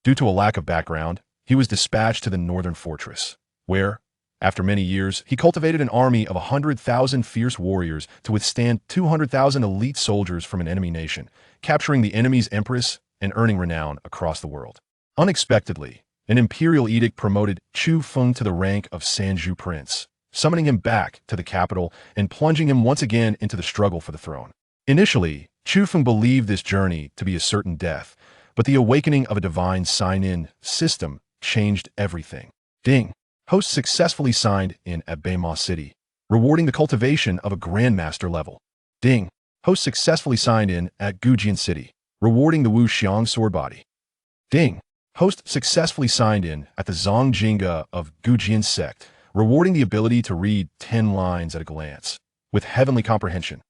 Due to a lack of background, he was dispatched to the northern fortress, where, after many years, he cultivated an army of 100,000 fierce warriors to withstand 200,000 elite soldiers from an enemy nation, capturing the enemy's empress and earning renown across the world. Unexpectedly, an imperial edict promoted Chu Feng to the rank of Sanju Prince, summoning him back to the capital and plunging him once again into the struggle for the throne. Initially, Chu Feng believed this journey to be a certain death, but the awakening of a divine sign-in system changed everything. Ding! Host successfully signed in at Baima City, rewarding the cultivation of a Grandmaster level. Ding! Host successfully signed in at Gujian City, rewarding the Wu Xiang sword body. Ding! Host successfully signed in at the Zongjinga of Gujian sect, rewarding the ability to read 10 lines at a glance, with heavenly comprehension.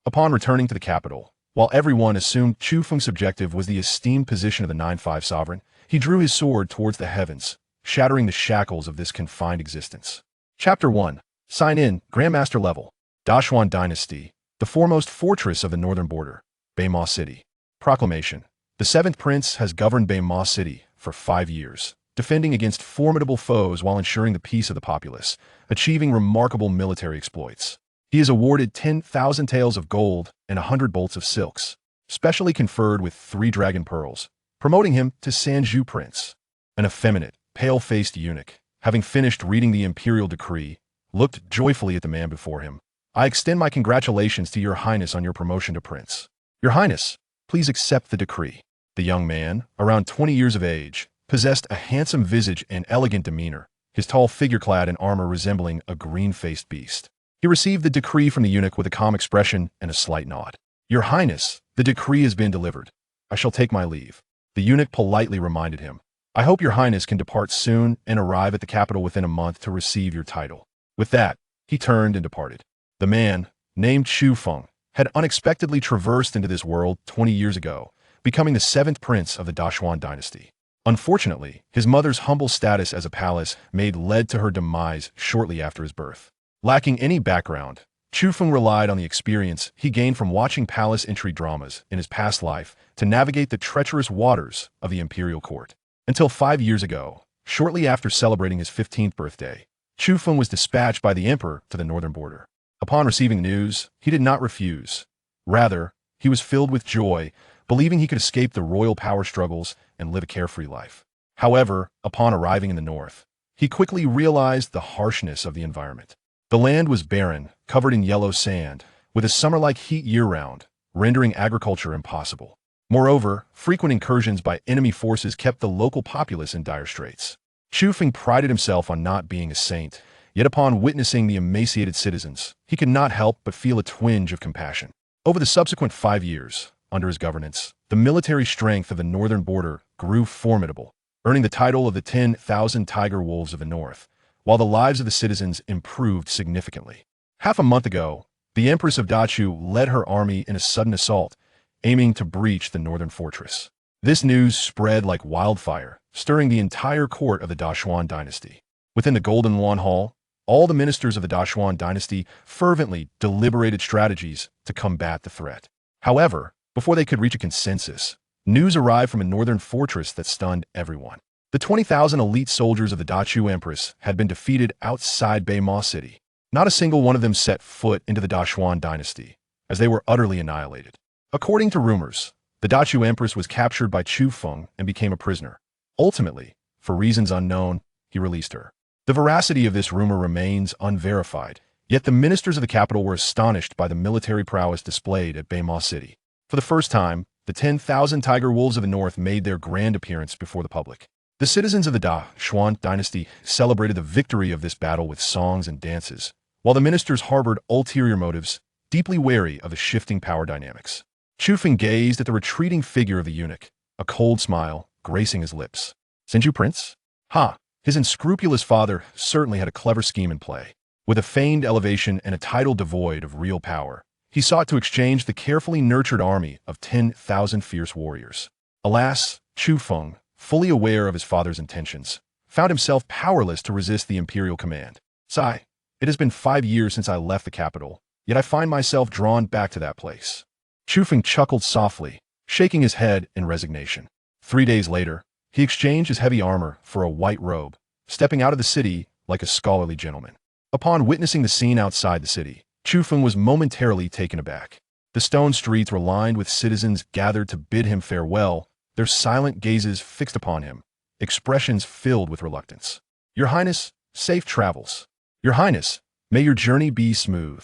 Upon returning to the capital, while everyone assumed Chu Feng's objective was the esteemed position of the 9-5 sovereign, he drew his sword towards the heavens, shattering the shackles of this confined existence. Chapter 1. Sign in, Grandmaster level. Dashuan Dynasty, the foremost fortress of the northern border, Baima City. Proclamation. The 7th Prince has governed Baima City for 5 years, defending against formidable foes while ensuring the peace of the populace, achieving remarkable military exploits. He is awarded 10,000 taels of gold and 100 bolts of silks, specially conferred with 3 dragon pearls, promoting him to Sanju Prince. An effeminate, pale-faced eunuch, having finished reading the imperial decree, looked joyfully at the man before him. I extend my congratulations to your highness on your promotion to prince. Your highness, please accept the decree. The young man, around 20 years of age, possessed a handsome visage and elegant demeanor, his tall figure clad in armor resembling a green-faced beast. He received the decree from the eunuch with a calm expression and a slight nod. Your highness, the decree has been delivered. I shall take my leave. The eunuch politely reminded him. I hope your highness can depart soon and arrive at the capital within a month to receive your title. With that, he turned and departed. The man, named Chu Feng, had unexpectedly traversed into this world 20 years ago, becoming the 7th prince of the Dashuan dynasty. Unfortunately, his mother's humble status as a palace maid led to her demise shortly after his birth. Lacking any background, Chu Feng relied on the experience he gained from watching palace intrigue dramas in his past life to navigate the treacherous waters of the imperial court. Until 5 years ago, shortly after celebrating his 15th birthday, Chu Feng was dispatched by the emperor to the northern border. Upon receiving news, he did not refuse. Rather, he was filled with joy, believing he could escape the royal power struggles and live a carefree life. However, upon arriving in the north, he quickly realized the harshness of the environment. The land was barren, covered in yellow sand, with a summer-like heat year-round, rendering agriculture impossible. Moreover, frequent incursions by enemy forces kept the local populace in dire straits. Chu Feng prided himself on not being a saint, yet upon witnessing the emaciated citizens, he could not help but feel a twinge of compassion. Over the subsequent 5 years, under his governance, the military strength of the northern border grew formidable, earning the title of the 10,000 Tiger Wolves of the North, while the lives of the citizens improved significantly. Half a month ago, the Empress of Dachu led her army in a sudden assault, aiming to breach the northern fortress. This news spread like wildfire, stirring the entire court of the Dashuan dynasty. Within the Golden Lawn Hall, all the ministers of the Dashuan dynasty fervently deliberated strategies to combat the threat. However, before they could reach a consensus, news arrived from a northern fortress that stunned everyone. The 20,000 elite soldiers of the Dachu Empress had been defeated outside Baima City. Not a single one of them set foot into the Dashuan dynasty, as they were utterly annihilated. According to rumors, the Dachu Empress was captured by Chu Feng and became a prisoner. Ultimately, for reasons unknown, he released her. The veracity of this rumor remains unverified, yet the ministers of the capital were astonished by the military prowess displayed at Baima City. For the first time, the 10,000 Tiger Wolves of the North made their grand appearance before the public. The citizens of the Dashuan dynasty celebrated the victory of this battle with songs and dances, while the ministers harbored ulterior motives, deeply wary of the shifting power dynamics. Chu Feng gazed at the retreating figure of the eunuch, a cold smile gracing his lips. Sanju Prince? Ha! His unscrupulous father certainly had a clever scheme in play. With a feigned elevation and a title devoid of real power, he sought to exchange the carefully nurtured army of 10,000 fierce warriors. Alas, Chu Feng, fully aware of his father's intentions, found himself powerless to resist the imperial command. Sigh, it has been 5 years since I left the capital, yet I find myself drawn back to that place. Chu Feng chuckled softly, shaking his head in resignation. 3 days later, He exchanged his heavy armor for a white robe, stepping out of the city like a scholarly gentleman. Upon witnessing the scene outside the city, Chu Feng was momentarily taken aback. The stone streets were lined with citizens gathered to bid him farewell, their silent gazes fixed upon him, expressions filled with reluctance. "Your Highness, safe travels. Your Highness, may your journey be smooth."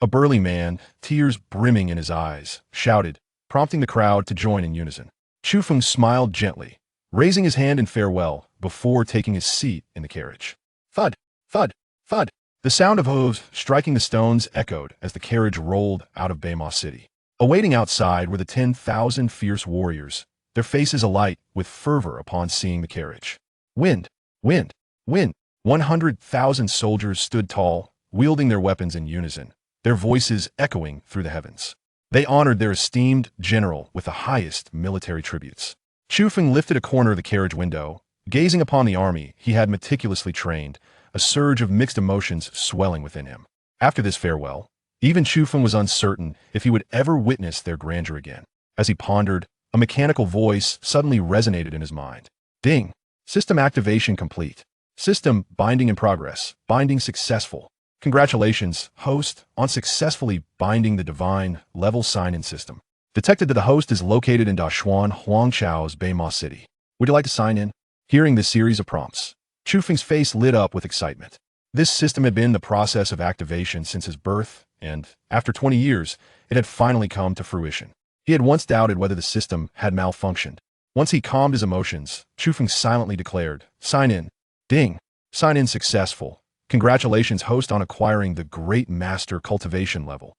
A burly man, tears brimming in his eyes, shouted, prompting the crowd to join in unison. Chu Feng smiled gently, raising his hand in farewell before taking his seat in the carriage. Thud, thud, thud. The sound of hooves striking the stones echoed as the carriage rolled out of Baymos City. Awaiting outside were the 10,000 fierce warriors, their faces alight with fervor upon seeing the carriage. Wind, wind, wind. 100,000 soldiers stood tall, wielding their weapons in unison, their voices echoing through the heavens. They honored their esteemed general with the highest military tributes. Chu Feng lifted a corner of the carriage window, gazing upon the army he had meticulously trained, a surge of mixed emotions swelling within him. After this farewell, even Chu Feng was uncertain if he would ever witness their grandeur again. As he pondered, a mechanical voice suddenly resonated in his mind. Ding! System activation complete. System binding in progress. Binding successful. Congratulations, host, on successfully binding the divine level sign-in system. Detected that the host is located in Dashuan Huangchao's Baymos City. Would you like to sign in? Hearing this series of prompts, Chu Feng's face lit up with excitement. This system had been in the process of activation since his birth, and, after 20 years, it had finally come to fruition. He had once doubted whether the system had malfunctioned. Once he calmed his emotions, Chu Feng silently declared, "Sign in." Ding! Sign in successful. Congratulations, host, on acquiring the Grandmaster cultivation level.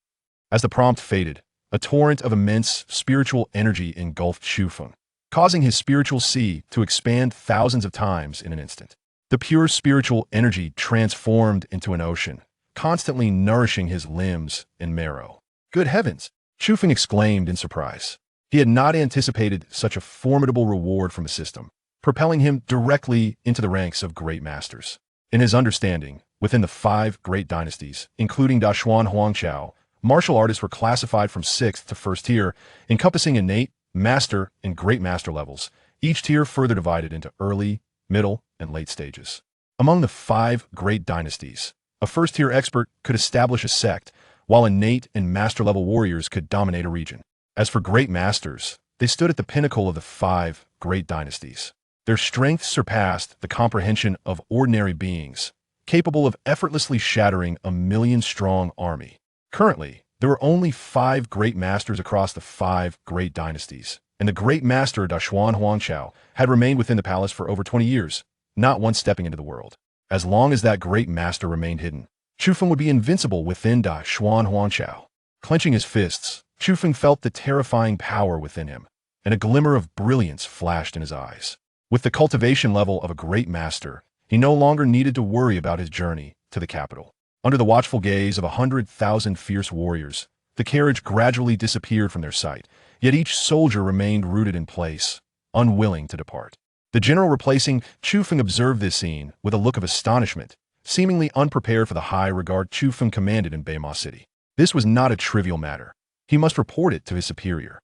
As the prompt faded, a torrent of immense spiritual energy engulfed Chu Feng, causing his spiritual sea to expand thousands of times in an instant. The pure spiritual energy transformed into an ocean, constantly nourishing his limbs and marrow. Good heavens! Chu Feng exclaimed in surprise. He had not anticipated such a formidable reward from the system, propelling him directly into the ranks of great masters. In his understanding, within the 5 great dynasties, including Dashuan Huangchao, martial artists were classified from 6th to 1st tier, encompassing innate, master, and great master levels, each tier further divided into early, middle, and late stages. Among the 5 great dynasties, a 1st-tier expert could establish a sect, while innate and master-level warriors could dominate a region. As for great masters, they stood at the pinnacle of the 5 great dynasties. Their strength surpassed the comprehension of ordinary beings, capable of effortlessly shattering a million-strong army. Currently, there were only 5 great masters across the 5 great dynasties, and the great master Dashuan Huangchao had remained within the palace for over 20 years, not once stepping into the world. As long as that great master remained hidden, Chu Feng would be invincible within Dashuan Huangchao. Clenching his fists, Chu Feng felt the terrifying power within him, and a glimmer of brilliance flashed in his eyes. With the cultivation level of a great master, he no longer needed to worry about his journey to the capital. Under the watchful gaze of 100,000 fierce warriors, the carriage gradually disappeared from their sight, yet each soldier remained rooted in place, unwilling to depart. The general replacing Chu Feng observed this scene with a look of astonishment, seemingly unprepared for the high regard Chu Feng commanded in Baymos City. This was not a trivial matter. He must report it to his superior.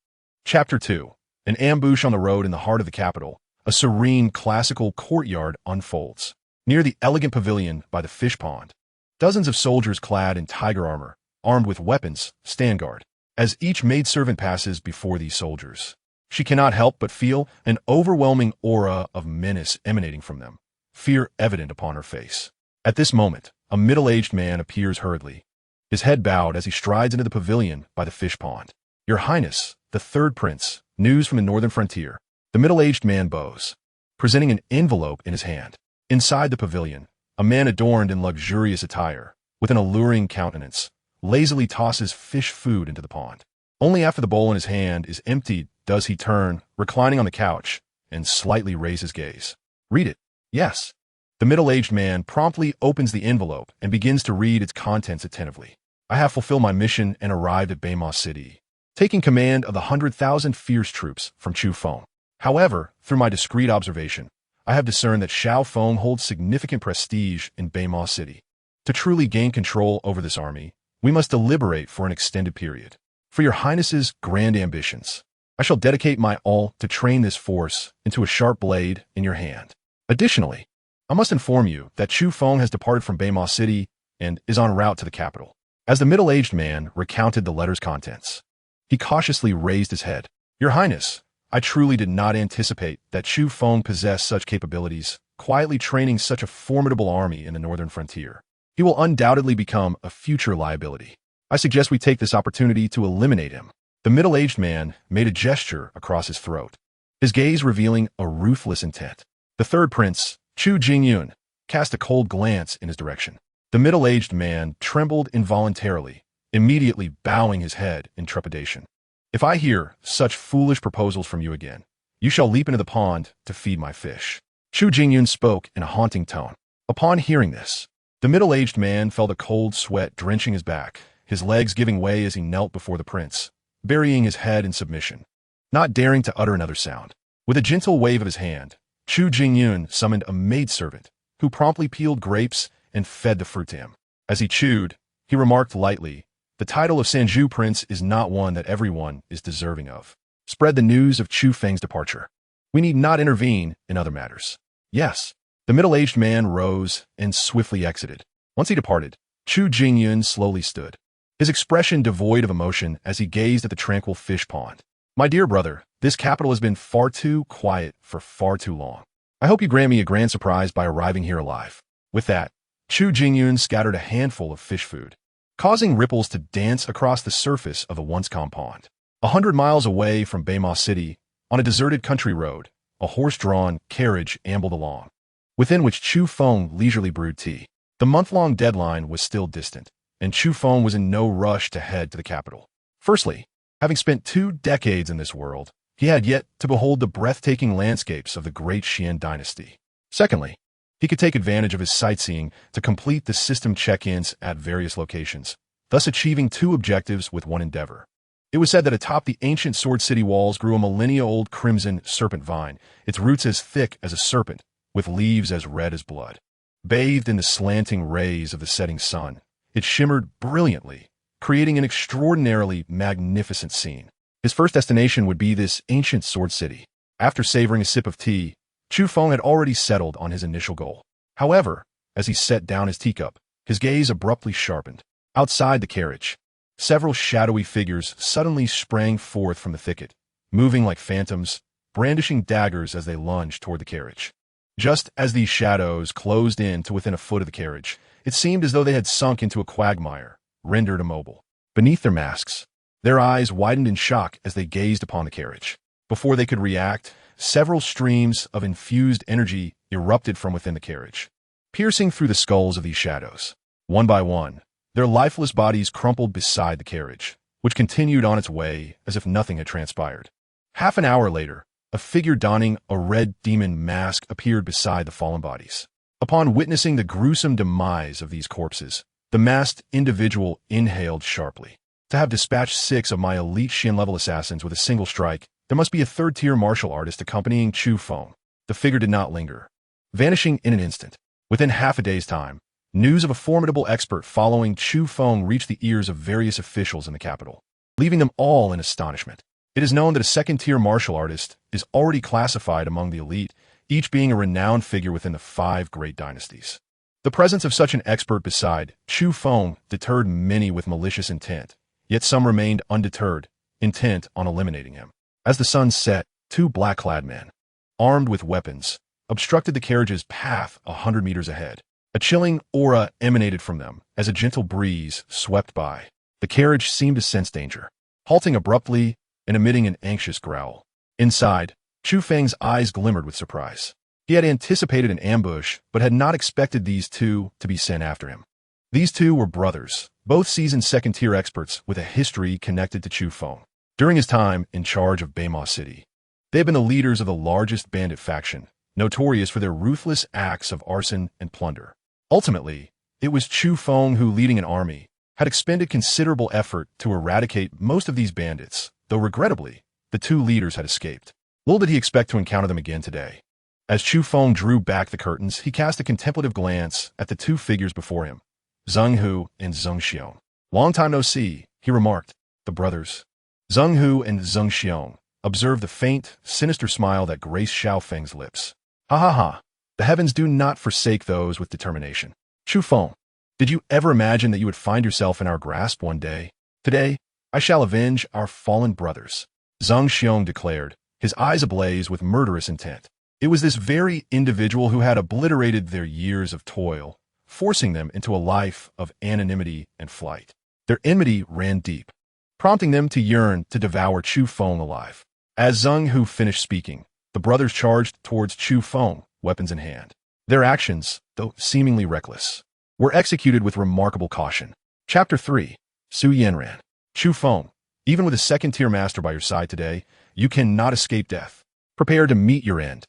Chapter 2. An ambush on the road in the heart of the capital, a serene classical courtyard unfolds. Near the elegant pavilion by the fish pond, dozens of soldiers clad in tiger armor, armed with weapons, stand guard. As each maidservant passes before these soldiers, she cannot help but feel an overwhelming aura of menace emanating from them, fear evident upon her face. At this moment, a middle-aged man appears hurriedly, his head bowed as he strides into the pavilion by the fish pond. "Your Highness, the third prince, news from the northern frontier." The middle-aged man bows, presenting an envelope in his hand. Inside the pavilion, a man adorned in luxurious attire, with an alluring countenance, lazily tosses fish food into the pond. Only after the bowl in his hand is emptied does he turn, reclining on the couch, and slightly raise his gaze. "Read it." "Yes." The middle-aged man promptly opens the envelope and begins to read its contents attentively. "I have fulfilled my mission and arrived at Baymos City, taking command of the 100,000 fierce troops from Chu Feng. However, through my discreet observation, I have discerned that Chu Feng holds significant prestige in Baymos City. To truly gain control over this army, we must deliberate for an extended period. For your Highness's grand ambitions, I shall dedicate my all to train this force into a sharp blade in your hand. Additionally, I must inform you that Chu Feng has departed from Baima City and is en route to the capital. As the middle-aged man recounted the letter's contents, he cautiously raised his head. Your Highness, I truly did not anticipate that Chu Feng possessed such capabilities, quietly training such a formidable army in the northern frontier. He will undoubtedly become a future liability. I suggest we take this opportunity to eliminate him. The middle-aged man made a gesture across his throat, his gaze revealing a ruthless intent. The third prince, Chu Jingyun, cast a cold glance in his direction. The middle-aged man trembled involuntarily, immediately bowing his head in trepidation. If I hear such foolish proposals from you again, you shall leap into the pond to feed my fish. Chu Jingyun spoke in a haunting tone. Upon hearing this, the middle-aged man felt a cold sweat drenching his back, his legs giving way as he knelt before the prince, burying his head in submission, not daring to utter another sound. With a gentle wave of his hand, Chu Jingyun summoned a maidservant, who promptly peeled grapes and fed the fruit to him. As he chewed, he remarked lightly, the title of Sanju Prince is not one that everyone is deserving of. Spread the news of Chu Feng's departure. We need not intervene in other matters. Yes. The middle-aged man rose and swiftly exited. Once he departed, Chu Jingyun slowly stood, his expression devoid of emotion as he gazed at the tranquil fish pond. My dear brother, this capital has been far too quiet for far too long. I hope you grant me a grand surprise by arriving here alive. With that, Chu Jingyun scattered a handful of fish food, causing ripples to dance across the surface of the once calm pond. 100 miles away from Baima City, on a deserted country road, a horse-drawn carriage ambled along, within which Chu Feng leisurely brewed tea. The month-long deadline was still distant, and Chu Feng was in no rush to head to the capital. Firstly, having spent 2 decades in this world, he had yet to behold the breathtaking landscapes of the great Xian dynasty. Secondly, he could take advantage of his sightseeing to complete the system check-ins at various locations, thus achieving 2 objectives with one endeavor. It was said that atop the ancient Sword City walls grew a millennia-old crimson serpent vine, its roots as thick as a serpent, with leaves as red as blood. Bathed in the slanting rays of the setting sun, it shimmered brilliantly, creating an extraordinarily magnificent scene. His first destination would be this ancient Sword City. After savoring a sip of tea, Chu Feng had already settled on his initial goal. However, as he set down his teacup, his gaze abruptly sharpened. Outside the carriage, several shadowy figures suddenly sprang forth from the thicket, moving like phantoms, brandishing daggers as they lunged toward the carriage. Just as these shadows closed in to within a foot of the carriage, it seemed as though they had sunk into a quagmire, rendered immobile. Beneath their masks, their eyes widened in shock as they gazed upon the carriage. Before they could react, several streams of infused energy erupted from within the carriage, piercing through the skulls of these shadows. One by one, their lifeless bodies crumpled beside the carriage, which continued on its way as if nothing had transpired. Half an hour later, a figure donning a red demon mask appeared beside the fallen bodies. Upon witnessing the gruesome demise of these corpses, the masked individual inhaled sharply. To have dispatched 6 of my elite Xian-level assassins with a single strike, there must be a third-tier martial artist accompanying Chu Feng. The figure did not linger, vanishing in an instant. Within half a day's time, news of a formidable expert following Chu Feng reached the ears of various officials in the capital, leaving them all in astonishment. It is known that a second-tier martial artist is already classified among the elite, each being a renowned figure within the 5 great dynasties. The presence of such an expert beside Chu Feng deterred many with malicious intent, yet some remained undeterred, intent on eliminating him. As the sun set, 2 black-clad men, armed with weapons, obstructed the carriage's path 100 meters ahead. A chilling aura emanated from them as a gentle breeze swept by. The carriage seemed to sense danger, halting abruptly and emitting an anxious growl. Inside, Chu Feng's eyes glimmered with surprise. He had anticipated an ambush, but had not expected these 2 to be sent after him. These 2 were brothers, both seasoned second-tier experts with a history connected to Chu Feng. During his time in charge of Baima City, they had been the leaders of the largest bandit faction, notorious for their ruthless acts of arson and plunder. Ultimately, it was Chu Feng who, leading an army, had expended considerable effort to eradicate most of these bandits, though regrettably, the 2 leaders had escaped. Little did he expect to encounter them again today. As Chu Feng drew back the curtains, he cast a contemplative glance at the 2 figures before him, Zheng Hu and Zheng Xiong. Long time no see, he remarked. The brothers, Zheng Hu and Zheng Xiong, observed the faint, sinister smile that graced Chu Feng's lips. Ha ha ha. The heavens do not forsake those with determination. Chu Feng, did you ever imagine that you would find yourself in our grasp one day? Today, I shall avenge our fallen brothers, Zhang Xiong declared, his eyes ablaze with murderous intent. It was this very individual who had obliterated their years of toil, forcing them into a life of anonymity and flight. Their enmity ran deep, prompting them to yearn to devour Chu Feng alive. As Zhang Hu finished speaking, the brothers charged towards Chu Feng, weapons in hand. Their actions, though seemingly reckless, were executed with remarkable caution. Chapter 3. Su Yanran. Chu Feng, even with a second-tier master by your side today, you cannot escape death. Prepare to meet your end.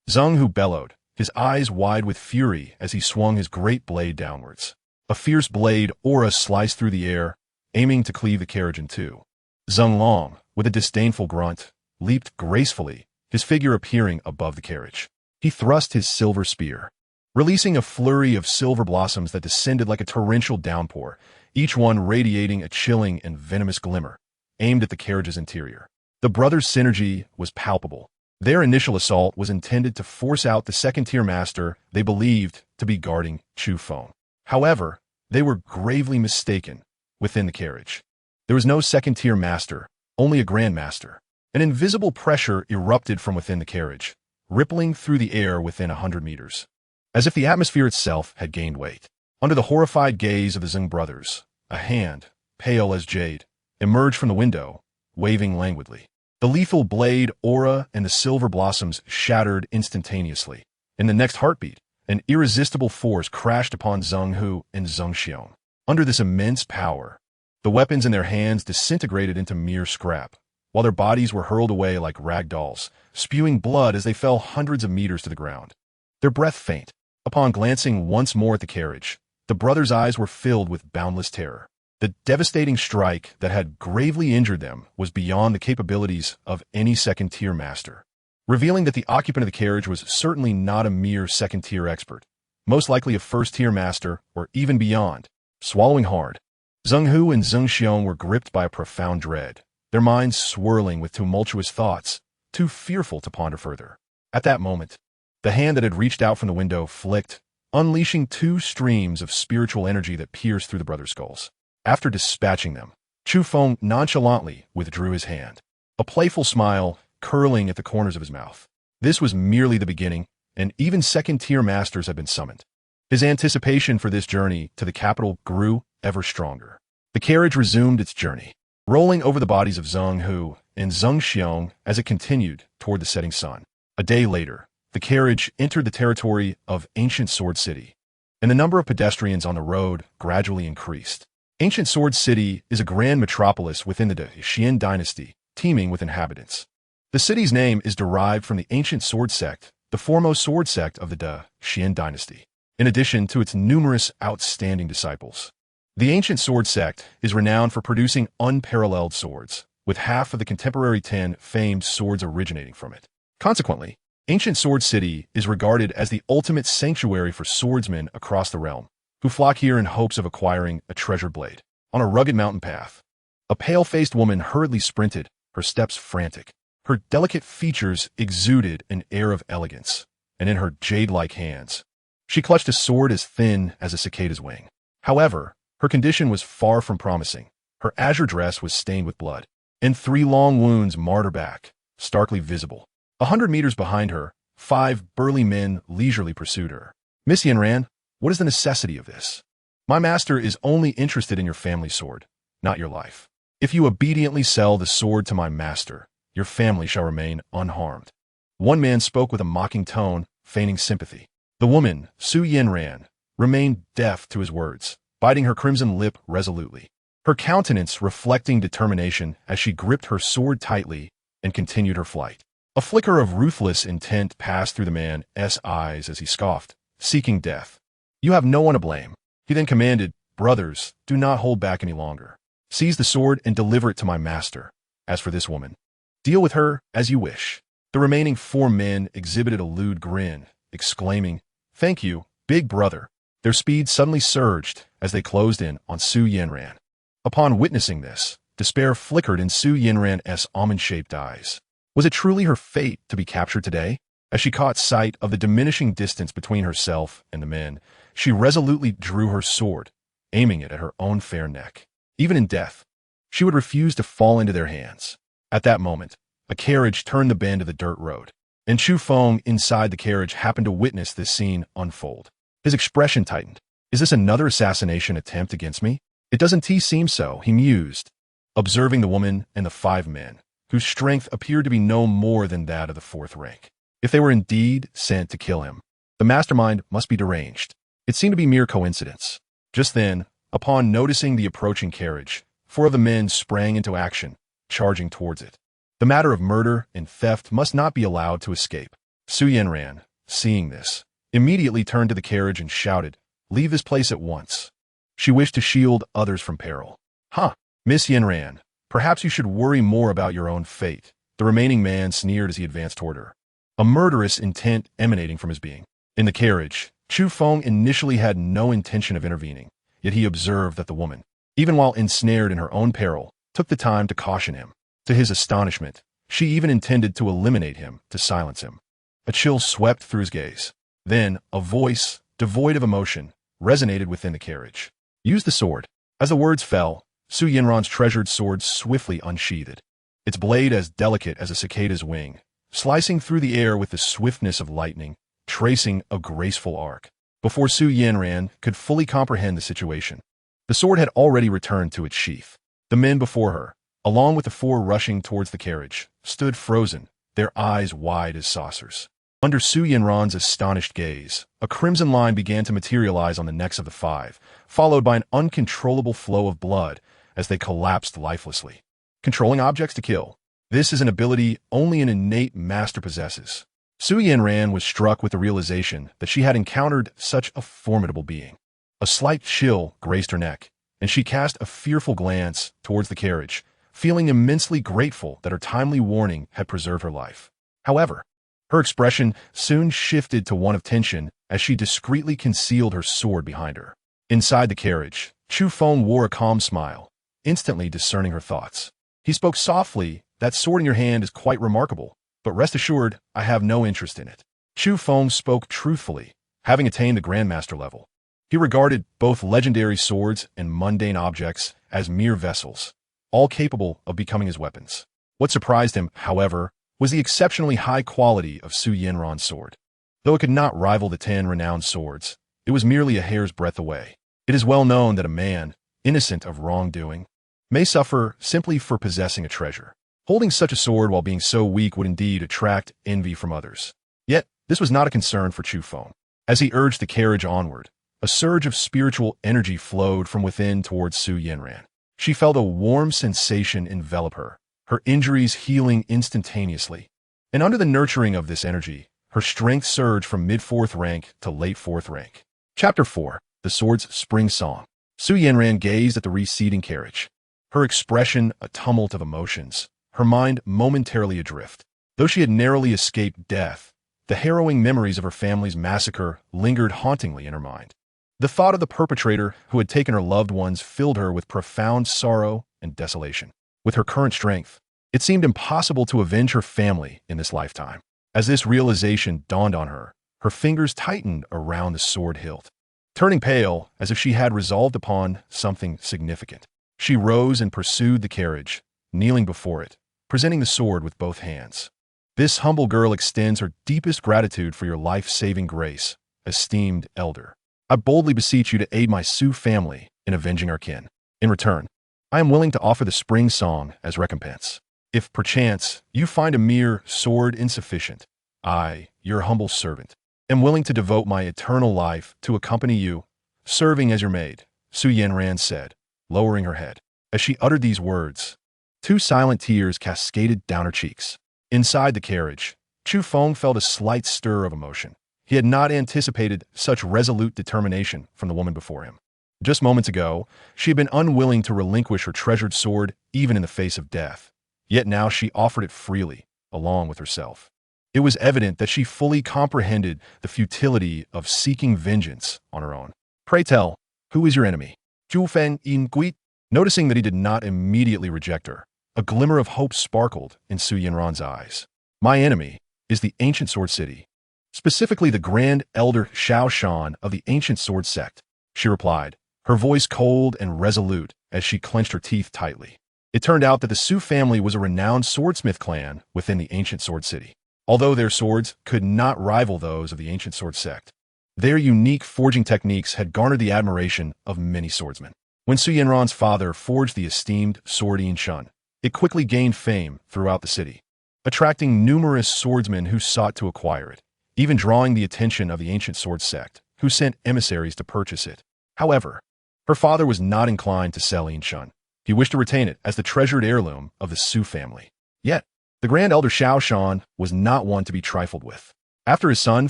Zhang Hu bellowed, his eyes wide with fury as he swung his great blade downwards. A fierce blade aura sliced through the air, aiming to cleave the carriage in two. Zheng Long, with a disdainful grunt, leaped gracefully, his figure appearing above the carriage. He thrust his silver spear, releasing a flurry of silver blossoms that descended like a torrential downpour, each one radiating a chilling and venomous glimmer, aimed at the carriage's interior. The brothers' synergy was palpable. Their initial assault was intended to force out the second-tier master they believed to be guarding Chu Feng. However, they were gravely mistaken within the carriage. There was no second-tier master, only a Grandmaster. An invisible pressure erupted from within the carriage, rippling through the air within 100 meters, as if the atmosphere itself had gained weight. Under the horrified gaze of the Zheng brothers, a hand, pale as jade, emerged from the window, waving languidly. The lethal blade, aura, and the silver blossoms shattered instantaneously. In the next heartbeat, an irresistible force crashed upon Zhang Hu and Zhang Xiong. Under this immense power, the weapons in their hands disintegrated into mere scrap, while their bodies were hurled away like rag dolls, spewing blood as they fell hundreds of meters to the ground. Their breath faint. Upon glancing once more at the carriage, the brothers' eyes were filled with boundless terror. The devastating strike that had gravely injured them was beyond the capabilities of any second-tier master, revealing that the occupant of the carriage was certainly not a mere second-tier expert, most likely a first-tier master or even beyond. Swallowing hard, Zheng Hu and Zheng Xiong were gripped by a profound dread, their minds swirling with tumultuous thoughts, too fearful to ponder further. At that moment, the hand that had reached out from the window flicked, unleashing two streams of spiritual energy that pierced through the brothers' skulls. After dispatching them, Chu Feng nonchalantly withdrew his hand, a playful smile curling at the corners of his mouth. This was merely the beginning, and even second-tier masters had been summoned. His anticipation for this journey to the capital grew ever stronger. The carriage resumed its journey, rolling over the bodies of Zhang Hu and Zheng Xiong as it continued toward the setting sun. A day later, the carriage entered the territory of Ancient Sword City, and the number of pedestrians on the road gradually increased. Ancient Sword City is a grand metropolis within the Xian dynasty, teeming with inhabitants. The city's name is derived from the ancient sword sect, the foremost sword sect of the Xian dynasty, in addition to its numerous outstanding disciples. The ancient sword sect is renowned for producing unparalleled swords, with half of the contemporary 10 famed swords originating from it. Consequently, Ancient Sword City is regarded as the ultimate sanctuary for swordsmen across the realm, who flock here in hopes of acquiring a treasured blade. On a rugged mountain path, a pale-faced woman hurriedly sprinted, her steps frantic. Her delicate features exuded an air of elegance, and in her jade-like hands, she clutched a sword as thin as a cicada's wing. However, her condition was far from promising. Her azure dress was stained with blood, and 3 long wounds marred her back, starkly visible. 100 meters behind her, 5 burly men leisurely pursued her. Miss Yanran, what is the necessity of this? My master is only interested in your family sword, not your life. If you obediently sell the sword to my master, your family shall remain unharmed. One man spoke with a mocking tone, feigning sympathy. The woman, Su Yanran, remained deaf to his words, biting her crimson lip resolutely, her countenance reflecting determination as she gripped her sword tightly and continued her flight. A flicker of ruthless intent passed through the man's eyes as he scoffed, seeking death. You have no one to blame. He then commanded, brothers, do not hold back any longer. Seize the sword and deliver it to my master. As for this woman, deal with her as you wish. The remaining 4 men exhibited a lewd grin, exclaiming, thank you, big brother. Their speed suddenly surged as they closed in on Su Yanran. Upon witnessing this, despair flickered in Su Yanran's almond-shaped eyes. Was it truly her fate to be captured today? As she caught sight of the diminishing distance between herself and the men, she resolutely drew her sword, aiming it at her own fair neck. Even in death, she would refuse to fall into their hands. At that moment, a carriage turned the bend of the dirt road, and Chu Feng inside the carriage happened to witness this scene unfold. His expression tightened. Is this another assassination attempt against me? It doesn't seem so, he mused, observing the woman and the 5 men, whose strength appeared to be no more than that of the 4th rank. If they were indeed sent to kill him, the mastermind must be deranged. It seemed to be mere coincidence. Just then, upon noticing the approaching carriage, 4 of the men sprang into action, charging towards it. The matter of murder and theft must not be allowed to escape. Su Yanran, seeing this, immediately turned to the carriage and shouted, "Leave this place at once." She wished to shield others from peril. "Huh, Miss Yanran, perhaps you should worry more about your own fate," the remaining man sneered as he advanced toward her, a murderous intent emanating from his being. In the carriage, Chu Feng initially had no intention of intervening, yet he observed that the woman, even while ensnared in her own peril, took the time to caution him. To his astonishment, she even intended to eliminate him to silence him. A chill swept through his gaze. Then, a voice, devoid of emotion, resonated within the carriage. "Use the sword." As the words fell, Su Yinran's treasured sword swiftly unsheathed, its blade as delicate as a cicada's wing, slicing through the air with the swiftness of lightning, tracing a graceful arc. Before Su Yanran could fully comprehend the situation, the sword had already returned to its sheath. The men before her, along with the 4 rushing towards the carriage, stood frozen, their eyes wide as saucers. Under Su Yanran's astonished gaze, a crimson line began to materialize on the necks of the 5, followed by an uncontrollable flow of blood as they collapsed lifelessly. Controlling objects to kill. This is an ability only an innate master possesses. Su Yanran was struck with the realization that she had encountered such a formidable being. A slight chill graced her neck, and she cast a fearful glance towards the carriage, feeling immensely grateful that her timely warning had preserved her life. However, her expression soon shifted to one of tension as she discreetly concealed her sword behind her. Inside the carriage, Chu Feng wore a calm smile, instantly discerning her thoughts. He spoke softly, "That sword in your hand is quite remarkable, but rest assured, I have no interest in it." Chu Feng spoke truthfully, having attained the Grandmaster level. He regarded both legendary swords and mundane objects as mere vessels, all capable of becoming his weapons. What surprised him, however, was the exceptionally high quality of Su Yanran's sword. Though it could not rival the 10 renowned swords, it was merely a hair's breadth away. It is well known that a man, innocent of wrongdoing, may suffer simply for possessing a treasure. Holding such a sword while being so weak would indeed attract envy from others. Yet, this was not a concern for Chu Feng. As he urged the carriage onward, a surge of spiritual energy flowed from within towards Su Yanran. She felt a warm sensation envelop her, her injuries healing instantaneously. And under the nurturing of this energy, her strength surged from mid-4th rank to late 4th rank. Chapter 4. The Sword's Spring Song. Su Yanran gazed at the receding carriage, her expression a tumult of emotions, her mind momentarily adrift. Though she had narrowly escaped death, the harrowing memories of her family's massacre lingered hauntingly in her mind. The thought of the perpetrator who had taken her loved ones filled her with profound sorrow and desolation. With her current strength, it seemed impossible to avenge her family in this lifetime. As this realization dawned on her, her fingers tightened around the sword hilt. Turning pale, as if she had resolved upon something significant, she rose and pursued the carriage, kneeling before it, presenting the sword with both hands. "This humble girl extends her deepest gratitude for your life-saving grace, esteemed elder. I boldly beseech you to aid my Su family in avenging our kin. In return, I am willing to offer the spring song as recompense. If, perchance, you find a mere sword insufficient, I, your humble servant, am willing to devote my eternal life to accompany you, serving as your maid," Su Yanran said, lowering her head. As she uttered these words, 2 silent tears cascaded down her cheeks. Inside the carriage, Chu Feng felt a slight stir of emotion. He had not anticipated such resolute determination from the woman before him. Just moments ago, she had been unwilling to relinquish her treasured sword even in the face of death. Yet now she offered it freely, along with herself. It was evident that she fully comprehended the futility of seeking vengeance on her own. "Pray tell, who is your enemy?" Chu Feng inquired. Noticing that he did not immediately reject her, A glimmer of hope sparkled in Su Yanran's eyes. My enemy is the Ancient Sword City, specifically the Grand Elder Xiao Shan of the Ancient Sword Sect, she replied, her voice cold and resolute as she clenched her teeth tightly. It turned out that the Su family was a renowned swordsmith clan within the Ancient Sword City. Although their swords could not rival those of the Ancient Sword Sect, their unique forging techniques had garnered the admiration of many swordsmen. When Su Yanran's father forged the esteemed sword Yin Shun, it quickly gained fame throughout the city, attracting numerous swordsmen who sought to acquire it, even drawing the attention of the Ancient Sword Sect, who sent emissaries to purchase it. However, her father was not inclined to sell Yin Shun. He wished to retain it as the treasured heirloom of the Su family. Yet, the Grand Elder Xiao Shan was not one to be trifled with. After his son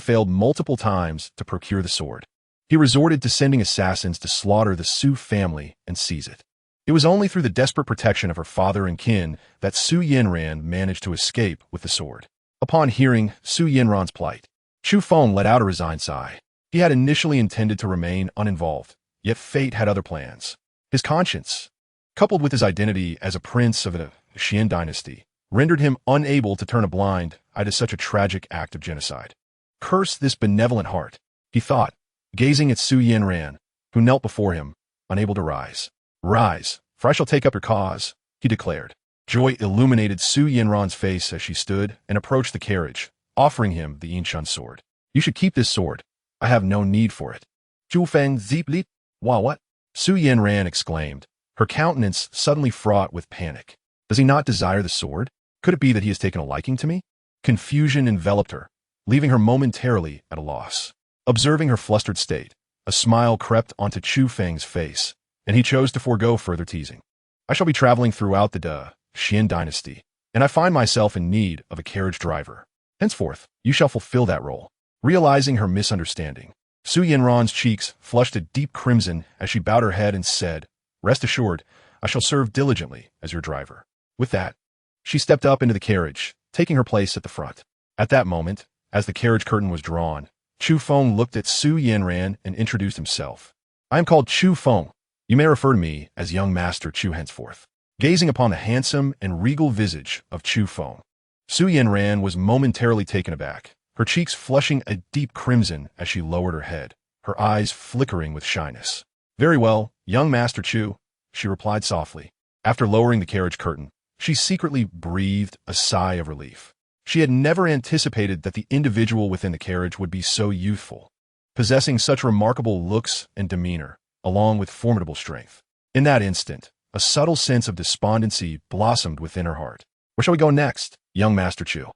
failed multiple times to procure the sword, he resorted to sending assassins to slaughter the Su family and seize it. It was only through the desperate protection of her father and kin that Su Yanran managed to escape with the sword. Upon hearing Su Yanran's plight, Chu Feng let out a resigned sigh. He had initially intended to remain uninvolved, yet fate had other plans. His conscience, coupled with his identity as a prince of the Xian dynasty, rendered him unable to turn a blind eye to such a tragic act of genocide. Curse this benevolent heart, he thought, gazing at Su Yanran, who knelt before him, unable to rise. Rise, for I shall take up your cause, he declared. Joy illuminated Su Yanran's face as she stood and approached the carriage, offering him the Yin Shun sword. You should keep this sword. I have no need for it. Chu Feng Ziplit? What? Su Yanran exclaimed, her countenance suddenly fraught with panic. Does he not desire the sword? Could it be that he has taken a liking to me? Confusion enveloped her, leaving her momentarily at a loss. Observing her flustered state, a smile crept onto Chu Feng's face, and he chose to forego further teasing. I shall be traveling throughout the Xian dynasty, and I find myself in need of a carriage driver. Henceforth, you shall fulfill that role. Realizing her misunderstanding, Su Yanran's cheeks flushed a deep crimson as she bowed her head and said, Rest assured, I shall serve diligently as your driver. With that, she stepped up into the carriage, taking her place at the front. At that moment, as the carriage curtain was drawn, Chu Feng looked at Su Yanran and introduced himself. I am called Chu Feng. You may refer to me as young Master Chu henceforth. Gazing upon the handsome and regal visage of Chu Feng, Su Yanran was momentarily taken aback, her cheeks flushing a deep crimson as she lowered her head, her eyes flickering with shyness. Very well, young Master Chu, she replied softly. After lowering the carriage curtain, she secretly breathed a sigh of relief. She had never anticipated that the individual within the carriage would be so youthful, possessing such remarkable looks and demeanor, along with formidable strength. In that instant, a subtle sense of despondency blossomed within her heart. Where shall we go next, young Master Chu?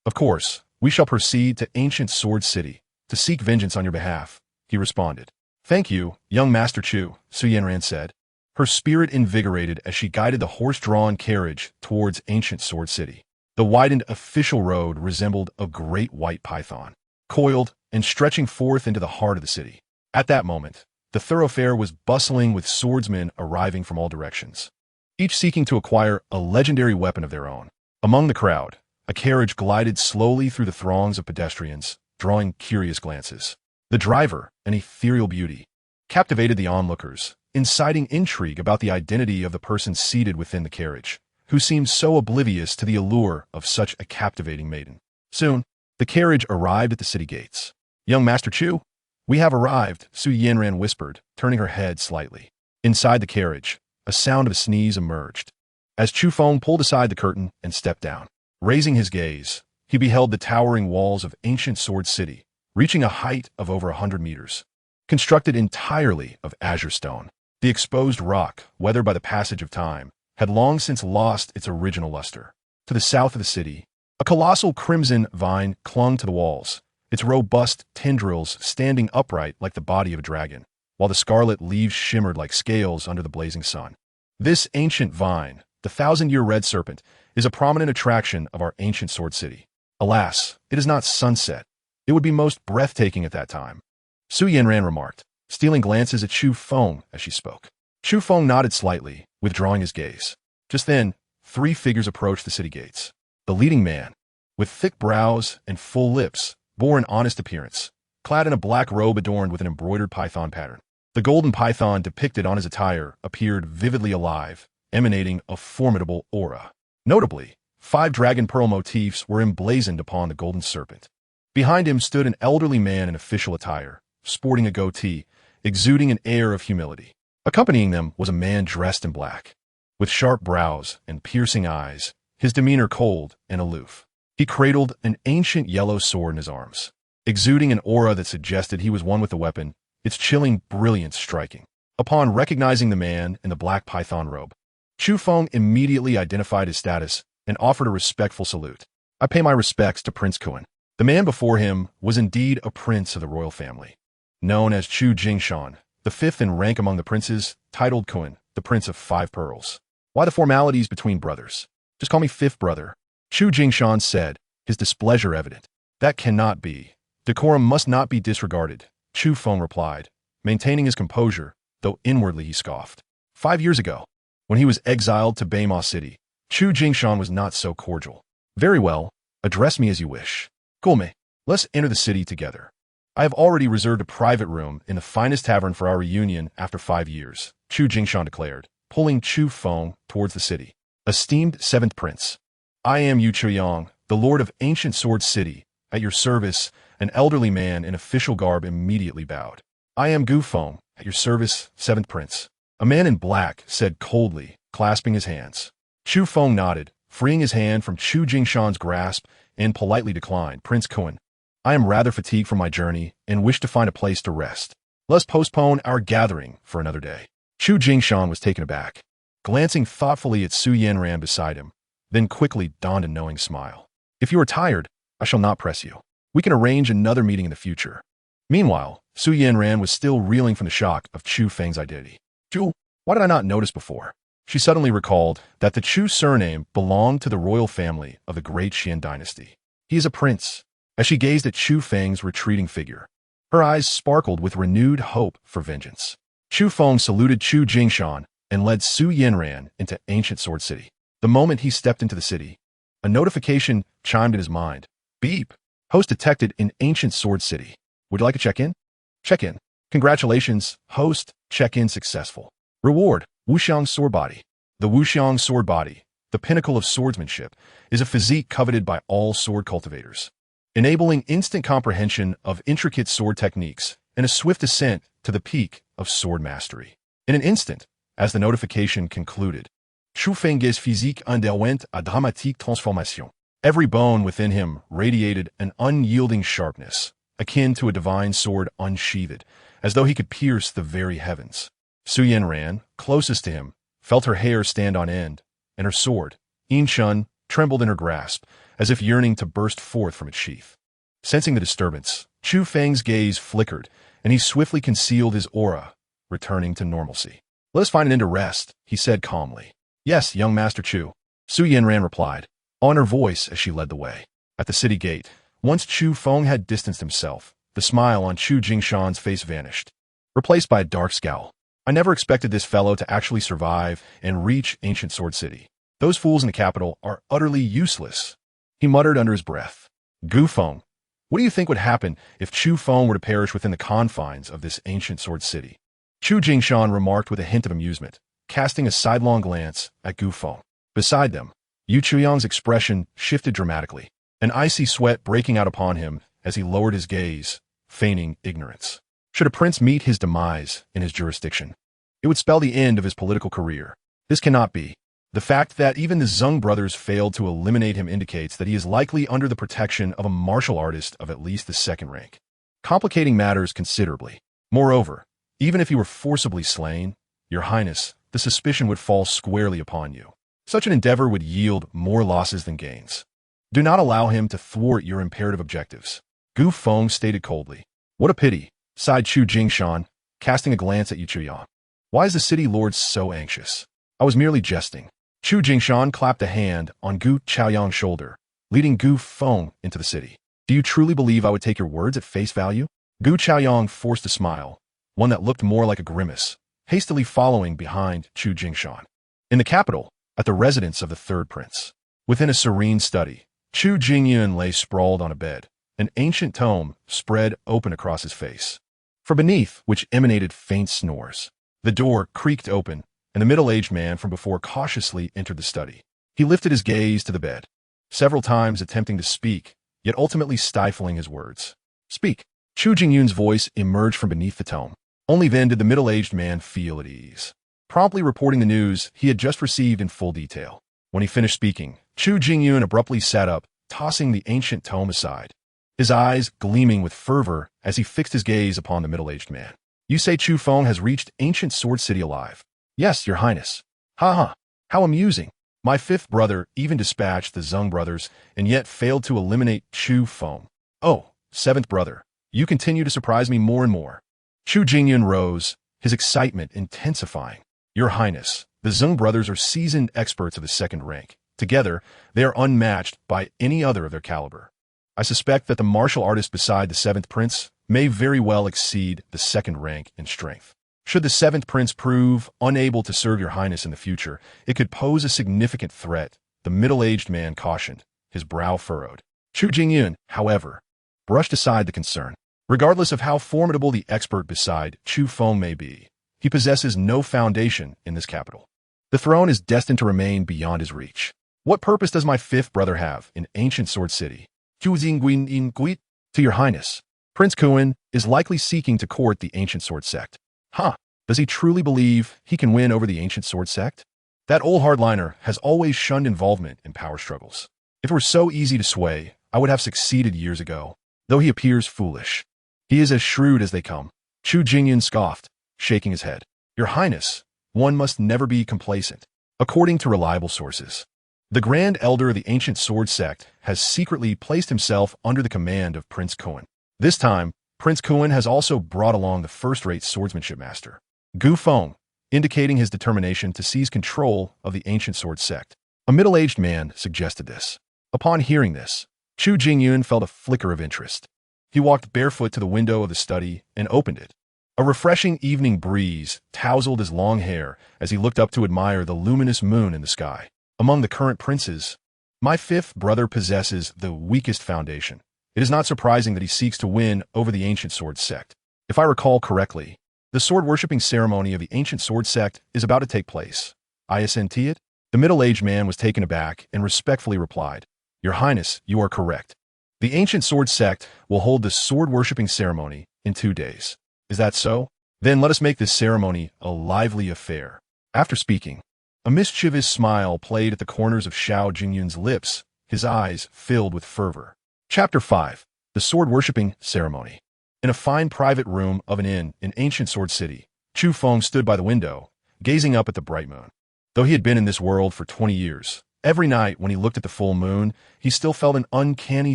Of course, we shall proceed to Ancient Sword City to seek vengeance on your behalf, he responded. Thank you, young Master Chu, Su Yanran said, her spirit invigorated as she guided the horse-drawn carriage towards Ancient Sword City. The widened official road resembled a great white python, coiled and stretching forth into the heart of the city. At that moment, the thoroughfare was bustling with swordsmen arriving from all directions, each seeking to acquire a legendary weapon of their own. Among the crowd, a carriage glided slowly through the throngs of pedestrians, drawing curious glances. The driver, an ethereal beauty, captivated the onlookers, inciting intrigue about the identity of the person seated within the carriage, who seemed so oblivious to the allure of such a captivating maiden. Soon, the carriage arrived at the city gates. Young Master Chu, we have arrived, Su Yanran whispered, turning her head slightly. Inside the carriage, a sound of a sneeze emerged, as Chu Feng pulled aside the curtain and stepped down. Raising his gaze, he beheld the towering walls of Ancient Sword City, reaching a height of over 100 meters. Constructed entirely of azure stone, the exposed rock, weathered by the passage of time, had long since lost its original luster. To the south of the city, a colossal crimson vine clung to the walls, its robust tendrils standing upright like the body of a dragon, while the scarlet leaves shimmered like scales under the blazing sun. This ancient vine, the thousand-year red serpent, is a prominent attraction of our Ancient Sword City. Alas, it is not sunset. It would be most breathtaking at that time, Su Yanran remarked, stealing glances at Chu Feng as she spoke. Chu Feng nodded slightly, withdrawing his gaze. Just then, 3 figures approached the city gates. The leading man, with thick brows and full lips, bore an honest appearance, clad in a black robe adorned with an embroidered python pattern. The golden python depicted on his attire appeared vividly alive, emanating a formidable aura. Notably, 5 dragon pearl motifs were emblazoned upon the golden serpent. Behind him stood an elderly man in official attire, sporting a goatee, exuding an air of humility. Accompanying them was a man dressed in black, with sharp brows and piercing eyes, his demeanor cold and aloof. He cradled an ancient yellow sword in his arms, exuding an aura that suggested he was one with the weapon, its chilling brilliance striking. Upon recognizing the man in the black python robe, Chu Feng immediately identified his status and offered a respectful salute. "I pay my respects to Prince Kun." The man before him was indeed a prince of the royal family, known as Chu Jingshan, the 5th in rank among the princes, titled Kun, the Prince of 5 Pearls. "Why the formalities between brothers? Just call me 5th brother," Chu Jingshan said, his displeasure evident. "That cannot be. Decorum must not be disregarded," Chu Feng replied, maintaining his composure, though inwardly he scoffed. 5 years ago, when he was exiled to Baima City, Chu Jingshan was not so cordial. "Very well, address me as you wish. Gulme, let's enter the city together. I have already reserved a private room in the finest tavern for our reunion after 5 years," Chu Jingshan declared, pulling Chu Feng towards the city. "Esteemed 7th Prince, I am Yu Chuyang, the Lord of Ancient Sword City, at your service." An elderly man in official garb immediately bowed. "I am Gu Feng, at your service, 7th Prince." A man in black said coldly, clasping his hands. Chu Feng nodded, freeing his hand from Chu Jingshan's grasp, and politely declined. "Prince Kun, I am rather fatigued from my journey and wish to find a place to rest. Let's postpone our gathering for another day." Chu Jingshan was taken aback, glancing thoughtfully at Su Yanran beside him, then quickly donned a knowing smile. "If you are tired, I shall not press you. We can arrange another meeting in the future." Meanwhile, Su Yanran was still reeling from the shock of Chu Feng's identity. "Chu, why did I not notice before?" She suddenly recalled that the Chu surname belonged to the royal family of the great Xian dynasty. "He is a prince." As she gazed at Chu Feng's retreating figure, her eyes sparkled with renewed hope for vengeance. Chu Feng saluted Chu Jingshan and led Su Yanran into Ancient Sword City. The moment he stepped into the city, a notification chimed in his mind. "Beep! Host detected in Ancient Sword City. Would you like a check-in?" "Check-in. Congratulations, host. Check-in successful. Reward, Wuxiang Sword Body." The Wuxiang Sword Body, the pinnacle of swordsmanship, is a physique coveted by all sword cultivators, enabling instant comprehension of intricate sword techniques and a swift ascent to the peak of sword mastery. In an instant, as the notification concluded, Chu Feng's physique underwent a dramatique transformation. Every bone within him radiated an unyielding sharpness, akin to a divine sword unsheathed, as though he could pierce the very heavens. Su Yanran, closest to him, felt her hair stand on end, and her sword, Yin Shun, trembled in her grasp, as if yearning to burst forth from its sheath. Sensing the disturbance, Chu Feng's gaze flickered, and he swiftly concealed his aura, returning to normalcy. "Let us find an end to rest," he said calmly. "Yes, young Master Chu," Su Yanran replied, on her voice as she led the way. At the city gate, once Chu Feng had distanced himself, the smile on Chu Jingshan's face vanished, replaced by a dark scowl. "I never expected this fellow to actually survive and reach Ancient Sword City. Those fools in the capital are utterly useless," he muttered under his breath. "Gu Feng, what do you think would happen if Chu Feng were to perish within the confines of this Ancient Sword City?" Chu Jingshan remarked with a hint of amusement, casting a sidelong glance at Gu Feng. Beside them, Yu Chuyang's expression shifted dramatically, an icy sweat breaking out upon him as he lowered his gaze, feigning ignorance. Should a prince meet his demise in his jurisdiction, it would spell the end of his political career. This cannot be. The fact that even the Zeng brothers failed to eliminate him indicates that he is likely under the protection of a martial artist of at least the 2nd rank, complicating matters considerably. Moreover, even if he were forcibly slain, Your Highness, the suspicion would fall squarely upon you. Such an endeavor would yield more losses than gains. Do not allow him to thwart your imperative objectives," Gu Feng stated coldly. "What a pity," sighed Chu Jingshan, casting a glance at Yu Chuyang. "Why is the city lord so anxious?" "I was merely jesting." Chu Jingshan clapped a hand on Gu Chaoyang's shoulder, leading Gu Feng into the city. "Do you truly believe I would take your words at face value?" Gu Chaoyang forced a smile, one that looked more like a grimace, hastily following behind Chu Jingshan. In the capital, at the residence of the 3rd prince, within a serene study, Chu Jingyun lay sprawled on a bed, an ancient tome spread open across his face, from beneath which emanated faint snores. The door creaked open, and the middle-aged man from before cautiously entered the study. He lifted his gaze to the bed, several times attempting to speak, yet ultimately stifling his words. Speak. Chu Jingyun's voice emerged from beneath the tome. Only then did the middle-aged man feel at ease, promptly reporting the news he had just received in full detail. When he finished speaking, Chu Jingyun abruptly sat up, tossing the ancient tome aside, his eyes gleaming with fervor as he fixed his gaze upon the middle-aged man. You say Chu Feng has reached ancient Sword City alive? Yes, your highness. Ha ha, how amusing. My fifth brother even dispatched the Zheng brothers and yet failed to eliminate Chu Feng. Oh, seventh brother, you continue to surprise me more and more. Chu Jingyun rose, his excitement intensifying. Your highness, the Zheng brothers are seasoned experts of the second rank. Together, they are unmatched by any other of their caliber. I suspect that the martial artist beside the seventh prince may very well exceed the second rank in strength. Should the seventh prince prove unable to serve your highness in the future, it could pose a significant threat, the middle-aged man cautioned, his brow furrowed. Chu Jingyun, however, brushed aside the concern. Regardless of how formidable the expert beside Chu Feng may be, he possesses no foundation in this capital. The throne is destined to remain beyond his reach. What purpose does my fifth brother have in ancient Sword City? Chu Jingyun inquired. To your highness, Prince Kuan is likely seeking to court the ancient sword sect. Huh, does he truly believe he can win over the ancient sword sect? That old hardliner has always shunned involvement in power struggles. If it were so easy to sway, I would have succeeded years ago, though he appears foolish. He is as shrewd as they come. Chu Jingyun scoffed, shaking his head. Your highness, one must never be complacent. According to reliable sources, the Grand Elder of the ancient sword sect has secretly placed himself under the command of Prince Kuan. This time, Prince Kuan has also brought along the first-rate swordsmanship master, Gu Feng, indicating his determination to seize control of the ancient sword sect. A middle-aged man suggested this. Upon hearing this, Chu Jingyun felt a flicker of interest. He walked barefoot to the window of the study and opened it. A refreshing evening breeze tousled his long hair as he looked up to admire the luminous moon in the sky. Among the current princes, my fifth brother possesses the weakest foundation. It is not surprising that he seeks to win over the ancient sword sect. If I recall correctly, the sword-worshipping ceremony of the ancient sword sect is about to take place. I assent it? The middle-aged man was taken aback and respectfully replied, Your Highness, you are correct. The ancient sword sect will hold the sword-worshipping ceremony in 2 days. Is that so? Then let us make this ceremony a lively affair. After speaking, a mischievous smile played at the corners of Xiao Jingyun's lips, his eyes filled with fervor. Chapter 5. The Sword-Worshipping Ceremony. In a fine private room of an inn in ancient Sword City, Chu Feng stood by the window, gazing up at the bright moon. Though he had been in this world for 20 years, every night when he looked at the full moon, he still felt an uncanny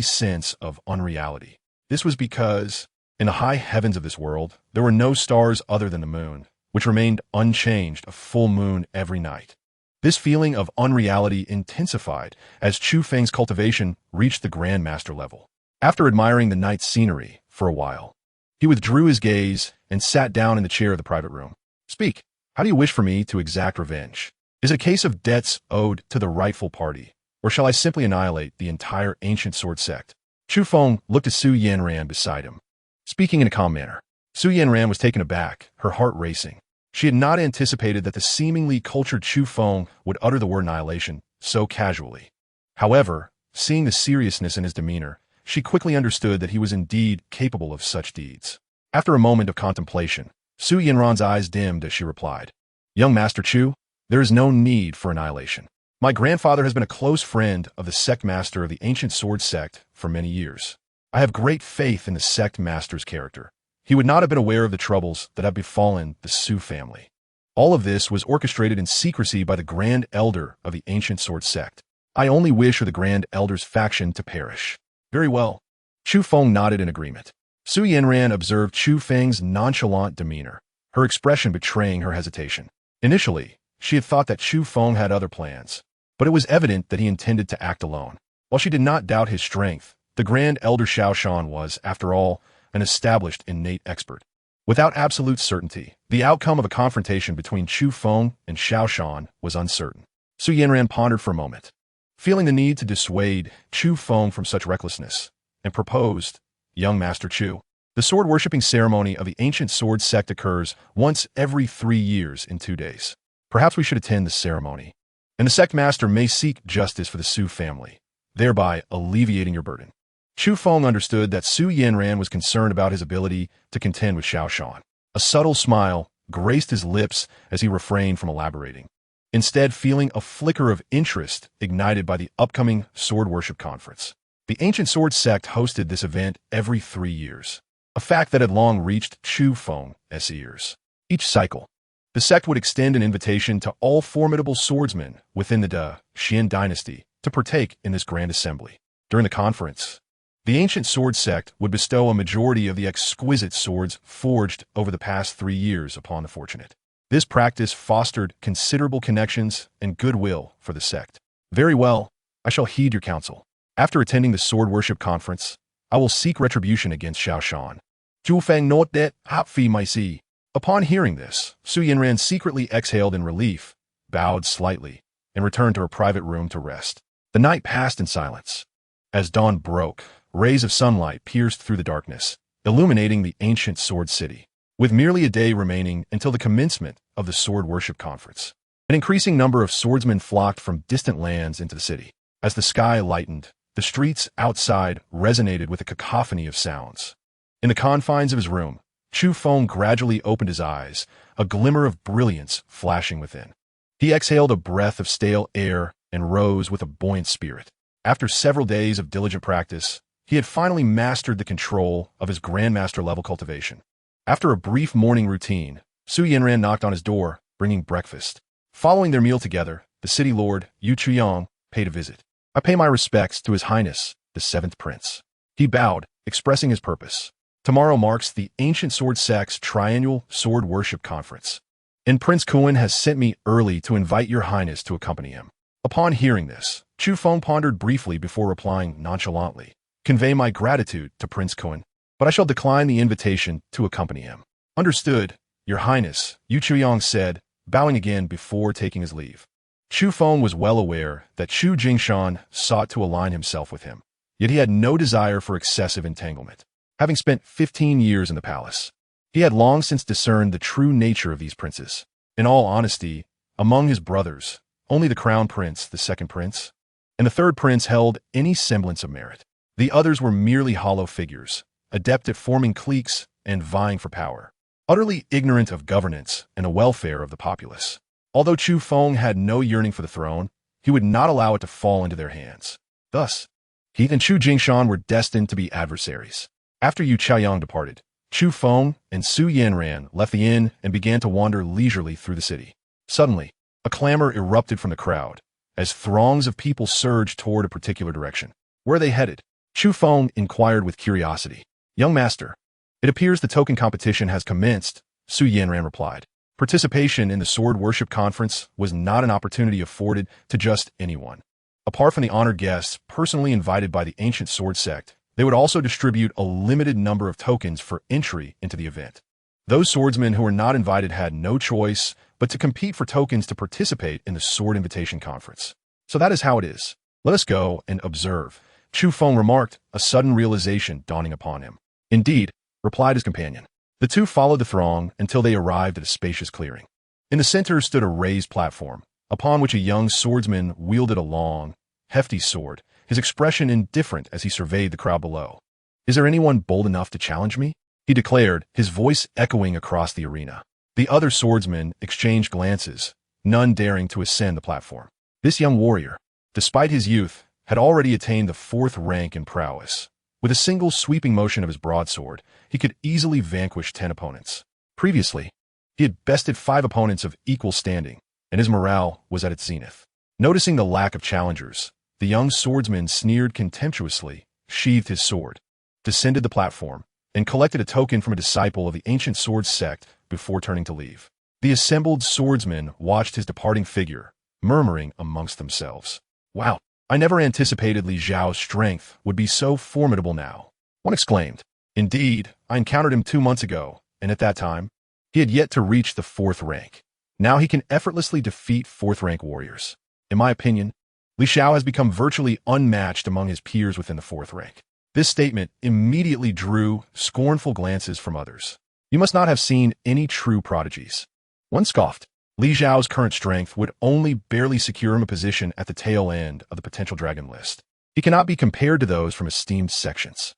sense of unreality. This was because, in the high heavens of this world, there were no stars other than the moon, which remained unchanged, a full moon every night. This feeling of unreality intensified as Chu Feng's cultivation reached the Grandmaster level. After admiring the night's scenery for a while, he withdrew his gaze and sat down in the chair of the private room. Speak, how do you wish for me to exact revenge? Is it a case of debts owed to the rightful party, or shall I simply annihilate the entire ancient sword sect? Chu Feng looked at Su Yanran beside him, speaking in a calm manner. Su Yanran was taken aback, her heart racing. She had not anticipated that the seemingly cultured Chu Feng would utter the word annihilation so casually. However, seeing the seriousness in his demeanor, she quickly understood that he was indeed capable of such deeds. After a moment of contemplation, Su Yanran's eyes dimmed as she replied, Young Master Chu, there is no need for annihilation. My grandfather has been a close friend of the sect master of the ancient sword sect for many years. I have great faith in the sect master's character. He would not have been aware of the troubles that have befallen the Su family. All of this was orchestrated in secrecy by the Grand Elder of the ancient sword sect. I only wish for the Grand Elder's faction to perish. Very well. Chu Feng nodded in agreement. Su Yanran observed Chu Feng's nonchalant demeanor, her expression betraying her hesitation. Initially, she had thought that Chu Feng had other plans, but it was evident that he intended to act alone. While she did not doubt his strength, the Grand Elder Xiao Shan was, after all, an established innate expert. Without absolute certainty, the outcome of a confrontation between Chu Feng and Xiao Shan was uncertain. Su Yanran pondered for a moment, feeling the need to dissuade Chu Feng from such recklessness, and proposed, Young Master Chu, the sword-worshipping ceremony of the ancient sword sect occurs once every 3 years in 2 days. Perhaps we should attend the ceremony, and the sect master may seek justice for the Su family, thereby alleviating your burden. Chu Feng understood that Su Yanran was concerned about his ability to contend with Xiao Shan. A subtle smile graced his lips as he refrained from elaborating, instead feeling a flicker of interest ignited by the upcoming sword worship conference. The ancient sword sect hosted this event every 3 years, a fact that had long reached Chu Feng's ears. Each cycle, the sect would extend an invitation to all formidable swordsmen within the Xian dynasty to partake in this grand assembly. During the conference, the ancient sword sect would bestow a majority of the exquisite swords forged over the past 3 years upon the fortunate. This practice fostered considerable connections and goodwill for the sect. Very well, I shall heed your counsel. After attending the sword worship conference, I will seek retribution against Xiao Shan. Chu Feng not that happy my see. Upon hearing this, Su Yanran secretly exhaled in relief, bowed slightly, and returned to her private room to rest. The night passed in silence. As dawn broke, rays of sunlight pierced through the darkness, illuminating the ancient sword city. With merely a day remaining until the commencement of the sword worship conference, an increasing number of swordsmen flocked from distant lands into the city. As the sky lightened, the streets outside resonated with a cacophony of sounds. In the confines of his room, Chu Feng gradually opened his eyes, a glimmer of brilliance flashing within. He exhaled a breath of stale air and rose with a buoyant spirit. After several days of diligent practice, he had finally mastered the control of his Grandmaster level cultivation. After a brief morning routine, Su Yanran knocked on his door, bringing breakfast. Following their meal together, the city lord, Yu Chuyang, paid a visit. I pay my respects to His Highness, the 7th Prince. He bowed, expressing his purpose. Tomorrow marks the Ancient Sword Sect's triennial sword worship conference, and Prince Kuan has sent me early to invite your Highness to accompany him. Upon hearing this, Chu Feng pondered briefly before replying nonchalantly. Convey my gratitude to Prince Kuan, but I shall decline the invitation to accompany him. Understood, your Highness, Yu Chuyang said, bowing again before taking his leave. Chu Feng was well aware that Chu Jingshan sought to align himself with him, yet he had no desire for excessive entanglement. Having spent 15 years in the palace, he had long since discerned the true nature of these princes. In all honesty, among his brothers, only the crown prince, the 2nd prince, and the 3rd prince held any semblance of merit. The others were merely hollow figures, adept at forming cliques and vying for power, utterly ignorant of governance and the welfare of the populace. Although Chu Feng had no yearning for the throne, he would not allow it to fall into their hands. Thus, he and Chu Jingshan were destined to be adversaries. After Yu Chaoyang departed, Chu Feng and Su Yanran left the inn and began to wander leisurely through the city. Suddenly, a clamor erupted from the crowd, as throngs of people surged toward a particular direction. Where are they headed? Chu Feng inquired with curiosity. Young master, it appears the token competition has commenced, Su Yanran replied. Participation in the sword worship conference was not an opportunity afforded to just anyone. Apart from the honored guests personally invited by the ancient sword sect, they would also distribute a limited number of tokens for entry into the event. Those swordsmen who were not invited had no choice but to compete for tokens to participate in the sword invitation conference. So that is how it is. Let us go and observe, Chu Feng remarked, a sudden realization dawning upon him. Indeed, replied his companion. The two followed the throng until they arrived at a spacious clearing. In the center stood a raised platform, upon which a young swordsman wielded a long, hefty sword, his expression indifferent as he surveyed the crowd below. Is there anyone bold enough to challenge me? He declared, his voice echoing across the arena. The other swordsmen exchanged glances, none daring to ascend the platform. This young warrior, despite his youth, had already attained the 4th rank in prowess. With a single sweeping motion of his broadsword, he could easily vanquish 10 opponents. Previously, he had bested 5 opponents of equal standing, and his morale was at its zenith. Noticing the lack of challengers, the young swordsman sneered contemptuously, sheathed his sword, descended the platform, and collected a token from a disciple of the ancient sword sect before turning to leave. The assembled swordsmen watched his departing figure, murmuring amongst themselves. Wow, I never anticipated Li Zhao's strength would be so formidable now. One exclaimed. Indeed, I encountered him 2 months ago, and at that time, he had yet to reach the 4th rank. Now he can effortlessly defeat 4th rank warriors. In my opinion, Li Zhao has become virtually unmatched among his peers within the 4th rank. This statement immediately drew scornful glances from others. You must not have seen any true prodigies. One scoffed. Li Zhao's current strength would only barely secure him a position at the tail end of the potential dragon list. He cannot be compared to those from esteemed sections.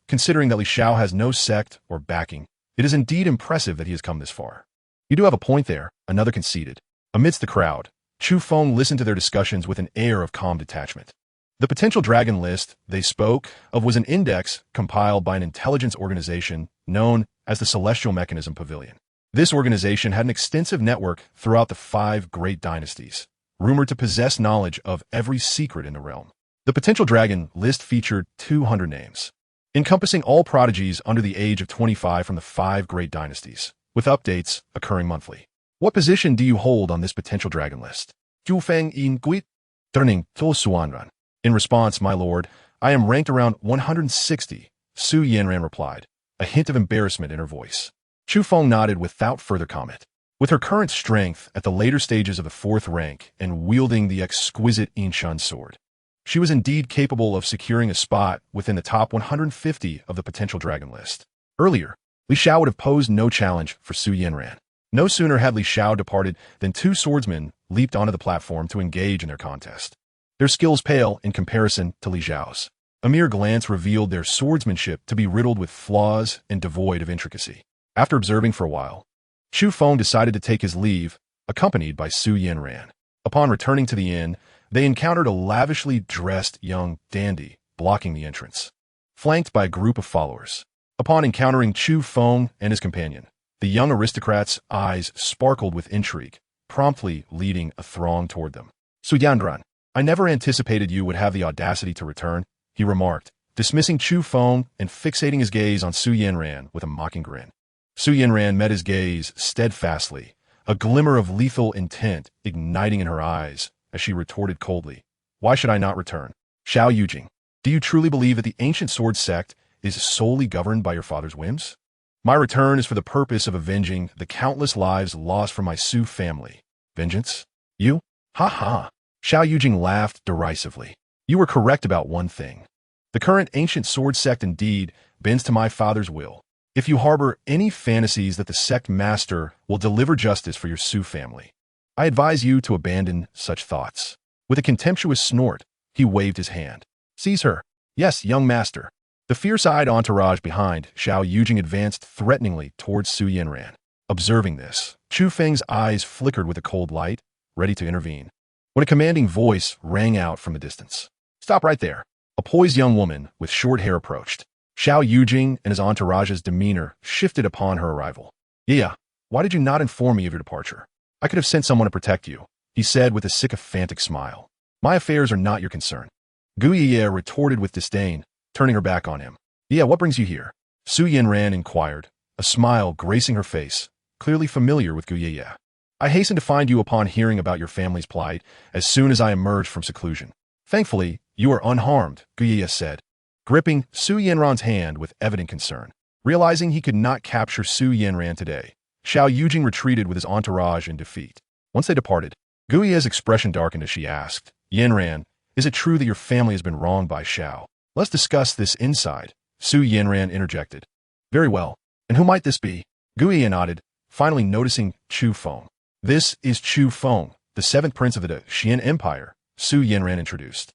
Considering that Li Xiao has no sect or backing, it is indeed impressive that he has come this far. You do have a point there, another conceded. Amidst the crowd, Chu Feng listened to their discussions with an air of calm detachment. The potential dragon list they spoke of was an index compiled by an intelligence organization known as the Celestial Mechanism Pavilion. This organization had an extensive network throughout the 5 great dynasties, rumored to possess knowledge of every secret in the realm. The potential dragon list featured 200 names, encompassing all prodigies under the age of 25 from the 5 great dynasties, with updates occurring monthly. What position do you hold on this potential dragon list? Chu Feng in Guit, turning to Suanran. In response, my lord, I am ranked around 160, Su Yanran replied, a hint of embarrassment in her voice. Chu Feng nodded without further comment. With her current strength at the later stages of the 4th rank and wielding the exquisite Yinshan sword, she was indeed capable of securing a spot within the top 150 of the potential dragon list. Earlier, Li Xiao would have posed no challenge for Su Yanran. No sooner had Li Xiao departed than 2 swordsmen leaped onto the platform to engage in their contest. Their skills pale in comparison to Li Xiao's. A mere glance revealed their swordsmanship to be riddled with flaws and devoid of intricacy. After observing for a while, Chu Feng decided to take his leave, accompanied by Su Yanran. Upon returning to the inn, they encountered a lavishly dressed young dandy blocking the entrance, flanked by a group of followers. Upon encountering Chu Feng and his companion, the young aristocrat's eyes sparkled with intrigue, promptly leading a throng toward them. Su Yanran, I never anticipated you would have the audacity to return, he remarked, dismissing Chu Feng and fixating his gaze on Su Yanran with a mocking grin. Su Yanran met his gaze steadfastly, a glimmer of lethal intent igniting in her eyes as she retorted coldly, Why should I not return? Xiao Yujing, do you truly believe that the ancient sword sect is solely governed by your father's whims? My return is for the purpose of avenging the countless lives lost from my Su family. Vengeance? You? Ha ha. Xiao Yujing laughed derisively. You were correct about one thing. The current ancient sword sect indeed bends to my father's will. If you harbor any fantasies that the sect master will deliver justice for your Su family, I advise you to abandon such thoughts. With a contemptuous snort, he waved his hand. Seize her. Yes, young master. The fierce-eyed entourage behind Xiao Yujing advanced threateningly towards Su Yanran. Observing this, Chu Feng's eyes flickered with a cold light, ready to intervene, when a commanding voice rang out from the distance. Stop right there. A poised young woman with short hair approached. Xiao Yujing and his entourage's demeanor shifted upon her arrival. Yeah, why did you not inform me of your departure? I could have sent someone to protect you, he said with a sycophantic smile. My affairs are not your concern. Gu Yiye retorted with disdain, turning her back on him. Yeah, what brings you here? Su Yanran inquired, a smile gracing her face, clearly familiar with Gu Yiye. I hastened to find you upon hearing about your family's plight as soon as I emerged from seclusion. Thankfully, you are unharmed, Gu Yiye said, gripping Su Yanran's hand with evident concern. Realizing he could not capture Su Yanran today, Xiao Yujing retreated with his entourage in defeat. Once they departed, Gu Yiye's expression darkened as she asked, Yanran, is it true that your family has been wronged by Xiao? Let's discuss this inside, Su Yanran interjected. Very well. And who might this be? Gu Yiye nodded, finally noticing Chu Feng. This is Chu Feng, the 7th prince of the Xian Empire, Su Yanran introduced.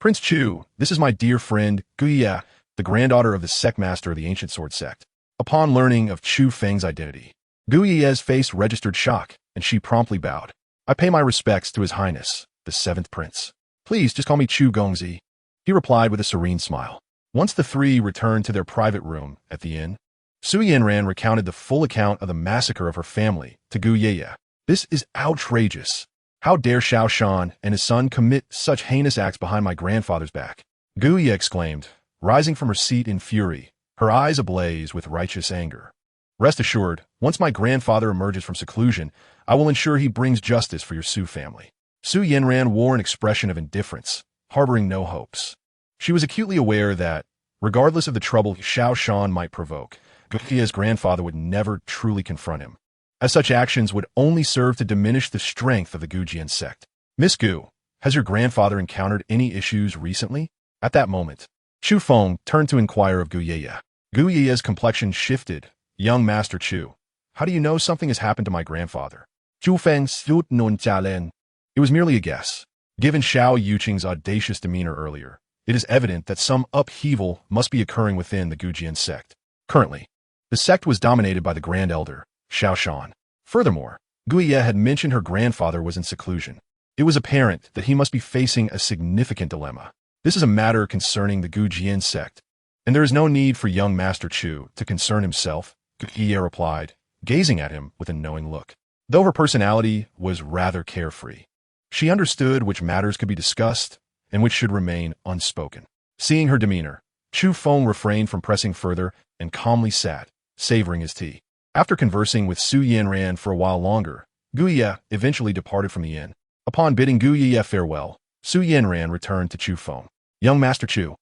Prince Chu, this is my dear friend, Gu Yiye, the granddaughter of the sect master of the ancient sword sect. Upon learning of Chu Feng's identity, Gu Yiye's face registered shock, and she promptly bowed. I pay my respects to His Highness, the 7th prince. Please just call me Chu Gongzi, he replied with a serene smile. Once the 3 returned to their private room at the inn, Su Yanran recounted the full account of the massacre of her family to Gu Yiye. This is outrageous. How dare Xiao Shan and his son commit such heinous acts behind my grandfather's back? Gu Yiye exclaimed, rising from her seat in fury, her eyes ablaze with righteous anger. Rest assured, once my grandfather emerges from seclusion, I will ensure he brings justice for your Su family. Su Yanran wore an expression of indifference, harboring no hopes. She was acutely aware that, regardless of the trouble Xiao Shan might provoke, Gu Yiye's grandfather would never truly confront him, as such actions would only serve to diminish the strength of the Gujian sect. Miss Gu, has your grandfather encountered any issues recently? At that moment, Chu Feng turned to inquire of Gu Yiye. Gu Yiye's complexion shifted. Young Master Chu, how do you know something has happened to my grandfather? Chu Feng stood non chalen. It was merely a guess. Given Xiao Yuqing's audacious demeanor earlier, it is evident that some upheaval must be occurring within the Gujian sect. Currently, the sect was dominated by the Grand Elder, Xiao Shan. Furthermore, Guiye had mentioned her grandfather was in seclusion. It was apparent that he must be facing a significant dilemma. This is a matter concerning the Gujian sect, and there is no need for young Master Chu to concern himself, Guiye replied, gazing at him with a knowing look. Though her personality was rather carefree, she understood which matters could be discussed and which should remain unspoken. Seeing her demeanor, Chu Feng refrained from pressing further and calmly sat, savoring his tea. After conversing with Su Yanran for a while longer, Guiye eventually departed from the inn. Upon bidding Guiye farewell, Su Yanran returned to Chu Feng. Young Master Chu,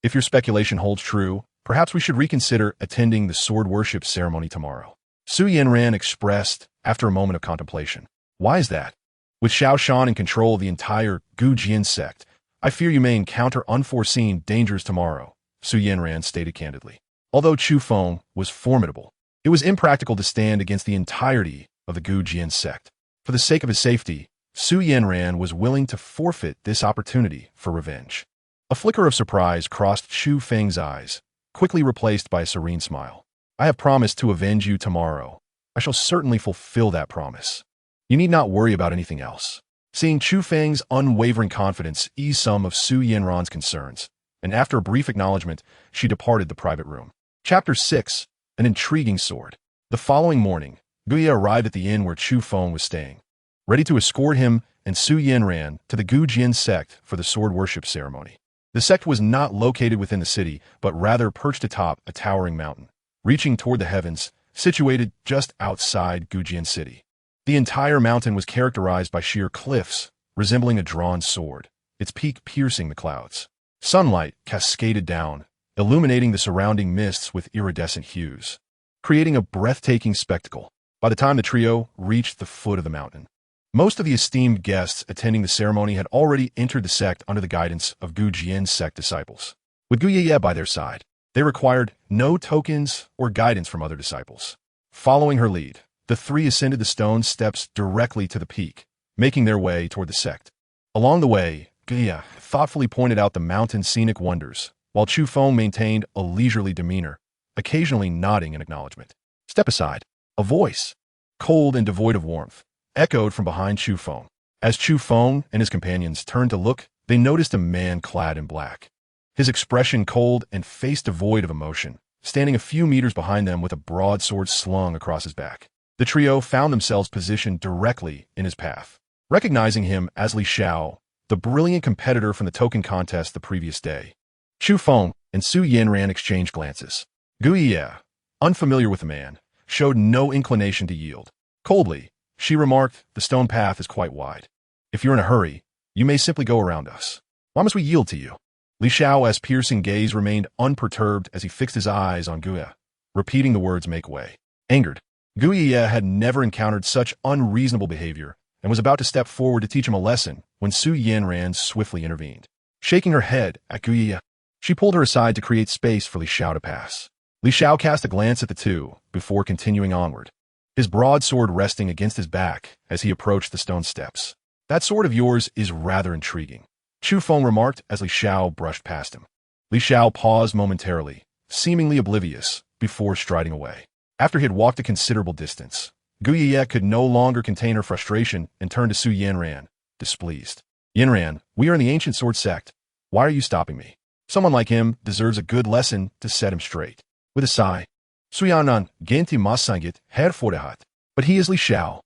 if your speculation holds true, perhaps we should reconsider attending the sword worship ceremony tomorrow. Su Yanran expressed after a moment of contemplation. Why is that? With Xiao Shan in control of the entire Gujian sect, I fear you may encounter unforeseen dangers tomorrow, Su Yanran stated candidly. Although Chu Feng was formidable, it was impractical to stand against the entirety of the Gujian sect. For the sake of his safety, Su Yanran was willing to forfeit this opportunity for revenge. A flicker of surprise crossed Chu Feng's eyes, quickly replaced by a serene smile. I have promised to avenge you tomorrow. I shall certainly fulfill that promise. You need not worry about anything else. Seeing Chu Feng's unwavering confidence eased some of Su Yanran's concerns, and after a brief acknowledgement, she departed the private room. Chapter 6. An Intriguing Sword. The following morning, Guiye arrived at the inn where Chu Feng was staying, ready to escort him and Su Yanran to the Gujian sect for the sword worship ceremony. The sect was not located within the city, but rather perched atop a towering mountain, reaching toward the heavens, situated just outside Gujian city. The entire mountain was characterized by sheer cliffs, resembling a drawn sword, its peak piercing the clouds. Sunlight cascaded down, illuminating the surrounding mists with iridescent hues, creating a breathtaking spectacle. By the time the trio reached the foot of the mountain, most of the esteemed guests attending the ceremony had already entered the sect under the guidance of Gujian sect disciples. With Guiye by their side, they required no tokens or guidance from other disciples. Following her lead, the three ascended the stone steps directly to the peak, making their way toward the sect. Along the way, Guiye thoughtfully pointed out the mountain's scenic wonders, while Chu Feng maintained a leisurely demeanor, occasionally nodding in acknowledgement. Step aside. A voice, cold and devoid of warmth, echoed from behind Chu Feng. As Chu Feng and his companions turned to look, they noticed a man clad in black. His expression cold and face devoid of emotion, standing a few meters behind them with a broadsword slung across his back. The trio found themselves positioned directly in his path. Recognizing him as Li Xiao, the brilliant competitor from the token contest the previous day, Chu Feng and Su Yanran exchanged glances. Guiye, unfamiliar with the man, showed no inclination to yield. Coldly, she remarked, the stone path is quite wide. If you're in a hurry, you may simply go around us. Why must we yield to you? Li Xiao's piercing gaze remained unperturbed as he fixed his eyes on Guiye, repeating the words make way. Angered, Guiye had never encountered such unreasonable behavior and was about to step forward to teach him a lesson when Su Yanran swiftly intervened. Shaking her head at Guiye, she pulled her aside to create space for Li Xiao to pass. Li Xiao cast a glance at the two before continuing onward, his broadsword resting against his back as he approached the stone steps. That sword of yours is rather intriguing, Chu Feng remarked as Li Xiao brushed past him. Li Xiao paused momentarily, seemingly oblivious, before striding away. After he had walked a considerable distance, Guiye could no longer contain her frustration and turned to Su Yanran, displeased. Yanran, we are in the ancient sword sect. Why are you stopping me? Someone like him deserves a good lesson to set him straight. With a sigh, Su Yanran genti masangit herfordehat. But he is Li Xiao.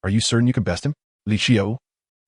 Are you certain you can best him? Li Xiao?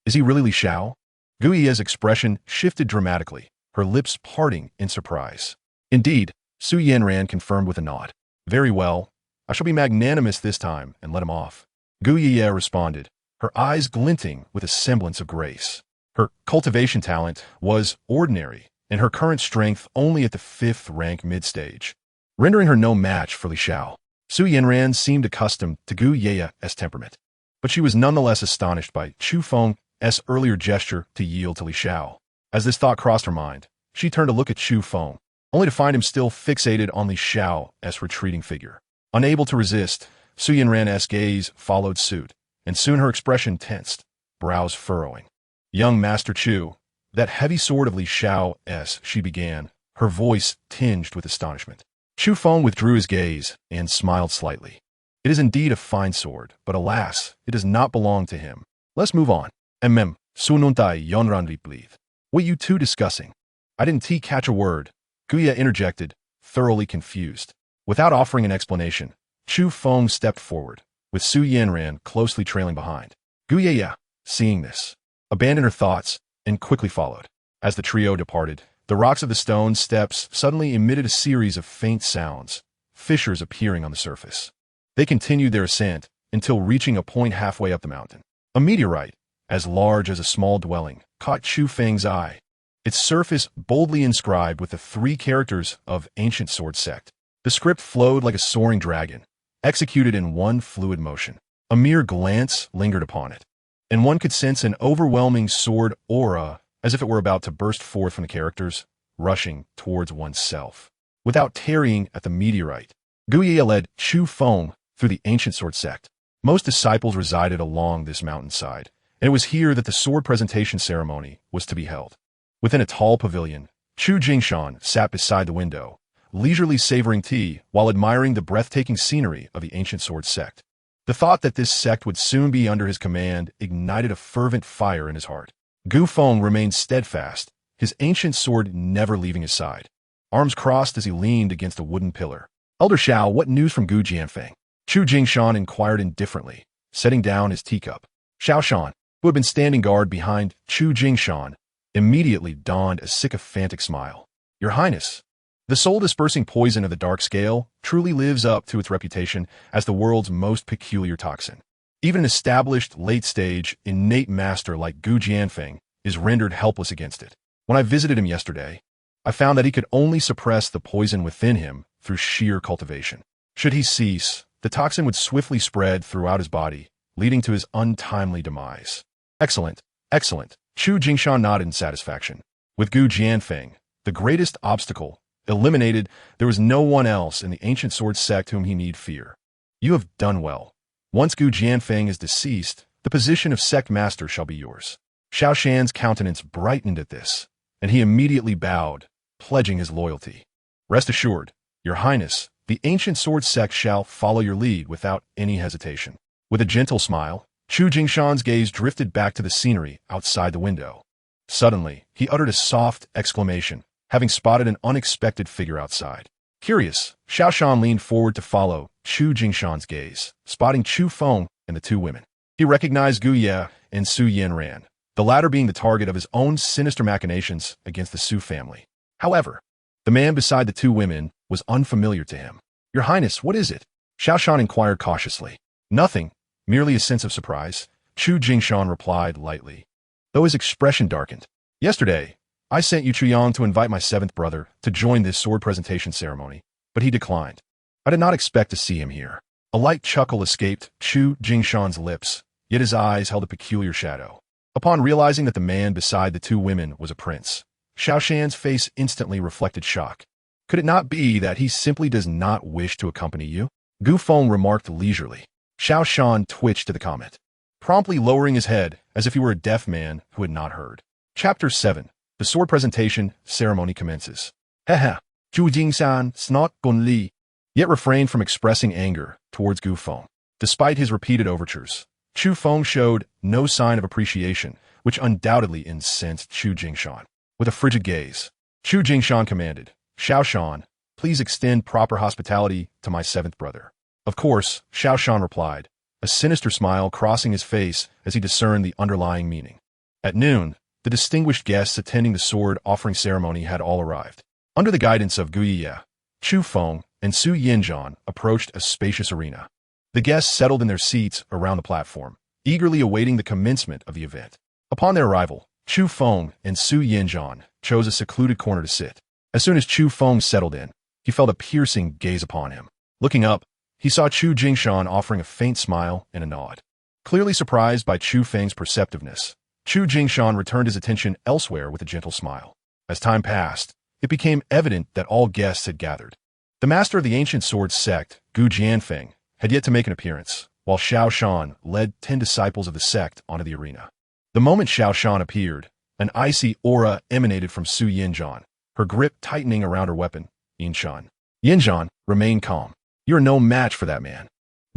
Is he really Li Xiao? Guiye's expression shifted dramatically, her lips parting in surprise. Indeed, Su Yanran confirmed with a nod. Very well. I shall be magnanimous this time and let him off. Guiye responded, her eyes glinting with a semblance of grace. Her cultivation talent was ordinary, and her current strength only at the 5th rank mid-stage, rendering her no match for Li Xiao. Su Yanran seemed accustomed to Guiye's temperament, but she was nonetheless astonished by Chu Feng's earlier gesture to yield to Li Xiao. As this thought crossed her mind, she turned to look at Chu Feng, only to find him still fixated on Li Xiao's retreating figure. Unable to resist, Su Yanran's gaze followed suit, and soon her expression tensed, brows furrowing. Young Master Chu, that heavy sword of Li Xiao's, she began, her voice tinged with astonishment. Chu Feng withdrew his gaze and smiled slightly. It is indeed a fine sword, but alas, it does not belong to him. Let's move on. Sununtai yonran riplith. What you two discussing? I didn't catch a word. Guya interjected, thoroughly confused. Without offering an explanation, Chu Feng stepped forward, with Su Yanran closely trailing behind. Guya, seeing this, abandoned her thoughts and quickly followed. As the trio departed, the rocks of the stone steps suddenly emitted a series of faint sounds, fissures appearing on the surface. They continued their ascent until reaching a point halfway up the mountain. A meteorite, as large as a small dwelling, caught Chu Feng's eye, its surface boldly inscribed with the 3 characters of Ancient Sword Sect. The script flowed like a soaring dragon, executed in one fluid motion. A mere glance lingered upon it, and one could sense an overwhelming sword aura as if it were about to burst forth from the characters, rushing towards oneself. Without tarrying at the meteorite, Guya led Chu Feng through the Ancient Sword Sect. Most disciples resided along this mountainside, and it was here that the sword presentation ceremony was to be held. Within a tall pavilion, Chu Jingshan sat beside the window, leisurely savoring tea while admiring the breathtaking scenery of the Ancient Sword Sect. The thought that this sect would soon be under his command ignited a fervent fire in his heart. Gu Feng remained steadfast, his ancient sword never leaving his side, arms crossed as he leaned against a wooden pillar. Elder Xiao, what news from Gu Jianfeng? Chu Jingshan inquired indifferently, setting down his teacup. Xiao Shan, who had been standing guard behind Chu Jingshan, immediately donned a sycophantic smile. Your Highness, the soul-dispersing poison of the dark scale truly lives up to its reputation as the world's most peculiar toxin. Even an established, late-stage, innate master like Gu Jianfeng is rendered helpless against it. When I visited him yesterday, I found that he could only suppress the poison within him through sheer cultivation. Should he cease, the toxin would swiftly spread throughout his body, leading to his untimely demise. Excellent, excellent. Chu Jingshan nodded in satisfaction. With Gu Jianfeng, the greatest obstacle, eliminated, there was no one else in the Ancient Sword Sect whom he need fear. You have done well. Once Gu Jianfeng is deceased, the position of sect master shall be yours. Xiao Shan's countenance brightened at this, and he immediately bowed, pledging his loyalty. Rest assured, Your Highness, the Ancient Sword Sect shall follow your lead without any hesitation. With a gentle smile, Chu Jingshan's gaze drifted back to the scenery outside the window. Suddenly, he uttered a soft exclamation, having spotted an unexpected figure outside. Curious, Xiao Shan leaned forward to follow Chu Jingshan's gaze, spotting Chu Feng and the 2 women. He recognized Gu Ye and Su Yanran, the latter being the target of his own sinister machinations against the Su family. However, the man beside the 2 women was unfamiliar to him. Your Highness, what is it? Xiao Shan inquired cautiously. Nothing, merely a sense of surprise, Chu Jingshan replied lightly, though his expression darkened. Yesterday, I sent Yu Chuyang to invite my 7th brother to join this sword presentation ceremony, but he declined. I did not expect to see him here. A light chuckle escaped Chu Jingshan's lips, yet his eyes held a peculiar shadow. Upon realizing that the man beside the 2 women was a prince, Xiao Shan's face instantly reflected shock. Could it not be that he simply does not wish to accompany you? Gu Feng remarked leisurely. Xiao Shan twitched to the comment, promptly lowering his head as if he were a deaf man who had not heard. Chapter 7. The sword presentation ceremony commences. Hehe, Chu Jingshan snot gun li, yet refrained from expressing anger towards Gu Feng. Despite his repeated overtures, Chu Feng showed no sign of appreciation, which undoubtedly incensed Chu Jingshan. With a frigid gaze, Chu Jingshan commanded, Xiao Shan, please extend proper hospitality to my 7th brother. Of course, Xiao Shan replied, a sinister smile crossing his face as he discerned the underlying meaning. At noon, the distinguished guests attending the sword offering ceremony had all arrived. Under the guidance of Gu Ye, Chu Feng, and Su Yanzhan approached a spacious arena. The guests settled in their seats around the platform, eagerly awaiting the commencement of the event. Upon their arrival, Chu Feng and Su Yanzhan chose a secluded corner to sit. As soon as Chu Feng settled in, he felt a piercing gaze upon him. Looking up, he saw Chu Jingshan offering a faint smile and a nod. Clearly surprised by Chu Feng's perceptiveness, Chu Jingshan returned his attention elsewhere with a gentle smile. As time passed, it became evident that all guests had gathered. The master of the Ancient Sword Sect, Gu Jianfeng, had yet to make an appearance, while Xiao Shan led 10 disciples of the sect onto the arena. The moment Xiao Shan appeared, an icy aura emanated from Su Yinzhan, her grip tightening around her weapon, Yinshan. Yinzhan, remain calm. You are no match for that man.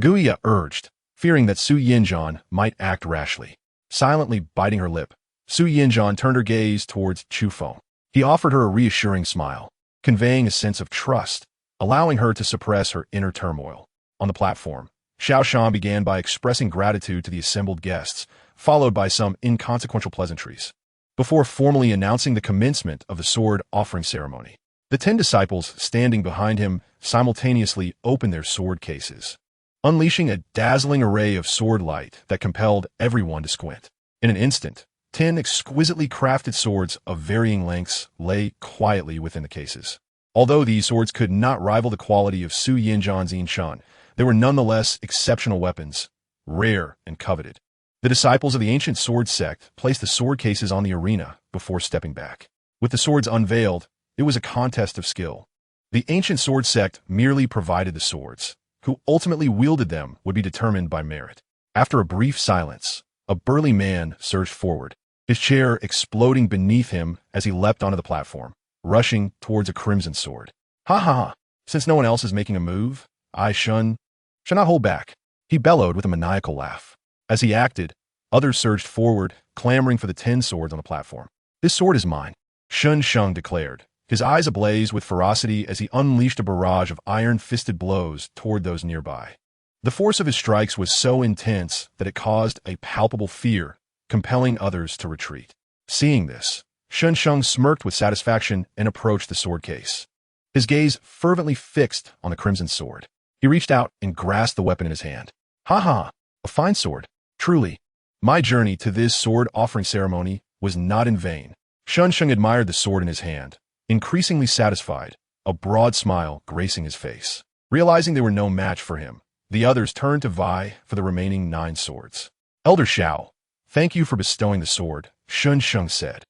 Guiya urged, fearing that Su Yinzhan might act rashly. Silently biting her lip, Su Yinzhan turned her gaze towards Chu Feng. He offered her a reassuring smile, conveying a sense of trust, allowing her to suppress her inner turmoil. On the platform, Xiao Shan began by expressing gratitude to the assembled guests, followed by some inconsequential pleasantries, before formally announcing the commencement of the sword offering ceremony. The 10 disciples standing behind him simultaneously opened their sword cases, unleashing a dazzling array of sword light that compelled everyone to squint. In an instant, 10 exquisitely crafted swords of varying lengths lay quietly within the cases. Although these swords could not rival the quality of Su Yinzhan's Yinshan, they were nonetheless exceptional weapons, rare and coveted. The disciples of the ancient sword sect placed the sword cases on the arena before stepping back. With the swords unveiled, it was a contest of skill. The ancient sword sect merely provided the swords. Who ultimately wielded them would be determined by merit. After a brief silence, a burly man surged forward, his chair exploding beneath him as he leapt onto the platform, rushing towards a crimson sword. Ha ha ha! Since no one else is making a move, I shall not hold back. He bellowed with a maniacal laugh. As he acted, others surged forward, clamoring for the 10 swords on the platform. This sword is mine, Shun Sheng declared, his eyes ablaze with ferocity as he unleashed a barrage of iron-fisted blows toward those nearby. The force of his strikes was so intense that it caused a palpable fear, compelling others to retreat. Seeing this, Shun Sheng smirked with satisfaction and approached the sword case, his gaze fervently fixed on the crimson sword. He reached out and grasped the weapon in his hand. Ha ha! A fine sword. Truly, my journey to this sword offering ceremony was not in vain. Shun Sheng admired the sword in his hand, increasingly satisfied, a broad smile gracing his face. Realizing they were no match for him, the others turned to vie for the remaining 9 swords. Elder Xiao, thank you for bestowing the sword, Shun Sheng said,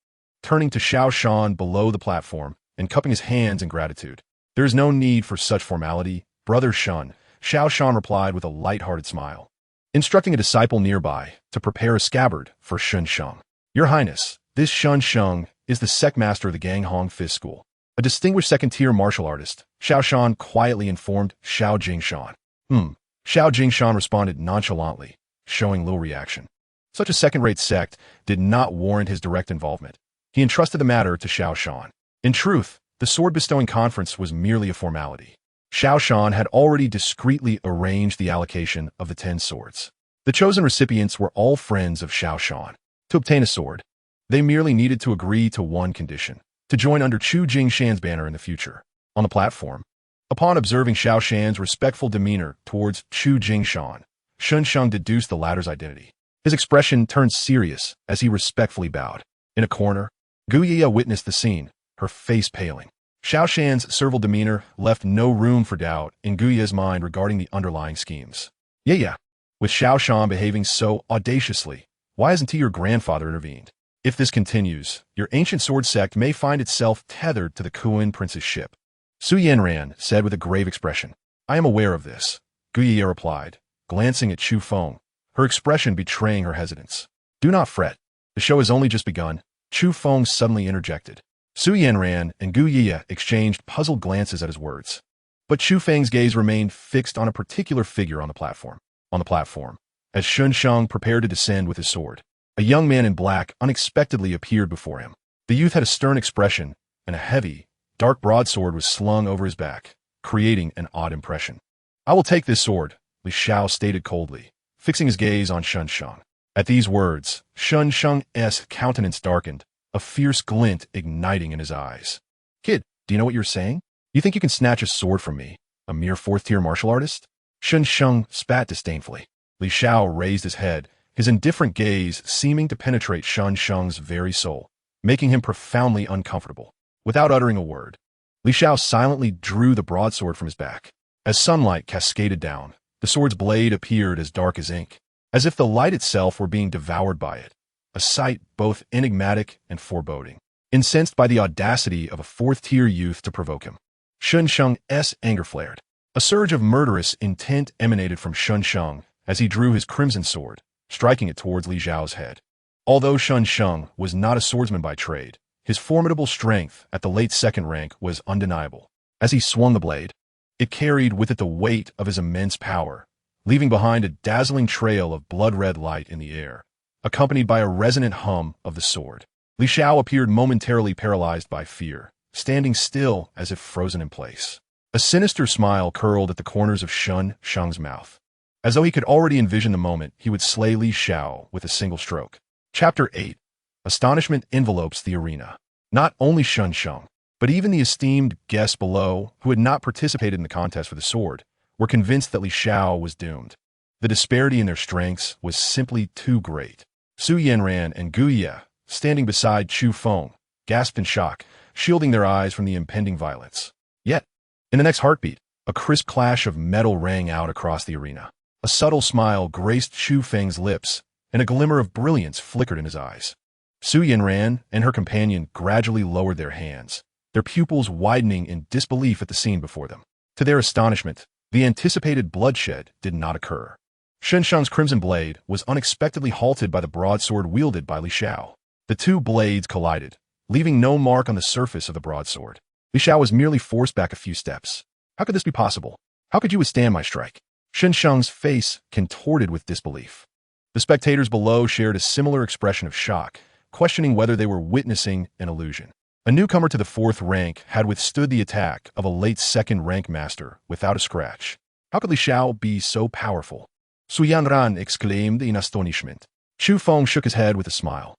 turning to Xiao Shan below the platform and cupping his hands in gratitude. There is no need for such formality, Brother Shun, Xiao Shan replied with a light-hearted smile, instructing a disciple nearby to prepare a scabbard for Shun Sheng. Your Highness, this Shun Sheng is the sect master of the Ganghong Fist School. A distinguished second-tier martial artist, Xiao Shan quietly informed Xiao Jingshan. Xiao Jingshan responded nonchalantly, showing little reaction. Such a second-rate sect did not warrant his direct involvement. He entrusted the matter to Xiao Shan. In truth, the sword-bestowing conference was merely a formality. Xiao Shan had already discreetly arranged the allocation of the 10 swords. The chosen recipients were all friends of Xiao Shan. To obtain a sword, they merely needed to agree to one condition: to join under Chu Jingshan's banner in the future. On the platform, upon observing Xiao Shan's respectful demeanor towards Chu Jingshan, Shun Sheng deduced the latter's identity. His expression turned serious as he respectfully bowed. In a corner, Guiya witnessed the scene, her face paling. Xiao Shan's servile demeanor left no room for doubt in Guiya's mind regarding the underlying schemes. Yeah. With Xiao Shan behaving so audaciously, why hasn't he, your grandfather, intervened? If this continues, your ancient sword sect may find itself tethered to the Kuan prince's ship. Su Yanran said with a grave expression. I am aware of this, Guiya replied, glancing at Chu Feng, her expression betraying her hesitance. Do not fret. The show has only just begun. Chu Feng suddenly interjected. Su Yanran and Guiya exchanged puzzled glances at his words. But Chu Feng's gaze remained fixed on a particular figure on the platform. As Shun Sheng prepared to descend with his sword, a young man in black unexpectedly appeared before him. The youth had a stern expression, and a heavy, dark broadsword was slung over his back, creating an odd impression. I will take this sword, Li Xiao stated coldly, fixing his gaze on Shun Sheng. At these words, Shun Sheng's countenance darkened, a fierce glint igniting in his eyes. Kid, do you know what you're saying? You think you can snatch a sword from me, a mere 4th-tier martial artist? Shun Sheng spat disdainfully. Li Xiao raised his head, his indifferent gaze seeming to penetrate Shun Sheng's very soul, making him profoundly uncomfortable. Without uttering a word, Li Xiao silently drew the broadsword from his back. As sunlight cascaded down, the sword's blade appeared as dark as ink, as if the light itself were being devoured by it, a sight both enigmatic and foreboding. Incensed by the audacity of a 4th-tier youth to provoke him, Shun Sheng's anger flared. A surge of murderous intent emanated from Shun Sheng as he drew his crimson sword, striking it towards Li Xiao's head. Although Sun Sheng was not a swordsman by trade, his formidable strength at the late second rank was undeniable. As he swung the blade, it carried with it the weight of his immense power, leaving behind a dazzling trail of blood-red light in the air, accompanied by a resonant hum of the sword. Li Xiao appeared momentarily paralyzed by fear, standing still as if frozen in place. A sinister smile curled at the corners of Sun Sheng's mouth, as though he could already envision the moment he would slay Li Xiao with a single stroke. Chapter 8. Astonishment envelopes the arena. Not only Sun Sheng, but even the esteemed guests below, who had not participated in the contest for the sword, were convinced that Li Xiao was doomed. The disparity in their strengths was simply too great. Su Yanran and Gu Ye, standing beside Chu Feng, gasped in shock, shielding their eyes from the impending violence. Yet, in the next heartbeat, a crisp clash of metal rang out across the arena. A subtle smile graced Chu Feng's lips, and a glimmer of brilliance flickered in his eyes. Su Yanran and her companion gradually lowered their hands, their pupils widening in disbelief at the scene before them. To their astonishment, the anticipated bloodshed did not occur. Sun Sheng's crimson blade was unexpectedly halted by the broadsword wielded by Li Xiao. The two blades collided, leaving no mark on the surface of the broadsword. Li Xiao was merely forced back a few steps. How could this be possible? How could you withstand my strike? Sun Sheng's face contorted with disbelief. The spectators below shared a similar expression of shock, questioning whether they were witnessing an illusion. A newcomer to the fourth rank had withstood the attack of a late second rank master without a scratch. How could Li Xiao be so powerful? Su Yanran exclaimed in astonishment. Chu Feng shook his head with a smile,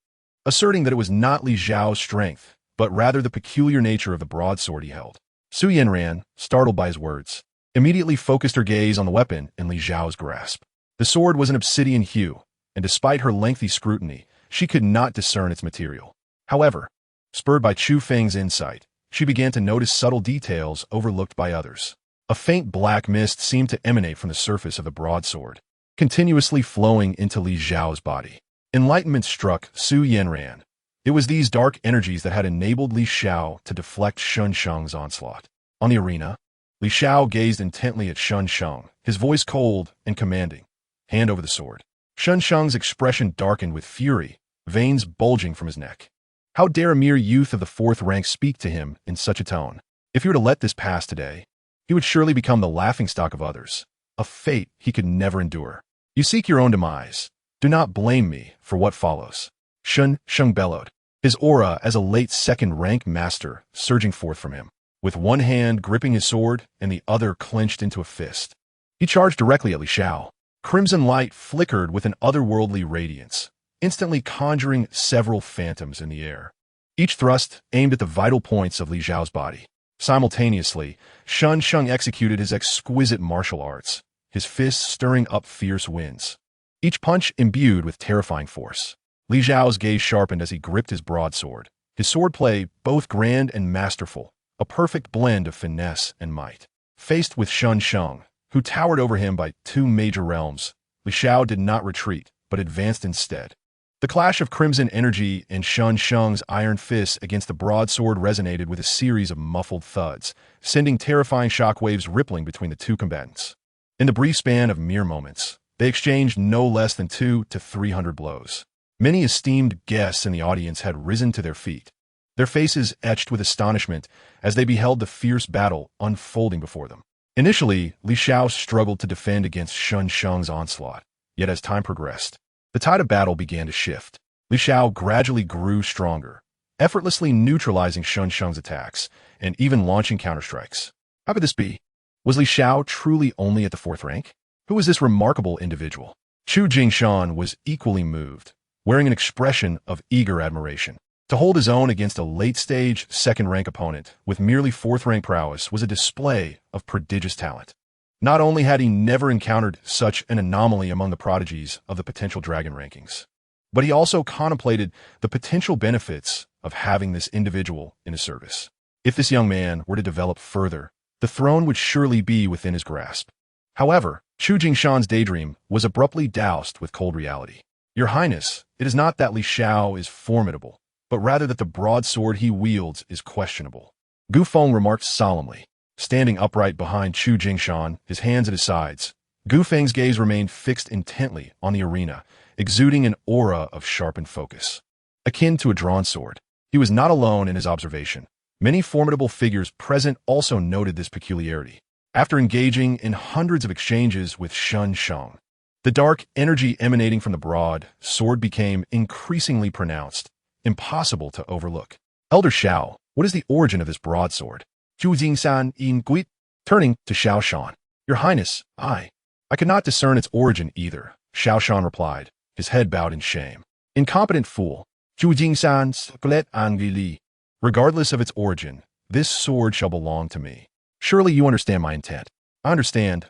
asserting that it was not Li Xiao's strength, but rather the peculiar nature of the broadsword he held. Su Yanran, startled by his words, immediately focused her gaze on the weapon in Li Xiao's grasp. The sword was an obsidian hue, and despite her lengthy scrutiny, she could not discern its material. However, spurred by Chu Feng's insight, she began to notice subtle details overlooked by others. A faint black mist seemed to emanate from the surface of the broadsword, continuously flowing into Li Xiao's body. Enlightenment struck Su Yanran. It was these dark energies that had enabled Li Xiao to deflect Sun Sheng's onslaught. On the arena, Li Xiao gazed intently at Sun Sheng, his voice cold and commanding. Hand over the sword. Sun Sheng's expression darkened with fury, veins bulging from his neck. How dare a mere youth of the fourth rank speak to him in such a tone? If he were to let this pass today, he would surely become the laughingstock of others, a fate he could never endure. You seek your own demise. Do not blame me for what follows. Sun Sheng bellowed, his aura as a late second rank master surging forth from him. With one hand gripping his sword and the other clenched into a fist, he charged directly at Li Xiao. Crimson light flickered with an otherworldly radiance, instantly conjuring several phantoms in the air. Each thrust aimed at the vital points of Li Xiao's body. Simultaneously, Sun Sheng executed his exquisite martial arts, his fists stirring up fierce winds, each punch imbued with terrifying force. Li Xiao's gaze sharpened as he gripped his broadsword, his swordplay both grand and masterful, a perfect blend of finesse and might. Faced with Sun Sheng, who towered over him by two major realms, Li Xiao did not retreat, but advanced instead. The clash of crimson energy and Sun Sheng's iron fists against the broadsword resonated with a series of muffled thuds, sending terrifying shockwaves rippling between the two combatants. In the brief span of mere moments, they exchanged no less than 200 to 300 blows. Many esteemed guests in the audience had risen to their feet, their faces etched with astonishment as they beheld the fierce battle unfolding before them. Initially, Li Xiao struggled to defend against Sun Sheng's onslaught, yet as time progressed, the tide of battle began to shift. Li Xiao gradually grew stronger, effortlessly neutralizing Sun Sheng's attacks and even launching counterstrikes. How could this be? Was Li Xiao truly only at the fourth rank? Who was this remarkable individual? Chu Jingshan was equally moved, wearing an expression of eager admiration. To hold his own against a late-stage, second-rank opponent with merely fourth-rank prowess was a display of prodigious talent. Not only had he never encountered such an anomaly among the prodigies of the potential dragon rankings, but he also contemplated the potential benefits of having this individual in his service. If this young man were to develop further, the throne would surely be within his grasp. However, Chu Jingshan's daydream was abruptly doused with cold reality. Your Highness, it is not that Li Xiao is formidable, but rather that the broadsword he wields is questionable. Gu Feng remarked solemnly, standing upright behind Chu Jingshan, his hands at his sides. Gu Feng's gaze remained fixed intently on the arena, exuding an aura of sharpened focus. Akin to a drawn sword, he was not alone in his observation. Many formidable figures present also noted this peculiarity. After engaging in hundreds of exchanges with Sun Sheng, the dark energy emanating from the broad sword became increasingly pronounced, impossible to overlook. Elder Xiao, what is the origin of this broadsword? Zhu Jingsan in Guit, turning to Xiao Shan. Your Highness, I could not discern its origin either, Xiao Shan replied, his head bowed in shame. Incompetent fool, Zhu Jingsan's Glet Angli. Regardless of its origin, this sword shall belong to me. Surely you understand my intent. I understand,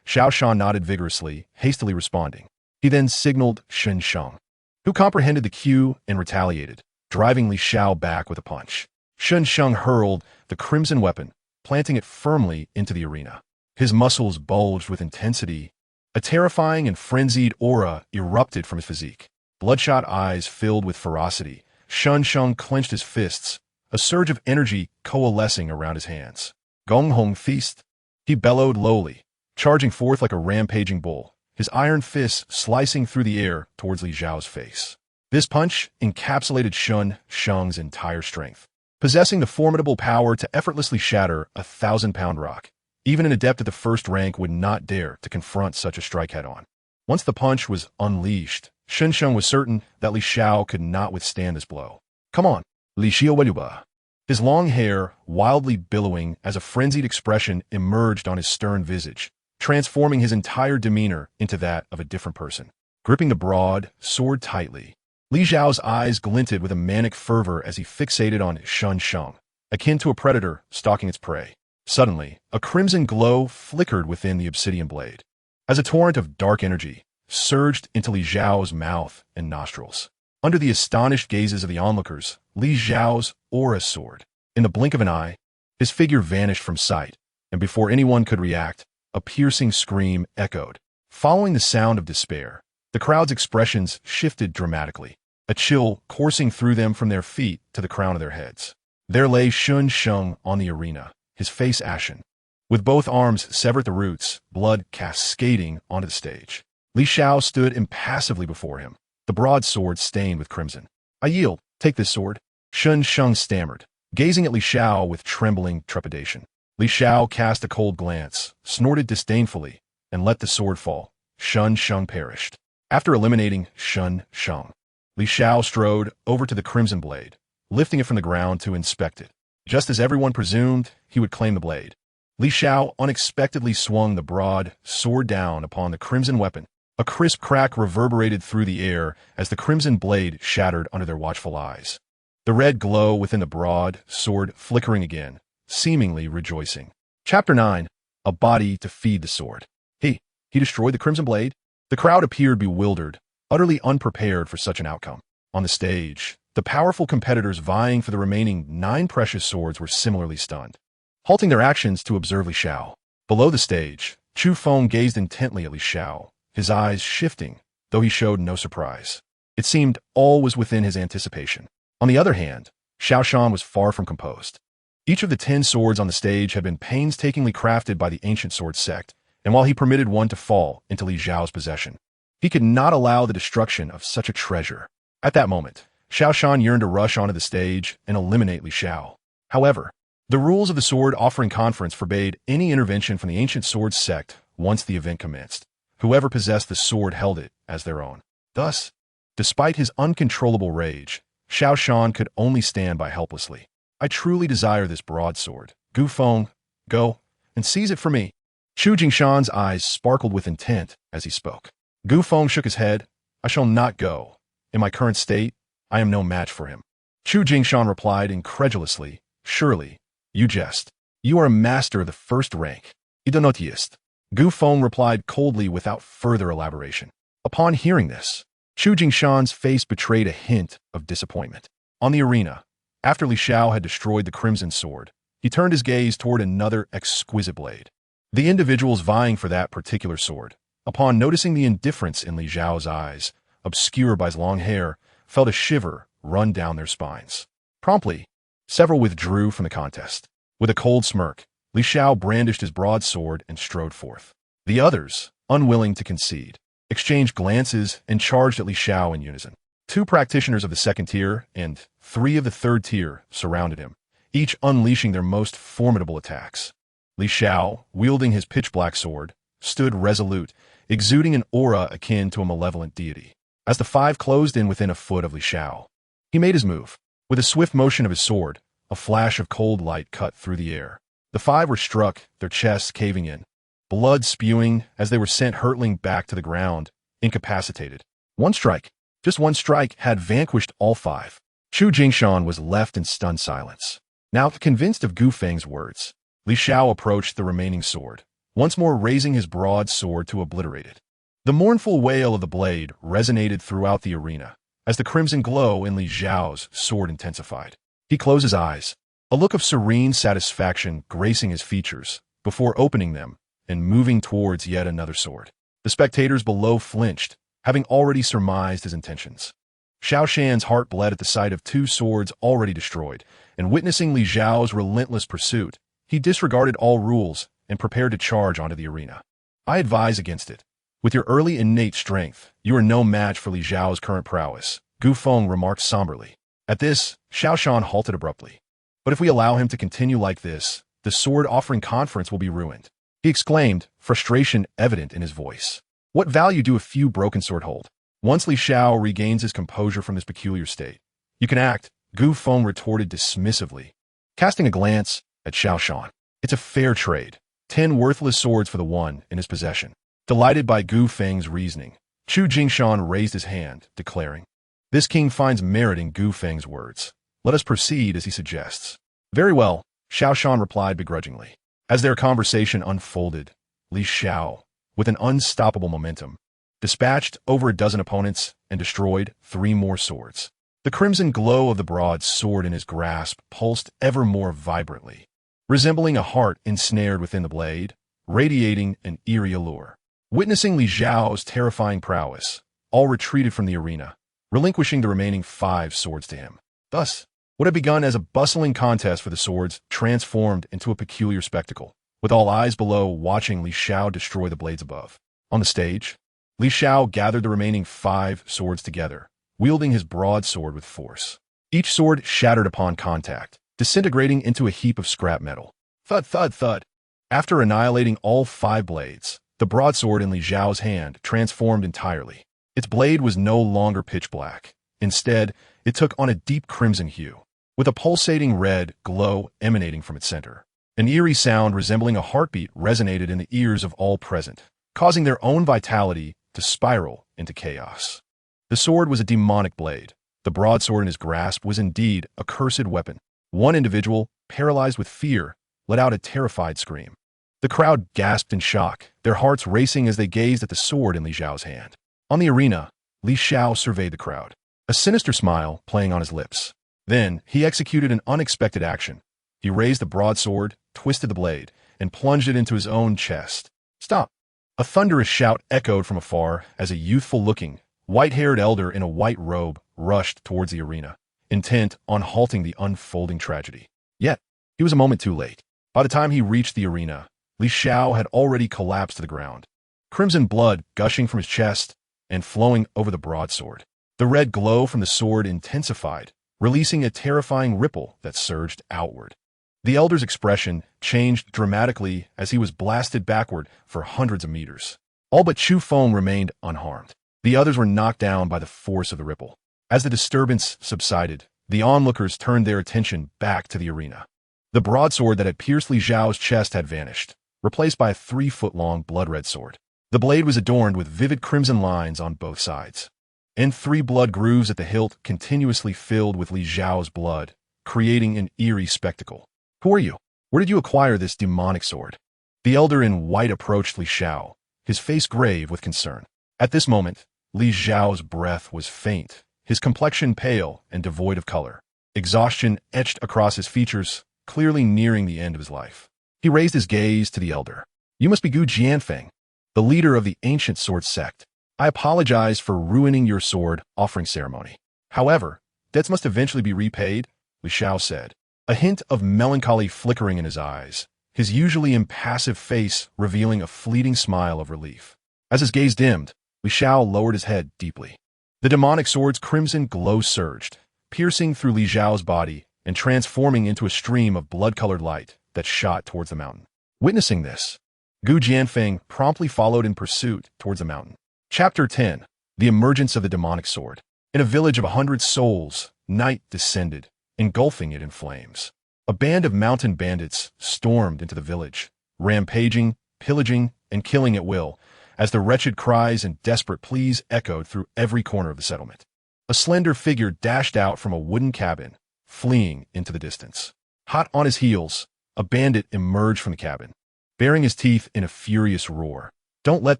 Xiao Shan nodded vigorously, hastily responding. He then signaled Sun Sheng, who comprehended the cue and retaliated, driving Li Xiao back with a punch. Sun Sheng hurled the crimson weapon, planting it firmly into the arena. His muscles bulged with intensity. A terrifying and frenzied aura erupted from his physique. Bloodshot eyes filled with ferocity. Sun Sheng clenched his fists, a surge of energy coalescing around his hands. Gong Hong Feast, he bellowed lowly, charging forth like a rampaging bull, his iron fists slicing through the air towards Li Xiao's face. This punch encapsulated Sun Sheng's entire strength, possessing the formidable power to effortlessly shatter a 1,000-pound rock. Even an adept at the first rank would not dare to confront such a strike head-on. Once the punch was unleashed, Sun Sheng was certain that Li Xiao could not withstand this blow. Come on, Li Xiao. His long hair wildly billowing as a frenzied expression emerged on his stern visage, transforming his entire demeanor into that of a different person. Gripping the broad sword tightly, Li Xiao's eyes glinted with a manic fervor as he fixated on Sun Sheng, akin to a predator stalking its prey. Suddenly, a crimson glow flickered within the obsidian blade, as a torrent of dark energy surged into Li Xiao's mouth and nostrils. Under the astonished gazes of the onlookers, Li Xiao's aura soared. In the blink of an eye, his figure vanished from sight, and before anyone could react, a piercing scream echoed. Following the sound of despair, the crowd's expressions shifted dramatically, a chill coursing through them from their feet to the crown of their heads. There lay Sun Sheng on the arena, his face ashen, with both arms severed at the roots, blood cascading onto the stage. Li Xiao stood impassively before him, the broadsword stained with crimson. I yield, take this sword, Sun Sheng stammered, gazing at Li Xiao with trembling trepidation. Li Xiao cast a cold glance, snorted disdainfully, and let the sword fall. Sun Sheng perished. After eliminating Sun Sheng, Li Xiao strode over to the crimson blade, lifting it from the ground to inspect it. Just as everyone presumed, he would claim the blade. Li Xiao unexpectedly swung the broad sword down upon the crimson weapon. A crisp crack reverberated through the air as the crimson blade shattered under their watchful eyes. The red glow within the broad sword flickering again, seemingly rejoicing. Chapter 9. A body to feed the sword. He destroyed the crimson blade? The crowd appeared bewildered, utterly unprepared for such an outcome. On the stage, the powerful competitors vying for the remaining 9 precious swords were similarly stunned, halting their actions to observe Li Xiao. Below the stage, Chu Feng gazed intently at Li Xiao, his eyes shifting, though he showed no surprise. It seemed all was within his anticipation. On the other hand, Xiao Shan was far from composed. Each of the 10 swords on the stage had been painstakingly crafted by the ancient sword sect, and while he permitted one to fall into Li Xiao's possession, he could not allow the destruction of such a treasure. At that moment, Xiao Shan yearned to rush onto the stage and eliminate Li Xiao. However, the rules of the sword offering conference forbade any intervention from the ancient sword sect once the event commenced. Whoever possessed the sword held it as their own. Thus, despite his uncontrollable rage, Xiao Shan could only stand by helplessly. I truly desire this broadsword. Gu Feng, go and seize it for me. Chu Jingshan's eyes sparkled with intent as he spoke. Gu Feng shook his head. I shall not go. In my current state, I am no match for him. Chu Jingshan replied incredulously, surely, you jest. You are a master of the first rank. Idonotist. Gu Feng replied coldly without further elaboration. Upon hearing this, Chu Jingshan's face betrayed a hint of disappointment. On the arena, after Li Xiao had destroyed the crimson sword, he turned his gaze toward another exquisite blade. The individuals vying for that particular sword, upon noticing the indifference in Li Xiao's eyes, obscured by his long hair, felt a shiver run down their spines. Promptly, several withdrew from the contest. With a cold smirk, Li Xiao brandished his broadsword and strode forth. The others, unwilling to concede, exchanged glances and charged at Li Xiao in unison. 2 practitioners of the second tier and 3 of the third tier surrounded him, each unleashing their most formidable attacks. Li Xiao, wielding his pitch-black sword, stood resolute, exuding an aura akin to a malevolent deity. As the 5 closed in within a foot of Li Xiao, he made his move. With a swift motion of his sword, a flash of cold light cut through the air. The 5 were struck, their chests caving in, blood spewing as they were sent hurtling back to the ground, incapacitated. One strike, just one strike, had vanquished all 5. Chu Jingshan was left in stunned silence. Now convinced of Chu Feng's words, Li Xiao approached the remaining sword, once more raising his broad sword to obliterate it. The mournful wail of the blade resonated throughout the arena, as the crimson glow in Li Xiao's sword intensified. He closed his eyes, a look of serene satisfaction gracing his features, before opening them and moving towards yet another sword. The spectators below flinched, having already surmised his intentions. Xiao Shan's heart bled at the sight of 2 swords already destroyed, and witnessing Li Xiao's relentless pursuit, he disregarded all rules and prepared to charge onto the arena. I advise against it. With your early innate strength, you are no match for Li Xiao's current prowess, Chu Feng remarked somberly. At this, Xiao Shan halted abruptly. But if we allow him to continue like this, the sword-offering conference will be ruined. He exclaimed, frustration evident in his voice. What value do a few broken sword hold? Once Li Xiao regains his composure from this peculiar state, you can act, Chu Feng retorted dismissively, casting a glance at Xiao Shan. It's a fair trade. 10 worthless swords for the one in his possession. Delighted by Chu Feng's reasoning, Chu Jingshan raised his hand, declaring, this king finds merit in Chu Feng's words. Let us proceed as he suggests. Very well, Xiao Shan replied begrudgingly. As their conversation unfolded, Li Xiao, with an unstoppable momentum, dispatched over a dozen opponents and destroyed 3 more swords. The crimson glow of the broad sword in his grasp pulsed ever more vibrantly, resembling a heart ensnared within the blade, radiating an eerie allure. Witnessing Li Xiao's terrifying prowess, all retreated from the arena, relinquishing the remaining 5 swords to him. Thus, what had begun as a bustling contest for the swords transformed into a peculiar spectacle, with all eyes below watching Li Xiao destroy the blades above. On the stage, Li Xiao gathered the remaining 5 swords together, wielding his broadsword with force. Each sword shattered upon contact, disintegrating into a heap of scrap metal. Thud, thud, thud. After annihilating all 5 blades, the broadsword in Li Xiao's hand transformed entirely. Its blade was no longer pitch black. Instead, it took on a deep crimson hue, with a pulsating red glow emanating from its center. An eerie sound resembling a heartbeat resonated in the ears of all present, causing their own vitality to spiral into chaos. The sword was a demonic blade. The broadsword in his grasp was indeed a cursed weapon. One individual, paralyzed with fear, let out a terrified scream. The crowd gasped in shock, their hearts racing as they gazed at the sword in Li Xiao's hand. On the arena, Li Xiao surveyed the crowd, a sinister smile playing on his lips. Then, he executed an unexpected action. He raised the broadsword, twisted the blade, and plunged it into his own chest. Stop! A thunderous shout echoed from afar as a youthful-looking, white-haired elder in a white robe rushed towards the arena, intent on halting the unfolding tragedy. Yet, he was a moment too late. By the time he reached the arena, Li Xiao had already collapsed to the ground, crimson blood gushing from his chest and flowing over the broadsword. The red glow from the sword intensified, releasing a terrifying ripple that surged outward. The elder's expression changed dramatically as he was blasted backward for hundreds of meters. All but Chu Feng remained unharmed. The others were knocked down by the force of the ripple. As the disturbance subsided, the onlookers turned their attention back to the arena. The broadsword that had pierced Li Xiao's chest had vanished, replaced by a 3-foot-long blood-red sword. The blade was adorned with vivid crimson lines on both sides, and 3 blood grooves at the hilt continuously filled with Li Xiao's blood, creating an eerie spectacle. Who are you? Where did you acquire this demonic sword? The elder in white approached Li Xiao, his face grave with concern. At this moment, Li Xiao's breath was faint, his complexion pale and devoid of color. Exhaustion etched across his features, clearly nearing the end of his life. He raised his gaze to the elder. You must be Gu Jianfeng, the leader of the ancient sword sect. I apologize for ruining your sword offering ceremony. However, debts must eventually be repaid, Li Xiao said, a hint of melancholy flickering in his eyes, his usually impassive face revealing a fleeting smile of relief. As his gaze dimmed, Li Xiao lowered his head deeply. The demonic sword's crimson glow surged, piercing through Li Xiao's body and transforming into a stream of blood-colored light that shot towards the mountain. Witnessing this, Gu Jianfeng promptly followed in pursuit towards the mountain. Chapter 10. The Emergence of the Demonic Sword. In a village of 100 souls, night descended, engulfing it in flames. A band of mountain bandits stormed into the village, rampaging, pillaging, and killing at will, as the wretched cries and desperate pleas echoed through every corner of the settlement. A slender figure dashed out from a wooden cabin, fleeing into the distance. Hot on his heels, a bandit emerged from the cabin, baring his teeth in a furious roar. "Don't let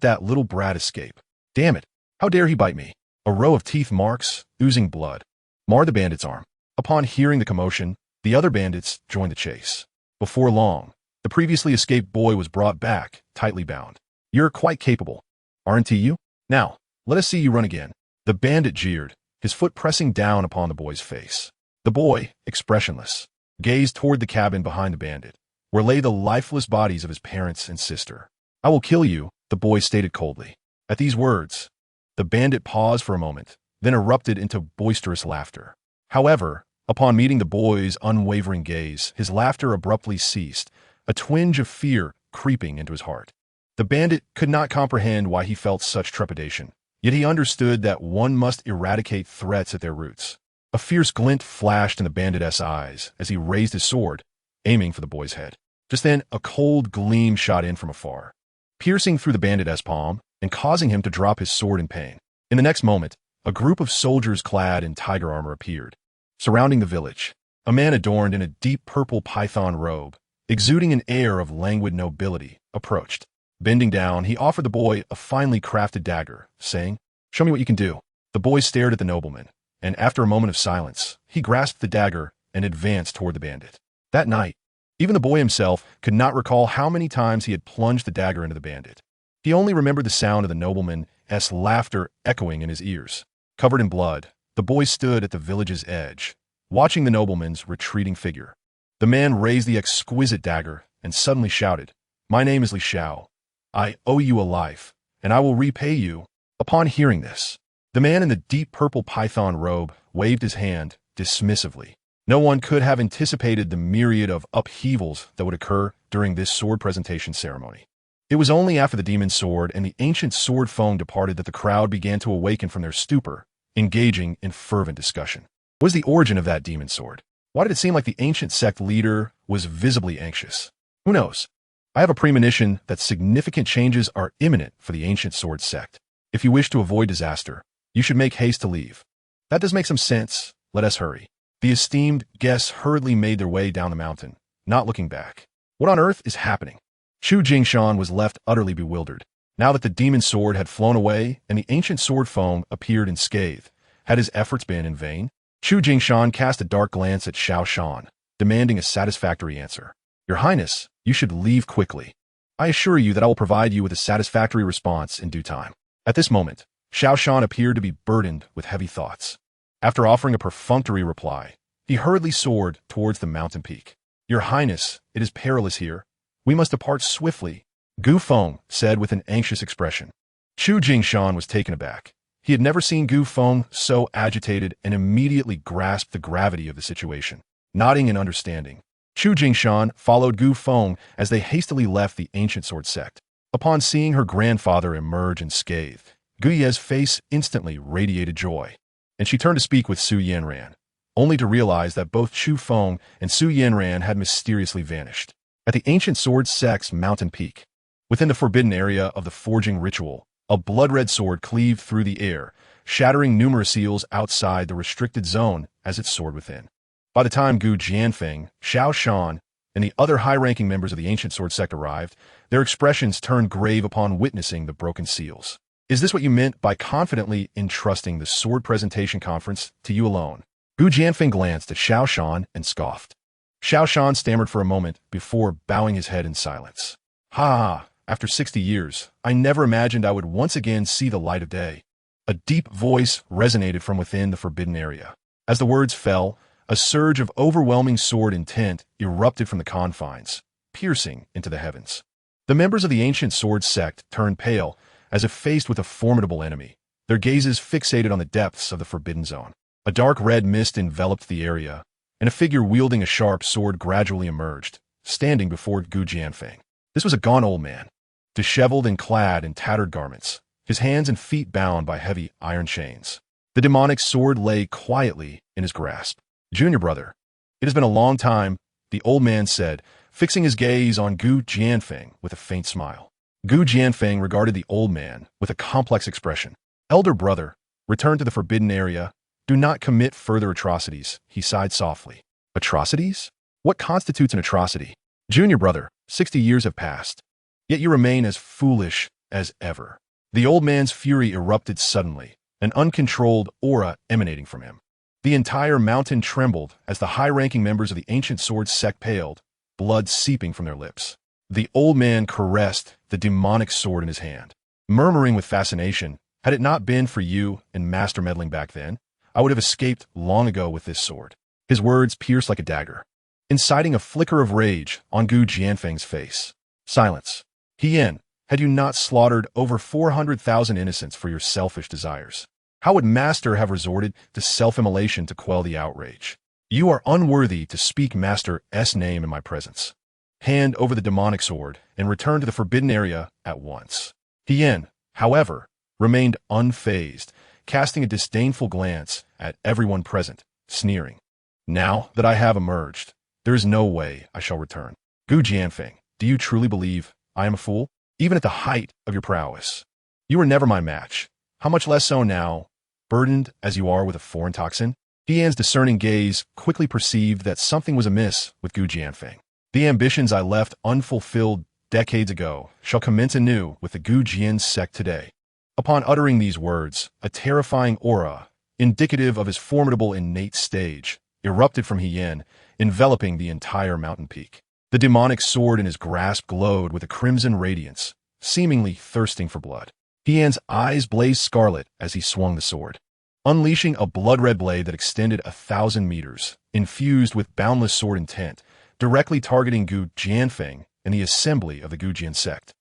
that little brat escape. Damn it, how dare he bite me?" A row of teeth marks, oozing blood, marred the bandit's arm. Upon hearing the commotion, the other bandits joined the chase. Before long, the previously escaped boy was brought back, tightly bound. "You're quite capable, aren't you? Now, let us see you run again." The bandit jeered, his foot pressing down upon the boy's face. The boy, expressionless, gazed toward the cabin behind the bandit, where lay the lifeless bodies of his parents and sister. "I will kill you," the boy stated coldly. At these words, the bandit paused for a moment, then erupted into boisterous laughter. However, upon meeting the boy's unwavering gaze, his laughter abruptly ceased, a twinge of fear creeping into his heart. The bandit could not comprehend why he felt such trepidation, yet he understood that one must eradicate threats at their roots. A fierce glint flashed in the bandit's eyes as he raised his sword, aiming for the boy's head. Just then, a cold gleam shot in from afar, piercing through the bandit's palm and causing him to drop his sword in pain. In the next moment, a group of soldiers clad in tiger armor appeared, surrounding the village. A man adorned in a deep purple python robe, exuding an air of languid nobility, approached. Bending down, he offered the boy a finely crafted dagger, saying, "Show me what you can do." The boy stared at the nobleman, and after a moment of silence, he grasped the dagger and advanced toward the bandit. That night, even the boy himself could not recall how many times he had plunged the dagger into the bandit. He only remembered the sound of the nobleman's laughter echoing in his ears. Covered in blood, the boy stood at the village's edge, watching the nobleman's retreating figure. The man raised the exquisite dagger and suddenly shouted, "My name is Li Xiao. I owe you a life, and I will repay you." Upon hearing this, the man in the deep purple python robe waved his hand dismissively. No one could have anticipated the myriad of upheavals that would occur during this sword presentation ceremony. It was only after the demon sword and the ancient sword Feng departed that the crowd began to awaken from their stupor, engaging in fervent discussion. What was the origin of that demon sword? Why did it seem like the ancient sect leader was visibly anxious? Who knows? I have a premonition that significant changes are imminent for the ancient sword sect. If you wish to avoid disaster, you should make haste to leave. That does make some sense. Let us hurry. The esteemed guests hurriedly made their way down the mountain, not looking back. What on earth is happening? Chu Jingshan was left utterly bewildered. Now that the demon sword had flown away and the ancient sword Feng appeared unscathed, had his efforts been in vain? Chu Jingshan cast a dark glance at Xiao Shan, demanding a satisfactory answer. "Your Highness, you should leave quickly. I assure you that I will provide you with a satisfactory response in due time." At this moment, Xiao Shan appeared to be burdened with heavy thoughts. After offering a perfunctory reply, he hurriedly soared towards the mountain peak. "Your Highness, it is perilous here. We must depart swiftly," Gu Feng said with an anxious expression. Chu Jingshan was taken aback. He had never seen Gu Feng so agitated and immediately grasped the gravity of the situation. Nodding in understanding, Chu Jingshan followed Gu Feng as they hastily left the ancient sword sect. Upon seeing her grandfather emerge unscathed, Gu Ye's face instantly radiated joy, and she turned to speak with Su Yanran, only to realize that both Chu Feng and Su Yanran had mysteriously vanished. At the ancient sword sect's mountain peak, within the forbidden area of the forging ritual, a blood-red sword cleaved through the air, shattering numerous seals outside the restricted zone as it soared within. By the time Gu Jianfeng, Xiao Shan, and the other high-ranking members of the ancient sword sect arrived, their expressions turned grave upon witnessing the broken seals. "Is this what you meant by confidently entrusting the sword presentation conference to you alone?" Gu Jianfeng glanced at Xiao Shan and scoffed. Xiao Shan stammered for a moment before bowing his head in silence. "Ha! After 60 years, I never imagined I would once again see the light of day." A deep voice resonated from within the forbidden area. As the words fell, a surge of overwhelming sword intent erupted from the confines, piercing into the heavens. The members of the ancient sword sect turned pale, as if faced with a formidable enemy, their gazes fixated on the depths of the forbidden zone. A dark red mist enveloped the area, and a figure wielding a sharp sword gradually emerged, standing before Gu Jianfeng. This was a gaunt old man, disheveled and clad in tattered garments, his hands and feet bound by heavy iron chains. The demonic sword lay quietly in his grasp. "Junior brother, it has been a long time," the old man said, fixing his gaze on Gu Jianfeng with a faint smile. Gu Jianfeng regarded the old man with a complex expression. "Elder brother, return to the forbidden area. Do not commit further atrocities," he sighed softly. "Atrocities? What constitutes an atrocity?" "Junior brother, 60 years have passed, yet you remain as foolish as ever." The old man's fury erupted suddenly, an uncontrolled aura emanating from him. The entire mountain trembled as the high-ranking members of the ancient sword sect paled, blood seeping from their lips. The old man caressed the demonic sword in his hand, murmuring with fascination, "Had it not been for you and Master meddling back then, I would have escaped long ago with this sword." His words pierced like a dagger, inciting a flicker of rage on Gu Jianfeng's face. "Silence. Hien, had you not slaughtered over 400,000 innocents for your selfish desires? How would Master have resorted to self-immolation to quell the outrage? You are unworthy to speak Master's name in my presence. Hand over the demonic sword and return to the forbidden area at once." Hien, however, remained unfazed, casting a disdainful glance at everyone present, sneering. "Now that I have emerged, there is no way I shall return. Gu Jianfeng, do you truly believe I am a fool? Even at the height of your prowess, you were never my match. How much less so now, burdened as you are with a foreign toxin?" Hien's discerning gaze quickly perceived that something was amiss with Gu Jianfeng. "The ambitions I left unfulfilled decades ago shall commence anew with the Gu Jian sect today." Upon uttering these words, a terrifying aura, indicative of his formidable innate stage, erupted from Hien, enveloping the entire mountain peak. The demonic sword in his grasp glowed with a crimson radiance, seemingly thirsting for blood. Hien's eyes blazed scarlet as he swung the sword, unleashing a blood-red blade that extended 1,000 meters, infused with boundless sword intent, directly targeting Gu Jianfeng and the assembly of the Gu Jian sect.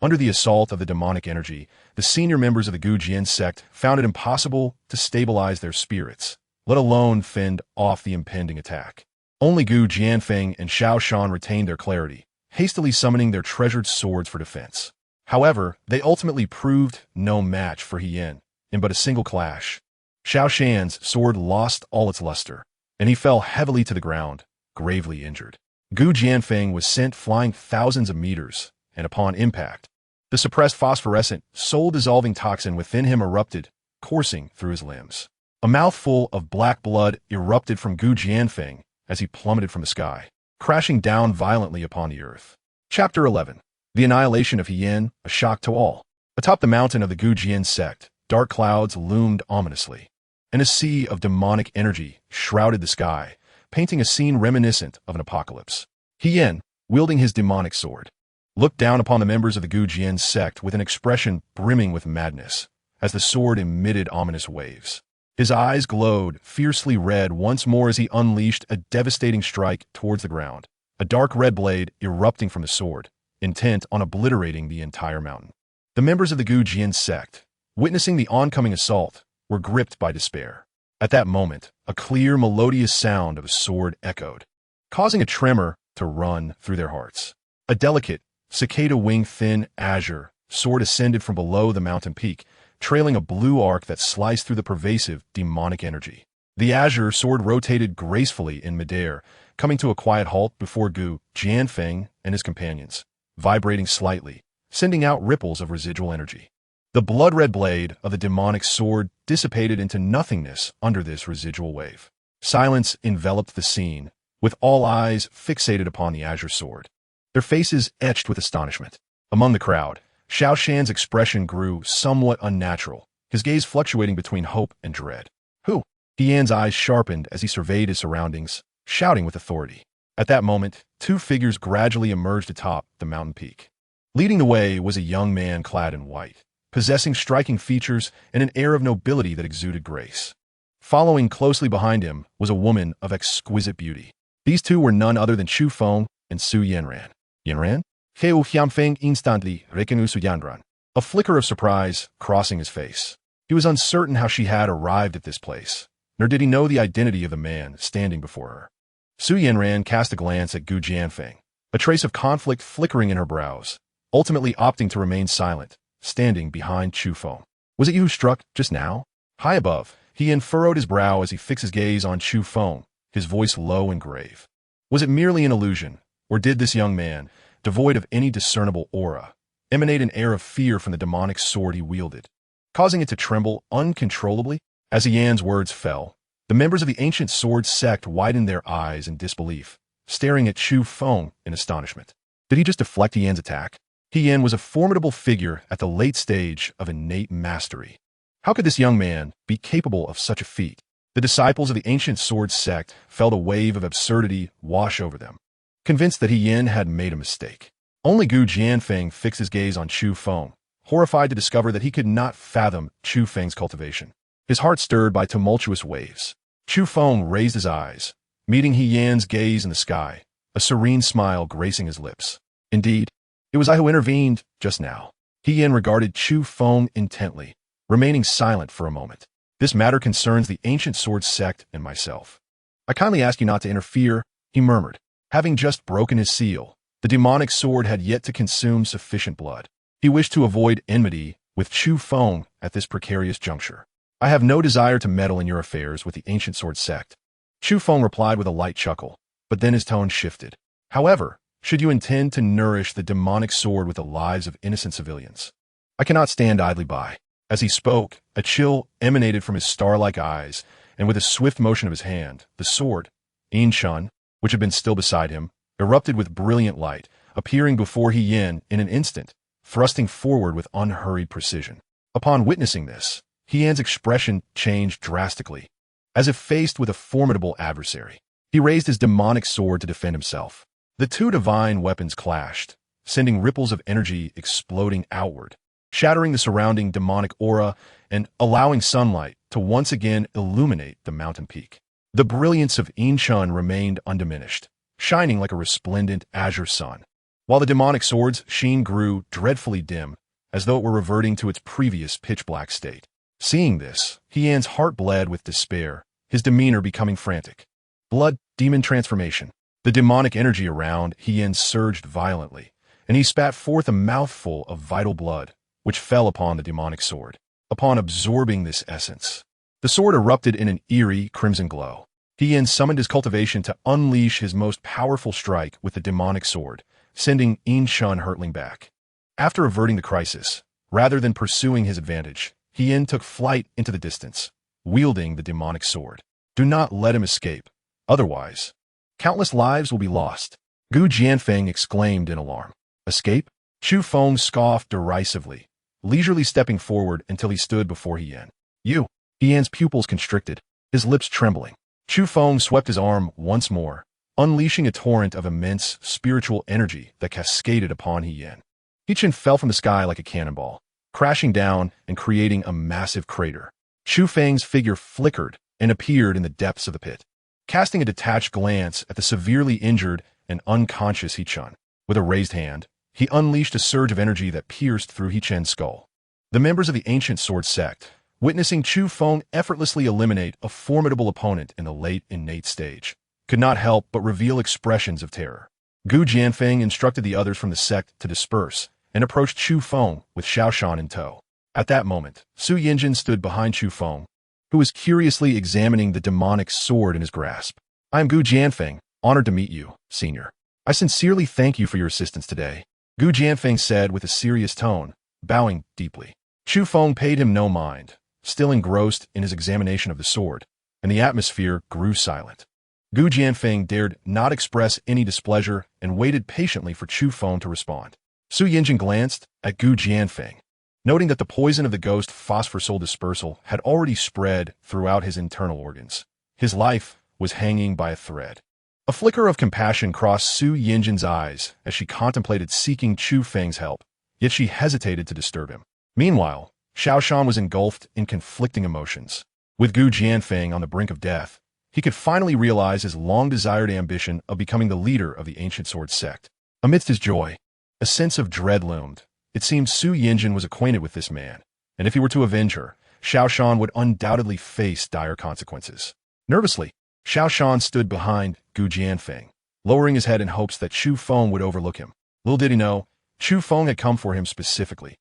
Under the assault of the demonic energy, the senior members of the Gu Jian sect found it impossible to stabilize their spirits, let alone fend off the impending attack. Only Gu Jianfeng and Xiao Shan retained their clarity, hastily summoning their treasured swords for defense. However, they ultimately proved no match for Hien in but a single clash. Xiao Shan's sword lost all its luster, and he fell heavily to the ground, gravely injured. Gu Jianfeng was sent flying thousands of meters, and upon impact, the suppressed phosphorescent, soul-dissolving toxin within him erupted, coursing through his limbs. A mouthful of black blood erupted from Gu Jianfeng as he plummeted from the sky, crashing down violently upon the earth. Chapter 11. The Annihilation of Hien, a shock to all. Atop the mountain of the Gu Jian sect, dark clouds loomed ominously, and a sea of demonic energy shrouded the sky, painting a scene reminiscent of an apocalypse. Hien, wielding his demonic sword, looked down upon the members of the Gu Jian sect with an expression brimming with madness, as the sword emitted ominous waves. His eyes glowed fiercely red once more as he unleashed a devastating strike towards the ground, a dark red blade erupting from the sword, intent on obliterating the entire mountain. The members of the Gu Jian sect, witnessing the oncoming assault, were gripped by despair. At that moment, a clear, melodious sound of a sword echoed, causing a tremor to run through their hearts. A delicate, cicada-wing thin azure sword ascended from below the mountain peak, trailing a blue arc that sliced through the pervasive demonic energy. The azure sword rotated gracefully in midair, coming to a quiet halt before Gu Jianfeng and his companions, vibrating slightly, sending out ripples of residual energy. The blood-red blade of the demonic sword dissipated into nothingness under this residual wave. Silence enveloped the scene, with all eyes fixated upon the azure sword, their faces etched with astonishment. Among the crowd, Xiao Shan's expression grew somewhat unnatural, his gaze fluctuating between hope and dread. "Who?" Hien's eyes sharpened as he surveyed his surroundings, shouting with authority. At that moment, two figures gradually emerged atop the mountain peak. Leading the way was a young man clad in white, possessing striking features and an air of nobility that exuded grace. Following closely behind him was a woman of exquisite beauty. These two were none other than Chu Feng and Su Yanran. Yanran? Heu Feng instantly reconu su Yanran. A flicker of surprise crossing his face. He was uncertain how she had arrived at this place, nor did he know the identity of the man standing before her. Su Yanran cast a glance at Gu Jianfeng, a trace of conflict flickering in her brows, ultimately opting to remain silent, standing behind Chu Feng. Was it you who struck just now? High above, he furrowed his brow as he fixed his gaze on Chu Feng, his voice low and grave. Was it merely an illusion, or did this young man, devoid of any discernible aura, emanate an air of fear from the demonic sword he wielded, causing it to tremble uncontrollably? As Yan's words fell, the members of the ancient sword sect widened their eyes in disbelief, staring at Chu Feng in astonishment. Did he just deflect Yan's attack? Yan was a formidable figure at the late stage of innate mastery. How could this young man be capable of such a feat? The disciples of the ancient sword sect felt a wave of absurdity wash over them, convinced that Yan had made a mistake. Only Gu Jianfeng fixed his gaze on Chu Feng, horrified to discover that he could not fathom Chu Feng's cultivation. His heart stirred by tumultuous waves. Chu Feng raised his eyes, meeting Yan's gaze in the sky, a serene smile gracing his lips. Indeed, it was I who intervened just now. Yan regarded Chu Feng intently, remaining silent for a moment. This matter concerns the ancient sword sect and myself. I kindly ask you not to interfere, he murmured. Having just broken his seal, the demonic sword had yet to consume sufficient blood. He wished to avoid enmity with Chu Feng at this precarious juncture. I have no desire to meddle in your affairs with the ancient sword sect. Chu Feng replied with a light chuckle, but then his tone shifted. However, should you intend to nourish the demonic sword with the lives of innocent civilians, I cannot stand idly by. As he spoke, a chill emanated from his star-like eyes, and with a swift motion of his hand, the sword, Shun, which had been still beside him, erupted with brilliant light, appearing before Yan in an instant, thrusting forward with unhurried precision. Upon witnessing this, Yan's expression changed drastically. As if faced with a formidable adversary, he raised his demonic sword to defend himself. The two divine weapons clashed, sending ripples of energy exploding outward, shattering the surrounding demonic aura and allowing sunlight to once again illuminate the mountain peak. The brilliance of Shun remained undiminished, shining like a resplendent azure sun, while the demonic sword's sheen grew dreadfully dim, as though it were reverting to its previous pitch-black state. Seeing this, Yan's heart bled with despair, his demeanor becoming frantic. Blood demon transformation. The demonic energy around Yan surged violently, and he spat forth a mouthful of vital blood, which fell upon the demonic sword. Upon absorbing this essence, the sword erupted in an eerie crimson glow. Yan summoned his cultivation to unleash his most powerful strike with the demonic sword, sending Shun hurtling back. After averting the crisis, rather than pursuing his advantage, Yan took flight into the distance, wielding the demonic sword. Do not let him escape. Otherwise, countless lives will be lost. Gu Jianfeng exclaimed in alarm. Escape? Chu Feng scoffed derisively, leisurely stepping forward until he stood before Yan. You. Yan's pupils constricted, his lips trembling. Chu Feng swept his arm once more, unleashing a torrent of immense spiritual energy that cascaded upon Yan. Yan fell from the sky like a cannonball, crashing down and creating a massive crater. Chu Feng's figure flickered and appeared in the depths of the pit, casting a detached glance at the severely injured and unconscious Yan. With a raised hand, he unleashed a surge of energy that pierced through Yan's skull. The members of the ancient sword sect, witnessing Chu Feng effortlessly eliminate a formidable opponent in the late innate stage, could not help but reveal expressions of terror. Gu Jianfeng instructed the others from the sect to disperse and approached Chu Feng with Xiaoshan in tow. At that moment, Su Yinjin stood behind Chu Feng, who was curiously examining the demonic sword in his grasp. I am Gu Jianfeng, honored to meet you, senior. I sincerely thank you for your assistance today, Gu Jianfeng said with a serious tone, bowing deeply. Chu Feng paid him no mind, still engrossed in his examination of the sword, and the atmosphere grew silent. Gu Jianfeng dared not express any displeasure and waited patiently for Chu Feng to respond. Su Yinjin glanced at Gu Jianfeng, noting that the poison of the ghost phosphorol dispersal had already spread throughout his internal organs. His life was hanging by a thread. A flicker of compassion crossed Su Yinjin's eyes as she contemplated seeking Chu Feng's help, yet she hesitated to disturb him. Meanwhile, Xiaoshan was engulfed in conflicting emotions. With Gu Jianfeng on the brink of death, he could finally realize his long-desired ambition of becoming the leader of the ancient sword sect. Amidst his joy, a sense of dread loomed. It seemed Su Yinjin was acquainted with this man, and if he were to avenge her, Xiao Shan would undoubtedly face dire consequences. Nervously, Xiao Shan stood behind Gu Jianfeng, lowering his head in hopes that Chu Feng would overlook him. Little did he know, Chu Feng had come for him specifically.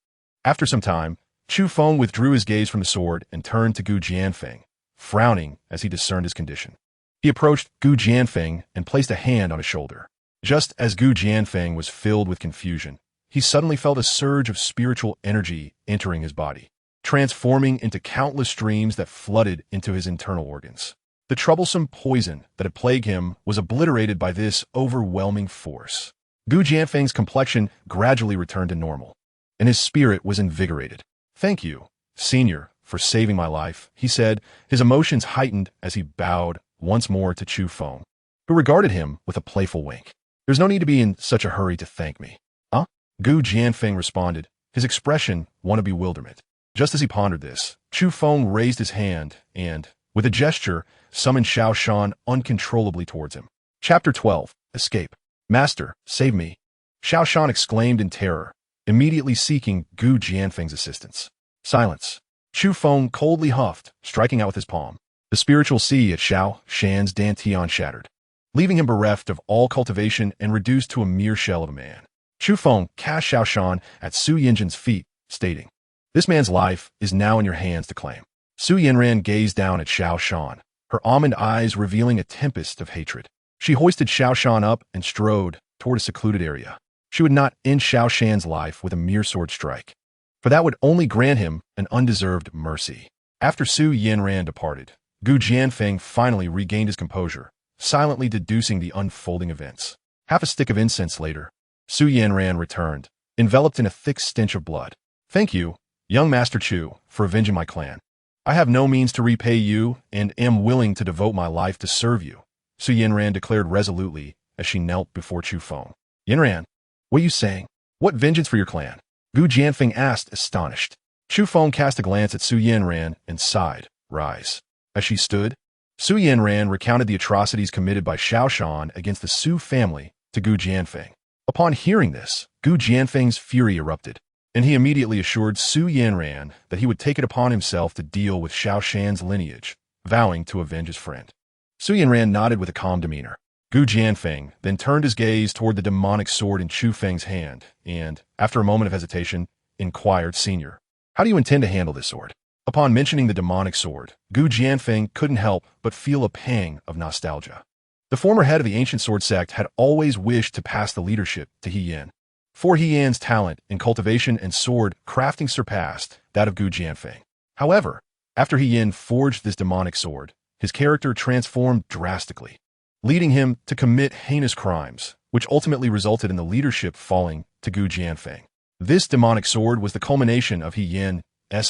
After some time, Chu Feng withdrew his gaze from the sword and turned to Gu Jianfeng, frowning as he discerned his condition. He approached Gu Jianfeng and placed a hand on his shoulder. Just as Gu Jianfeng was filled with confusion, he suddenly felt a surge of spiritual energy entering his body, transforming into countless streams that flooded into his internal organs. The troublesome poison that had plagued him was obliterated by this overwhelming force. Gu Jianfeng's complexion gradually returned to normal, and his spirit was invigorated. "Thank you, Senior, for saving my life," he said, his emotions heightened as he bowed once more to Chu Feng, who regarded him with a playful wink. "There's no need to be in such a hurry to thank me." "Huh?" Gu Jianfeng responded, his expression one of bewilderment. Just as he pondered this, Chu Feng raised his hand and, with a gesture, summoned Xiao Shan uncontrollably towards him. Chapter 12. Escape. "Master, save me!" Xiao Shan exclaimed in terror, immediately seeking Gu Jianfeng's assistance. "Silence!" Chu Feng coldly huffed, striking out with his palm. The spiritual sea at Xiao Shan's dantian shattered, leaving him bereft of all cultivation and reduced to a mere shell of a man. Chu Feng cast Xiao Shan at Su Yinjin's feet, stating, "This man's life is now in your hands to claim." Su Yinran gazed down at Xiao Shan, her almond eyes revealing a tempest of hatred. She hoisted Xiao Shan up and strode toward a secluded area. She would not end Xiao Shan's life with a mere sword strike, for that would only grant him an undeserved mercy. After Su Yinran departed, Gu Jianfeng finally regained his composure, silently deducing the unfolding events. Half a stick of incense later, Su Yinran returned, enveloped in a thick stench of blood. "Thank you, young Master Chu, for avenging my clan. I have no means to repay you and am willing to devote my life to serve you," Su Yinran declared resolutely as she knelt before Chu Feng. "Yinran, what are you saying? What vengeance for your clan?" Gu Jianfeng asked, astonished. Chu Feng cast a glance at Su Yinran and sighed, "Rise." As she stood, Su Yinran recounted the atrocities committed by Xiao Shan against the Su family to Gu Jianfeng. Upon hearing this, Gu Jianfeng's fury erupted, and he immediately assured Su Yinran that he would take it upon himself to deal with Xiao Shan's lineage, vowing to avenge his friend. Su Yinran nodded with a calm demeanor. Gu Jianfeng then turned his gaze toward the demonic sword in Chu Feng's hand, and, after a moment of hesitation, inquired, "Senior, how do you intend to handle this sword?" Upon mentioning the demonic sword, Gu Jianfeng couldn't help but feel a pang of nostalgia. The former head of the ancient sword sect had always wished to pass the leadership to He Yin, for He Yin's talent in cultivation and sword crafting surpassed that of Gu Jianfeng. However, after He Yin forged this demonic sword, his character transformed drastically, leading him to commit heinous crimes, which ultimately resulted in the leadership falling to Gu Jianfeng. This demonic sword was the culmination of He Yin's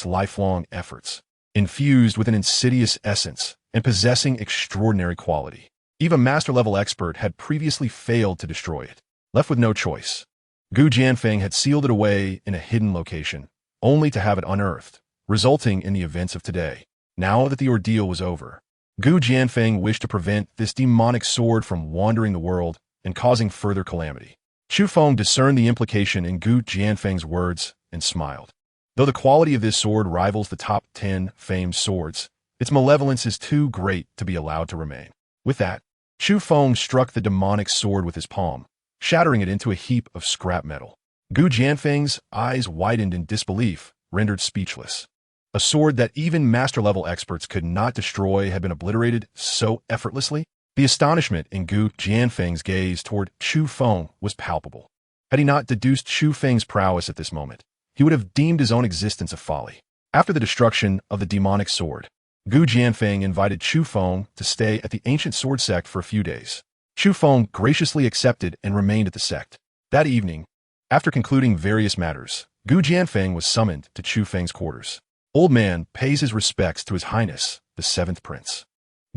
lifelong efforts, infused with an insidious essence and possessing extraordinary quality. Even a master-level expert had previously failed to destroy it. Left with no choice, Gu Jianfeng had sealed it away in a hidden location, only to have it unearthed, resulting in the events of today. Now that the ordeal was over, Gu Jianfeng wished to prevent this demonic sword from wandering the world and causing further calamity. Chu Feng discerned the implication in Gu Jianfeng's words and smiled. Though the quality of this sword rivals the top 10 famed swords, its malevolence is too great to be allowed to remain. With that, Chu Feng struck the demonic sword with his palm, shattering it into a heap of scrap metal. Gu Jianfeng's eyes widened in disbelief, rendered speechless. A sword that even master-level experts could not destroy had been obliterated so effortlessly? The astonishment in Gu Jianfeng's gaze toward Chu Feng was palpable. Had he not deduced Chu Feng's prowess at this moment, he would have deemed his own existence a folly. After the destruction of the demonic sword, Gu Jianfeng invited Chu Feng to stay at the ancient sword sect for a few days. Chu Feng graciously accepted and remained at the sect. That evening, after concluding various matters, Gu Jianfeng was summoned to Chu Feng's quarters. Old man pays his respects to His Highness, the Seventh Prince.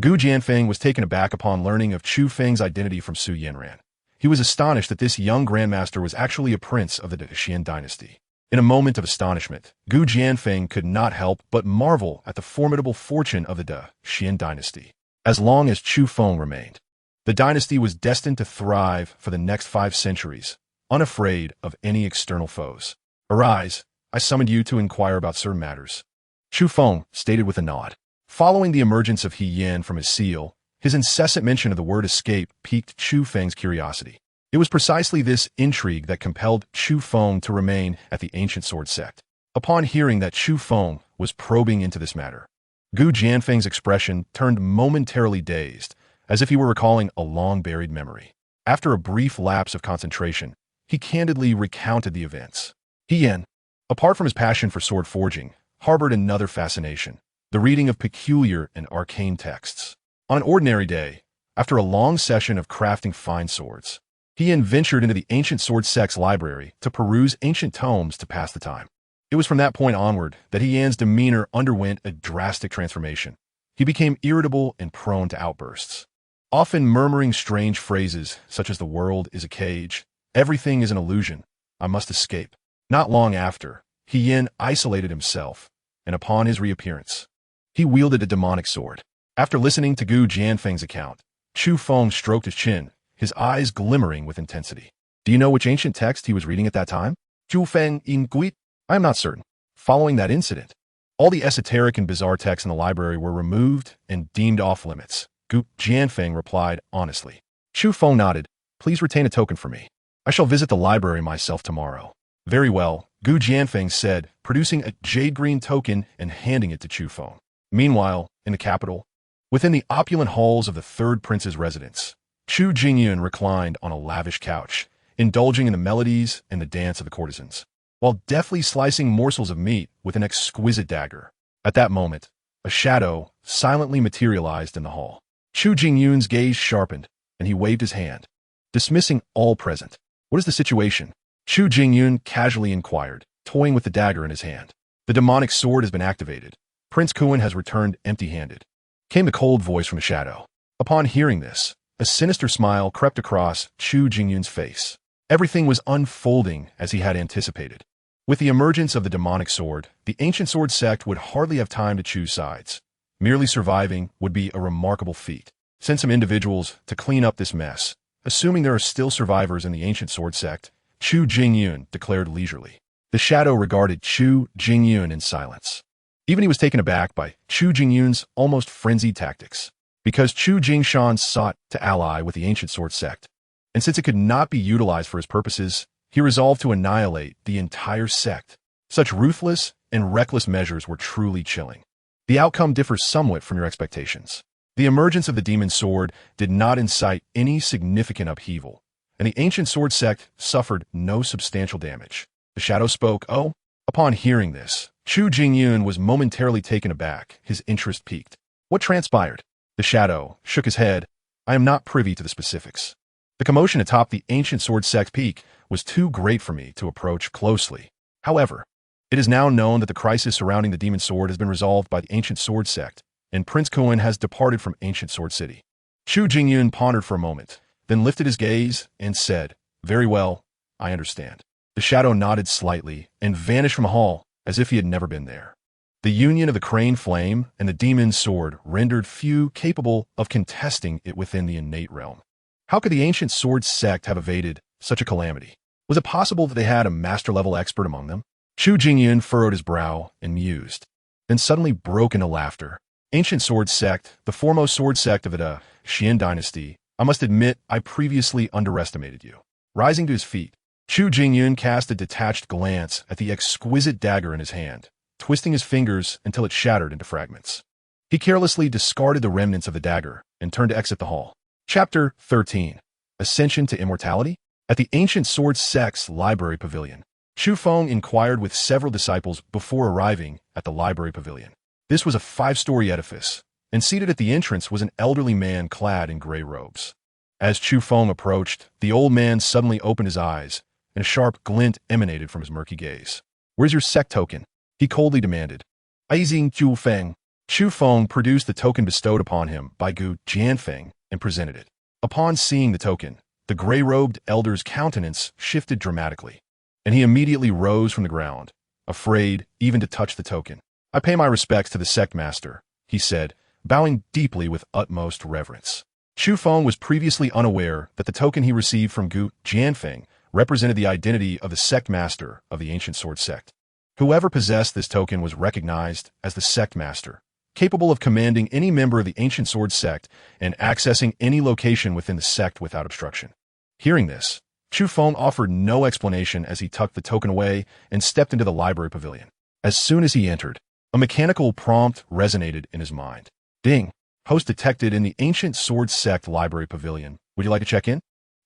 Gu Jianfeng was taken aback upon learning of Chu Feng's identity from Su Yinran. He was astonished that this young Grandmaster was actually a prince of the Xian dynasty. In a moment of astonishment, Gu Jianfeng could not help but marvel at the formidable fortune of the Xian dynasty. As long as Chu Feng remained, the dynasty was destined to thrive for the next 5 centuries, unafraid of any external foes. "Arise, I summoned you to inquire about certain matters," Chu Feng stated with a nod. Following the emergence of He Yan from his seal, his incessant mention of the word escape piqued Chu Feng's curiosity. It was precisely this intrigue that compelled Chu Feng to remain at the ancient sword sect. Upon hearing that Chu Feng was probing into this matter, Gu Jianfeng's expression turned momentarily dazed, as if he were recalling a long-buried memory. After a brief lapse of concentration, he candidly recounted the events. He Yan, apart from his passion for sword forging, harbored another fascination: the reading of peculiar and arcane texts. On an ordinary day, after a long session of crafting fine swords, He Yan ventured into the ancient sword sect's library to peruse ancient tomes to pass the time. It was from that point onward that He Yan's demeanor underwent a drastic transformation. He became irritable and prone to outbursts, often murmuring strange phrases such as "the world is a cage," "everything is an illusion," "I must escape." Not long after, He Yan isolated himself, and upon his reappearance, he wielded a demonic sword. After listening to Gu Jianfeng's account, Chu Feng stroked his chin, his eyes glimmering with intensity. "Do you know which ancient text he was reading at that time?" "Chu Feng inquired. "I am not certain. Following that incident, all the esoteric and bizarre texts in the library were removed and deemed off limits," Gu Jianfeng replied honestly. Chu Feng nodded. "Please retain a token for me. I shall visit the library myself tomorrow." "Very well," Gu Jianfeng said, producing a jade-green token and handing it to Chu Feng. Meanwhile, in the capital, within the opulent halls of the third prince's residence, Chu Jingyun reclined on a lavish couch, indulging in the melodies and the dance of the courtesans, while deftly slicing morsels of meat with an exquisite dagger. At that moment, a shadow silently materialized in the hall. Chu Jingyun's gaze sharpened, and he waved his hand, dismissing all present. "What is the situation?" Chu Jingyun casually inquired, toying with the dagger in his hand. "The demonic sword has been activated. Prince Kuan has returned empty-handed," came the cold voice from the shadow. Upon hearing this, a sinister smile crept across Chu Jingyun's face. Everything was unfolding as he had anticipated. With the emergence of the demonic sword, the ancient sword sect would hardly have time to choose sides. Merely surviving would be a remarkable feat. Send some individuals to clean up this mess. Assuming there are still survivors in the ancient sword sect, Chu Jingyun declared leisurely. The shadow regarded Chu Jingyun in silence. Even he was taken aback by Chu Jingyun's almost frenzied tactics. Because Chu Jingshan sought to ally with the ancient sword sect, and since it could not be utilized for his purposes, he resolved to annihilate the entire sect. Such ruthless and reckless measures were truly chilling. The outcome differs somewhat from your expectations. The emergence of the demon sword did not incite any significant upheaval, and the ancient sword sect suffered no substantial damage. The shadow spoke. "Oh." Upon hearing this, Chu Jingyun was momentarily taken aback, his interest piqued. "What transpired?" The shadow shook his head. "I am not privy to the specifics. The commotion atop the ancient sword sect peak was too great for me to approach closely. However, it is now known that the crisis surrounding the demon sword has been resolved by the ancient sword sect, and Prince Kuan has departed from ancient sword city." Chu Jingyun pondered for a moment, then lifted his gaze and said, "Very well, I understand." The shadow nodded slightly and vanished from the hall as if he had never been there. The union of the crane flame and the demon's sword rendered few capable of contesting it within the innate realm. How could the ancient sword sect have evaded such a calamity? Was it possible that they had a master-level expert among them? Chu Jingyun furrowed his brow and mused, then suddenly broke into laughter. "Ancient sword sect, the foremost sword sect of the Xian dynasty, I must admit I previously underestimated you." Rising to his feet, Chu Jingyun cast a detached glance at the exquisite dagger in his hand, twisting his fingers until it shattered into fragments. He carelessly discarded the remnants of the dagger and turned to exit the hall. Chapter 13. Ascension to Immortality? At the ancient sword sect's library pavilion, Chu Feng inquired with several disciples before arriving at the library pavilion. This was a 5-story edifice, and seated at the entrance was an elderly man clad in gray robes. As Chu Feng approached, the old man suddenly opened his eyes, and a sharp glint emanated from his murky gaze. "Where's your sect token?" he coldly demanded. "Aizing Chu Feng." Chu Feng produced the token bestowed upon him by Gu Jianfeng and presented it. Upon seeing the token, the gray-robed elder's countenance shifted dramatically, and he immediately rose from the ground, afraid even to touch the token. "I pay my respects to the sect master," he said, bowing deeply with utmost reverence. Chu Feng was previously unaware that the token he received from Gu Jianfeng represented the identity of the sect master of the ancient sword sect. Whoever possessed this token was recognized as the sect master, capable of commanding any member of the ancient sword sect and accessing any location within the sect without obstruction. Hearing this, Chu Feng offered no explanation as he tucked the token away and stepped into the library pavilion. As soon as he entered, a mechanical prompt resonated in his mind. Ding! Host detected in the ancient sword sect library pavilion. Would you like to check in?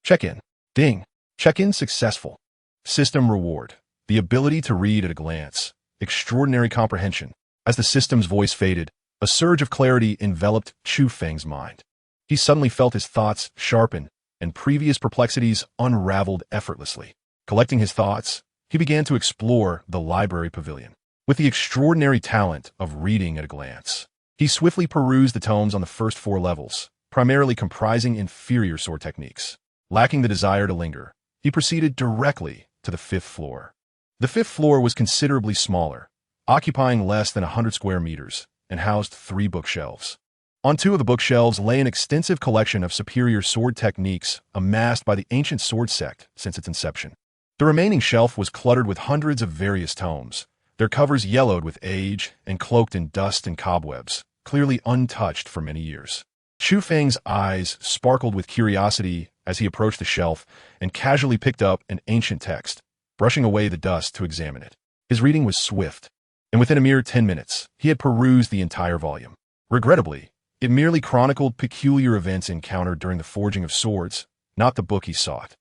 Check in. Ding! Check-in successful. System reward. The ability to read at a glance. Extraordinary comprehension. As the system's voice faded, a surge of clarity enveloped Chu Feng's mind. He suddenly felt his thoughts sharpen and previous perplexities unraveled effortlessly. Collecting his thoughts, he began to explore the library pavilion. With the extraordinary talent of reading at a glance, he swiftly perused the tomes on the first 4 levels, primarily comprising inferior sword techniques. Lacking the desire to linger, he proceeded directly to the 5th floor. The 5th floor was considerably smaller, occupying less than 100 square meters, and housed 3 bookshelves. On 2 of the bookshelves lay an extensive collection of superior sword techniques amassed by the ancient sword sect since its inception. The remaining shelf was cluttered with hundreds of various tomes, their covers yellowed with age and cloaked in dust and cobwebs, clearly untouched for many years. Chu Feng's eyes sparkled with curiosity as he approached the shelf and casually picked up an ancient text, brushing away the dust to examine it. His reading was swift, and within a mere 10 minutes, he had perused the entire volume. Regrettably, it merely chronicled peculiar events encountered during the forging of swords, not the book he sought.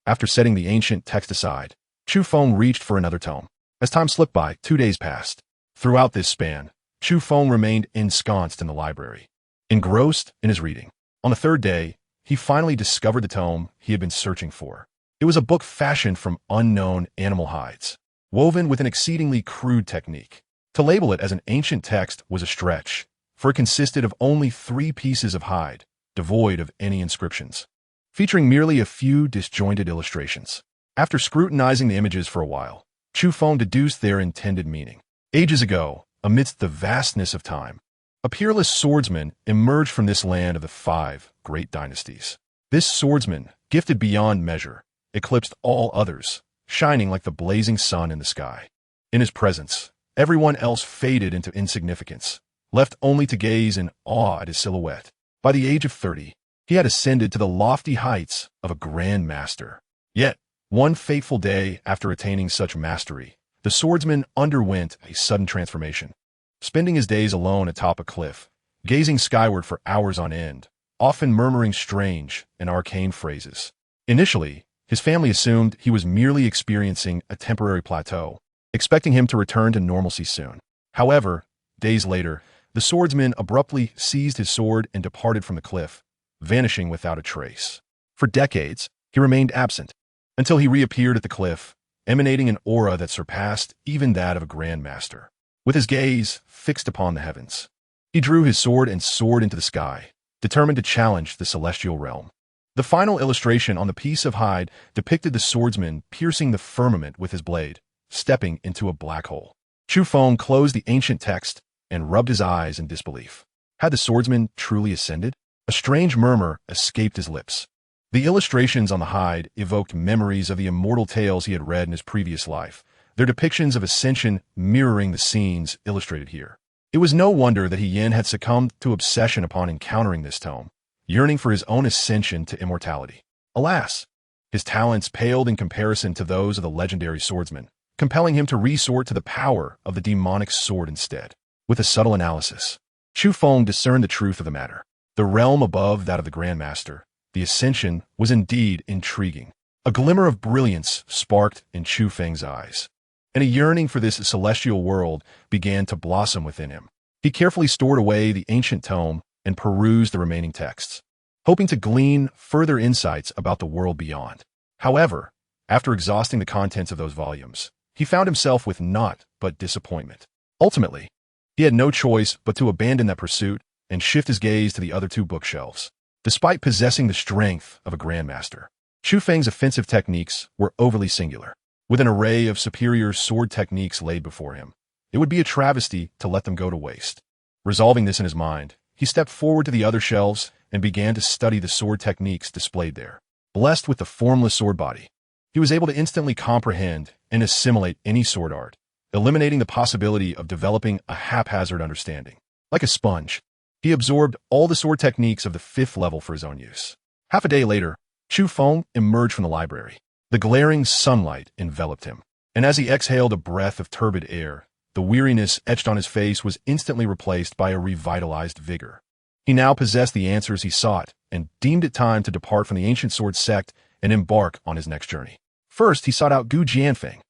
After setting the ancient text aside, Chu Feng reached for another tome. As time slipped by, 2 days passed. Throughout this span, Chu Feng remained ensconced in the library, engrossed in his reading. On the 3rd day, he finally discovered the tome he had been searching for. It was a book fashioned from unknown animal hides, woven with an exceedingly crude technique. To label it as an ancient text was a stretch, for it consisted of only 3 pieces of hide, devoid of any inscriptions, featuring merely a few disjointed illustrations. After scrutinizing the images for a while, Chu Feng deduced their intended meaning. Ages ago, amidst the vastness of time, a peerless swordsman emerged from this land of the 5 great dynasties. This swordsman, gifted beyond measure, eclipsed all others, shining like the blazing sun in the sky. In his presence, everyone else faded into insignificance, left only to gaze in awe at his silhouette. By the age of 30, he had ascended to the lofty heights of a Grandmaster. Yet, one fateful day after attaining such mastery, the swordsman underwent a sudden transformation. Spending his days alone atop a cliff, gazing skyward for hours on end, often murmuring strange and arcane phrases. Initially, his family assumed he was merely experiencing a temporary plateau, expecting him to return to normalcy soon. However, days later, the swordsman abruptly seized his sword and departed from the cliff, vanishing without a trace. For decades, he remained absent, until he reappeared at the cliff, emanating an aura that surpassed even that of a Grandmaster. With his gaze fixed upon the heavens, he drew his sword and soared into the sky, determined to challenge the celestial realm. The final illustration on the piece of hide depicted the swordsman piercing the firmament with his blade, stepping into a black hole. Chu Feng closed the ancient text and rubbed his eyes in disbelief. Had the swordsman truly ascended? A strange murmur escaped his lips. The illustrations on the hide evoked memories of the immortal tales he had read in his previous life, their depictions of ascension mirroring the scenes illustrated here. It was no wonder that Yen had succumbed to obsession upon encountering this tome, yearning for his own ascension to immortality. Alas, his talents paled in comparison to those of the legendary swordsman, compelling him to resort to the power of the demonic sword instead. With a subtle analysis, Chu Feng discerned the truth of the matter. The realm above that of the Grandmaster, the ascension, was indeed intriguing. A glimmer of brilliance sparked in Chu Feng's eyes, and a yearning for this celestial world began to blossom within him. He carefully stored away the ancient tome and perused the remaining texts, hoping to glean further insights about the world beyond. However, after exhausting the contents of those volumes, he found himself with naught but disappointment. Ultimately, he had no choice but to abandon that pursuit and shift his gaze to the other 2 bookshelves. Despite possessing the strength of a Grandmaster, Chu Feng's offensive techniques were overly singular. With an array of superior sword techniques laid before him, it would be a travesty to let them go to waste. Resolving this in his mind, he stepped forward to the other shelves and began to study the sword techniques displayed there. Blessed with the formless sword body, He was able to instantly comprehend and assimilate any sword art, eliminating the possibility of developing a haphazard understanding. Like a sponge, he absorbed all the sword techniques of the 5th level for his own use. Half a day later, Chu Feng emerged from the library. The glaring sunlight enveloped him, and as he exhaled a breath of turbid air, the weariness etched on his face was instantly replaced by a revitalized vigor. He now possessed the answers he sought, and deemed it time to depart from the ancient sword sect and embark on his next journey. First, he sought out Gu Jianfeng,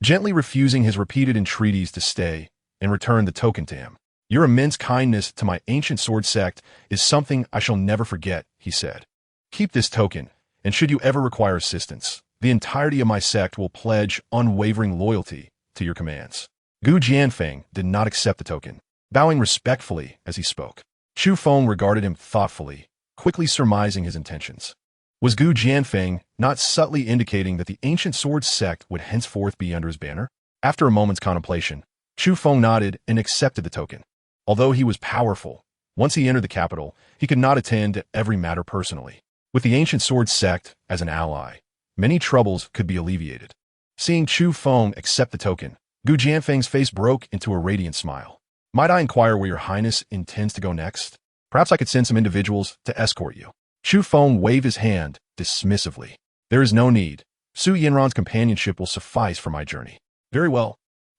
gently refusing his repeated entreaties to stay and return the token to him. Your immense kindness to my ancient sword sect is something I shall never forget, he said. Keep this token, and should you ever require assistance, the entirety of my sect will pledge unwavering loyalty to your commands. Gu Jianfeng did not accept the token, bowing respectfully as he spoke. Chu Feng regarded him thoughtfully, quickly surmising his intentions. Was Gu Jianfeng not subtly indicating that the ancient sword sect would henceforth be under his banner? After a moment's contemplation, Chu Feng nodded and accepted the token. Although he was powerful, once he entered the capital, he could not attend to every matter personally. With the ancient sword sect as an ally, many troubles could be alleviated. Seeing Chu Feng accept the token, Gu Jianfeng's face broke into a radiant smile. Might I inquire where your highness intends to go next? Perhaps I could send some individuals to escort you. Chu Feng waved his hand dismissively. There is no need. Su Yinran's companionship will suffice for my journey. Very well,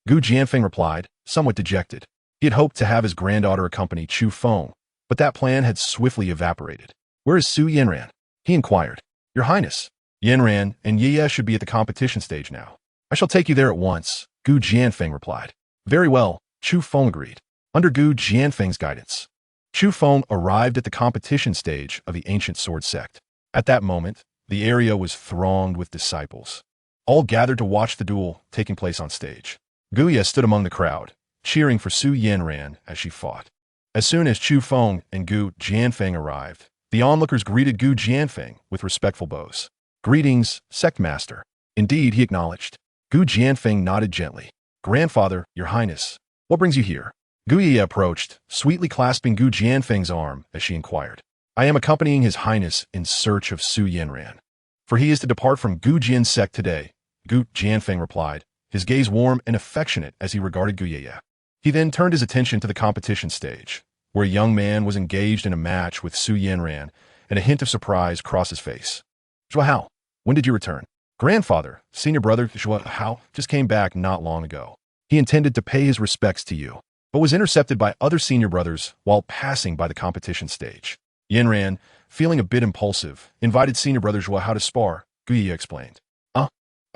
Gu Jianfeng replied, somewhat dejected. He had hoped to have his granddaughter accompany Chu Feng, but that plan had swiftly evaporated. Where is Su Yinran? He inquired. Your Highness, Yinran and Ye should be at the competition stage now. I shall take you there at once, Gu Jianfeng replied. Very well, Chu Feng agreed. Under Gu Jianfeng's guidance, Chu Feng arrived at the competition stage of the ancient sword sect. At that moment, the area was thronged with disciples, all gathered to watch the duel taking place on stage. Gu Ye stood among the crowd, cheering for Su Yinran as she fought. As soon as Chu Feng and Gu Jianfeng arrived, the onlookers greeted Gu Jianfeng with respectful bows. Greetings, sect master. Indeed, he acknowledged. Gu Jianfeng nodded gently. Grandfather, your highness, what brings you here? Gu Ye approached, sweetly clasping Gu Jianfeng's arm as she inquired. I am accompanying his highness in search of Su Yinran, for he is to depart from Gu Jian's sect today, Gu Jianfeng replied, his gaze warm and affectionate as he regarded Gu Ye. He then turned his attention to the competition stage, where a young man was engaged in a match with Su Yinran, and a hint of surprise crossed his face. Zhua Hao, when did you return? Grandfather, senior brother Zhua Hao, just came back not long ago. He intended to pay his respects to you, but was intercepted by other senior brothers while passing by the competition stage. Yinran, feeling a bit impulsive, invited senior brother Zhua Hao to spar, Gu Ye explained.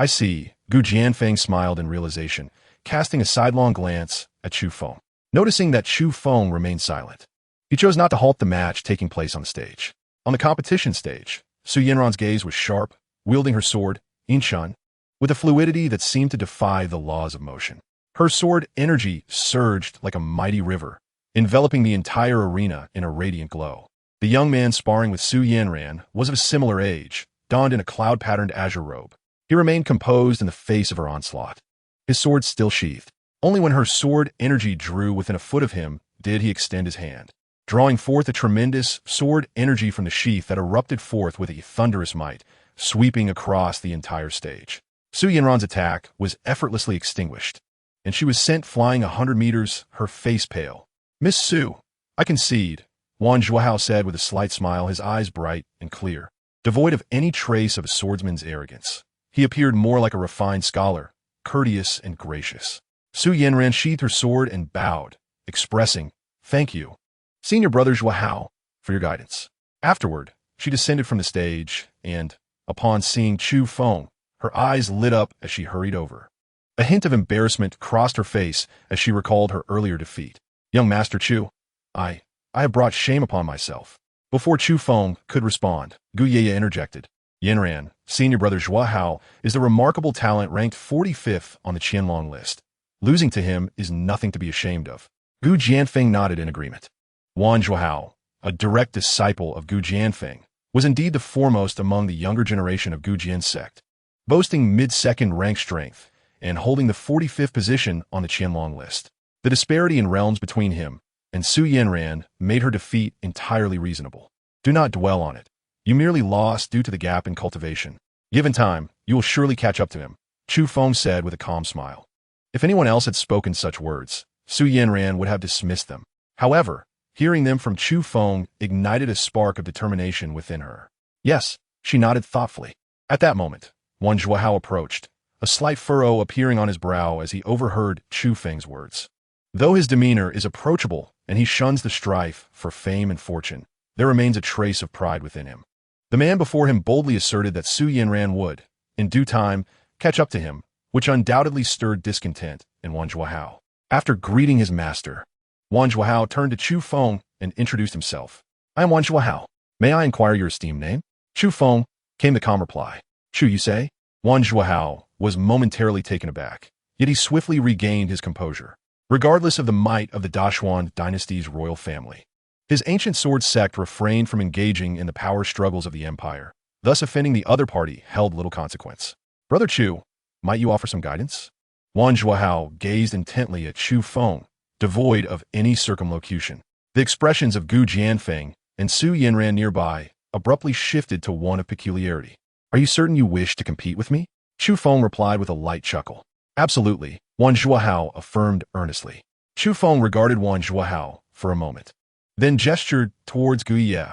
I see, Gu Jianfeng smiled in realization, casting a sidelong glance at Chu Feng. Noticing that Chu Feng remained silent, he chose not to halt the match taking place on the stage. On the competition stage, Su Yinran's gaze was sharp, wielding her sword, Yinshan, with a fluidity that seemed to defy the laws of motion. Her sword energy surged like a mighty river, enveloping the entire arena in a radiant glow. The young man sparring with Su Yinran was of a similar age, donned in a cloud-patterned azure robe. He remained composed in the face of her onslaught, his sword still sheathed. Only when her sword energy drew within a foot of him did he extend his hand, drawing forth a tremendous sword energy from the sheath that erupted forth with a thunderous might, sweeping across the entire stage. Su Yinran's attack was effortlessly extinguished, and she was sent flying 100 meters, her face pale. Miss Su, I concede, Wan Zhuahao said with a slight smile, his eyes bright and clear, devoid of any trace of a swordsman's arrogance. He appeared more like a refined scholar, courteous and gracious. Su Yinran sheathed her sword and bowed, expressing, thank you, senior brother Zhuahao, for your guidance. Afterward, she descended from the stage and, upon seeing Chu Feng, her eyes lit up as she hurried over. A hint of embarrassment crossed her face as she recalled her earlier defeat. Young Master Chu, I have brought shame upon myself. Before Chu Feng could respond, Gu Ye interjected. Yinran, senior brother Zhuahao, is the remarkable talent ranked 45th on the Qianlong list. Losing to him is nothing to be ashamed of. Gu Jianfeng nodded in agreement. Wan Zhuahao, a direct disciple of Gu Jianfeng, was indeed the foremost among the younger generation of Gu Jian's sect, boasting mid-second rank strength and holding the 45th position on the Qianlong list. The disparity in realms between him and Su Yinran made her defeat entirely reasonable. Do not dwell on it. You merely lost due to the gap in cultivation. Given time, You will surely catch up to him, Chu Feng said with a calm smile. If anyone else had spoken such words, Su Yanran would have dismissed them. However, hearing them from Chu Feng ignited a spark of determination within her. Yes, she nodded thoughtfully. At that moment, Wan Zhuohao approached, a slight furrow appearing on his brow as he overheard Chu Feng's words. Though his demeanor is approachable and he shuns the strife for fame and fortune, there remains a trace of pride within him. The man before him boldly asserted that Su Yanran would, in due time, catch up to him, which undoubtedly stirred discontent in Wan Zhuohao. After greeting his master, Wan Zhuohao turned to Chu Feng and introduced himself. I am Wan Zhuohao. May I inquire your esteemed name? Chu Feng, came the calm reply. Chu, you say? Wan Zhuohao was momentarily taken aback, yet he swiftly regained his composure. Regardless of the might of the Dashuan dynasty's royal family, his ancient sword sect refrained from engaging in the power struggles of the empire, thus offending the other party held little consequence. Brother Chu, might you offer some guidance? Wan Zhuohao gazed intently at Chu Feng, devoid of any circumlocution. The expressions of Gu Jianfeng and Su Yanran nearby abruptly shifted to one of peculiarity. Are you certain you wish to compete with me? Chu Feng replied with a light chuckle. Absolutely, Wan Zhuohao affirmed earnestly. Chu Feng regarded Wan Zhuohao for a moment, then gestured towards Gu Ye,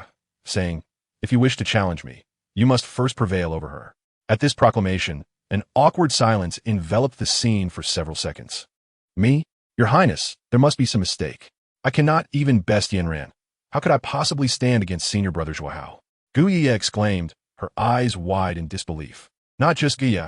saying, if you wish to challenge me, you must first prevail over her. At this proclamation, an awkward silence enveloped the scene for several seconds. Me? Your Highness, there must be some mistake. I cannot even best Yanran. How could I possibly stand against senior brother Zhuohao? Gu Ye exclaimed, her eyes wide in disbelief. Not just Gu Ye,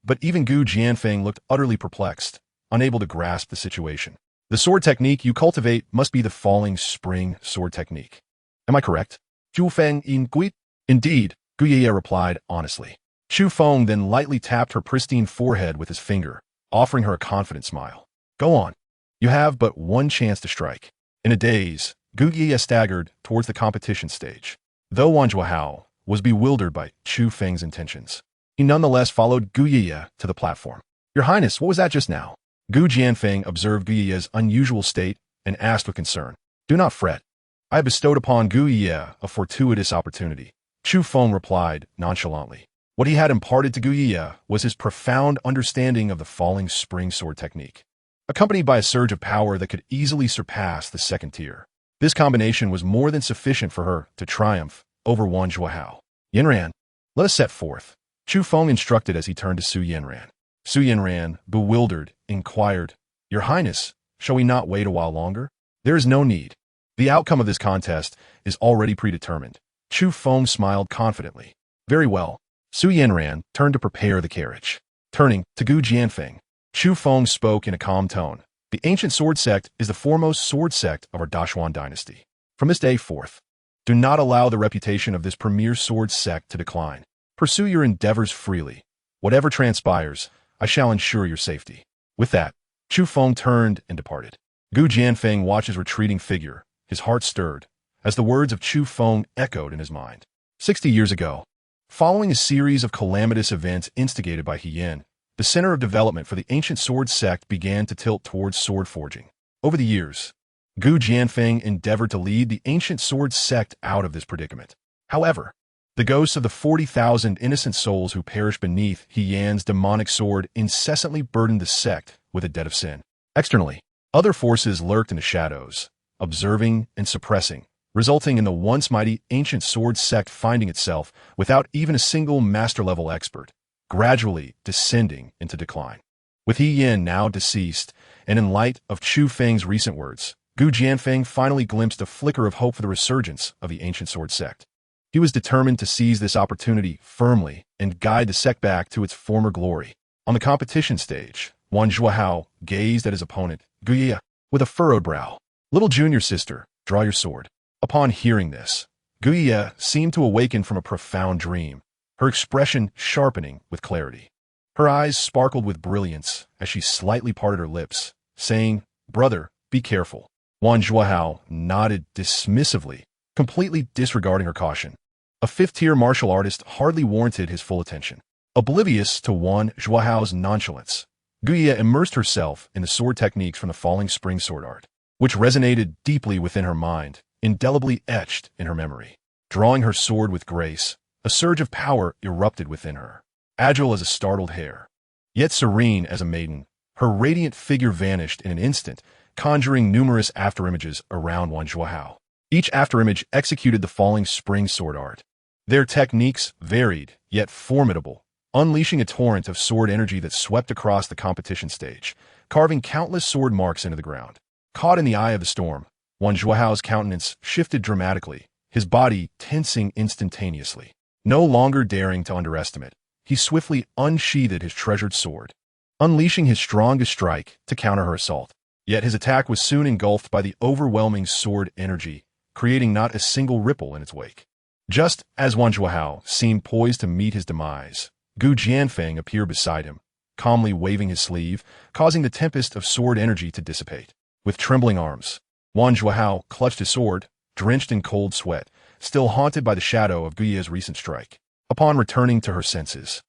but even Gu Jianfeng looked utterly perplexed, unable to grasp the situation. The sword technique you cultivate must be the falling spring sword technique. Am I correct? Chu Feng in Gui? Indeed, Gu Ye replied honestly. Chu Feng then lightly tapped her pristine forehead with his finger, offering her a confident smile. Go on. You have but one chance to strike. In a daze, Gu Ye staggered towards the competition stage. Though Wan Zhuohao was bewildered by Chu Feng's intentions, he nonetheless followed Gu Ye to the platform. Your Highness, what was that just now? Gu Jianfeng observed Gu Ye's unusual state and asked with concern. Do not fret. I have bestowed upon Gu Ye a fortuitous opportunity. Chu Feng replied nonchalantly. What he had imparted to Gu Ye was his profound understanding of the falling spring sword technique, accompanied by a surge of power that could easily surpass the second tier. This combination was more than sufficient for her to triumph over Wan Zhuohao. Yanran, let us set forth, Chu Feng instructed as he turned to Su Yanran. Su Yanran, bewildered, inquired, Your Highness, shall we not wait a while longer? There is no need. The outcome of this contest is already predetermined. Chu Feng smiled confidently. Very well. Su Yanran turned to prepare the carriage. Turning to Gu Jianfeng, Chu Feng spoke in a calm tone. The ancient sword sect is the foremost sword sect of our Dashuan dynasty. From this day forth, do not allow the reputation of this premier sword sect to decline. Pursue your endeavors freely. Whatever transpires, I shall ensure your safety. With that, Chu Feng turned and departed. Gu Jianfeng watched his retreating figure, his heart stirred, as the words of Chu Feng echoed in his mind. 60 years ago, following a series of calamitous events instigated by Hiyan, the center of development for the ancient sword sect began to tilt towards sword forging. Over the years, Gu Jianfeng endeavored to lead the ancient sword sect out of this predicament. However, the ghosts of the 40,000 innocent souls who perished beneath Hiyan's demonic sword incessantly burdened the sect with a debt of sin. Externally, other forces lurked in the shadows, observing and suppressing, resulting in the once mighty ancient sword sect finding itself without even a single master-level expert, gradually descending into decline. With Hiyan now deceased, and in light of Chu Feng's recent words, Gu Jianfeng finally glimpsed a flicker of hope for the resurgence of the ancient sword sect. He was determined to seize this opportunity firmly and guide the sect back to its former glory. On the competition stage, Wan Zhuohao gazed at his opponent, Gu Ye, with a furrowed brow. Little junior sister, draw your sword. Upon hearing this, Gu Ye seemed to awaken from a profound dream, her expression sharpening with clarity. Her eyes sparkled with brilliance as she slightly parted her lips, saying, Brother, be careful. Wan Zhuohao nodded dismissively, completely disregarding her caution. A fifth-tier martial artist hardly warranted his full attention. Oblivious to Wan Zhuohao's nonchalance, Gu Ye immersed herself in the sword techniques from the falling spring sword art, which resonated deeply within her mind, indelibly etched in her memory. Drawing her sword with grace, a surge of power erupted within her. agile as a startled hare, yet serene as a maiden. Her radiant figure vanished in an instant, conjuring numerous afterimages around Wan Zhuohao. Each afterimage executed the falling spring sword art. Their techniques varied, yet formidable, unleashing a torrent of sword energy that swept across the competition stage, carving countless sword marks into the ground. Caught in the eye of the storm, Wan Zhuohao's countenance shifted dramatically, his body tensing instantaneously. No longer daring to underestimate, he swiftly unsheathed his treasured sword, unleashing his strongest strike to counter her assault. Yet his attack was soon engulfed by the overwhelming sword energy, creating not a single ripple in its wake. Just as Wan Zhuohao seemed poised to meet his demise, Gu Jianfeng appeared beside him, calmly waving his sleeve, causing the tempest of sword energy to dissipate. With trembling arms, Wan Zhuohao clutched his sword, drenched in cold sweat, still haunted by the shadow of Guye's recent strike. Upon returning to her senses,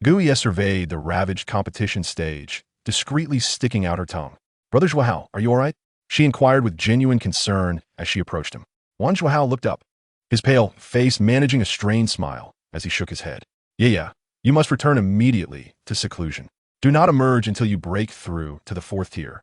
Guye surveyed the ravaged competition stage, discreetly sticking out her tongue. "Brother Zhuohao, are you all right?" she inquired with genuine concern as she approached him. Wan Zhuohao looked up, his pale face managing a strained smile as he shook his head. Yeah, you must return immediately to seclusion. Do not emerge until you break through to the 4th tier.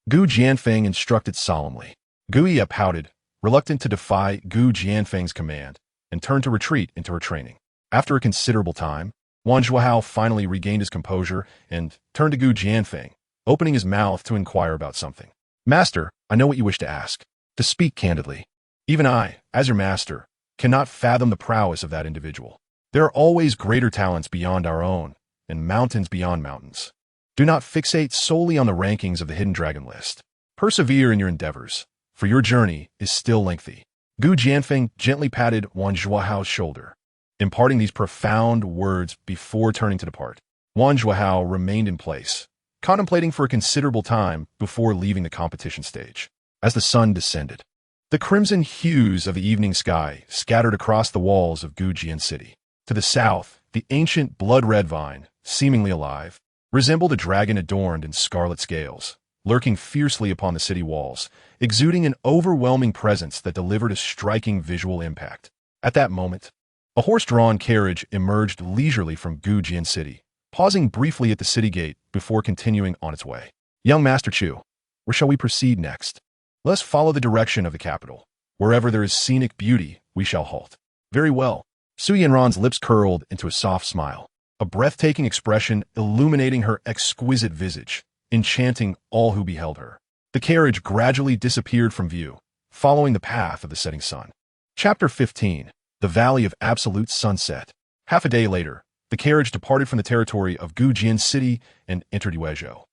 Gu Jianfeng instructed solemnly. Guye pouted, reluctant to defy Gu Jianfeng's command, and turned to retreat into her training. After a considerable time, Wan Zhuohao finally regained his composure and turned to Gu Jianfeng, opening his mouth to inquire about something. "Master, I know what you wish to ask. To speak candidly, even I, as your master, cannot fathom the prowess of that individual. There are always greater talents beyond our own, and mountains beyond mountains. Do not fixate solely on the rankings of the Hidden Dragon list. Persevere in your endeavors, for your journey is still lengthy." Gu Jianfeng gently patted Wan Zhuohao's shoulder, imparting these profound words before turning to depart. Wan Zhuohao remained in place, contemplating for a considerable time before leaving the competition stage. As the sun descended, the crimson hues of the evening sky scattered across the walls of Gujian City. To the south, the ancient blood-red vine, seemingly alive, resembled a dragon adorned in scarlet scales, lurking fiercely upon the city walls, exuding an overwhelming presence that delivered a striking visual impact. At that moment, a horse-drawn carriage emerged leisurely from Gujian City, pausing briefly at the city gate before continuing on its way. "Young Master Chu, where shall we proceed next?" "Let us follow the direction of the capital. Wherever there is scenic beauty, we shall halt." "Very well." Su Yanran's lips curled into a soft smile, a breathtaking expression illuminating her exquisite visage, enchanting all who beheld her. The carriage gradually disappeared from view, following the path of the setting sun. Chapter 15. The Valley of Absolute Sunset. Half a day later, the carriage departed from the territory of Gujian City and entered Yuezhou.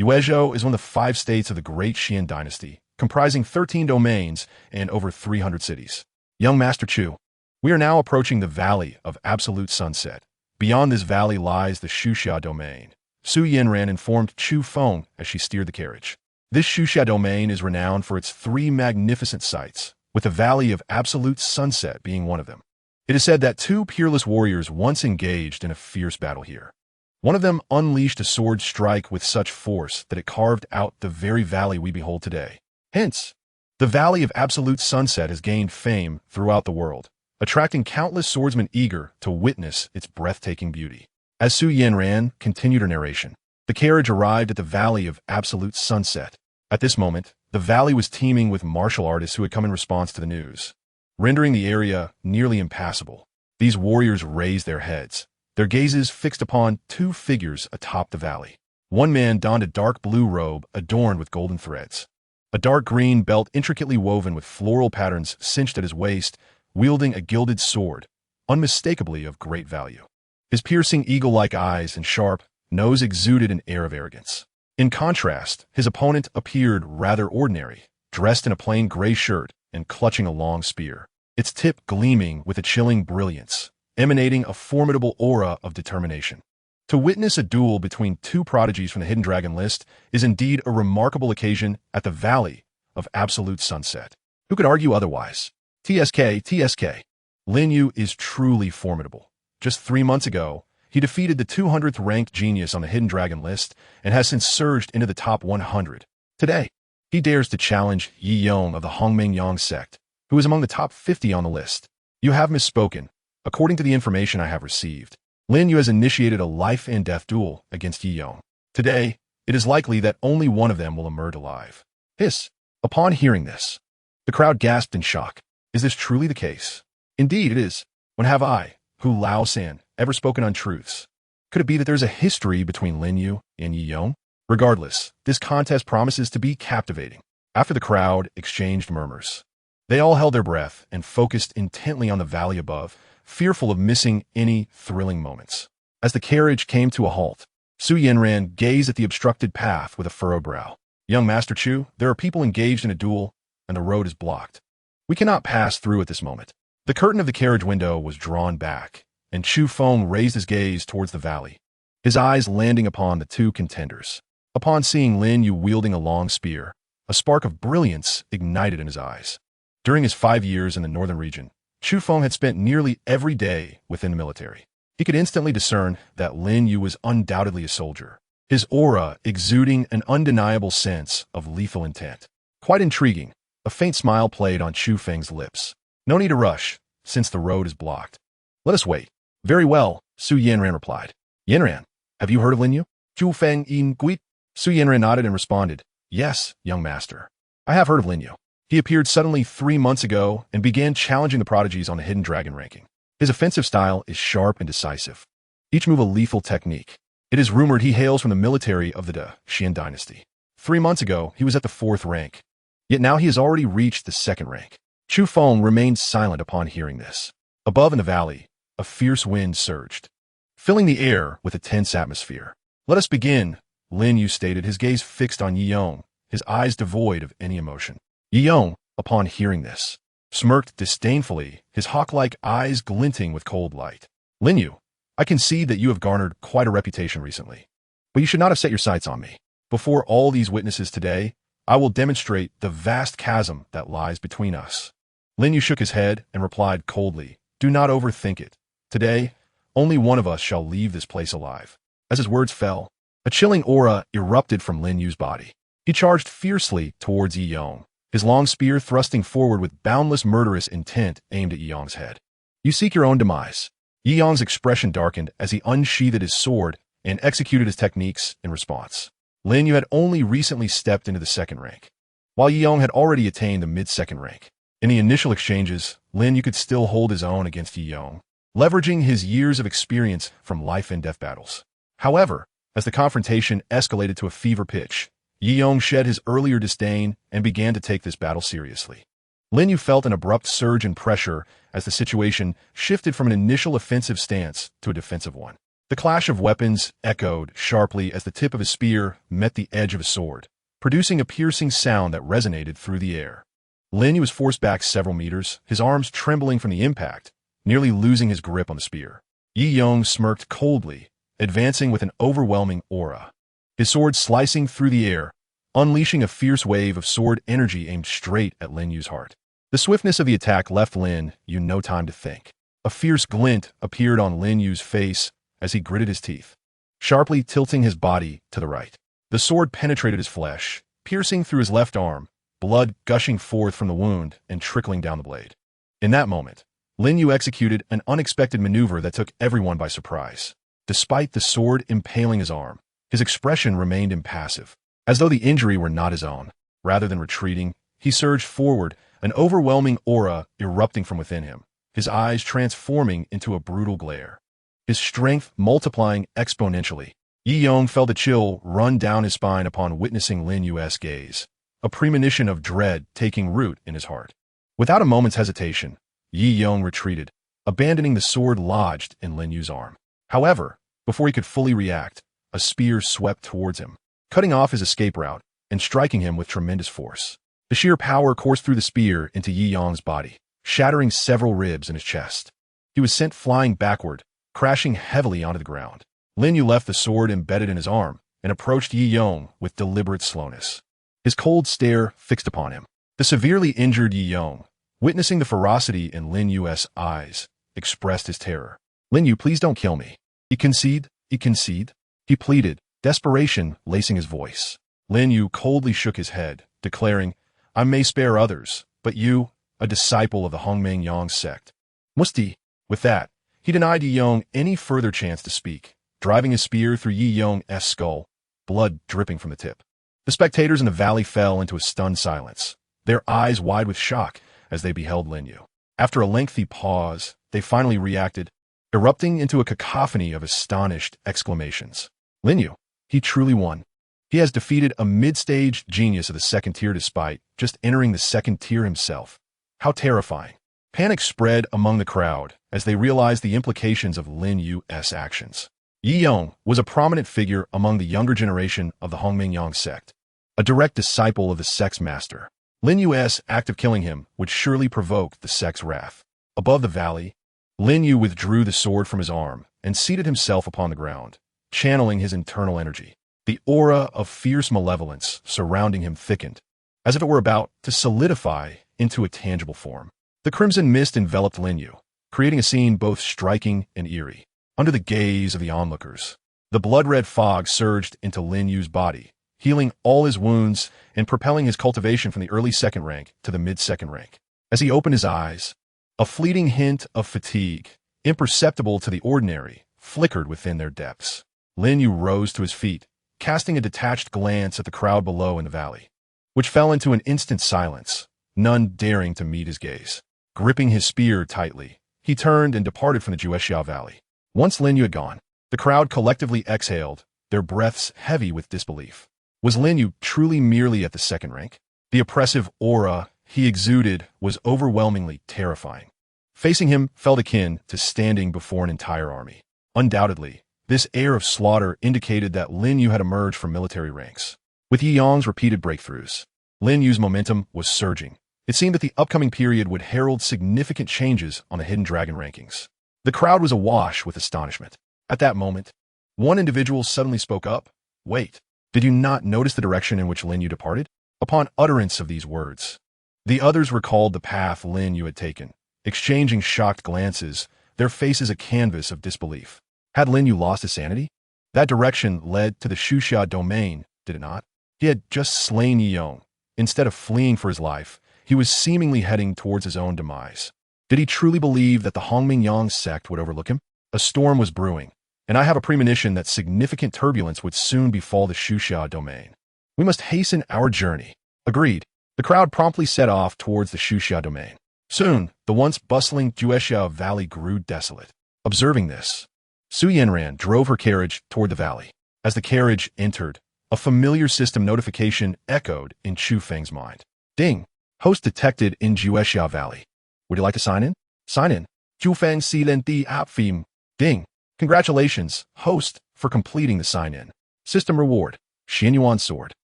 Yuezhou is one of the 5 states of the Great Xian Dynasty, comprising 13 domains and over 300 cities. "Young Master Chu, we are now approaching the Valley of Absolute Sunset. Beyond this valley lies the Xuxia domain," Su Yanran informed Chu Feng as she steered the carriage. This Xuxia domain is renowned for its 3 magnificent sites, with the Valley of Absolute Sunset being one of them. It is said that 2 peerless warriors once engaged in a fierce battle here. One of them unleashed a sword strike with such force that it carved out the very valley we behold today. Hence, the Valley of Absolute Sunset has gained fame throughout the world, attracting countless swordsmen eager to witness its breathtaking beauty. As Su Yanran continued her narration, the carriage arrived at the Valley of Absolute Sunset. At this moment, the valley was teeming with martial artists who had come in response to the news, rendering the area nearly impassable. These warriors raised their heads, their gazes fixed upon 2 figures atop the valley. One man donned a dark blue robe adorned with golden threads, a dark green belt intricately woven with floral patterns cinched at his waist, wielding a gilded sword, unmistakably of great value. His piercing eagle-like eyes and sharp nose exuded an air of arrogance. In contrast, his opponent appeared rather ordinary, dressed in a plain gray shirt and clutching a long spear, its tip gleaming with a chilling brilliance, emanating a formidable aura of determination. To witness a duel between 2 prodigies from the Hidden Dragon list is indeed a remarkable occasion at the Valley of Absolute Sunset. Who could argue otherwise? TSK. Lin Yu is truly formidable. Just 3 months ago, he defeated the 200th ranked genius on the Hidden Dragon list and has since surged into the top 100. Today, he dares to challenge Yi Yong of the Hongmengyang sect, who is among the top 50 on the list. You have misspoken, according to the information I have received. Lin Yu has initiated a life-and-death duel against Yi Yong. Today, it is likely that only one of them will emerge alive. Hiss. Upon hearing this, the crowd gasped in shock. Is this truly the case? Indeed it is. When have I, Hu Lao San, ever spoken untruths? Could it be that there's a history between Lin Yu and Yi Yong? Regardless, this contest promises to be captivating. After the crowd exchanged murmurs, they all held their breath and focused intently on the valley above, fearful of missing any thrilling moments. As the carriage came to a halt, Su Yanran gazed at the obstructed path with a furrowed brow. Young Master Chu, there are people engaged in a duel, and the road is blocked. We cannot pass through at this moment. The curtain of the carriage window was drawn back, and Chu Feng raised his gaze towards the valley, his eyes landing upon the two contenders. Upon seeing Lin Yu wielding a long spear, a spark of brilliance ignited in his eyes. During his 5 years in the northern region, Chu Feng had spent nearly every day within the military. He could instantly discern that Lin Yu was undoubtedly a soldier, his aura exuding an undeniable sense of lethal intent. Quite intriguing, a faint smile played on Chu Feng's lips. No need to rush, since the road is blocked. Let us wait. Very well, Su Yanran replied. Yanran, have you heard of Lin Yu? Chu Feng in Guit? Su Yanran nodded and responded, yes, young master. I have heard of Lin Yu. He appeared suddenly 3 months ago and began challenging the prodigies on the Hidden Dragon ranking. His offensive style is sharp and decisive, each move a lethal technique. It is rumored he hails from the military of the Xian dynasty. 3 months ago, he was at the 4th rank, yet now he has already reached the 2nd rank. Chu Feng remained silent upon hearing this. Above in the valley, a fierce wind surged, filling the air with a tense atmosphere. Let us begin, Lin Yu stated, his gaze fixed on Yi Yong, his eyes devoid of any emotion. Yi Yong, upon hearing this, smirked disdainfully, his hawk-like eyes glinting with cold light. Lin Yu, I can see that you have garnered quite a reputation recently, but you should not have set your sights on me. Before all these witnesses today, I will demonstrate the vast chasm that lies between us. Lin Yu shook his head and replied coldly, do not overthink it. Today, only one of us shall leave this place alive. As his words fell, a chilling aura erupted from Lin Yu's body. He charged fiercely towards Yi Yong, his long spear thrusting forward with boundless murderous intent aimed at Yi Yong's head. You seek your own demise. Yi Yong's expression darkened as he unsheathed his sword and executed his techniques in response. Lin Yu had only recently stepped into the 2nd rank, while Yi Yong had already attained the mid-2nd rank. In the initial exchanges, Lin Yu could still hold his own against Yi Yong, leveraging his years of experience from life-and-death battles. However, as the confrontation escalated to a fever pitch, Yi Yong shed his earlier disdain and began to take this battle seriously. Lin Yu felt an abrupt surge in pressure as the situation shifted from an initial offensive stance to a defensive one. The clash of weapons echoed sharply as the tip of his spear met the edge of his sword, producing a piercing sound that resonated through the air. Lin Yu was forced back several meters, his arms trembling from the impact, nearly losing his grip on the spear. Yi Yong smirked coldly, advancing with an overwhelming aura, his sword slicing through the air, unleashing a fierce wave of sword energy aimed straight at Lin Yu's heart. The swiftness of the attack left Lin Yu no time to think. A fierce glint appeared on Lin Yu's face as he gritted his teeth, sharply tilting his body to the right. The sword penetrated his flesh, piercing through his left arm, blood gushing forth from the wound and trickling down the blade. In that moment, Lin Yu executed an unexpected maneuver that took everyone by surprise. Despite the sword impaling his arm, his expression remained impassive, as though the injury were not his own. Rather than retreating, he surged forward, an overwhelming aura erupting from within him, his eyes transforming into a brutal glare, his strength multiplying exponentially. Yi Yong felt a chill run down his spine upon witnessing Lin Yu's gaze, a premonition of dread taking root in his heart. Without a moment's hesitation, Yi Yong retreated, abandoning the sword lodged in Lin Yu's arm. However, before he could fully react, a spear swept towards him, cutting off his escape route and striking him with tremendous force. The sheer power coursed through the spear into Yi Yong's body, shattering several ribs in his chest. He was sent flying backward, crashing heavily onto the ground. Lin Yu left the sword embedded in his arm and approached Yi Yong with deliberate slowness, his cold stare fixed upon him. The severely injured Yi Yong, witnessing the ferocity in Lin Yu's eyes, expressed his terror. Lin Yu, please don't kill me. He concede, he pleaded, desperation lacing his voice. Lin Yu coldly shook his head, declaring, I may spare others, but you, a disciple of the Hongmeng Yang sect. Musti. With that, He denied Yi Yong any further chance to speak, driving his spear through Yi Yong's skull, blood dripping from the tip. The spectators in the valley fell into a stunned silence, their eyes wide with shock as they beheld Lin Yu. After a lengthy pause, they finally reacted, erupting into a cacophony of astonished exclamations. Lin Yu, he truly won. He has defeated a mid-stage genius of the second tier despite just entering the second tier himself. How terrifying. Panic spread among the crowd as they realized the implications of Lin Yu's actions. Yi Yong was a prominent figure among the younger generation of the Hongmingyang sect, a direct disciple of the sect's master. Lin Yu's act of killing him would surely provoke the sect's wrath. Above the valley, Lin Yu withdrew the sword from his arm and seated himself upon the ground, channeling his internal energy. The aura of fierce malevolence surrounding him thickened, as if it were about to solidify into a tangible form. The crimson mist enveloped Lin Yu, creating a scene both striking and eerie. Under the gaze of the onlookers, the blood-red fog surged into Lin Yu's body, healing all his wounds and propelling his cultivation from the early second rank to the mid-second rank. As he opened his eyes, a fleeting hint of fatigue, imperceptible to the ordinary, flickered within their depths. Lin Yu rose to his feet, casting a detached glance at the crowd below in the valley, which fell into an instant silence, none daring to meet his gaze. Gripping his spear tightly, he turned and departed from the Jueshia Valley. Once Lin Yu had gone, the crowd collectively exhaled, their breaths heavy with disbelief. Was Lin Yu truly merely at the second rank? The oppressive aura he exuded was overwhelmingly terrifying. Facing him felt akin to standing before an entire army. Undoubtedly, this air of slaughter indicated that Lin Yu had emerged from military ranks. With Yi Yong's repeated breakthroughs, Lin Yu's momentum was surging. It seemed that the upcoming period would herald significant changes on the Hidden Dragon rankings. The crowd was awash with astonishment. At that moment, one individual suddenly spoke up. Wait, did you not notice the direction in which Lin Yu departed? Upon utterance of these words, the others recalled the path Lin Yu had taken, exchanging shocked glances, their faces a canvas of disbelief. Had Lin Yu lost his sanity? That direction led to the Xuxia domain, did it not? He had just slain Yi Yong. Instead of fleeing for his life, he was seemingly heading towards his own demise. Did he truly believe that the Hongmingyang sect would overlook him? A storm was brewing, and I have a premonition that significant turbulence would soon befall the Xuxia domain. We must hasten our journey. Agreed. The crowd promptly set off towards the Xuxia domain. Soon, the once bustling Jueshia Valley grew desolate. Observing this, Su Yanran drove her carriage toward the valley. As the carriage entered, a familiar system notification echoed in Chu Feng's mind. Ding! Host detected in Jueshia Valley. Would you like to sign in? Sign in. Chu Feng Silen Di Apfim. Ding! Congratulations, host, for completing the sign-in. System reward. Xianyuan sword.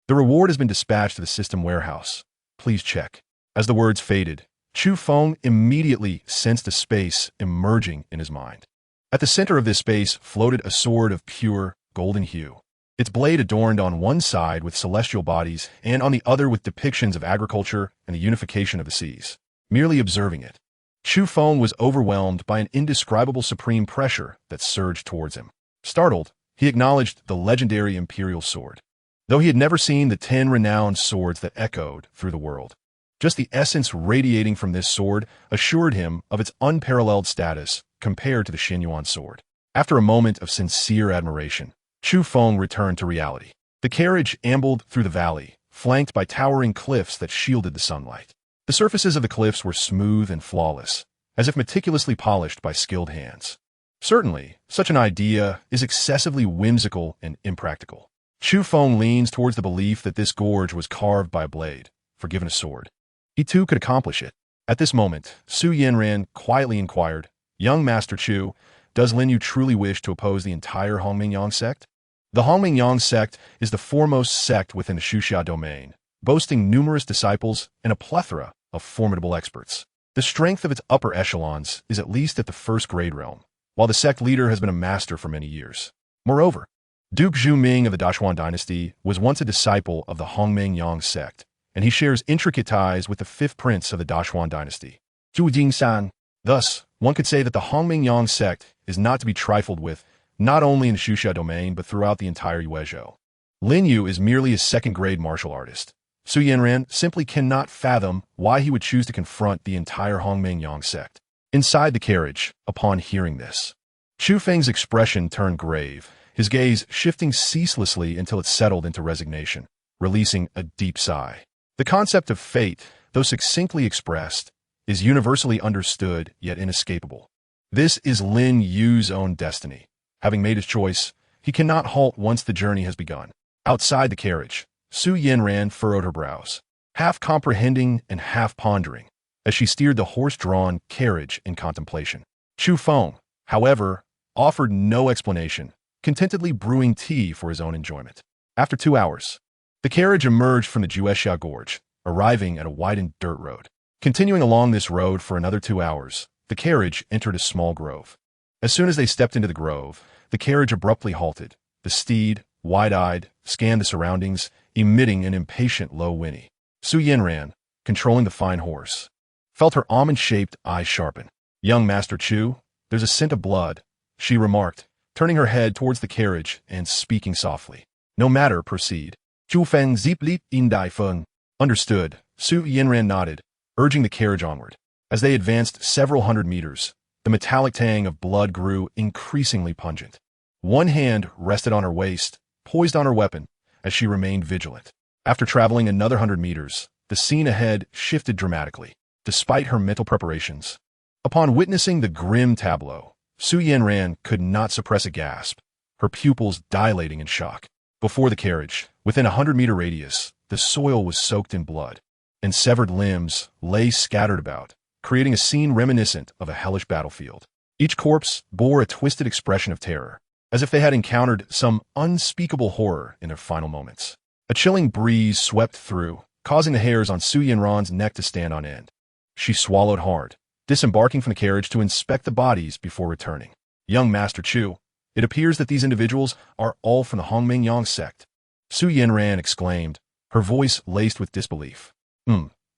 The reward has been dispatched to the system warehouse. Please check. As the words faded, Chu Feng immediately sensed a space emerging in his mind. At the center of this space floated a sword of pure golden hue. Its blade adorned on one side with celestial bodies and on the other with depictions of agriculture and the unification of the seas. Merely observing it, Chu Feng was overwhelmed by an indescribable supreme pressure that surged towards him. Startled, he acknowledged the legendary imperial sword, though he had never seen the 10 renowned swords that echoed through the world. Just the essence radiating from this sword assured him of its unparalleled status compared to the Xianyuan sword. After a moment of sincere admiration, Chu Feng returned to reality. The carriage ambled through the valley, flanked by towering cliffs that shielded the sunlight. The surfaces of the cliffs were smooth and flawless, as if meticulously polished by skilled hands. Certainly, such an idea is excessively whimsical and impractical. Chu Feng leans towards the belief that this gorge was carved by a blade, forgiven a sword. He too could accomplish it. At this moment, Su Yanran quietly inquired, "Young Master Chu, does Lin Yu truly wish to oppose the entire Hongmingyang sect?" The Hongmingyang sect is the foremost sect within the Xuxia domain, boasting numerous disciples and a plethora of formidable experts. The strength of its upper echelons is at least at the first-grade realm, while the sect leader has been a master for many years. Moreover, Duke Zhu Ming of the Dashuan dynasty was once a disciple of the Hongmingyang sect, and he shares intricate ties with the fifth prince of the Dashuan dynasty, Zhu Jingsan. Thus, one could say that the Hongmingyang sect is not to be trifled with, not only in the Xuxia domain but throughout the entire Yuezhou. Lin Yu is merely a second-grade martial artist. Su Yanran simply cannot fathom why he would choose to confront the entire Hongmingyang sect. Inside the carriage, upon hearing this, Chu Feng's expression turned grave, his gaze shifting ceaselessly until it settled into resignation, releasing a deep sigh. The concept of fate, though succinctly expressed, is universally understood yet inescapable. This is Lin Yu's own destiny. Having made his choice, he cannot halt once the journey has begun. Outside the carriage, Su Yanran furrowed her brows, half comprehending and half pondering, as she steered the horse-drawn carriage in contemplation. Chu Feng, however, offered no explanation, contentedly brewing tea for his own enjoyment. After 2 hours, the carriage emerged from the Jueshia Gorge, arriving at a widened dirt road. Continuing along this road for another 2 hours, the carriage entered a small grove. As soon as they stepped into the grove, the carriage abruptly halted. The steed, wide-eyed, scanned the surroundings, emitting an impatient low whinny. Su Yanran, controlling the fine horse, felt her almond-shaped eyes sharpen. "Young Master Chu, there's a scent of blood," she remarked, turning her head towards the carriage and speaking softly. "No matter, proceed." Chu Feng ziplip in dai feng. Understood, Su Yanran nodded, urging the carriage onward. As they advanced several hundred meters, the metallic tang of blood grew increasingly pungent. One hand rested on her waist, poised on her weapon, as she remained vigilant. After traveling another 100 meters, the scene ahead shifted dramatically, despite her mental preparations. Upon witnessing the grim tableau, Su Yanran could not suppress a gasp, her pupils dilating in shock. Before the carriage, within a 100-meter radius, the soil was soaked in blood, and severed limbs lay scattered about, creating a scene reminiscent of a hellish battlefield. Each corpse bore a twisted expression of terror, as if they had encountered some unspeakable horror in their final moments. A chilling breeze swept through, causing the hairs on Su Yanran's neck to stand on end. She swallowed hard, disembarking from the carriage to inspect the bodies before returning. "Young Master Chu, it appears that these individuals are all from the Hongmingyang sect," Su Yanran exclaimed, her voice laced with disbelief.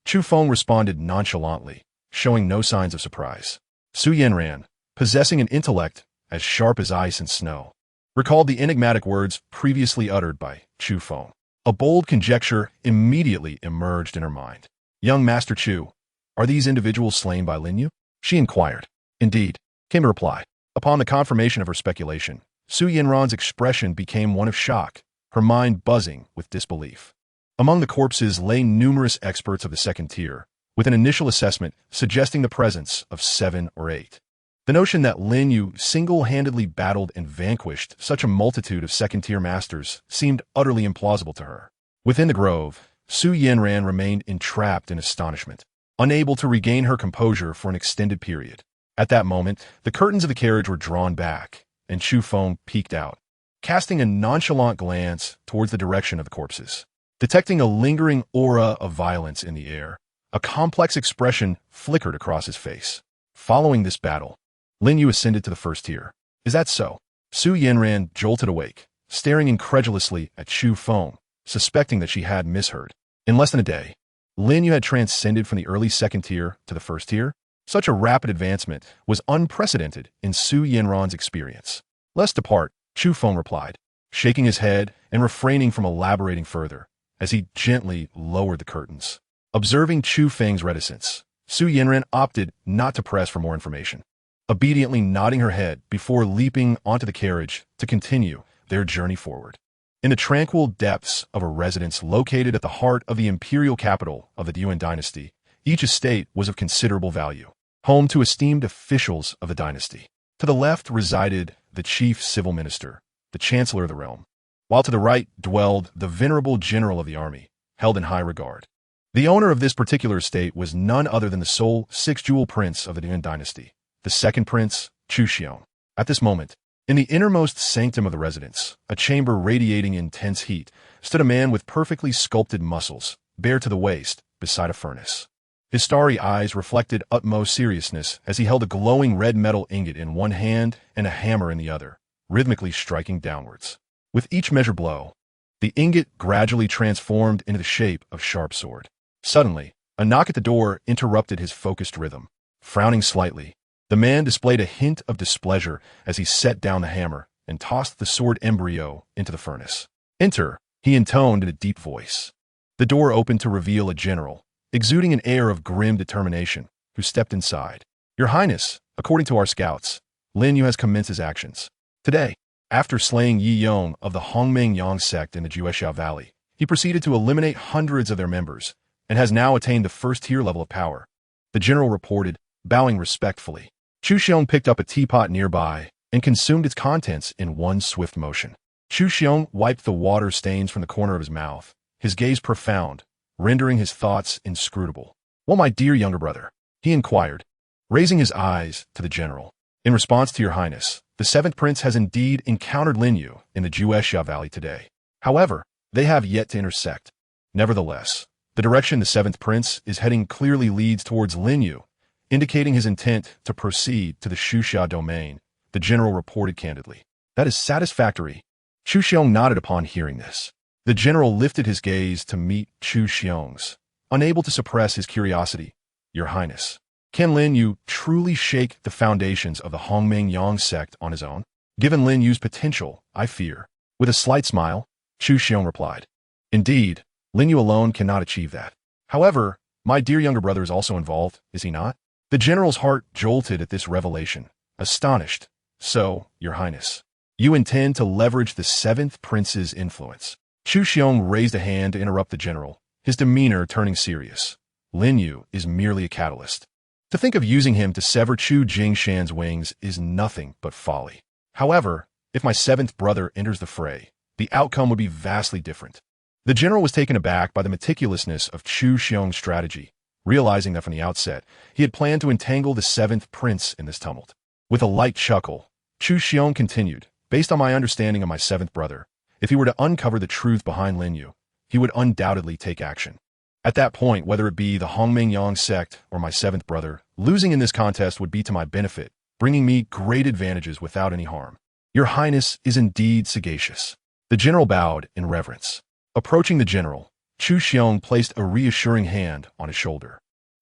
Chu Feng responded nonchalantly, showing no signs of surprise. Su Yanran, possessing an intellect as sharp as ice and snow, recalled the enigmatic words previously uttered by Chu Feng. A bold conjecture immediately emerged in her mind. "Young Master Chu, are these individuals slain by Lin Yu?" she inquired. "Indeed," came a reply. Upon the confirmation of her speculation, Su Yanran's expression became one of shock, her mind buzzing with disbelief. Among the corpses lay numerous experts of the second tier, with an initial assessment suggesting the presence of 7 or 8. The notion that Lin Yu single-handedly battled and vanquished such a multitude of second-tier masters seemed utterly implausible to her. Within the grove, Su Yanran remained entrapped in astonishment, unable to regain her composure for an extended period. At that moment, the curtains of the carriage were drawn back, and Chu Feng peeked out, casting a nonchalant glance towards the direction of the corpses. Detecting a lingering aura of violence in the air, a complex expression flickered across his face. Following this battle, Lin Yu ascended to the first tier. "Is that so?" Su Yanran jolted awake, staring incredulously at Chu Feng, suspecting that she had misheard. In less than a day, Lin Yu had transcended from the early second tier to the first tier. Such a rapid advancement was unprecedented in Su Yanran's experience. "Let's depart," Chu Feng replied, shaking his head and refraining from elaborating further, as he gently lowered the curtains. Observing Chu Feng's reticence, Su Yanran opted not to press for more information, obediently nodding her head before leaping onto the carriage to continue their journey forward. In the tranquil depths of a residence located at the heart of the imperial capital of the Yuan dynasty, each estate was of considerable value, home to esteemed officials of the dynasty. To the left resided the chief civil minister, the chancellor of the realm, while to the right dwelled the venerable general of the army, held in high regard. The owner of this particular estate was none other than the sole six-jewel prince of the Yuan dynasty, the second prince, Chu Xiong. At this moment, in the innermost sanctum of the residence, a chamber radiating intense heat, stood a man with perfectly sculpted muscles, bare to the waist, beside a furnace. His starry eyes reflected utmost seriousness as he held a glowing red metal ingot in one hand and a hammer in the other, rhythmically striking downwards. With each measured blow, the ingot gradually transformed into the shape of a sharp sword. Suddenly, a knock at the door interrupted his focused rhythm. Frowning slightly, the man displayed a hint of displeasure as he set down the hammer and tossed the sword embryo into the furnace. "Enter," he intoned in a deep voice. The door opened to reveal a general, exuding an air of grim determination, who stepped inside. Your Highness, according to our scouts, Lin Yu has commenced his actions. Today, after slaying Yi Yong of the Hongmeng sect in the Juexiao Valley, he proceeded to eliminate hundreds of their members and has now attained the first-tier level of power. The general reported, bowing respectfully. Chu Feng picked up a teapot nearby and consumed its contents in one swift motion. Chu Feng wiped the water stains from the corner of his mouth, his gaze profound, rendering his thoughts inscrutable. "Well, my dear younger brother," he inquired, raising his eyes to the general. "In response to your Highness, the seventh prince has indeed encountered Lin Yu in the Juexiao Valley today. However, they have yet to intersect. Nevertheless, the direction the seventh prince is heading clearly leads towards Lin Yu, indicating his intent to proceed to the Xuxia domain," the general reported candidly. "That is satisfactory." Chu Feng nodded upon hearing this. The general lifted his gaze to meet Chu Feng's, unable to suppress his curiosity. "Your Highness, can Lin Yu truly shake the foundations of the Hongmeng sect on his own? Given Lin Yu's potential, I fear." With a slight smile, Chu Feng replied, "Indeed, Lin Yu alone cannot achieve that. However, my dear younger brother is also involved, is he not?" The general's heart jolted at this revelation, astonished. "So, your Highness, you intend to leverage the seventh prince's influence?" Chu Feng raised a hand to interrupt the general, his demeanor turning serious. "Lin Yu is merely a catalyst. To think of using him to sever Chu Jingshan's wings is nothing but folly. However, if my seventh brother enters the fray, the outcome would be vastly different." The general was taken aback by the meticulousness of Chu Feng's strategy, realizing that from the outset, he had planned to entangle the seventh prince in this tumult. With a light chuckle, Chu Feng continued, "Based on my understanding of my seventh brother, if he were to uncover the truth behind Lin Yu, he would undoubtedly take action. At that point, whether it be the Hongmeng sect or my seventh brother, losing in this contest would be to my benefit, bringing me great advantages without any harm. Your Highness is indeed sagacious." The general bowed in reverence. Approaching the general, Chu Feng placed a reassuring hand on his shoulder.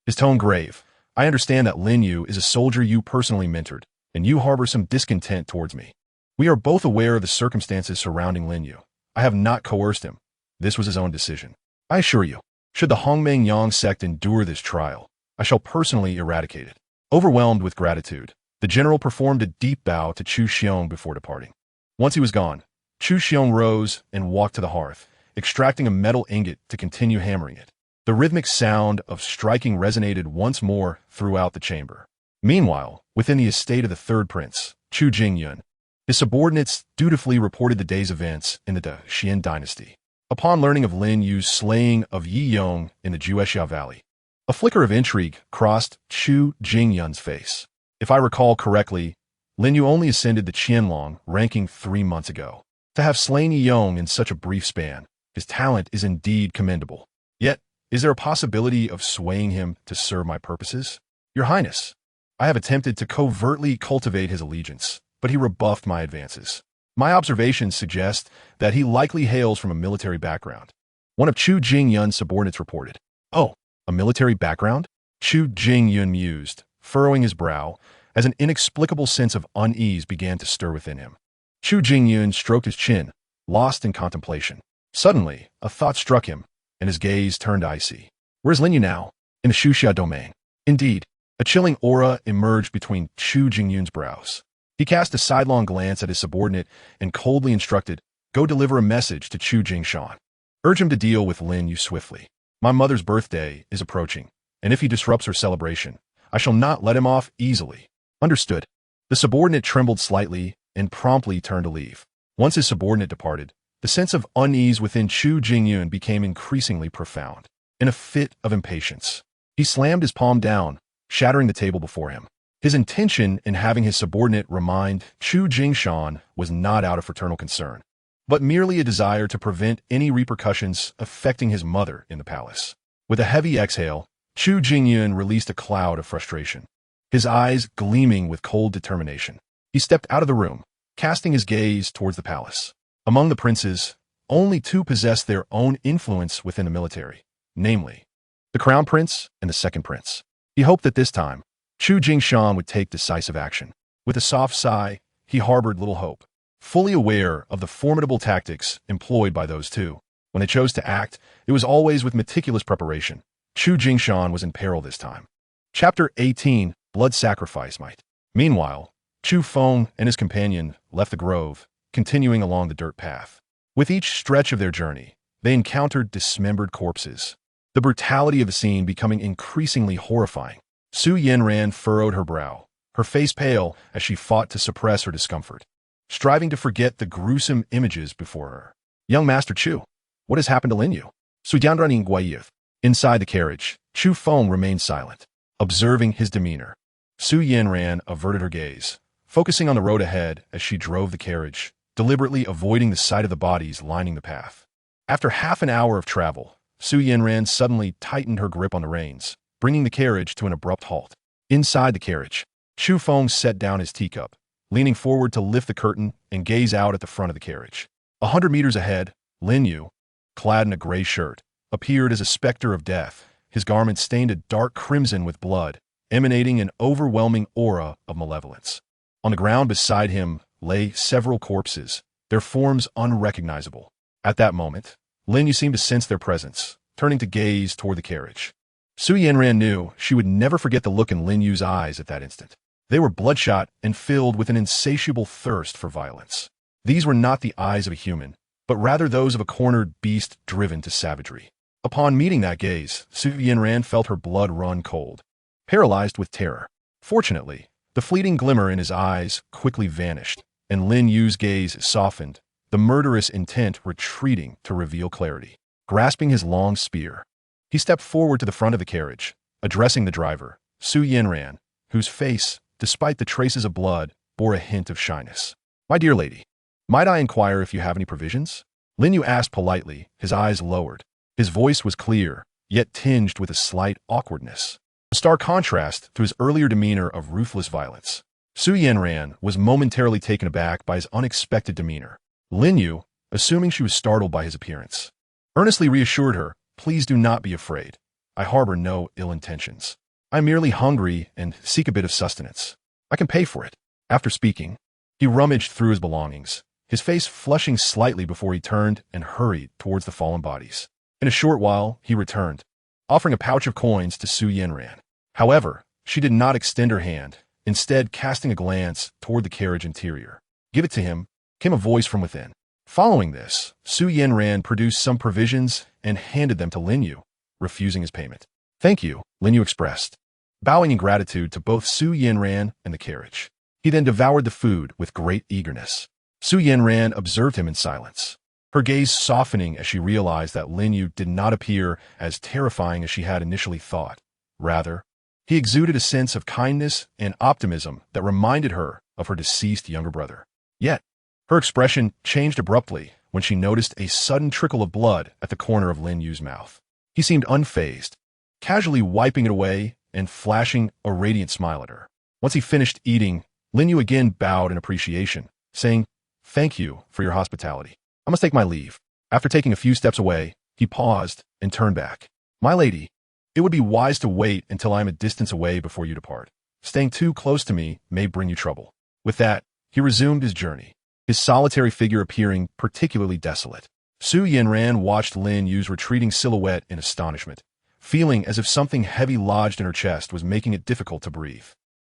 His tone grave. "I understand that Lin Yu is a soldier you personally mentored, and you harbor some discontent towards me. We are both aware of the circumstances surrounding Lin Yu. I have not coerced him. This was his own decision. I assure you, should the Hongmeng sect endure this trial, I shall personally eradicate it." Overwhelmed with gratitude, the general performed a deep bow to Chu Feng before departing. Once he was gone, Chu Feng rose and walked to the hearth, extracting a metal ingot to continue hammering it. The rhythmic sound of striking resonated once more throughout the chamber. Meanwhile, within the estate of the third prince, Chu Jingyun, his subordinates dutifully reported the day's events in the Xian dynasty. Upon learning of Lin Yu's slaying of Yi Yong in the Juexiao Valley, a flicker of intrigue crossed Chu Jingyun's face. If I recall correctly, Lin Yu only ascended the Qianlong ranking 3 months ago. To have slain Yi Yong in such a brief span, his talent is indeed commendable. Yet, is there a possibility of swaying him to serve my purposes? Your Highness, I have attempted to covertly cultivate his allegiance, but he rebuffed my advances. My observations suggest that he likely hails from a military background. One of Chu Jingyun's subordinates reported. "Oh, a military background?" Chu Jingyun mused, furrowing his brow, as an inexplicable sense of unease began to stir within him. Chu Jingyun stroked his chin, lost in contemplation. Suddenly, a thought struck him, and his gaze turned icy. "Where's Lin Yu now?" "In the Xuxia domain." Indeed, a chilling aura emerged between Chu Jingyun's brows. He cast a sidelong glance at his subordinate and coldly instructed, "Go deliver a message to Chu Jingshan. Urge him to deal with Lin Yu swiftly. My mother's birthday is approaching, and if he disrupts her celebration, I shall not let him off easily." "Understood." The subordinate trembled slightly and promptly turned to leave. Once his subordinate departed, the sense of unease within Chu Jingyun became increasingly profound. In a fit of impatience, he slammed his palm down, shattering the table before him. His intention in having his subordinate remind Chu Jingshan was not out of fraternal concern, but merely a desire to prevent any repercussions affecting his mother in the palace. With a heavy exhale, Chu Jingyun released a cloud of frustration, his eyes gleaming with cold determination. He stepped out of the room, casting his gaze towards the palace. Among the princes, only 2 possessed their own influence within the military, namely, the crown prince and the second prince. He hoped that this time, Chu Jingshan would take decisive action. With a soft sigh, he harbored little hope, fully aware of the formidable tactics employed by those 2. When they chose to act, it was always with meticulous preparation. Chu Jingshan was in peril this time. Chapter 18, blood sacrifice might. Meanwhile, Chu Feng and his companion left the grove, continuing along the dirt path. With each stretch of their journey, they encountered dismembered corpses, the brutality of the scene becoming increasingly horrifying. Su Yanran furrowed her brow, her face pale as she fought to suppress her discomfort, striving to forget the gruesome images before her. Young Master Chu, what has happened to Lin Yu? Sudiandrani Guayev. Inside the carriage, Chu Feng remained silent, observing his demeanor. Su Yanran averted her gaze, focusing on the road ahead as she drove the carriage, deliberately avoiding the sight of the bodies lining the path. After half an hour of travel, Su Yanran suddenly tightened her grip on the reins, bringing the carriage to an abrupt halt. Inside the carriage, Chu Feng set down his teacup, leaning forward to lift the curtain and gaze out at the front of the carriage. 100 meters ahead, Lin Yu, clad in a gray shirt, appeared as a specter of death, his garments stained a dark crimson with blood, emanating an overwhelming aura of malevolence. On the ground beside him lay several corpses, their forms unrecognizable. At that moment, Lin Yu seemed to sense their presence, turning to gaze toward the carriage. Su Yanran knew she would never forget the look in Lin Yu's eyes at that instant. They were bloodshot and filled with an insatiable thirst for violence. These were not the eyes of a human, but rather those of a cornered beast driven to savagery. Upon meeting that gaze, Su Yanran felt her blood run cold, paralyzed with terror. Fortunately, the fleeting glimmer in his eyes quickly vanished, and Lin Yu's gaze softened, the murderous intent retreating to reveal clarity. Grasping his long spear, he stepped forward to the front of the carriage, addressing the driver, Su Yanran, whose face, despite the traces of blood, bore a hint of shyness. "My dear lady, might I inquire if you have any provisions?" Lin Yu asked politely, his eyes lowered. His voice was clear, yet tinged with a slight awkwardness, a stark contrast to his earlier demeanor of ruthless violence. Su Yanran was momentarily taken aback by his unexpected demeanor. Lin Yu, assuming she was startled by his appearance, earnestly reassured her, "Please do not be afraid. I harbor no ill intentions. I am merely hungry and seek a bit of sustenance. I can pay for it." After speaking, he rummaged through his belongings, his face flushing slightly before he turned and hurried towards the fallen bodies. In a short while, he returned, offering a pouch of coins to Su Yanran. However, she did not extend her hand, instead casting a glance toward the carriage interior. "Give it to him," came a voice from within. Following this, Su Yanran produced some provisions and handed them to Lin Yu, refusing his payment. "Thank you," Lin Yu expressed, bowing in gratitude to both Su Yanran and the carriage. He then devoured the food with great eagerness. Su Yanran observed him in silence, her gaze softening as she realized that Lin Yu did not appear as terrifying as she had initially thought. Rather, he exuded a sense of kindness and optimism that reminded her of her deceased younger brother. Yet, her expression changed abruptly when she noticed a sudden trickle of blood at the corner of Lin Yu's mouth. He seemed unfazed, casually wiping it away and flashing a radiant smile at her. Once he finished eating, Lin Yu again bowed in appreciation, saying, "Thank you for your hospitality. I must take my leave." After taking a few steps away, he paused and turned back. "My lady, it would be wise to wait until I am a distance away before you depart. Staying too close to me may bring you trouble." With that, he resumed his journey, his solitary figure appearing particularly desolate. Su Yanran watched Lin Yu's retreating silhouette in astonishment, feeling as if something heavy lodged in her chest was making it difficult to breathe.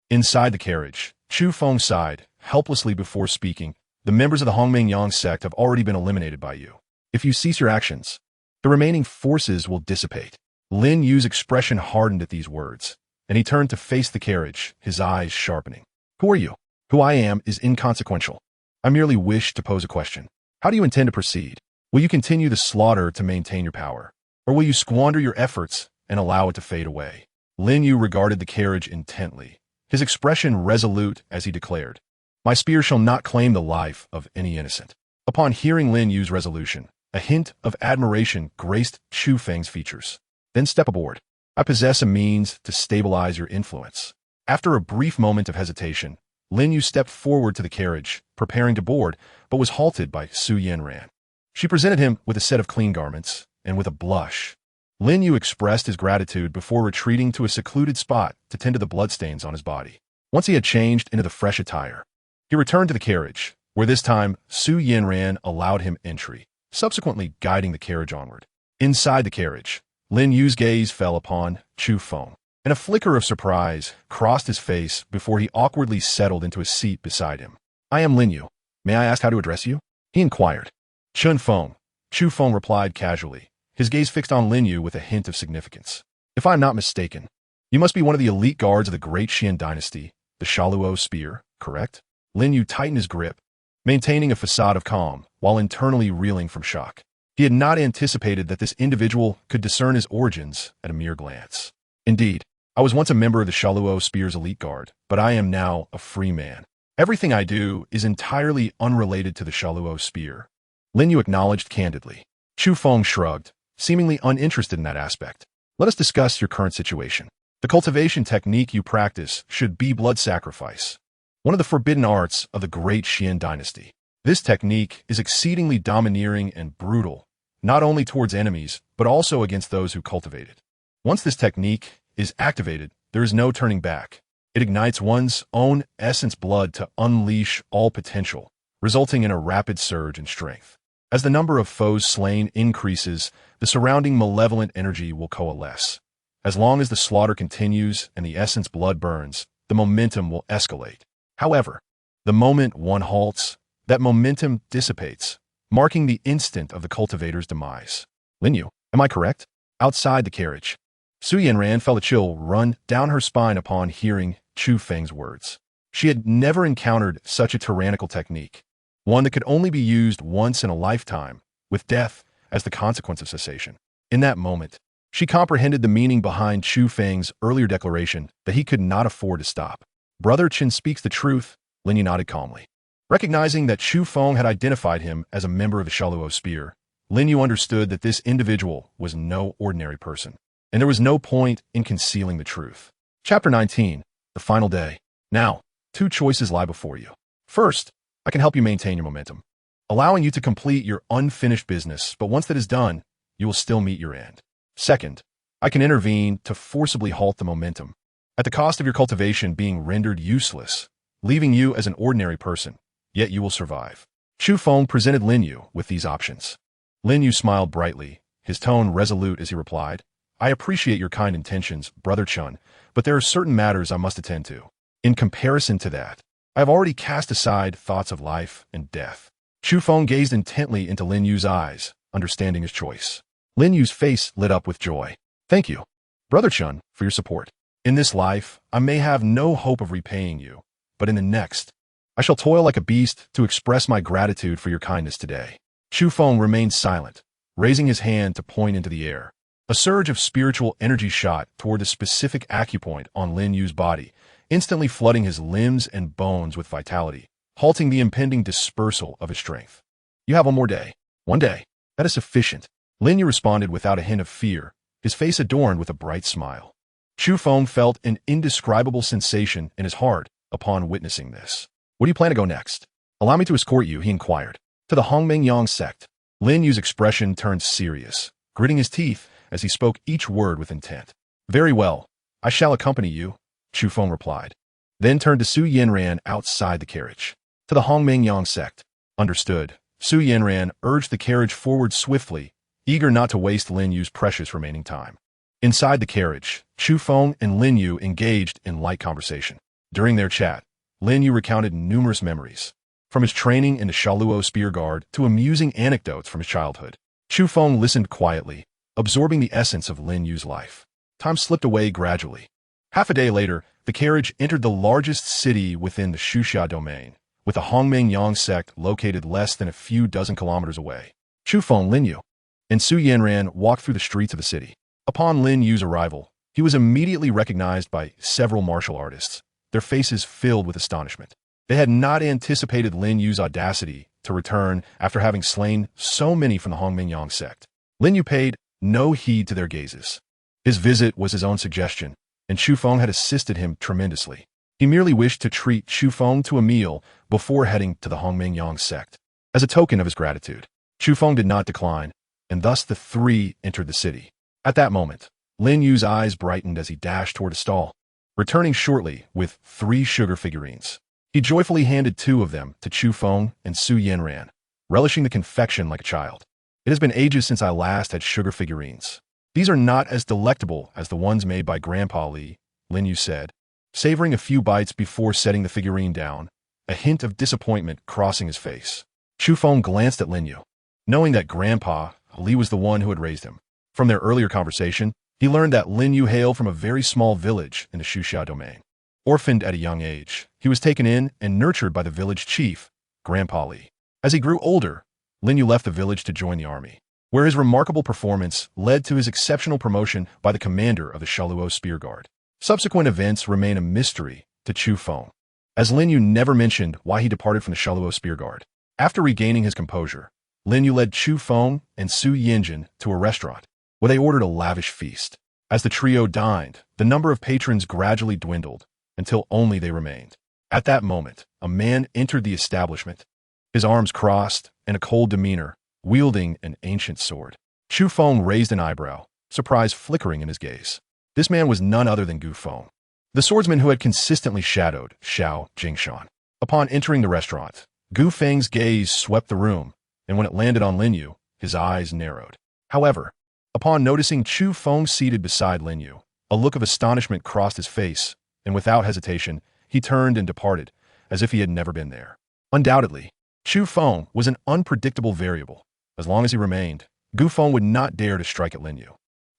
Inside the carriage, Chu Feng sighed, helplessly before speaking. "The members of the Hongmengyang sect have already been eliminated by you. If you cease your actions, the remaining forces will dissipate." Lin Yu's expression hardened at these words, and he turned to face the carriage, his eyes sharpening. "Who are you?" "Who I am is inconsequential. I merely wish to pose a question. How do you intend to proceed? Will you continue the slaughter to maintain your power? Or will you squander your efforts and allow it to fade away?" Lin Yu regarded the carriage intently, his expression resolute as he declared, "My spear shall not claim the life of any innocent." Upon hearing Lin Yu's resolution, a hint of admiration graced Chu Feng's features. "Then step aboard. I possess a means to stabilize your influence." After a brief moment of hesitation, Lin Yu stepped forward to the carriage, preparing to board, but was halted by Su Yanran. She presented him with a set of clean garments, and with a blush, Lin Yu expressed his gratitude before retreating to a secluded spot to tend to the bloodstains on his body. Once he had changed into the fresh attire, he returned to the carriage, where this time Su Yanran allowed him entry, subsequently guiding the carriage onward. Inside the carriage, Lin Yu's gaze fell upon Chu Feng. and a flicker of surprise crossed his face before he awkwardly settled into a seat beside him. "I am Lin Yu. May I ask how to address you?" he inquired. "Chu Feng replied casually, his gaze fixed on Lin Yu with a hint of significance. "If I am not mistaken, you must be one of the elite guards of the great Qian dynasty, the Shaluo spear, correct?" Lin Yu tightened his grip, maintaining a facade of calm while internally reeling from shock. He had not anticipated that this individual could discern his origins at a mere glance. "Indeed, I was once a member of the Shaluo spear's elite guard, but I am now a free man. Everything I do is entirely unrelated to the Shaluo spear," Lin Yu acknowledged candidly. Chu Feng shrugged, seemingly uninterested in that aspect. "Let us discuss your current situation. The cultivation technique you practice should be blood sacrifice, one of the forbidden arts of the great Qian dynasty. This technique is exceedingly domineering and brutal, not only towards enemies, but also against those who cultivate it. Once this technique is activated, there is no turning back. It ignites one's own essence blood to unleash all potential, resulting in a rapid surge in strength. As the number of foes slain increases, the surrounding malevolent energy will coalesce. As long as the slaughter continues and the essence blood burns, the momentum will escalate. However, the moment one halts, that momentum dissipates, marking the instant of the cultivator's demise." "Lin Yu, am I correct?" Outside the carriage, Su Yanran felt a chill run down her spine upon hearing Chu Feng's words. She had never encountered such a tyrannical technique, one that could only be used once in a lifetime, with death as the consequence of cessation. In that moment, she comprehended the meaning behind Chu Feng's earlier declaration that he could not afford to stop. "Brother Chen speaks the truth," Lin Yu nodded calmly. Recognizing that Chu Feng had identified him as a member of the Shaluo spear, Lin Yu understood that this individual was no ordinary person, and there was no point in concealing the truth. Chapter 19. The Final Day. Now, two choices lie before you. First, I can help you maintain your momentum, allowing you to complete your unfinished business, but once that is done, you will still meet your end. Second, I can intervene to forcibly halt the momentum, at the cost of your cultivation being rendered useless, leaving you as an ordinary person, yet you will survive. Chu Feng presented Lin Yu with these options. Lin Yu smiled brightly, his tone resolute as he replied, "I appreciate your kind intentions, Brother Chun, but there are certain matters I must attend to. In comparison to that, I have already cast aside thoughts of life and death." Chu Feng gazed intently into Lin Yu's eyes, understanding his choice. Lin Yu's face lit up with joy. "Thank you, Brother Chun, for your support. In this life, I may have no hope of repaying you, but in the next, I shall toil like a beast to express my gratitude for your kindness today." Chu Feng remained silent, raising his hand to point into the air. A surge of spiritual energy shot toward a specific acupoint on Lin Yu's body, instantly flooding his limbs and bones with vitality, halting the impending dispersal of his strength. "You have one more day. One day. That is sufficient," Lin Yu responded without a hint of fear, his face adorned with a bright smile. Chu Feng felt an indescribable sensation in his heart upon witnessing this. "Where do you plan to go next?" "Allow me to escort you," he inquired. "To the Hongmengyang sect." Lin Yu's expression turned serious, gritting his teeth as he spoke each word with intent. "Very well, I shall accompany you," Chu Feng replied, then turned to Su Yanran outside the carriage. "To the Hongmengyang sect." "Understood." Su Yanran urged the carriage forward swiftly, eager not to waste Lin Yu's precious remaining time. Inside the carriage, Chu Feng and Lin Yu engaged in light conversation. During their chat, Lin Yu recounted numerous memories, from his training in the Shaluo spear guard to amusing anecdotes from his childhood. Chu Feng listened quietly, absorbing the essence of Lin Yu's life. Time slipped away gradually. Half a day later, the carriage entered the largest city within the Xuxia domain, with the Hongmengyang sect located less than a few dozen kilometers away. Chu Feng, Lin Yu, and Su Yanran walked through the streets of the city. Upon Lin Yu's arrival, he was immediately recognized by several martial artists, their faces filled with astonishment. They had not anticipated Lin Yu's audacity to return after having slain so many from the Hongmengyang sect. Lin Yu paid no heed to their gazes. His visit was his own suggestion, and Chu Feng had assisted him tremendously. He merely wished to treat Chu Feng to a meal before heading to the Hongmengyang sect. As a token of his gratitude, Chu Feng did not decline, and thus the three entered the city. At that moment, Lin Yu's eyes brightened as he dashed toward a stall, returning shortly with 3 sugar figurines. He joyfully handed 2 of them to Chu Feng and Su Yanran, relishing the confection like a child. "It has been ages since I last had sugar figurines," These are not as delectable as the ones made by Grandpa Li, Lin Yu said, savoring a few bites before setting the figurine down, a hint of disappointment crossing his face. Chu Feng glanced at Lin Yu, knowing that Grandpa Li was the one who had raised him. From their earlier conversation, he learned that Lin Yu hailed from a very small village in the Xuxia domain. Orphaned at a young age, he was taken in and nurtured by the village chief, Grandpa Li. As he grew older, Lin Yu left the village to join the army, where his remarkable performance led to his exceptional promotion by the commander of the Shaluo Spear Guard. Subsequent events remain a mystery to Chu Feng, as Lin Yu never mentioned why he departed from the Shaluo Spear Guard. After regaining his composure, Lin Yu led Chu Feng and Su Yinjin to a restaurant, where they ordered a lavish feast. As the trio dined, the number of patrons gradually dwindled, until only they remained. At that moment, a man entered the establishment, his arms crossed and a cold demeanor, wielding an ancient sword. Chu Feng raised an eyebrow, surprise flickering in his gaze. This man was none other than Gu Feng, the swordsman who had consistently shadowed Xiao Jingshan. Upon entering the restaurant, Gu Feng's gaze swept the room, and when it landed on Lin Yu, his eyes narrowed. However, upon noticing Chu Feng seated beside Lin Yu, a look of astonishment crossed his face, and without hesitation, he turned and departed, as if he had never been there. Undoubtedly, Chu Feng was an unpredictable variable. As long as he remained, Gu Feng would not dare to strike at Lin Yu.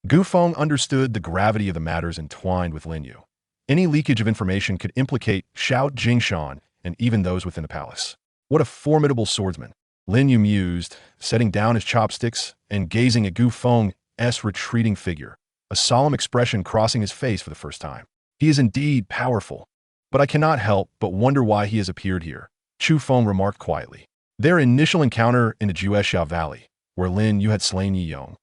Gu Feng understood the gravity of the matters entwined with Lin Yu. Any leakage of information could implicate Xiao Jingshan and even those within the palace. What a formidable swordsman, Lin Yu mused, setting down his chopsticks and gazing at Gu Feng's retreating figure, a solemn expression crossing his face for the first time. He is indeed powerful, but I cannot help but wonder why he has appeared here, Chu Feng remarked quietly. Their initial encounter in the Jueshia Valley, where Lin Yu had slain Yi Yong,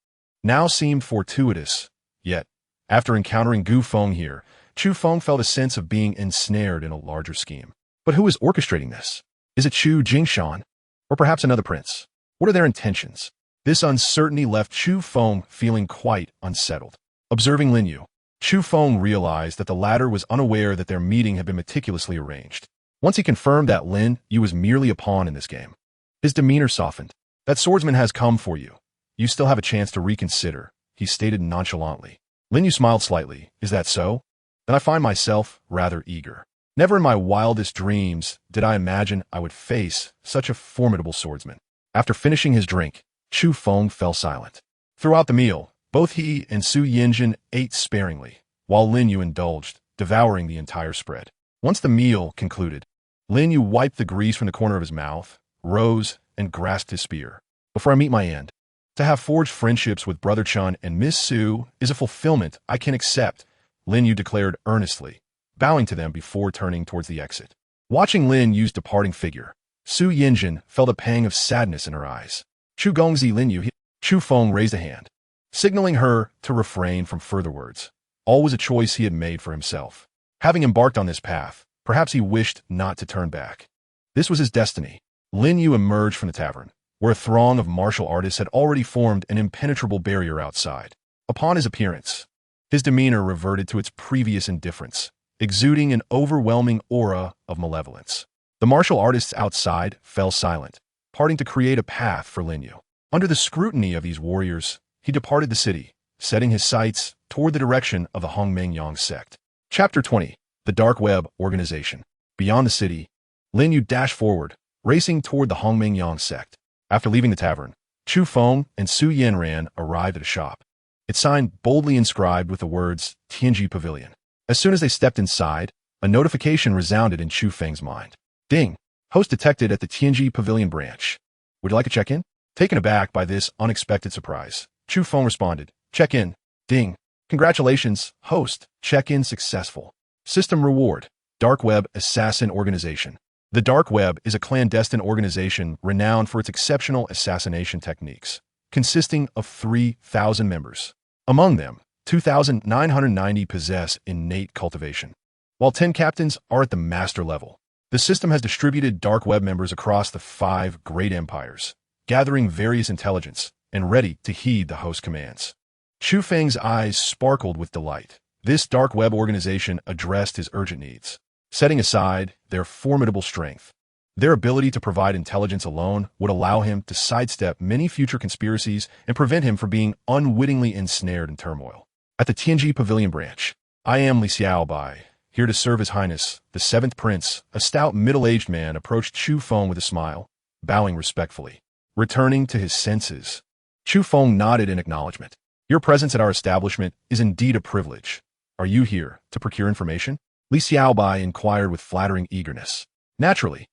now seemed fortuitous, yet, after encountering Gu Feng here, Chu Feng felt a sense of being ensnared in a larger scheme. But who is orchestrating this? Is it Chu Jingshan? Or perhaps another prince? What are their intentions? This uncertainty left Chu Feng feeling quite unsettled. Observing Lin Yu, Chu Feng realized that the latter was unaware that their meeting had been meticulously arranged. Once he confirmed that Lin Yu was merely a pawn in this game, his demeanor softened. That swordsman has come for you. You still have a chance to reconsider, he stated nonchalantly. Lin Yu smiled slightly. Is that so? Then I find myself rather eager. Never in my wildest dreams did I imagine I would face such a formidable swordsman. After finishing his drink, Chu Feng fell silent. Throughout the meal, both he and Su Yinjin ate sparingly, while Lin Yu indulged, devouring the entire spread. Once the meal concluded, Lin Yu wiped the grease from the corner of his mouth, rose, and grasped his spear. Before I meet my end, to have forged friendships with Brother Chun and Miss Su is a fulfillment I can accept, Lin Yu declared earnestly, bowing to them before turning towards the exit. Watching Lin Yu's departing figure, Su Yinjin felt a pang of sadness in her eyes. Chu Gongzi Lin Yu, Chu Feng raised a hand, signaling her to refrain from further words. All was a choice he had made for himself. Having embarked on this path, perhaps he wished not to turn back. This was his destiny. Lin Yu emerged from the tavern, where a throng of martial artists had already formed an impenetrable barrier outside. Upon his appearance, his demeanor reverted to its previous indifference, exuding an overwhelming aura of malevolence. The martial artists outside fell silent, parting to create a path for Lin Yu. Under the scrutiny of these warriors, he departed the city, setting his sights toward the direction of the Hongmengyang sect. Chapter 20. The Dark Web Organization. Beyond the city, Lin Yu dashed forward, racing toward the Hongmengyang sect. After leaving the tavern, Chu Feng and Su Yanran arrived at a shop. Its sign boldly inscribed with the words Tianji Pavilion. As soon as they stepped inside, a notification resounded in Chu Feng's mind. Ding! Host detected at the Tianji Pavilion branch. Would you like a check-in? Taken aback by this unexpected surprise, Chu Feng responded, Check-in. Ding. Congratulations, host. Check-in successful. System reward. Dark Web Assassin Organization. The Dark Web is a clandestine organization renowned for its exceptional assassination techniques, consisting of 3,000 members. Among them, 2,990 possess innate cultivation, while 10 captains are at the master level. The system has distributed Dark Web members across the 5 great empires, gathering various intelligence and ready to heed the host commands. Chu Feng's eyes sparkled with delight. This Dark Web organization addressed his urgent needs, setting aside their formidable strength. Their ability to provide intelligence alone would allow him to sidestep many future conspiracies and prevent him from being unwittingly ensnared in turmoil. At the Tianji Pavilion branch, I am Li Xiaobai, here to serve His Highness, the Seventh Prince. A stout middle-aged man approached Chu Feng with a smile, bowing respectfully. Returning to his senses, Chu Feng nodded in acknowledgement. Your presence at our establishment is indeed a privilege. Are you here to procure information? Li Xiaobai inquired with flattering eagerness. Naturally.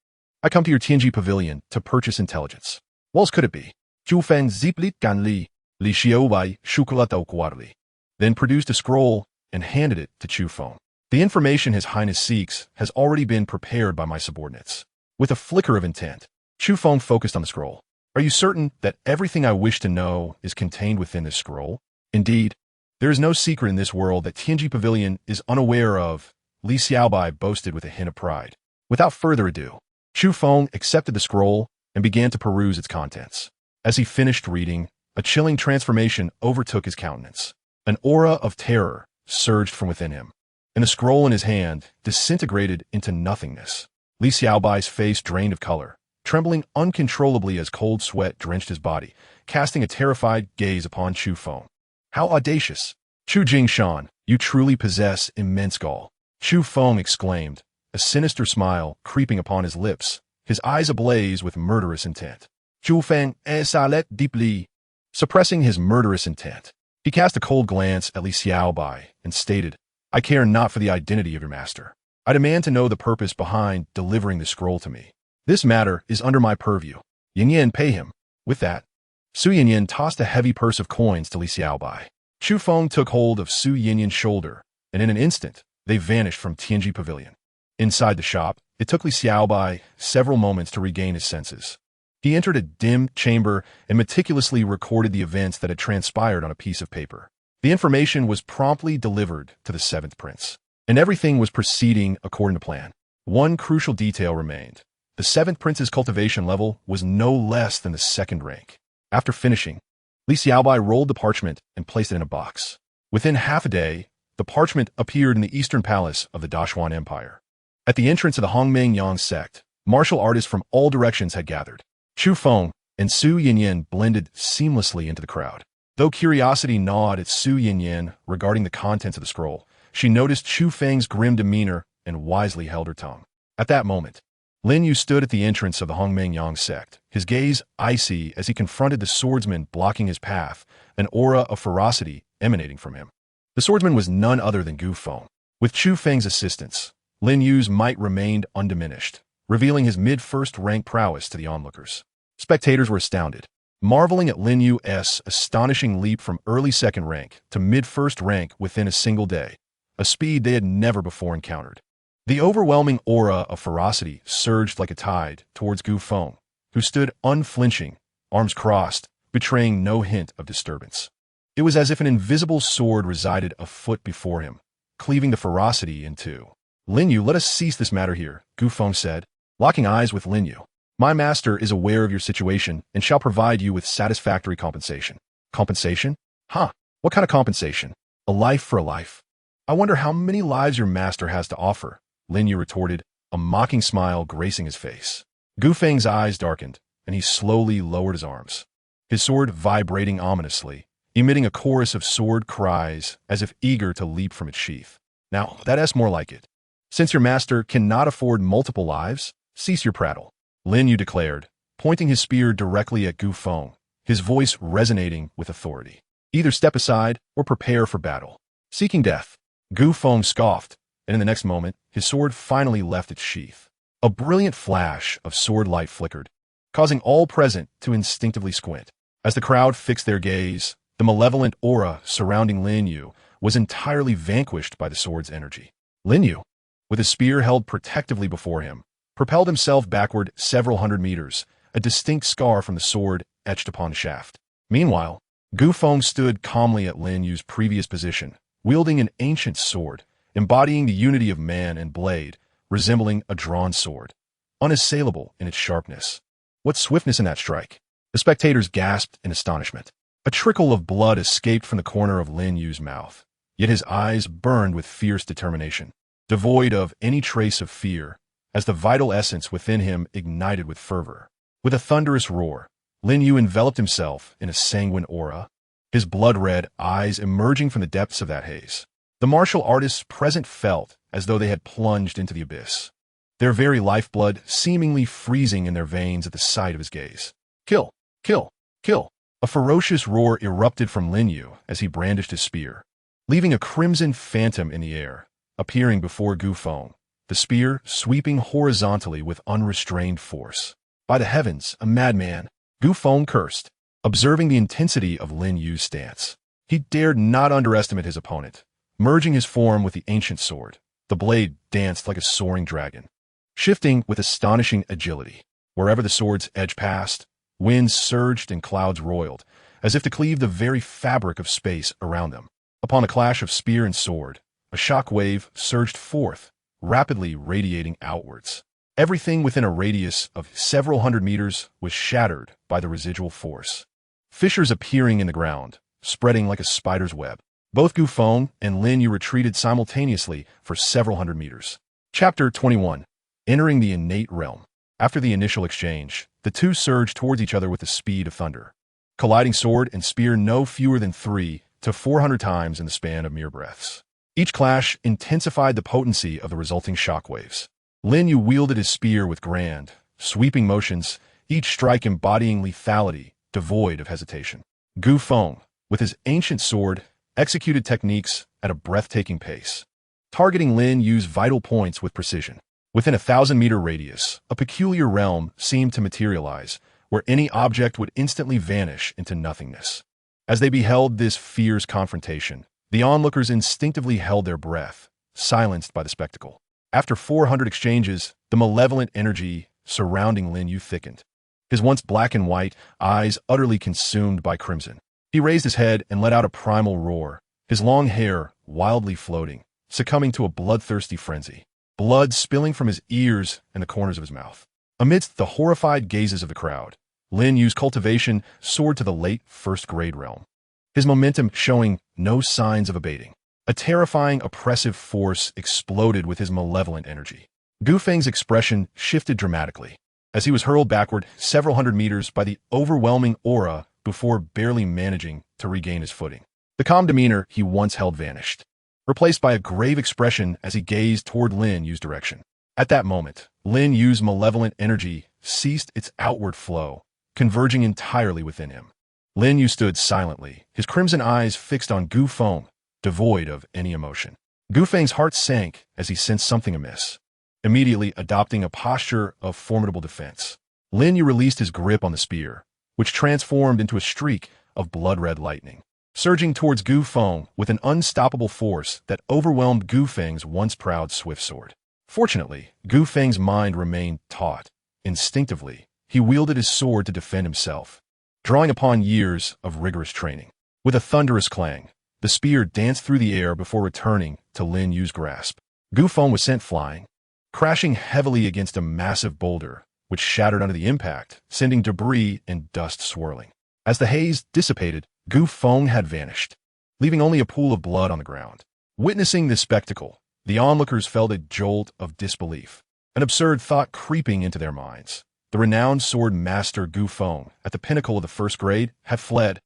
I come to your Tianji Pavilion to purchase intelligence. What else could it be? Chu Feng ziplit gan Li Xiaobai shukulatao kuarli. Then produced a scroll and handed it to Chu Feng. The information His Highness seeks has already been prepared by my subordinates. With a flicker of intent, Chu Feng focused on the scroll. Are you certain that everything I wish to know is contained within this scroll? Indeed, there is no secret in this world that Tianji Pavilion is unaware of, Li Xiaobai boasted with a hint of pride. Without further ado, Chu Feng accepted the scroll and began to peruse its contents. As he finished reading, a chilling transformation overtook his countenance. An aura of terror surged from within him, and the scroll in his hand disintegrated into nothingness. Li Xiaobai's face drained of color, trembling uncontrollably as cold sweat drenched his body, casting a terrified gaze upon Chu Feng. How audacious! Chu Jingshan, you truly possess immense gall. Chu Feng exclaimed, a sinister smile creeping upon his lips, his eyes ablaze with murderous intent. Chu Feng exhaled deeply, suppressing his murderous intent. He cast a cold glance at Li Xiaobai and stated, I care not for the identity of your master. I demand to know the purpose behind delivering the scroll to me. This matter is under my purview. Yin Yin, pay him. With that, Su Yinyin tossed a heavy purse of coins to Li Xiaobai. Chu Feng took hold of Su Yinyin's shoulder, and in an instant, they vanished from Tianji Pavilion. Inside the shop, it took Li Xiaobai several moments to regain his senses. He entered a dim chamber and meticulously recorded the events that had transpired on a piece of paper. The information was promptly delivered to the Seventh Prince, and everything was proceeding according to plan. One crucial detail remained. The Seventh Prince's cultivation level was no less than the second rank. After finishing, Li Xiaobai rolled the parchment and placed it in a box. Within half a day, the parchment appeared in the eastern palace of the Dashuan Empire. At the entrance of the Hongmengyang sect, martial artists from all directions had gathered. Chu Feng and Su Yinyin blended seamlessly into the crowd. Though curiosity gnawed at Su Yinyin regarding the contents of the scroll, she noticed Chu Feng's grim demeanor and wisely held her tongue. At that moment, Lin Yu stood at the entrance of the Hongmengyang sect, his gaze icy as he confronted the swordsman blocking his path, an aura of ferocity emanating from him. The swordsman was none other than Gu Feng. With Chu Feng's assistance, Lin Yu's might remained undiminished, revealing his mid-first rank prowess to the onlookers. Spectators were astounded, marveling at Lin Yu's astonishing leap from early second rank to mid-first rank within a single day, a speed they had never before encountered. The overwhelming aura of ferocity surged like a tide towards Gu Feng, who stood unflinching, arms crossed, betraying no hint of disturbance. It was as if an invisible sword resided a foot before him, cleaving the ferocity in two. Lin Yu, let us cease this matter here, Gu Feng said, locking eyes with Lin Yu. My master is aware of your situation and shall provide you with satisfactory compensation. Compensation? Huh, what kind of compensation? A life for a life. I wonder how many lives your master has to offer, Lin Yu retorted, a mocking smile gracing his face. Gu Feng's eyes darkened, and he slowly lowered his arms, his sword vibrating ominously, emitting a chorus of sword cries as if eager to leap from its sheath. Now, that's more like it. Since your master cannot afford multiple lives, cease your prattle, Lin Yu declared, pointing his spear directly at Gu Feng, his voice resonating with authority. Either step aside or prepare for battle. Seeking death, Gu Feng scoffed, and in the next moment, his sword finally left its sheath. A brilliant flash of sword light flickered, causing all present to instinctively squint. As the crowd fixed their gaze, the malevolent aura surrounding Lin Yu was entirely vanquished by the sword's energy. Lin Yu, with his spear held protectively before him, propelled himself backward several hundred meters, a distinct scar from the sword etched upon the shaft. Meanwhile, Gu Feng stood calmly at Lin Yu's previous position, wielding an ancient sword, embodying the unity of man and blade, resembling a drawn sword, unassailable in its sharpness. What swiftness in that strike! The spectators gasped in astonishment. A trickle of blood escaped from the corner of Lin Yu's mouth, yet his eyes burned with fierce determination. Devoid of any trace of fear, as the vital essence within him ignited with fervor. With a thunderous roar, Lin Yu enveloped himself in a sanguine aura, his blood-red eyes emerging from the depths of that haze. The martial artists present felt as though they had plunged into the abyss, their very lifeblood seemingly freezing in their veins at the sight of his gaze. Kill! Kill! Kill! A ferocious roar erupted from Lin Yu as he brandished his spear, leaving a crimson phantom in the air, appearing before Chu Feng, the spear sweeping horizontally with unrestrained force. By the heavens, a madman! Chu Feng cursed, observing the intensity of Lin Yu's stance. He dared not underestimate his opponent. Merging his form with the ancient sword, the blade danced like a soaring dragon, shifting with astonishing agility. Wherever the sword's edge passed, winds surged and clouds roiled, as if to cleave the very fabric of space around them. Upon a clash of spear and sword, a shock wave surged forth, rapidly radiating outwards. Everything within a radius of several hundred meters was shattered by the residual force. Fissures appearing in the ground, spreading like a spider's web. Both Chu Feng and Lin Yu retreated simultaneously for several hundred meters. Chapter 21. Entering the Innate Realm. After the initial exchange, the two surged towards each other with the speed of thunder, colliding sword and spear no fewer than 300 to 400 times in the span of mere breaths. Each clash intensified the potency of the resulting shockwaves. Lin Yu wielded his spear with grand, sweeping motions, each strike embodying lethality, devoid of hesitation. Chu Feng, with his ancient sword, executed techniques at a breathtaking pace, targeting Lin Yu's vital points with precision. Within a 1,000-meter radius, a peculiar realm seemed to materialize, where any object would instantly vanish into nothingness. As they beheld this fierce confrontation, the onlookers instinctively held their breath, silenced by the spectacle. After 400 exchanges, the malevolent energy surrounding Lin Yu thickened, his once black and white eyes utterly consumed by crimson. He raised his head and let out a primal roar, his long hair wildly floating, succumbing to a bloodthirsty frenzy, blood spilling from his ears and the corners of his mouth. Amidst the horrified gazes of the crowd, Lin Yu's cultivation soared to the late first-grade realm, his momentum showing no signs of abating. A terrifying, oppressive force exploded with his malevolent energy. Chu Feng's expression shifted dramatically, as he was hurled backward several hundred meters by the overwhelming aura before barely managing to regain his footing. The calm demeanor he once held vanished, replaced by a grave expression as he gazed toward Lin Yu's direction. At that moment, Lin Yu's malevolent energy ceased its outward flow, converging entirely within him. Lin Yu stood silently, his crimson eyes fixed on Chu Feng, devoid of any emotion. Chu Feng's heart sank as he sensed something amiss. Immediately adopting a posture of formidable defense, Lin Yu released his grip on the spear, which transformed into a streak of blood-red lightning, surging towards Chu Feng with an unstoppable force that overwhelmed Chu Feng's once proud swift sword. Fortunately, Chu Feng's mind remained taut. Instinctively, he wielded his sword to defend himself, drawing upon years of rigorous training. With a thunderous clang, the spear danced through the air before returning to Lin Yu's grasp. Chu Feng was sent flying, crashing heavily against a massive boulder, which shattered under the impact, sending debris and dust swirling. As the haze dissipated, Chu Feng had vanished, leaving only a pool of blood on the ground. Witnessing this spectacle, the onlookers felt a jolt of disbelief, an absurd thought creeping into their minds. The renowned sword master Chu Feng, at the pinnacle of the first grade, had fled.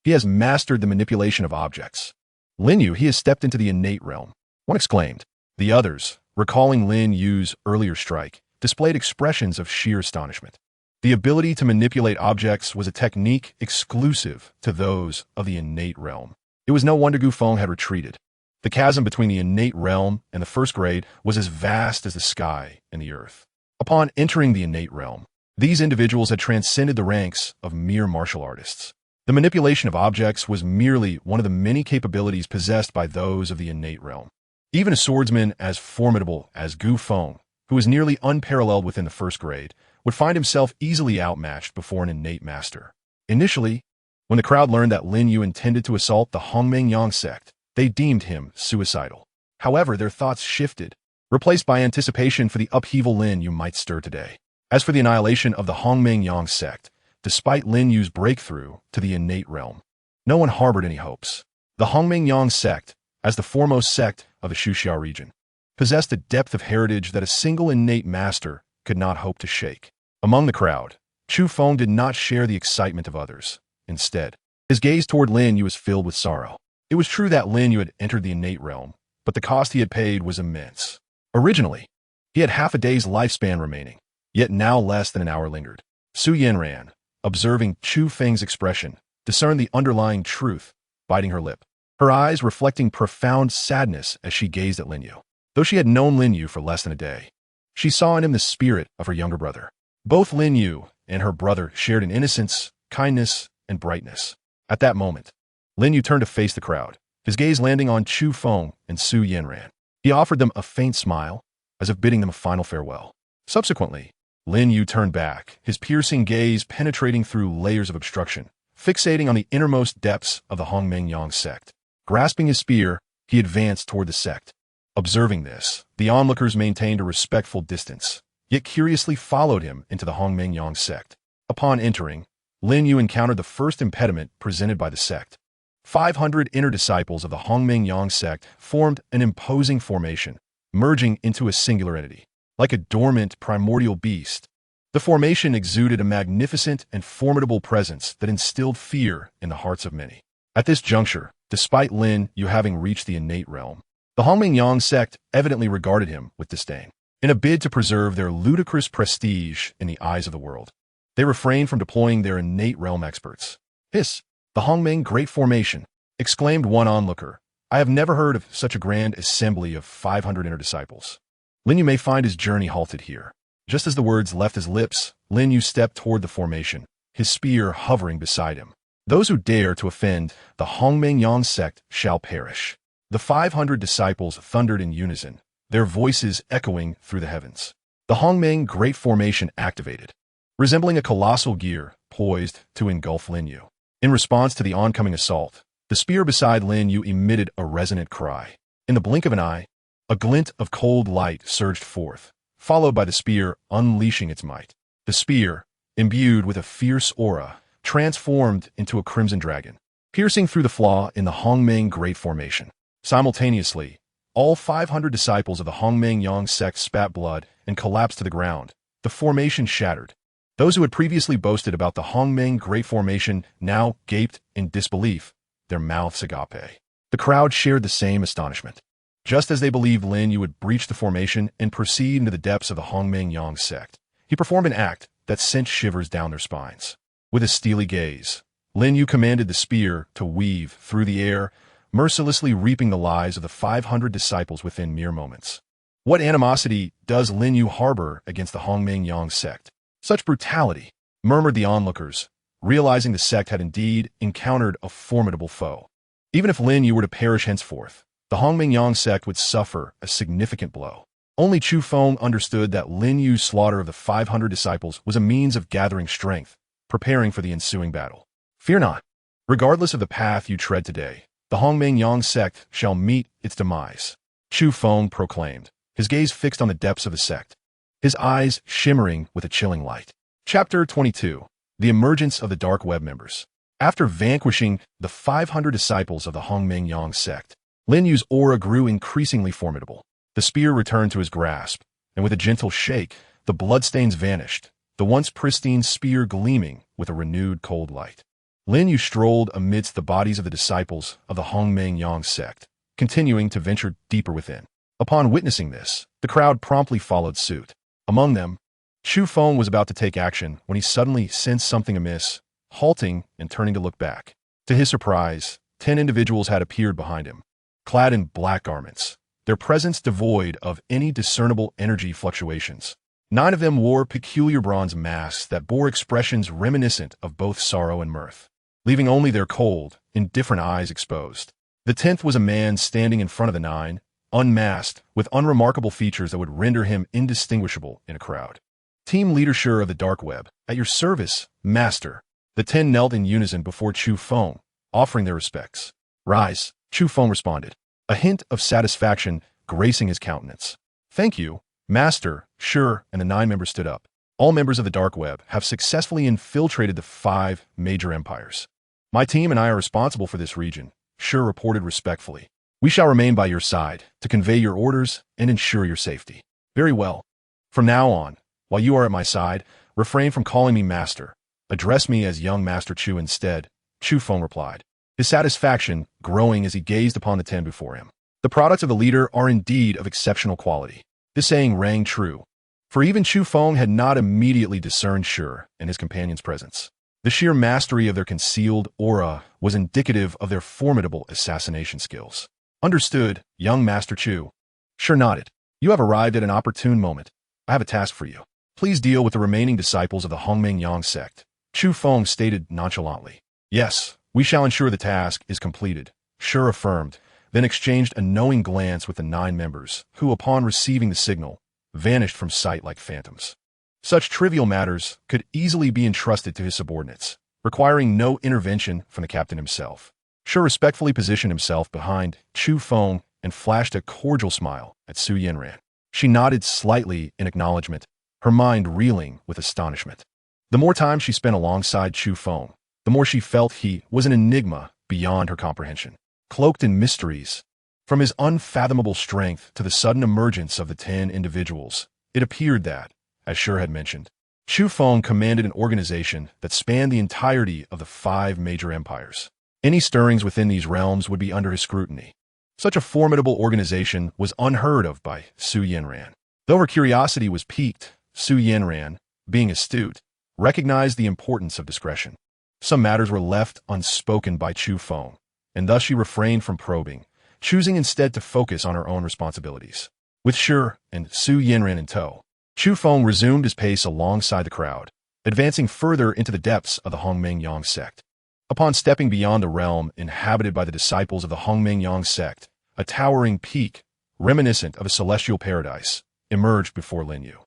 He has mastered the manipulation of objects. Lin Yu, he has stepped into the innate realm, one exclaimed. The others, recalling Lin Yu's earlier strike, displayed expressions of sheer astonishment. The ability to manipulate objects was a technique exclusive to those of the innate realm. It was no wonder Chu Feng had retreated. The chasm between the innate realm and the first grade was as vast as the sky and the earth. Upon entering the innate realm, these individuals had transcended the ranks of mere martial artists. The manipulation of objects was merely one of the many capabilities possessed by those of the innate realm. Even a swordsman as formidable as Chu Feng, who was nearly unparalleled within the first grade, would find himself easily outmatched before an innate master. Initially, when the crowd learned that Lin Yu intended to assault the Hongmengyang sect, they deemed him suicidal. However, their thoughts shifted, replaced by anticipation for the upheaval Lin Yu might stir today. As for the annihilation of the Hongmengyang sect, despite Lin Yu's breakthrough to the innate realm, no one harbored any hopes. The Hongmengyang sect, as the foremost sect of the Xuxia region, possessed a depth of heritage that a single innate master could not hope to shake. Among the crowd, Chu Feng did not share the excitement of others. Instead, his gaze toward Lin Yu was filled with sorrow. It was true that Lin Yu had entered the innate realm, but the cost he had paid was immense. Originally, he had half a day's lifespan remaining, yet now less than an hour lingered. Su Yanran, observing Chu Feng's expression, discerned the underlying truth, biting her lip, her eyes reflecting profound sadness as she gazed at Lin Yu. Though she had known Lin Yu for less than a day, she saw in him the spirit of her younger brother. Both Lin Yu and her brother shared in innocence, kindness, and brightness. At that moment, Lin Yu turned to face the crowd, his gaze landing on Chu Feng and Su Yanran. He offered them a faint smile, as if bidding them a final farewell. Subsequently, Lin Yu turned back, his piercing gaze penetrating through layers of obstruction, fixating on the innermost depths of the Hongmengyang sect. Grasping his spear, he advanced toward the sect. Observing this, the onlookers maintained a respectful distance, yet curiously followed him into the Hongmengyang sect. Upon entering, Lin Yu encountered the first impediment presented by the sect. 500 inner disciples of the Hongmengyang sect formed an imposing formation, merging into a singular entity. Like a dormant, primordial beast, the formation exuded a magnificent and formidable presence that instilled fear in the hearts of many. At this juncture, despite Lin Yu having reached the innate realm, the Hongmengyang sect evidently regarded him with disdain. In a bid to preserve their ludicrous prestige in the eyes of the world, they refrained from deploying their innate realm experts. "Hiss! The Hongmeng Great Formation!" exclaimed one onlooker. "I have never heard of such a grand assembly of 500 inner disciples." Lin Yu may find his journey halted here. Just as the words left his lips, Lin Yu stepped toward the formation, his spear hovering beside him. "Those who dare to offend the Hongmengyang sect shall perish." The 500 disciples thundered in unison, their voices echoing through the heavens. The Hongmeng Great Formation activated, resembling a colossal gear poised to engulf Lin Yu. In response to the oncoming assault, the spear beside Lin Yu emitted a resonant cry. In the blink of an eye, a glint of cold light surged forth, followed by the spear unleashing its might. The spear, imbued with a fierce aura, transformed into a crimson dragon, piercing through the flaw in the Hongmeng Great Formation. Simultaneously, all 500 disciples of the Hongmengyang sect spat blood and collapsed to the ground. The formation shattered. Those who had previously boasted about the Hongmeng Great Formation now gaped in disbelief, their mouths agape. The crowd shared the same astonishment. Just as they believed Lin Yu would breach the formation and proceed into the depths of the Hongmengyang sect, he performed an act that sent shivers down their spines. With a steely gaze, Lin Yu commanded the spear to weave through the air, mercilessly reaping the lives of the 500 disciples within mere moments. What animosity does Lin Yu harbor against the Hongmengyang sect? Such brutality, murmured the onlookers, realizing the sect had indeed encountered a formidable foe. Even if Lin Yu were to perish henceforth, the Hongmengyang sect would suffer a significant blow. Only Chu Feng understood that Lin Yu's slaughter of the 500 disciples was a means of gathering strength, preparing for the ensuing battle. "Fear not. Regardless of the path you tread today, the Hongmengyang sect shall meet its demise," Chu Feng proclaimed, his gaze fixed on the depths of the sect, his eyes shimmering with a chilling light. Chapter 22. The Emergence of the Dark Web Members. After vanquishing the 500 disciples of the Hongmengyang sect, Lin Yu's aura grew increasingly formidable. The spear returned to his grasp, and with a gentle shake, the bloodstains vanished, the once pristine spear gleaming with a renewed cold light. Lin Yu strolled amidst the bodies of the disciples of the Hongmengyang sect, continuing to venture deeper within. Upon witnessing this, the crowd promptly followed suit. Among them, Chu Feng was about to take action when he suddenly sensed something amiss, halting and turning to look back. To his surprise, 10 individuals had appeared behind him, clad in black garments, their presence devoid of any discernible energy fluctuations. 9 of them wore peculiar bronze masks that bore expressions reminiscent of both sorrow and mirth, leaving only their cold, indifferent eyes exposed. The 10th was a man standing in front of the 9, unmasked, with unremarkable features that would render him indistinguishable in a crowd. "Team leader of the dark web, at your service, master." The 10 knelt in unison before Chu Feng, offering their respects. "Rise," Chu Feng responded, a hint of satisfaction gracing his countenance. "Thank you, master." Sure, and the 9 members stood up. "All members of the dark web have successfully infiltrated the 5 major empires. My team and I are responsible for this region," Sure reported respectfully. We shall remain by your side to convey your orders and ensure your safety. Very well. From now on, while you are at my side, refrain from calling me master. Address me as young Master Chu instead, Chu Feng replied, his satisfaction growing as he gazed upon the 10 before him. The products of the leader are indeed of exceptional quality. This saying rang true, for even Chu Feng had not immediately discerned Shi and his companion's presence. The sheer mastery of their concealed aura was indicative of their formidable assassination skills. Understood, young Master Chu. Shi nodded. You have arrived at an opportune moment. I have a task for you. Please deal with the remaining disciples of the Hongmeng sect, Chu Feng stated nonchalantly. Yes, we shall ensure the task is completed, Shi affirmed, then exchanged a knowing glance with the 9 members, who, upon receiving the signal, vanished from sight like phantoms. Such trivial matters could easily be entrusted to his subordinates, requiring no intervention from the captain himself. Shi respectfully positioned himself behind Chu Feng and flashed a cordial smile at Su Yanran. She nodded slightly in acknowledgement, her mind reeling with astonishment. The more time she spent alongside Chu Feng, the more she felt he was an enigma beyond her comprehension, cloaked in mysteries. From his unfathomable strength to the sudden emergence of the 10 individuals, it appeared that, as Shi had mentioned, Chu Feng commanded an organization that spanned the entirety of the 5 major empires. Any stirrings within these realms would be under his scrutiny. Such a formidable organization was unheard of by Su Yanran. Though her curiosity was piqued, Su Yanran, being astute, recognized the importance of discretion. Some matters were left unspoken by Chu Feng, and thus she refrained from probing, choosing instead to focus on her own responsibilities. With Shi and Su Yanran in tow, Chu Feng resumed his pace alongside the crowd, advancing further into the depths of the Hongmeng sect. Upon stepping beyond the realm inhabited by the disciples of the Hongmeng sect, a towering peak, reminiscent of a celestial paradise, emerged before Lin Yu.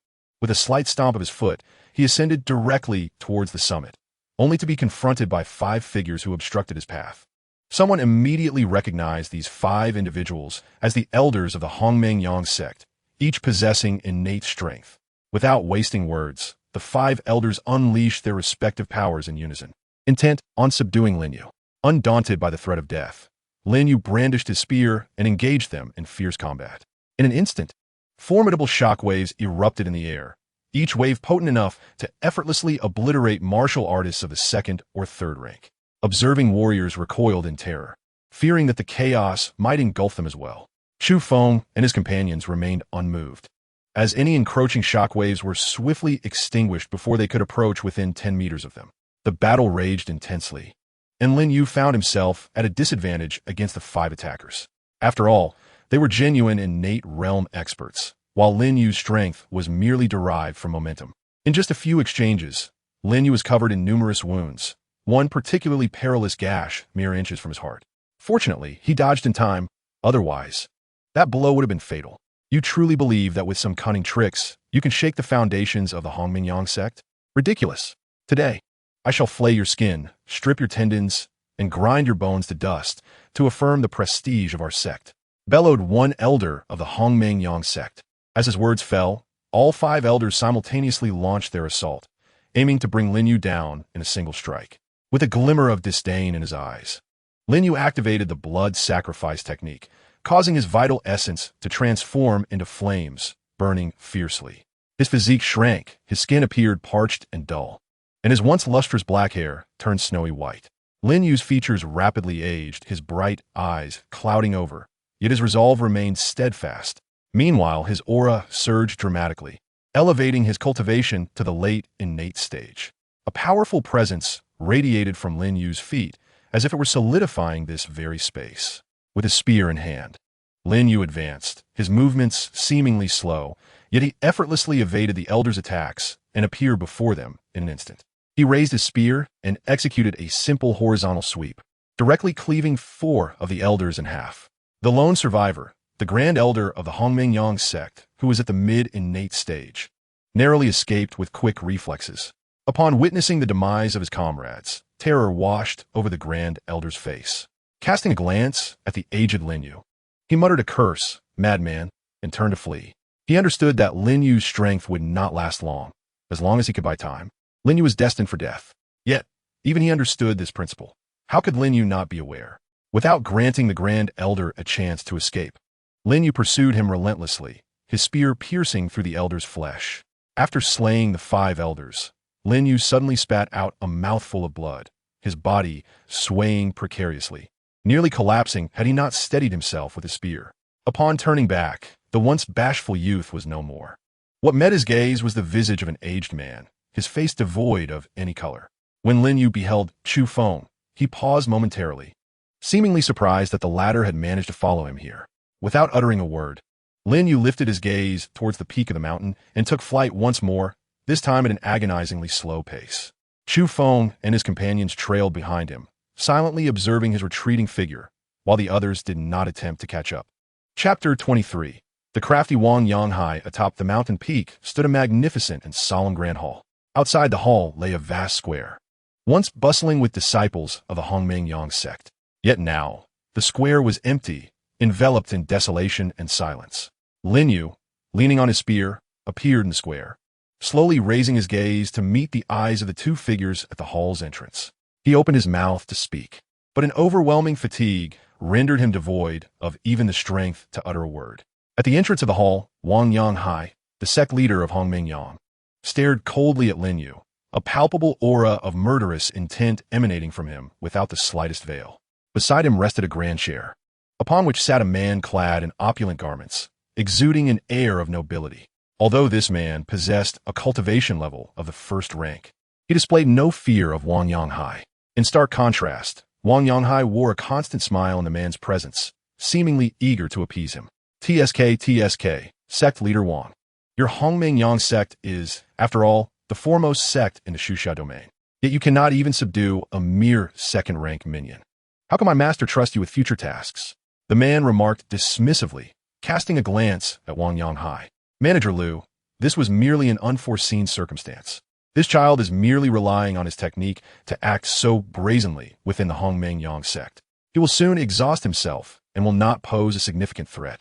With a slight stomp of his foot, he ascended directly towards the summit, only to be confronted by 5 figures who obstructed his path. Someone immediately recognized these 5 individuals as the elders of the Hongmeng sect, each possessing innate strength. Without wasting words, the 5 elders unleashed their respective powers in unison, intent on subduing Lin Yu. Undaunted by the threat of death, Lin Yu brandished his spear and engaged them in fierce combat. In an instant, formidable shockwaves erupted in the air, each wave potent enough to effortlessly obliterate martial artists of the 2nd or 3rd rank. Observing warriors recoiled in terror, fearing that the chaos might engulf them as well. Chu Feng and his companions remained unmoved, as any encroaching shockwaves were swiftly extinguished before they could approach within 10 meters of them. The battle raged intensely, and Lin Yu found himself at a disadvantage against the 5 attackers. After all, they were genuine innate realm experts, while Lin Yu's strength was merely derived from momentum. In just a few exchanges, Lin Yu was covered in numerous wounds, one particularly perilous gash mere inches from his heart. Fortunately, he dodged in time, otherwise, that blow would have been fatal. You truly believe that with some cunning tricks, you can shake the foundations of the Hongmeng sect? Ridiculous. Today, I shall flay your skin, strip your tendons, and grind your bones to dust to affirm the prestige of our sect, bellowed one elder of the Hongmeng sect. As his words fell, all 5 elders simultaneously launched their assault, aiming to bring Lin Yu down in a single strike. With a glimmer of disdain in his eyes, Lin Yu activated the blood sacrifice technique, causing his vital essence to transform into flames, burning fiercely. His physique shrank, his skin appeared parched and dull, and his once lustrous black hair turned snowy white. Lin Yu's features rapidly aged, his bright eyes clouding over, yet his resolve remained steadfast. Meanwhile, his aura surged dramatically, elevating his cultivation to the late innate stage. A powerful presence radiated from Lin Yu's feet, as if it were solidifying this very space. With his spear in hand, Lin Yu advanced, his movements seemingly slow, yet he effortlessly evaded the elders' attacks and appeared before them in an instant. He raised his spear and executed a simple horizontal sweep, directly cleaving 4 of the elders in half. The lone survivor, the Grand Elder of the Hongmeng sect, who was at the mid-innate stage, narrowly escaped with quick reflexes. Upon witnessing the demise of his comrades, terror washed over the Grand Elder's face. Casting a glance at the aged Lin Yu, he muttered a curse, madman, and turned to flee. He understood that Lin Yu's strength would not last long as he could buy time. Lin Yu was destined for death. Yet, even he understood this principle. How could Lin Yu not be aware? Without granting the Grand Elder a chance to escape, Lin Yu pursued him relentlessly, his spear piercing through the Elder's flesh. After slaying the 5 Elders, Lin Yu suddenly spat out a mouthful of blood, his body swaying precariously, nearly collapsing had he not steadied himself with his spear. Upon turning back, the once bashful youth was no more. What met his gaze was the visage of an aged man, his face devoid of any color. When Lin Yu beheld Chu Feng, he paused momentarily, seemingly surprised that the latter had managed to follow him here. Without uttering a word, Lin Yu lifted his gaze towards the peak of the mountain and took flight once more, this time at an agonizingly slow pace. Chu Feng and his companions trailed behind him, silently observing his retreating figure, while the others did not attempt to catch up. Chapter 23. The crafty Wang Yanghai atop the mountain peak stood a magnificent and solemn grand hall. Outside the hall lay a vast square, once bustling with disciples of the Hongmengyang sect. Yet now, the square was empty, enveloped in desolation and silence. Lin Yu, leaning on his spear, appeared in the square, slowly raising his gaze to meet the eyes of the 2 figures at the hall's entrance. He opened his mouth to speak, but an overwhelming fatigue rendered him devoid of even the strength to utter a word. At the entrance of the hall, Wang Yanghai, the sect leader of Hongmengyang, stared coldly at Lin Yu, a palpable aura of murderous intent emanating from him without the slightest veil. Beside him rested a grand chair, upon which sat a man clad in opulent garments, exuding an air of nobility. Although this man possessed a cultivation level of the 1st rank, he displayed no fear of Wang Yanghai. In stark contrast, Wang Yanghai wore a constant smile in the man's presence, seemingly eager to appease him. TSK, sect leader Wang. Your Hongmengyang sect is, after all, the foremost sect in the Shusha domain. Yet you cannot even subdue a mere 2nd-rank minion. How can my master trust you with future tasks? The man remarked dismissively, casting a glance at Wang Yanghai. Manager Liu, this was merely an unforeseen circumstance. This child is merely relying on his technique to act so brazenly within the Hongmengyang sect. He will soon exhaust himself and will not pose a significant threat.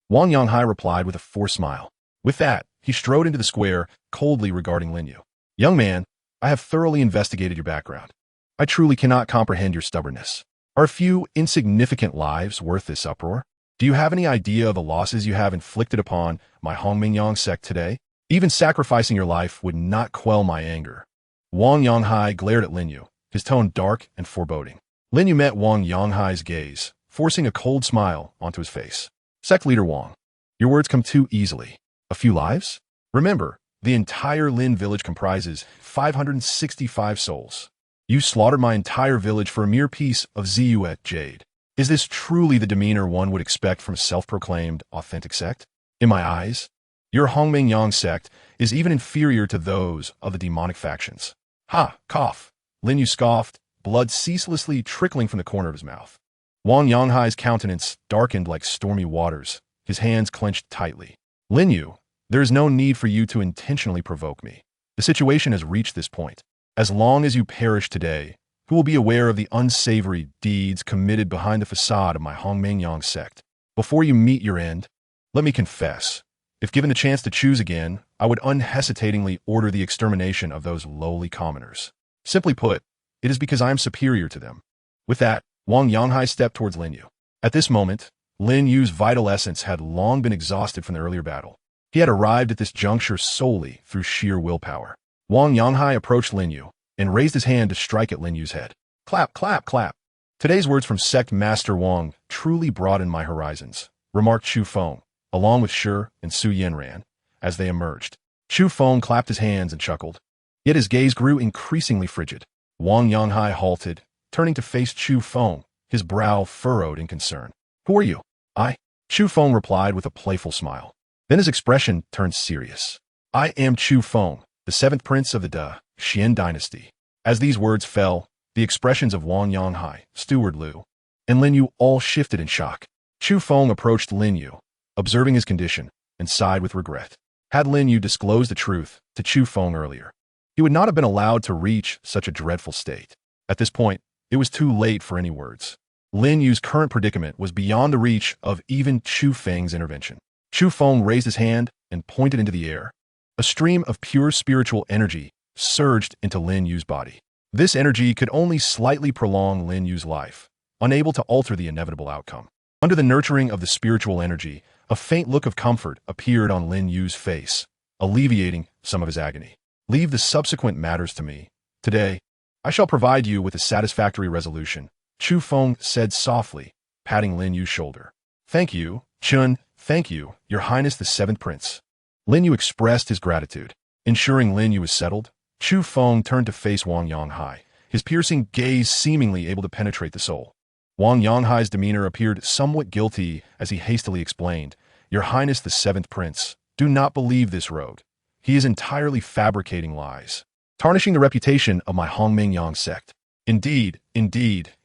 Wang Yanghai replied with a forced smile. With that, he strode into the square, coldly regarding Lin Yu. Young man, I have thoroughly investigated your background. I truly cannot comprehend your stubbornness. Are a few insignificant lives worth this uproar? Do you have any idea of the losses you have inflicted upon my Hongmengyang sect today? Even sacrificing your life would not quell my anger. Wang Yanghai glared at Lin Yu, his tone dark and foreboding. Lin Yu met Wang Yanghai's gaze, forcing a cold smile onto his face. Sect leader Wang, your words come too easily. A few lives? Remember, the entire Lin village comprises 565 souls. You slaughtered my entire village for a mere piece of Ziyuet jade. Is this truly the demeanor one would expect from a self-proclaimed authentic sect? In my eyes, your Hongmengyang sect is even inferior to those of the demonic factions. Ha! Cough! Lin Yu scoffed, blood ceaselessly trickling from the corner of his mouth. Wang Yanghai's countenance darkened like stormy waters, his hands clenched tightly. Lin Yu, there is no need for you to intentionally provoke me. The situation has reached this point. As long as you perish today, who will be aware of the unsavory deeds committed behind the facade of my Hongmengyang sect? Before you meet your end, let me confess, if given the chance to choose again, I would unhesitatingly order the extermination of those lowly commoners. Simply put, it is because I am superior to them. With that, Wang Yanghai stepped towards Lin Yu. At this moment, Lin Yu's vital essence had long been exhausted from the earlier battle. He had arrived at this juncture solely through sheer willpower. Wang Yanghai approached Lin Yu and raised his hand to strike at Lin Yu's head. Clap, clap, clap. Today's words from Sect Master Wang truly broadened my horizons, remarked Chu Feng, along with Shi and Su Yanran, as they emerged. Chu Feng clapped his hands and chuckled, yet his gaze grew increasingly frigid. Wang Yanghai halted, turning to face Chu Feng, his brow furrowed in concern. Who are you? I. Chu Feng replied with a playful smile. Then his expression turned serious. I am Chu Feng, the 7th prince of the Xian dynasty. As these words fell, the expressions of Wang Yanghai, Steward Liu, and Lin Yu all shifted in shock. Chu Feng approached Lin Yu, observing his condition, and sighed with regret. Had Lin Yu disclosed the truth to Chu Feng earlier, he would not have been allowed to reach such a dreadful state. At this point, it was too late for any words. Lin Yu's current predicament was beyond the reach of even Chu Feng's intervention. Chu Feng raised his hand and pointed into the air. A stream of pure spiritual energy surged into Lin Yu's body. This energy could only slightly prolong Lin Yu's life, unable to alter the inevitable outcome. Under the nurturing of the spiritual energy, a faint look of comfort appeared on Lin Yu's face, alleviating some of his agony. Leave the subsequent matters to me. Today, I shall provide you with a satisfactory resolution, Chu Feng said softly, patting Lin Yu's shoulder. Thank you, Chun, thank you, Your Highness the Seventh Prince. Lin Yu expressed his gratitude. Ensuring Lin Yu was settled, Chu Feng turned to face Wang Yanghai, his piercing gaze seemingly able to penetrate the soul. Wang Yanghai's demeanor appeared somewhat guilty as he hastily explained, Your Highness the Seventh Prince, do not believe this rogue. He is entirely fabricating lies, tarnishing the reputation of my Hongmengyang sect. Indeed,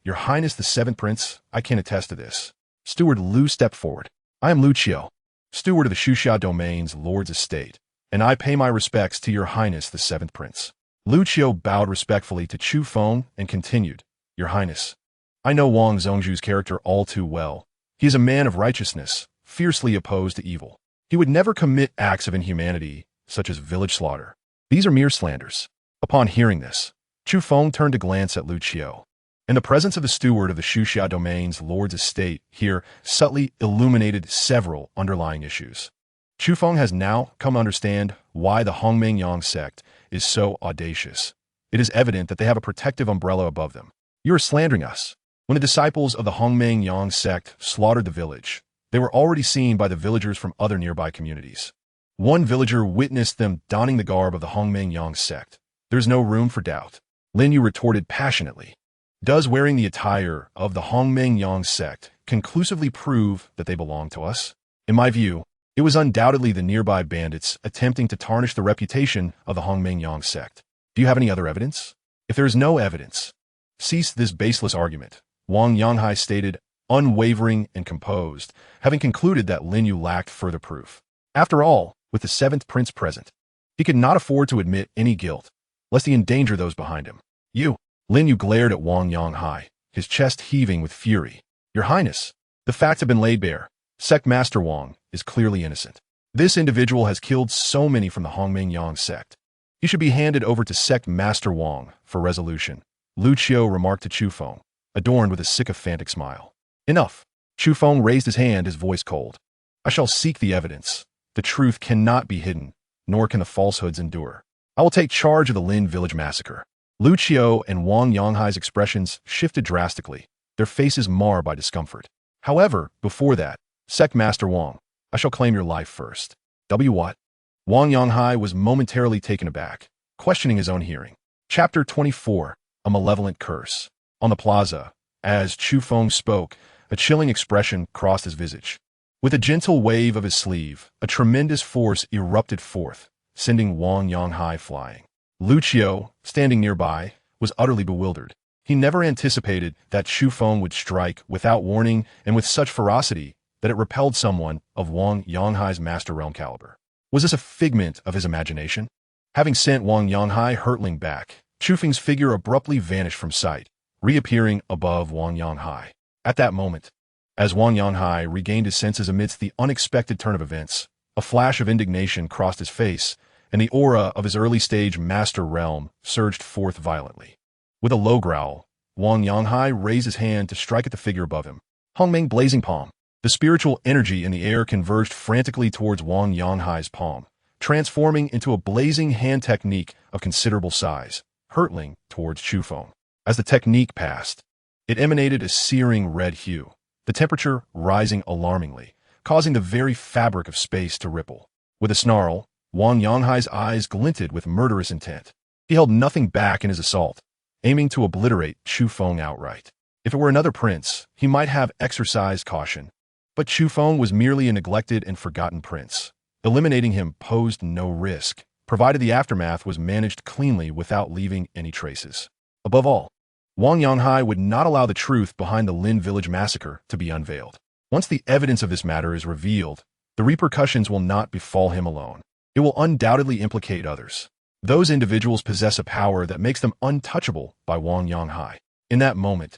Your Highness the Seventh Prince, I can attest to this. Steward Lu stepped forward. I am Lu Qiu, steward of the Xuxia Domain's Lord's Estate, and I pay my respects to Your Highness the Seventh Prince. Lu Qiu bowed respectfully to Chu Feng and continued, Your Highness, I know Wang Zhongzhu's character all too well. He is a man of righteousness, fiercely opposed to evil. He would never commit acts of inhumanity, such as village slaughter. These are mere slanders. Upon hearing this, Chu Feng turned to glance at Lu Qiu. In the presence of the steward of the Xuxia Domain's Lord's Estate, here subtly illuminated several underlying issues. Chu Feng has now come to understand why the Hongmengyang sect is so audacious. It is evident that they have a protective umbrella above them. You are slandering us. When the disciples of the Hongmengyang sect slaughtered the village, they were already seen by the villagers from other nearby communities. One villager witnessed them donning the garb of the Hongmengyang sect. There's no room for doubt. Lin Yu retorted passionately. Does wearing the attire of the Hongmengyang sect conclusively prove that they belong to us? In my view, it was undoubtedly the nearby bandits attempting to tarnish the reputation of the Hongmengyang sect. Do you have any other evidence? If there is no evidence, cease this baseless argument, Wang Yanghai stated, unwavering and composed, having concluded that Lin Yu lacked further proof. After all, with the seventh prince present, he could not afford to admit any guilt, lest he endanger those behind him. You, Lin Yu glared at Wang Yanghai, his chest heaving with fury. Your Highness, the facts have been laid bare. Sect Master Wang is clearly innocent. This individual has killed so many from the Hongmengyang sect. He should be handed over to Sect Master Wang for resolution, Lu Qiu remarked to Chu Feng, adorned with a sycophantic smile. Enough. Chu Feng raised his hand, his voice cold. I shall seek the evidence. The truth cannot be hidden, nor can the falsehoods endure. I will take charge of the Lin village massacre. Lu Qiu and Wang Yanghai's expressions shifted drastically, their faces marred by discomfort. However, before that, Sect Master Wang, I shall claim your life first. What? Wang Yanghai was momentarily taken aback, questioning his own hearing. Chapter 24, A Malevolent Curse. On the plaza, as Chu Feng spoke, a chilling expression crossed his visage. With a gentle wave of his sleeve, a tremendous force erupted forth, sending Wang Yanghai flying. Lu Qiu, standing nearby, was utterly bewildered. He never anticipated that Chu Feng would strike without warning and with such ferocity that it repelled someone of Wang Yanghai's master realm caliber. Was this a figment of his imagination? Having sent Wang Yanghai hurtling back, Chu Feng's figure abruptly vanished from sight, reappearing above Wang Yanghai. At that moment, as Wang Yanghai regained his senses amidst the unexpected turn of events, a flash of indignation crossed his face, and the aura of his early-stage master realm surged forth violently. With a low growl, Wang Yanghai raised his hand to strike at the figure above him. Hongmeng blazing palm. The spiritual energy in the air converged frantically towards Wang Yanghai's palm, transforming into a blazing hand technique of considerable size, hurtling towards Chu Feng. As the technique passed, it emanated a searing red hue, the temperature rising alarmingly, causing the very fabric of space to ripple. With a snarl, Wang Yanghai's eyes glinted with murderous intent. He held nothing back in his assault, aiming to obliterate Chu Feng outright. If it were another prince, he might have exercised caution, but Chu Feng was merely a neglected and forgotten prince. Eliminating him posed no risk, provided the aftermath was managed cleanly without leaving any traces. Above all, Wang Yanghai would not allow the truth behind the Lin village massacre to be unveiled. Once the evidence of this matter is revealed, the repercussions will not befall him alone. It will undoubtedly implicate others. Those individuals possess a power that makes them untouchable by Wang Yanghai. In that moment,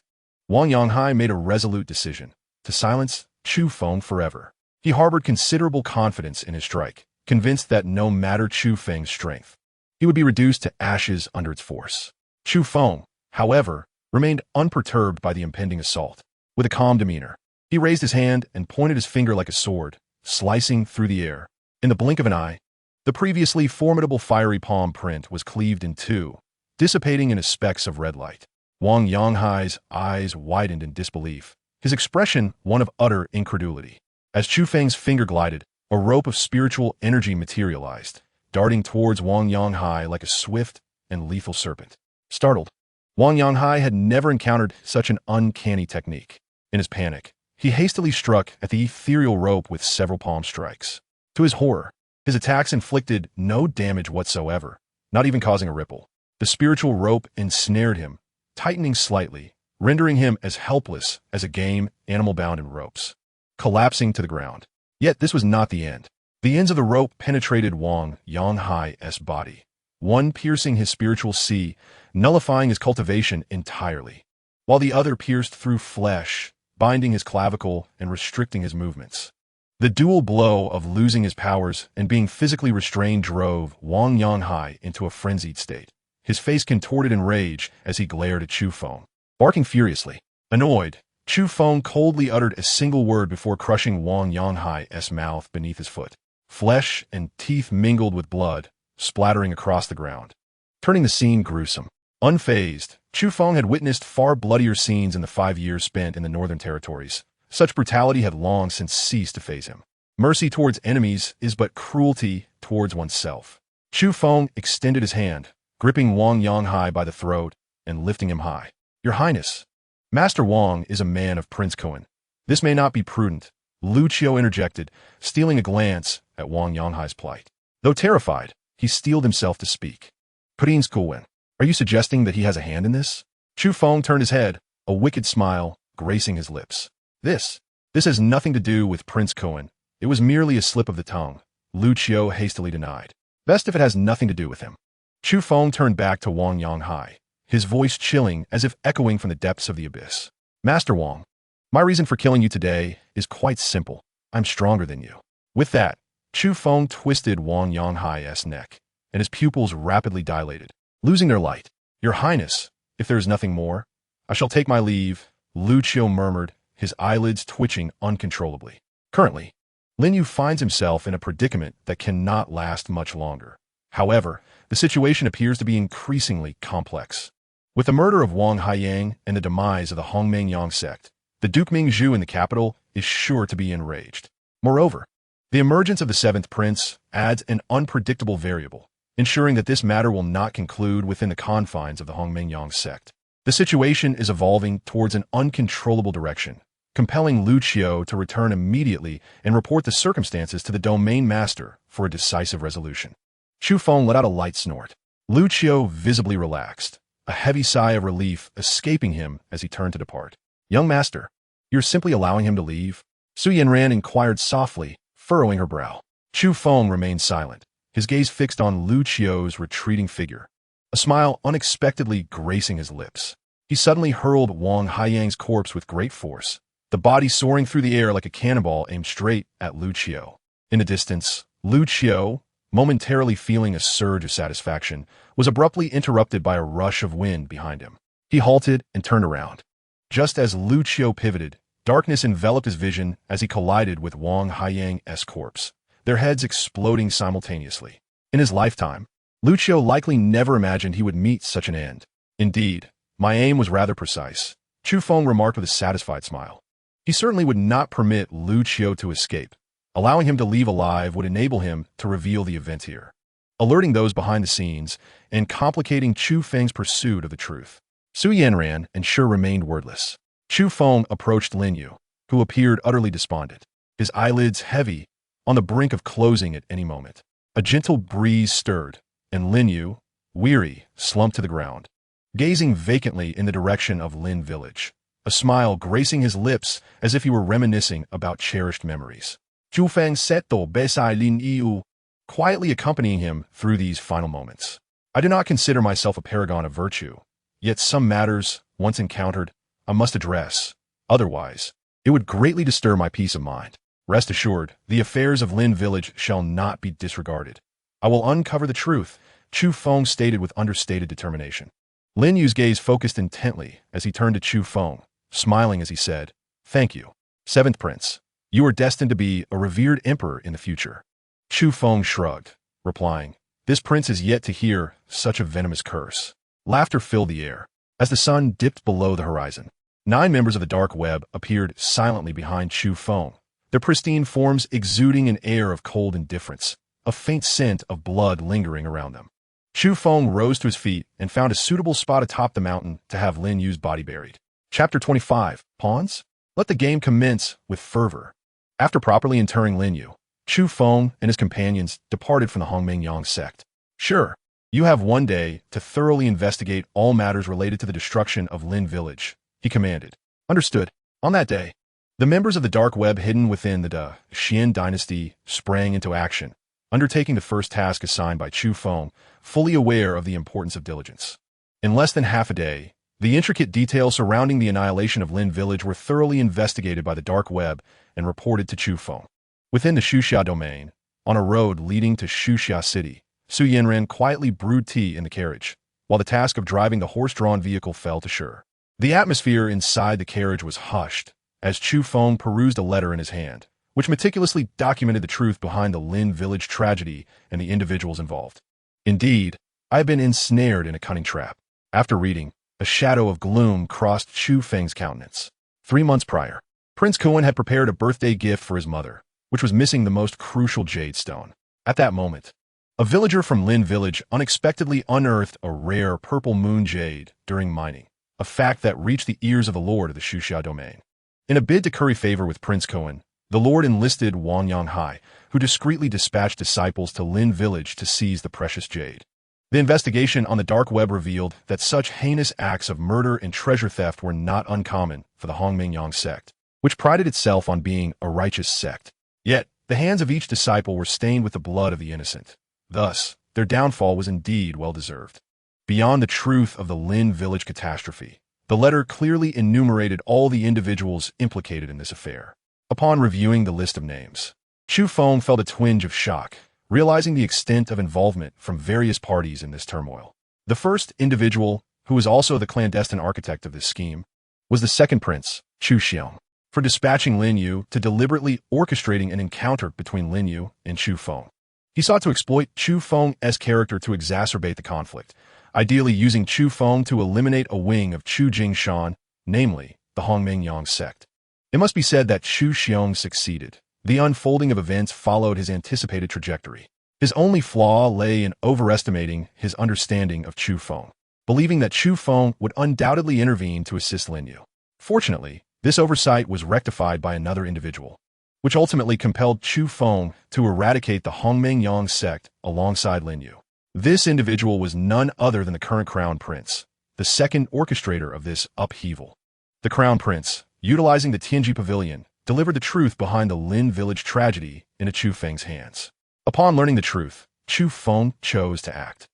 Wang Yanghai made a resolute decision to silence Chu Feng forever. He harbored considerable confidence in his strike, convinced that no matter Chu Feng's strength, he would be reduced to ashes under its force. Chu Feng, however, remained unperturbed by the impending assault. with a calm demeanor. He raised his hand and pointed his finger like a sword, slicing through the air. In the blink of an eye, the previously formidable fiery palm print was cleaved in two, dissipating into specks of red light. Wang Yanghai's eyes widened in disbelief, his expression one of utter incredulity. As Chu Feng's finger glided, a rope of spiritual energy materialized, darting towards Wang Yanghai like a swift and lethal serpent. Startled, Wang Yanghai had never encountered such an uncanny technique. In his panic, he hastily struck at the ethereal rope with several palm strikes. To his horror, his attacks inflicted no damage whatsoever, not even causing a ripple. The spiritual rope ensnared him, tightening slightly, rendering him as helpless as a game animal bound in ropes, collapsing to the ground. Yet this was not the end. The ends of the rope penetrated Wang Yanghai's body, one piercing his spiritual sea, nullifying his cultivation entirely, while the other pierced through flesh, binding his clavicle and restricting his movements. The dual blow of losing his powers and being physically restrained drove Wang Yanghai into a frenzied state. His face contorted in rage as he glared at Chu Feng. Barking furiously, annoyed, Chu Feng coldly uttered a single word before crushing Wang Yanghai's mouth beneath his foot. Flesh and teeth mingled with blood, splattering across the ground, turning the scene gruesome. Unfazed, Chu Feng had witnessed far bloodier scenes in the 5 years spent in the Northern Territories. Such brutality had long since ceased to faze him. Mercy towards enemies is but cruelty towards oneself. Chu Feng extended his hand, gripping Wang Yanghai by the throat and lifting him high. Your Highness, Master Wang is a man of Prince Cohen. This may not be prudent, Lu Qiu interjected, stealing a glance at Wang Yanghai's plight. Though terrified, he steeled himself to speak. Prince Cohen, are you suggesting that he has a hand in this? Chu Feng turned his head, a wicked smile gracing his lips. This has nothing to do with Prince Cohen. It was merely a slip of the tongue, Lu Qiu hastily denied. Best if it has nothing to do with him. Chu Feng turned back to Wang Yanghai, his voice chilling as if echoing from the depths of the abyss. Master Wang, my reason for killing you today is quite simple. I'm stronger than you. With that, Chu Feng twisted Wang Yanghai's neck, and his pupils rapidly dilated, losing their light. Your Highness, if there is nothing more, I shall take my leave, Lu Qiu murmured, his eyelids twitching uncontrollably. Currently, Lin Yu finds himself in a predicament that cannot last much longer. However, the situation appears to be increasingly complex. With the murder of Wang Haiyang and the demise of the Hongmengyang sect, the Duke Mingzhu in the capital is sure to be enraged. Moreover, the emergence of the seventh prince adds an unpredictable variable, ensuring that this matter will not conclude within the confines of the Hongmengyang sect. The situation is evolving towards an uncontrollable direction, compelling Lu Qiu to return immediately and report the circumstances to the domain master for a decisive resolution. Chu Feng let out a light snort. Lu Qiu visibly relaxed, a heavy sigh of relief escaping him as he turned to depart. Young master, you're simply allowing him to leave? Su Yanran inquired softly, furrowing her brow. Chu Feng remained silent, his gaze fixed on Lu Qiu's retreating figure, a smile unexpectedly gracing his lips. He suddenly hurled Wang Haiyang's corpse with great force, the body soaring through the air like a cannonball aimed straight at Lu Qiu. In the distance, Lu Qiu, momentarily feeling a surge of satisfaction, was abruptly interrupted by a rush of wind behind him. He halted and turned around. Just as Lu Qiu pivoted, darkness enveloped his vision as he collided with Wang Haiyang's corpse, their heads exploding simultaneously. In his lifetime, Lu Qiu likely never imagined he would meet such an end. Indeed, my aim was rather precise, Chu Feng remarked with a satisfied smile. He certainly would not permit Lu Qiu to escape. Allowing him to leave alive would enable him to reveal the event here, alerting those behind the scenes and complicating Chu Feng's pursuit of the truth. Su Yanran and Shi remained wordless. Chu Feng approached Lin Yu, who appeared utterly despondent, his eyelids heavy, on the brink of closing at any moment. A gentle breeze stirred, and Lin Yu, weary, slumped to the ground, gazing vacantly in the direction of Lin Village, a smile gracing his lips as if he were reminiscing about cherished memories. Chu Feng seto besai Lin Yu, quietly accompanying him through these final moments. I do not consider myself a paragon of virtue, yet some matters, once encountered, I must address. Otherwise, it would greatly disturb my peace of mind. Rest assured, the affairs of Lin Village shall not be disregarded. I will uncover the truth, Chu Feng stated with understated determination. Lin Yu's gaze focused intently as he turned to Chu Feng, smiling as he said, Thank you. Seventh Prince, you are destined to be a revered emperor in the future. Chu Feng shrugged, replying, this prince is yet to hear such a venomous curse. Laughter filled the air. As the sun dipped below the horizon, 9 members of the dark web appeared silently behind Chu Feng, their pristine forms exuding an air of cold indifference, a faint scent of blood lingering around them. Chu Feng rose to his feet and found a suitable spot atop the mountain to have Lin Yu's body buried. Chapter 25, Pawns? Let the game commence with fervor. After properly interring Lin Yu, Chu Feng and his companions departed from the Hongmengyang sect. Sure, you have one day to thoroughly investigate all matters related to the destruction of Lin Village, he commanded. Understood. On that day, the members of the dark web hidden within the Xian dynasty sprang into action, undertaking the first task assigned by Chu Feng, fully aware of the importance of diligence. In less than half a day, the intricate details surrounding the annihilation of Lin Village were thoroughly investigated by the dark web and reported to Chu Feng. Within the Xuxia domain, on a road leading to Xuxia City, Su Yanren quietly brewed tea in the carriage, while the task of driving the horse-drawn vehicle fell to Sure. The atmosphere inside the carriage was hushed, as Chu Feng perused a letter in his hand, which meticulously documented the truth behind the Lin Village tragedy and the individuals involved. Indeed, I have been ensnared in a cunning trap. After reading, a shadow of gloom crossed Chu Feng's countenance. 3 months prior, Prince Kuan had prepared a birthday gift for his mother, which was missing the most crucial jade stone. At that moment, a villager from Lin Village unexpectedly unearthed a rare purple moon jade during mining, a fact that reached the ears of the lord of the Xuxia domain. In a bid to curry favor with Prince Kuan, the lord enlisted Wang Yanghai, who discreetly dispatched disciples to Lin Village to seize the precious jade. The investigation on the dark web revealed that such heinous acts of murder and treasure theft were not uncommon for the Hongmengyang sect, which prided itself on being a righteous sect. Yet, the hands of each disciple were stained with the blood of the innocent. Thus, their downfall was indeed well-deserved. Beyond the truth of the Lin Village catastrophe, the letter clearly enumerated all the individuals implicated in this affair. Upon reviewing the list of names, Chu Feng felt a twinge of shock, realizing the extent of involvement from various parties in this turmoil. The first individual, who was also the clandestine architect of this scheme, was the second prince, Chu Xiong, for dispatching Lin Yu to deliberately orchestrating an encounter between Lin Yu and Chu Feng. He sought to exploit Chu Feng's character to exacerbate the conflict, ideally using Chu Feng to eliminate a wing of Chu Jingshan, namely, the Hongmengyang sect. It must be said that Chu Xiong succeeded. The unfolding of events followed his anticipated trajectory. His only flaw lay in overestimating his understanding of Chu Feng, believing that Chu Feng would undoubtedly intervene to assist Lin Yu. Fortunately, this oversight was rectified by another individual, which ultimately compelled Chu Feng to eradicate the Hongmengyang sect alongside Lin Yu. This individual was none other than the current crown prince, the second orchestrator of this upheaval. The crown prince, utilizing the Tianji Pavilion, delivered the truth behind the Lin Village tragedy into Chu Feng's hands. Upon learning the truth, Chu Feng chose to act.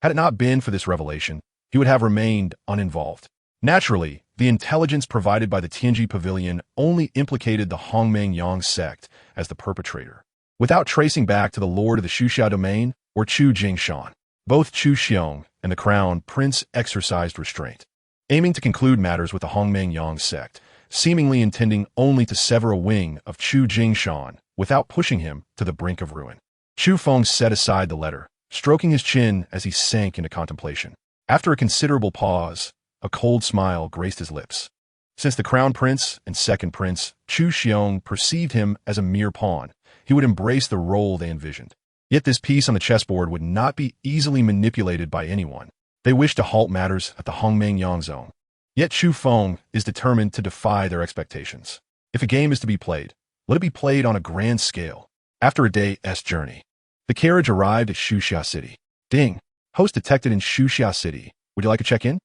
Had it not been for this revelation, he would have remained uninvolved. Naturally, the intelligence provided by the Tianji Pavilion only implicated the Hongmengyang sect as the perpetrator, without tracing back to the lord of the Xuxia domain or Chu Jingshan. Both Chu Xiong and the crown prince exercised restraint, aiming to conclude matters with the Hongmengyang sect, seemingly intending only to sever a wing of Chu Jingshan without pushing him to the brink of ruin. Chu Feng set aside the letter, stroking his chin as he sank into contemplation. After a considerable pause, a cold smile graced his lips. Since the crown prince and second prince, Chu Xiong, perceived him as a mere pawn, he would embrace the role they envisioned. Yet this piece on the chessboard would not be easily manipulated by anyone. They wished to halt matters at the Hongmengyang zone. Yet Chu Feng is determined to defy their expectations. If a game is to be played, let it be played on a grand scale. After a day's journey, the carriage arrived at Xuxia City. Ding. Host detected in Xuxia City. Would you like a check-in?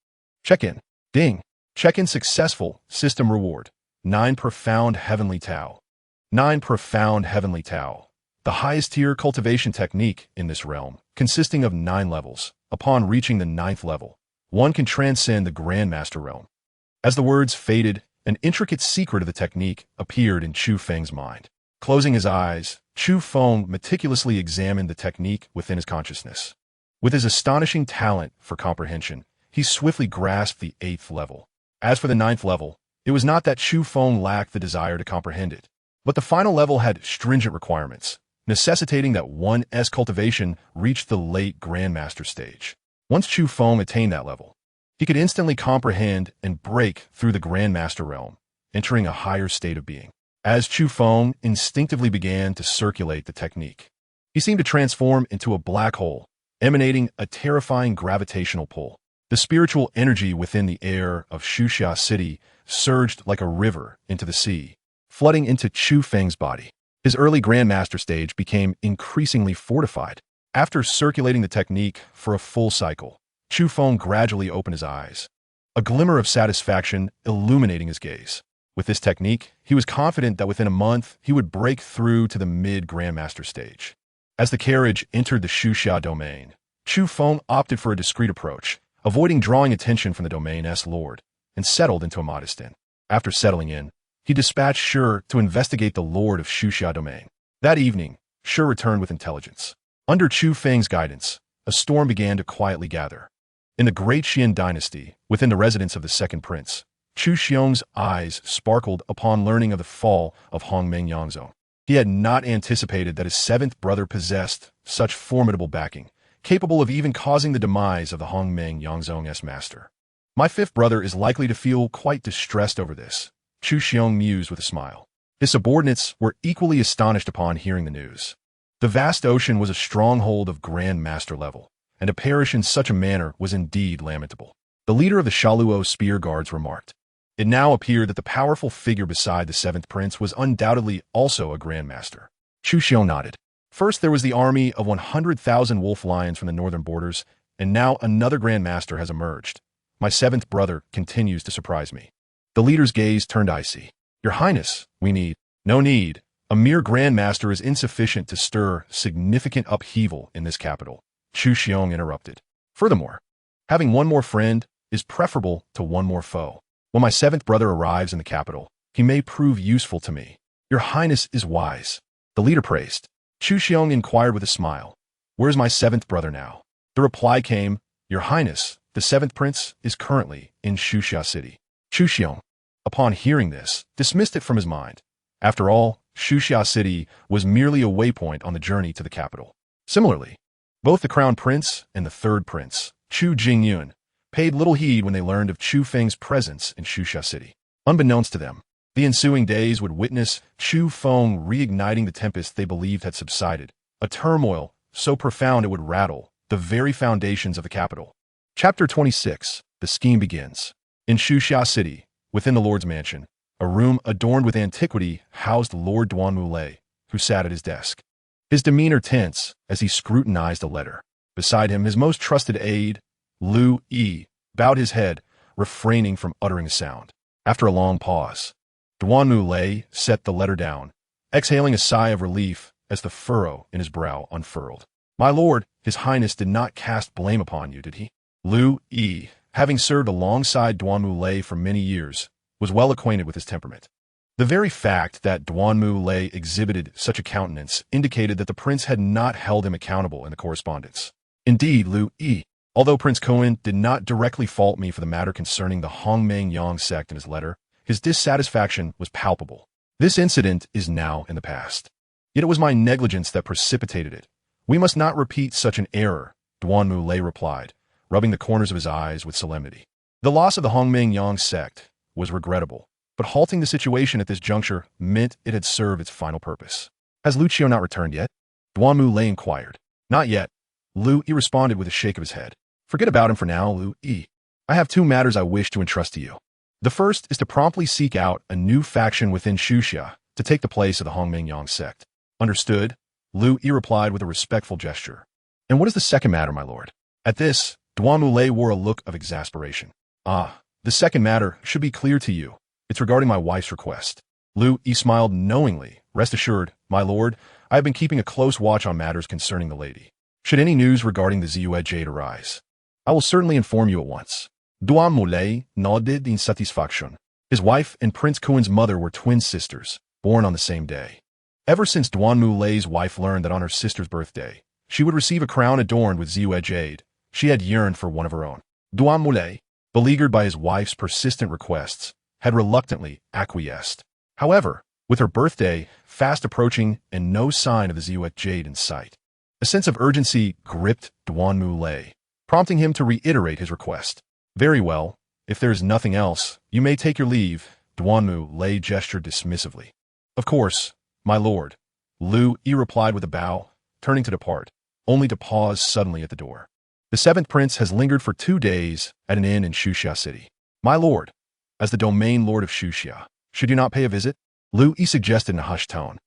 Check-in. Ding. Check-in successful. System reward. 9 profound heavenly Tao. 9 profound heavenly Tao. The highest tier cultivation technique in this realm, consisting of 9 levels. Upon reaching the 9th level, one can transcend the Grandmaster realm. As the words faded, an intricate secret of the technique appeared in Chu Feng's mind. Closing his eyes, Chu Feng meticulously examined the technique within his consciousness. With his astonishing talent for comprehension, he swiftly grasped the 8th level. As for the 9th level, It was not that Chu Feng lacked the desire to comprehend it, but the final level had stringent requirements, necessitating that one's cultivation reach the late Grandmaster stage. Once Chu Feng attained that level, he could instantly comprehend and break through the Grandmaster realm, entering a higher state of being. As Chu Feng instinctively began to circulate the technique, he seemed to transform into a black hole, emanating a terrifying gravitational pull. The spiritual energy within the air of Xuxia City surged like a river into the sea, flooding into Chu Feng's body. His early Grandmaster stage became increasingly fortified. After circulating the technique for a full cycle, Chu Feng gradually opened his eyes, a glimmer of satisfaction illuminating his gaze. With this technique, he was confident that within a month he would break through to the mid-Grandmaster stage. As the carriage entered the Xuxia domain, Chu Feng opted for a discreet approach, avoiding drawing attention from the domain's lord, and settled into a modest inn. After settling in, he dispatched Shi to investigate the lord of Xuxia domain. That evening, Shi returned with intelligence. Under Chu Feng's guidance, a storm began to quietly gather. In the Great Xian dynasty, within the residence of the second prince, Chu Xiong's eyes sparkled upon learning of the fall of Hongmeng Yangzong. He had not anticipated that his seventh brother possessed such formidable backing, capable of even causing the demise of the Hongmeng Yangzong's master. My fifth brother is likely to feel quite distressed over this, Chu Xiong mused with a smile. His subordinates were equally astonished upon hearing the news. The vast ocean was a stronghold of Grandmaster level, and to perish in such a manner was indeed lamentable. The leader of the Shaluo spear guards remarked. It now appeared that the powerful figure beside the seventh prince was undoubtedly also a Grandmaster. Chu Xiong nodded. First there was the army of 100,000 wolf lions from the northern borders, and now another Grandmaster has emerged. My seventh brother continues to surprise me. The leader's gaze turned icy. Your Highness, we need. No need. A mere Grandmaster is insufficient to stir significant upheaval in this capital, Chu Xiong interrupted. Furthermore, having one more friend is preferable to one more foe. When my seventh brother arrives in the capital, he may prove useful to me. Your Highness is wise. The leader praised. Chu Xiong inquired with a smile. Where's my seventh brother now? The reply came, Your Highness, the seventh prince is currently in Xuxia City. Chu Xiong, upon hearing this, dismissed it from his mind. After all, Xuxia City was merely a waypoint on the journey to the capital. Similarly, both the crown prince and the third prince, Chu Jingyun, paid little heed when they learned of Chu Feng's presence in Xuxia City. Unbeknownst to them, the ensuing days would witness Chu Feng reigniting the tempest they believed had subsided, a turmoil so profound it would rattle the very foundations of the capital. Chapter 26. The scheme begins. In Xuxia City, within the Lord's mansion, a room adorned with antiquity housed Lord Duanmulei, who sat at his desk. His demeanor tense as he scrutinized a letter. Beside him, his most trusted aide, Lu Yi, bowed his head, refraining from uttering a sound. After a long pause, Duanmulei set the letter down, exhaling a sigh of relief as the furrow in his brow unfurled. My lord, his highness did not cast blame upon you, did he? Lu Yi, having served alongside Duanmulei for many years, was well acquainted with his temperament. The very fact that Duanmulei exhibited such a countenance indicated that the prince had not held him accountable in the correspondence. Indeed, Lu Yi, although Prince Cohen did not directly fault me for the matter concerning the Hongmeng Yang sect in his letter, his dissatisfaction was palpable. This incident is now in the past. Yet it was my negligence that precipitated it. We must not repeat such an error, Duanmulei replied, rubbing the corners of his eyes with solemnity. The loss of the Hongmeng Yang sect was regrettable, but halting the situation at this juncture meant it had served its final purpose. Has Lucio not returned yet? Duanmulei inquired. Not yet. Lu Yi responded with a shake of his head. Forget about him for now, Lu Yi. I have two matters I wish to entrust to you. The first is to promptly seek out a new faction within Xuxia to take the place of the Hongmeng Yang sect. Understood, Lu Yi replied with a respectful gesture. And what is the second matter, my lord? At this, Duanmulei wore a look of exasperation. The second matter should be clear to you. It's regarding my wife's request. Lu Yi smiled knowingly. Rest assured, my lord, I have been keeping a close watch on matters concerning the lady. Should any news regarding the Ziyue Jade arise, I will certainly inform you at once. Duanmulei nodded in satisfaction. His wife and Prince Kuen's mother were twin sisters, born on the same day. Ever since Duanmulei's wife learned that on her sister's birthday, she would receive a crown adorned with Ziyue Jade, she had yearned for one of her own. Duanmulei, beleaguered by his wife's persistent requests, had reluctantly acquiesced. However, with her birthday fast approaching and no sign of the Ziwet Jade in sight, a sense of urgency gripped Duanmu Lei, prompting him to reiterate his request. Very well, if there is nothing else, you may take your leave, Duanmu Lei gestured dismissively. Of course, my lord, Lu Yi replied with a bow, turning to depart, only to pause suddenly at the door. The seventh prince has lingered for 2 days at an inn in Shuxia City. My lord, as the domain lord of Shuxia, should you not pay a visit? Lu Yi suggested in a hushed tone.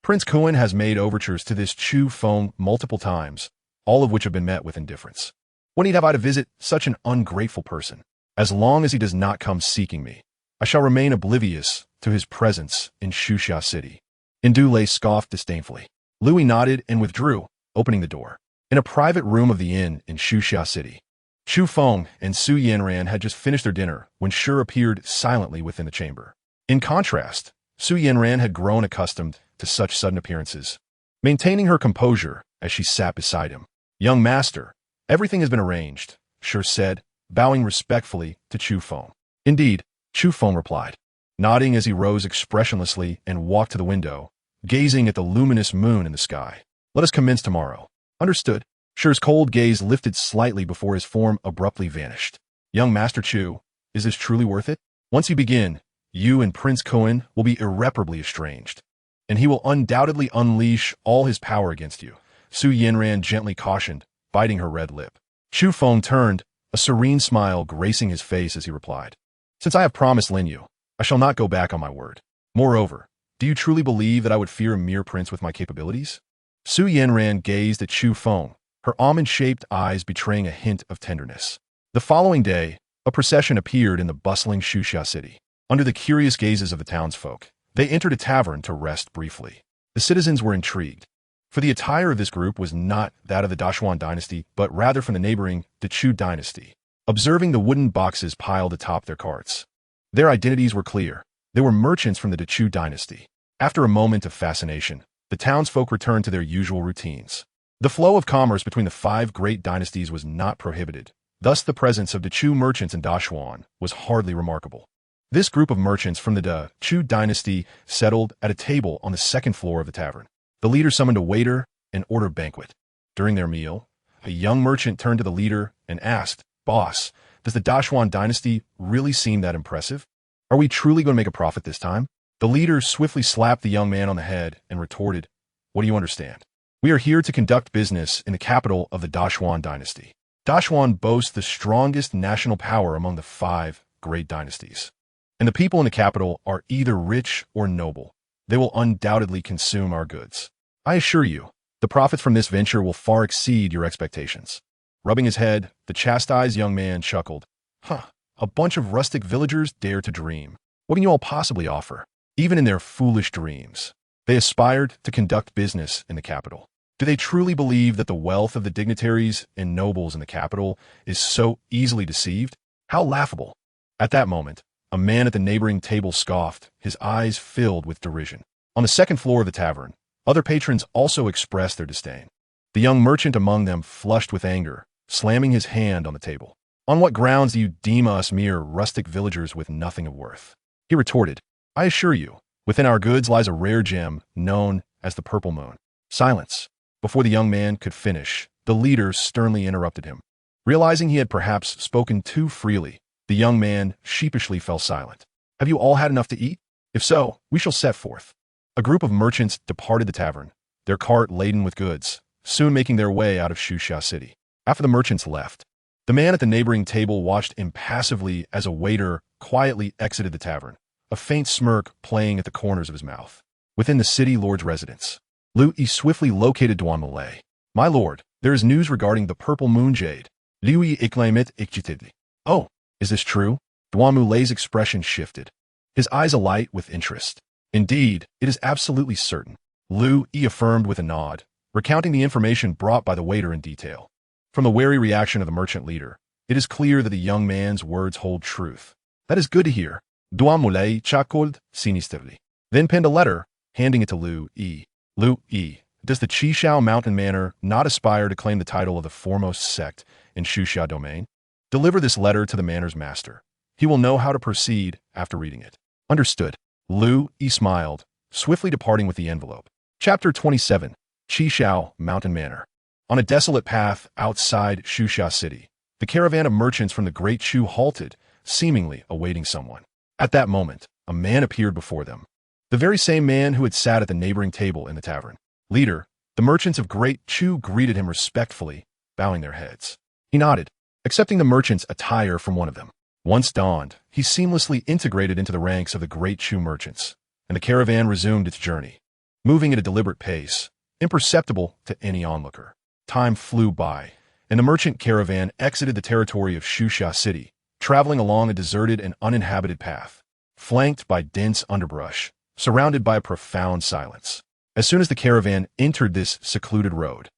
Prince Kuan has made overtures to this Chu Feng multiple times, all of which have been met with indifference. What need have I to visit such an ungrateful person? As long as he does not come seeking me, I shall remain oblivious to his presence in Shuxia City. Indulei scoffed disdainfully. Lu Yi nodded and withdrew, opening the door. In a private room of the inn in Shuxia City, Chu Feng and Su Yanran had just finished their dinner when Shi appeared silently within the chamber. In contrast, Su Yanran had grown accustomed to such sudden appearances, maintaining her composure as she sat beside him. Young master, everything has been arranged, Shi said, bowing respectfully to Chu Feng. Indeed, Chu Feng replied, nodding as he rose expressionlessly and walked to the window, gazing at the luminous moon in the sky. Let us commence tomorrow. Understood. Shi's cold gaze lifted slightly before his form abruptly vanished. Young Master Chu, is this truly worth it? Once you begin, you and Prince Kuan will be irreparably estranged, and he will undoubtedly unleash all his power against you, Su Yanran gently cautioned, biting her red lip. Chu Feng turned, a serene smile gracing his face as he replied, Since I have promised Lin Yu, I shall not go back on my word. Moreover, do you truly believe that I would fear a mere prince with my capabilities? Su Yanran gazed at Chu Feng, her almond-shaped eyes betraying a hint of tenderness. The following day, a procession appeared in the bustling Shuxia City. Under the curious gazes of the townsfolk, they entered a tavern to rest briefly. The citizens were intrigued, for the attire of this group was not that of the Dashuan dynasty, but rather from the neighboring Chu dynasty. Observing the wooden boxes piled atop their carts, their identities were clear. They were merchants from the Chu dynasty. After a moment of fascination, the townsfolk returned to their usual routines. The flow of commerce between the 5 great dynasties was not prohibited. Thus, the presence of the Chu merchants in Dashuan was hardly remarkable. This group of merchants from the Chu dynasty settled at a table on the 2nd floor of the tavern. The leader summoned a waiter and ordered a banquet. During their meal, a young merchant turned to the leader and asked, Boss, does the Dashuan dynasty really seem that impressive? Are we truly going to make a profit this time? The leader swiftly slapped the young man on the head and retorted, What do you understand? We are here to conduct business in the capital of the Dashuan dynasty. Dashuan boasts the strongest national power among the 5 great dynasties. And the people in the capital are either rich or noble. They will undoubtedly consume our goods. I assure you, the profits from this venture will far exceed your expectations. Rubbing his head, the chastised young man chuckled. A bunch of rustic villagers dare to dream. What can you all possibly offer? Even in their foolish dreams, they aspired to conduct business in the capital. Do they truly believe that the wealth of the dignitaries and nobles in the capital is so easily deceived? How laughable! At that moment, a man at the neighboring table scoffed, his eyes filled with derision. On the 2nd floor of the tavern, other patrons also expressed their disdain. The young merchant among them flushed with anger, slamming his hand on the table. On what grounds do you deem us mere rustic villagers with nothing of worth? He retorted, I assure you, within our goods lies a rare gem known as the purple moon. Silence. Before the young man could finish, the leader sternly interrupted him. Realizing he had perhaps spoken too freely, the young man sheepishly fell silent. Have you all had enough to eat? If so, we shall set forth. A group of merchants departed the tavern, their cart laden with goods, soon making their way out of Shuxia City. After the merchants left, the man at the neighboring table watched impassively as a waiter quietly exited the tavern, a faint smirk playing at the corners of his mouth. Within the city lord's residence, Lu Yi swiftly located Duanmu Lei. My lord, there is news regarding the purple moon jade. Liu Yi exclaimed excitedly. Oh, is this true? Duanmu Lei's expression shifted, his eyes alight with interest. Indeed, it is absolutely certain, Lu Yi affirmed with a nod, recounting the information brought by the waiter in detail. From the wary reaction of the merchant leader, it is clear that the young man's words hold truth. That is good to hear. Duanmu Lei chuckled sinisterly, then penned a letter, handing it to Lu Yi. Lu Yi, does the Qishao Mountain Manor not aspire to claim the title of the foremost sect in Shuxia domain? Deliver this letter to the manor's master. He will know how to proceed after reading it. Understood. Lu Yi smiled, swiftly departing with the envelope. Chapter 27. Qishao Mountain Manor. On a desolate path outside Shusha City, the caravan of merchants from the Great Chu halted, seemingly awaiting someone. At that moment, a man appeared before them. The very same man who had sat at the neighboring table in the tavern. Leader, the merchants of Great Chu greeted him respectfully, bowing their heads. He nodded, accepting the merchant's attire from one of them. Once donned, he seamlessly integrated into the ranks of the Great Chu merchants, and the caravan resumed its journey, moving at a deliberate pace, imperceptible to any onlooker. Time flew by, and the merchant caravan exited the territory of Shusha City, traveling along a deserted and uninhabited path, flanked by dense underbrush, surrounded by a profound silence. As soon as the caravan entered this secluded road,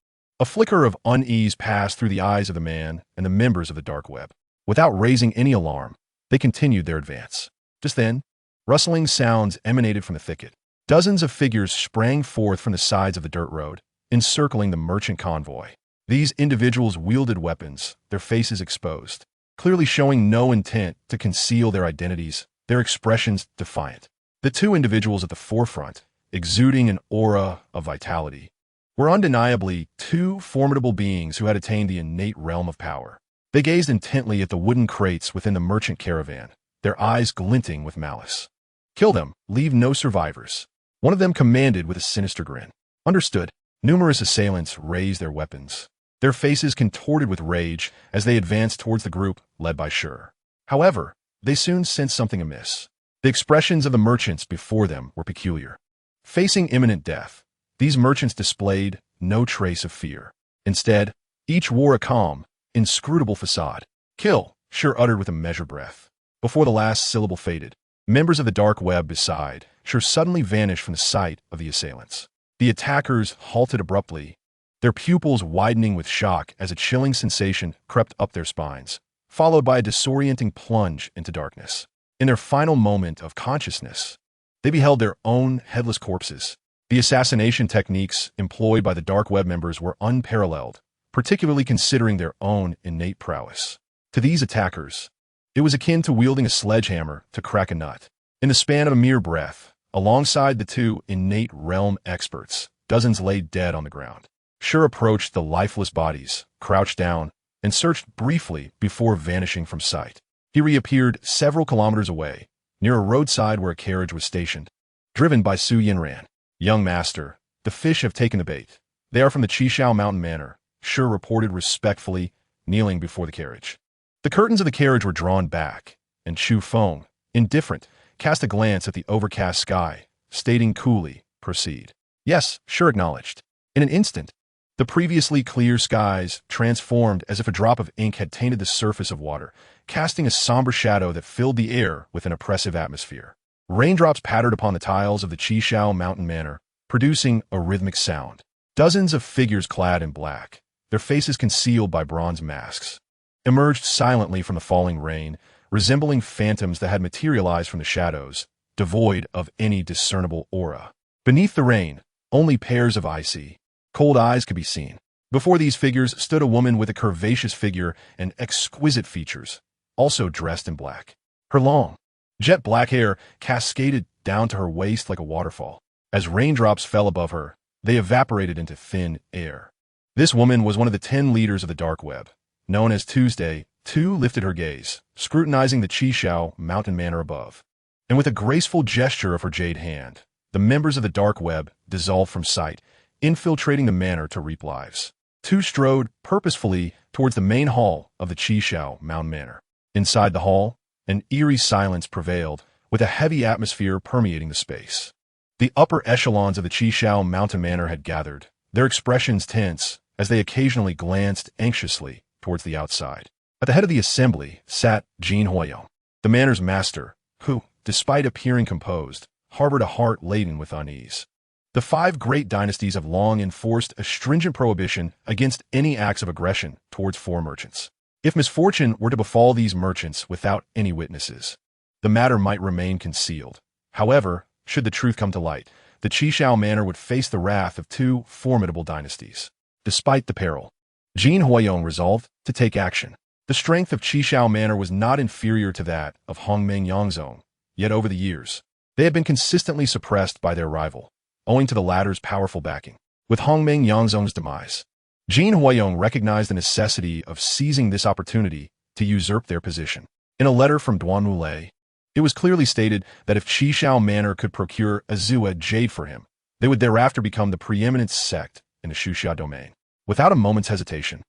a flicker of unease passed through the eyes of the man and the members of the dark web. Without raising any alarm, they continued their advance. Just then, rustling sounds emanated from the thicket. Dozens of figures sprang forth from the sides of the dirt road, encircling the merchant convoy. These individuals wielded weapons, their faces exposed, clearly showing no intent to conceal their identities, their expressions defiant. The two individuals at the forefront, exuding an aura of vitality, were undeniably two formidable beings who had attained the innate realm of power. They gazed intently at the wooden crates within the merchant caravan, their eyes glinting with malice. Kill them, leave no survivors. One of them commanded with a sinister grin. Understood. Numerous assailants raised their weapons, their faces contorted with rage as they advanced towards the group led by Shur. However, they soon sensed something amiss. The expressions of the merchants before them were peculiar. Facing imminent death, these merchants displayed no trace of fear. Instead, each wore a calm, inscrutable facade. Kill, Shur uttered with a measured breath. Before the last syllable faded, members of the dark web beside Shur suddenly vanished from the sight of the assailants. The attackers halted abruptly, their pupils widening with shock as a chilling sensation crept up their spines, followed by a disorienting plunge into darkness. In their final moment of consciousness, they beheld their own headless corpses. The assassination techniques employed by the dark web members were unparalleled, particularly considering their own innate prowess. To these attackers, it was akin to wielding a sledgehammer to crack a nut. In the span of a mere breath, alongside the two innate realm experts, dozens lay dead on the ground. Shur approached the lifeless bodies, crouched down, and searched briefly before vanishing from sight. He reappeared several kilometers away, near a roadside where a carriage was stationed, driven by Su Yinran. Young master, the fish have taken the bait. They are from the Qishao Mountain Manor, Shur reported respectfully, kneeling before the carriage. The curtains of the carriage were drawn back, and Chu Feng, indifferent, cast a glance at the overcast sky, stating coolly, "Proceed." Yes, Shur acknowledged. In an instant, the previously clear skies transformed as if a drop of ink had tainted the surface of water, casting a somber shadow that filled the air with an oppressive atmosphere. Raindrops pattered upon the tiles of the Qishao Mountain Manor, producing a rhythmic sound. Dozens of figures clad in black, their faces concealed by bronze masks, emerged silently from the falling rain, resembling phantoms that had materialized from the shadows, devoid of any discernible aura. Beneath the rain, only pairs of icy, cold eyes could be seen. Before these figures stood a woman with a curvaceous figure and exquisite features, also dressed in black. Her long, jet black hair cascaded down to her waist like a waterfall. As raindrops fell above her, they evaporated into thin air. This woman was one of the 10 leaders of the dark web. Known as Tuesday, Tu lifted her gaze, scrutinizing the Qishao Mountain Manor above. And with a graceful gesture of her jade hand, the members of the dark web dissolved from sight, infiltrating the manor to reap lives. Tu strode purposefully towards the main hall of the Qishao Mountain Manor. Inside the hall, an eerie silence prevailed, with a heavy atmosphere permeating the space. The upper echelons of the Qishao Mountain Manor had gathered, their expressions tense as they occasionally glanced anxiously towards the outside. At the head of the assembly sat Jin Huoyong, the manor's master, who, despite appearing composed, harbored a heart laden with unease. The 5 great dynasties have long enforced a stringent prohibition against any acts of aggression towards foreign merchants. If misfortune were to befall these merchants without any witnesses, the matter might remain concealed. However, should the truth come to light, the Qishao Manor would face the wrath of 2 formidable dynasties. Despite the peril, Jin Huoyong resolved to take action. The strength of Qishao Manor was not inferior to that of Hongmeng Yangzong, yet over the years, they had been consistently suppressed by their rival, owing to the latter's powerful backing. With Hongmeng Yangzong's demise, Jin Huayong recognized the necessity of seizing this opportunity to usurp their position. In a letter from Duanwu, it was clearly stated that if Qishao Manor could procure Azua Jade for him, they would thereafter become the preeminent sect in the Xuxia domain. Without a moment's hesitation,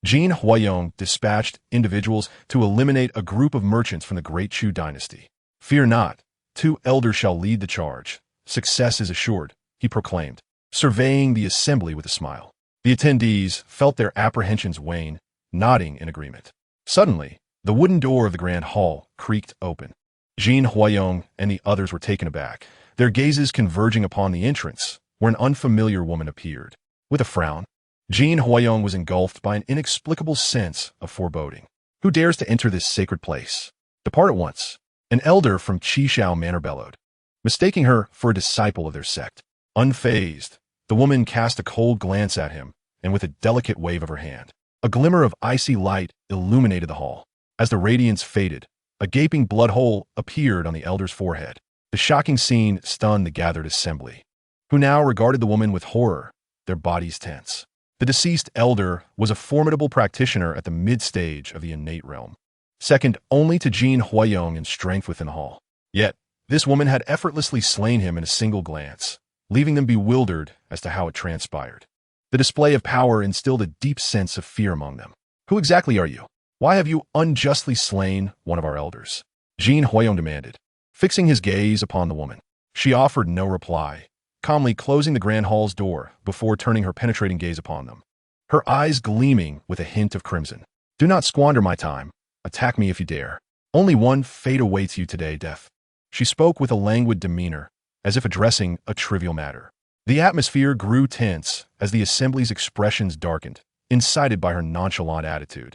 Jin Huayong dispatched individuals to eliminate a group of merchants from the Great Chu dynasty. "Fear not, 2 elders shall lead the charge. Success is assured," he proclaimed, surveying the assembly with a smile. The attendees felt their apprehensions wane, nodding in agreement. Suddenly, the wooden door of the grand hall creaked open. Jin Huayong and the others were taken aback, their gazes converging upon the entrance, where an unfamiliar woman appeared. With a frown, Jin Huayong was engulfed by an inexplicable sense of foreboding. "Who dares to enter this sacred place? Depart at once," an elder from Qishao Manor bellowed, mistaking her for a disciple of their sect. Unfazed, the woman cast a cold glance at him, and with a delicate wave of her hand, a glimmer of icy light illuminated the hall. As the radiance faded, a gaping blood hole appeared on the elder's forehead. The shocking scene stunned the gathered assembly, who now regarded the woman with horror, their bodies tense. The deceased elder was a formidable practitioner at the mid-stage of the innate realm, second only to Jin Huayong in strength within the hall. Yet, this woman had effortlessly slain him in a single glance, leaving them bewildered as to how it transpired. The display of power instilled a deep sense of fear among them. "Who exactly are you? Why have you unjustly slain one of our elders?" Jin Huayong demanded, fixing his gaze upon the woman. She offered no reply, calmly closing the grand hall's door before turning her penetrating gaze upon them, her eyes gleaming with a hint of crimson. "Do not squander my time. Attack me if you dare. Only one fate awaits you today, death." She spoke with a languid demeanor, as if addressing a trivial matter. The atmosphere grew tense as the assembly's expressions darkened, incited by her nonchalant attitude.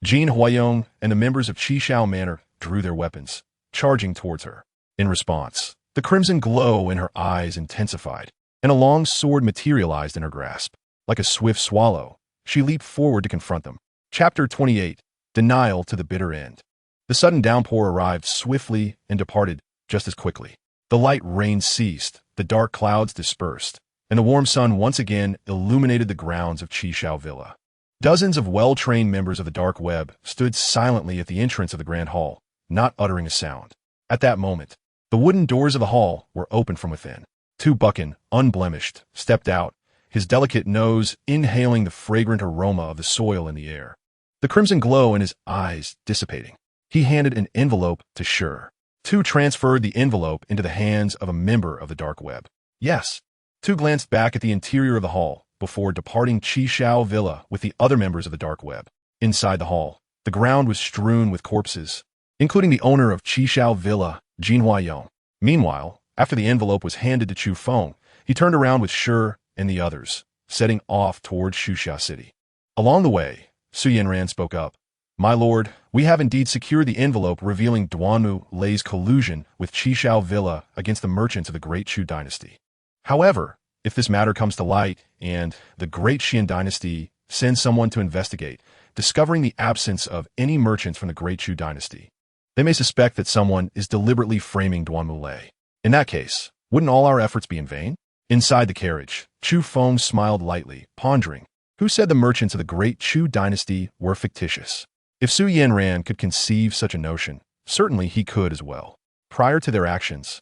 Jin Huayong and the members of Qishao Manor drew their weapons, charging towards her. In response, the crimson glow in her eyes intensified, and a long sword materialized in her grasp. Like a swift swallow, she leaped forward to confront them. Chapter 28, Denial to the Bitter End. The sudden downpour arrived swiftly and departed just as quickly. The light rain ceased, the dark clouds dispersed, and the warm sun once again illuminated the grounds of Qishao Villa. Dozens of well-trained members of the dark web stood silently at the entrance of the grand hall, not uttering a sound. At that moment, the wooden doors of the hall were opened from within. Tu Buchan, unblemished, stepped out, his delicate nose inhaling the fragrant aroma of the soil in the air, the crimson glow in his eyes dissipating. He handed an envelope to Sure. Tu transferred the envelope into the hands of a member of the dark web. "Yes." Tu glanced back at the interior of the hall before departing Qishao Villa with the other members of the dark web. Inside the hall, the ground was strewn with corpses, including the owner of Qishao Villa, Jin Huayong. Meanwhile, after the envelope was handed to Chu Feng, he turned around with Sure and the others, setting off towards Xuxia City. Along the way, Su Yanran spoke up. "My lord, we have indeed secured the envelope revealing Duanwu Lei's collusion with Qishao Villa against the merchants of the Great Chu dynasty. However, if this matter comes to light and the Great Xian dynasty sends someone to investigate, discovering the absence of any merchants from the Great Chu dynasty, they may suspect that someone is deliberately framing Duanwu Lei. In that case, wouldn't all our efforts be in vain?" Inside the carriage, Chu Feng smiled lightly, pondering. Who said the merchants of the Great Chu dynasty were fictitious? If Su Yanran could conceive such a notion, certainly he could as well. Prior to their actions,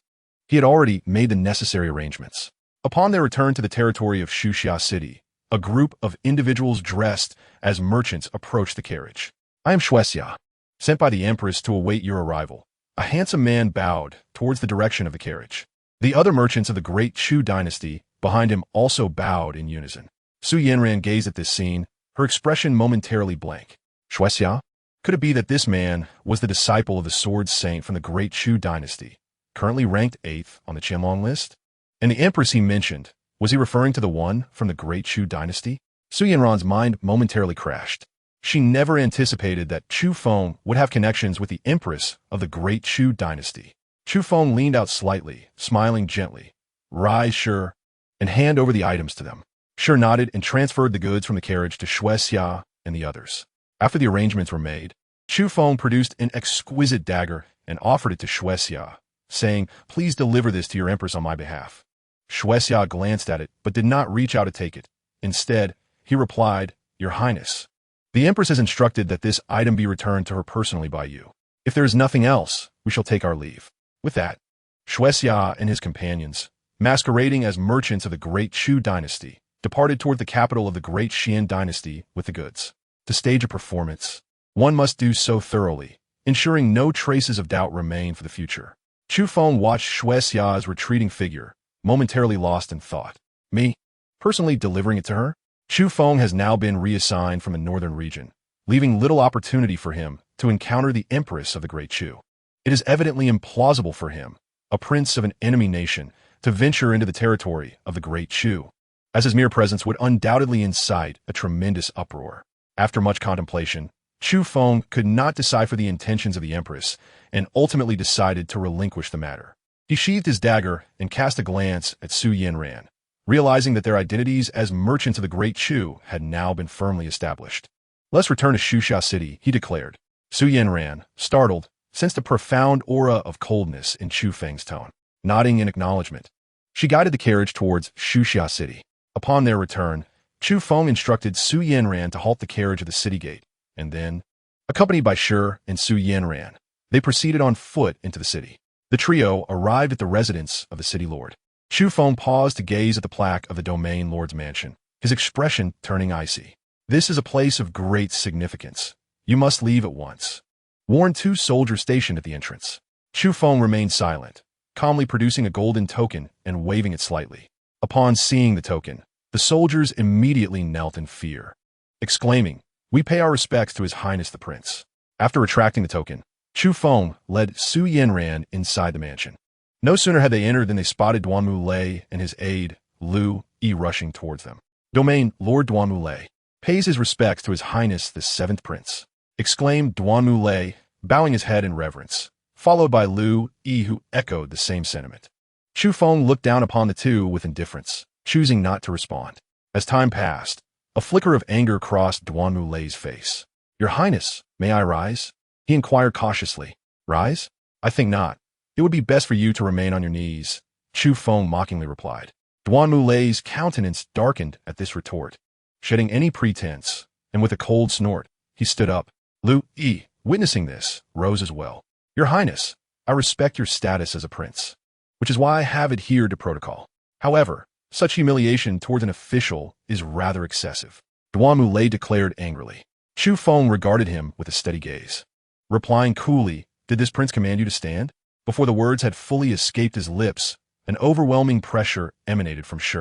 he had already made the necessary arrangements. Upon their return to the territory of Xuxia City, a group of individuals dressed as merchants approached the carriage. "I am Shuexia, sent by the Empress to await your arrival." A handsome man bowed towards the direction of the carriage. The other merchants of the Great Chu dynasty behind him also bowed in unison. Su Yanran gazed at this scene, her expression momentarily blank. Shuexia? Could it be that this man was the disciple of the Sword Saint from the Great Chu dynasty, currently ranked 8th on the Qianlong list? And the Empress he mentioned, was he referring to the one from the Great Chu dynasty? Su Yanran's mind momentarily crashed. She never anticipated that Chu Feng would have connections with the Empress of the Great Chu dynasty. Chu Feng leaned out slightly, smiling gently. "Rise, Sure, and hand over the items to them." Sure nodded and transferred the goods from the carriage to Shuexia and the others. After the arrangements were made, Chu Feng produced an exquisite dagger and offered it to Shuexia, saying, "Please deliver this to your empress on my behalf." Shuexia glanced at it, but did not reach out to take it. Instead, he replied, "Your Highness, the empress has instructed that this item be returned to her personally by you. If there is nothing else, we shall take our leave." With that, Shuexia and his companions, masquerading as merchants of the Great Chu dynasty, departed toward the capital of the Great Xian dynasty with the goods. To stage a performance, one must do so thoroughly, ensuring no traces of doubt remain for the future. Chu Feng watched Shuexia's retreating figure, momentarily lost in thought. Me? Personally delivering it to her? Chu Feng has now been reassigned from the northern region, leaving little opportunity for him to encounter the empress of the Great Chu. It is evidently implausible for him, a prince of an enemy nation, to venture into the territory of the Great Chu, as his mere presence would undoubtedly incite a tremendous uproar. After much contemplation, Chu Feng could not decipher the intentions of the empress and ultimately decided to relinquish the matter. He sheathed his dagger and cast a glance at Su Yanran, realizing that their identities as merchants of the Great Chu had now been firmly established. "Let's return to Shusha City," he declared. Su Yanran, startled, sensed a profound aura of coldness in Chu Feng's tone. Nodding in acknowledgement, she guided the carriage towards Shusha City. Upon their return, Chu Feng instructed Su Yanran to halt the carriage at the city gate, and then, accompanied by Shi and Su Yanran, they proceeded on foot into the city. The trio arrived at the residence of the city lord. Chu Feng paused to gaze at the plaque of the domain lord's mansion, his expression turning icy. "This is a place of great significance. You must leave at once," warned two soldiers stationed at the entrance. Chu Feng remained silent, calmly producing a golden token and waving it slightly. Upon seeing the token, the soldiers immediately knelt in fear, exclaiming, "We pay our respects to His Highness the Prince." After retracting the token, Chu Feng led Su Yanran inside the mansion. No sooner had they entered than they spotted Duanmu Lei and his aide, Lu Yi, rushing towards them. "Domain Lord Duanmu Lei pays his respects to His Highness the Seventh Prince," exclaimed Duanmu Lei, bowing his head in reverence, followed by Lu Yi, who echoed the same sentiment. Chu Feng looked down upon the two with indifference, choosing not to respond. As time passed, a flicker of anger crossed Duanmu Lei's face. "Your Highness, may I rise?" he inquired cautiously. "Rise? I think not. It would be best for you to remain on your knees," Chu Feng mockingly replied. Duanmu Lei's countenance darkened at this retort. Shedding any pretense, and with a cold snort, he stood up. Lu Yi, witnessing this, rose as well. "Your Highness, I respect your status as a prince, which is why I have adhered to protocol. However, such humiliation towards an official is rather excessive," Duanmu Lei declared angrily. Chu Feng regarded him with a steady gaze. Replying coolly, "Did this prince command you to stand?" Before the words had fully escaped his lips, an overwhelming pressure emanated from Shi,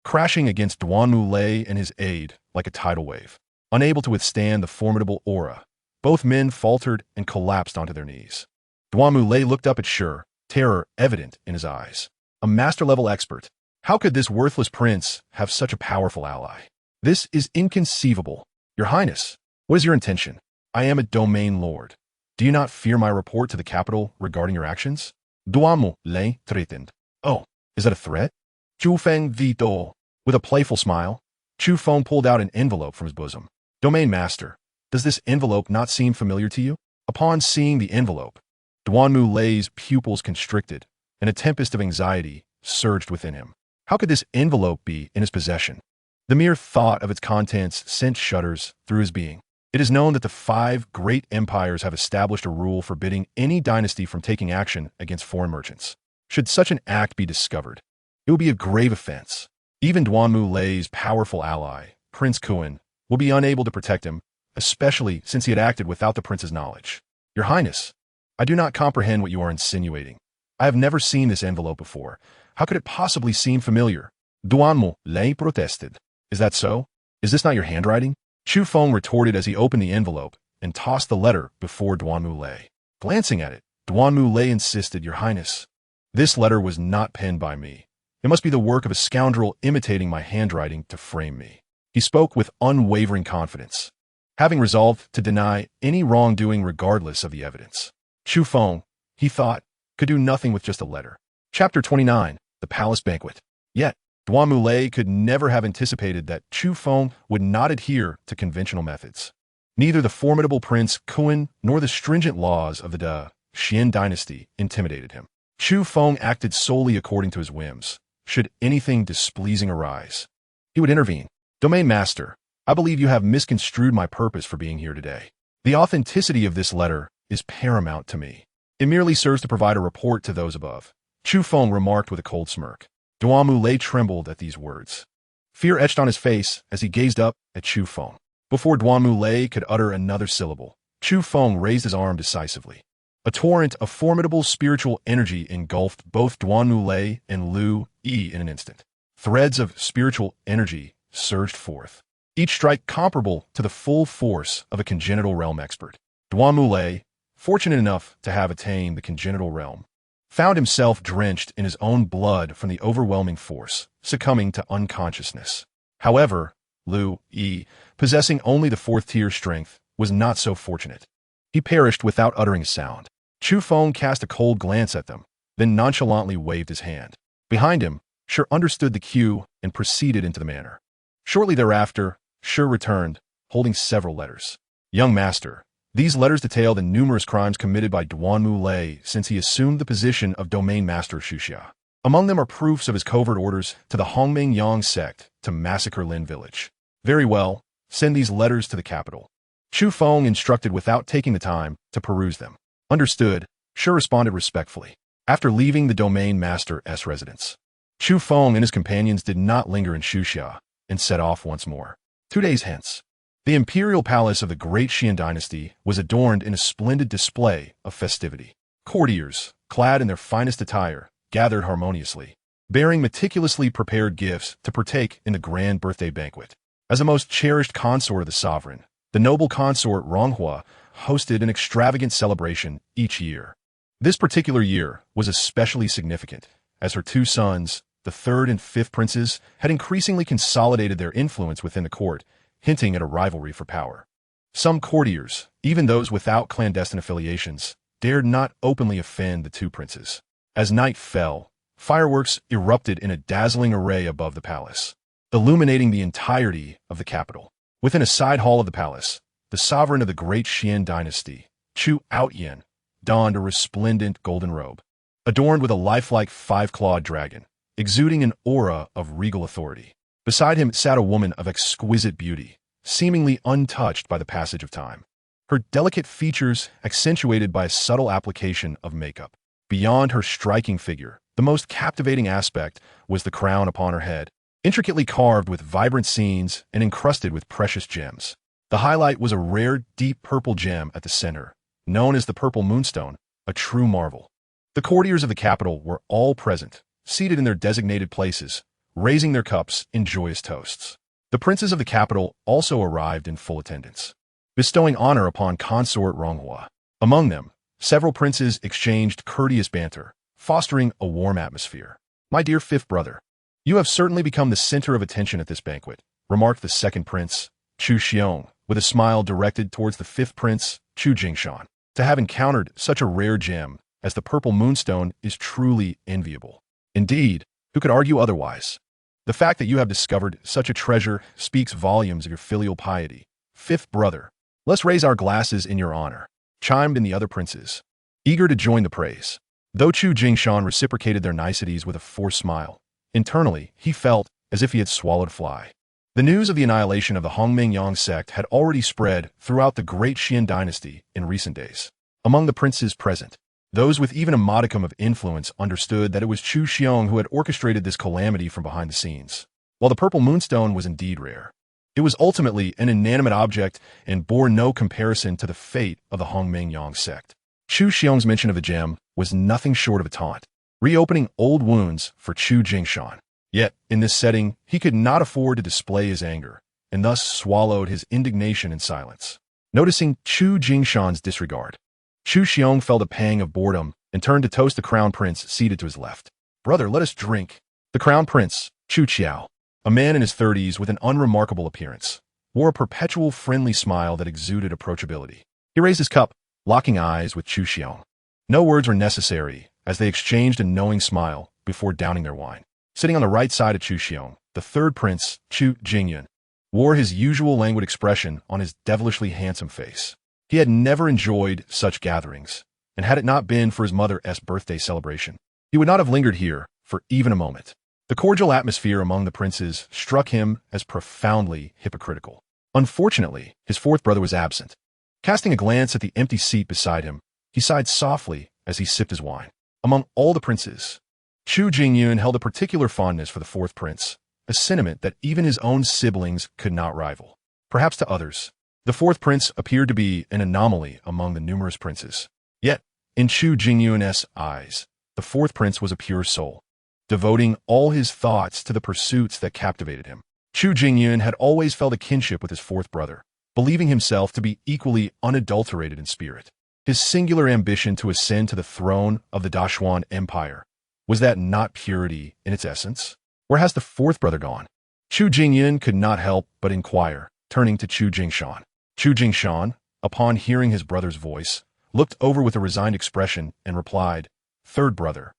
crashing against Duanmu Lei and his aide like a tidal wave. Unable to withstand the formidable aura, both men faltered and collapsed onto their knees. Duanmu Lei looked up at Shi, terror evident in his eyes. A master-level expert. How could this worthless prince have such a powerful ally? "This is inconceivable. Your Highness, what is your intention? I am a domain lord. Do you not fear my report to the capital regarding your actions?" Duanmu Lei threatened. "Oh, is that a threat?" Chu Feng vetoed. With a playful smile, Chu Feng pulled out an envelope from his bosom. "Domain Master, does this envelope not seem familiar to you?" Upon seeing the envelope, Duanmu Lei's pupils constricted, and a tempest of anxiety surged within him. How could this envelope be in his possession? The mere thought of its contents sent shudders through his being. It is known that the 5 great empires have established a rule forbidding any dynasty from taking action against foreign merchants. Should such an act be discovered, it would be a grave offense. Even Duanmu Lei's powerful ally, Prince Kuan, will be unable to protect him, especially since he had acted without the prince's knowledge. "Your Highness, I do not comprehend what you are insinuating. I have never seen this envelope before. How could it possibly seem familiar?" Duanmu Lei protested. "Is that so? Is this not your handwriting?" Chu Feng retorted as he opened the envelope and tossed the letter before Duanmu Lei. Glancing at it, Duanmu Lei insisted, "Your Highness, this letter was not penned by me. It must be the work of a scoundrel imitating my handwriting to frame me." He spoke with unwavering confidence, having resolved to deny any wrongdoing regardless of the evidence. Chu Feng, he thought, could do nothing with just a letter. Chapter 29, The Palace Banquet. Yet, Duanmu Lei could never have anticipated that Chu Feng would not adhere to conventional methods. Neither the formidable Prince Kun nor the stringent laws of the Xian dynasty intimidated him. Chu Feng acted solely according to his whims. Should anything displeasing arise, he would intervene. Domain Master, I believe you have misconstrued my purpose for being here today. The authenticity of this letter is paramount to me. It merely serves to provide a report to those above. Chu Feng remarked with a cold smirk. Duan Lei trembled at these words. Fear etched on his face as he gazed up at Chu Feng. Before Duan Lei could utter another syllable, Chu Feng raised his arm decisively. A torrent of formidable spiritual energy engulfed both Duan Lei and Lu Yi in an instant. Threads of spiritual energy surged forth, each strike comparable to the full force of a congenital realm expert. Duan Lei, fortunate enough to have attained the congenital realm, found himself drenched in his own blood from the overwhelming force, succumbing to unconsciousness. However, Lu Yi, possessing only the fourth-tier strength, was not so fortunate. He perished without uttering a sound. Chu Feng cast a cold glance at them, then nonchalantly waved his hand. Behind him, Shi understood the cue and proceeded into the manor. Shortly thereafter, Shi returned, holding several letters. Young Master, these letters detail the numerous crimes committed by Duan Lei since he assumed the position of Domain Master of Xuxia. Among them are proofs of his covert orders to the Hongmengyang sect to massacre Lin village. Very well, send these letters to the capital. Chu Feng instructed without taking the time to peruse them. Understood, Shi responded respectfully. After leaving the Domain Master's residence, Chu Feng and his companions did not linger in Xuxia and set off once more. 2 days hence, the imperial palace of the great Xian dynasty was adorned in a splendid display of festivity. Courtiers, clad in their finest attire, gathered harmoniously, bearing meticulously prepared gifts to partake in the grand birthday banquet. As a most cherished consort of the sovereign, the noble consort Ronghua hosted an extravagant celebration each year. This particular year was especially significant, as her 2 sons, the 3rd and 5th princes, had increasingly consolidated their influence within the court, hinting at a rivalry for power. Some courtiers, even those without clandestine affiliations, dared not openly offend the 2 princes. As night fell, fireworks erupted in a dazzling array above the palace, illuminating the entirety of the capital. Within a side hall of the palace, the sovereign of the great Xian dynasty, Chu Outyan, donned a resplendent golden robe, adorned with a lifelike 5-clawed dragon, exuding an aura of regal authority. Beside him sat a woman of exquisite beauty, seemingly untouched by the passage of time. Her delicate features accentuated by a subtle application of makeup. Beyond her striking figure, the most captivating aspect was the crown upon her head, intricately carved with vibrant scenes and encrusted with precious gems. The highlight was a rare, deep purple gem at the center, known as the Purple Moonstone, a true marvel. The courtiers of the capital were all present, seated in their designated places, raising their cups in joyous toasts. The princes of the capital also arrived in full attendance, bestowing honor upon consort Ronghua. Among them, several princes exchanged courteous banter, fostering a warm atmosphere. My dear 5th brother, you have certainly become the center of attention at this banquet, remarked the 2nd prince, Chu Xiong, with a smile directed towards the 5th prince, Chu Jingshan. To have encountered such a rare gem as the Purple Moonstone is truly enviable. Indeed, who could argue otherwise? The fact that you have discovered such a treasure speaks volumes of your filial piety. 5th brother, let's raise our glasses in your honor, chimed in the other princes, eager to join the praise. Though Chu Jingshan reciprocated their niceties with a forced smile, internally he felt as if he had swallowed a fly. The news of the annihilation of the Hongmengyang sect had already spread throughout the great Xian dynasty in recent days. Among the princes present, those with even a modicum of influence understood that it was Chu Xiong who had orchestrated this calamity from behind the scenes. While the Purple Moonstone was indeed rare, it was ultimately an inanimate object and bore no comparison to the fate of the Hongmengyang sect. Chu Xiong's mention of the gem was nothing short of a taunt, reopening old wounds for Chu Jingshan. Yet, in this setting, he could not afford to display his anger, and thus swallowed his indignation in silence. Noticing Chu Jingshan's disregard, Chu Xiong felt a pang of boredom and turned to toast the crown prince seated to his left. Brother, let us drink. The crown prince, Chu Qiao, a man in his 30s with an unremarkable appearance, wore a perpetual friendly smile that exuded approachability. He raised his cup, locking eyes with Chu Xiong. No words were necessary, as they exchanged a knowing smile before downing their wine. Sitting on the right side of Chu Xiong, the 3rd prince, Chu Jingyun, wore his usual languid expression on his devilishly handsome face. He had never enjoyed such gatherings, and had it not been for his mother's birthday celebration, he would not have lingered here for even a moment. The cordial atmosphere among the princes struck him as profoundly hypocritical. Unfortunately, his fourth brother was absent. Casting a glance at the empty seat beside him, he sighed softly as he sipped his wine. Among all the princes, Chu Jingyun held a particular fondness for the fourth prince, a sentiment that even his own siblings could not rival. Perhaps to others, the fourth prince appeared to be an anomaly among the numerous princes. Yet, in Chu Jingyun's eyes, the fourth prince was a pure soul, devoting all his thoughts to the pursuits that captivated him. Chu Jingyun had always felt a kinship with his fourth brother, believing himself to be equally unadulterated in spirit. His singular ambition to ascend to the throne of the Dashuan Empire, was that not purity in its essence? Where has the fourth brother gone? Chu Jingyun could not help but inquire, turning to Chu Jingshan. Chu Jingshan, upon hearing his brother's voice, looked over with a resigned expression and replied, "Third brother.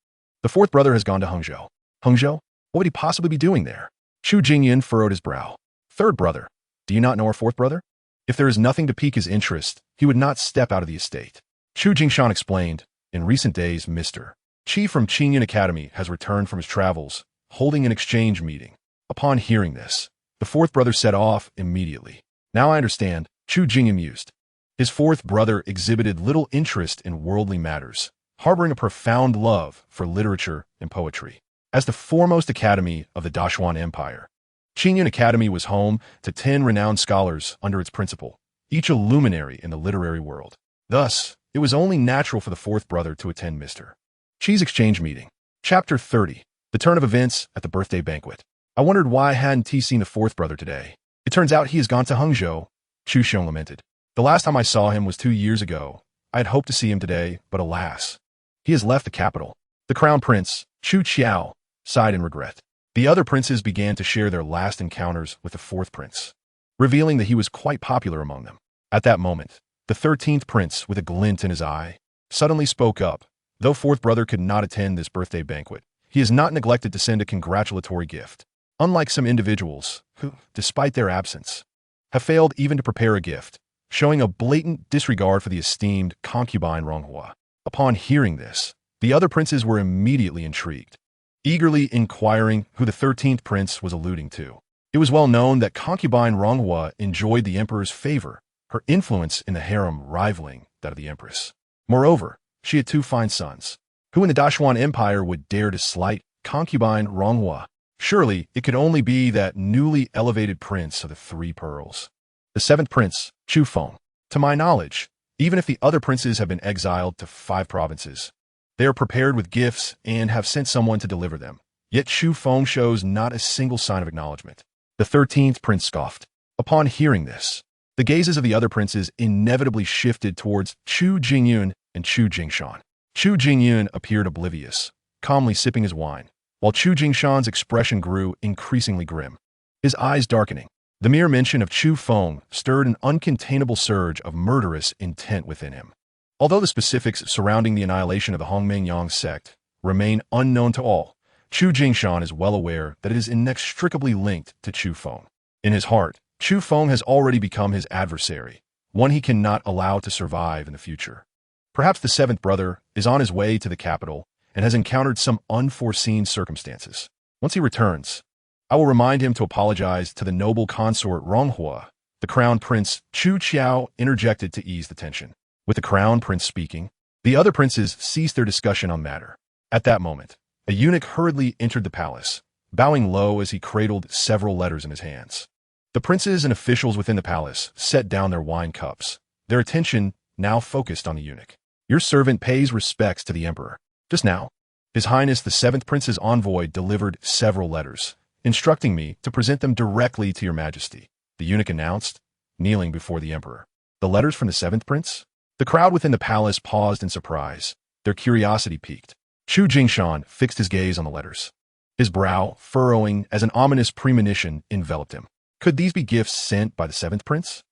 The fourth brother has gone to Hangzhou." Hangzhou? What would he possibly be doing there? Chu Jingyun furrowed his brow. "Third brother? Do you not know our fourth brother? If there is nothing to pique his interest, he would not step out of the estate." Chu Jingshan explained, "In recent days, Mr. Qi from Qingyun Academy has returned from his travels, holding an exchange meeting." Upon hearing this, the fourth brother set off immediately. "Now I understand," Chu Jingyun mused. His fourth brother exhibited little interest in worldly matters, harboring a profound love for literature and poetry. As the foremost academy of the Dashuan Empire, Qingyun Academy was home to 10 renowned scholars under its principal, each a luminary in the literary world. Thus, it was only natural for the fourth brother to attend Mr. Qi's exchange meeting. Chapter 30. The turn of events at the birthday banquet. I wondered why hadn't he seen the fourth brother today. It turns out he has gone to Hangzhou, Chu Feng lamented. The last time I saw him was 2 years ago. I had hoped to see him today, but alas, he has left the capital. The crown prince, Chu Qiao, sighed in regret. The other princes began to share their last encounters with the fourth prince, revealing that he was quite popular among them. At that moment, the 13th prince, with a glint in his eye, suddenly spoke up. Though fourth brother could not attend this birthday banquet, he has not neglected to send a congratulatory gift. Unlike some individuals who, despite their absence, have failed even to prepare a gift, showing a blatant disregard for the esteemed concubine Ronghua. Upon hearing this, the other princes were immediately intrigued, eagerly inquiring who the 13th prince was alluding to. It was well known that concubine Ronghua enjoyed the emperor's favor, her influence in the harem rivaling that of the empress. Moreover, she had 2 fine sons. Who in the Dashuan Empire would dare to slight concubine Ronghua? Surely it could only be that newly elevated prince of the 3 pearls. The 7th prince, Chu Feng. To my knowledge, even if the other princes have been exiled to 5 provinces, they are prepared with gifts and have sent someone to deliver them. Yet Chu Feng shows not a single sign of acknowledgement. The 13th prince scoffed. Upon hearing this, the gazes of the other princes inevitably shifted towards Chu Jingyun and Chu Jingshan. Chu Jingyun appeared oblivious, calmly sipping his wine, while Chu Jingshan's expression grew increasingly grim, his eyes darkening. The mere mention of Chu Feng stirred an uncontainable surge of murderous intent within him. Although the specifics surrounding the annihilation of the Hongmengyang sect remain unknown to all, Chu Jingshan is well aware that it is inextricably linked to Chu Feng. In his heart, Chu Feng has already become his adversary, one he cannot allow to survive in the future. Perhaps the 7th brother is on his way to the capital and has encountered some unforeseen circumstances. Once he returns, I will remind him to apologize to the noble consort Ronghua. The crown prince Chu Qiao interjected to ease the tension. With the crown prince speaking, the other princes ceased their discussion on matter. At that moment, a eunuch hurriedly entered the palace, bowing low as he cradled several letters in his hands. The princes and officials within the palace set down their wine cups, their attention now focused on the eunuch. "Your servant pays respects to the emperor. Just now, His Highness the 7th Prince's envoy delivered several letters, instructing me to present them directly to your majesty," the eunuch announced, kneeling before the emperor. "The letters from the 7th Prince?" The crowd within the palace paused in surprise, their curiosity piqued. Chu Jingshan fixed his gaze on the letters, his brow furrowing as an ominous premonition enveloped him. Could these be gifts sent by the 7th Prince?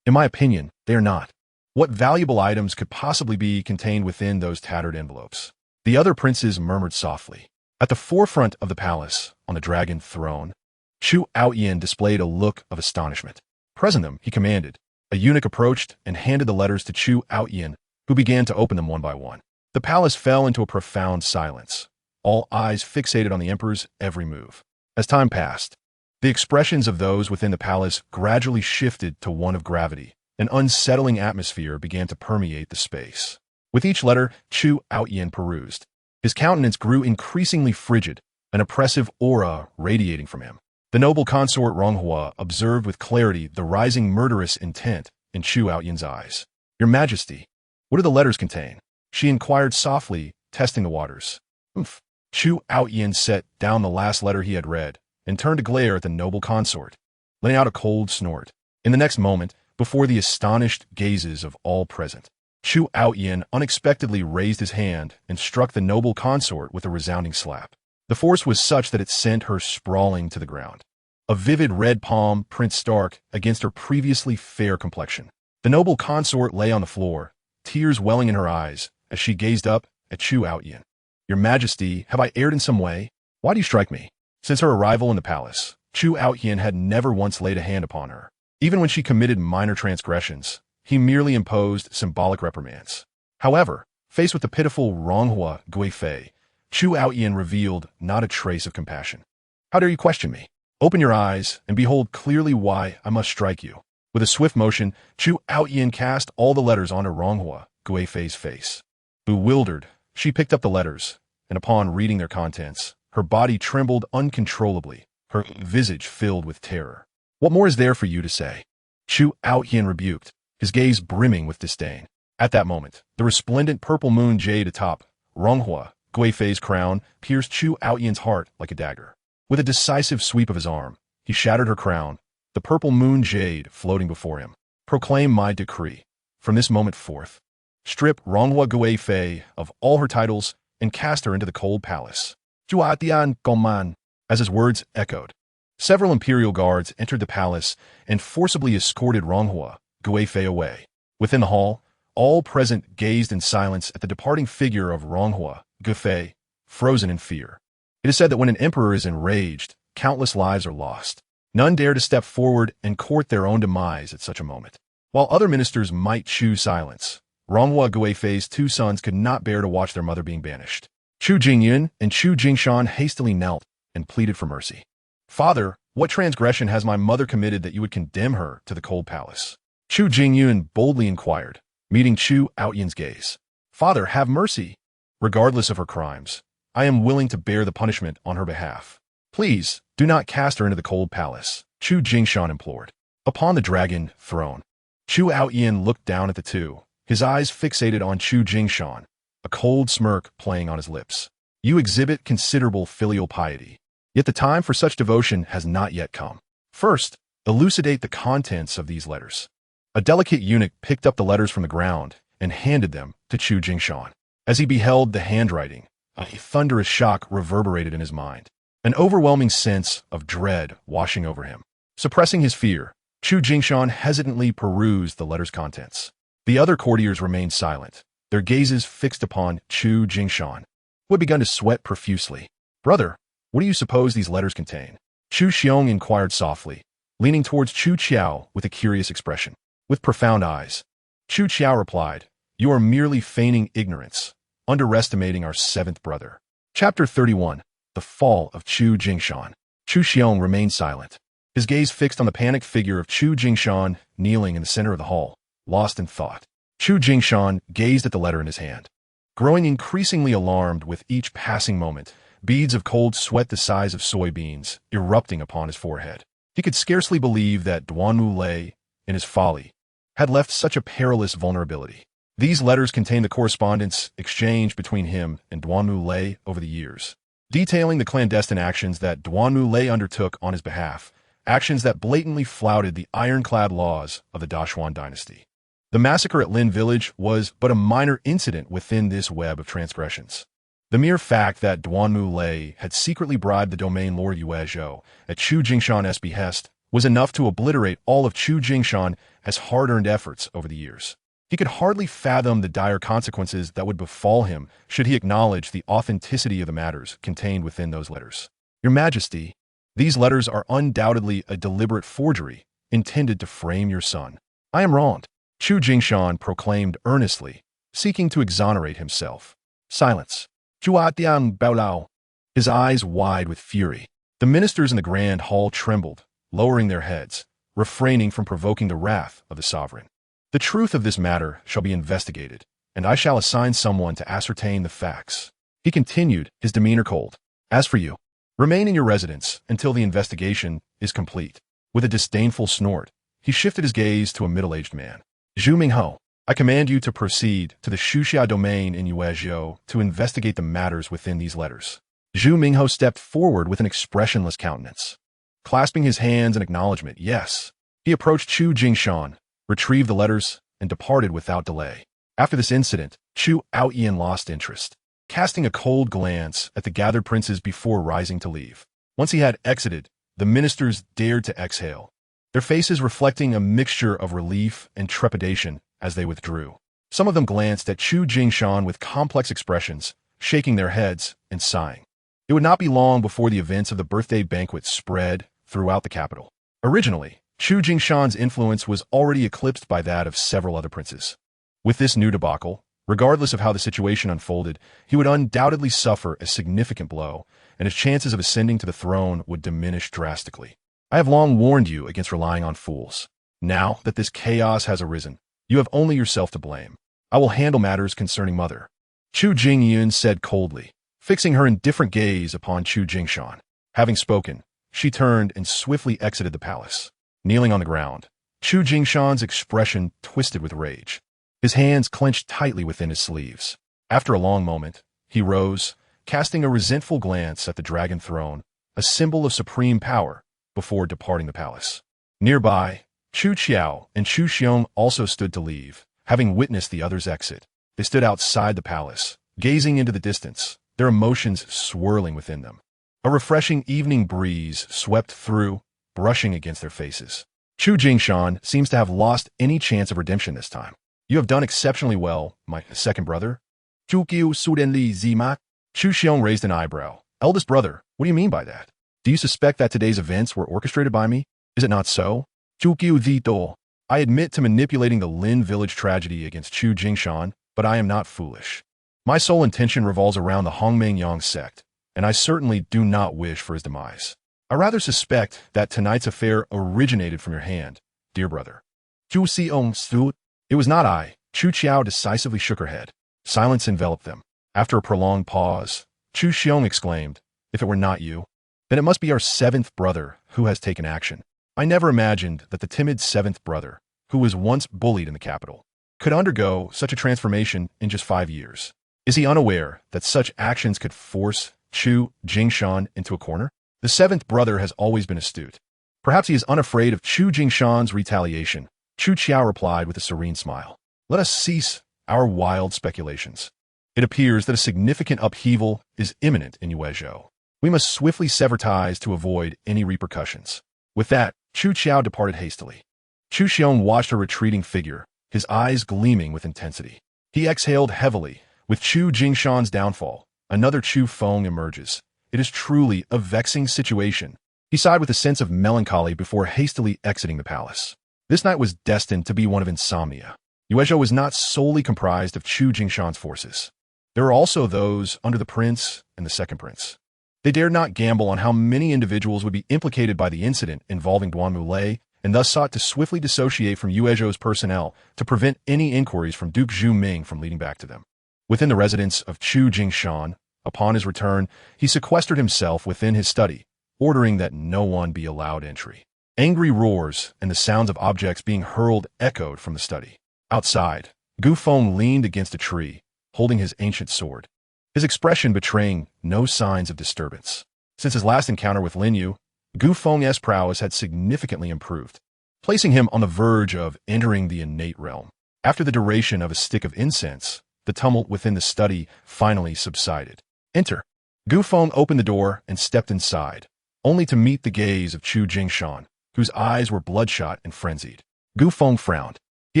In my opinion, they are not. What valuable items could possibly be contained within those tattered envelopes? The other princes murmured softly. At the forefront of the palace, on the dragon throne, Chu Outyin displayed a look of astonishment. Present them, he commanded. A eunuch approached and handed the letters to Chu Outyin, who began to open them one by one. The palace fell into a profound silence, all eyes fixated on the emperor's every move. As time passed, the expressions of those within the palace gradually shifted to one of gravity. An unsettling atmosphere began to permeate the space. With each letter Chu Outyin perused, his countenance grew increasingly frigid, an oppressive aura radiating from him. The noble consort Ronghua observed with clarity the rising murderous intent in Chu Outyin's eyes. "Your Majesty, what do the letters contain?" she inquired softly, testing the waters. "Umph." Chu Outyin set down the last letter he had read and turned to glare at the noble consort, letting out a cold snort. In the next moment, before the astonished gazes of all present, Chu Outyin unexpectedly raised his hand and struck the noble consort with a resounding slap. The force was such that it sent her sprawling to the ground, a vivid red palm print stark against her previously fair complexion. The noble consort lay on the floor, tears welling in her eyes as she gazed up at Chu Outyin. "Your Majesty, have I erred in some way? Why do you strike me?" Since her arrival in the palace, Chu Outyin had never once laid a hand upon her. Even when she committed minor transgressions, he merely imposed symbolic reprimands. However, faced with the pitiful Ronghua Guifei, Chu Outyin revealed not a trace of compassion. "How dare you question me? Open your eyes and behold clearly why I must strike you." With a swift motion, Chu Outyin cast all the letters onto Ronghua Guifei's face. Bewildered, she picked up the letters, and upon reading their contents, her body trembled uncontrollably, her visage filled with terror. "What more is there for you to say?" Chu Outyin rebuked, his gaze brimming with disdain. At that moment, the resplendent purple moon jade atop Ronghua Guifei's crown pierced Chu Outyin's heart like a dagger. With a decisive sweep of his arm, he shattered her crown, the purple moon jade floating before him. "Proclaim my decree. From this moment forth, strip Ronghua Guifei of all her titles and cast her into the cold palace." "Juatian Goman," as his words echoed. Several imperial guards entered the palace and forcibly escorted Ronghua Guifei away. Within the hall, all present gazed in silence at the departing figure of Ronghua Guifei, frozen in fear. It is said that when an emperor is enraged, countless lives are lost. None dare to step forward and court their own demise at such a moment. While other ministers might choose silence, Ronghua Guifei's two sons could not bear to watch their mother being banished. Chu Jingyun and Chu Jingshan hastily knelt and pleaded for mercy. "Father, what transgression has my mother committed that you would condemn her to the cold palace?" Chu Jingyun boldly inquired, meeting Chu Outyin's gaze. "Father, have mercy. Regardless of her crimes, I am willing to bear the punishment on her behalf. Please, do not cast her into the cold palace," Chu Jingshan implored. Upon the dragon throne, Chu Outyin looked down at the two, his eyes fixated on Chu Jingshan, a cold smirk playing on his lips. "You exhibit considerable filial piety. Yet the time for such devotion has not yet come. First, elucidate the contents of these letters." A delicate eunuch picked up the letters from the ground and handed them to Chu Jingshan. As he beheld the handwriting, a thunderous shock reverberated in his mind, an overwhelming sense of dread washing over him. Suppressing his fear, Chu Jingshan hesitantly perused the letter's contents. The other courtiers remained silent, their gazes fixed upon Chu Jingshan, who had begun to sweat profusely. "Brother, what do you suppose these letters contain?" Chu Xiong inquired softly, leaning towards Chu Qiao with a curious expression. With profound eyes, Chu Qiao replied, "You are merely feigning ignorance, underestimating our seventh brother." Chapter 31. The Fall of Chu Jingshan. Chu Xiong remained silent, his gaze fixed on the panicked figure of Chu Jingshan kneeling in the center of the hall, lost in thought. Chu Jingshan gazed at the letter in his hand, growing increasingly alarmed with each passing moment, beads of cold sweat the size of soybeans erupting upon his forehead. He could scarcely believe that Duanmu Lei, in his folly, had left such a perilous vulnerability. These letters contained the correspondence exchanged between him and Duanmu Lei over the years, detailing the clandestine actions that Duanmu Lei undertook on his behalf, actions that blatantly flouted the ironclad laws of the Dashuan dynasty. The massacre at Lin Village was but a minor incident within this web of transgressions. The mere fact that Duanmu Lei had secretly bribed the domain lord Yue Zhou at Chu Jingshan's behest was enough to obliterate all of Chu Jingshan's hard-earned efforts over the years. He could hardly fathom the dire consequences that would befall him should he acknowledge the authenticity of the matters contained within those letters. "Your Majesty, These letters are undoubtedly a deliberate forgery intended to frame your son. I am wronged, Chu Jingshan proclaimed earnestly, seeking to exonerate himself. Silence. Chua Tiang Baolao. His eyes wide with fury. The ministers in the grand hall trembled, lowering their heads, refraining from provoking the wrath of the sovereign. The truth of this matter shall be investigated, and I shall assign someone to ascertain the facts. He continued, his demeanor cold. As for you, remain in your residence until the investigation is complete. With a disdainful snort, he shifted his gaze to a middle-aged man. Zhu Mingho, I command you to proceed to the Shuxia domain in Yuezhou to investigate the matters within these letters. Zhu Mingho stepped forward with an expressionless countenance. Clasping his hands in acknowledgement, yes. He approached Chu Jingshan, retrieved the letters, and departed without delay. After this incident, Chu Aoyan lost interest, casting a cold glance at the gathered princes before rising to leave. Once he had exited, the ministers dared to exhale, their faces reflecting a mixture of relief and trepidation as they withdrew. Some of them glanced at Chu Jingshan with complex expressions, shaking their heads and sighing. It would not be long before the events of the birthday banquet spread throughout the capital. Originally, Chu Jingshan's influence was already eclipsed by that of several other princes. With this new debacle, regardless of how the situation unfolded, he would undoubtedly suffer a significant blow, and his chances of ascending to the throne would diminish drastically. I have long warned you against relying on fools. Now that this chaos has arisen, you have only yourself to blame. I will handle matters concerning mother. Chu Jingyun said coldly, fixing her indifferent gaze upon Chu Jingshan. Having spoken, she turned and swiftly exited the palace. Kneeling on the ground, Chu Jingshan's expression twisted with rage. His hands clenched tightly within his sleeves. After a long moment, he rose, casting a resentful glance at the dragon throne, a symbol of supreme power, before departing the palace. Nearby, Chu Qiao and Chu Xiong also stood to leave, having witnessed the others' exit. They stood outside the palace, gazing into the distance, their emotions swirling within them. A refreshing evening breeze swept through, brushing against their faces. Chu Jingshan seems to have lost any chance of redemption this time. You have done exceptionally well, my second brother. Chu Qiu Sudenli Zima. Chu Xiong raised an eyebrow. Eldest brother, what do you mean by that? Do you suspect that today's events were orchestrated by me? Is it not so? Chu Qiu Zito. I admit to manipulating the Lin village tragedy against Chu Jingshan, but I am not foolish. My sole intention revolves around the Hongmengyang sect, and I certainly do not wish for his demise. I rather suspect that tonight's affair originated from your hand, dear brother. Chu Xiong Su. It was not I. Chu Qiao decisively shook her head. Silence enveloped them. After a prolonged pause, Chu Xiong exclaimed, if it were not you, then it must be our seventh brother who has taken action. I never imagined that the timid seventh brother, who was once bullied in the capital, could undergo such a transformation in just 5 years. Is he unaware that such actions could force Chu Jingshan into a corner? The seventh brother has always been astute. Perhaps he is unafraid of Chu Jingshan's retaliation. Chu Qiao replied with a serene smile. Let us cease our wild speculations. It appears that a significant upheaval is imminent in Yuezhou. We must swiftly sever ties to avoid any repercussions. With that, Chu Qiao departed hastily. Chu Xiong watched her retreating figure, his eyes gleaming with intensity. He exhaled heavily. With Chu Jingshan's downfall, another Chu Feng emerges. It is truly a vexing situation. He sighed with a sense of melancholy before hastily exiting the palace. This night was destined to be one of insomnia. Yuezhou was not solely comprised of Chu Jingshan's forces. There were also those under the prince and the second prince. They dared not gamble on how many individuals would be implicated by the incident involving Duanmulei, and thus sought to swiftly dissociate from Yuezhou's personnel to prevent any inquiries from Duke Zhu Ming from leading back to them. Within the residence of Chu Jingshan, upon his return, he sequestered himself within his study, ordering that no one be allowed entry. Angry roars and the sounds of objects being hurled echoed from the study. Outside, Gu Feng leaned against a tree, holding his ancient sword, his expression betraying no signs of disturbance. Since his last encounter with Lin Yu, Gu Feng's prowess had significantly improved, placing him on the verge of entering the innate realm. After the duration of a stick of incense, the tumult within the study finally subsided. Enter. Gu Feng opened the door and stepped inside, only to meet the gaze of Chu Jingshan, whose eyes were bloodshot and frenzied. Gu Feng frowned. He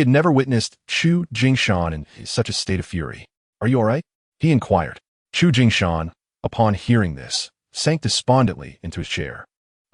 had never witnessed Chu Jingshan in such a state of fury. Are you all right? He inquired. Chu Jingshan, upon hearing this, sank despondently into his chair.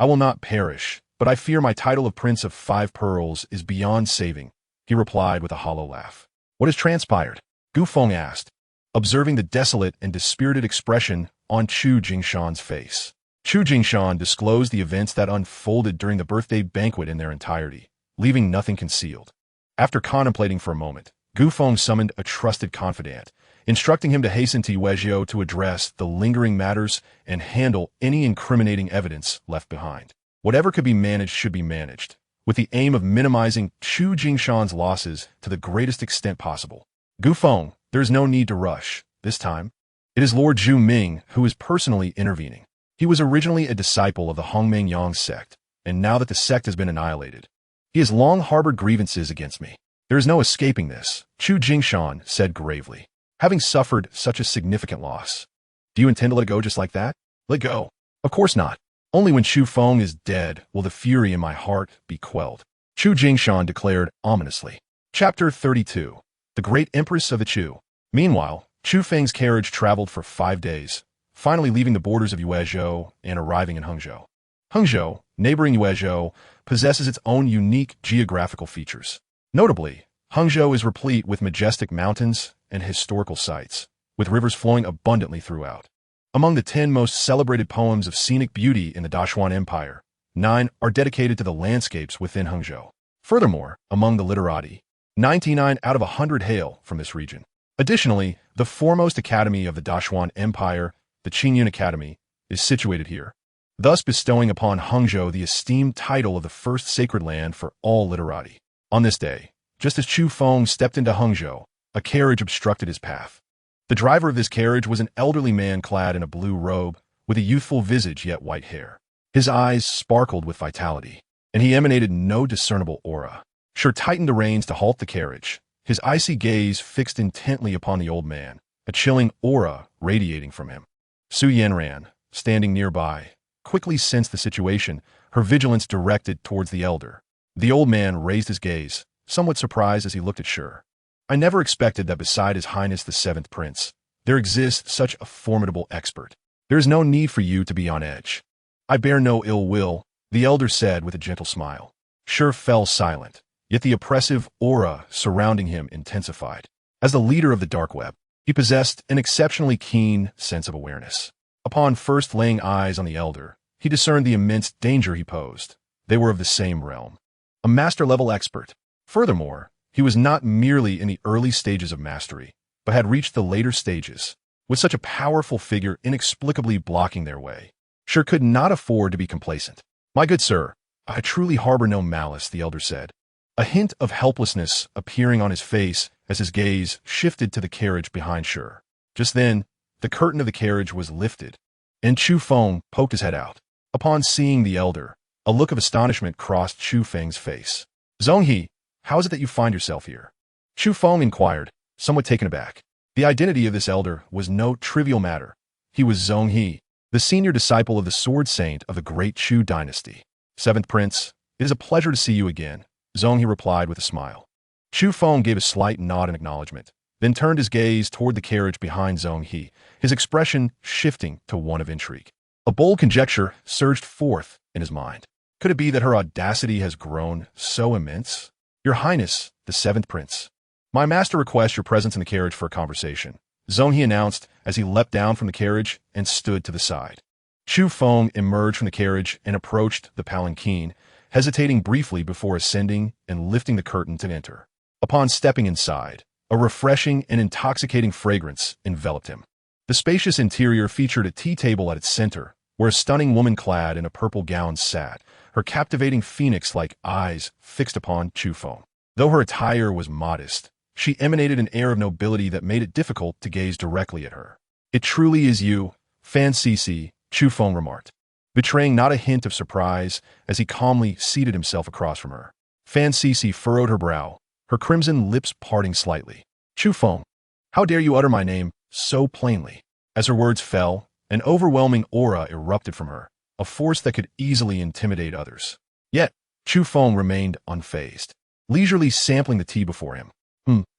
I will not perish, but I fear my title of Prince of Five Pearls is beyond saving, he replied with a hollow laugh. What has transpired? Chu Feng asked, observing the desolate and dispirited expression on Chu Jingshan's face. Chu Jingshan disclosed the events that unfolded during the birthday banquet in their entirety, leaving nothing concealed. After contemplating for a moment, Chu Feng summoned a trusted confidant, instructing him to hasten to Yuezhou to address the lingering matters and handle any incriminating evidence left behind. Whatever could be managed should be managed, with the aim of minimizing Chu Jingshan's losses to the greatest extent possible. Chu Feng, there is no need to rush. This time, it is Lord Zhu Ming who is personally intervening. He was originally a disciple of the Hongmengyang sect, and now that the sect has been annihilated, he has long harbored grievances against me. There is no escaping this, Chu Jingshan said gravely. Having suffered such a significant loss, do you intend to let it go just like that? Let go? Of course not. Only when Chu Feng is dead will the fury in my heart be quelled, Chu Jingshan declared ominously. Chapter 32. The Great Empress of the Chu. Meanwhile, Chu Feng's carriage traveled for 5 days, finally leaving the borders of Yuezhou and arriving in Hangzhou. Hangzhou, neighboring Yuezhou, possesses its own unique geographical features. Notably, Hangzhou is replete with majestic mountains and historical sites, with rivers flowing abundantly throughout. Among the 10 most celebrated poems of scenic beauty in the Dachuan Empire, 9 are dedicated to the landscapes within Hangzhou. Furthermore, among the literati, 99 out of 100 hail from this region. Additionally, the foremost academy of the Dachuan Empire, the Qingyun Academy, is situated here, thus bestowing upon Hangzhou the esteemed title of the first sacred land for all literati. On this day, just as Chu Feng stepped into Hangzhou, a carriage obstructed his path. The driver of this carriage was an elderly man clad in a blue robe, with a youthful visage yet white hair. His eyes sparkled with vitality, and he emanated no discernible aura. Sure tightened the reins to halt the carriage, his icy gaze fixed intently upon the old man, a chilling aura radiating from him. Su Yanran, standing nearby, quickly sensed the situation, her vigilance directed towards the elder. The old man raised his gaze, somewhat surprised as he looked at Sure. I never expected that beside His Highness the Seventh Prince, there exists such a formidable expert. There is no need for you to be on edge. I bear no ill will, the elder said with a gentle smile. Sure fell silent, yet the oppressive aura surrounding him intensified. As the leader of the dark web, he possessed an exceptionally keen sense of awareness. Upon first laying eyes on the elder, he discerned the immense danger he posed. They were of the same realm. A master-level expert. Furthermore, he was not merely in the early stages of mastery, but had reached the later stages, with such a powerful figure inexplicably blocking their way. Sure could not afford to be complacent. My good sir, I truly harbor no malice, the elder said, a hint of helplessness appearing on his face as his gaze shifted to the carriage behind Sure. Just then, the curtain of the carriage was lifted, and Chu Feng poked his head out. Upon seeing the elder, a look of astonishment crossed Chu Feng's face. Zhonghe, how is it that you find yourself here? Chu Feng inquired, somewhat taken aback. The identity of this elder was no trivial matter. He was Zhonghe, the senior disciple of the Sword Saint of the Great Chu dynasty. Seventh Prince, it is a pleasure to see you again, Zhonghe replied with a smile. Chu Feng gave a slight nod in acknowledgement, then turned his gaze toward the carriage behind Zhonghe, his expression shifting to one of intrigue. A bold conjecture surged forth in his mind. Could it be that her audacity has grown so immense? Your Highness, the Seventh Prince, my master requests your presence in the carriage for a conversation, Zhonghe announced as he leapt down from the carriage and stood to the side. Chu Feng emerged from the carriage and approached the palanquin, hesitating briefly before ascending and lifting the curtain to enter. Upon stepping inside, a refreshing and intoxicating fragrance enveloped him. The spacious interior featured a tea table at its center, where a stunning woman clad in a purple gown sat, her captivating phoenix-like eyes fixed upon Chu Feng. Though her attire was modest, she emanated an air of nobility that made it difficult to gaze directly at her. It truly is you, Fan Sisi, Chu Feng remarked, betraying not a hint of surprise as he calmly seated himself across from her. Fan Sisi furrowed her brow, her crimson lips parting slightly. Chu Feng, how dare you utter my name so plainly? As her words fell, an overwhelming aura erupted from her, a force that could easily intimidate others. Yet, Chu Feng remained unfazed, leisurely sampling the tea before him.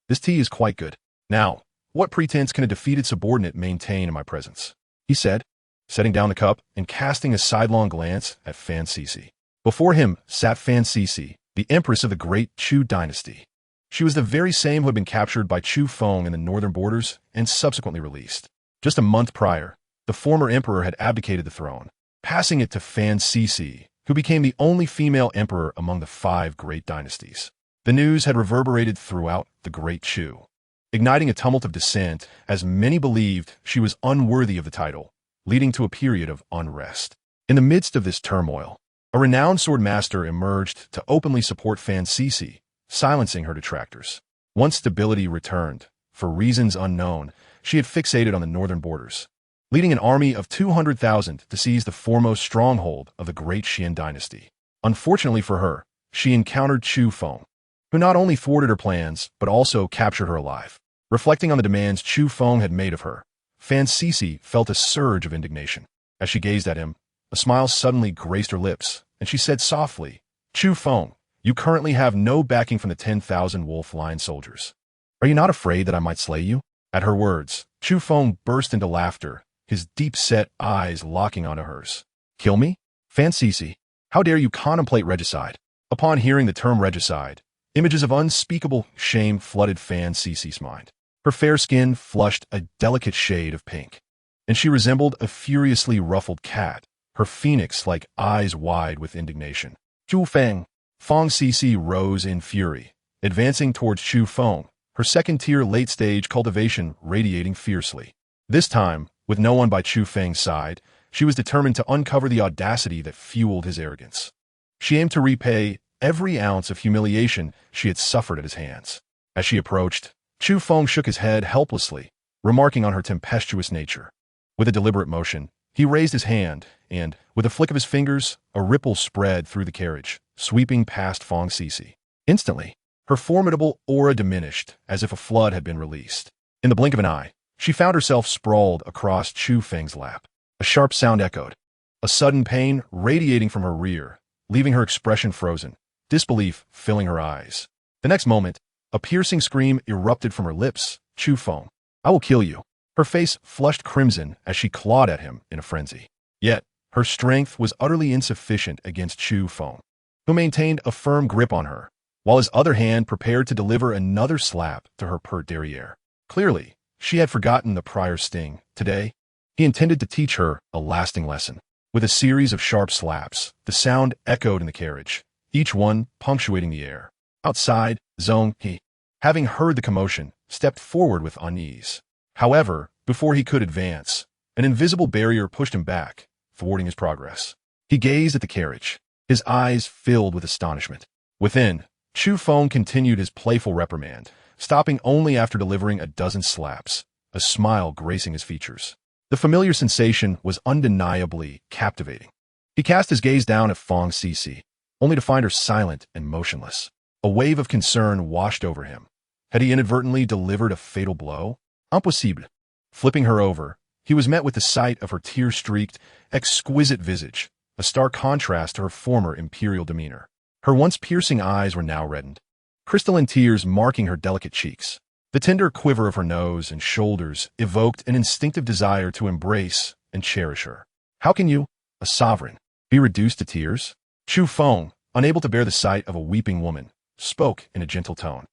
This tea is quite good. Now, what pretense can a defeated subordinate maintain in my presence? He said. setting down the cup and casting a sidelong glance at Fan Sisi. Before him sat Fan Sisi, the empress of the great Chu dynasty. She was the very same who had been captured by Chu Feng in the northern borders and subsequently released. Just a month prior, the former emperor had abdicated the throne, passing it to Fan Sisi, who became the only female emperor among the 5 great dynasties. The news had reverberated throughout the great Chu, igniting a tumult of dissent as many believed she was unworthy of the title, leading to a period of unrest. In the midst of this turmoil, a renowned sword master emerged to openly support Fan Sisi, silencing her detractors. Once stability returned, for reasons unknown, she had fixated on the northern borders, leading an army of 200,000 to seize the foremost stronghold of the great Xian dynasty. Unfortunately for her, she encountered Chu Feng, who not only thwarted her plans, but also captured her alive. Reflecting on the demands Chu Feng had made of her, Fan Sisi felt a surge of indignation. As she gazed at him, a smile suddenly graced her lips, and she said softly, "Chu Feng, you currently have no backing from the 10,000 wolf lion soldiers. Are you not afraid that I might slay you?" At her words, Chu Feng burst into laughter, his deep-set eyes locking onto hers. "Kill me? Fan Sisi, how dare you contemplate regicide?" Upon hearing the term regicide, images of unspeakable shame flooded Fan Sisi's mind. Her fair skin flushed a delicate shade of pink, and she resembled a furiously ruffled cat, her phoenix-like eyes wide with indignation. "Chu Feng." Fan Sisi rose in fury, advancing towards Chu Feng, her second-tier late-stage cultivation radiating fiercely. This time, with no one by Chu Feng's side, she was determined to uncover the audacity that fueled his arrogance. She aimed to repay every ounce of humiliation she had suffered at his hands. As she approached, Chu Feng shook his head helplessly, remarking on her tempestuous nature. With a deliberate motion, he raised his hand, and, with a flick of his fingers, a ripple spread through the carriage, sweeping past Fan Sisi. Instantly, her formidable aura diminished, as if a flood had been released. In the blink of an eye, she found herself sprawled across Chu Feng's lap. A sharp sound echoed, a sudden pain radiating from her rear, leaving her expression frozen, disbelief filling her eyes. The next moment, a piercing scream erupted from her lips. "Chu Feng, I will kill you." Her face flushed crimson as she clawed at him in a frenzy. Yet, her strength was utterly insufficient against Chu Feng, who maintained a firm grip on her, while his other hand prepared to deliver another slap to her pert derriere. Clearly, she had forgotten the prior sting. Today, he intended to teach her a lasting lesson. With a series of sharp slaps, the sound echoed in the carriage, each one punctuating the air. Outside, Zhong He, having heard the commotion, stepped forward with unease. However, before he could advance, an invisible barrier pushed him back, thwarting his progress. He gazed at the carriage, his eyes filled with astonishment. Within, Chu Feng continued his playful reprimand, stopping only after delivering a dozen slaps, a smile gracing his features. The familiar sensation was undeniably captivating. He cast his gaze down at Fan Sisi, only to find her silent and motionless. A wave of concern washed over him. Had he inadvertently delivered a fatal blow? Impossible. Flipping her over, he was met with the sight of her tear-streaked, exquisite visage, a stark contrast to her former imperial demeanor. Her once piercing eyes were now reddened, crystalline tears marking her delicate cheeks. The tender quiver of her nose and shoulders evoked an instinctive desire to embrace and cherish her. "How can you, a sovereign, be reduced to tears?" Chu Feng, unable to bear the sight of a weeping woman, spoke in a gentle tone.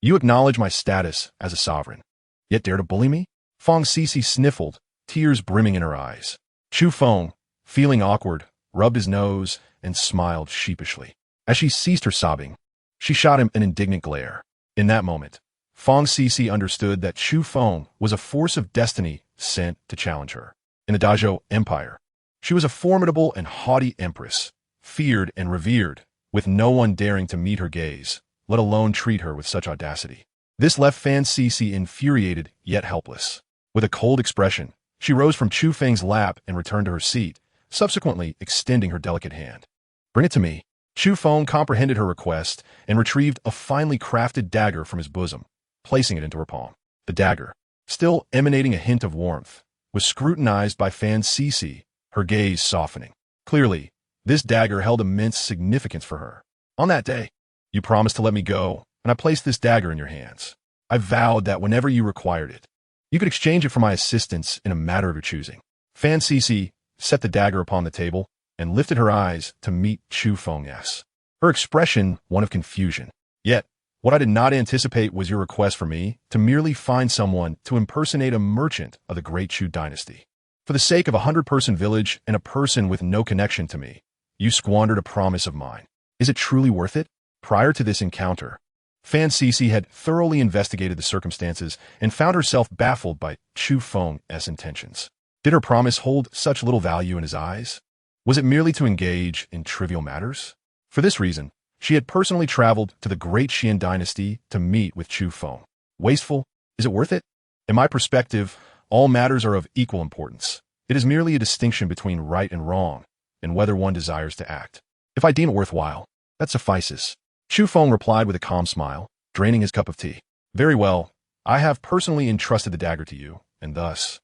"You acknowledge my status as a sovereign, yet dare to bully me?" Fan Sisi sniffled, tears brimming in her eyes. Chu Feng, feeling awkward, rubbed his nose and smiled sheepishly. As she ceased her sobbing, she shot him an indignant glare. In that moment, Fan Sisi understood that Chu Feng was a force of destiny sent to challenge her. In the Dazhou Empire, she was a formidable and haughty empress, feared and revered, with no one daring to meet her gaze, let alone treat her with such audacity. This left Fan Sisi infuriated yet helpless. With a cold expression, she rose from Chu Feng's lap and returned to her seat, subsequently extending her delicate hand. "Bring it to me." Chu Feng comprehended her request and retrieved a finely crafted dagger from his bosom, placing it into her palm. The dagger, still emanating a hint of warmth, was scrutinized by Fan Sisi, her gaze softening. Clearly, this dagger held immense significance for her. "On that day, you promised to let me go, and I placed this dagger in your hands. I vowed that whenever you required it, you could exchange it for my assistance in a matter of your choosing." Fan Cece set the dagger upon the table and lifted her eyes to meet Chu Feng's. Her expression one of confusion. Yet, what I did not anticipate was your request for me to merely find someone to impersonate a merchant of the great Chu dynasty. For the sake of a 100-person village and a person with no connection to me, you squandered a promise of mine. Is it truly worth it? Prior to this encounter, Fan Cece had thoroughly investigated the circumstances and found herself baffled by Chu Feng's intentions. Did her promise hold such little value in his eyes? Was it merely to engage in trivial matters? For this reason, she had personally traveled to the great Qian dynasty to meet with Chu Feng. Wasteful? Is it worth it? In my perspective, all matters are of equal importance. It is merely a distinction between right and wrong, and whether one desires to act. If I deem it worthwhile, that suffices. Chu Feng replied with a calm smile, draining his cup of tea. Very well, I have personally entrusted the dagger to you, and thus,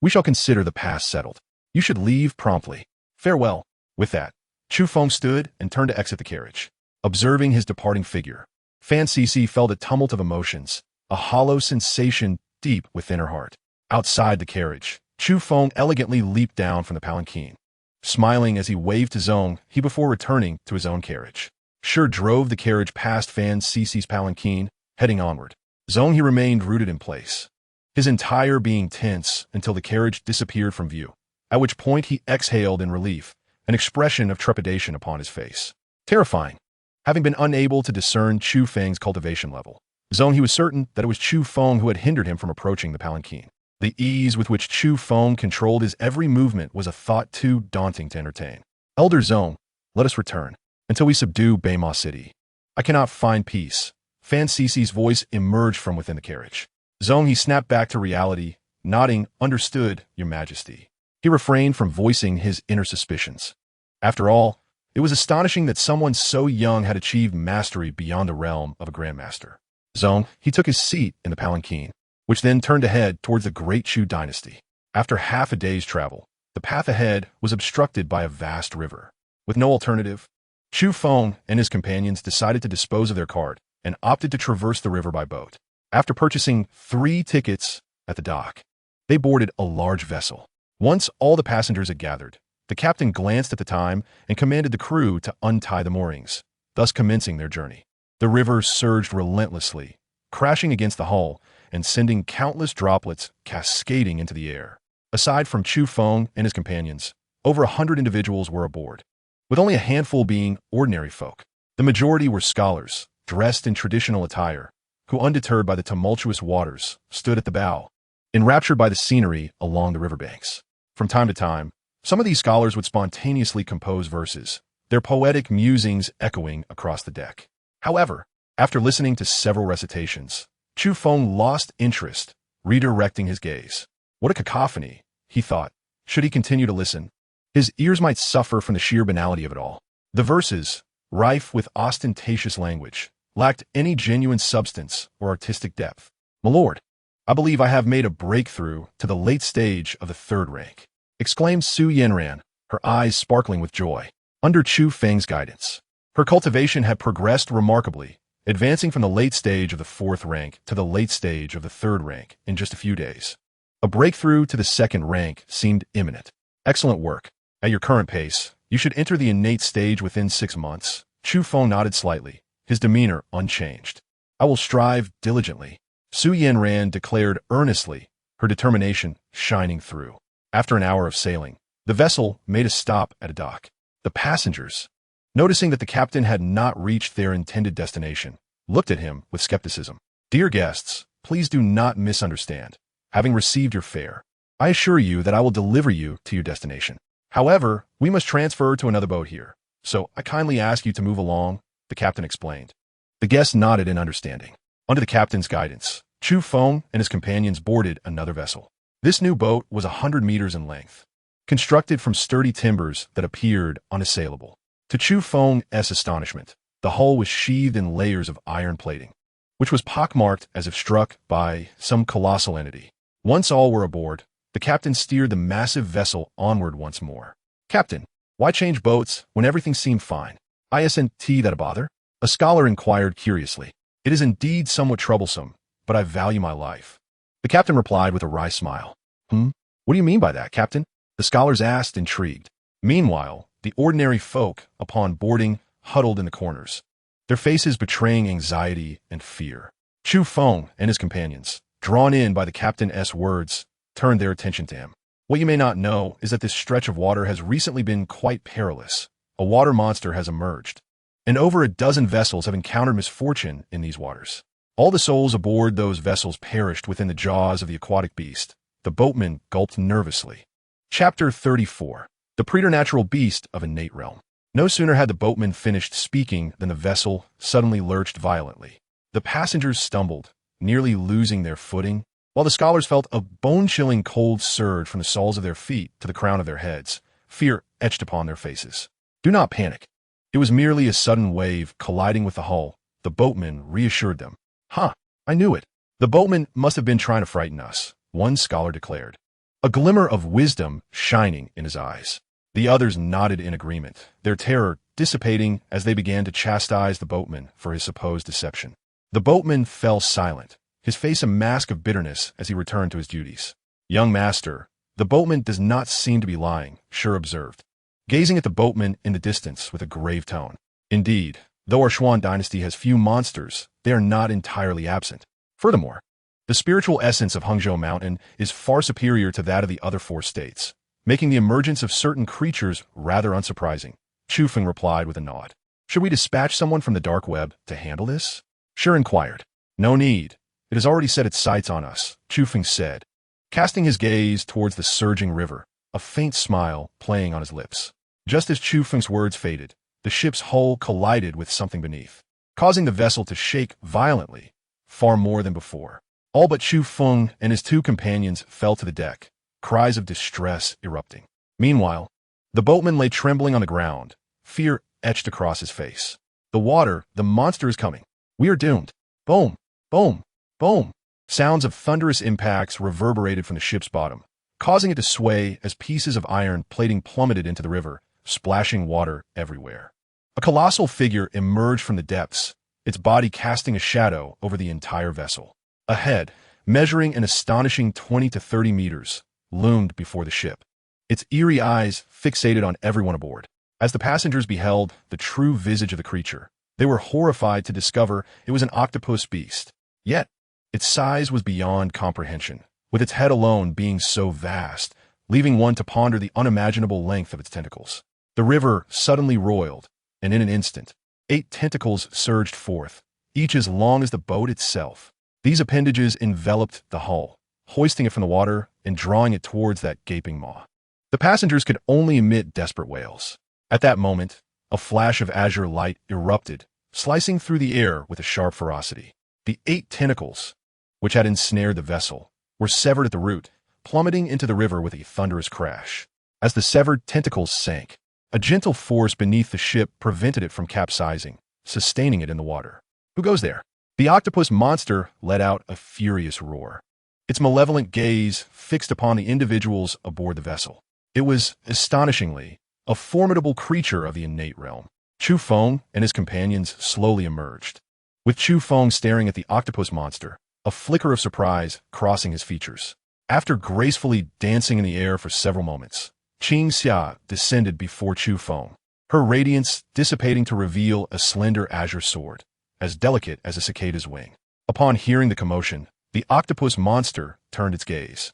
we shall consider the past settled. You should leave promptly. Farewell. With that, Chu Feng stood and turned to exit the carriage. Observing his departing figure, Fan Cece felt a tumult of emotions, a hollow sensation deep within her heart. Outside the carriage, Chu Feng elegantly leaped down from the palanquin. Smiling as he waved to Zong, he before returning to his own carriage. Sure drove the carriage past Fan Cece's palanquin, heading onward. Zong he remained rooted in place, his entire being tense until the carriage disappeared from view, at which point he exhaled in relief, an expression of trepidation upon his face. Terrifying. Having been unable to discern Chu Feng's cultivation level, Zong he was certain that it was Chu Feng who had hindered him from approaching the palanquin. The ease with which Chu Feng controlled his every movement was a thought too daunting to entertain. Elder Zong, let us return, until we subdue Beima City. I cannot find peace. Fan Cece's voice emerged from within the carriage. Zong he snapped back to reality, nodding, understood, your majesty. He refrained from voicing his inner suspicions. After all, it was astonishing that someone so young had achieved mastery beyond the realm of a Grandmaster. Zong, he took his seat in the palanquin, which then turned ahead towards the great Chu dynasty. After half a day's travel, the path ahead was obstructed by a vast river. With no alternative, Chu Feng and his companions decided to dispose of their cart and opted to traverse the river by boat. After purchasing 3 tickets at the dock, they boarded a large vessel. Once all the passengers had gathered, the captain glanced at the time and commanded the crew to untie the moorings, thus commencing their journey. The river surged relentlessly, crashing against the hull and sending countless droplets cascading into the air. Aside from Chu Feng and his companions, over 100 individuals were aboard, with only a handful being ordinary folk. The majority were scholars, dressed in traditional attire, who, undeterred by the tumultuous waters, stood at the bow, enraptured by the scenery along the riverbanks. From time to time, some of these scholars would spontaneously compose verses, their poetic musings echoing across the deck. However, after listening to several recitations, Chu Feng lost interest, redirecting his gaze. What a cacophony, he thought. Should he continue to listen? His ears might suffer from the sheer banality of it all. The verses, rife with ostentatious language, lacked any genuine substance or artistic depth. My lord, I believe I have made a breakthrough to the late stage of the 3rd rank, exclaimed Su Yanran, her eyes sparkling with joy. Under Chu Feng's guidance, her cultivation had progressed remarkably, advancing from the late stage of the 4th rank to the late stage of the 3rd rank in just a few days. A breakthrough to the 2nd rank seemed imminent. Excellent work. At your current pace, you should enter the innate stage within 6 months. Chu Feng nodded slightly, his demeanor unchanged. I will strive diligently, Su Yanran declared earnestly, her determination shining through. After an hour of sailing, the vessel made a stop at a dock. The passengers, noticing that the captain had not reached their intended destination, looked at him with skepticism. Dear guests, please do not misunderstand. Having received your fare, I assure you that I will deliver you to your destination. However, we must transfer to another boat here, so I kindly ask you to move along, the captain explained. The guests nodded in understanding. Under the captain's guidance, Chu Feng and his companions boarded another vessel. This new boat was 100 meters in length, constructed from sturdy timbers that appeared unassailable. To Chu Feng's astonishment, the hull was sheathed in layers of iron plating, which was pockmarked as if struck by some colossal entity. Once all were aboard, the captain steered the massive vessel onward once more. Captain, why change boats when everything seemed fine? Isn't that a bother? A scholar inquired curiously. It is indeed somewhat troublesome, but I value my life. The captain replied with a wry smile. What do you mean by that, Captain? The scholars asked, intrigued. Meanwhile, the ordinary folk, upon boarding, huddled in the corners, their faces betraying anxiety and fear. Chu Feng and his companions, drawn in by the captain's words, turned their attention to him. What you may not know is that this stretch of water has recently been quite perilous. A water monster has emerged, and over a dozen vessels have encountered misfortune in these waters. All the souls aboard those vessels perished within the jaws of the aquatic beast. The boatman gulped nervously. Chapter 34. The preternatural beast of innate realm. No sooner had the boatman finished speaking than the vessel suddenly lurched violently. The passengers stumbled, nearly losing their footing, while the scholars felt a bone-chilling cold surge from the soles of their feet to the crown of their heads, fear etched upon their faces. Do not panic. It was merely a sudden wave colliding with the hull. The boatman reassured them. I knew it. The boatman must have been trying to frighten us, one scholar declared, a glimmer of wisdom shining in his eyes. The others nodded in agreement, their terror dissipating as they began to chastise the boatman for his supposed deception. The boatman fell silent, his face a mask of bitterness as he returned to his duties. Young master, the boatman does not seem to be lying, Sure observed, gazing at the boatman in the distance with a grave tone. Indeed, though our Xuan dynasty has few monsters, they are not entirely absent. Furthermore, the spiritual essence of Hangzhou Mountain is far superior to that of the other four states, making the emergence of certain creatures rather unsurprising. Chu Feng replied with a nod. Should we dispatch someone from the dark web to handle this? Sure inquired. No need. It has already set its sights on us, Chu Feng said, casting his gaze towards the surging river, a faint smile playing on his lips. Just as Chu Feng's words faded, the ship's hull collided with something beneath, causing the vessel to shake violently, far more than before. All but Chu Feng and his two companions fell to the deck, cries of distress erupting. Meanwhile, the boatman lay trembling on the ground, fear etched across his face. The monster is coming. We are doomed. Boom, boom, boom. Sounds of thunderous impacts reverberated from the ship's bottom, causing it to sway as pieces of iron plating plummeted into the river, splashing water everywhere. A colossal figure emerged from the depths, its body casting a shadow over the entire vessel. A head, measuring an astonishing 20 to 30 meters, loomed before the ship, its eerie eyes fixated on everyone aboard. As the passengers beheld the true visage of the creature, they were horrified to discover it was an octopus beast. Yet, its size was beyond comprehension, with its head alone being so vast, leaving one to ponder the unimaginable length of its tentacles. The river suddenly roiled, and in an instant, 8 tentacles surged forth, each as long as the boat itself. These appendages enveloped the hull, hoisting it from the water and drawing it towards that gaping maw. The passengers could only emit desperate wails. At that moment, a flash of azure light erupted, slicing through the air with a sharp ferocity. The 8 tentacles, which had ensnared the vessel, were severed at the root, plummeting into the river with a thunderous crash. As the severed tentacles sank, a gentle force beneath the ship prevented it from capsizing, sustaining it in the water. Who goes there? The octopus monster let out a furious roar, its malevolent gaze fixed upon the individuals aboard the vessel. It was, astonishingly, a formidable creature of the innate realm. Chu Feng and his companions slowly emerged, with Chu Feng staring at the octopus monster, a flicker of surprise crossing his features. After gracefully dancing in the air for several moments, Qing Xia descended before Chu Feng, her radiance dissipating to reveal a slender azure sword, as delicate as a cicada's wing. Upon hearing the commotion, the octopus monster turned its gaze,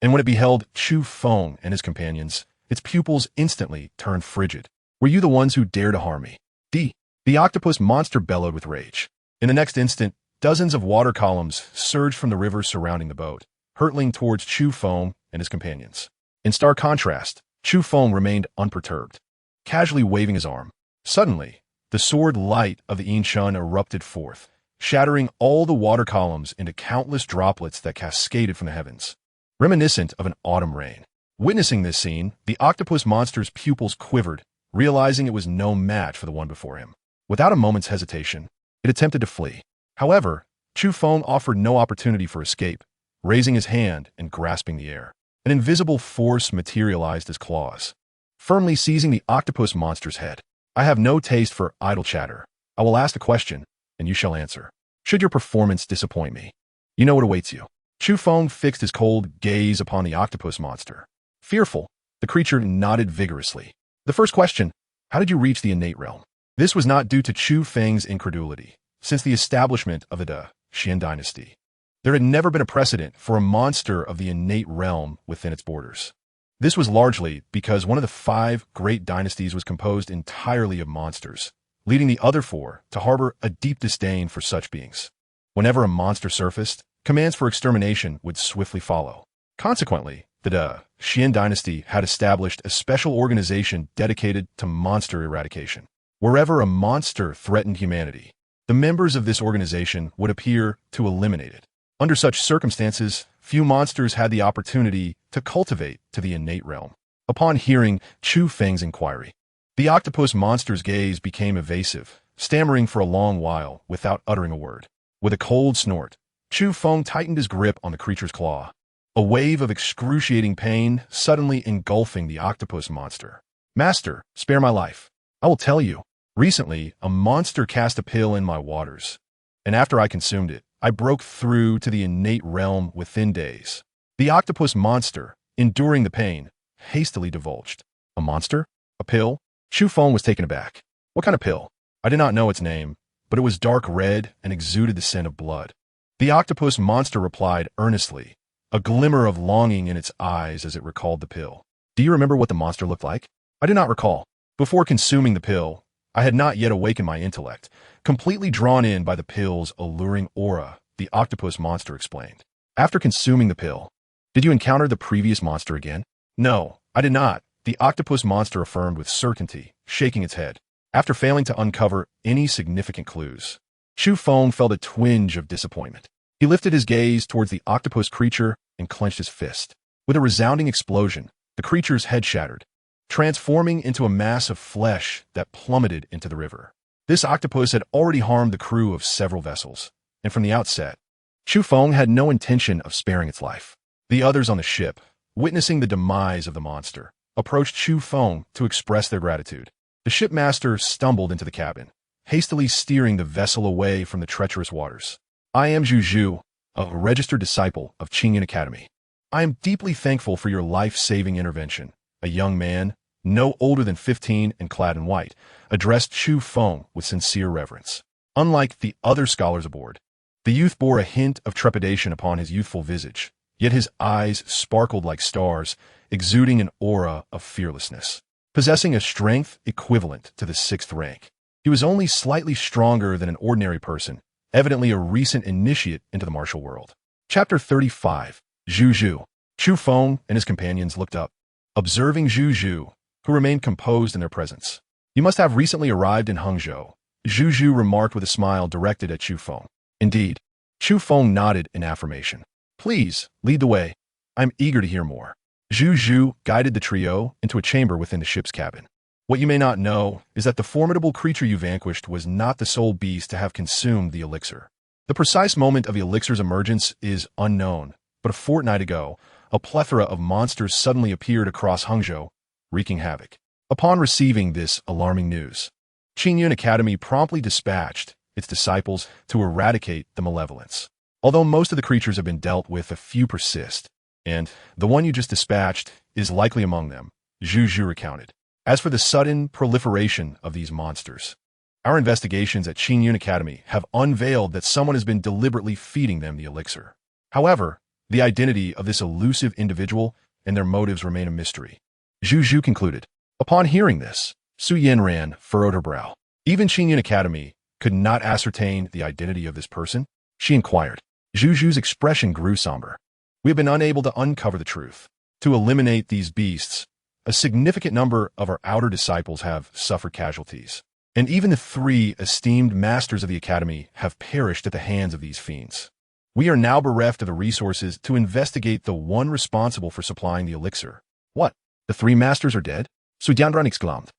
and when it beheld Chu Feng and his companions, its pupils instantly turned frigid. Were you the ones who dared to harm me? The octopus monster bellowed with rage. In the next instant, dozens of water columns surged from the river surrounding the boat, hurtling towards Chu Feng and his companions. In stark contrast, Chu Feng remained unperturbed, casually waving his arm. Suddenly, the sword light of the Yinshan erupted forth, shattering all the water columns into countless droplets that cascaded from the heavens, reminiscent of an autumn rain. Witnessing this scene, the octopus monster's pupils quivered, realizing it was no match for the one before him. Without a moment's hesitation, it attempted to flee. However, Chu Feng offered no opportunity for escape, raising his hand and grasping the air. An invisible force materialized as claws, firmly seizing the octopus monster's head. I have no taste for idle chatter. I will ask a question, and you shall answer. Should your performance disappoint me, you know what awaits you. Chu Feng fixed his cold gaze upon the octopus monster. Fearful, The creature nodded vigorously. The first question, how did you reach the innate realm? This was not due to Chu Feng's incredulity. Since the establishment of the Qian dynasty, there had never been a precedent for a monster of the innate realm within its borders. This was largely because one of the 5 great dynasties was composed entirely of monsters, leading the other 4 to harbor a deep disdain for such beings. Whenever a monster surfaced, commands for extermination would swiftly follow. Consequently, the Qian dynasty had established a special organization dedicated to monster eradication. Wherever a monster threatened humanity, the members of this organization would appear to eliminate it. Under such circumstances, few monsters had the opportunity to cultivate to the innate realm. Upon hearing Chu Feng's inquiry, the octopus monster's gaze became evasive, stammering for a long while without uttering a word. With a cold snort, Chu Feng tightened his grip on the creature's claw, a wave of excruciating pain suddenly engulfing the octopus monster. Master, spare my life. I will tell you. Recently, a monster cast a pill in my waters, and after I consumed it, I broke through to the innate realm within days. The octopus monster, enduring the pain, hastily divulged. A monster? A pill? Chu Feng was taken aback. What kind of pill? I did not know its name, but it was dark red and exuded the scent of blood. The octopus monster replied earnestly, a glimmer of longing in its eyes as it recalled the pill. Do you remember what the monster looked like? I did not recall. Before consuming the pill, I had not yet awakened my intellect, completely drawn in by the pill's alluring aura, the octopus monster explained. After consuming the pill, did you encounter the previous monster again? No, I did not, the octopus monster affirmed with certainty, shaking its head. After failing to uncover any significant clues, Chu Feng felt a twinge of disappointment. He lifted his gaze towards the octopus creature and clenched his fist. With a resounding explosion, the creature's head shattered, transforming into a mass of flesh that plummeted into the river. This octopus had already harmed the crew of several vessels, and from the outset, Chu Feng had no intention of sparing its life. The others on the ship, witnessing the demise of the monster, approached Chu Feng to express their gratitude. The shipmaster stumbled into the cabin, hastily steering the vessel away from the treacherous waters. I am Zhu Zhu, a registered disciple of Qingyun Academy. I am deeply thankful for your life-saving intervention. A young man, no older than 15 and clad in white, addressed Chu Feng with sincere reverence. Unlike the other scholars aboard, the youth bore a hint of trepidation upon his youthful visage, yet his eyes sparkled like stars, exuding an aura of fearlessness. Possessing a strength equivalent to the 6th rank, he was only slightly stronger than an ordinary person, evidently a recent initiate into the martial world. Chapter 35. Zhu Zhu. Chu Feng and his companions looked up, observing Zhu Zhu, who remained composed in their presence. You must have recently arrived in Hangzhou, Zhu Zhu remarked with a smile directed at Chu Feng. Indeed. Chu Feng nodded in affirmation. Please, lead the way. I'm eager to hear more. Zhu Zhu guided the trio into a chamber within the ship's cabin. What you may not know is that the formidable creature you vanquished was not the sole beast to have consumed the elixir. The precise moment of the elixir's emergence is unknown, but a fortnight ago, a plethora of monsters suddenly appeared across Hangzhou, wreaking havoc. Upon receiving this alarming news, Qingyun Academy promptly dispatched its disciples to eradicate the malevolence. Although most of the creatures have been dealt with, a few persist, and the one you just dispatched is likely among them, Zhu Zhu recounted. As for the sudden proliferation of these monsters, our investigations at Qingyun Academy have unveiled that someone has been deliberately feeding them the elixir. However, the identity of this elusive individual and their motives remain a mystery. Zhu Zhu concluded. Upon hearing this, Su Yanran furrowed her brow. Even Qingyun Academy could not ascertain the identity of this person? She inquired. Zhu Zhu's expression grew somber. We have been unable to uncover the truth. To eliminate these beasts, a significant number of our outer disciples have suffered casualties, and even the 3 esteemed masters of the Academy have perished at the hands of these fiends. We are now bereft of the resources to investigate the one responsible for supplying the elixir. What? The 3 masters are dead? Su Dianran exclaimed,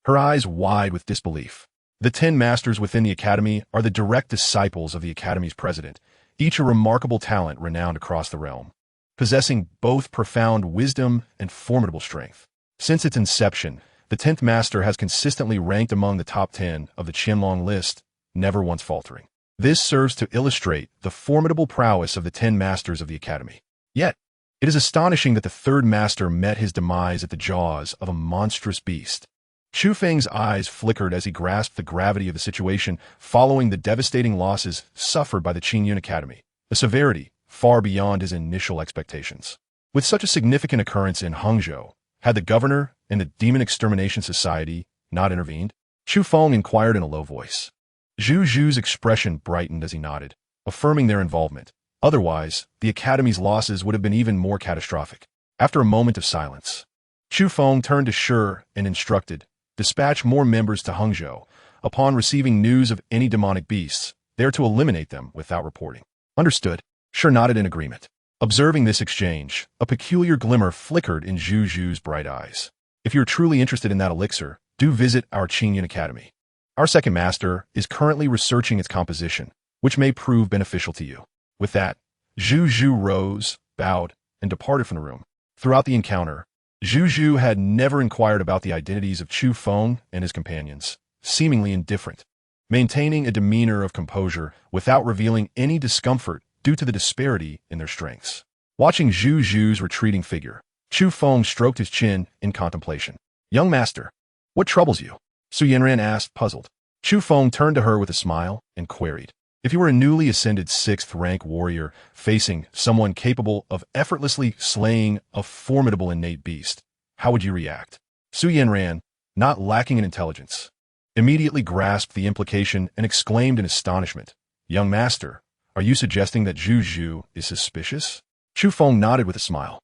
her eyes wide with disbelief. The 10 masters within the Academy are the direct disciples of the Academy's president, each a remarkable talent renowned across the realm, possessing both profound wisdom and formidable strength. Since its inception, the 10th master has consistently ranked among the top 10 of the Qianlong list, never once faltering. This serves to illustrate the formidable prowess of the 10 masters of the Academy. Yet, It is astonishing that the third master met his demise at the jaws of a monstrous beast. Chu Feng's eyes flickered as he grasped the gravity of the situation following the devastating losses suffered by the Qingyun Academy, a severity far beyond his initial expectations. With such a significant occurrence in Hangzhou, had the governor and the Demon Extermination Society not intervened? Chu Feng inquired in a low voice. Zhu Zhu's expression brightened as he nodded, affirming their involvement. Otherwise, the Academy's losses would have been even more catastrophic. After a moment of silence, Chu Feng turned to Shi and instructed, dispatch more members to Hangzhou. Upon receiving news of any demonic beasts, they are to eliminate them without reporting. Understood. Shi nodded in agreement. Observing this exchange, a peculiar glimmer flickered in Zhu Zhu's bright eyes. If you're truly interested in that elixir, do visit our Qingyun Academy. Our second master is currently researching its composition, which may prove beneficial to you. With that, Zhu Zhu rose, bowed, and departed from the room. Throughout the encounter, Zhu Zhu had never inquired about the identities of Chu Feng and his companions, seemingly indifferent, maintaining a demeanor of composure without revealing any discomfort due to the disparity in their strengths. Watching Zhu Zhu's retreating figure, Chu Feng stroked his chin in contemplation. Young master, what troubles you? Su Yanran asked, puzzled. Chu Feng turned to her with a smile and queried. If you were a newly ascended 6th rank warrior facing someone capable of effortlessly slaying a formidable innate beast, how would you react? Su Yanran, not lacking in intelligence, immediately grasped the implication and exclaimed in astonishment. Young master, are you suggesting that Zhu Zhu is suspicious? Chu Feng nodded with a smile.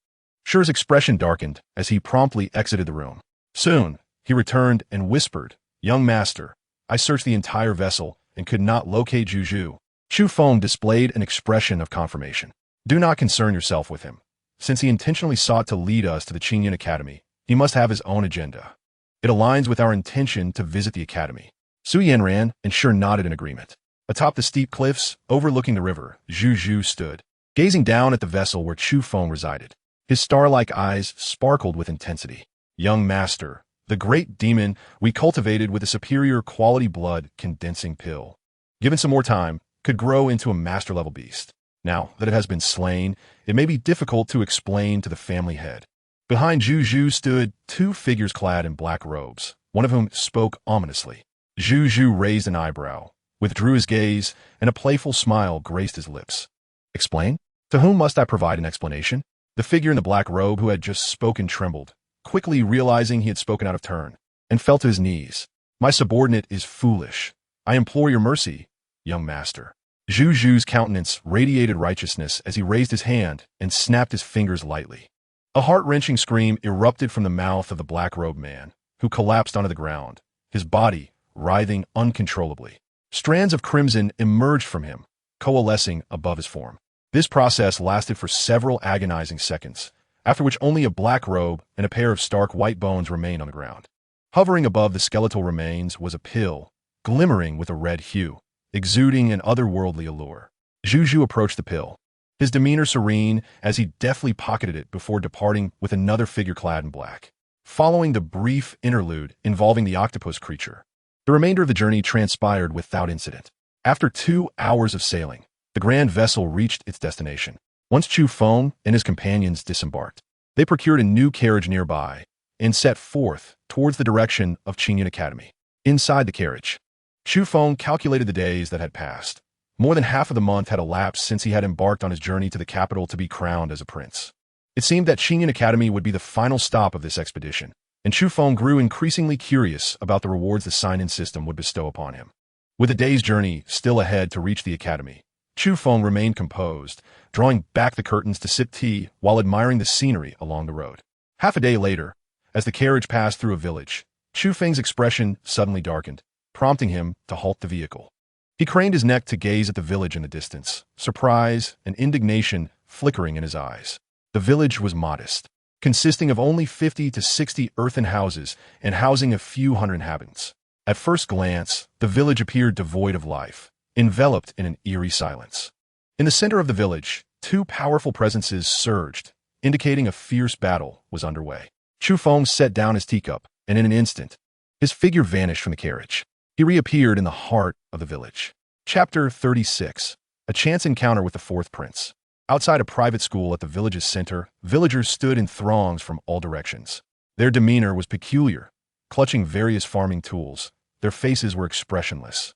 Shi's expression darkened as he promptly exited the room. Soon, he returned and whispered, Young master, I searched the entire vessel and could not locate Zhu Zhu. Chu Feng displayed an expression of confirmation. Do not concern yourself with him. Since he intentionally sought to lead us to the Qingyun Academy, he must have his own agenda. It aligns with our intention to visit the Academy. Su Yanran and Shi nodded in agreement. Atop the steep cliffs, overlooking the river, Zhu Zhu stood, gazing down at the vessel where Chu Feng resided. His star-like eyes sparkled with intensity. Young master, the great demon we cultivated with a superior quality blood condensing pill, given some more time, could grow into a master-level beast. Now that it has been slain, it may be difficult to explain to the family head. Behind Zhu Zhu stood two figures clad in black robes, one of whom spoke ominously. Zhu Zhu raised an eyebrow, withdrew his gaze, and a playful smile graced his lips. Explain? To whom must I provide an explanation? The figure in the black robe who had just spoken trembled, quickly realizing he had spoken out of turn, and fell to his knees. My subordinate is foolish. I implore your mercy, young master. Zhu Zhu's countenance radiated righteousness as he raised his hand and snapped his fingers lightly. A heart-wrenching scream erupted from the mouth of the black-robed man, who collapsed onto the ground, his body writhing uncontrollably. Strands of crimson emerged from him, coalescing above his form. This process lasted for several agonizing seconds, after which only a black robe and a pair of stark white bones remained on the ground. Hovering above the skeletal remains was a pill, glimmering with a red hue, exuding an otherworldly allure. Zhu Zhu approached the pill, his demeanor serene as he deftly pocketed it before departing with another figure clad in black. Following the brief interlude involving the octopus creature, the remainder of the journey transpired without incident. After 2 hours of sailing, the grand vessel reached its destination. Once Chu Feng and his companions disembarked, they procured a new carriage nearby and set forth towards the direction of Qingyun Academy. Inside the carriage, Chu Feng calculated the days that had passed. More than half of the month had elapsed since he had embarked on his journey to the capital to be crowned as a prince. It seemed that Qingyun Academy would be the final stop of this expedition, and Chu Feng grew increasingly curious about the rewards the sign-in system would bestow upon him. With a day's journey still ahead to reach the academy, Chu Feng remained composed, drawing back the curtains to sip tea while admiring the scenery along the road. Half a day later, as the carriage passed through a village, Chu Feng's expression suddenly darkened, prompting him to halt the vehicle. He craned his neck to gaze at the village in the distance, surprise and indignation flickering in his eyes. The village was modest, consisting of only 50 to 60 earthen houses and housing a few hundred inhabitants. At first glance, the village appeared devoid of life, enveloped in an eerie silence. In the center of the village, two powerful presences surged, indicating a fierce battle was underway. Chu Feng set down his teacup, and in an instant, his figure vanished from the carriage. He reappeared in the heart of the village. Chapter 36. A chance encounter with the fourth prince. Outside a private school at the village's center, villagers stood in throngs from all directions. Their demeanor was peculiar, clutching various farming tools. Their faces were expressionless,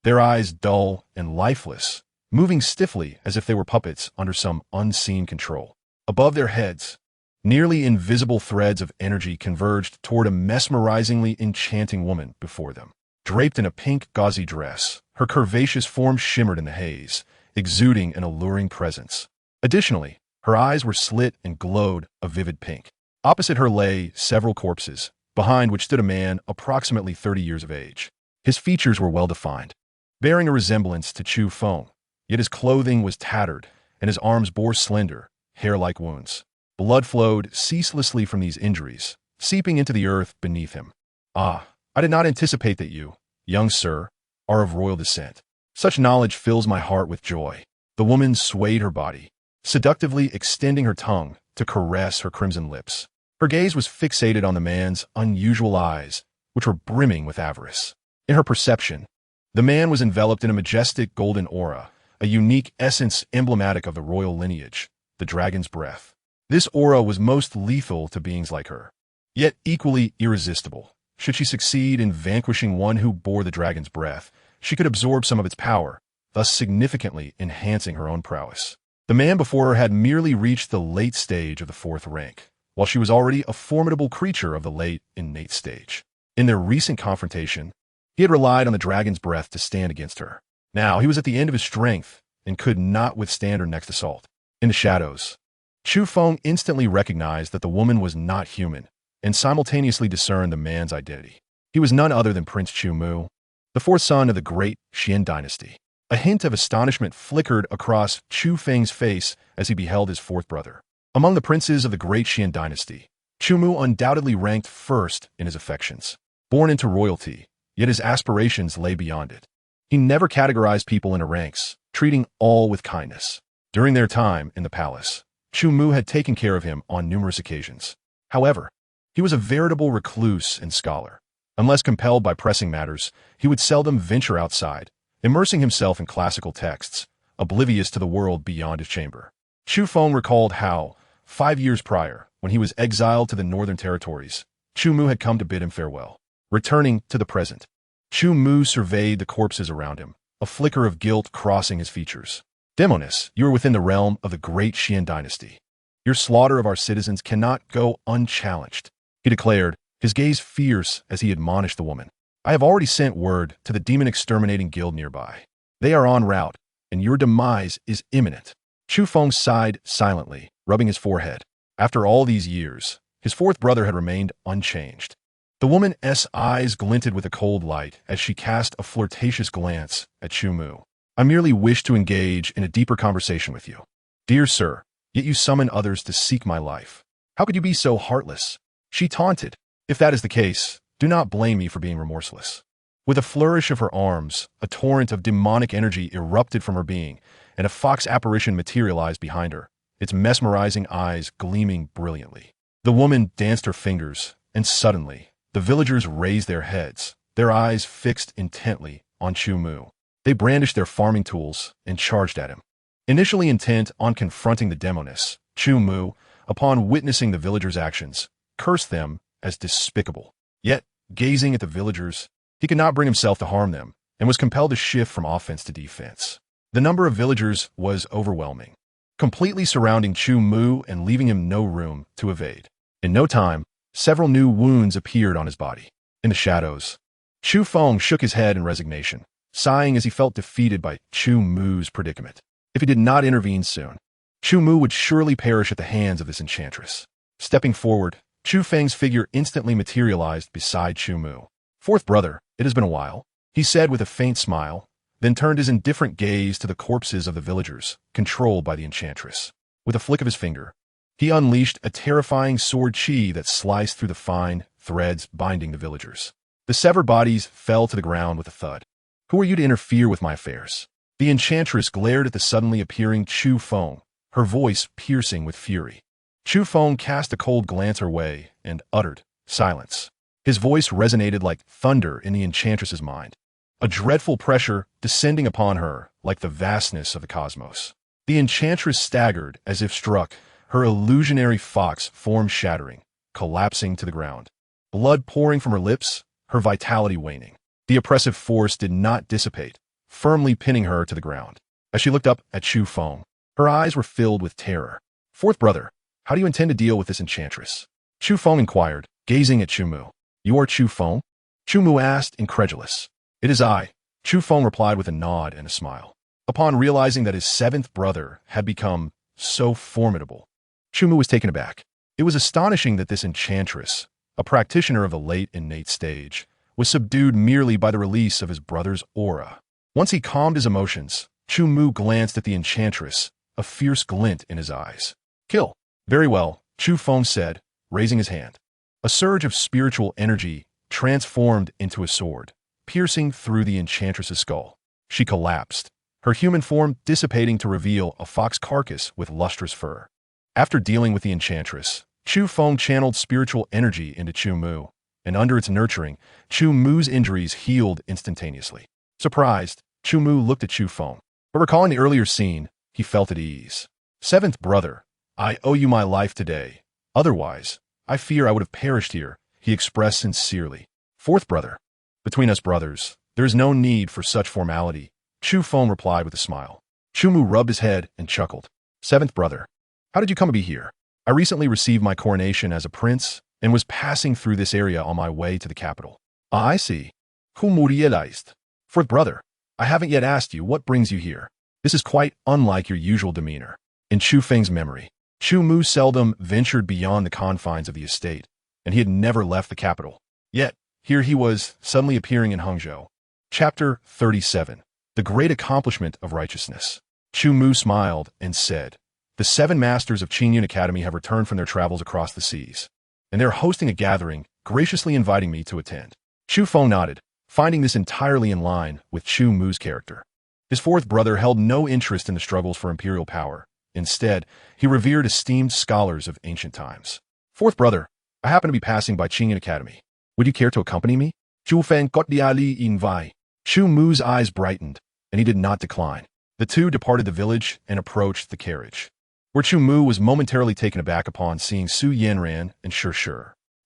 their eyes dull and lifeless, moving stiffly as if they were puppets under some unseen control. Above their heads, nearly invisible threads of energy converged toward a mesmerizingly enchanting woman before them. Draped in a pink gauzy dress, her curvaceous form shimmered in the haze, exuding an alluring presence. Additionally, her eyes were slit and glowed a vivid pink. Opposite her lay several corpses, behind which stood a man approximately 30 years of age. His features were well-defined, bearing a resemblance to Chu Feng, yet his clothing was tattered, and his arms bore slender, hair-like wounds. Blood flowed ceaselessly from these injuries, seeping into the earth beneath him. Ah, I did not anticipate that you, young sir, are of royal descent. Such knowledge fills my heart with joy. The woman swayed her body, seductively extending her tongue to caress her crimson lips. Her gaze was fixated on the man's unusual eyes, which were brimming with avarice. In her perception, the man was enveloped in a majestic golden aura, a unique essence emblematic of the royal lineage, the dragon's breath. This aura was most lethal to beings like her, yet equally irresistible. Should she succeed in vanquishing one who bore the dragon's breath, she could absorb some of its power, thus significantly enhancing her own prowess. The man before her had merely reached the late stage of the fourth rank, while she was already a formidable creature of the late innate stage. In their recent confrontation, he had relied on the dragon's breath to stand against her. Now he was at the end of his strength and could not withstand her next assault. In the shadows, Chu Feng instantly recognized that the woman was not human and simultaneously discerned the man's identity. He was none other than Prince Chu Mu, the fourth son of the great Qian dynasty. A hint of astonishment flickered across Chu Feng's face as he beheld his fourth brother. Among the princes of the great Qian dynasty, Chu Mu undoubtedly ranked first in his affections. Born into royalty, yet his aspirations lay beyond it. He never categorized people into ranks, treating all with kindness. During their time in the palace, Chu Mu had taken care of him on numerous occasions. However, he was a veritable recluse and scholar. Unless compelled by pressing matters, he would seldom venture outside, immersing himself in classical texts, oblivious to the world beyond his chamber. Chu Feng recalled how, 5 years prior, when he was exiled to the northern territories, Chu Mu had come to bid him farewell. Returning to the present, Chu Mu surveyed the corpses around him, a flicker of guilt crossing his features. Demoness, you are within the realm of the great Qian dynasty. Your slaughter of our citizens cannot go unchallenged, he declared, his gaze fierce as he admonished the woman. I have already sent word to the demon exterminating guild nearby. They are en route, and your demise is imminent. Chu Feng sighed silently, rubbing his forehead. After all these years, his fourth brother had remained unchanged. The woman's eyes glinted with a cold light as she cast a flirtatious glance at Chu Mu. I merely wish to engage in a deeper conversation with you. Dear sir, yet you summon others to seek my life. How could you be so heartless? She taunted. If that is the case, do not blame me for being remorseless. With a flourish of her arms, a torrent of demonic energy erupted from her being, and a fox apparition materialized behind her, its mesmerizing eyes gleaming brilliantly. The woman danced her fingers, and suddenly, the villagers raised their heads, their eyes fixed intently on Chu Mu. They brandished their farming tools and charged at him. Initially intent on confronting the demoness, Chu Mu, upon witnessing the villagers' actions, cursed them as despicable. Yet, gazing at the villagers, he could not bring himself to harm them, and was compelled to shift from offense to defense. The number of villagers was overwhelming, completely surrounding Chu Mu and leaving him no room to evade. In no time, several new wounds appeared on his body. In the shadows, Chu Feng shook his head in resignation, sighing as he felt defeated by Chu Mu's predicament. If he did not intervene soon, Chu Mu would surely perish at the hands of this enchantress. Stepping forward, Chu Feng's figure instantly materialized beside Chu Mu. Fourth brother, it has been a while, he said with a faint smile, then turned his indifferent gaze to the corpses of the villagers, controlled by the enchantress. With a flick of his finger, he unleashed a terrifying sword chi that sliced through the fine threads binding the villagers. The severed bodies fell to the ground with a thud. Who are you to interfere with my affairs? The enchantress glared at the suddenly appearing Chu Feng, her voice piercing with fury. Chu Feng cast a cold glance her way and uttered, silence. His voice resonated like thunder in the enchantress's mind, a dreadful pressure descending upon her like the vastness of the cosmos. The enchantress staggered as if struck, her illusionary fox form shattering, collapsing to the ground. Blood pouring from her lips, her vitality waning. The oppressive force did not dissipate, firmly pinning her to the ground. As she looked up at Chu Feng, her eyes were filled with terror. "Fourth brother, how do you intend to deal with this enchantress?" Chu Feng inquired, gazing at Chu Mu. "You are Chu Feng?" Chu Mu asked, incredulous. "It is I," Chu Feng replied with a nod and a smile. Upon realizing that his seventh brother had become so formidable, Chu Mu was taken aback. It was astonishing that this enchantress, a practitioner of the late innate stage, was subdued merely by the release of his brother's aura. Once he calmed his emotions, Chu Mu glanced at the enchantress, a fierce glint in his eyes. "Kill." "Very well," Chu Feng said, raising his hand. A surge of spiritual energy transformed into a sword, piercing through the enchantress's skull. She collapsed, her human form dissipating to reveal a fox carcass with lustrous fur. After dealing with the enchantress, Chu Feng channeled spiritual energy into Chu Mu, and under its nurturing, Chu Mu's injuries healed instantaneously. Surprised, Chu Mu looked at Chu Feng, but recalling the earlier scene, he felt at ease. "Seventh brother, I owe you my life today. Otherwise, I fear I would have perished here," he expressed sincerely. "Fourth brother, between us brothers, there is no need for such formality," Chu Feng replied with a smile. Chu Mu rubbed his head and chuckled. "Seventh brother, how did you come to be here?" "I recently received my coronation as a prince and was passing through this area on my way to the capital." "Ah, I see. Who realized?" "Fourth brother, I haven't yet asked you what brings you here. This is quite unlike your usual demeanor." In Chu Feng's memory, Chu Mu seldom ventured beyond the confines of the estate, and he had never left the capital. Yet, here he was, suddenly appearing in Hangzhou. Chapter 37. The Great Accomplishment of Righteousness. Chu Mu smiled and said, "The 7 masters of Qingyun Academy have returned from their travels across the seas, and they are hosting a gathering, graciously inviting me to attend." Chu Feng nodded, finding this entirely in line with Chu Mu's character. His fourth brother held no interest in the struggles for imperial power. Instead, he revered esteemed scholars of ancient times. "Fourth brother, I happen to be passing by Qingyun Academy. Would you care to accompany me?" Chu Feng cordially invite. Chu Mu's eyes brightened, and he did not decline. The two departed the village and approached the carriage, where Chu Mu was momentarily taken aback upon seeing Su Yanran and Shi.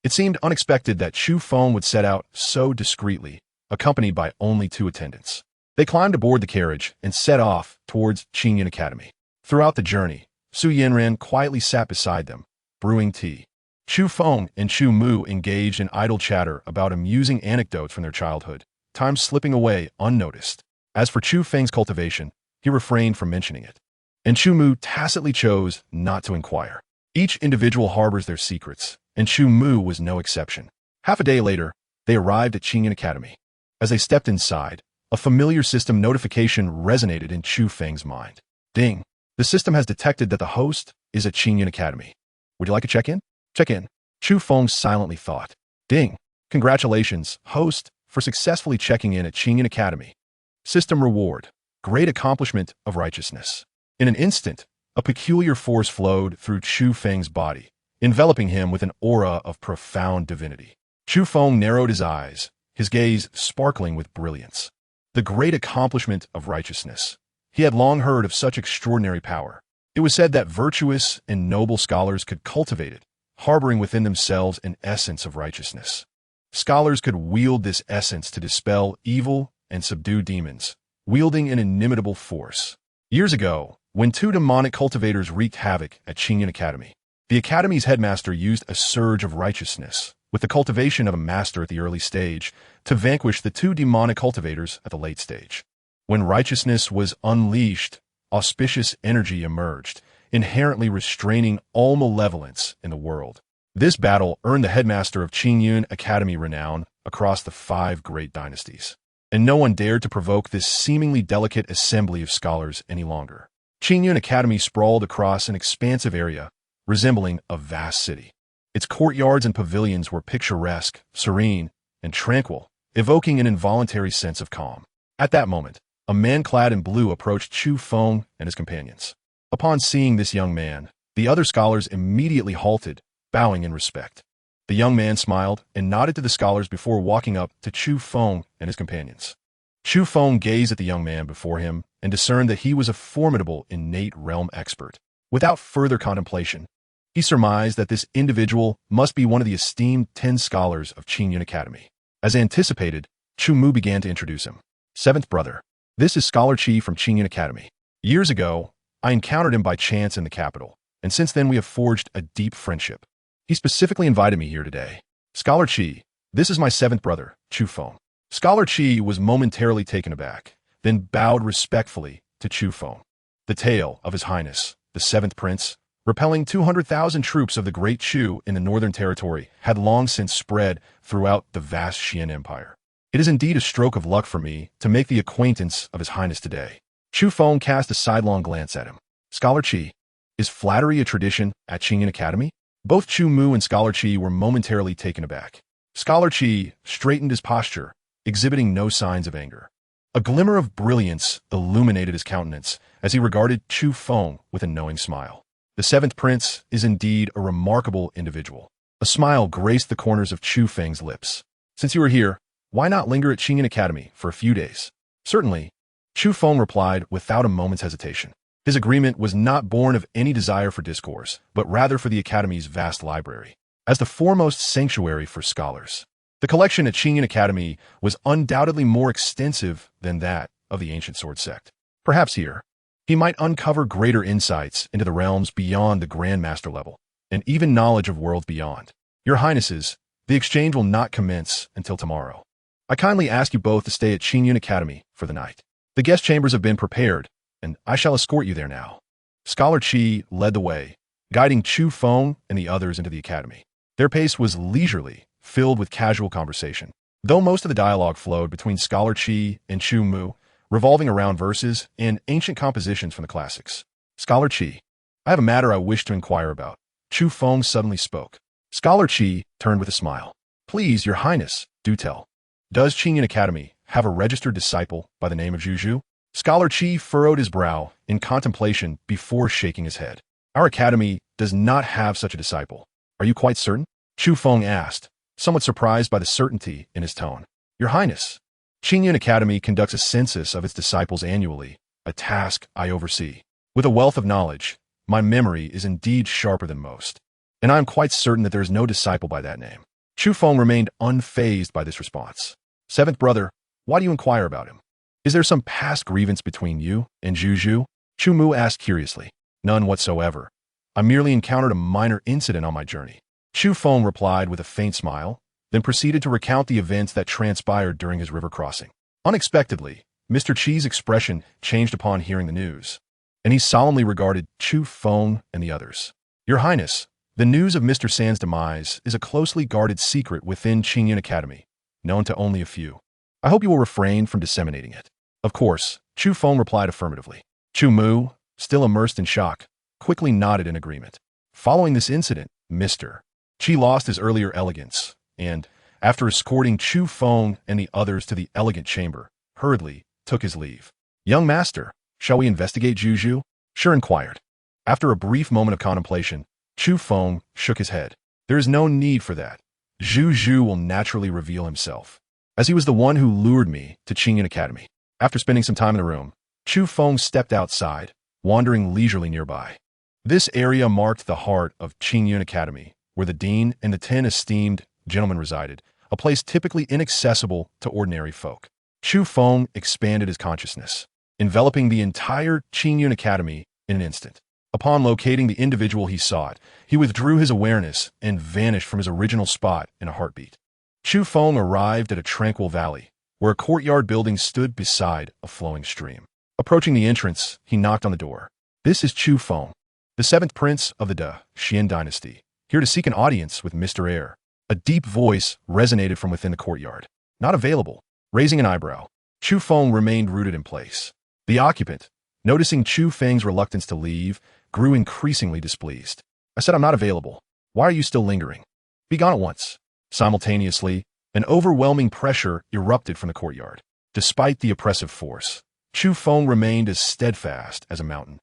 It seemed unexpected that Chu Feng would set out so discreetly, accompanied by only 2 attendants. They climbed aboard the carriage and set off towards Qingyun Academy. Throughout the journey, Su Yanran quietly sat beside them, brewing tea. Chu Feng and Chu Mu engaged in idle chatter about amusing anecdotes from their childhood, time slipping away unnoticed. As for Chu Feng's cultivation, he refrained from mentioning it, and Chu Mu tacitly chose not to inquire. Each individual harbors their secrets, and Chu Mu was no exception. Half a day later, they arrived at Qingyun Academy. As they stepped inside, a familiar system notification resonated in Chu Feng's mind. "Ding! The system has detected that the host is at Qingyun Academy. Would you like a check-in?" "Check-in," Chu Feng silently thought. "Ding! Congratulations, host, for successfully checking in at Qingyun Academy. System reward. Great accomplishment of righteousness." In an instant, a peculiar force flowed through Chu Feng's body, enveloping him with an aura of profound divinity. Chu Feng narrowed his eyes, his gaze sparkling with brilliance. The great accomplishment of righteousness. He had long heard of such extraordinary power. It was said that virtuous and noble scholars could cultivate it, harboring within themselves an essence of righteousness. Scholars could wield this essence to dispel evil and subdue demons, wielding an inimitable force. Years ago, when 2 demonic cultivators wreaked havoc at Qingyun Academy, the Academy's headmaster used a surge of righteousness, with the cultivation of a master at the early stage, to vanquish the 2 demonic cultivators at the late stage. When righteousness was unleashed, auspicious energy emerged, inherently restraining all malevolence in the world. This battle earned the headmaster of Qingyun Academy renown across the 5 great dynasties, and no one dared to provoke this seemingly delicate assembly of scholars any longer. Qingyun Academy sprawled across an expansive area, resembling a vast city. Its courtyards and pavilions were picturesque, serene, and tranquil, evoking an involuntary sense of calm. At that moment, a man clad in blue approached Chu Feng and his companions. Upon seeing this young man, the other scholars immediately halted, bowing in respect. The young man smiled and nodded to the scholars before walking up to Chu Feng and his companions. Chu Feng gazed at the young man before him and discerned that he was a formidable innate realm expert. Without further contemplation, he surmised that this individual must be one of the esteemed 10 scholars of Qingyun Academy. As anticipated, Chu Mu began to introduce him. Seventh brother. This is Scholar Qi from Qingyun Academy. Years ago, I encountered him by chance in the capital, and since then we have forged a deep friendship. He specifically invited me here today. Scholar Qi, this is my seventh brother, Chu Feng. Scholar Qi was momentarily taken aback, then bowed respectfully to Chu Feng. The tale of His Highness, the Seventh Prince, repelling 200,000 troops of the Great Chu in the Northern Territory, had long since spread throughout the vast Xian Empire. It is indeed a stroke of luck for me to make the acquaintance of His Highness today. Chu Feng cast a sidelong glance at him. Scholar Qi, is flattery a tradition at Qingyun Academy? Both Chu Mu and Scholar Qi were momentarily taken aback. Scholar Qi straightened his posture, exhibiting no signs of anger. A glimmer of brilliance illuminated his countenance as he regarded Chu Feng with a knowing smile. The seventh prince is indeed a remarkable individual. A smile graced the corners of Chu Feng's lips. Since you are here, why not linger at Qingyun Academy for a few days? Certainly, Chu Feng replied without a moment's hesitation. His agreement was not born of any desire for discourse, but rather for the Academy's vast library. As the foremost sanctuary for scholars, the collection at Qingyun Academy was undoubtedly more extensive than that of the ancient sword sect. Perhaps here, he might uncover greater insights into the realms beyond the Grandmaster level, and even knowledge of worlds beyond. Your Highnesses, the exchange will not commence until tomorrow. I kindly ask you both to stay at Qingyun Academy for the night. The guest chambers have been prepared, and I shall escort you there now. Scholar Qi led the way, guiding Chu Feng and the others into the academy. Their pace was leisurely, filled with casual conversation. Though most of the dialogue flowed between Scholar Qi and Chu Mu, revolving around verses and ancient compositions from the classics. Scholar Qi, I have a matter I wish to inquire about. Chu Feng suddenly spoke. Scholar Qi turned with a smile. Please, Your Highness, do tell. Does Qingyun Academy have a registered disciple by the name of Zhu? Scholar Qi furrowed his brow in contemplation before shaking his head. Our academy does not have such a disciple. Are you quite certain? Chu Feng asked, somewhat surprised by the certainty in his tone. Your Highness, Qingyun Academy conducts a census of its disciples annually, a task I oversee. With a wealth of knowledge, my memory is indeed sharper than most, and I am quite certain that there is no disciple by that name. Chu Feng remained unfazed by this response. Seventh brother, why do you inquire about him? Is there some past grievance between you and Zhu? Chu Mu asked curiously. None whatsoever. I merely encountered a minor incident on my journey. Chu Feng replied with a faint smile, then proceeded to recount the events that transpired during his river crossing. Unexpectedly, Mr. Qi's expression changed upon hearing the news, and he solemnly regarded Chu Feng and the others. Your Highness, the news of Mr. San's demise is a closely guarded secret within Qingyun Academy, known to only a few. I hope you will refrain from disseminating it. Of course, Chu Feng replied affirmatively. Chu Mu, still immersed in shock, quickly nodded in agreement. Following this incident, Mr. Qi lost his earlier elegance, and, after escorting Chu Feng and the others to the elegant chamber, hurriedly took his leave. Young master, shall we investigate Zhu? Sure inquired. After a brief moment of contemplation, Chu Feng shook his head. There is no need for that. Zhu will naturally reveal himself, as he was the one who lured me to Qingyun Academy. After spending some time in the room, Chu Feng stepped outside, wandering leisurely nearby. This area marked the heart of Qingyun Academy, where the dean and the 10 esteemed gentlemen resided, a place typically inaccessible to ordinary folk. Chu Feng expanded his consciousness, enveloping the entire Qingyun Academy in an instant. Upon locating the individual he sought, he withdrew his awareness and vanished from his original spot in a heartbeat. Chu Feng arrived at a tranquil valley, where a courtyard building stood beside a flowing stream. Approaching the entrance, he knocked on the door. This is Chu Feng, the seventh prince of the Xian dynasty, here to seek an audience with Mr. Air. A deep voice resonated from within the courtyard. Not available. Raising an eyebrow, Chu Feng remained rooted in place. The occupant, noticing Chu Feng's reluctance to leave, grew increasingly displeased. I said I'm not available. Why are you still lingering? Be gone at once. Simultaneously, an overwhelming pressure erupted from the courtyard. Despite the oppressive force, Chu Feng remained as steadfast as a mountain,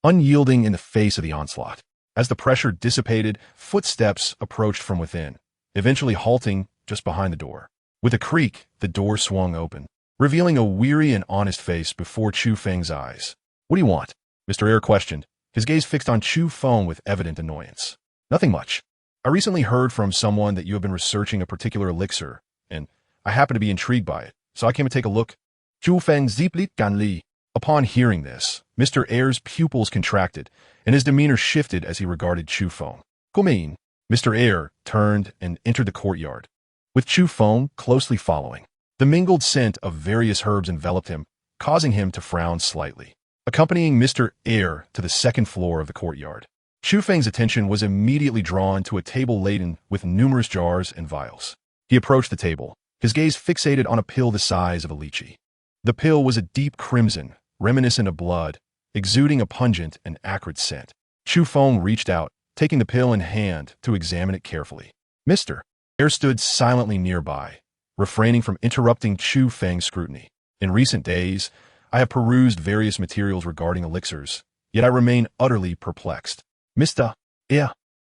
unyielding in the face of the onslaught. As the pressure dissipated, footsteps approached from within, eventually halting just behind the door. With a creak, the door swung open, revealing a weary and honest face before Chu Feng's eyes. "What do you want?" Mr. Air questioned, his gaze fixed on Chu Feng with evident annoyance. "Nothing much. I recently heard from someone that you have been researching a particular elixir, and I happen to be intrigued by it, so I came to take a look." Chu Feng ziplit gan li. Upon hearing this, Mr. Air's pupils contracted, and his demeanor shifted as he regarded Chu Feng. "Gumein." Mr. Air turned and entered the courtyard, with Chu Feng closely following. The mingled scent of various herbs enveloped him, causing him to frown slightly. Accompanying Mr. Air to the second floor of the courtyard, Chu Feng's attention was immediately drawn to a table laden with numerous jars and vials. He approached the table, his gaze fixated on a pill the size of a lychee. The pill was a deep crimson, reminiscent of blood, exuding a pungent and acrid scent. Chu Feng reached out, taking the pill in hand to examine it carefully. Mr. Air stood silently nearby, refraining from interrupting Chu Feng's scrutiny. "In recent days, I have perused various materials regarding elixirs, yet I remain utterly perplexed." Mr. Air,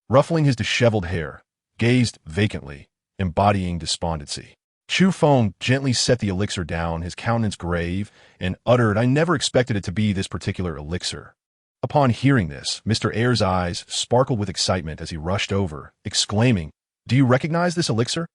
ruffling his disheveled hair, gazed vacantly, embodying despondency. Chu Feng gently set the elixir down, his countenance grave, and uttered, "I never expected it to be this particular elixir." Upon hearing this, Mr. Air's eyes sparkled with excitement as he rushed over, exclaiming, "Do you recognize this elixir?"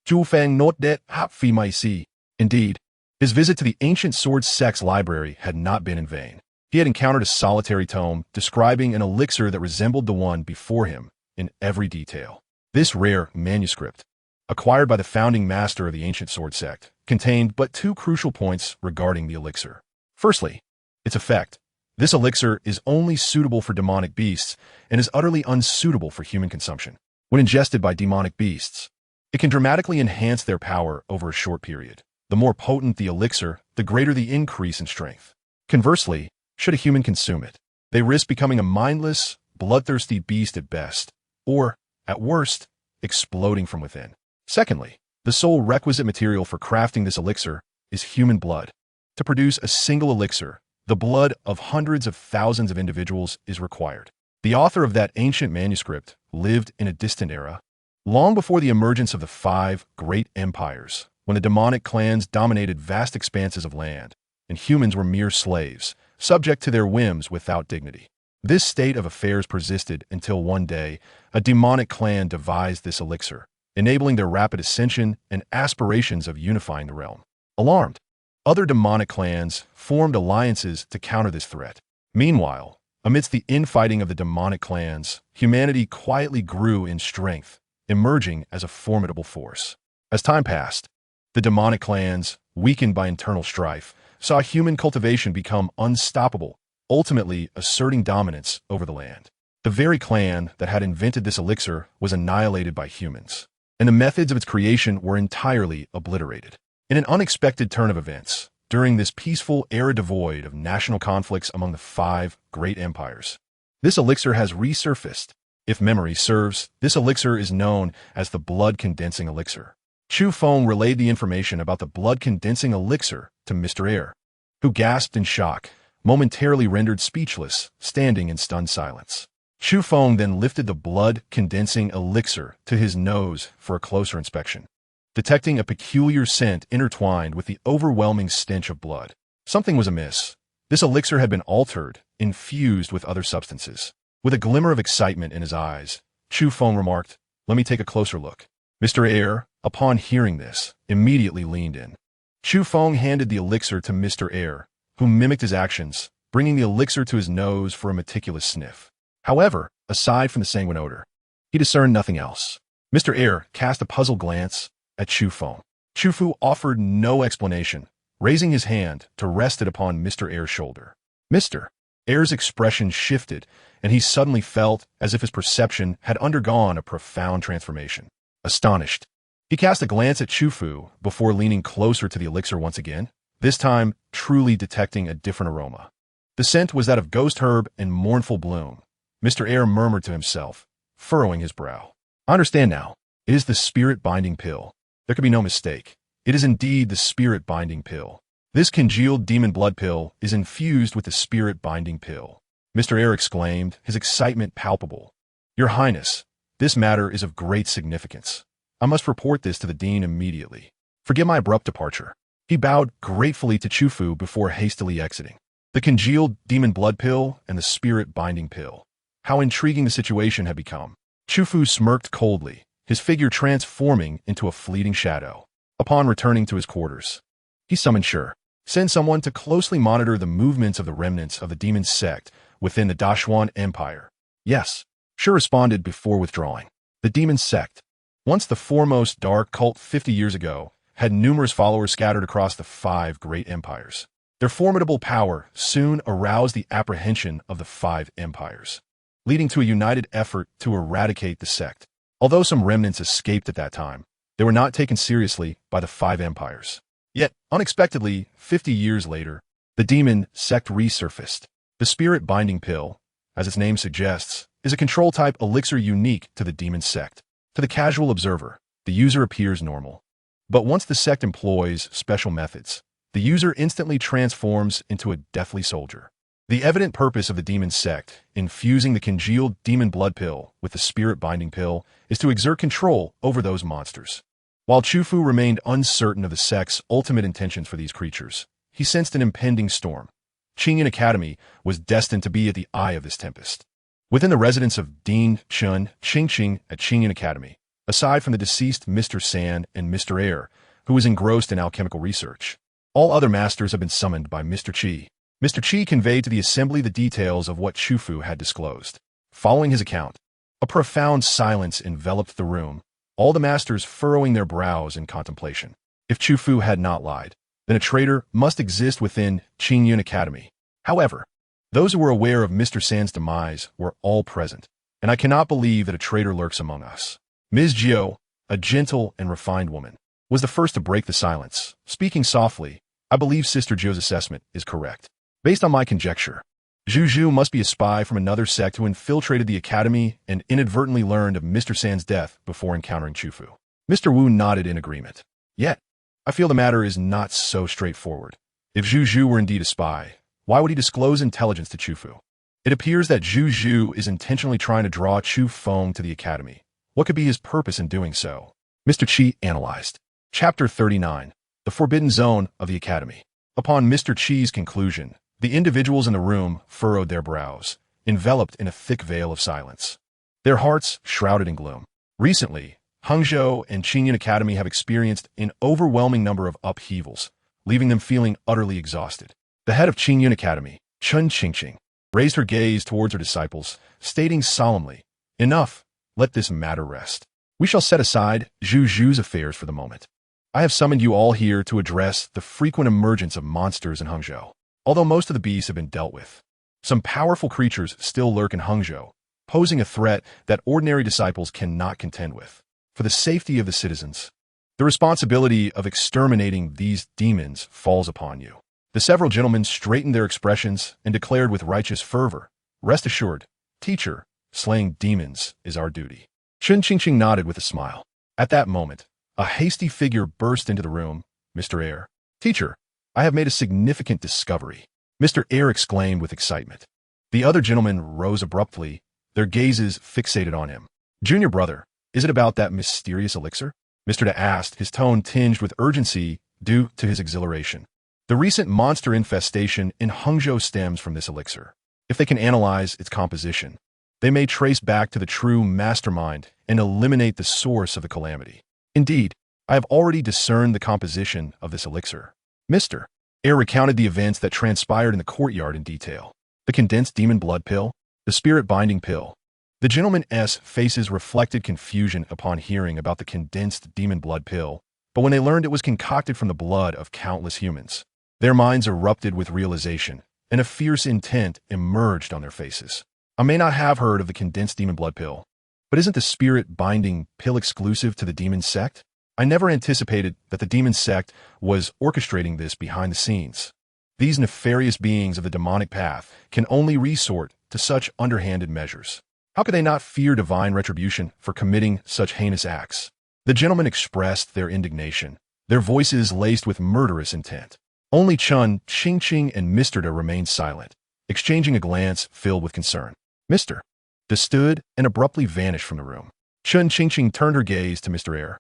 Chu Feng not that happy my see. Indeed, his visit to the ancient sword sect's library had not been in vain. He had encountered a solitary tome describing an elixir that resembled the one before him in every detail. This rare manuscript, acquired by the founding master of the ancient sword sect, contained but two crucial points regarding the elixir. Firstly, its effect. This elixir is only suitable for demonic beasts and is utterly unsuitable for human consumption. When ingested by demonic beasts, it can dramatically enhance their power over a short period. The more potent the elixir, the greater the increase in strength. Conversely, should a human consume it, they risk becoming a mindless, bloodthirsty beast at best, or, at worst, exploding from within. Secondly, the sole requisite material for crafting this elixir is human blood. To produce a single elixir, the blood of hundreds of thousands of individuals is required. The author of that ancient manuscript lived in a distant era, long before the emergence of the 5 great empires, when the demonic clans dominated vast expanses of land, and humans were mere slaves, subject to their whims without dignity. This state of affairs persisted until one day, a demonic clan devised this elixir, enabling their rapid ascension and aspirations of unifying the realm. Alarmed, other demonic clans formed alliances to counter this threat. Meanwhile, amidst the infighting of the demonic clans, humanity quietly grew in strength, emerging as a formidable force. As time passed, the demonic clans, weakened by internal strife, saw human cultivation become unstoppable, ultimately asserting dominance over the land. The very clan that had invented this elixir was annihilated by humans, and the methods of its creation were entirely obliterated. In an unexpected turn of events, during this peaceful era devoid of national conflicts among the 5 great empires, this elixir has resurfaced. If memory serves, this elixir is known as the blood-condensing elixir. Chu Feng relayed the information about the blood-condensing elixir to Mr. Air, who gasped in shock, momentarily rendered speechless, standing in stunned silence. Chu Feng then lifted the blood-condensing elixir to his nose for a closer inspection, detecting a peculiar scent intertwined with the overwhelming stench of blood. Something was amiss. This elixir had been altered, infused with other substances. With a glimmer of excitement in his eyes, Chu Feng remarked, "Let me take a closer look." Mr. Air, upon hearing this, immediately leaned in. Chu Feng handed the elixir to Mr. Air, who mimicked his actions, bringing the elixir to his nose for a meticulous sniff. However, aside from the sanguine odor, he discerned nothing else. Mr. Air cast a puzzled glance at Chu Feng. Chu Fu offered no explanation, raising his hand to rest it upon Mr. Air's shoulder. Mr. Air's expression shifted, and he suddenly felt as if his perception had undergone a profound transformation. Astonished, he cast a glance at Chu Fu before leaning closer to the elixir once again, this time truly detecting a different aroma. The scent was that of ghost herb and mournful bloom. Mr. Air murmured to himself, furrowing his brow. "I understand now. It is the spirit-binding pill. There can be no mistake. It is indeed the spirit-binding pill. This congealed demon blood pill is infused with the spirit-binding pill." Mr. Air exclaimed, his excitement palpable. "Your Highness, this matter is of great significance. I must report this to the Dean immediately. Forgive my abrupt departure." He bowed gratefully to Chu Fu before hastily exiting. The congealed demon blood pill and the spirit binding pill. How intriguing the situation had become. Chu Fu smirked coldly, his figure transforming into a fleeting shadow. Upon returning to his quarters, he summoned Shi. Send someone to closely monitor the movements of the remnants of the demon sect within the Dashuan Empire. Yes, Shi responded before withdrawing. The demon sect, once the foremost dark cult 50 years ago, had numerous followers scattered across the 5 great empires. Their formidable power soon aroused the apprehension of the 5 empires, leading to a united effort to eradicate the sect. Although some remnants escaped at that time, they were not taken seriously by the 5 empires. Yet, unexpectedly, 50 years later, the demon sect resurfaced. The spirit binding pill, as its name suggests, is a control-type elixir unique to the demon sect. To the casual observer, the user appears normal. But once the sect employs special methods, the user instantly transforms into a deathly soldier. The evident purpose of the demon sect, infusing the congealed demon blood pill with the spirit binding pill, is to exert control over those monsters. While Chu Fu remained uncertain of the sect's ultimate intentions for these creatures, he sensed an impending storm. Qingyun Academy was destined to be at the eye of this tempest. Within the residence of Dean Chun Qingqing at Qingyun Academy, aside from the deceased Mr. San and Mr. Air, who was engrossed in alchemical research, all other masters have been summoned by Mr. Qi. Mr. Qi conveyed to the assembly the details of what Chu Fu had disclosed. Following his account, a profound silence enveloped the room, all the masters furrowing their brows in contemplation. If Chu Fu had not lied, then a traitor must exist within Qingyun Academy. However, those who were aware of Mr. San's demise were all present, and I cannot believe that a traitor lurks among us. Ms. Jiu, a gentle and refined woman, was the first to break the silence. Speaking softly, I believe Sister Jiu's assessment is correct. Based on my conjecture, Zhu must be a spy from another sect who infiltrated the academy and inadvertently learned of Mr. San's death before encountering Chu Fu. Mr. Wu nodded in agreement. Yet, I feel the matter is not so straightforward. If Zhu were indeed a spy, why would he disclose intelligence to Chu Fu? It appears that Zhu is intentionally trying to draw Chu Feng to the academy. What could be his purpose in doing so? Mr. Qi analyzed. Chapter 39. The Forbidden Zone of the Academy. Upon Mr. Qi's conclusion, the individuals in the room furrowed their brows, enveloped in a thick veil of silence, their hearts shrouded in gloom. Recently, Hangzhou and Qingyun Academy have experienced an overwhelming number of upheavals, leaving them feeling utterly exhausted. The head of Qingyun Academy, Chun Qingqing, raised her gaze towards her disciples, stating solemnly, "Enough, let this matter rest. We shall set aside Zhu's affairs for the moment. I have summoned you all here to address the frequent emergence of monsters in Hangzhou. Although most of the beasts have been dealt with, some powerful creatures still lurk in Hangzhou, posing a threat that ordinary disciples cannot contend with. For the safety of the citizens, the responsibility of exterminating these demons falls upon you." The several gentlemen straightened their expressions and declared with righteous fervor, "Rest assured, teacher, slaying demons is our duty." Chun Qingqing nodded with a smile. At that moment, a hasty figure burst into the room. "Mr. Air." "Teacher, I have made a significant discovery," Mr. Air exclaimed with excitement. The other gentlemen rose abruptly, their gazes fixated on him. "Junior brother, is it about that mysterious elixir?" Mr. Da asked, his tone tinged with urgency due to his exhilaration. "The recent monster infestation in Hangzhou stems from this elixir. If they can analyze its composition, they may trace back to the true mastermind and eliminate the source of the calamity. Indeed, I have already discerned the composition of this elixir." Mr. Air recounted the events that transpired in the courtyard in detail. The condensed demon blood pill, the spirit binding pill. The gentlemen's faces reflected confusion upon hearing about the condensed demon blood pill, but when they learned it was concocted from the blood of countless humans, their minds erupted with realization, and a fierce intent emerged on their faces. "I may not have heard of the condensed demon blood pill, but isn't the spirit binding pill exclusive to the demon sect? I never anticipated that the demon sect was orchestrating this behind the scenes. These nefarious beings of the demonic path can only resort to such underhanded measures. How could they not fear divine retribution for committing such heinous acts?" The gentlemen expressed their indignation, their voices laced with murderous intent. Only Chun Qingqing and Mr. Da remained silent, exchanging a glance filled with concern. Mr. Da stood and abruptly vanished from the room. Chun Qingqing turned her gaze to Mr. Air.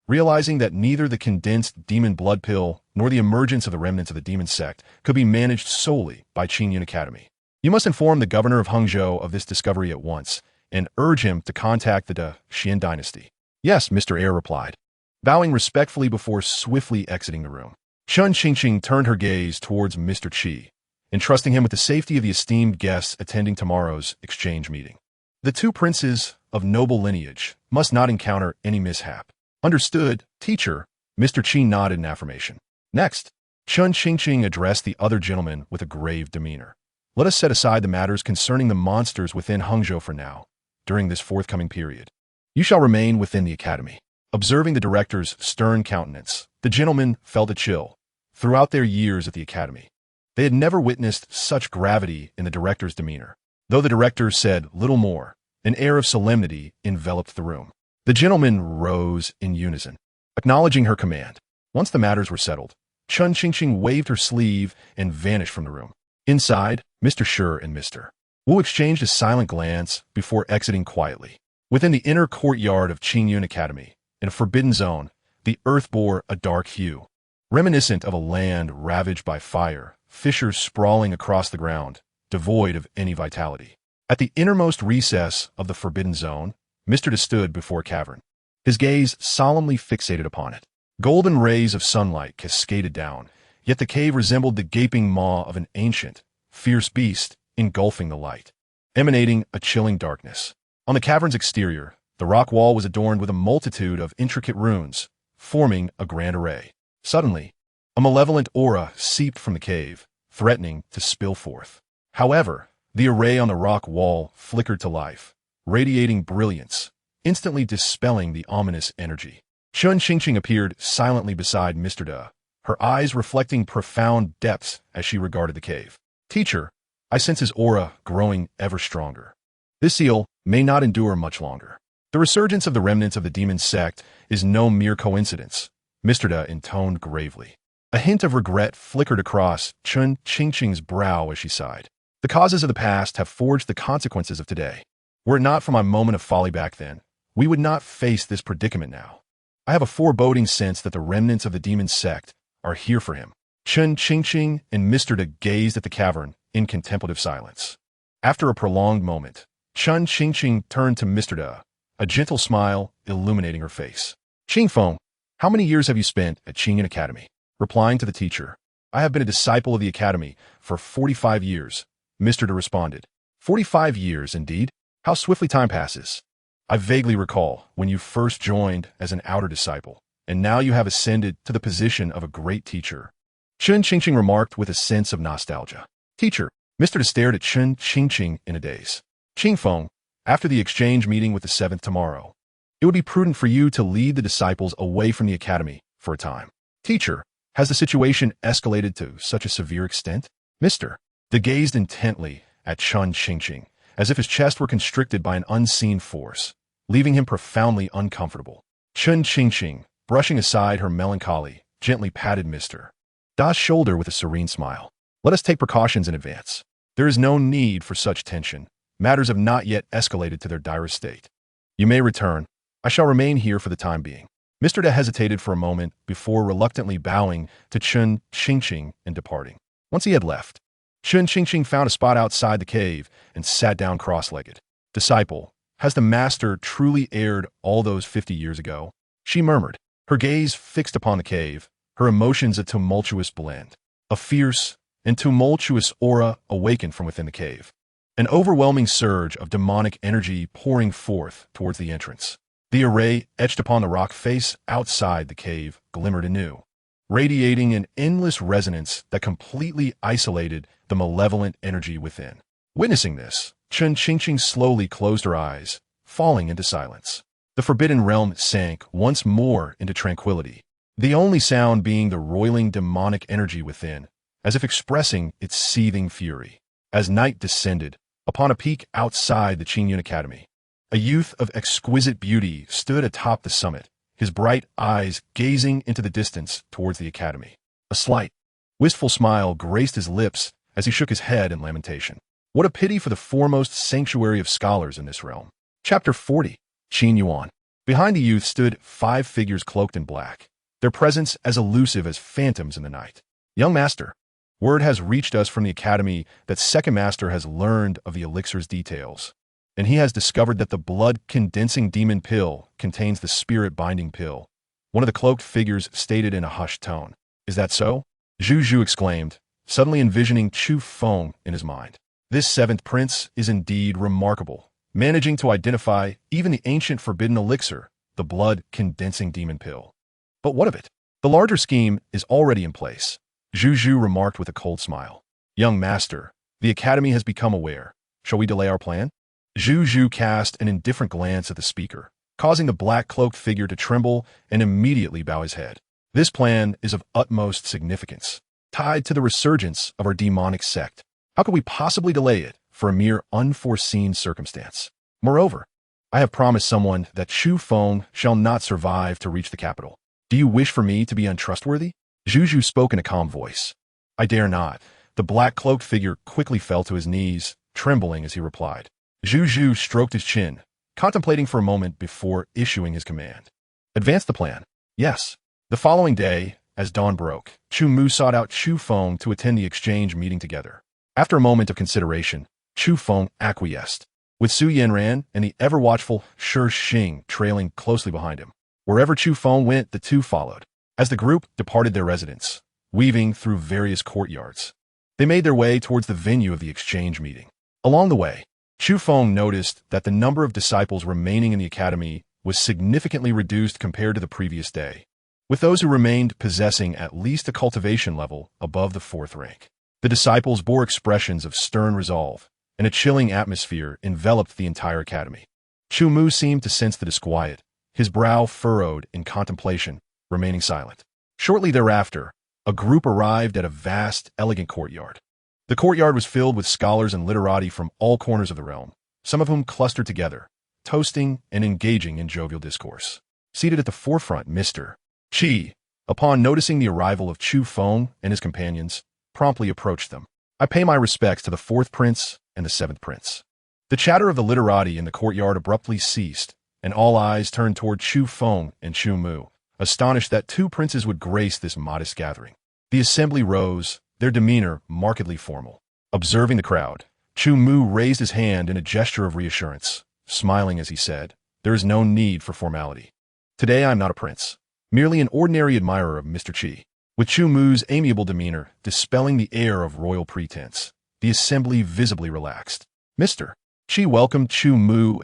realizing that neither the condensed demon blood pill nor the emergence of the remnants of the demon sect could be managed solely by Qingyun Academy. You must inform the governor of Hangzhou of this discovery at once and urge him to contact the Xian dynasty. Yes, Mr. Heir replied, bowing respectfully before swiftly exiting the room. Chun Qingqing turned her gaze towards Mr. Qi, entrusting him with the safety of the esteemed guests attending tomorrow's exchange meeting. The two princes of noble lineage must not encounter any mishap. Understood, teacher. Mr. Qi nodded in affirmation. Next, Chun Qingqing addressed the other gentleman with a grave demeanor. Let us set aside the matters concerning the monsters within Hangzhou for now. During this forthcoming period, you shall remain within the academy. Observing the director's stern countenance, the gentlemen felt a chill. Throughout their years at the academy, they had never witnessed such gravity in the director's demeanor. Though the director said little more, an air of solemnity enveloped the room. The gentlemen rose in unison, acknowledging her command. Once the matters were settled, Chun Qingqing waved her sleeve and vanished from the room. Inside, Mr. Shi and Mr. Wu exchanged a silent glance before exiting quietly. Within the inner courtyard of Qingyun Academy, in a forbidden zone, the earth bore a dark hue, reminiscent of a land ravaged by fire, fissures sprawling across the ground, devoid of any vitality. At the innermost recess of the forbidden zone, Mr. De stood before a cavern, his gaze solemnly fixated upon it. Golden rays of sunlight cascaded down, yet the cave resembled the gaping maw of an ancient, fierce beast engulfing the light, emanating a chilling darkness. On the cavern's exterior, the rock wall was adorned with a multitude of intricate runes, forming a grand array. Suddenly, a malevolent aura seeped from the cave, threatening to spill forth. However, the array on the rock wall flickered to life, radiating brilliance, instantly dispelling the ominous energy. Chun Qingqing appeared silently beside Mr. De, her eyes reflecting profound depths as she regarded the cave. Teacher, I sense his aura growing ever stronger. This seal may not endure much longer. The resurgence of the remnants of the demon sect is no mere coincidence, Mr. De intoned gravely. A hint of regret flickered across Chun Qingqing's brow as she sighed. The causes of the past have forged the consequences of today. Were it not for my moment of folly back then, we would not face this predicament now. I have a foreboding sense that the remnants of the demon sect are here for him. Chun Qingqing and Mr. De gazed at the cavern in contemplative silence. After a prolonged moment, Chun Qingqing turned to Mr. De, a gentle smile illuminating her face. Chu Feng, how many years have you spent at Qingyun Academy? Replying to the teacher, I have been a disciple of the academy for 45 years, Mr. De responded. 45 years, indeed? How swiftly time passes. I vaguely recall when you first joined as an outer disciple, and now you have ascended to the position of a great teacher. Chun Qingqing remarked with a sense of nostalgia. Teacher, Mr. De stared at Chun Qingqing in a daze. Chu Feng, after the exchange meeting with the 7th tomorrow, it would be prudent for you to lead the disciples away from the academy for a time. Teacher, has the situation escalated to such a severe extent? Mr. De gazed intently at Chun Qingqing, as if his chest were constricted by an unseen force, leaving him profoundly uncomfortable. Chun Qingqing, brushing aside her melancholy, gently patted Mr. Da's shoulder with a serene smile. Let us take precautions in advance. There is no need for such tension. Matters have not yet escalated to their direst state. You may return. I shall remain here for the time being. Mr. De hesitated for a moment before reluctantly bowing to Chun Qingqing and departing. Once he had left, Chun Qingqing found a spot outside the cave and sat down cross-legged. Disciple, has the master truly erred all those 50 years ago? She murmured, her gaze fixed upon the cave, her emotions a tumultuous blend. A fierce and tumultuous aura awakened from within the cave. An overwhelming surge of demonic energy pouring forth towards the entrance. The array etched upon the rock face outside the cave glimmered anew, radiating an endless resonance that completely isolated the malevolent energy within. Witnessing this, Chun Qingqing slowly closed her eyes, falling into silence. The forbidden realm sank once more into tranquility, the only sound being the roiling demonic energy within, as if expressing its seething fury. As night descended, upon a peak outside the Qingyun Academy, a youth of exquisite beauty stood atop the summit, his bright eyes gazing into the distance towards the academy. A slight, wistful smile graced his lips as he shook his head in lamentation. What a pity for the foremost sanctuary of scholars in this realm. Chapter 40. Qin Yuan. Behind the youth stood 5 figures cloaked in black, their presence as elusive as phantoms in the night. Young master, word has reached us from the academy that second master has learned of the elixir's details, and he has discovered that the blood-condensing demon pill contains the spirit-binding pill. One of the cloaked figures stated in a hushed tone. Is that so? Zhu exclaimed, suddenly envisioning Chu Feng in his mind. This 7th prince is indeed remarkable, managing to identify even the ancient forbidden elixir, the blood-condensing demon pill. But what of it? The larger scheme is already in place, Zhu remarked with a cold smile. Young master, the academy has become aware. Shall we delay our plan? Zhu cast an indifferent glance at the speaker, causing the black-cloaked figure to tremble and immediately bow his head. This plan is of utmost significance, tied to the resurgence of our demonic sect. How could we possibly delay it for a mere unforeseen circumstance? Moreover, I have promised someone that Chu Feng shall not survive to reach the capital. Do you wish for me to be untrustworthy? Zhu spoke in a calm voice. I dare not. The black-cloaked figure quickly fell to his knees, trembling as he replied. Zhu stroked his chin, contemplating for a moment before issuing his command. Advance the plan. Yes. The following day, as dawn broke, Chu sought out Chu Feng to attend the exchange meeting together. After a moment of consideration, Chu Feng acquiesced, with Su Yanran and the ever-watchful Shi Xing trailing closely behind him. Wherever Chu Feng went, the two followed. As the group departed their residence, weaving through various courtyards, they made their way towards the venue of the exchange meeting. Along the way, Chu Feng noticed that the number of disciples remaining in the academy was significantly reduced compared to the previous day, with those who remained possessing at least a cultivation level above the 4th rank. The disciples bore expressions of stern resolve, and a chilling atmosphere enveloped the entire academy. Chu seemed to sense the disquiet, his brow furrowed in contemplation, remaining silent. Shortly thereafter, a group arrived at a vast, elegant courtyard. The courtyard was filled with scholars and literati from all corners of the realm, some of whom clustered together, toasting and engaging in jovial discourse. Seated at the forefront, Mr. Qi, upon noticing the arrival of Chu Feng and his companions, promptly approached them. I pay my respects to the 4th prince and the 7th prince. The chatter of the literati in the courtyard abruptly ceased, and all eyes turned toward Chu Feng and Chu, astonished that 2 princes would grace this modest gathering. The assembly rose, their demeanor markedly formal. Observing the crowd, Chu raised his hand in a gesture of reassurance, smiling as he said, "There is no need for formality. Today I am not a prince, merely an ordinary admirer of Mr. Qi." With Chu amiable demeanor dispelling the air of royal pretense, the assembly visibly relaxed. Mr. Qi welcomed Chu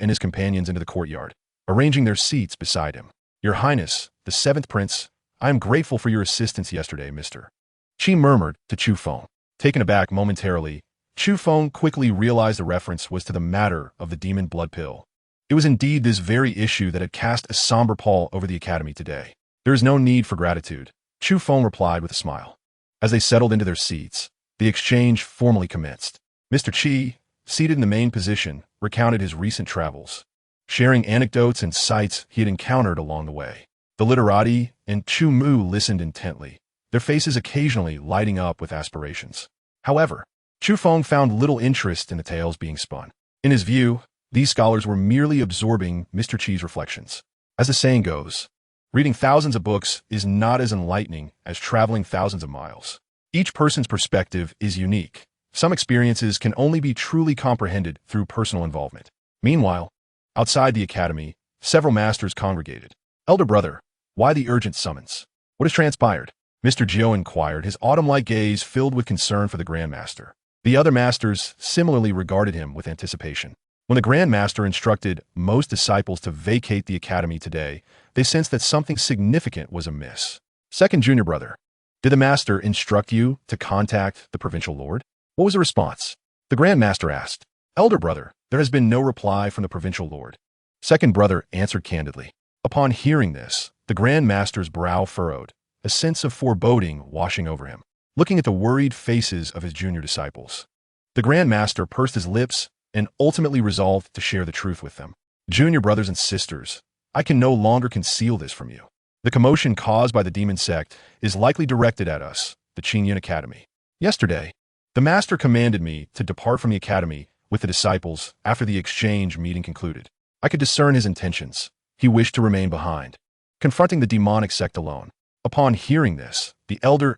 and his companions into the courtyard, arranging their seats beside him. Your Highness, the 7th prince, I am grateful for your assistance yesterday, Mr. Qi murmured to Chu Feng. Taken aback momentarily, Chu Feng quickly realized the reference was to the matter of the demon blood pill. It was indeed this very issue that had cast a somber pall over the academy today. There is no need for gratitude, Chu Feng replied with a smile. As they settled into their seats, the exchange formally commenced. Mr. Qi, seated in the main position, recounted his recent travels, sharing anecdotes and sights he had encountered along the way. The literati and Chu listened intently, their faces occasionally lighting up with aspirations. However, Chu Feng found little interest in the tales being spun. In his view, these scholars were merely absorbing Mr. Qi's reflections. As the saying goes, reading thousands of books is not as enlightening as traveling thousands of miles. Each person's perspective is unique. Some experiences can only be truly comprehended through personal involvement. Meanwhile, outside the academy, several masters congregated. Elder brother, why the urgent summons? What has transpired? Mr. Jiao inquired, his autumn-like gaze filled with concern for the Grandmaster. The other masters similarly regarded him with anticipation. When the Grandmaster instructed most disciples to vacate the academy today, they sensed that something significant was amiss. Second junior brother, did the master instruct you to contact the provincial lord? What was the response? The Grandmaster asked. Elder brother, there has been no reply from the provincial lord. Second brother answered candidly. Upon hearing this, the Grandmaster's brow furrowed, a sense of foreboding washing over him. Looking at the worried faces of his junior disciples, the Grandmaster pursed his lips and ultimately resolved to share the truth with them. Junior brothers and sisters, I can no longer conceal this from you. The commotion caused by the demon sect is likely directed at us, the Qingyun Academy. Yesterday, the master commanded me to depart from the academy with the disciples after the exchange meeting concluded. I could discern his intentions, He wished to remain behind, confronting the demonic sect alone. Upon hearing this, the elder's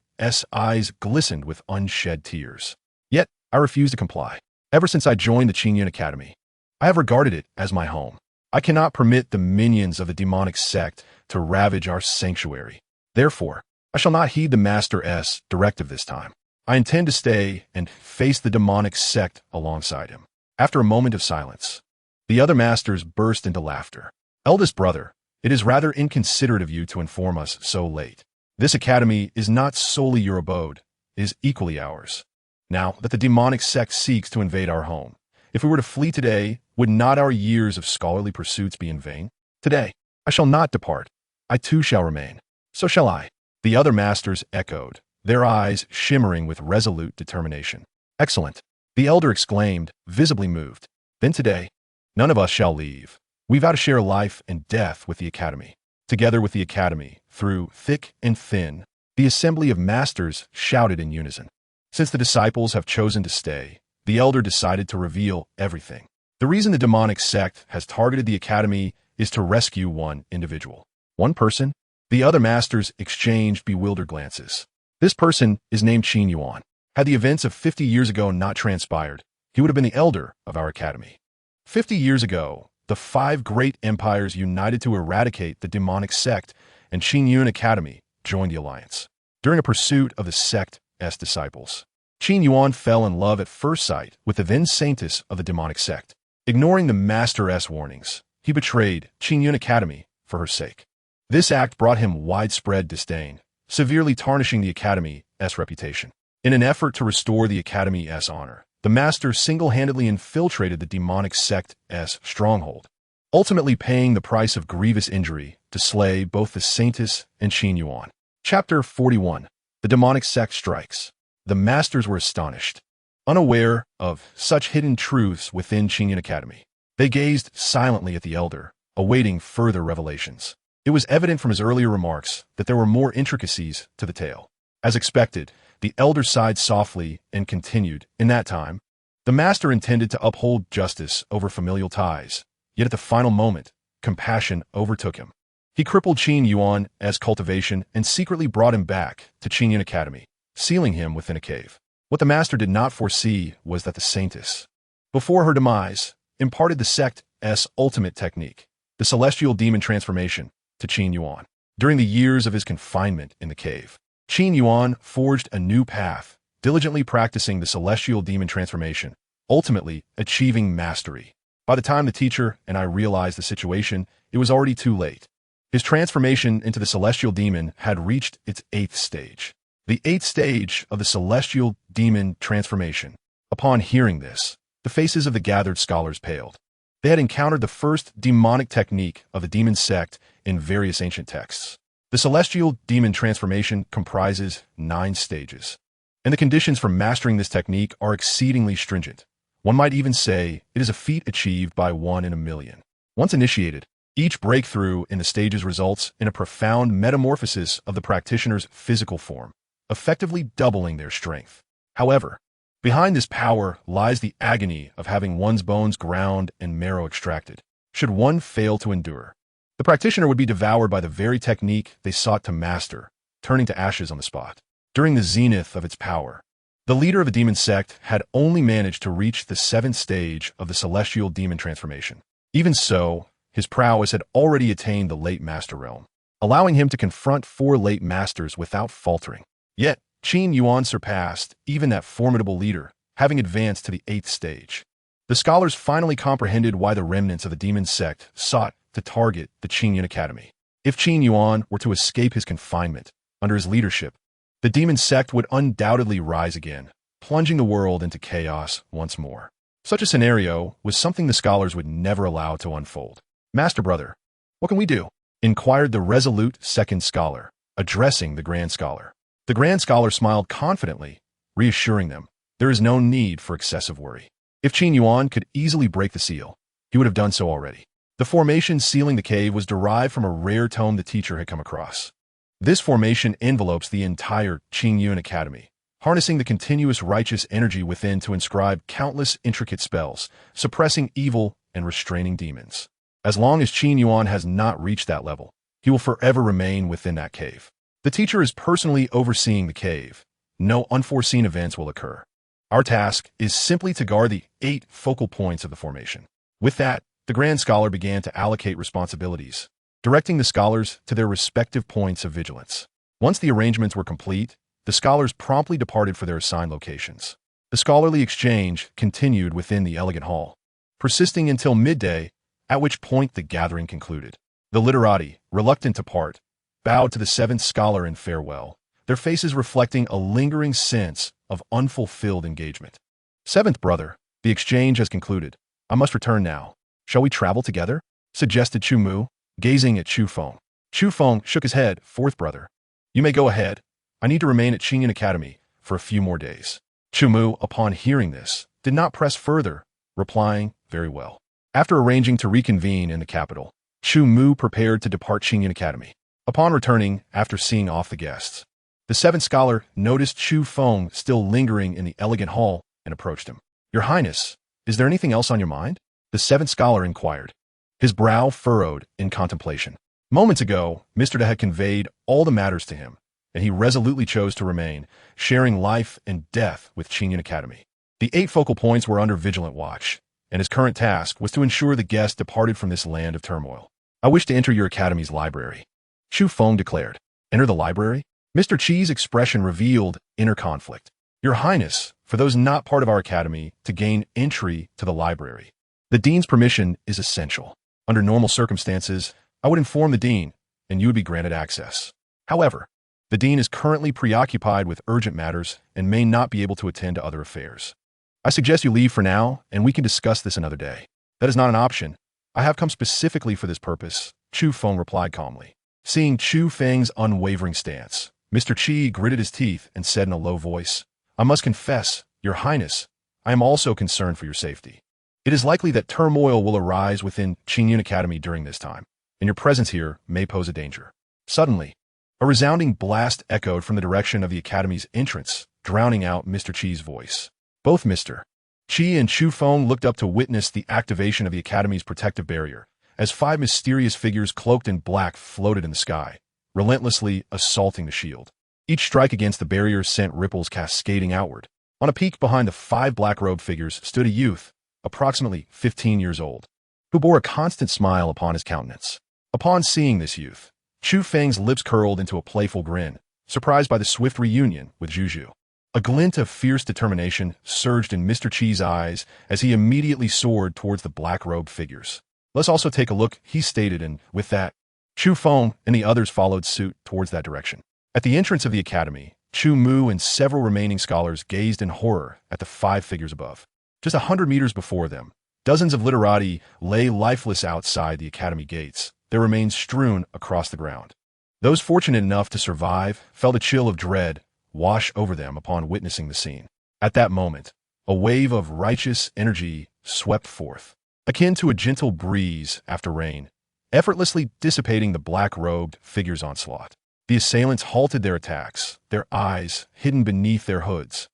eyes glistened with unshed tears. Yet, I refused to comply. Ever since I joined the Qingyun Academy, I have regarded it as my home. I cannot permit the minions of the demonic sect to ravage our sanctuary. Therefore, I shall not heed the Master's directive this time. I intend to stay and face the demonic sect alongside him. After a moment of silence, the other masters burst into laughter. Eldest brother, it is rather inconsiderate of you to inform us so late. This academy is not solely your abode, it is equally ours. Now that the demonic sect seeks to invade our home, if we were to flee today, would not our years of scholarly pursuits be in vain? Today, I shall not depart. I too shall remain. So shall I. The other masters echoed, their eyes shimmering with resolute determination. Excellent, the elder exclaimed, visibly moved. Then today, none of us shall leave. We vow to share life and death with the academy. Together with the academy, through thick and thin, the assembly of masters shouted in unison. Since the disciples have chosen to stay, the elder decided to reveal everything. The reason the demonic sect has targeted the academy is to rescue one individual. One person? The other masters exchanged bewildered glances. This person is named Qin Yuan. Had the events of 50 years ago not transpired, he would have been the elder of our academy. 50 years ago, the 5 great empires united to eradicate the demonic sect, and Qingyun Academy joined the alliance. During a pursuit of the sect's disciples, Qin Yuan fell in love at first sight with the then saintess of the demonic sect. Ignoring the Master's warnings, he betrayed Qingyun Academy for her sake. This act brought him widespread disdain, severely tarnishing the Academy's reputation. In an effort to restore the Academy's honor, the Master single-handedly infiltrated the demonic sect's stronghold, ultimately paying the price of grievous injury to slay both the saintess and Qin Yuan. Chapter 41. The demonic sect strikes. The masters were astonished, unaware of such hidden truths within Qingyun Academy. They gazed silently at the elder, awaiting further revelations. It was evident from his earlier remarks that there were more intricacies to the tale. As expected, the elder sighed softly and continued, in that time, the master intended to uphold justice over familial ties, yet at the final moment, compassion overtook him. He crippled Qin Yuan's cultivation and secretly brought him back to Qingyun Academy, sealing him within a cave. What the master did not foresee was that the saintess, before her demise, imparted the sect's ultimate technique, the celestial demon transformation, to Qin Yuan. During the years of his confinement in the cave, Qin Yuan forged a new path, diligently practicing the celestial demon transformation, ultimately achieving mastery. By the time the teacher and I realized the situation, it was already too late. His transformation into the celestial demon had reached its 8th stage. The 8th stage of the celestial demon transformation. Upon hearing this, the faces of the gathered scholars paled. They had encountered the first demonic technique of the demon sect in various ancient texts. The celestial demon transformation comprises 9 stages, and the conditions for mastering this technique are exceedingly stringent. One might even say it is a feat achieved by 1 in a million. Once initiated, each breakthrough in the stages results in a profound metamorphosis of the practitioner's physical form, effectively doubling their strength. However, behind this power lies the agony of having one's bones ground and marrow extracted. Should one fail to endure, the practitioner would be devoured by the very technique they sought to master, turning to ashes on the spot. During the zenith of its power, the leader of the demon sect had only managed to reach the 7th stage of the celestial demon transformation. Even so, his prowess had already attained the late master realm, allowing him to confront 4 late masters without faltering. Yet, Qin Yuan surpassed even that formidable leader, having advanced to the 8th stage. The scholars finally comprehended why the remnants of the demon sect sought to target the Qingyun Academy. If Qin Yuan were to escape his confinement under his leadership, the demon sect would undoubtedly rise again, plunging the world into chaos once more. Such a scenario was something the scholars would never allow to unfold. Master brother, what can we do? Inquired the resolute second scholar, addressing the grand scholar. The grand scholar smiled confidently, reassuring them there is no need for excessive worry. If Qin Yuan could easily break the seal, he would have done so already. The formation sealing the cave was derived from a rare tome the teacher had come across. This formation envelopes the entire Qingyun Academy, harnessing the continuous righteous energy within to inscribe countless intricate spells, suppressing evil and restraining demons. As long as Qin Yuan has not reached that level, he will forever remain within that cave. The teacher is personally overseeing the cave. No unforeseen events will occur. Our task is simply to guard the 8 focal points of the formation. With that, the Grand Scholar began to allocate responsibilities, directing the scholars to their respective points of vigilance. Once the arrangements were complete, the scholars promptly departed for their assigned locations. The scholarly exchange continued within the elegant hall, persisting until midday, at which point the gathering concluded. The literati, reluctant to part, bowed to the 7th scholar in farewell, their faces reflecting a lingering sense of unfulfilled engagement. 7th brother, the exchange has concluded. I must return now. Shall we travel together? Suggested Chu Mu, gazing at Chu Feng. Chu Feng shook his head. 4th brother, you may go ahead. I need to remain at Qingyan Academy for a few more days. Chu Mu, upon hearing this, did not press further, replying, very well. After arranging to reconvene in the capital, Chu Mu prepared to depart Qingyan Academy. Upon returning, after seeing off the guests, the 7th scholar noticed Chu Feng still lingering in the elegant hall and approached him. Your Highness, is there anything else on your mind? The 7th scholar inquired, his brow furrowed in contemplation. Moments ago, Mr. Da had conveyed all the matters to him, and he resolutely chose to remain, sharing life and death with Qingyan Academy. The 8 focal points were under vigilant watch, and his current task was to ensure the guests departed from this land of turmoil. I wish to enter your academy's library, Chu Feng declared. Enter the library? Mr. Qi's expression revealed inner conflict. Your Highness, for those not part of our academy, to gain entry to the library, the dean's permission is essential. Under normal circumstances, I would inform the dean, and you would be granted access. However, the dean is currently preoccupied with urgent matters and may not be able to attend to other affairs. I suggest you leave for now, and we can discuss this another day. That is not an option. I have come specifically for this purpose, Chu Feng replied calmly. Seeing Chu Feng's unwavering stance, Mr. Qi gritted his teeth and said in a low voice, I must confess, Your Highness, I am also concerned for your safety. It is likely that turmoil will arise within Qingyan Academy during this time, and your presence here may pose a danger. Suddenly, a resounding blast echoed from the direction of the academy's entrance, drowning out Mr. Qi's voice. Both Mr. Qi and Chu Feng looked up to witness the activation of the academy's protective barrier, as 5 mysterious figures cloaked in black floated in the sky, relentlessly assaulting the shield. Each strike against the barrier sent ripples cascading outward. On a peak behind the 5 black-robed figures stood a youth, approximately 15 years old, who bore a constant smile upon his countenance. Upon seeing this youth, Chu Feng's lips curled into a playful grin, surprised by the swift reunion with Juju. A glint of fierce determination surged in Mr. Qi's eyes as he immediately soared towards the black-robed figures. Let's also take a look, he stated, and with that, Chu Feng and the others followed suit towards that direction. At the entrance of the academy, Chu Mu and several remaining scholars gazed in horror at the 5 figures above. Just 100 meters before them, dozens of literati lay lifeless outside the academy gates, their remains strewn across the ground. Those fortunate enough to survive felt a chill of dread wash over them upon witnessing the scene. At that moment, a wave of righteous energy swept forth, akin to a gentle breeze after rain, effortlessly dissipating the black-robed figures' onslaught. The assailants halted their attacks, their eyes hidden beneath their hoods.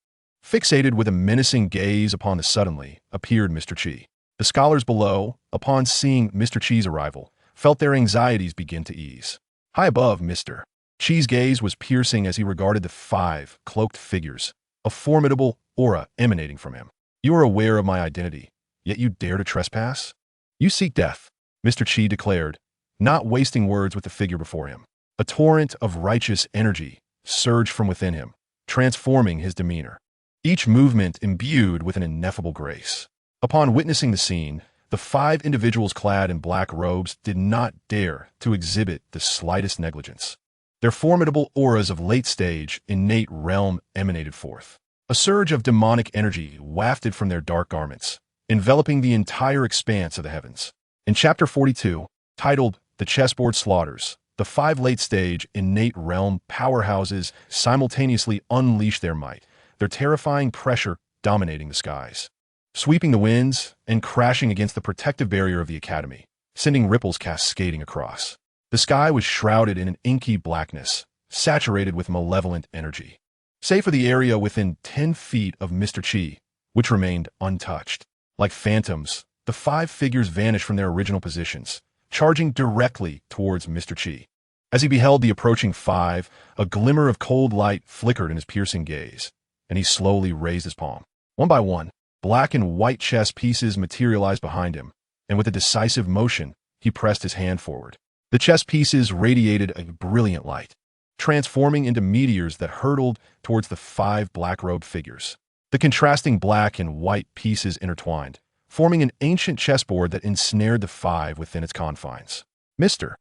Fixated with a menacing gaze upon the suddenly appeared Mr. Qi. The scholars below, upon seeing Mr. Qi's arrival, felt their anxieties begin to ease. High above Mr. Qi's gaze was piercing as he regarded the 5 cloaked figures, a formidable aura emanating from him. You are aware of my identity, yet you dare to trespass? You seek death, Mr. Qi declared, not wasting words with the figure before him. A torrent of righteous energy surged from within him, transforming his demeanor, each movement imbued with an ineffable grace. Upon witnessing the scene, the 5 individuals clad in black robes did not dare to exhibit the slightest negligence. Their formidable auras of late-stage, innate realm emanated forth. A surge of demonic energy wafted from their dark garments, enveloping the entire expanse of the heavens. In Chapter 42, titled The Chessboard Slaughters, the 5 late-stage, innate realm powerhouses simultaneously unleashed their might, their terrifying pressure dominating the skies, sweeping the winds and crashing against the protective barrier of the academy, sending ripples cascading across. The sky was shrouded in an inky blackness, saturated with malevolent energy, save for the area within 10 feet of Mr. Qi, which remained untouched. Like phantoms, the 5 figures vanished from their original positions, charging directly towards Mr. Chi. As he beheld the approaching 5, a glimmer of cold light flickered in his piercing gaze, and he slowly raised his palm. One by one, black and white chess pieces materialized behind him, and with a decisive motion, he pressed his hand forward. The chess pieces radiated a brilliant light, transforming into meteors that hurtled towards the 5 black-robed figures. The contrasting black and white pieces intertwined, forming an ancient chessboard that ensnared the 5 within its confines. Mr.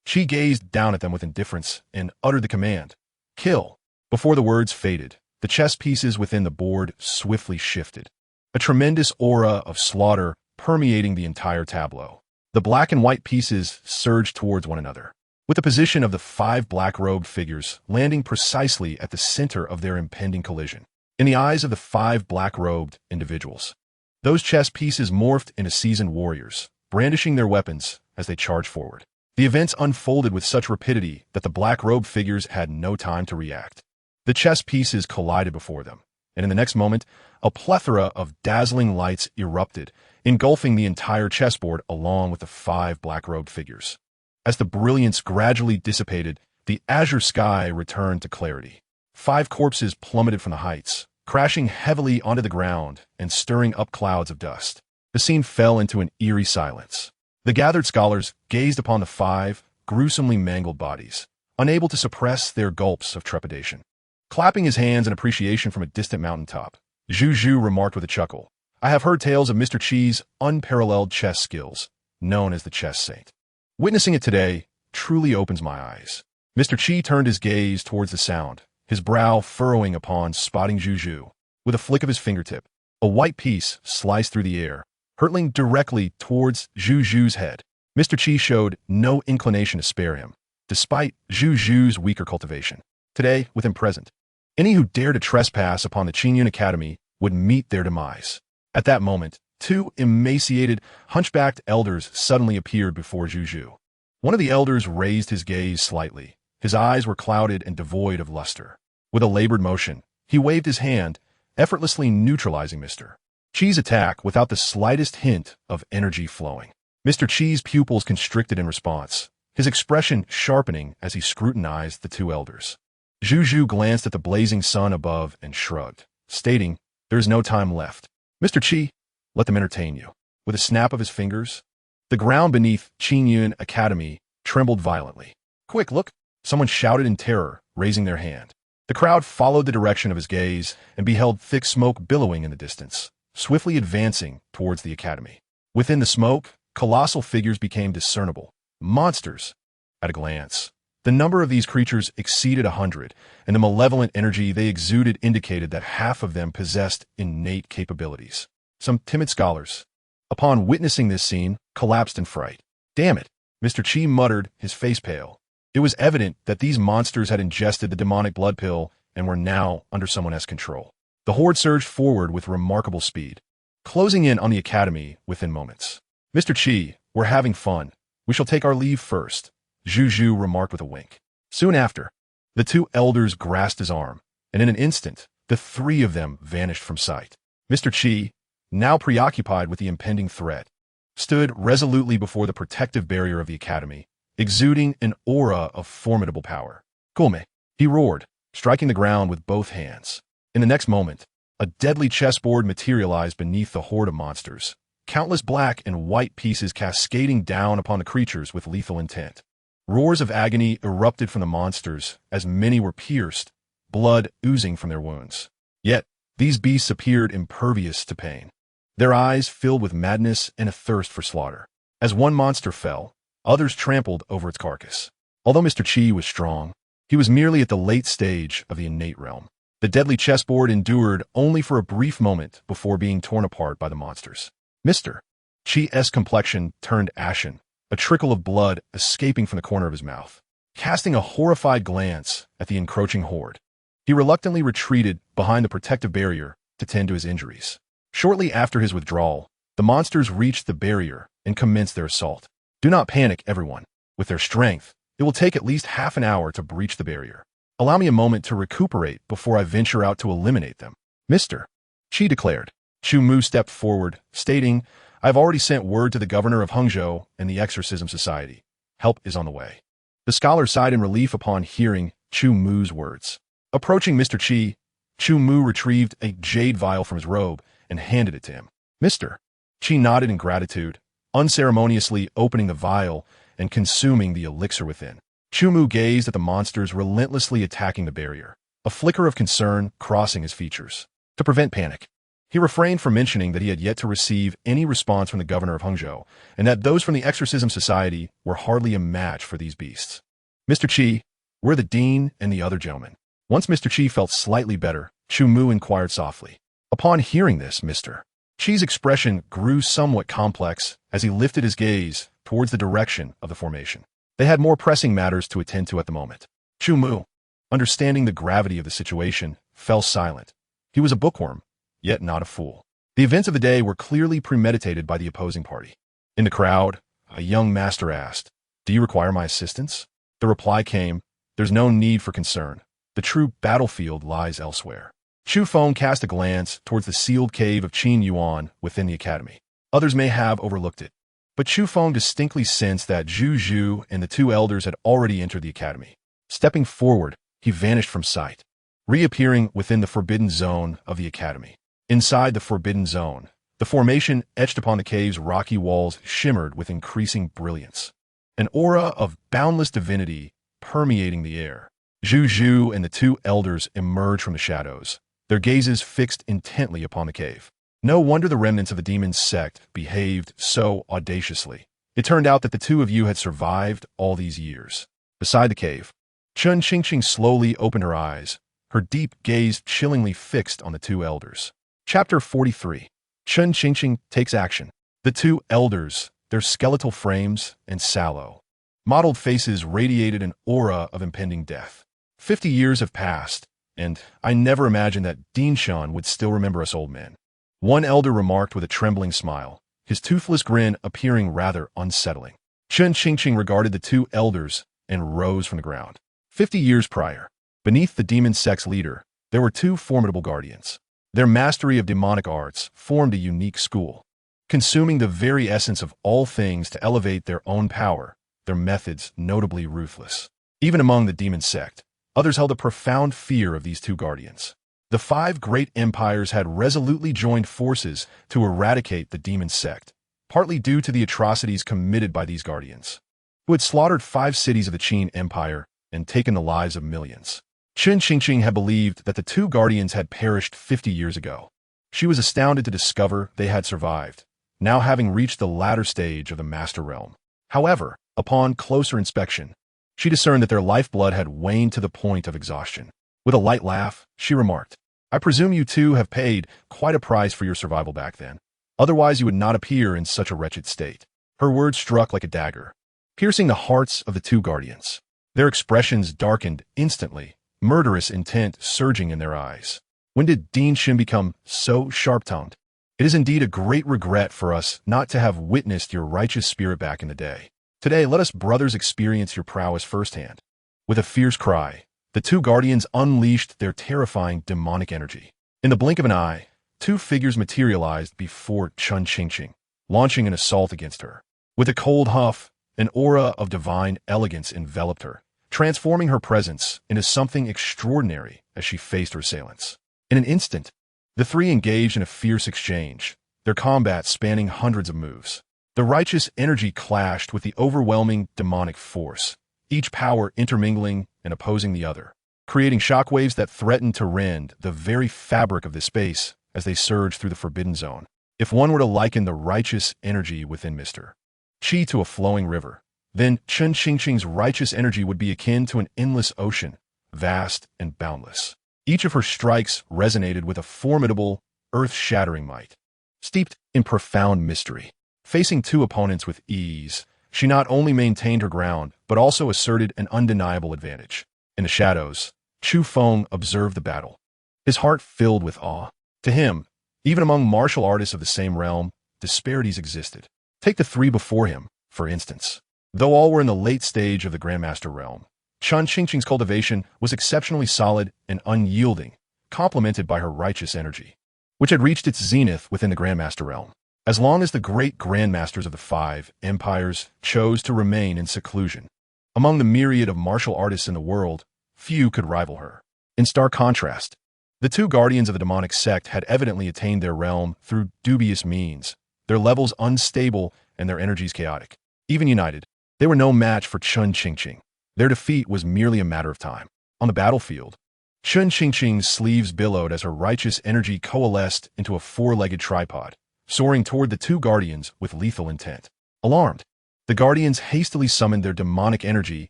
Chi gazed down at them with indifference and uttered the command, "Kill." Before the words faded, the chess pieces within the board swiftly shifted, a tremendous aura of slaughter permeating the entire tableau. The black and white pieces surged towards one another, with the position of the 5 black-robed figures landing precisely at the center of their impending collision. In the eyes of the 5 black-robed individuals, those chess pieces morphed into seasoned warriors, brandishing their weapons as they charged forward. The events unfolded with such rapidity that the black-robed figures had no time to react. The chess pieces collided before them, and in the next moment, a plethora of dazzling lights erupted, engulfing the entire chessboard along with the 5 black-robed figures. As the brilliance gradually dissipated, the azure sky returned to clarity. 5 corpses plummeted from the heights, crashing heavily onto the ground and stirring up clouds of dust. The scene fell into an eerie silence. The gathered scholars gazed upon the 5 gruesomely mangled bodies, unable to suppress their gulps of trepidation. Clapping his hands in appreciation from a distant mountaintop, Zhu Zhu remarked with a chuckle, "I have heard tales of Mr. Chi's unparalleled chess skills, known as the chess saint. Witnessing it today truly opens my eyes." Mr. Chi turned his gaze towards the sound, his brow furrowing upon spotting Zhu Zhu. With a flick of his fingertip, a white piece sliced through the air, hurtling directly towards Zhu Zhu's head. Mr. Chi showed no inclination to spare him, despite Zhu Zhu's weaker cultivation. Today, with him present, any who dared to trespass upon the Qingyun Academy would meet their demise. At that moment, 2 emaciated, hunchbacked elders suddenly appeared before Zhu Zhu. One of the elders raised his gaze slightly. His eyes were clouded and devoid of luster. With a labored motion, he waved his hand, effortlessly neutralizing Mr. Chi's attack without the slightest hint of energy flowing. Mr. Chi's pupils constricted in response, his expression sharpening as he scrutinized the 2 elders. Zhu Zhu glanced at the blazing sun above and shrugged, stating, "There is no time left. Mr. Chi, let them entertain you." With a snap of his fingers, the ground beneath Qingyun Academy trembled violently. "Quick, look!" Someone shouted in terror, raising their hand. The crowd followed the direction of his gaze and beheld thick smoke billowing in the distance, swiftly advancing towards the academy. Within the smoke, colossal figures became discernible. Monsters. At a glance, the number of these creatures exceeded 100, and the malevolent energy they exuded indicated that half of them possessed innate capabilities. Some timid scholars, upon witnessing this scene, collapsed in fright. "Damn it," Mr. Chi muttered, his face pale. It was evident that these monsters had ingested the demonic blood pill and were now under someone else's control. The horde surged forward with remarkable speed, closing in on the academy within moments. "Mr. Chi, we're having fun. We shall take our leave first," Zhu Zhu remarked with a wink. Soon after, the 2 elders grasped his arm, and in an instant, the 3 of them vanished from sight. Mr. Chi, now preoccupied with the impending threat, stood resolutely before the protective barrier of the academy, exuding an aura of formidable power. "Kulme," he roared, striking the ground with both hands. In the next moment, a deadly chessboard materialized beneath the horde of monsters, countless black and white pieces cascading down upon the creatures with lethal intent. Roars of agony erupted from the monsters as many were pierced, blood oozing from their wounds. Yet, these beasts appeared impervious to pain, their eyes filled with madness and a thirst for slaughter. As one monster fell, others trampled over its carcass. Although Mr. Chi was strong, he was merely at the late stage of the innate realm. The deadly chessboard endured only for a brief moment before being torn apart by the monsters. Mr. Chi's complexion turned ashen, a trickle of blood escaping from the corner of his mouth. Casting a horrified glance at the encroaching horde, he reluctantly retreated behind the protective barrier to tend to his injuries. Shortly after his withdrawal, the monsters reached the barrier and commenced their assault. Do not panic, everyone. With their strength, it will take at least half an hour to breach the barrier. Allow me a moment to recuperate before I venture out to eliminate them. Mr. Chi declared. Chu Mu stepped forward, stating, I have already sent word to the governor of Hangzhou and the Exorcism Society. Help is on the way. The scholar sighed in relief upon hearing Chu Mu's words. Approaching Mr. Qi, Chu Mu retrieved a jade vial from his robe and handed it to him. Mr. Qi nodded in gratitude, unceremoniously opening the vial and consuming the elixir within. Chu Mu gazed at the monsters relentlessly attacking the barrier, a flicker of concern crossing his features. To prevent panic, he refrained from mentioning that he had yet to receive any response from the governor of Hangzhou, and that those from the Exorcism Society were hardly a match for these beasts. Mr. Qi, where are the dean and the other gentlemen? Once Mr. Qi felt slightly better, Chu Mu inquired softly. Upon hearing this, Mr. Qi's expression grew somewhat complex as he lifted his gaze towards the direction of the formation. They had more pressing matters to attend to at the moment. Chu Mu, understanding the gravity of the situation, fell silent. He was a bookworm, yet not a fool. The events of the day were clearly premeditated by the opposing party. In the crowd, a young master asked, "Do you require my assistance?" The reply came, "There's no need for concern. The true battlefield lies elsewhere." Chu Feng cast a glance towards the sealed cave of Qin Yuan within the academy. Others may have overlooked it, but Chu Feng distinctly sensed that Zhu Zhu and the two elders had already entered the academy. Stepping forward, he vanished from sight, reappearing within the forbidden zone of the academy. Inside the forbidden zone, the formation etched upon the cave's rocky walls shimmered with increasing brilliance, an aura of boundless divinity permeating the air. Zhu Zhu and the two elders emerged from the shadows, their gazes fixed intently upon the cave. No wonder the remnants of the demon sect behaved so audaciously. It turned out that the two of you had survived all these years. Beside the cave, Chun Qingqing slowly opened her eyes, her deep gaze chillingly fixed on the two elders. Chapter 43. Chun Qingqing takes action. The two elders, their skeletal frames and sallow, mottled faces radiated an aura of impending death. 50 years have passed, and I never imagined that Dean Shan would still remember us old men. One elder remarked with a trembling smile, his toothless grin appearing rather unsettling. Chun Qingqing regarded the two elders and rose from the ground. 50 years prior, beneath the demon sect's leader, there were two formidable guardians. Their mastery of demonic arts formed a unique school, consuming the very essence of all things to elevate their own power, their methods notably ruthless. Even among the demon sect, others held a profound fear of these two guardians. The five great empires had resolutely joined forces to eradicate the demon sect, partly due to the atrocities committed by these guardians, who had slaughtered 5 cities of the Qin Empire and taken the lives of millions. Chun Qingqing had believed that the two guardians had perished 50 years ago. She was astounded to discover they had survived, now having reached the latter stage of the Master Realm. However, upon closer inspection, she discerned that their lifeblood had waned to the point of exhaustion. With a light laugh, she remarked, "I presume you two have paid quite a price for your survival back then. Otherwise you would not appear in such a wretched state." Her words struck like a dagger, piercing the hearts of the two guardians. Their expressions darkened instantly, murderous intent surging in their eyes. When did Dean Shin become so sharp-tongued? It is indeed a great regret for us not to have witnessed your righteous spirit back in the day. Today, let us brothers experience your prowess firsthand. With a fierce cry, the two guardians unleashed their terrifying demonic energy. In the blink of an eye, two figures materialized before Chun Qingqing, launching an assault against her. With a cold huff, an aura of divine elegance enveloped her, transforming her presence into something extraordinary as she faced her assailants. In an instant, the three engaged in a fierce exchange, their combat spanning hundreds of moves. The righteous energy clashed with the overwhelming demonic force, each power intermingling and opposing the other, creating shockwaves that threatened to rend the very fabric of the space as they surged through the forbidden zone. If one were to liken the righteous energy within Mr. Qi to a flowing river, then Chun Qingqing's righteous energy would be akin to an endless ocean, vast and boundless. Each of her strikes resonated with a formidable, earth-shattering might. Steeped in profound mystery, facing two opponents with ease, she not only maintained her ground, but also asserted an undeniable advantage. In the shadows, Chu Feng observed the battle, his heart filled with awe. To him, even among martial artists of the same realm, disparities existed. Take the three before him, for instance. Though all were in the late stage of the Grandmaster realm, Chun Qingqing's cultivation was exceptionally solid and unyielding, complemented by her righteous energy, which had reached its zenith within the Grandmaster realm. as long as the great grandmasters of the 5 empires chose to remain in seclusion. Among the myriad of martial artists in the world, few could rival her. In stark contrast, the 2 guardians of the demonic sect had evidently attained their realm through dubious means, their levels unstable and their energies chaotic. Even united, they were no match for Chun Qingqing. Their defeat was merely a matter of time. On the battlefield, Chun Qingqing's sleeves billowed as her righteous energy coalesced into a 4-legged tripod, soaring toward the 2 guardians with lethal intent. Alarmed, the guardians hastily summoned their demonic energy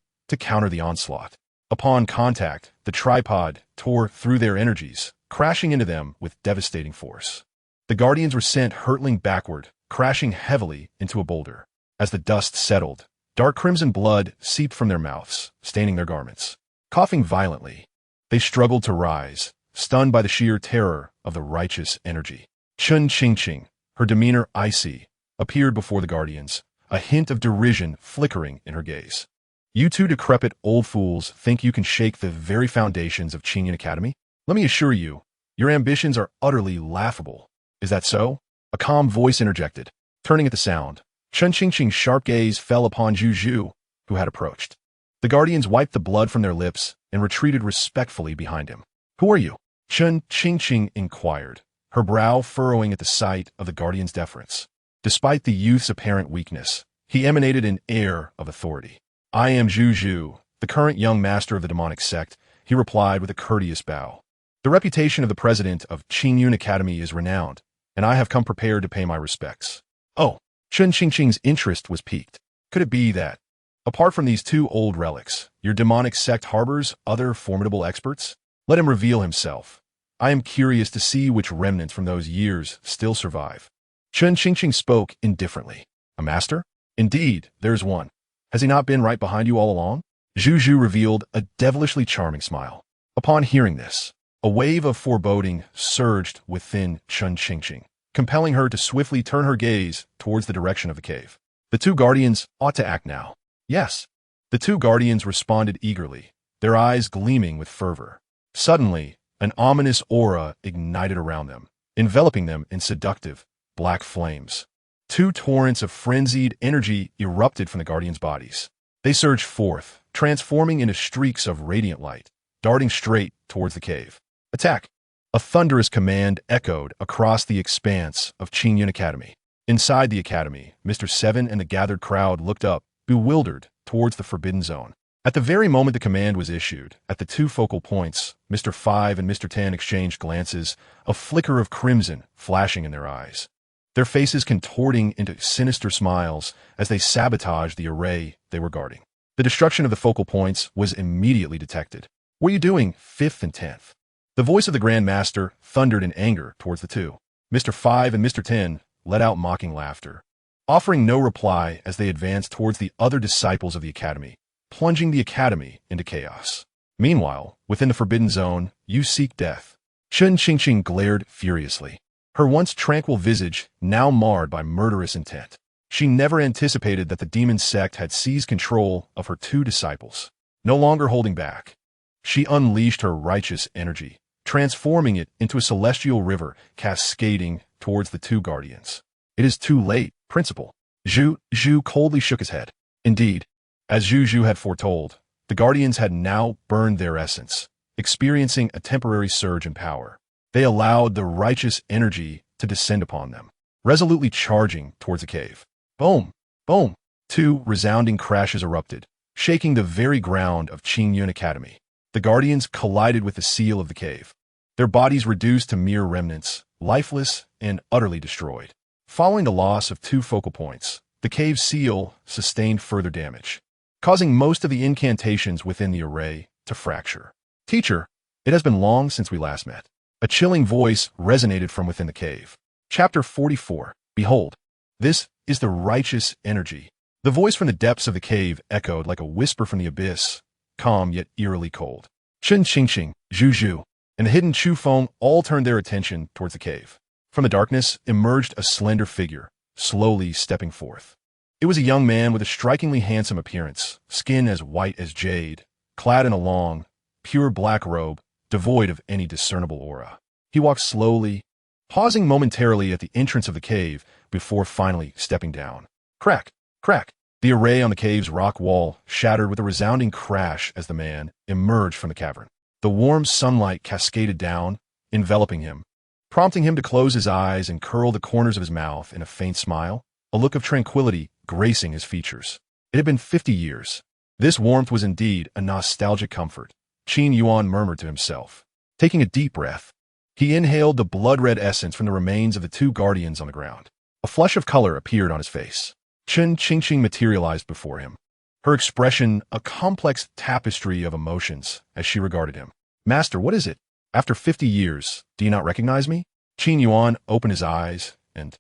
to counter the onslaught. Upon contact, the tripod tore through their energies, crashing into them with devastating force. The guardians were sent hurtling backward, crashing heavily into a boulder. As the dust settled, dark crimson blood seeped from their mouths, staining their garments. Coughing violently, they struggled to rise, stunned by the sheer terror of the righteous energy. Chun Qingqing, her demeanor icy, appeared before the guardians, a hint of derision flickering in her gaze. You 2 decrepit old fools think you can shake the very foundations of Qingyun Academy? Let me assure you, your ambitions are utterly laughable. Is that so? A calm voice interjected. Turning at the sound, Chun Qingqing's sharp gaze fell upon Zhu Zhu, who had approached. The guardians wiped the blood from their lips and retreated respectfully behind him. Who are you? Chun Qingqing inquired, her brow furrowing at the sight of the guardian's deference. Despite the youth's apparent weakness, he emanated an air of authority. I am Zhu Zhu, the current young master of the demonic sect, he replied with a courteous bow. The reputation of the president of Qingyun Academy is renowned, and I have come prepared to pay my respects. Oh, Chun Qingqing's interest was piqued. Could it be that, apart from these 2 old relics, your demonic sect harbors other formidable experts? Let him reveal himself. I am curious to see which remnants from those years still survive. Chun Qingqing spoke indifferently. A master? Indeed, there's one. Has he not been right behind you all along? Zhu Zhu revealed a devilishly charming smile. Upon hearing this, a wave of foreboding surged within Chun Qingqing, compelling her to swiftly turn her gaze towards the direction of the cave. The 2 guardians ought to act now. Yes. The 2 guardians responded eagerly, their eyes gleaming with fervor. Suddenly, an ominous aura ignited around them, enveloping them in seductive, black flames. 2 torrents of frenzied energy erupted from the guardians' bodies. They surged forth, transforming into streaks of radiant light, darting straight towards the cave. Attack! A thunderous command echoed across the expanse of Qingyun Academy. Inside the academy, Mr. 7 and the gathered crowd looked up, bewildered, towards the forbidden zone. At the very moment the command was issued, at the 2 focal points, Mr. 5 and Mr. 10 exchanged glances, a flicker of crimson flashing in their eyes, their faces contorting into sinister smiles as they sabotaged the array they were guarding. The destruction of the focal points was immediately detected. What are you doing, 5th and 10th? The voice of the Grandmaster thundered in anger towards the 2. Mr. 5 and Mr. 10 let out mocking laughter, offering no reply as they advanced towards the other disciples of the academy, plunging the academy into chaos. Meanwhile, within the forbidden zone, you seek death. Chun Qingqing glared furiously, her once tranquil visage now marred by murderous intent. She never anticipated that the demon sect had seized control of her 2 disciples. No longer holding back, she unleashed her righteous energy, transforming it into a celestial river cascading towards the 2 guardians. It is too late, Principal. Zhu Zhu coldly shook his head. Indeed, as Zhu Zhu had foretold, the guardians had now burned their essence, experiencing a temporary surge in power. They allowed the righteous energy to descend upon them, resolutely charging towards the cave. Boom! Boom! 2 resounding crashes erupted, shaking the very ground of Qingyun Academy. The guardians collided with the seal of the cave, their bodies reduced to mere remnants, lifeless and utterly destroyed. Following the loss of 2 focal points, the cave's seal sustained further damage, causing most of the incantations within the array to fracture. Teacher, it has been long since we last met. A chilling voice resonated from within the cave. Chapter 44. Behold, this is the righteous energy. The voice from the depths of the cave echoed like a whisper from the abyss, calm yet eerily cold. Chun Qingqing, Zhu Zhu, and the hidden Chu Feng all turned their attention towards the cave. From the darkness emerged a slender figure, slowly stepping forth. It was a young man with a strikingly handsome appearance, skin as white as jade, clad in a long, pure black robe, devoid of any discernible aura. He walked slowly, pausing momentarily at the entrance of the cave before finally stepping down. Crack! Crack! The array on the cave's rock wall shattered with a resounding crash as the man emerged from the cavern. The warm sunlight cascaded down, enveloping him, prompting him to close his eyes and curl the corners of his mouth in a faint smile, a look of tranquility gracing his features. It had been 50 years. This warmth was indeed a nostalgic comfort, Qin Yuan murmured to himself. Taking a deep breath, he inhaled the blood-red essence from the remains of the two guardians on the ground. A flush of color appeared on his face. Chen Qingqing materialized before him, her expression a complex tapestry of emotions as she regarded him. Master, what is it? After 50 years, do you not recognize me? Qin Yuan opened his eyes and,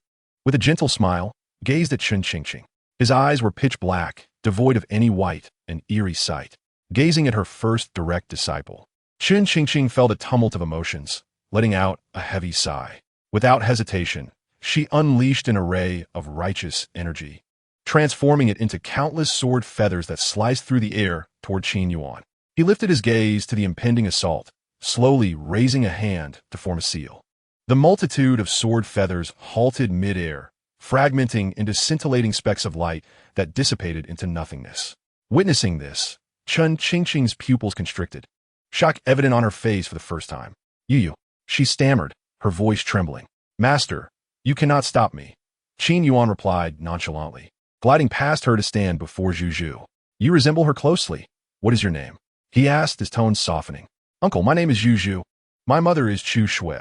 with a gentle smile, gazed at Chen Qingqing. His eyes were pitch black, devoid of any white, an eerie sight. Gazing at her first direct disciple, Chen Qingqing felt a tumult of emotions, letting out a heavy sigh. Without hesitation, she unleashed an array of righteous energy, transforming it into countless sword feathers that sliced through the air toward Qin Yuan. He lifted his gaze to the impending assault, slowly raising a hand to form a seal. The multitude of sword feathers halted mid-air, fragmenting into scintillating specks of light that dissipated into nothingness. Witnessing this, Chen Qingqing's pupils constricted, shock evident on her face for the first time. You, she stammered, her voice trembling. Master, you cannot stop me. Qin Yuan replied nonchalantly, gliding past her to stand before Zhu. You resemble her closely. What is your name? He asked, his tone softening. Uncle, my name is Zhu. My mother is Chu Feng.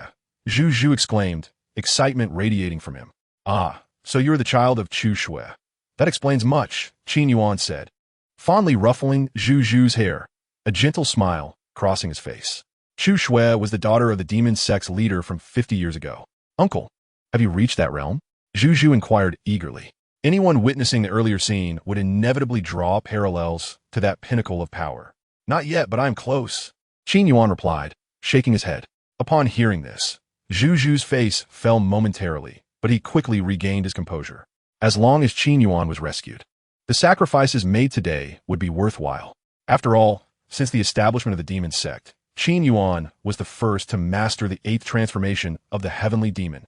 Zhu exclaimed, excitement radiating from him. Ah, so you are the child of Chu Feng. That explains much, Qin Yuan said, fondly ruffling Zhu's hair, a gentle smile crossing his face. Chu Feng was the daughter of the demon sect's leader from 50 years ago. Uncle, have you reached that realm? Zhu inquired eagerly. Anyone witnessing the earlier scene would inevitably draw parallels to that pinnacle of power. Not yet, but I am close, Qin Yuan replied, shaking his head. Upon hearing this, Zhu's face fell momentarily, but he quickly regained his composure. As long as Qin Yuan was rescued, the sacrifices made today would be worthwhile. After all, since the establishment of the demon sect, Qin Yuan was the first to master the 8th transformation of the heavenly demon.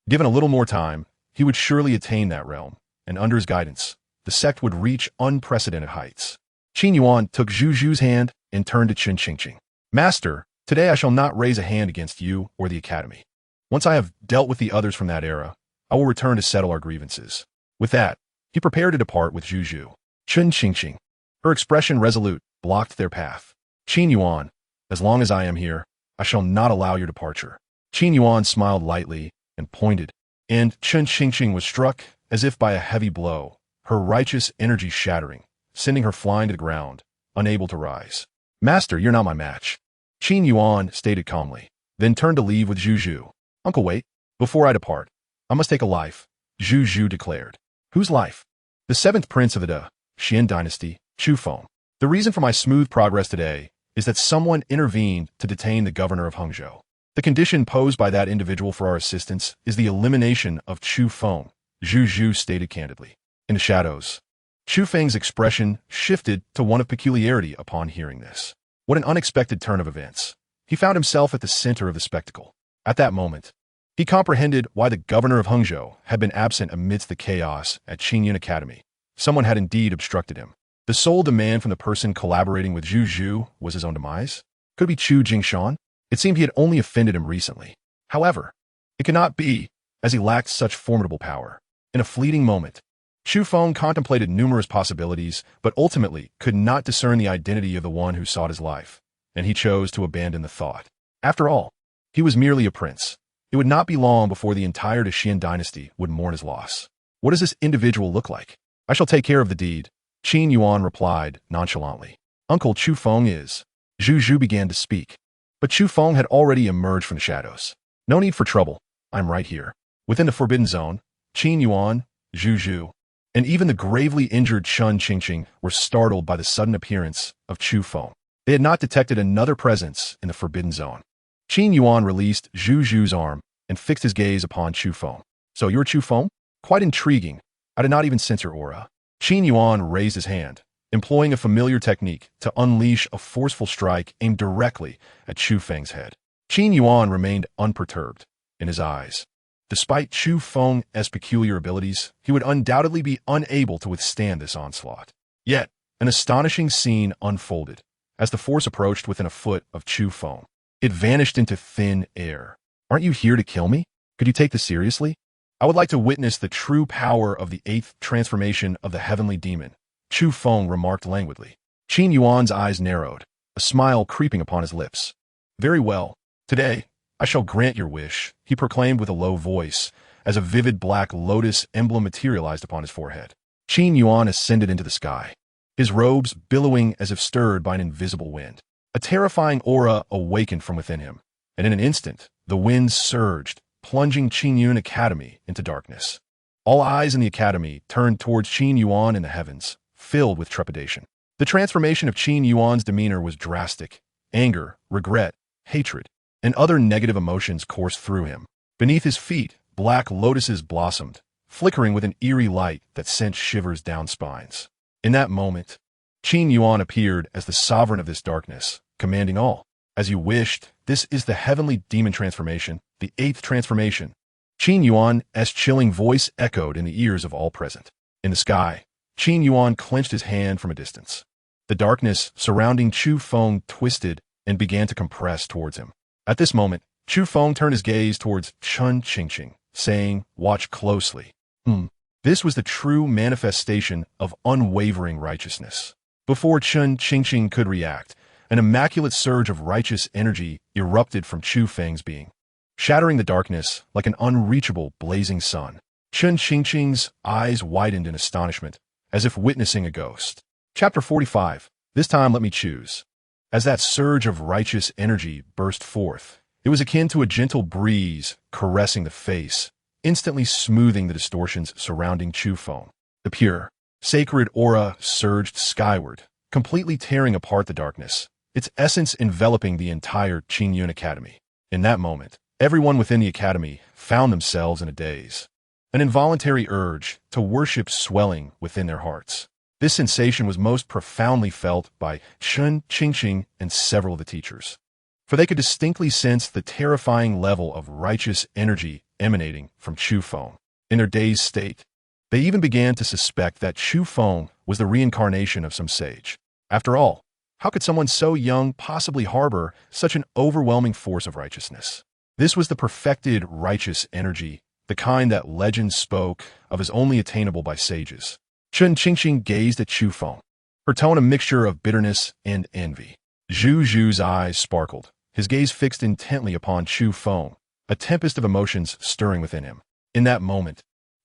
Given a little more time, he would surely attain that realm, and under his guidance, the sect would reach unprecedented heights. Qin Yuan took Zhu's hand and turned to Chen Qingqing. Master, today I shall not raise a hand against you or the academy. Once I have dealt with the others from that era, I will return to settle our grievances. With that, he prepared to depart with Zhu. Chen Qingqing, her expression resolute, blocked their path. Qin Yuan, as long as I am here, I shall not allow your departure. Qin Yuan smiled lightly and pointed, and Chen Qingqing was struck as if by a heavy blow, her righteous energy shattering, sending her flying to the ground, unable to rise. Master, you're not my match, Qin Yuan stated calmly, then turned to leave with Zhu. Uncle, wait. Before I depart, I must take a life, Zhu declared. Whose life? The 7th prince of the Xian dynasty, Chu Feng. The reason for my smooth progress today is that someone intervened to detain the governor of Hangzhou. The condition posed by that individual for our assistance is the elimination of Chu Feng, Zhu stated candidly. In the shadows, Chu Feng's expression shifted to one of peculiarity upon hearing this. What an unexpected turn of events. He found himself at the center of the spectacle. At that moment, he comprehended why the governor of Hangzhou had been absent amidst the chaos at Qingyun Academy. Someone had indeed obstructed him. The sole demand from the person collaborating with Zhu was his own demise. Could it be Chu Jingshan? It seemed he had only offended him recently. However, it could not be, as he lacked such formidable power. In a fleeting moment, Chu Feng contemplated numerous possibilities, but ultimately could not discern the identity of the one who sought his life, and he chose to abandon the thought. After all, he was merely a prince. It would not be long before the entire Xian dynasty would mourn his loss. What does this individual look like? I shall take care of the deed, Qin Yuan replied nonchalantly. Uncle Chu Feng is. Zhu began to speak, but Chu Feng had already emerged from the shadows. No need for trouble. I'm right here. Within the forbidden zone, Qin Yuan, Zhu, and even the gravely injured Chen Qingqing were startled by the sudden appearance of Chu Feng. They had not detected another presence in the forbidden zone. Qin Yuan released Zhu's arm and fixed his gaze upon Chu Feng. So you're Chu Feng? Quite intriguing. I did not even sense your aura. Qin Yuan raised his hand, employing a familiar technique to unleash a forceful strike aimed directly at Chu Feng's head. Qin Yuan remained unperturbed. In his eyes, Despite Chu Feng's peculiar abilities, he would undoubtedly be unable to withstand this onslaught. Yet, an astonishing scene unfolded. As the force approached within a foot of Chu Feng, it vanished into thin air. Aren't you here to kill me? Could you take this seriously? I would like to witness the true power of the 8th transformation of the heavenly demon, Chu Feng remarked languidly. Qin Yuan's eyes narrowed, a smile creeping upon his lips. Very well. Today, I shall grant your wish, he proclaimed with a low voice, as a vivid black lotus emblem materialized upon his forehead. Qin Yuan ascended into the sky, his robes billowing as if stirred by an invisible wind. A terrifying aura awakened from within him, and in an instant, the winds surged, plunging Qin Yuan Academy into darkness. All eyes in the academy turned towards Qin Yuan in the heavens, filled with trepidation. The transformation of Qin Yuan's demeanor was drastic. Anger, regret, hatred, and other negative emotions coursed through him. Beneath his feet, black lotuses blossomed, flickering with an eerie light that sent shivers down spines. In that moment, Qin Yuan appeared as the sovereign of this darkness, commanding all. As you wished, this is the heavenly demon transformation, the 8th transformation. Qin Yuan's chilling voice echoed in the ears of all present. In the sky, Qin Yuan clenched his hand from a distance. The darkness surrounding Chu Feng twisted and began to compress towards him. At this moment, Chu Feng turned his gaze towards Chen Qingqing, saying, "Watch closely." This was the true manifestation of unwavering righteousness. Before Chen Qingqing could react, an immaculate surge of righteous energy erupted from Chu Feng's being, shattering the darkness like an unreachable blazing sun. Chen Qingqing's eyes widened in astonishment, as if witnessing a ghost. Chapter 45. This time let me choose. As that surge of righteous energy burst forth, it was akin to a gentle breeze caressing the face, instantly smoothing the distortions surrounding Chu Feng. The pure, sacred aura surged skyward, completely tearing apart the darkness, its essence enveloping the entire Qin Yuan Academy. In that moment, everyone within the academy found themselves in a daze, an involuntary urge to worship swelling within their hearts. This sensation was most profoundly felt by Chen Qingqing and several of the teachers, for they could distinctly sense the terrifying level of righteous energy emanating from Chu Feng. In their dazed state, they even began to suspect that Chu Feng was the reincarnation of some sage. After all, how could someone so young possibly harbor such an overwhelming force of righteousness? This was the perfected righteous energy, the kind that legends spoke of as only attainable by sages. Chen Qingqing gazed at Chu Feng, her tone a mixture of bitterness and envy. Zhu Zhu's eyes sparkled, his gaze fixed intently upon Chu Feng, a tempest of emotions stirring within him. In that moment,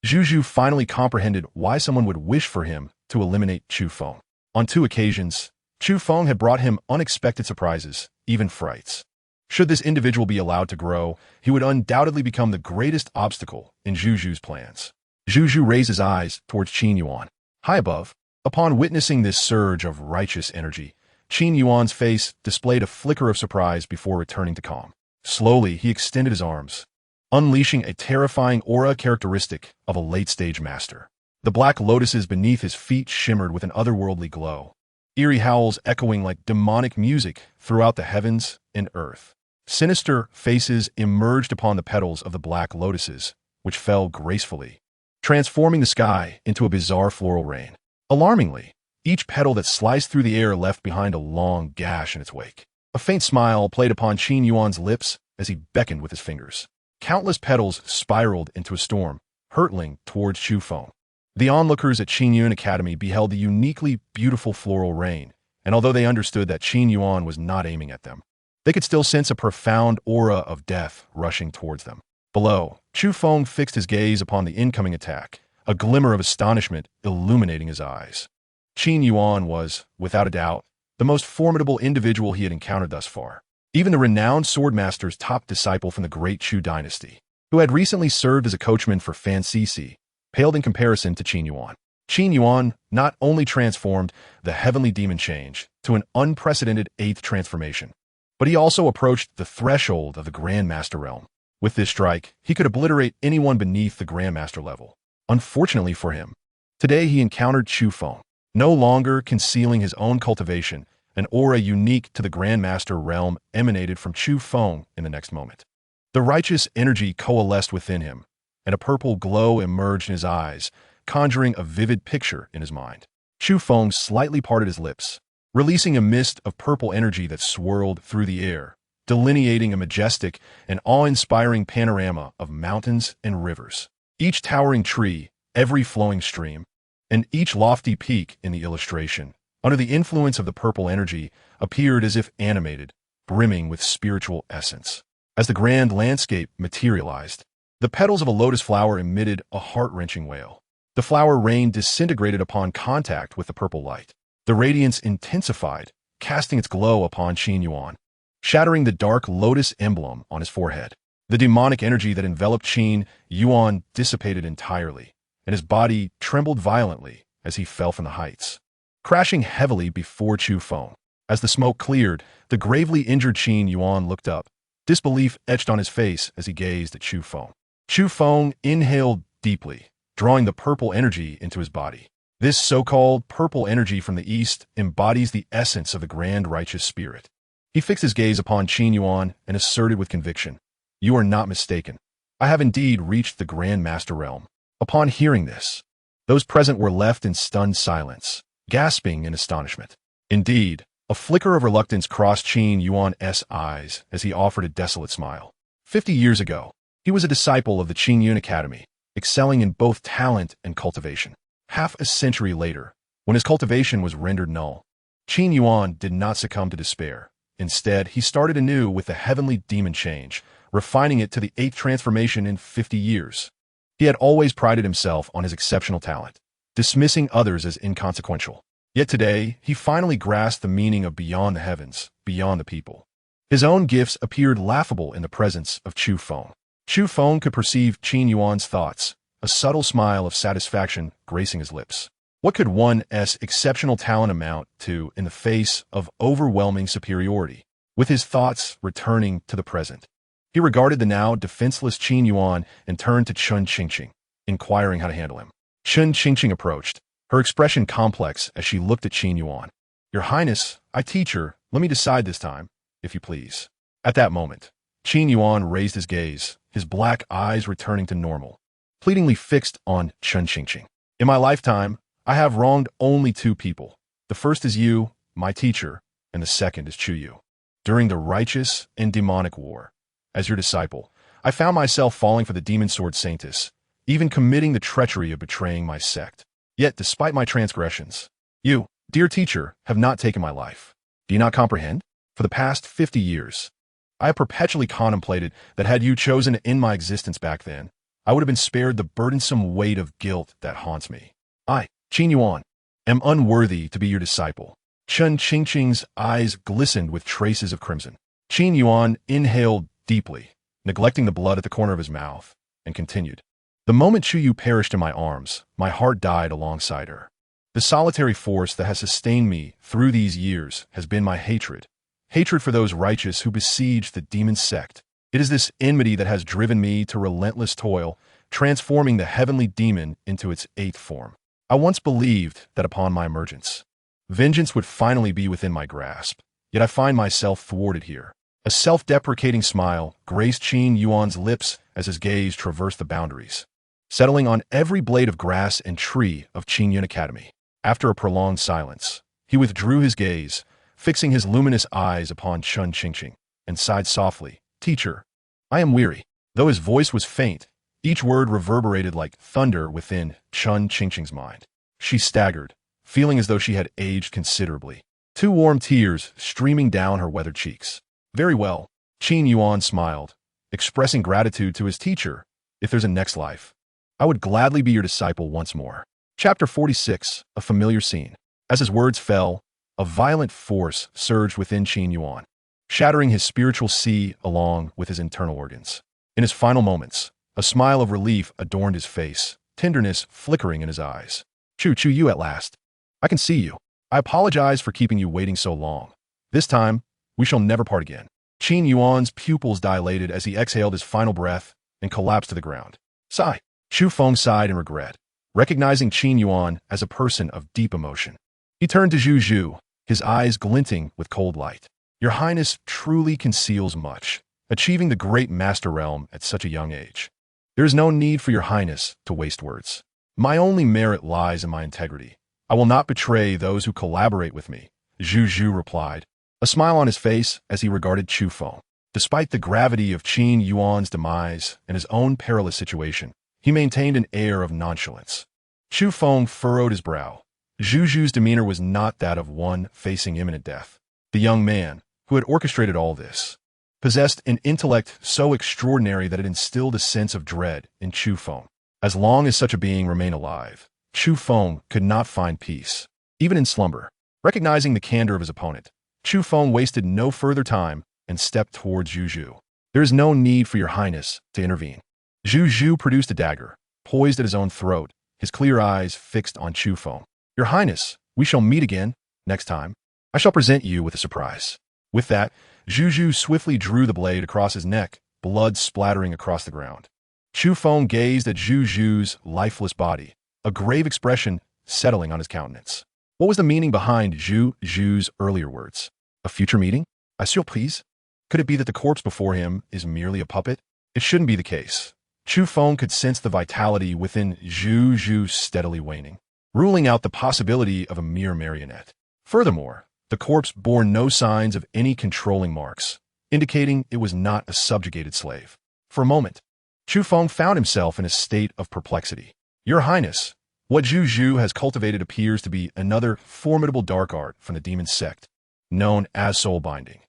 Zhu Zhu finally comprehended why someone would wish for him to eliminate Chu Feng. On 2 occasions, Chu Feng had brought him unexpected surprises, even frights. Should this individual be allowed to grow, he would undoubtedly become the greatest obstacle in Zhu Zhu's plans. Zhu Zhu raised his eyes towards Qin Yuan. High above, upon witnessing this surge of righteous energy, Qin Yuan's face displayed a flicker of surprise before returning to calm. Slowly, he extended his arms, unleashing a terrifying aura characteristic of a late-stage master. The black lotuses beneath his feet shimmered with an otherworldly glow, eerie howls echoing like demonic music throughout the heavens and earth. Sinister faces emerged upon the petals of the black lotuses, which fell gracefully, transforming the sky into a bizarre floral rain. Alarmingly, each petal that sliced through the air left behind a long gash in its wake. A faint smile played upon Qin Yuan's lips as he beckoned with his fingers. Countless petals spiraled into a storm, hurtling towards Chu Feng. The onlookers at Qin Yuan Academy beheld the uniquely beautiful floral rain, and although they understood that Qin Yuan was not aiming at them, they could still sense a profound aura of death rushing towards them. Below, Chu Feng fixed his gaze upon the incoming attack, a glimmer of astonishment illuminating his eyes. Qin Yuan was, without a doubt, the most formidable individual he had encountered thus far. Even the renowned swordmaster's top disciple from the Great Chu dynasty, who had recently served as a coachman for Fan Sisi, paled in comparison to Qin Yuan. Qin Yuan not only transformed the heavenly demon change to an unprecedented 8th transformation, but he also approached the threshold of the Grandmaster realm. With this strike, he could obliterate anyone beneath the Grandmaster level. Unfortunately for him, today he encountered Chu Feng, no longer concealing his own cultivation. An aura unique to the Grandmaster realm emanated from Chu Feng in the next moment. The righteous energy coalesced within him, and a purple glow emerged in his eyes, conjuring a vivid picture in his mind. Chu Feng slightly parted his lips, releasing a mist of purple energy that swirled through the air, delineating a majestic and awe-inspiring panorama of mountains and rivers. Each towering tree, every flowing stream, and each lofty peak in the illustration, under the influence of the purple energy, appeared as if animated, brimming with spiritual essence. As the grand landscape materialized, the petals of a lotus flower emitted a heart-wrenching wail. The flower rain disintegrated upon contact with the purple light. The radiance intensified, casting its glow upon Qin Yuan, shattering the dark lotus emblem on his forehead. The demonic energy that enveloped Qin Yuan dissipated entirely, and his body trembled violently as he fell from the heights, crashing heavily before Chu Feng. As the smoke cleared, the gravely injured Qin Yuan looked up, disbelief etched on his face as he gazed at Chu Feng. Chu Feng inhaled deeply, drawing the purple energy into his body. This so-called purple energy from the east embodies the essence of the grand righteous spirit. He fixed his gaze upon Qin Yuan and asserted with conviction, "You are not mistaken. I have indeed reached the Grandmaster realm." Upon hearing this, those present were left in stunned silence, gasping in astonishment. Indeed, a flicker of reluctance crossed Qin Yuan's eyes as he offered a desolate smile. 50 years ago, he was a disciple of the Qingyun Academy, excelling in both talent and cultivation. Half a century later, when his cultivation was rendered null, Qin Yuan did not succumb to despair. Instead, he started anew with the heavenly demon change, refining it to the 8th transformation in 50 years. He had always prided himself on his exceptional talent, dismissing others as inconsequential. Yet today, he finally grasped the meaning of beyond the heavens, beyond the people. His own gifts appeared laughable in the presence of Chu Feng. Chu Feng could perceive Qin Yuan's thoughts, a subtle smile of satisfaction gracing his lips. What could one's exceptional talent amount to in the face of overwhelming superiority? With his thoughts returning to the present, he regarded the now defenseless Qin Yuan and turned to Chun Qingqing, inquiring how to handle him. Chun Qingqing approached, her expression complex as she looked at Qin Yuan. "Your Highness, I teach her. Let me decide this time, if you please." At that moment, Qin Yuan raised his gaze, his black eyes returning to normal, pleadingly fixed on Chun Qingqing. "In my lifetime, I have wronged only 2 people. The first is you, my teacher, and the second is Chu Yu. During the righteous and demonic war, as your disciple, I found myself falling for the demon sword Saintis, even committing the treachery of betraying my sect. Yet, despite my transgressions, you, dear teacher, have not taken my life. Do you not comprehend? For the past 50 years, I have perpetually contemplated that had you chosen to end my existence back then, I would have been spared the burdensome weight of guilt that haunts me. I, Qin Yuan, am unworthy to be your disciple." Chun Qingqing's eyes glistened with traces of crimson. Qin Yuan inhaled deeply, neglecting the blood at the corner of his mouth, and continued, "The moment Chu Yu perished in my arms, my heart died alongside her. The solitary force that has sustained me through these years has been my hatred. Hatred for those righteous who besiege the demon sect. It is this enmity that has driven me to relentless toil, transforming the heavenly demon into its 8th form. I once believed that upon my emergence, vengeance would finally be within my grasp, yet I find myself thwarted here." A self-deprecating smile graced Qin Yuan's lips as his gaze traversed the boundaries, settling on every blade of grass and tree of Qingyun Academy. After a prolonged silence, he withdrew his gaze, fixing his luminous eyes upon Chun Qingqing, and sighed softly, "Teacher, I am weary." Though his voice was faint, each word reverberated like thunder within Chun Qingqing's mind. She staggered, feeling as though she had aged considerably, 2 warm tears streaming down her weathered cheeks. "Very well," Qin Yuan smiled, expressing gratitude to his teacher. "If there's a next life, I would gladly be your disciple once more." Chapter 46, a familiar scene. As his words fell, a violent force surged within Qin Yuan, shattering his spiritual sea along with his internal organs. In his final moments, a smile of relief adorned his face, tenderness flickering in his eyes. Chu Yu at last. I can see you. I apologize for keeping you waiting so long. This time, we shall never part again." Qin Yuan's pupils dilated as he exhaled his final breath and collapsed to the ground. Sigh. Chu Feng sighed in regret, recognizing Qin Yuan as a person of deep emotion. He turned to Zhu Zhu, his eyes glinting with cold light. "Your Highness truly conceals much, achieving the great master realm at such a young age. There is no need for your highness to waste words. My only merit lies in my integrity. I will not betray those who collaborate with me, Zhu replied, a smile on his face as he regarded Chu Feng. Despite the gravity of Qin Yuan's demise and his own perilous situation, he maintained an air of nonchalance. Chu Feng furrowed his brow. Zhu's demeanor was not that of one facing imminent death. The young man, who had orchestrated all this, possessed an intellect so extraordinary that it instilled a sense of dread in Chu Feng. As long as such a being remained alive, Chu Feng could not find peace, even in slumber. Recognizing the candor of his opponent, Chu Feng wasted no further time and stepped towards Zhu. There is no need for your highness to intervene. Zhu produced a dagger, poised at his own throat, his clear eyes fixed on Chu Feng. Your highness, we shall meet again, next time. I shall present you with a surprise. With that, Zhu swiftly drew the blade across his neck, blood splattering across the ground. Chu Feng gazed at Zhu's lifeless body, a grave expression settling on his countenance. What was the meaning behind Zhu's earlier words? A future meeting? A surprise? Could it be that the corpse before him is merely a puppet? It shouldn't be the case. Chu Feng could sense the vitality within Zhu steadily waning, ruling out the possibility of a mere marionette. Furthermore, the corpse bore no signs of any controlling marks, indicating it was not a subjugated slave. For a moment, Chu Feng found himself in a state of perplexity. Your Highness, what Zhu has cultivated appears to be another formidable dark art from the demon sect, known as soul binding.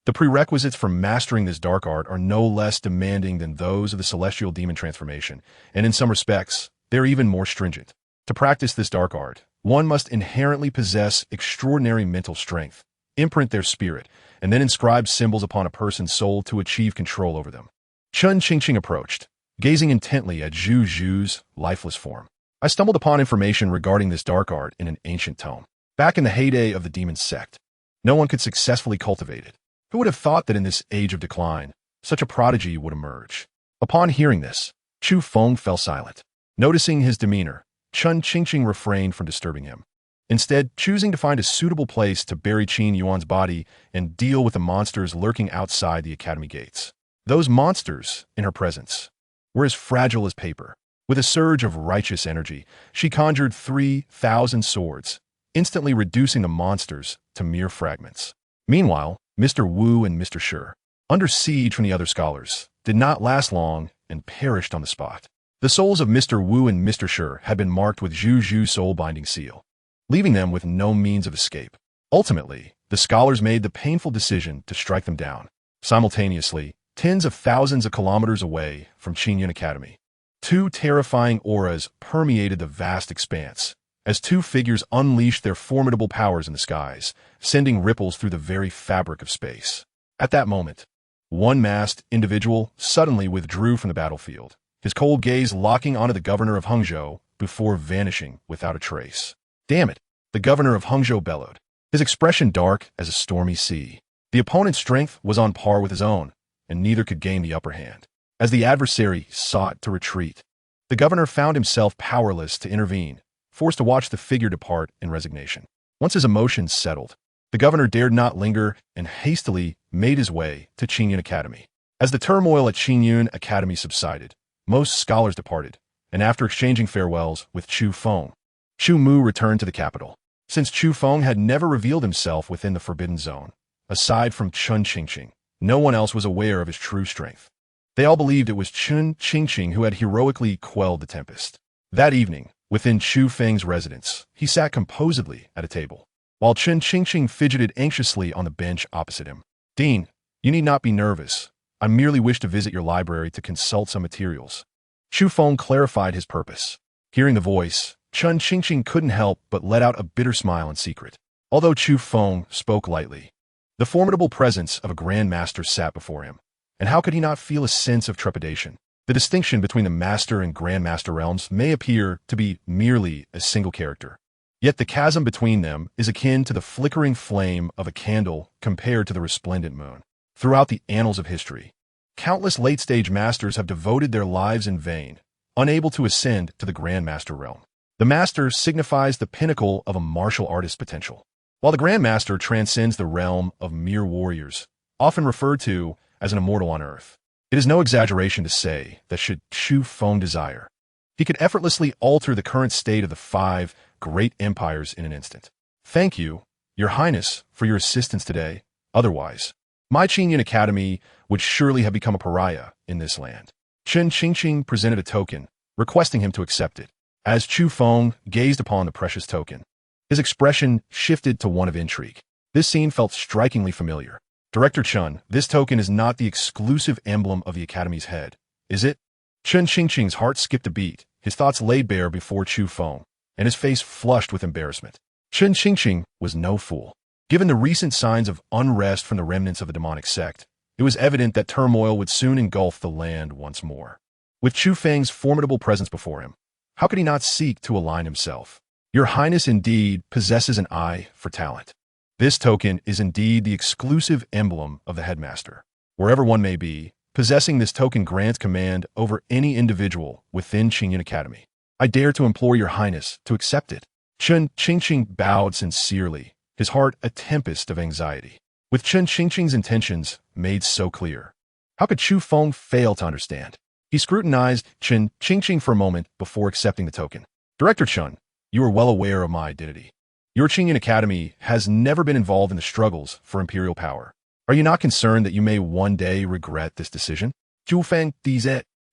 The prerequisites for mastering this dark art are no less demanding than those of the celestial demon transformation, and in some respects, they're even more stringent. To practice this dark art, one must inherently possess extraordinary mental strength, imprint their spirit, and then inscribe symbols upon a person's soul to achieve control over them. Chun Qingqing approached, gazing intently at Zhu's lifeless form. I stumbled upon information regarding this dark art in an ancient tome. Back in the heyday of the demon sect, no one could successfully cultivate it. Who would have thought that in this age of decline, such a prodigy would emerge? Upon hearing this, Chu Feng fell silent. Noticing his demeanor, Chun Qingqing refrained from disturbing him, instead choosing to find a suitable place to bury Qin Yuan's body and deal with the monsters lurking outside the academy gates. Those monsters, in her presence, were as fragile as paper. With a surge of righteous energy, she conjured 3,000 swords, instantly reducing the monsters to mere fragments. Meanwhile, Mr. Wu and Mr. Shi, under siege from the other scholars, did not last long and perished on the spot. The souls of Mr. Wu and Mr. Shi had been marked with Zhu's soul-binding seal, leaving them with no means of escape. Ultimately, the scholars made the painful decision to strike them down. Simultaneously, tens of thousands of kilometers away from Qingyun Academy, two terrifying auras permeated the vast expanse, as two figures unleashed their formidable powers in the skies, sending ripples through the very fabric of space. At that moment, one masked individual suddenly withdrew from the battlefield, his cold gaze locking onto the governor of Hangzhou before vanishing without a trace. Damn it, the governor of Hangzhou bellowed, his expression dark as a stormy sea. The opponent's strength was on par with his own, and neither could gain the upper hand. As the adversary sought to retreat, the governor found himself powerless to intervene, forced to watch the figure depart in resignation. Once his emotions settled, the governor dared not linger and hastily made his way to Qingyun Academy. As the turmoil at Qingyun Academy subsided, most scholars departed, and after exchanging farewells with Chu Feng, Chu Mu returned to the capital. Since Chu Feng had never revealed himself within the Forbidden Zone, aside from Chun Qingqing, no one else was aware of his true strength. They all believed it was Chun Qingqing who had heroically quelled the tempest. That evening, within Chu Feng's residence, he sat composedly at a table, while Chun Qingqing fidgeted anxiously on the bench opposite him. Dean, you need not be nervous. I merely wish to visit your library to consult some materials. Chu Feng clarified his purpose. Hearing the voice, Chun Qingqing couldn't help but let out a bitter smile in secret. Although Chu Feng spoke lightly, the formidable presence of a Grandmaster sat before him, and how could he not feel a sense of trepidation? The distinction between the Master and Grandmaster realms may appear to be merely a single character, yet the chasm between them is akin to the flickering flame of a candle compared to the resplendent moon. Throughout the annals of history, countless late-stage masters have devoted their lives in vain, unable to ascend to the Grandmaster realm. The Master signifies the pinnacle of a martial artist's potential, while the Grandmaster transcends the realm of mere warriors, often referred to as an immortal on earth. It It is no exaggeration to say that should Chu Feng desire, he could effortlessly alter the current state of the 5 great empires in an instant. Thank you, Your Highness, for your assistance today. Otherwise, my Qingyun Academy would surely have become a pariah in this land. Chen Qingqing presented a token, requesting him to accept it. As Chu Feng gazed upon the precious token, his expression shifted to one of intrigue. This scene felt strikingly familiar. Director Chun, this token is not the exclusive emblem of the Academy's head, is it? Chen Qingqing's heart skipped a beat, his thoughts laid bare before Chu Feng, and his face flushed with embarrassment. Chen Qingqing was no fool. Given the recent signs of unrest from the remnants of the demonic sect, it was evident that turmoil would soon engulf the land once more. With Chu Feng's formidable presence before him, how could he not seek to align himself? Your Highness indeed possesses an eye for talent. This token is indeed the exclusive emblem of the headmaster. Wherever one may be, possessing this token grants command over any individual within Qingyun Academy. I dare to implore Your Highness to accept it. Chen Qingqing bowed sincerely, his heart a tempest of anxiety. With Chen Qingqing's intentions made so clear, how could Chu Feng fail to understand? He scrutinized Chen Qingqing for a moment before accepting the token. Director Chun, you are well aware of my identity. Your Qingyun Academy has never been involved in the struggles for imperial power. Are you not concerned that you may one day regret this decision? Chu Feng,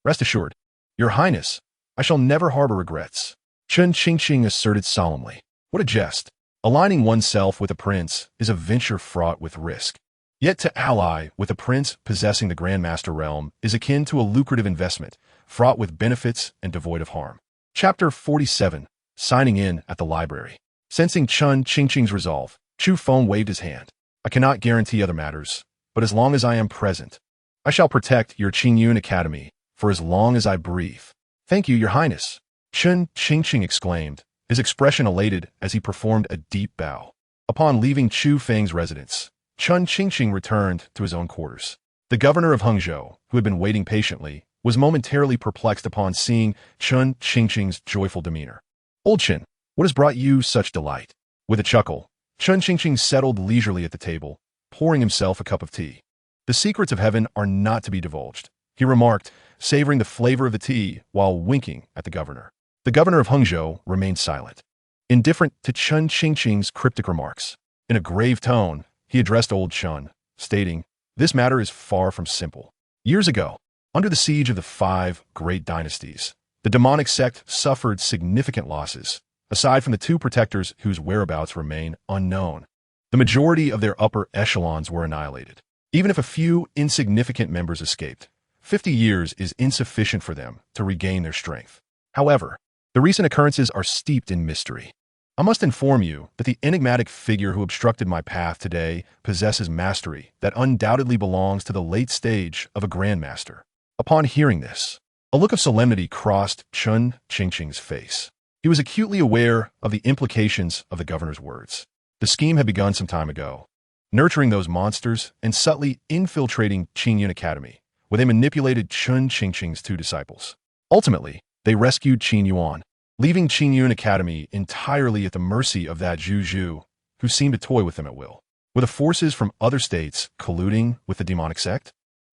rest assured, Your Highness, I shall never harbor regrets. Chen Qingqing asserted solemnly. What a jest. Aligning oneself with a prince is a venture fraught with risk. Yet to ally with a prince possessing the Grandmaster realm is akin to a lucrative investment, fraught with benefits and devoid of harm. Chapter 47. Signing in at the library. Sensing Chen Qingqing's resolve, Chu Feng waved his hand. I cannot guarantee other matters, but as long as I am present, I shall protect your Qingyun Academy for as long as I breathe. Thank you, Your Highness. Chen Qingqing exclaimed, his expression elated as he performed a deep bow. Upon leaving Chu Feng's residence, Chen Qingqing returned to his own quarters. The governor of Hangzhou, who had been waiting patiently, was momentarily perplexed upon seeing Chen Qingqing's joyful demeanor. Old Chen, what has brought you such delight? With a chuckle, Chen Qingqing settled leisurely at the table, pouring himself a cup of tea. The secrets of heaven are not to be divulged, he remarked, savoring the flavor of the tea while winking at the governor. The governor of Hangzhou remained silent, indifferent to Chen Qingqing's cryptic remarks. In a grave tone, he addressed old Chen, stating, this matter is far from simple. Years ago, under the siege of the 5 great dynasties, the demonic sect suffered significant losses, aside from the 2 protectors whose whereabouts remain unknown. The majority of their upper echelons were annihilated. Even if a few insignificant members escaped, 50 years is insufficient for them to regain their strength. However, the recent occurrences are steeped in mystery. I must inform you that the enigmatic figure who obstructed my path today possesses mastery that undoubtedly belongs to the late stage of a Grandmaster. Upon hearing this, a look of solemnity crossed Chen Qingqing's face. He was acutely aware of the implications of the governor's words. The scheme had begun some time ago, nurturing those monsters and subtly infiltrating Qingyun Academy, where they manipulated Chen Qingqing's 2 disciples. Ultimately, they rescued Qin Yuan, leaving Qingyun Academy entirely at the mercy of that Zhu Zhu, who seemed to toy with them at will. Were the forces from other states colluding with the demonic sect?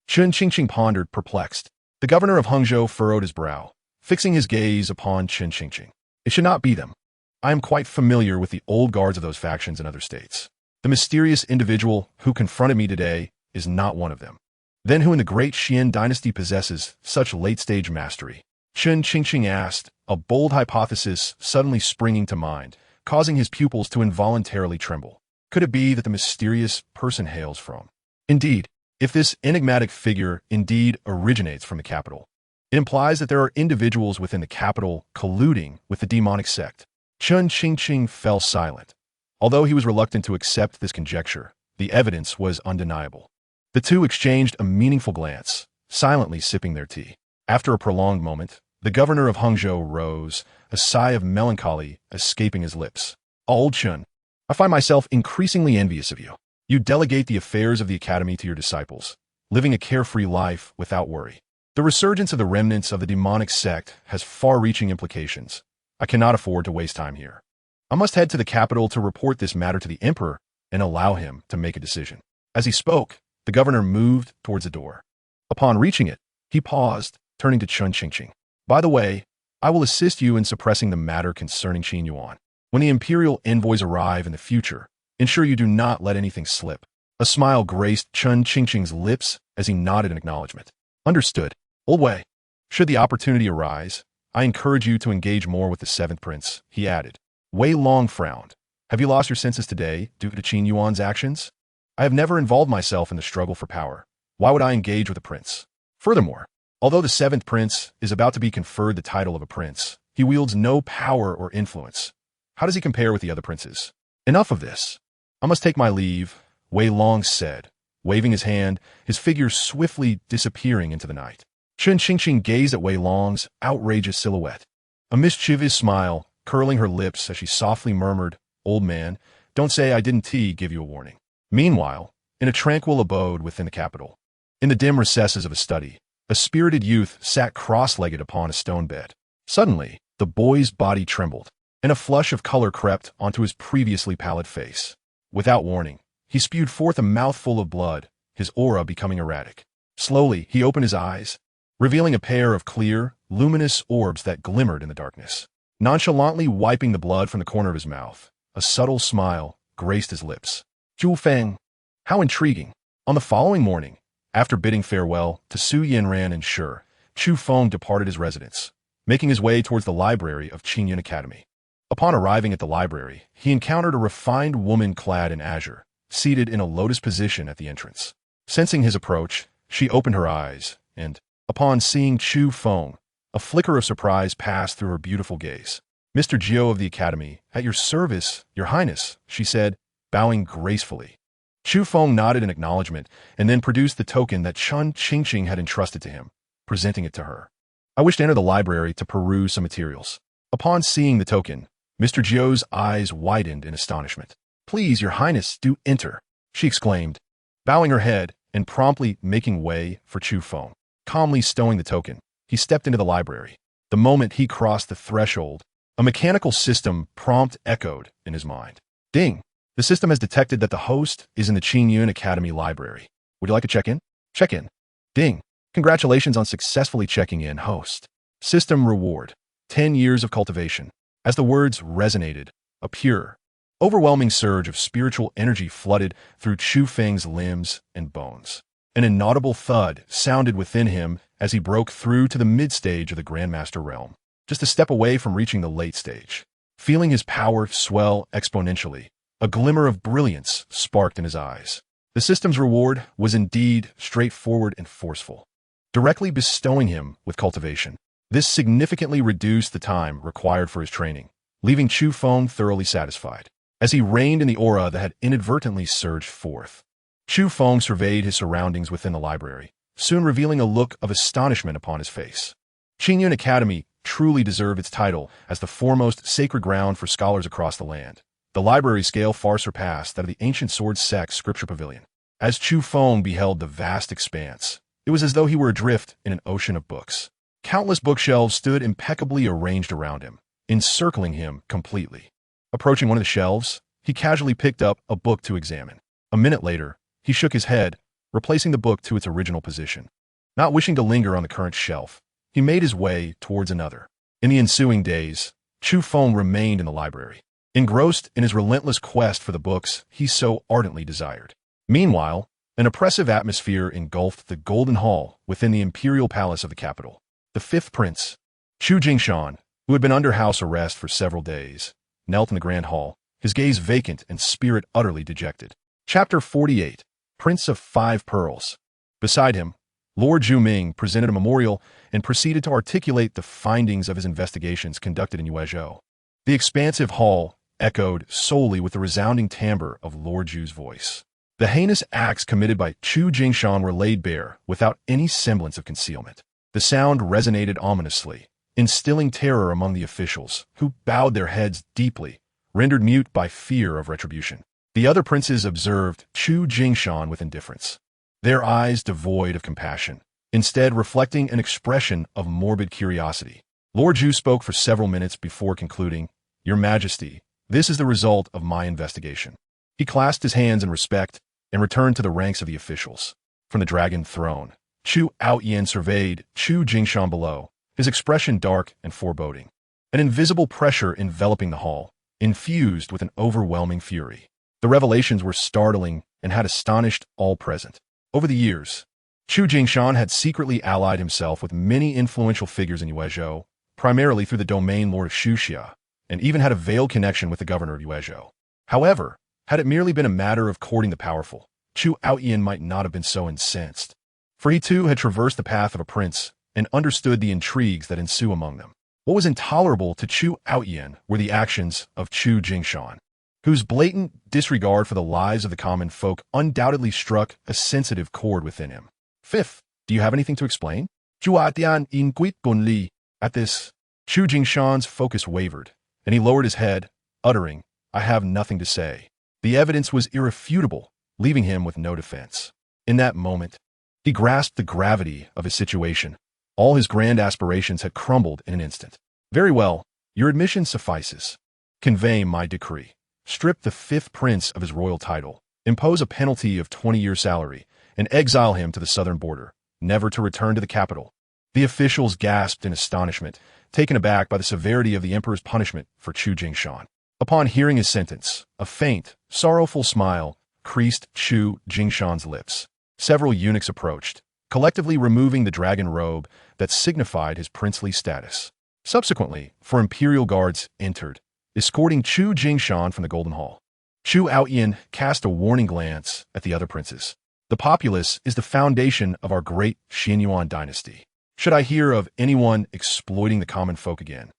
Chen Qingqing pondered, perplexed. The governor of Hangzhou furrowed his brow, fixing his gaze upon Chen Qingqing. It should not be them. I am quite familiar with the old guards of those factions in other states. The mysterious individual who confronted me today is not one of them. Then who in the great Xian dynasty possesses such late-stage mastery? Chen Qingqing asked, a bold hypothesis suddenly springing to mind, causing his pupils to involuntarily tremble. Could it be that the mysterious person hails from? Indeed, if this enigmatic figure indeed originates from the capital, it implies that there are individuals within the capital colluding with the demonic sect. Chen Qingqing fell silent. Although he was reluctant to accept this conjecture, the evidence was undeniable. The 2 exchanged a meaningful glance, silently sipping their tea. After a prolonged moment, the governor of Hangzhou rose, a sigh of melancholy escaping his lips. Old Chen, I find myself increasingly envious of you. You delegate the affairs of the academy to your disciples, living a carefree life without worry. The resurgence of the remnants of the demonic sect has far-reaching implications. I cannot afford to waste time here. I must head to the capital to report this matter to the emperor and allow him to make a decision. As he spoke, the governor moved towards the door. Upon reaching it, he paused, turning to Chun Qingqing. By the way, I will assist you in suppressing the matter concerning Qin Yuan. When the imperial envoys arrive in the future, ensure you do not let anything slip. A smile graced Chun Qingqing's lips as he nodded in acknowledgement. Understood. Old Wei. Should the opportunity arise, I encourage you to engage more with the seventh prince, he added. Wei Long frowned. Have you lost your senses today due to Qin Yuan's actions? I have never involved myself in the struggle for power. Why would I engage with a prince? Furthermore, although the seventh prince is about to be conferred the title of a prince, he wields no power or influence. How does he compare with the other princes? Enough of this. I must take my leave, Wei Long said, waving his hand, his figure swiftly disappearing into the night. Chun Qingqing gazed at Wei Long's outrageous silhouette. A mischievous smile curling her lips as she softly murmured, Old man, don't say I didn't give you a warning. Meanwhile, in a tranquil abode within the capital, in the dim recesses of a study, a spirited youth sat cross-legged upon a stone bed. Suddenly, the boy's body trembled, and a flush of color crept onto his previously pallid face. Without warning, he spewed forth a mouthful of blood, his aura becoming erratic. Slowly, he opened his eyes, revealing a pair of clear, luminous orbs that glimmered in the darkness. Nonchalantly wiping the blood from the corner of his mouth, a subtle smile graced his lips. Chu Feng. How intriguing. On the following morning, after bidding farewell to Su Yanran and Shi, Chu Feng departed his residence, making his way towards the library of Qingyun Academy. Upon arriving at the library, he encountered a refined woman clad in azure, seated in a lotus position at the entrance. Sensing his approach, she opened her eyes, and, upon seeing Chu Feng, a flicker of surprise passed through her beautiful gaze. Mr. Jiao of the Academy, at your service, Your Highness, she said, bowing gracefully. Chu Feng nodded in acknowledgement and then produced the token that Chun Qingqing had entrusted to him, presenting it to her. I wish to enter the library to peruse some materials. Upon seeing the token, Mr. Jiao's eyes widened in astonishment. Please, Your Highness, do enter, she exclaimed, bowing her head and promptly making way for Chu Feng. Calmly stowing the token, he stepped into the library. The moment he crossed the threshold, a mechanical system prompt echoed in his mind. Ding! The system has detected that the host is in the Qingyun Academy library. Would you like to check in? Check in. Ding! Congratulations on successfully checking in, host. System reward. 10 years of cultivation. As the words resonated, a pure, overwhelming surge of spiritual energy flooded through Chu Feng's limbs and bones. An inaudible thud sounded within him as he broke through to the mid-stage of the Grandmaster realm, just a step away from reaching the late stage. Feeling his power swell exponentially, a glimmer of brilliance sparked in his eyes. The system's reward was indeed straightforward and forceful, directly bestowing him with cultivation. This significantly reduced the time required for his training, leaving Chu Feng thoroughly satisfied. As he reigned in the aura that had inadvertently surged forth, Chu Feng surveyed his surroundings within the library, soon revealing a look of astonishment upon his face. Qingyun Academy truly deserved its title as the foremost sacred ground for scholars across the land. The library scale far surpassed that of the ancient sword sect scripture pavilion. As Chu Feng beheld the vast expanse, it was as though he were adrift in an ocean of books. Countless bookshelves stood impeccably arranged around him, encircling him completely. Approaching one of the shelves, he casually picked up a book to examine. A minute later, he shook his head, replacing the book to its original position. Not wishing to linger on the current shelf, he made his way towards another. In the ensuing days, Chu Feng remained in the library, engrossed in his relentless quest for the books he so ardently desired. Meanwhile, an oppressive atmosphere engulfed the Golden Hall within the imperial palace of the capital. The fifth prince, Chu Jingshan, who had been under house arrest for several days, knelt in the grand hall, his gaze vacant and spirit utterly dejected. Chapter 48, Prince of Five Pearls. Beside him, Lord Zhu presented a memorial and proceeded to articulate the findings of his investigations conducted in Yuezhou. The expansive hall echoed solely with the resounding timbre of Lord Zhu's voice. The heinous acts committed by Chu Jingshan were laid bare without any semblance of concealment. The sound resonated ominously, instilling terror among the officials, who bowed their heads deeply, rendered mute by fear of retribution. The other princes observed Chu Jingshan with indifference, their eyes devoid of compassion, instead reflecting an expression of morbid curiosity. Lord Zhu spoke for several minutes before concluding, Your Majesty, this is the result of my investigation. He clasped his hands in respect and returned to the ranks of the officials. From the dragon throne, Chu Outyen surveyed Chu Jingshan below, his expression dark and foreboding. An invisible pressure enveloping the hall, infused with an overwhelming fury. The revelations were startling and had astonished all present. Over the years, Chu Jingshan had secretly allied himself with many influential figures in Yuezhou, primarily through the domain lord of Shuxia, and even had a veiled connection with the governor of Yuezhou. However, had it merely been a matter of courting the powerful, Chu Outyen might not have been so incensed. For he too had traversed the path of a prince and understood the intrigues that ensue among them. What was intolerable to Chu Outyen were the actions of Chu Jingshan, whose blatant disregard for the lives of the common folk undoubtedly struck a sensitive chord within him. Fifth, do you have anything to explain? Chu Outyen inquit gun li. At this, Chu Jingshan's focus wavered, and he lowered his head, uttering, "I have nothing to say." The evidence was irrefutable, leaving him with no defense. In that moment, he grasped the gravity of his situation. All his grand aspirations had crumbled in an instant. Very well, your admission suffices. Convey my decree. Strip the fifth prince of his royal title, impose a penalty of 20 years' salary, and exile him to the southern border, never to return to the capital. The officials gasped in astonishment, taken aback by the severity of the emperor's punishment for Chu Jingshan. Upon hearing his sentence, a faint, sorrowful smile creased Chu Jingshan's lips. Several eunuchs approached, collectively removing the dragon robe that signified his princely status. Subsequently, four imperial guards entered, escorting Chu Jingshan from the Golden Hall. Chu Outyen cast a warning glance at the other princes. The populace is the foundation of our great Xianyuan dynasty. Should I hear of anyone exploiting the common folk again,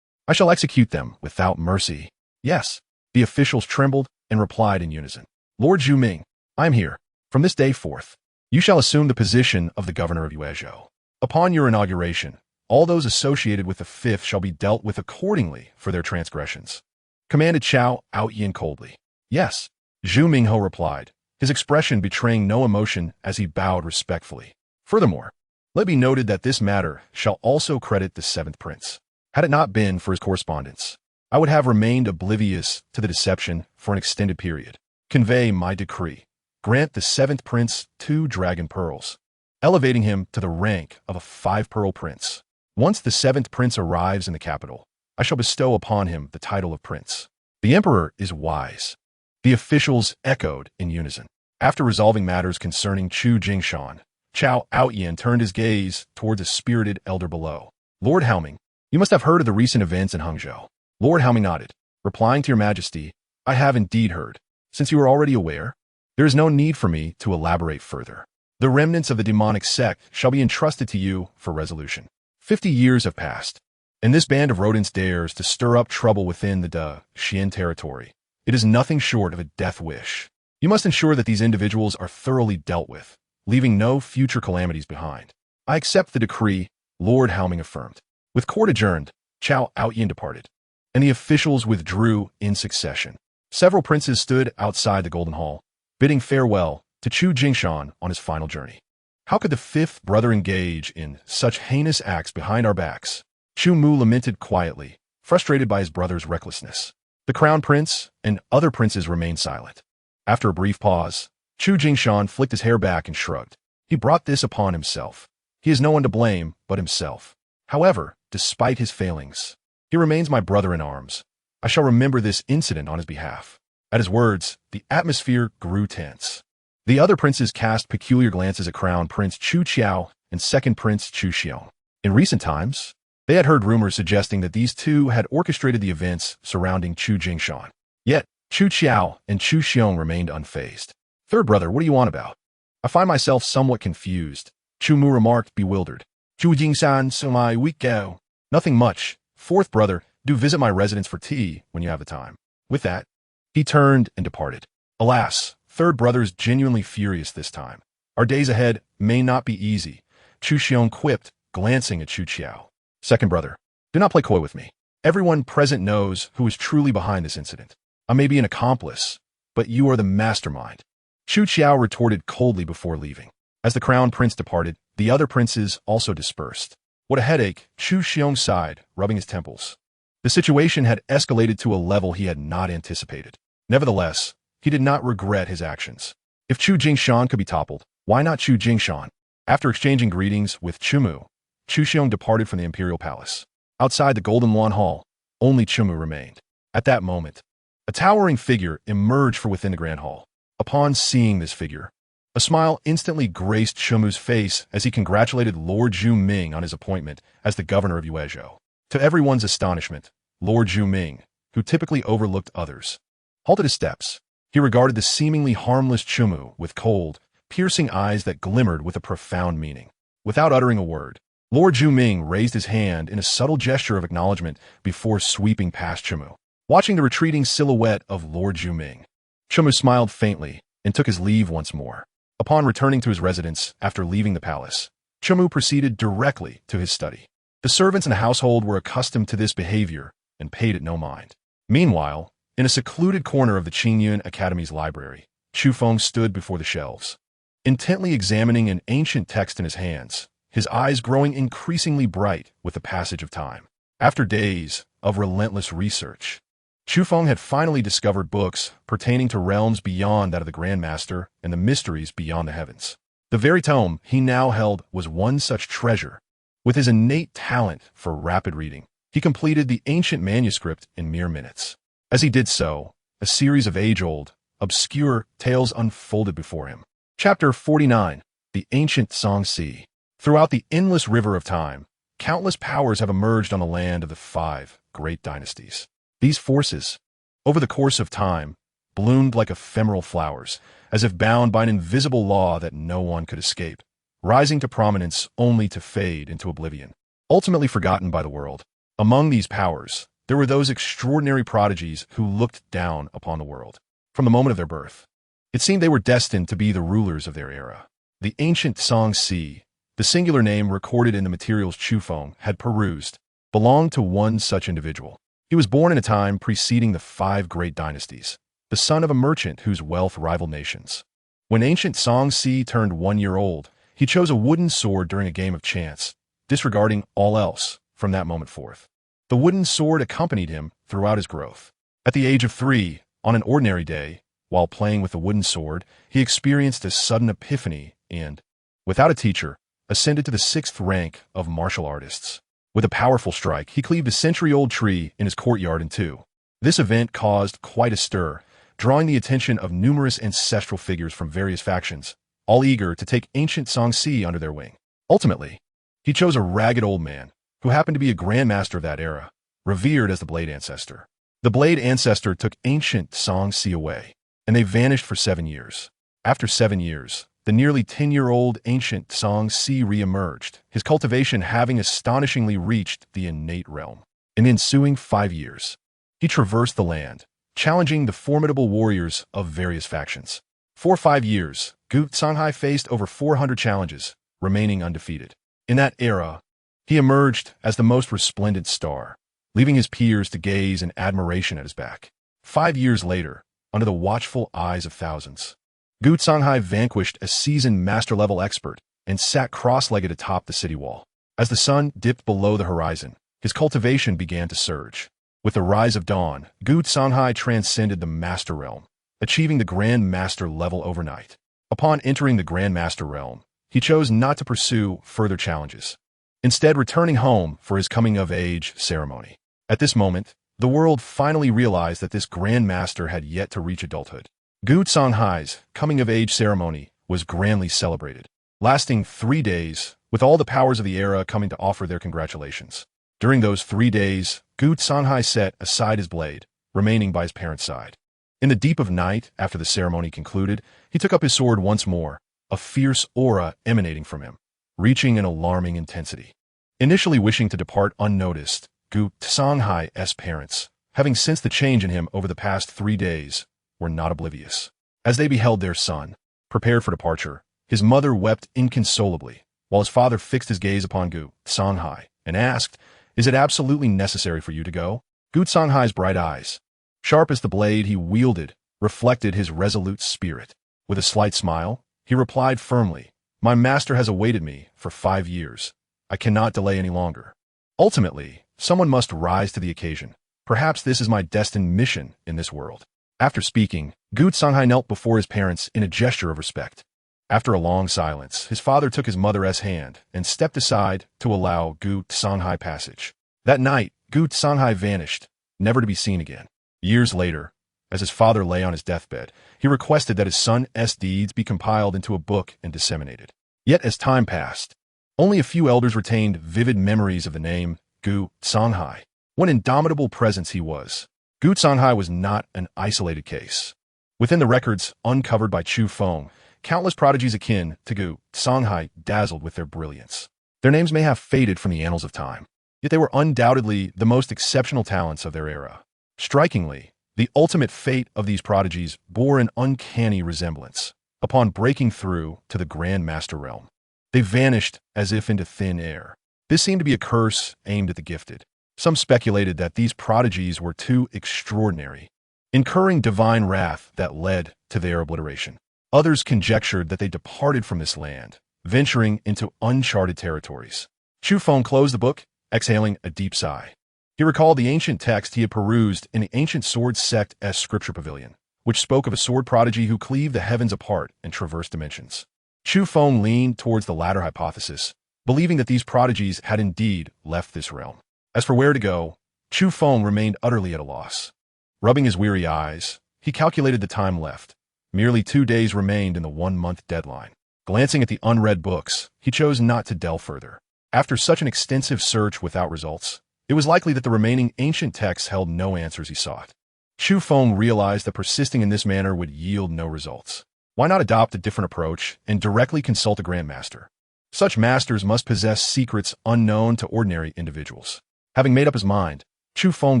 I shall execute them without mercy. Yes, the officials trembled and replied in unison. Lord Zhu Ming, I am here. From this day forth, you shall assume the position of the governor of Yuezhou. Upon your inauguration, all those associated with the fifth shall be dealt with accordingly for their transgressions, commanded Chu Outyen coldly. Yes, Zhu Mingho replied, his expression betraying no emotion as he bowed respectfully. Furthermore, let it be noted that this matter shall also credit the seventh prince. Had it not been for his correspondence, I would have remained oblivious to the deception for an extended period. Convey my decree. Grant the seventh prince 2 dragon pearls, elevating him to the rank of a 5-pearl prince. Once the seventh prince arrives in the capital, I shall bestow upon him the title of prince. The emperor is wise. The officials echoed in unison. After resolving matters concerning Chu Jingshan, Chu Outyen turned his gaze towards a spirited elder below. Lord Haoming, you must have heard of the recent events in Hangzhou. Lord Haoming nodded, replying to your majesty, I have indeed heard. Since you are already aware, there is no need for me to elaborate further. The remnants of the demonic sect shall be entrusted to you for resolution. 50 years have passed, and this band of rodents dares to stir up trouble within the Xian territory. It is nothing short of a death wish. You must ensure that these individuals are thoroughly dealt with, leaving no future calamities behind. I accept the decree, Lord Haoming affirmed. With court adjourned, Chu Outyen departed, and the officials withdrew in succession. Several princes stood outside the Golden Hall, bidding farewell to Chu Jingshan on his final journey. How could the fifth brother engage in such heinous acts behind our backs? Chu Mu lamented quietly, frustrated by his brother's recklessness. The crown prince and other princes remained silent. After a brief pause, Chu Jingshan flicked his hair back and shrugged. He brought this upon himself. He has no one to blame but himself. However, despite his failings, he remains my brother in arms. I shall remember this incident on his behalf. At his words, the atmosphere grew tense. The other princes cast peculiar glances at Crown Prince Chu Qiao and Second Prince Chu Xiong. In recent times, they had heard rumors suggesting that these two had orchestrated the events surrounding Chu Jingshan. Yet, Chu Qiao and Chu Xiong remained unfazed. Third brother, what do you want about? I find myself somewhat confused. Chu Mu remarked, bewildered. Chu Jingshan, so my week go. Nothing much. Fourth brother, do visit my residence for tea when you have the time. With that, he turned and departed. Alas, third brother's genuinely furious this time. Our days ahead may not be easy, Chu Xiong quipped, glancing at Chu Qiao. Second brother, do not play coy with me. Everyone present knows who is truly behind this incident. I may be an accomplice, but you are the mastermind. Chu Qiao retorted coldly before leaving. As the crown prince departed, the other princes also dispersed. What a headache, Chu Xiong sighed, rubbing his temples. The situation had escalated to a level he had not anticipated. Nevertheless, he did not regret his actions. If Chu Jingshan could be toppled, why not Chu Jingshan? After exchanging greetings with Chumu, Chu Feng departed from the imperial palace. Outside the Golden Lawn Hall, only Chumu remained. At that moment, a towering figure emerged from within the Grand Hall. Upon seeing this figure, a smile instantly graced Chumu's face as he congratulated Lord Zhu Ming on his appointment as the governor of Yuezhou. To everyone's astonishment, Lord Zhu Ming, who typically overlooked others, halted his steps. He regarded the seemingly harmless Chumu with cold, piercing eyes that glimmered with a profound meaning. Without uttering a word, Lord Zhu Ming raised his hand in a subtle gesture of acknowledgement before sweeping past Chumu. Watching the retreating silhouette of Lord Zhu Ming, Chumu smiled faintly and took his leave once more. Upon returning to his residence after leaving the palace, Chumu proceeded directly to his study. The servants in the household were accustomed to this behavior and paid it no mind. Meanwhile, in a secluded corner of the Qingyun Academy's library, Chu Feng stood before the shelves, intently examining an ancient text in his hands, his eyes growing increasingly bright with the passage of time. After days of relentless research, Chu Feng had finally discovered books pertaining to realms beyond that of the Grandmaster and the mysteries beyond the heavens. The very tome he now held was one such treasure. With his innate talent for rapid reading, he completed the ancient manuscript in mere minutes. As he did so, a series of age-old, obscure tales unfolded before him. Chapter 49, The Ancient Song-Si. Throughout the endless river of time, countless powers have emerged on the land of the 5 great dynasties. These forces, over the course of time, bloomed like ephemeral flowers, as if bound by an invisible law that no one could escape, rising to prominence only to fade into oblivion, ultimately forgotten by the world. Among these powers, there were those extraordinary prodigies who looked down upon the world. From the moment of their birth, it seemed they were destined to be the rulers of their era. The ancient Song-Si, the singular name recorded in the materials Chu Feng had perused, belonged to one such individual. He was born in a time preceding the 5 great dynasties, the son of a merchant whose wealth rivaled nations. When ancient Song-Si turned 1 year old, he chose a wooden sword during a game of chance, disregarding all else from that moment forth. The wooden sword accompanied him throughout his growth. At the age of 3, on an ordinary day, while playing with the wooden sword, he experienced a sudden epiphany and, without a teacher, ascended to the 6th rank of martial artists. With a powerful strike, he cleaved a century-old tree in his courtyard in two. This event caused quite a stir, drawing the attention of numerous ancestral figures from various factions, all eager to take ancient Song-Si under their wing. Ultimately, he chose a ragged old man, who happened to be a Grandmaster of that era, revered as the Blade Ancestor. The Blade Ancestor took ancient Song-Si away, and they vanished for 7 years. After 7 years, the nearly 10-year-old ancient Song-Si re-emerged, his cultivation having astonishingly reached the innate realm. In the ensuing 5 years, he traversed the land, challenging the formidable warriors of various factions. For 5 years, Gu Songhai faced over 400 challenges, remaining undefeated. In that era, he emerged as the most resplendent star, leaving his peers to gaze in admiration at his back. 5 years later, under the watchful eyes of thousands, Gu Songhai vanquished a seasoned master-level expert and sat cross-legged atop the city wall. As the sun dipped below the horizon, his cultivation began to surge. With the rise of dawn, Gu Songhai transcended the master realm, achieving the Grandmaster level overnight. Upon entering the Grandmaster realm, he chose not to pursue further challenges, instead returning home for his coming-of-age ceremony. At this moment, the world finally realized that this Grandmaster had yet to reach adulthood. Gu Songhai's coming-of-age ceremony was grandly celebrated, lasting 3 days, with all the powers of the era coming to offer their congratulations. During those 3 days, Gu Songhai set aside his blade, remaining by his parents' side. In the deep of night, after the ceremony concluded, he took up his sword once more, a fierce aura emanating from him, reaching an alarming intensity. Initially wishing to depart unnoticed, Gu Songhai's parents, having sensed the change in him over the past 3 days, were not oblivious. As they beheld their son, prepared for departure, his mother wept inconsolably, while his father fixed his gaze upon Gu Songhai and asked, "Is it absolutely necessary for you to go?" Gu Songhai's bright eyes, sharp as the blade he wielded, reflected his resolute spirit. With a slight smile, he replied firmly, "My master has awaited me for 5 years. I cannot delay any longer. Ultimately, someone must rise to the occasion. Perhaps this is my destined mission in this world." After speaking, Gu Songhai knelt before his parents in a gesture of respect. After a long silence, his father took his mother's hand and stepped aside to allow Gu Tsanghai passage. That night, Gu Tsanghai vanished, never to be seen again. Years later, as his father lay on his deathbed, he requested that his son's deeds be compiled into a book and disseminated. Yet as time passed, only a few elders retained vivid memories of the name Gu Tsanghai. What indomitable presence he was. Gu Tsanghai was not an isolated case. Within the records uncovered by Chu Feng, countless prodigies akin to Gu Tsanghai dazzled with their brilliance. Their names may have faded from the annals of time, yet they were undoubtedly the most exceptional talents of their era. Strikingly, the ultimate fate of these prodigies bore an uncanny resemblance. Upon breaking through to the Grandmaster realm, they vanished as if into thin air. This seemed to be a curse aimed at the gifted. Some speculated that these prodigies were too extraordinary, incurring divine wrath that led to their obliteration. Others conjectured that they departed from this land, venturing into uncharted territories. Chu Feng closed the book, exhaling a deep sigh. He recalled the ancient text he had perused in the ancient sword sect's scripture pavilion, which spoke of a sword prodigy who cleaved the heavens apart and traversed dimensions. Chu Feng leaned towards the latter hypothesis, believing that these prodigies had indeed left this realm. As for where to go, Chu Feng remained utterly at a loss. Rubbing his weary eyes, he calculated the time left. Merely 2 days remained in the 1-month deadline. Glancing at the unread books, he chose not to delve further. After such an extensive search without results, it was likely that the remaining ancient texts held no answers he sought. Chu Feng realized that persisting in this manner would yield no results. Why not adopt a different approach and directly consult a Grandmaster? Such masters must possess secrets unknown to ordinary individuals. Having made up his mind, Chu Feng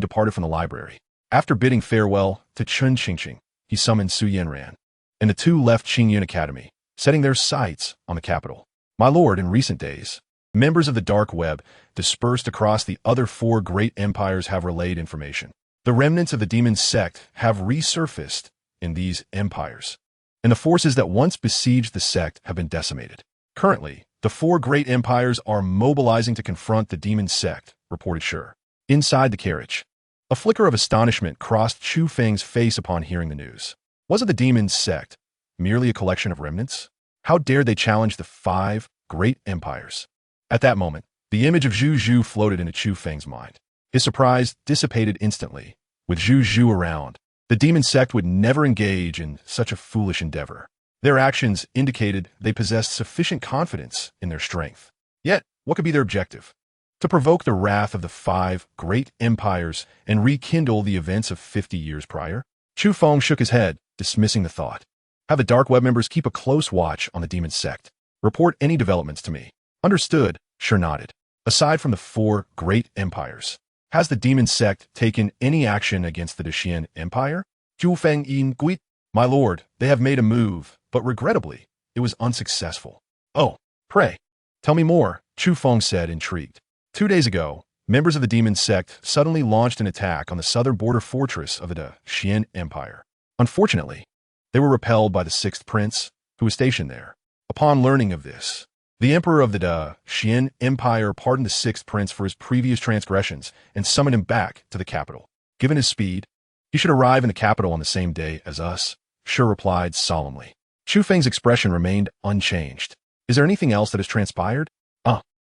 departed from the library. After bidding farewell to Chun Qingqing, he summoned Su Yanran, and the two left Qingyun Academy, setting their sights on the capital. My lord, in recent days, members of the dark web dispersed across the other 4 great empires have relayed information. The remnants of the demon sect have resurfaced in these empires, and the forces that once besieged the sect have been decimated. Currently, the 4 great empires are mobilizing to confront the demon sect, reported Sure. Inside the carriage, a flicker of astonishment crossed Chu Feng's face upon hearing the news. Wasn't the demon sect merely a collection of remnants? How dared they challenge the 5 great empires? At that moment, the image of Zhu Zhu floated into Chu Feng's mind. His surprise dissipated instantly. With Zhu Zhu around, the demon sect would never engage in such a foolish endeavor. Their actions indicated they possessed sufficient confidence in their strength. Yet, what could be their objective? To provoke the wrath of the 5 great empires and rekindle the events of 50 years prior? Chu Feng shook his head, dismissing the thought. Have the dark web members keep a close watch on the demon sect. Report any developments to me. Understood, Sure nodded. Aside from the 4 great empires, has the demon sect taken any action against the Dacian Empire? Chu Feng yin guit. My lord, they have made a move, but regrettably, it was unsuccessful. Oh, pray, tell me more, Chu Feng said, intrigued. 2 days ago, members of the demon sect suddenly launched an attack on the southern border fortress of the Dacian Empire. Unfortunately, they were repelled by the 6th prince, who was stationed there. Upon learning of this, the emperor of the Dacian Empire pardoned the 6th prince for his previous transgressions and summoned him back to the capital. Given his speed, he should arrive in the capital on the same day as us, Sure replied solemnly. Chu Feng's expression remained unchanged. Is there anything else that has transpired?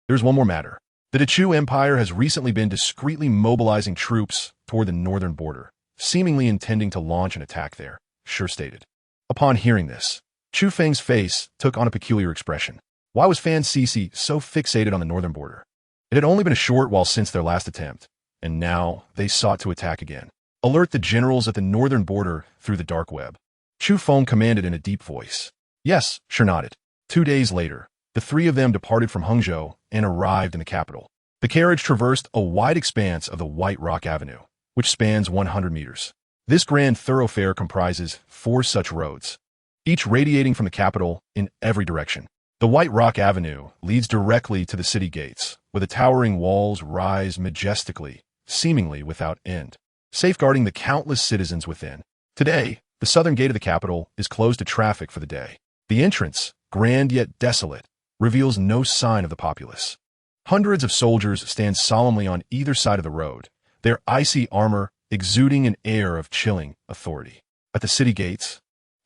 There's one more matter. The Dachu Empire has recently been discreetly mobilizing troops toward the northern border, seemingly intending to launch an attack there, Sure stated. Upon hearing this, Chu Feng's face took on a peculiar expression. Why was Fan Sisi so fixated on the northern border? It had only been a short while since their last attempt, and now they sought to attack again. Alert the generals at the northern border through the dark web. Chu Feng commanded in a deep voice. Yes, Sure nodded. 2 days later, the 3 of them departed from Hangzhou and arrived in the capital. The carriage traversed a wide expanse of the White Rock Avenue, which spans 100 meters. This grand thoroughfare comprises 4 such roads, each radiating from the capital in every direction. The White Rock Avenue leads directly to the city gates, where the towering walls rise majestically, seemingly without end, safeguarding the countless citizens within. Today, the southern gate of the capital is closed to traffic for the day. The entrance, grand yet desolate, reveals no sign of the populace. Hundreds of soldiers stand solemnly on either side of the road, their icy armor exuding an air of chilling authority. At the city gates,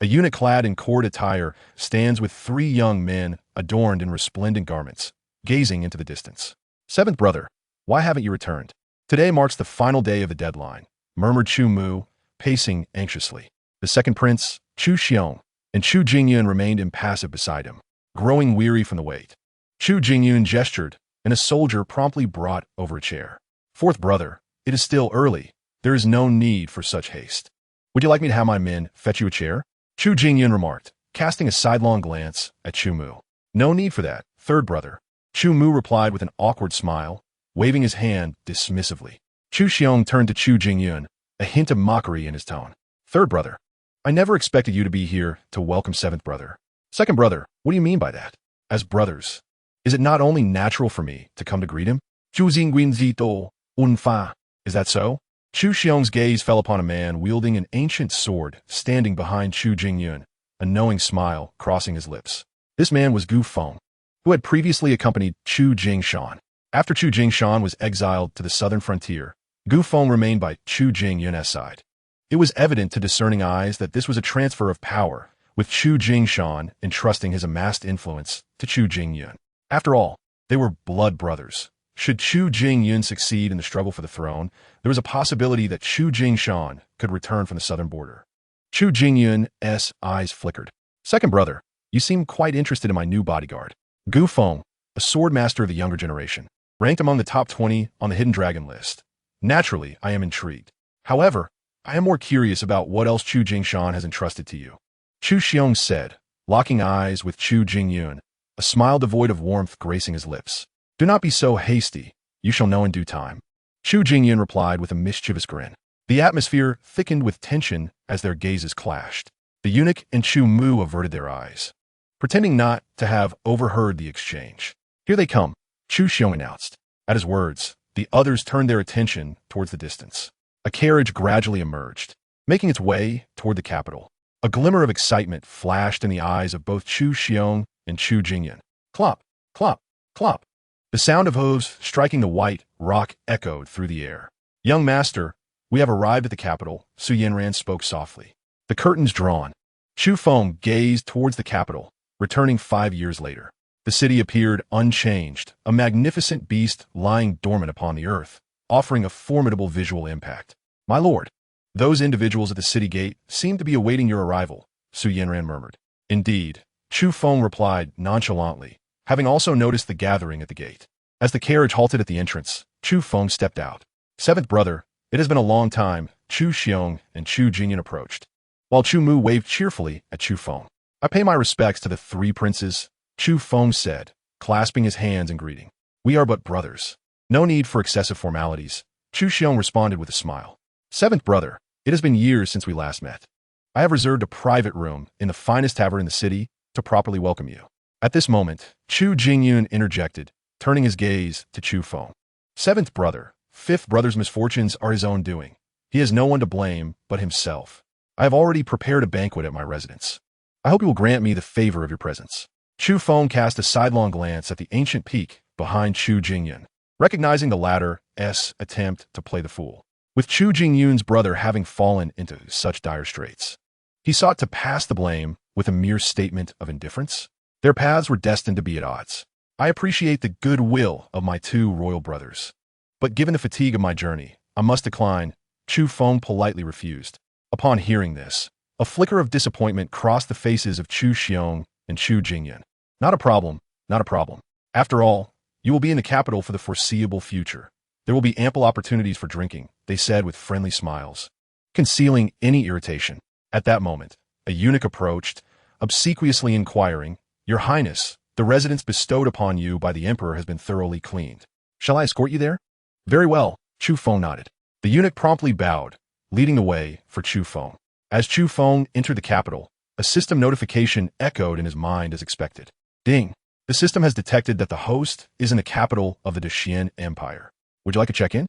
A eunuch clad in court attire stands with three young men adorned in resplendent garments, gazing into the distance. Seventh brother, why haven't you returned? Today marks the final day of the deadline, murmured Chu Mu, pacing anxiously. The second prince, Chu Xiong, and Chu Jingyun remained impassive beside him, growing weary from the wait. Chu Jingyun gestured, and a soldier promptly brought over a chair. Fourth brother, it is still early. There is no need for such haste. Would you like me to have my men fetch you a chair? Chu Jingyun remarked, casting a sidelong glance at Chu Mu. No need for that, third brother. Chu Mu replied with an awkward smile, waving his hand dismissively. Chu Xiong turned to Chu Jingyun, a hint of mockery in his tone. Third brother, I never expected you to be here to welcome seventh brother. Second brother, what do you mean by that? As brothers, is it not only natural for me to come to greet him? Chu Jingyun zito, unfa. Is that so? Chu Xiong's gaze fell upon a man wielding an ancient sword standing behind Chu Jingyun, a knowing smile crossing his lips. This man was Chu Feng, who had previously accompanied Chu Jingshan. After Chu Jingshan was exiled to the southern frontier, Chu Feng remained by Chu Jingyun's side. It was evident to discerning eyes that this was a transfer of power, with Chu Jingshan entrusting his amassed influence to Chu Jingyun. After all, they were blood brothers. Should Chu Jingyun succeed in the struggle for the throne, there was a possibility that Chu Jingshan could return from the southern border. Chu Jingyun's eyes flickered. Second brother, you seem quite interested in my new bodyguard. Chu Feng, a sword master of the younger generation, ranked among the top 20 on the Hidden Dragon list. Naturally, I am intrigued. However, I am more curious about what else Chu Jingshan has entrusted to you. Chu Xiong said, locking eyes with Chu Jingyun, a smile devoid of warmth gracing his lips. Do not be so hasty. You shall know in due time. Chu Jingyun replied with a mischievous grin. The atmosphere thickened with tension as their gazes clashed. The eunuch and Chu Mu averted their eyes, pretending not to have overheard the exchange. Here they come, Chu Xiong announced. At his words, the others turned their attention towards the distance. A carriage gradually emerged, making its way toward the capital. A glimmer of excitement flashed in the eyes of both Chu Xiong and Chu Jingyun. Clop, clop, clop. The sound of hooves striking the white rock echoed through the air. Young master, we have arrived at the capital, Su Yanran spoke softly. The curtains drawn. Chu Feng gazed towards the capital, returning 5 years later. The city appeared unchanged, a magnificent beast lying dormant upon the earth, offering a formidable visual impact. My lord, those individuals at the city gate seem to be awaiting your arrival, Su Yanran murmured. Indeed, Chu Feng replied nonchalantly, having also noticed the gathering at the gate. As the carriage halted at the entrance, Chu Feng stepped out. Seventh brother, it has been a long time, Chu Xiong and Chu Jingyun approached, while Chu Mu waved cheerfully at Chu Feng. I pay my respects to the three princes, Chu Feng said, clasping his hands in greeting. We are but brothers. No need for excessive formalities, Chu Xiong responded with a smile. Seventh brother, it has been years since we last met. I have reserved a private room in the finest tavern in the city to properly welcome you. At this moment, Chu Jingyun interjected, turning his gaze to Chu Feng. Seventh brother, fifth brother's misfortunes are his own doing. He has no one to blame but himself. I have already prepared a banquet at my residence. I hope you will grant me the favor of your presence. Chu Feng cast a sidelong glance at the ancient peak behind Chu Jingyun, recognizing the latter's attempt to play the fool. With Chu Jingyun's brother having fallen into such dire straits, he sought to pass the blame with a mere statement of indifference. Their paths were destined to be at odds. I appreciate the goodwill of my two royal brothers, but given the fatigue of my journey, I must decline. Chu Feng politely refused. Upon hearing this, a flicker of disappointment crossed the faces of Chu Xiong and Chu Jingyun. Not a problem, not a problem. After all, you will be in the capital for the foreseeable future. There will be ample opportunities for drinking, they said with friendly smiles, concealing any irritation. At that moment, a eunuch approached, obsequiously inquiring, Your Highness, the residence bestowed upon you by the Emperor has been thoroughly cleaned. Shall I escort you there? Very well, Chu Feng nodded. The eunuch promptly bowed, leading the way for Chu Feng. As Chu Feng entered the capital, a system notification echoed in his mind as expected. Ding! The system has detected that the host is in the capital of the Dacian Empire. Would you like a check-in?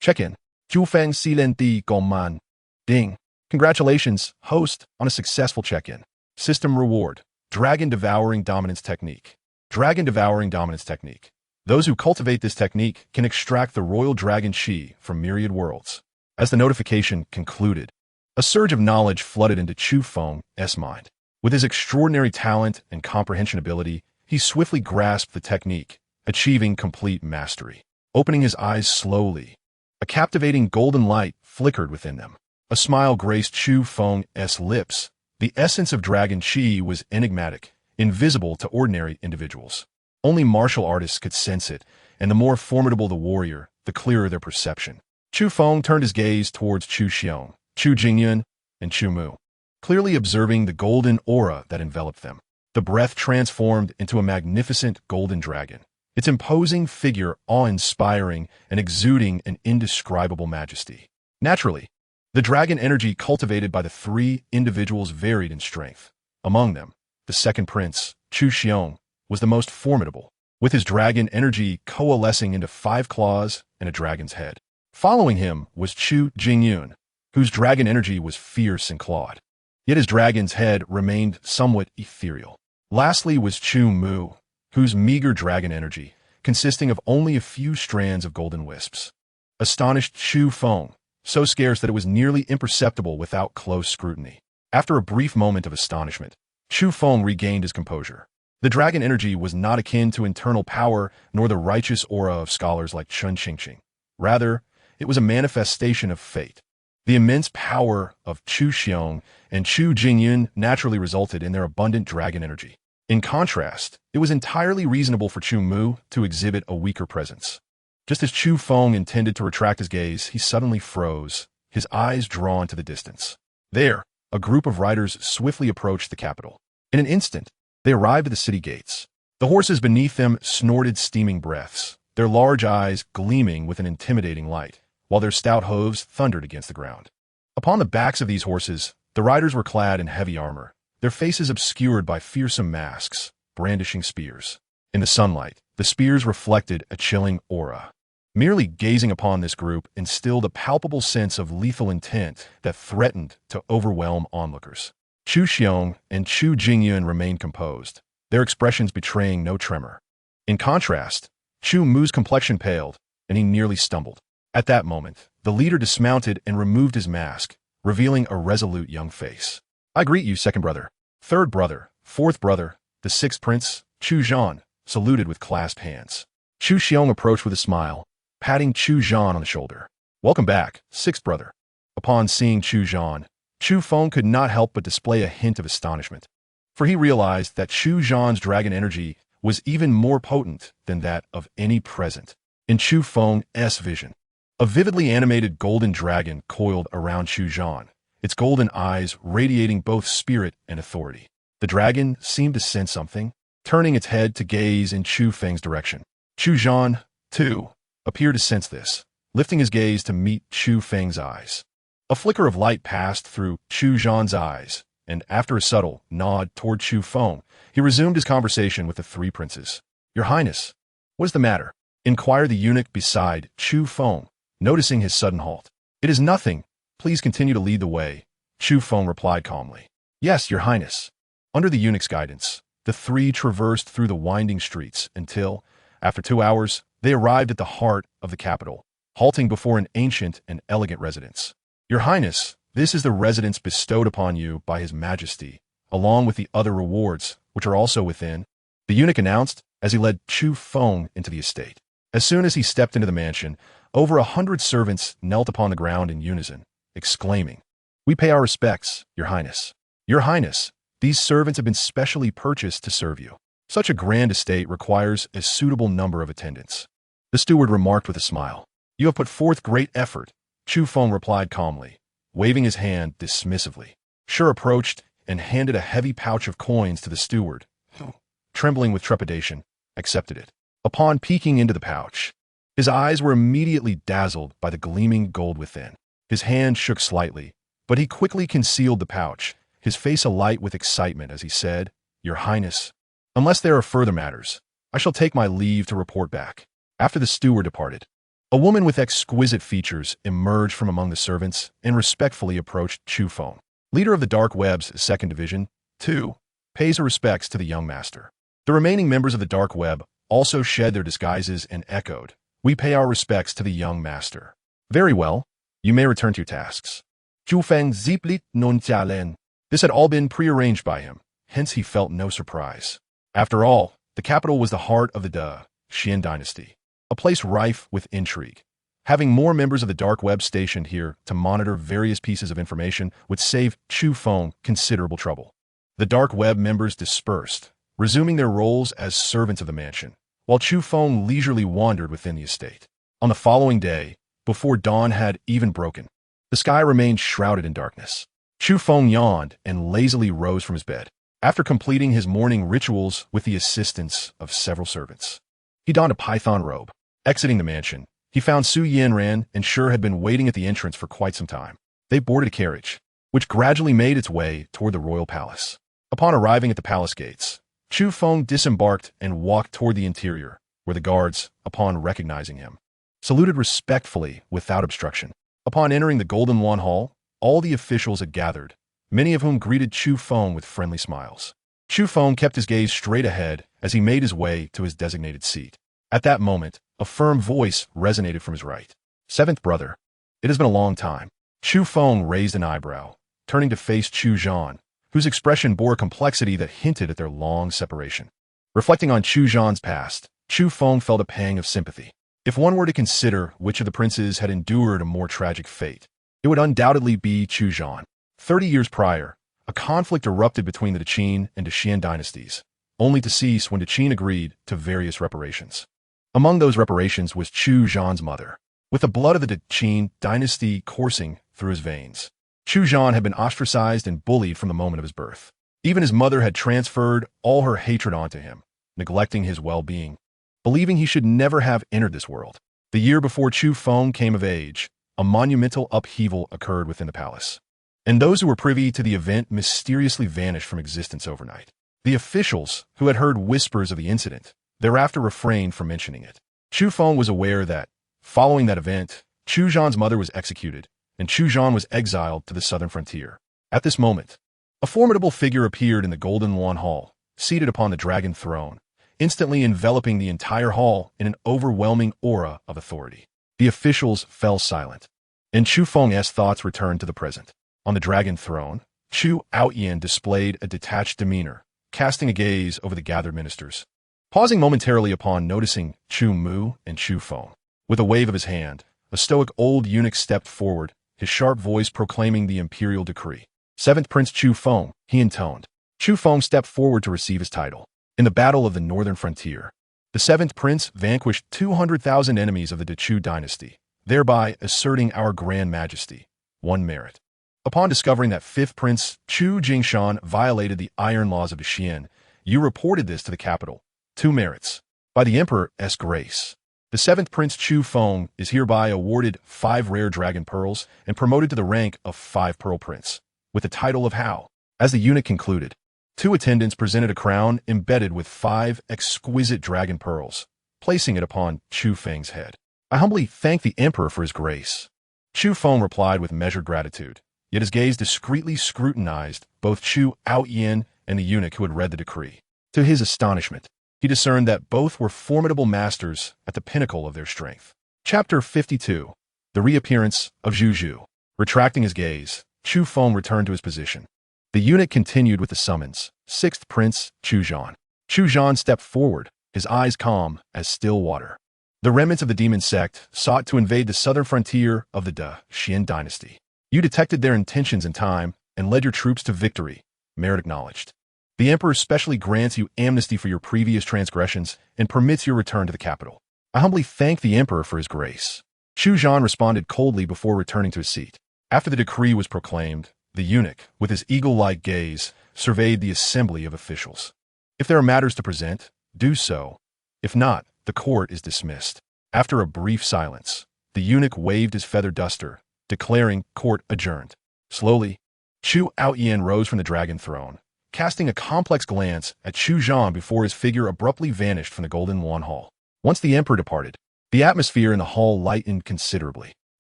Check-in. Chu Feng silenti gongman. Ding! Congratulations, host, on a successful check-in. System reward. Dragon Devouring Dominance Technique. Dragon Devouring Dominance Technique. Those who cultivate this technique can extract the royal dragon chi from myriad worlds. As the notification concluded, A surge of knowledge flooded into Chu Feng's mind. With his extraordinary talent and comprehension ability, he swiftly grasped the technique, achieving complete mastery. Opening his eyes slowly, a captivating golden light flickered within them. A smile graced Chu Feng's lips. The essence of dragon chi was enigmatic, invisible to ordinary individuals. Only martial artists could sense it, and the more formidable the warrior, the clearer their perception. Chu Feng turned his gaze towards Chu Xiong, Chu Jingyun, and Chu Mu, clearly observing the golden aura that enveloped them. The breath transformed into a magnificent golden dragon, its imposing figure awe-inspiring and exuding an indescribable majesty. Naturally, the dragon energy cultivated by the three individuals varied in strength. Among them, the second prince, Chu Xiong, was the most formidable, with his dragon energy coalescing into 5 claws and a dragon's head. Following him was Chu Jingyun, whose dragon energy was fierce and clawed, yet his dragon's head remained somewhat ethereal. Lastly was Chu Mu, whose meager dragon energy, consisting of only a few strands of golden wisps, astonished Chu Feng, so scarce that it was nearly imperceptible without close scrutiny. After a brief moment of astonishment, Chu Feng regained his composure. The dragon energy was not akin to internal power nor the righteous aura of scholars like Chun Qingqing. Rather, it was a manifestation of fate. The immense power of Chu Xiong and Chu Jingyun naturally resulted in their abundant dragon energy. In contrast, it was entirely reasonable for Chu Mu to exhibit a weaker presence. Just as Chu Feng intended to retract his gaze, he suddenly froze, his eyes drawn to the distance. There, a group of riders swiftly approached the capital. In an instant, they arrived at the city gates. The horses beneath them snorted steaming breaths, their large eyes gleaming with an intimidating light, while their stout hooves thundered against the ground. Upon the backs of these horses, the riders were clad in heavy armor, their faces obscured by fearsome masks, brandishing spears. In the sunlight, the spears reflected a chilling aura. Merely gazing upon this group instilled a palpable sense of lethal intent that threatened to overwhelm onlookers. Chu Xiong and Chu Jingyun remained composed, their expressions betraying no tremor. In contrast, Chu Mu's complexion paled, and he nearly stumbled. At that moment, the leader dismounted and removed his mask, revealing a resolute young face. "I greet you, second brother, third brother, fourth brother." The sixth prince, Chu Zhan, saluted with clasped hands. Chu Xiong approached with a smile, patting Chu Zhan on the shoulder. "Welcome back, sixth brother." Upon seeing Chu Zhan, Chu Feng could not help but display a hint of astonishment, for he realized that Chu Zhan's dragon energy was even more potent than that of any present. In Chu Feng's vision, a vividly animated golden dragon coiled around Chu Zhan, its golden eyes radiating both spirit and authority. The dragon seemed to sense something, turning its head to gaze in Chu Feng's direction. Chu Zhan, too, appeared to sense this, lifting his gaze to meet Chu Feng's eyes. A flicker of light passed through Chu Zhan's eyes, and after a subtle nod toward Chu Feng, he resumed his conversation with the three princes. "Your Highness, what is the matter?" inquired the eunuch beside Chu Feng, noticing his sudden halt. "It is nothing. Please continue to lead the way," Chu Feng replied calmly. "Yes, Your Highness." Under the eunuch's guidance, the three traversed through the winding streets until, after 2 hours, they arrived at the heart of the capital, halting before an ancient and elegant residence. "Your Highness, this is the residence bestowed upon you by His Majesty, along with the other rewards, which are also within," the eunuch announced as he led Chu Feng into the estate. As soon as he stepped into the mansion, over 100 servants knelt upon the ground in unison, exclaiming, "We pay our respects, Your Highness. Your Highness, these servants have been specially purchased to serve you. Such a grand estate requires a suitable number of attendants." The steward remarked with a smile. "You have put forth great effort," Chu Feng replied calmly, waving his hand dismissively. Sure approached and handed a heavy pouch of coins to the steward, who, trembling with trepidation, accepted it. Upon peeking into the pouch, his eyes were immediately dazzled by the gleaming gold within. His hand shook slightly, but he quickly concealed the pouch, his face alight with excitement as he said, "Your Highness, unless there are further matters, I shall take my leave to report back." After the steward departed, a woman with exquisite features emerged from among the servants and respectfully approached Chu Feng. Leader of the Dark Web's second division, 2, pays her respects to the young master. The remaining members of the Dark Web also shed their disguises and echoed, "We pay our respects to the young master." "Very well, you may return to your tasks." Chu Feng ziplit non jialen. This had all been prearranged by him, hence he felt no surprise. After all, the capital was the heart of the Xian dynasty, a place rife with intrigue. Having more members of the dark web stationed here to monitor various pieces of information would save Chu Feng considerable trouble. The dark web members dispersed, resuming their roles as servants of the mansion, while Chu Feng leisurely wandered within the estate. On the following day, before dawn had even broken, the sky remained shrouded in darkness. Chu Feng yawned and lazily rose from his bed. After completing his morning rituals with the assistance of several servants, he donned a python robe. Exiting the mansion, he found Su Yanran and Sure had been waiting at the entrance for quite some time. They boarded a carriage, which gradually made its way toward the royal palace. Upon arriving at the palace gates, Chu Feng disembarked and walked toward the interior, where the guards, upon recognizing him, saluted respectfully without obstruction. Upon entering the Golden Lawn Hall, all the officials had gathered, many of whom greeted Chu Feng with friendly smiles. Chu Feng kept his gaze straight ahead as he made his way to his designated seat. At that moment, a firm voice resonated from his right. "Seventh brother, it has been a long time." Chu Feng raised an eyebrow, turning to face Chu Zhan, whose expression bore a complexity that hinted at their long separation. Reflecting on Chu Zhan's past, Chu Feng felt a pang of sympathy. If one were to consider which of the princes had endured a more tragic fate, it would undoubtedly be Chu Zhan. 30 years prior, a conflict erupted between the Qin and Xian dynasties, only to cease when Qin agreed to various reparations. Among those reparations was Chu Zhan's mother, with the blood of the Qin dynasty coursing through his veins. Chu Zhan had been ostracized and bullied from the moment of his birth. Even his mother had transferred all her hatred onto him, neglecting his well-being, believing he should never have entered this world. The year before Chu Feng came of age, a monumental upheaval occurred within the palace, and those who were privy to the event mysteriously vanished from existence overnight. The officials, who had heard whispers of the incident, thereafter refrained from mentioning it. Chu Feng was aware that, following that event, Chu Zhan's mother was executed, and Chu Zhan was exiled to the southern frontier. At this moment, a formidable figure appeared in the Golden Lawn Hall, seated upon the dragon throne, instantly enveloping the entire hall in an overwhelming aura of authority. The officials fell silent, and Chu Feng's thoughts returned to the present. On the dragon throne, Chu Outyan displayed a detached demeanor, casting a gaze over the gathered ministers. Pausing momentarily upon noticing Chu Mu and Chu Feng, with a wave of his hand, a stoic old eunuch stepped forward, his sharp voice proclaiming the imperial decree. "Seventh Prince Chu Feng," he intoned. Chu Feng stepped forward to receive his title. In the battle of the northern frontier, the seventh prince vanquished 200,000 enemies of the Chu dynasty, thereby asserting our grand majesty. One merit. Upon discovering that fifth prince Chu Jingshan violated the iron laws of the Xian, you reported this to the capital. 2 merits. By the emperor's grace, the seventh prince Chu Feng is hereby awarded 5 rare dragon pearls and promoted to the rank of 5 pearl prince, with the title of Hao. As the eunuch concluded, 2 attendants presented a crown embedded with 5 exquisite dragon pearls, placing it upon Chu Feng's head. "I humbly thank the emperor for his grace." Chu Feng replied with measured gratitude, yet his gaze discreetly scrutinized both Chu Outyan and the eunuch who had read the decree. To his astonishment, he discerned that both were formidable masters at the pinnacle of their strength. Chapter 52. The Reappearance of Zhu Zhu. Retracting his gaze, Chu Feng returned to his position. The eunuch continued with the summons. "Sixth Prince Chu Zhan." Chu Zhan stepped forward, his eyes calm as still water. "The remnants of the demon sect sought to invade the southern frontier of the Xian dynasty. You detected their intentions in time and led your troops to victory. Merit acknowledged. The emperor specially grants you amnesty for your previous transgressions and permits your return to the capital. I humbly thank the emperor for his grace." Chu Zhan responded coldly before returning to his seat. After the decree was proclaimed, the eunuch, with his eagle-like gaze, surveyed the assembly of officials. "If there are matters to present, do so. If not, the court is dismissed." After a brief silence, the eunuch waved his feather duster, declaring court adjourned. Slowly, Chu Outyan rose from the dragon throne, casting a complex glance at Chu Zhan before his figure abruptly vanished from the Golden Lawn Hall. Once the emperor departed, the atmosphere in the hall lightened considerably.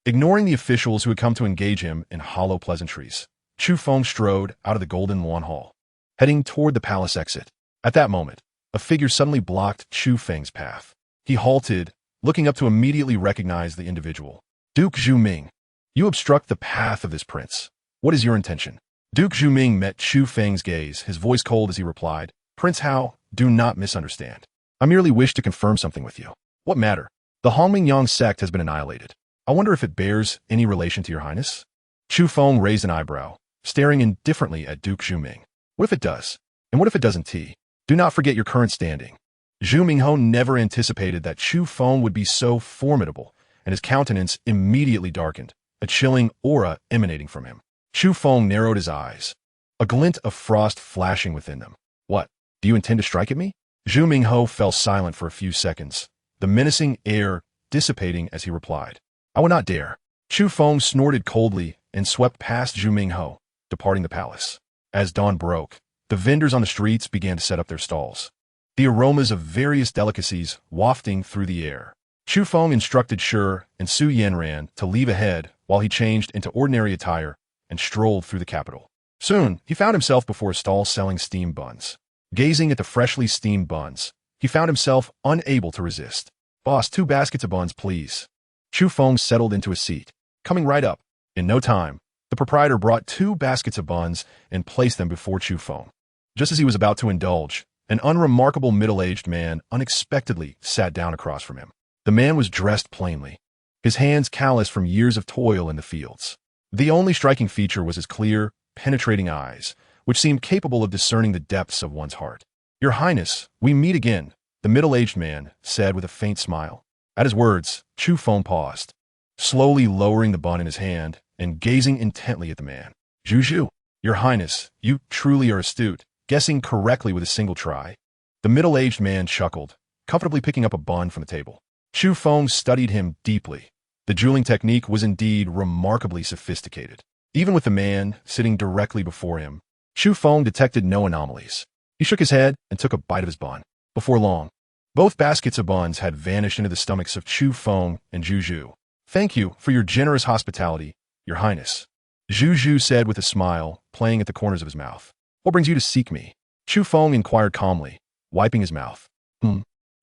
Ignoring the officials who had come to engage him in hollow pleasantries, Chu Feng strode out of the Golden Lawn Hall, heading toward the palace exit. At that moment, a figure suddenly blocked Chu Feng's path. He halted, looking up to immediately recognize the individual. "Duke Zhu Ming, you obstruct the path of this prince. What is your intention? Duke Zhuming met Chu Feng's gaze, his voice cold as he replied, Prince Hao, do not misunderstand. I merely wish to confirm something with you. What matter? The Hongmingyang sect has been annihilated. I wonder if it bears any relation to your highness? Chu Feng raised an eyebrow, staring indifferently at Duke Zhuming. What if it does? And what if it doesn't? Do not forget your current standing. Zhu Mingho never anticipated that Chu Feng would be so formidable, and his countenance immediately darkened, a chilling aura emanating from him. Chu Feng narrowed his eyes, a glint of frost flashing within them. What? Do you intend to strike at me? Zhu Mingho fell silent for a few seconds, the menacing air dissipating as he replied. I would not dare. Chu Feng snorted coldly and swept past Zhu Mingho, departing the palace. As dawn broke, the vendors on the streets began to set up their stalls, the aromas of various delicacies wafting through the air. Chu Feng instructed Shi and Su Yanran to leave ahead while he changed into ordinary attire and strolled through the capital. Soon, he found himself before a stall selling steamed buns. Gazing at the freshly steamed buns, he found himself unable to resist. Boss, 2 baskets of buns, please. Chu Feng settled into a seat, coming right up. In no time, the proprietor brought 2 baskets of buns and placed them before Chu Feng. Just as he was about to indulge, an unremarkable middle-aged man unexpectedly sat down across from him. The man was dressed plainly, his hands calloused from years of toil in the fields. The only striking feature was his clear, penetrating eyes, which seemed capable of discerning the depths of one's heart. Your Highness, we meet again, the middle-aged man said with a faint smile. At his words, Chu Feng paused, slowly lowering the bun in his hand and gazing intently at the man. Zhu, Your Highness, you truly are astute, guessing correctly with a single try. The middle-aged man chuckled, comfortably picking up a bun from the table. Chu Feng studied him deeply. The jeweling technique was indeed remarkably sophisticated. Even with the man sitting directly before him, Chu Feng detected no anomalies. He shook his head and took a bite of his bun. Before long, both baskets of buns had vanished into the stomachs of Chu Feng and Zhu. Thank you for your generous hospitality, Your Highness, Zhu said with a smile, playing at the corners of his mouth. What brings you to seek me? Chu Feng inquired calmly, wiping his mouth.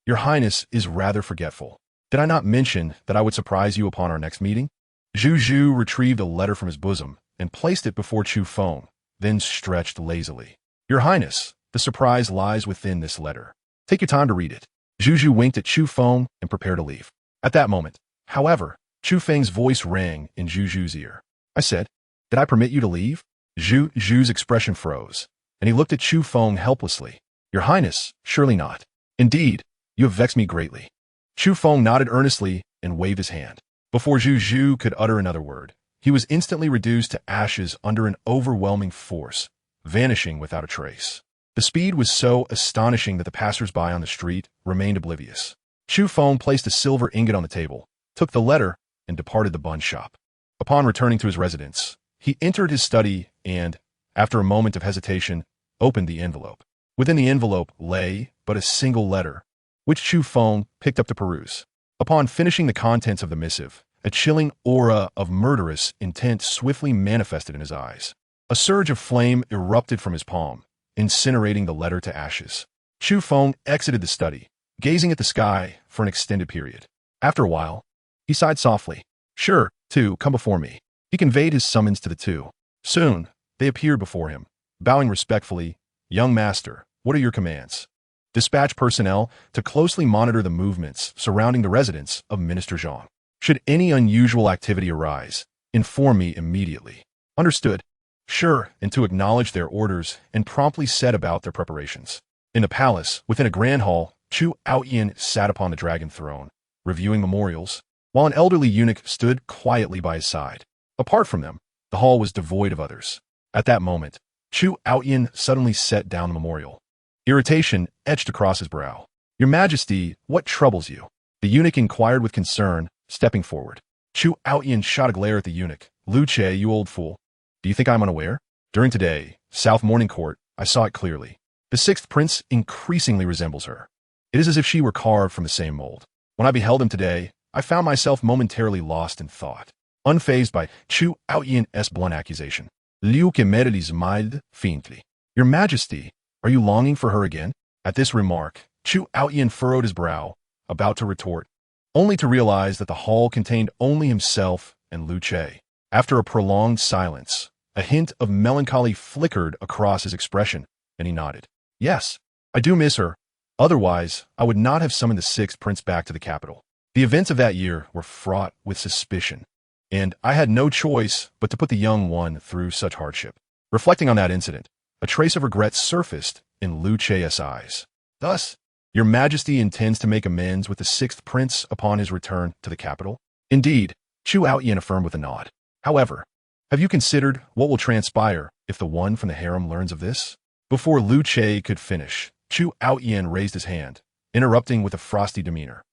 Your Highness is rather forgetful. Did I not mention that I would surprise you upon our next meeting? Zhu retrieved a letter from his bosom and placed it before Chu Feng, then stretched lazily. Your Highness, the surprise lies within this letter. Take your time to read it. Zhu winked at Chu Feng and prepared to leave. At that moment, however, Chu Feng's voice rang in Zhu's ear. I said, did I permit you to leave? Zhu's expression froze, and he looked at Chu Feng helplessly. Your Highness, surely not. Indeed, you have vexed me greatly. Chu Feng nodded earnestly and waved his hand. Before Zhu could utter another word, he was instantly reduced to ashes under an overwhelming force, vanishing without a trace. The speed was so astonishing that the passers-by on the street remained oblivious. Chu Feng placed a silver ingot on the table, took the letter, and departed the bun shop. Upon returning to his residence, he entered his study and, after a moment of hesitation, opened the envelope. Within the envelope lay but a single letter, which Chu Feng picked up to peruse. Upon finishing the contents of the missive, a chilling aura of murderous intent swiftly manifested in his eyes. A surge of flame erupted from his palm, incinerating the letter to ashes. Chu Feng exited the study, gazing at the sky for an extended period. After a while, he sighed softly. Sure, 2, come before me. He conveyed his summons to the 2. Soon, they appeared before him, bowing respectfully. Young master, what are your commands? Dispatch personnel to closely monitor the movements surrounding the residence of Minister Zhang. Should any unusual activity arise, inform me immediately. Understood. Sure, and to acknowledge their orders and promptly set about their preparations. In the palace, within a grand hall, Chu Aoyan sat upon the dragon throne, reviewing memorials, while an elderly eunuch stood quietly by his side. Apart from them, the hall was devoid of others. At that moment, Chu Aoyan suddenly set down the memorial. Irritation etched across his brow. Your Majesty, what troubles you? The eunuch inquired with concern, stepping forward. Chu Aoyan shot a glare at the eunuch. Lu Che, you old fool. Do you think I'm unaware? During today, South Morning Court, I saw it clearly. The 6th prince increasingly resembles her. It is as if she were carved from the same mold. When I beheld him today, I found myself momentarily lost in thought, unfazed by Chu Aoyan's blunt accusation. Liu Kemerli smiled faintly. Your Majesty, are you longing for her again? At this remark, Chu Aoyan furrowed his brow, about to retort, only to realize that the hall contained only himself and Lu Che. After a prolonged silence, A hint of melancholy flickered across his expression, and he nodded. Yes, I do miss her. Otherwise, I would not have summoned the sixth prince back to the capital. The events of that year were fraught with suspicion, and I had no choice but to put the young one through such hardship. Reflecting on that incident, a trace of regret surfaced in Lu Che's eyes. Thus, your Majesty intends to make amends with the sixth prince upon his return to the capital? Indeed, Chu Outyin affirmed with a nod. However, have you considered what will transpire if the one from the harem learns of this? Before Lu Che could finish, Chu Outyin raised his hand, interrupting with a frosty demeanor.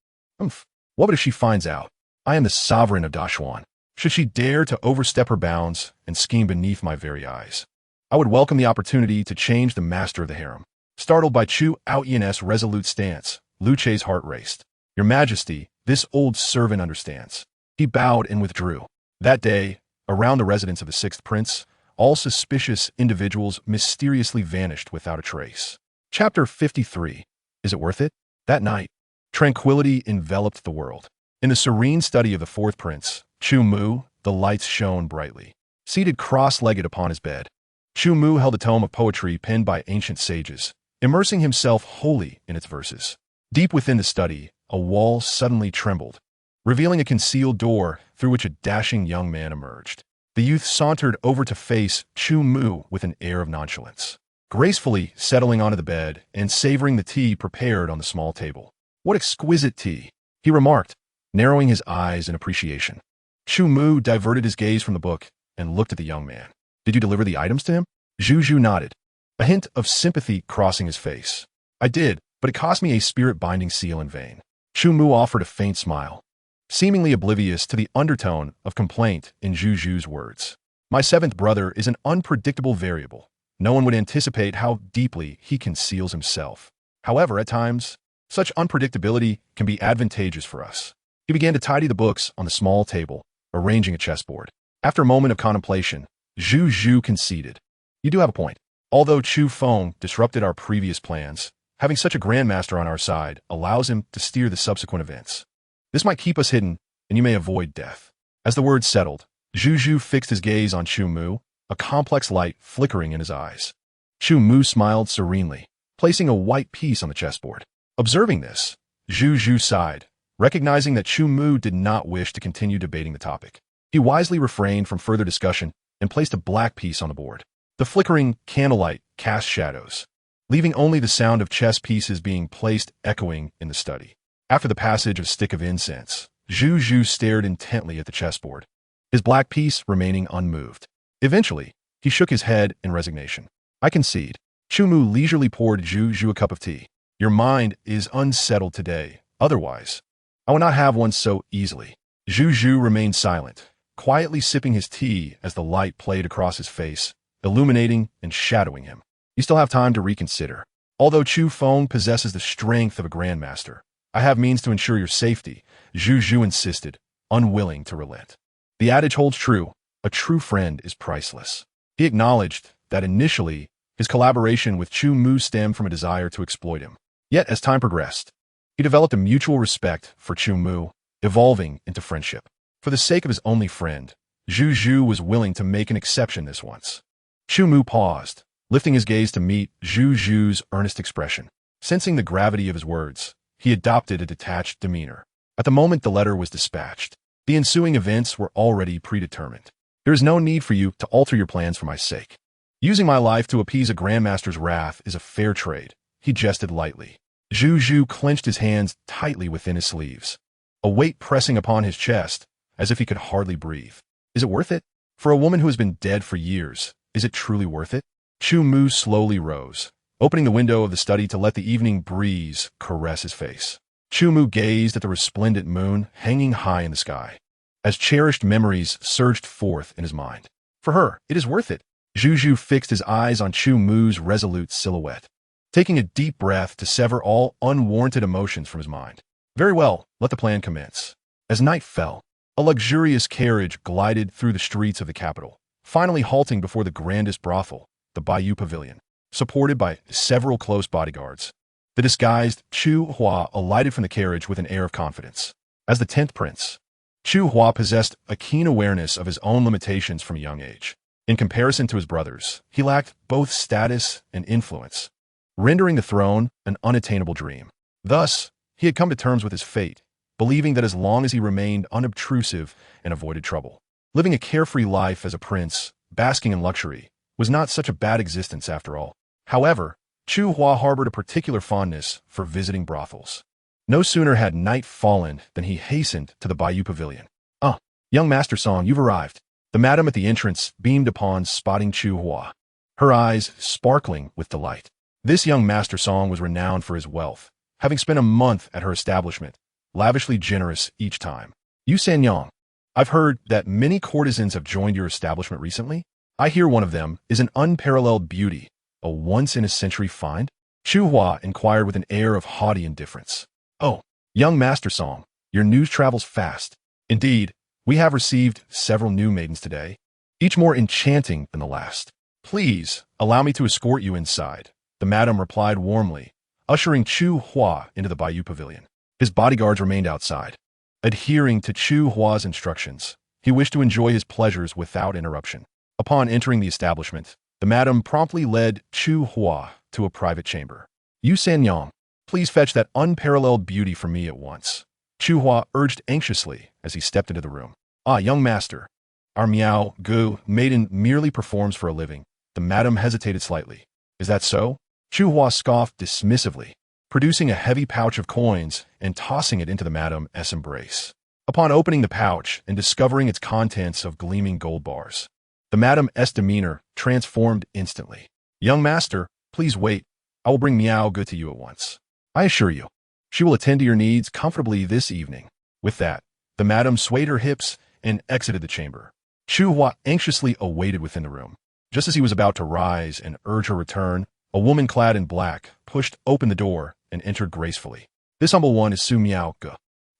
What if she finds out? I am the sovereign of Dashuan. Should she dare to overstep her bounds and scheme beneath my very eyes, I would welcome the opportunity to change the master of the harem. Startled by Chu Outyin's resolute stance, Lu Che's heart raced. Your Majesty, this old servant understands. He bowed and withdrew. That day, around the residence of the sixth prince, all suspicious individuals mysteriously vanished without a trace. Chapter 53. Is it worth it? That night, tranquility enveloped the world. In the serene study of the fourth prince, Chu Mu, the lights shone brightly. Seated cross-legged upon his bed, Chu Mu held a tome of poetry penned by ancient sages, immersing himself wholly in its verses. Deep within the study, a wall suddenly trembled, revealing a concealed door through which a dashing young man emerged. The youth sauntered over to face Chu Mu with an air of nonchalance, gracefully settling onto the bed and savoring the tea prepared on the small table. What exquisite tea, he remarked, narrowing his eyes in appreciation. Chu Mu diverted his gaze from the book and looked at the young man. Did you deliver the items to him? Zhu Zhu nodded, a hint of sympathy crossing his face. I did, but it cost me a spirit-binding seal in vain. Chu Mu offered a faint smile, seemingly oblivious to the undertone of complaint in Zhu Zhu's words. My seventh brother is an unpredictable variable. No one would anticipate how deeply he conceals himself. However, at times, such unpredictability can be advantageous for us. He began to tidy the books on the small table, arranging a chessboard. After a moment of contemplation, Zhu Zhu conceded. You do have a point. Although Chu Feng disrupted our previous plans, having such a Grandmaster on our side allows him to steer the subsequent events. This might keep us hidden, and you may avoid death. As the words settled, Zhu Zhu fixed his gaze on Chu Mu, a complex light flickering in his eyes. Chu Mu smiled serenely, placing a white piece on the chessboard. Observing this, Zhu Zhu sighed, recognizing that Chu Mu did not wish to continue debating the topic. He wisely refrained from further discussion and placed a black piece on the board. The flickering candlelight cast shadows, leaving only the sound of chess pieces being placed echoing in the study. After the passage of stick of incense, Zhu Zhu stared intently at the chessboard, his black piece remaining unmoved. Eventually, he shook his head in resignation. I concede. Chu Mu leisurely poured Zhu Zhu a cup of tea. Your mind is unsettled today. Otherwise, I would not have one so easily. Zhu Zhu remained silent, quietly sipping his tea as the light played across his face, illuminating and shadowing him. You still have time to reconsider. Although Chu Feng possesses the strength of a Grandmaster, I have means to ensure your safety, Zhu Zhu insisted, unwilling to relent. The adage holds true. A true friend is priceless. He acknowledged that initially, his collaboration with Chu Mu stemmed from a desire to exploit him. Yet, as time progressed, he developed a mutual respect for Chu Mu, evolving into friendship. For the sake of his only friend, Zhu Zhu was willing to make an exception this once. Chu Mu paused, lifting his gaze to meet Zhu Zhu's earnest expression. Sensing the gravity of his words, he adopted a detached demeanor. At the moment the letter was dispatched, the ensuing events were already predetermined. There is no need for you to alter your plans for my sake. Using my life to appease a Grandmaster's wrath is a fair trade, he jested lightly. Zhu Zhu clenched his hands tightly within his sleeves, a weight pressing upon his chest, as if he could hardly breathe. Is it worth it? For a woman who has been dead for years, is it truly worth it? Chu Mu slowly rose, opening the window of the study to let the evening breeze caress his face. Chu Mu gazed at the resplendent moon hanging high in the sky, as cherished memories surged forth in his mind. For her, it is worth it. Zhu Zhu fixed his eyes on Chu Mu's resolute silhouette, taking a deep breath to sever all unwarranted emotions from his mind. Very well, let the plan commence. As night fell, a luxurious carriage glided through the streets of the capital, finally halting before the grandest brothel, the Bayou Pavilion, supported by several close bodyguards. The disguised Chu Hua alighted from the carriage with an air of confidence. As the 10th prince, Chu Hua possessed a keen awareness of his own limitations from a young age. In comparison to his brothers, he lacked both status and influence, rendering the throne an unattainable dream. Thus, he had come to terms with his fate, believing that as long as he remained unobtrusive and avoided trouble, living a carefree life as a prince, basking in luxury, was not such a bad existence after all. However, Chu Hua harbored a particular fondness for visiting brothels. No sooner had night fallen than he hastened to the Bayou Pavilion. "Ah, young Master Song, you've arrived." The madam at the entrance beamed upon spotting Chu Hua, her eyes sparkling with delight. This young Master Song was renowned for his wealth, having spent a month at her establishment, lavishly generous each time. "You Sanyang, I've heard that many courtesans have joined your establishment recently. I hear one of them is an unparalleled beauty, a once-in-a-century find?" Chu Hua inquired with an air of haughty indifference. "Oh, young Master Song, your news travels fast. Indeed, we have received several new maidens today, each more enchanting than the last. Please, allow me to escort you inside," the madam replied warmly, ushering Chu Hua into the Bayou Pavilion. His bodyguards remained outside. Adhering to Chu Hua's instructions, he wished to enjoy his pleasures without interruption. Upon entering the establishment, the madam promptly led Chu Hua to a private chamber. "You Sanyang, please fetch that unparalleled beauty for me at once," Chu Hua urged anxiously as he stepped into the room. "Ah, young master, our Miao Gu maiden merely performs for a living." The madam hesitated slightly. "Is that so?" Chu Hua scoffed dismissively, producing a heavy pouch of coins and tossing it into the madam's embrace. Upon opening the pouch and discovering its contents of gleaming gold bars, the madam's demeanor transformed instantly. "Young master, please wait. I will bring Miao Gu to you at once. I assure you, she will attend to your needs comfortably this evening." With that, the madam swayed her hips and exited the chamber. Chu Hua anxiously awaited within the room. Just as he was about to rise and urge her return, a woman clad in black pushed open the door and entered gracefully. "This humble one is Su Miao Gu.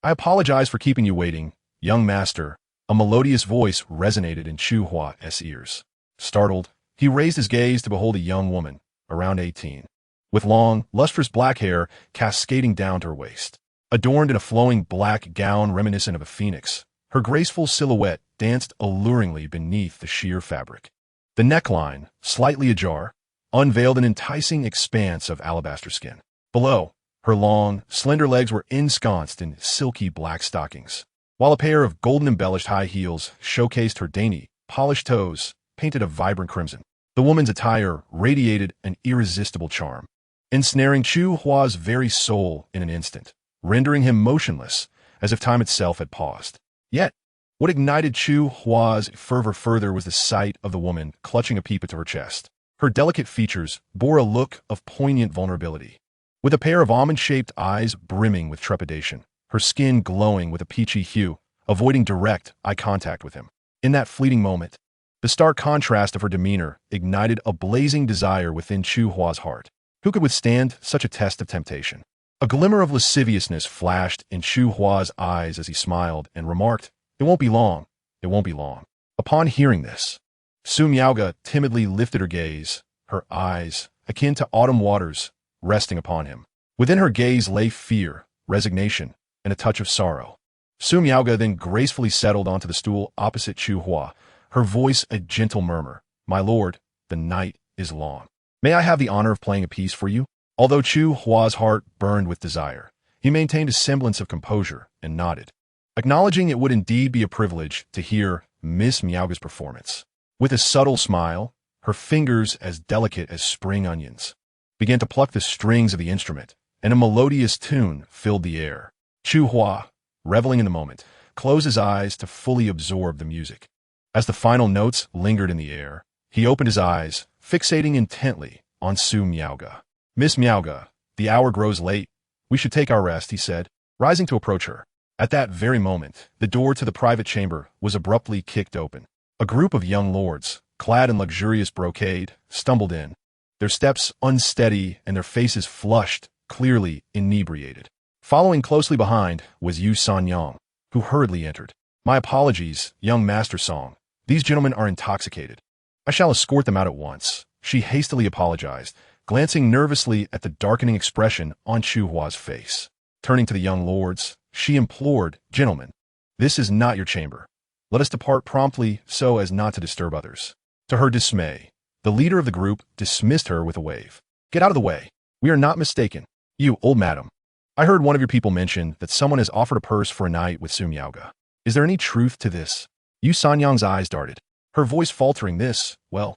I apologize for keeping you waiting, young master." A melodious voice resonated in Chu Hua's ears. Startled, he raised his gaze to behold a young woman, around 18, with long, lustrous black hair cascading down to her waist. Adorned in a flowing black gown reminiscent of a phoenix, her graceful silhouette danced alluringly beneath the sheer fabric. The neckline, slightly ajar, unveiled an enticing expanse of alabaster skin. Below, her long, slender legs were ensconced in silky black stockings, while a pair of golden-embellished high heels showcased her dainty, polished toes, painted a vibrant crimson. The woman's attire radiated an irresistible charm, ensnaring Chu Hua's very soul in an instant, rendering him motionless, as if time itself had paused. Yet, what ignited Chu Hua's fervor further was the sight of the woman clutching a peep into her chest. Her delicate features bore a look of poignant vulnerability, with a pair of almond-shaped eyes brimming with trepidation, her skin glowing with a peachy hue, avoiding direct eye contact with him. In that fleeting moment, the stark contrast of her demeanor ignited a blazing desire within Chu Hua's heart. Who could withstand such a test of temptation? A glimmer of lasciviousness flashed in Chu Hua's eyes as he smiled and remarked, "It won't be long. It won't be long." Upon hearing this, Su Miaoga timidly lifted her gaze, her eyes, akin to autumn waters, resting upon him. Within her gaze lay fear, resignation, and a touch of sorrow. Su Miaoga then gracefully settled onto the stool opposite Chu Hua, her voice a gentle murmur. "My lord, the night is long. May I have the honor of playing a piece for you?" Although Chu Hua's heart burned with desire, he maintained a semblance of composure and nodded, acknowledging it would indeed be a privilege to hear Miss Miaoga's performance. With a subtle smile, her fingers as delicate as spring onions began to pluck the strings of the instrument, and a melodious tune filled the air. Chu Hua, reveling in the moment, closed his eyes to fully absorb the music. As the final notes lingered in the air, he opened his eyes, fixating intently on Su Miaoga. "Miss Miaoga, the hour grows late. We should take our rest," he said, rising to approach her. At that very moment, the door to the private chamber was abruptly kicked open. A group of young lords, clad in luxurious brocade, stumbled in, their steps unsteady and their faces flushed, clearly inebriated. Following closely behind was Yu Sanyang, who hurriedly entered. "My apologies, young Master Song. These gentlemen are intoxicated. I shall escort them out at once," she hastily apologized, glancing nervously at the darkening expression on Chu Hua's face. Turning to the young lords, she implored, "Gentlemen, this is not your chamber. Let us depart promptly so as not to disturb others." To her dismay, the leader of the group dismissed her with a wave. Get out of the way. We are not mistaken. You, old madam. I heard one of your people mention that someone has offered a purse for a night with Su Miaoge. Is there any truth to this? Yu Sanyang's eyes darted, her voice faltering this, well,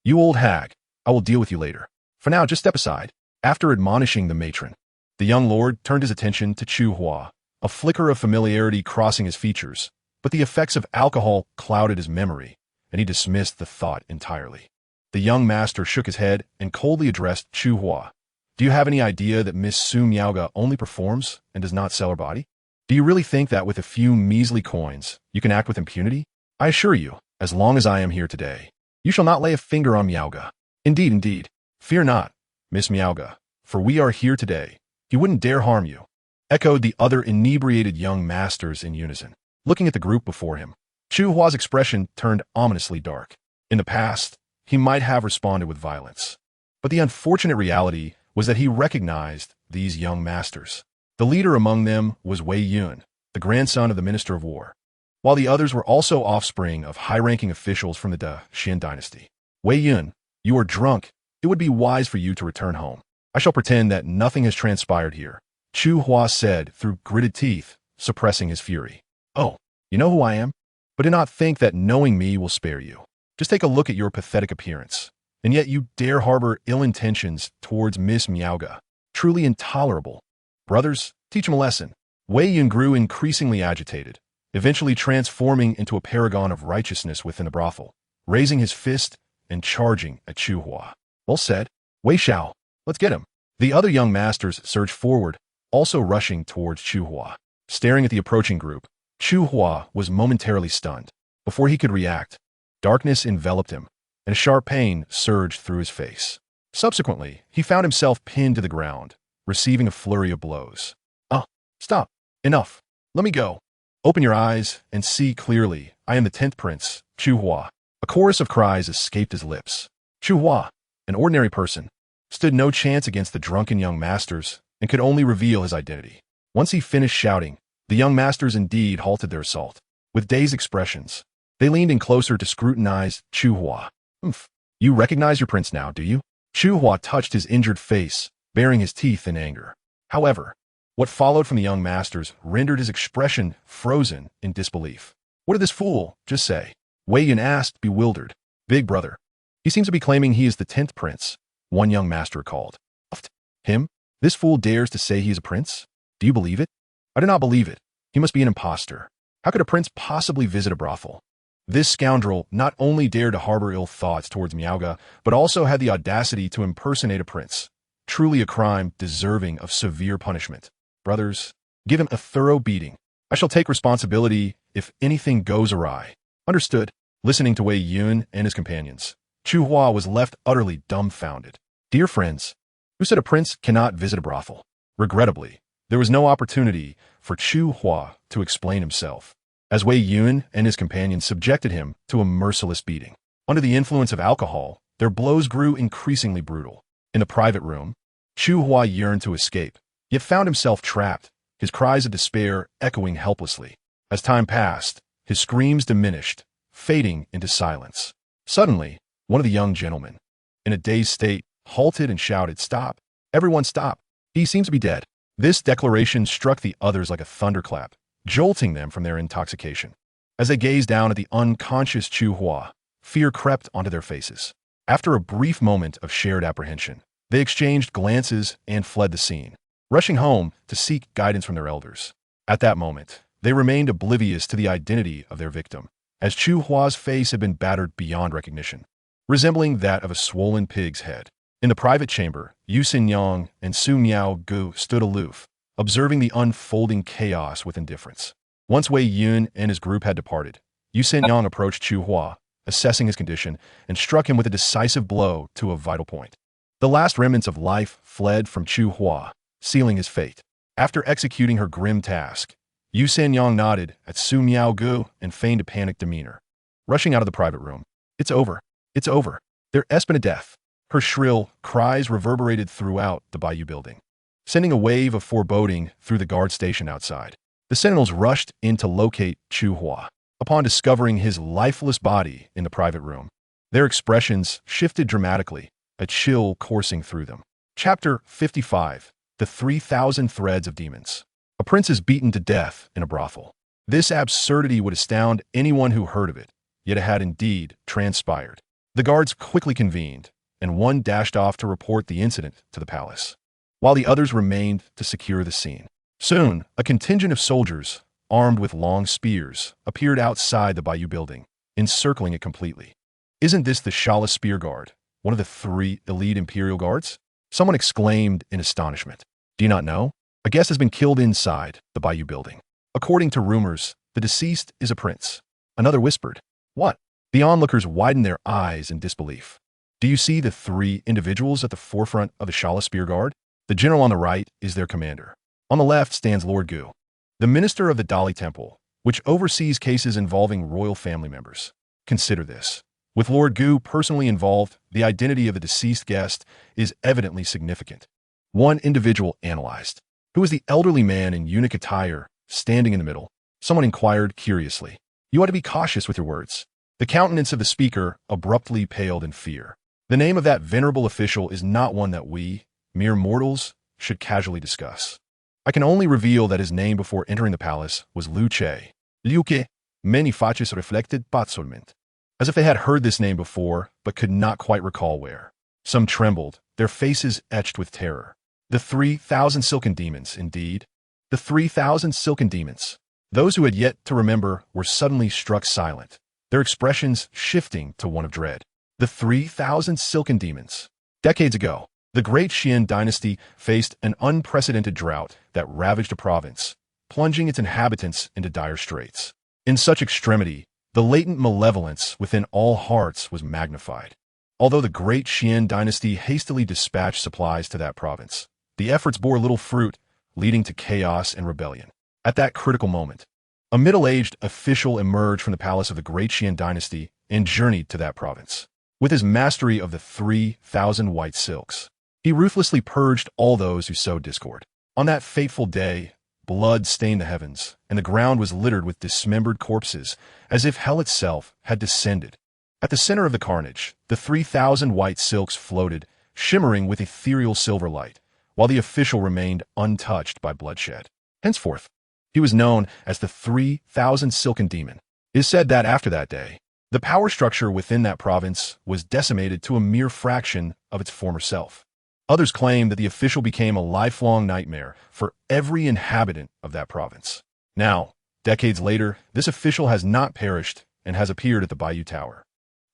You old hag, I will deal with you later. For now, just step aside. After admonishing the matron, the young lord turned his attention to Chu Hua, a flicker of familiarity crossing his features, but the effects of alcohol clouded his memory, and he dismissed the thought entirely. The young master shook his head and coldly addressed Chu Hua. Do you have any idea that Miss Su Miaoge only performs and does not sell her body? Do you really think that with a few measly coins, you can act with impunity? I assure you, as long as I am here today, you shall not lay a finger on Miaoge. Indeed, indeed. Fear not, Miss Miaoge, for we are here today. He wouldn't dare harm you, echoed the other inebriated young masters in unison. Looking at the group before him, Chu Hua's expression turned ominously dark. In the past, he might have responded with violence. But the unfortunate reality was that he recognized these young masters. The leader among them was Wei Yun, the grandson of the Minister of War, while the others were also offspring of high-ranking officials from the Xin dynasty. Wei Yun, you are drunk. It would be wise for you to return home. I shall pretend that nothing has transpired here, Chu Hua said through gritted teeth, suppressing his fury. Oh, you know who I am? But do not think that knowing me will spare you. Just take a look at your pathetic appearance. And yet you dare harbor ill intentions towards Miss Miaoge. Truly intolerable. Brothers, teach him a lesson. Wei Yun grew increasingly agitated, eventually transforming into a paragon of righteousness within the brothel, raising his fist and charging at Chu Hua. Well said. Wei Xiao, let's get him. The other young masters surged forward, also rushing towards Chu Hua. Staring at the approaching group, Chu Hua was momentarily stunned. Before he could react, darkness enveloped him, and a sharp pain surged through his face. Subsequently, he found himself pinned to the ground, receiving a flurry of blows. Stop. Enough. Let me go. Open your eyes and see clearly. I am the 10th prince, Chu Hua. A chorus of cries escaped his lips. Chu Hua, an ordinary person, stood no chance against the drunken young masters and could only reveal his identity. Once he finished shouting, the young masters indeed halted their assault. With dazed expressions, they leaned in closer to scrutinize Chu Hua. You recognize your prince now, do you? Chu Hua touched his injured face, baring his teeth in anger. However, what followed from the young masters rendered his expression frozen in disbelief. What did this fool just say? Wei Yun asked, bewildered. Big brother. He seems to be claiming he is the 10th prince, one young master called. Him? This fool dares to say he is a prince? Do you believe it? I do not believe it. He must be an impostor. How could a prince possibly visit a brothel? This scoundrel not only dared to harbor ill thoughts towards Miaoge, but also had the audacity to impersonate a prince. Truly a crime deserving of severe punishment. Brothers, give him a thorough beating. I shall take responsibility if anything goes awry. Understood. Listening to Wei Yun and his companions, Chu Hua was left utterly dumbfounded. Dear friends, who said a prince cannot visit a brothel? Regrettably, there was no opportunity for Chu Hua to explain himself, as Wei Yun and his companions subjected him to a merciless beating. Under the influence of alcohol, their blows grew increasingly brutal. In the private room, Chu Hua yearned to escape, yet found himself trapped, his cries of despair echoing helplessly. As time passed, his screams diminished, fading into silence. Suddenly, one of the young gentlemen, in a dazed state, halted and shouted, "Stop! Everyone stop! He seems to be dead." This declaration struck the others like a thunderclap, jolting them from their intoxication. As they gazed down at the unconscious Chu Hua, fear crept onto their faces. After a brief moment of shared apprehension, they exchanged glances and fled the scene, rushing home to seek guidance from their elders. At that moment, they remained oblivious to the identity of their victim, as Chu Hua's face had been battered beyond recognition, resembling that of a swollen pig's head. In the private chamber, Yu Xinyang and Su Miaoge stood aloof, observing the unfolding chaos with indifference. Once Wei Yun and his group had departed, Yu Xinyang approached Chu Hua, assessing his condition, and struck him with a decisive blow to a vital point. The last remnants of life fled from Chu Hua, sealing his fate. After executing her grim task, Yu Xinyang nodded at Su Miaoge and feigned a panicked demeanor. Rushing out of the private room, "It's over. It's over. There has been a death." Her shrill cries reverberated throughout the Bayou building, sending a wave of foreboding through the guard station outside. The sentinels rushed in to locate Chu Hua. Upon discovering his lifeless body in the private room, Their expressions shifted dramatically, a chill coursing through them. Chapter 55. The 3,000 Threads of Demons. A prince is beaten to death in a brothel. This absurdity would astound anyone who heard of it, yet it had indeed transpired. The guards quickly convened, and one dashed off to report the incident to the palace, while the others remained to secure the scene. Soon, a contingent of soldiers, armed with long spears, appeared outside the Bayou building, encircling it completely. "Isn't this the Shala Spear Guard, one of the 3 elite Imperial Guards?" Someone exclaimed in astonishment. "Do you not know? A guest has been killed inside the Bayou building. According to rumors, the deceased is a prince." Another whispered, "What?" The onlookers widened their eyes in disbelief. "Do you see the 3 individuals at the forefront of the Shala Spear Guard? The general on the right is their commander. On the left stands Lord Gu, the minister of the Dali Temple, which oversees cases involving royal family members. Consider this. With Lord Gu personally involved, the identity of the deceased guest is evidently significant." One individual analyzed. "Who is the elderly man in eunuch attire, standing in the middle?" Someone inquired curiously. "You ought to be cautious with your words." The countenance of the speaker abruptly paled in fear. "The name of that venerable official is not one that we, mere mortals, should casually discuss. I can only reveal that his name before entering the palace was Liu Che." Liu Che. Many faces reflected puzzlement, as if they had heard this name before, but could not quite recall where. Some trembled, their faces etched with terror. The 3,000 silken demons, indeed. The 3,000 silken demons. Those who had yet to remember were suddenly struck silent, their expressions shifting to one of dread. The 3,000 silken demons. Decades ago, the Great Xian dynasty faced an unprecedented drought that ravaged a province, plunging its inhabitants into dire straits. In such extremity, the latent malevolence within all hearts was magnified. Although the Great Xian dynasty hastily dispatched supplies to that province, the efforts bore little fruit, leading to chaos and rebellion. At that critical moment, a middle-aged official emerged from the palace of the Great Xian dynasty and journeyed to that province. With his mastery of the 3,000 white silks, he ruthlessly purged all those who sowed discord. On that fateful day, blood stained the heavens, and the ground was littered with dismembered corpses, as if hell itself had descended. At the center of the carnage, the 3,000 white silks floated, shimmering with ethereal silver light, while the official remained untouched by bloodshed. Henceforth, he was known as the 3,000 silken demon. It is said that after that day, the power structure within that province was decimated to a mere fraction of its former self. Others claim that the official became a lifelong nightmare for every inhabitant of that province. Now, decades later, this official has not perished and has appeared at the Bayou Tower.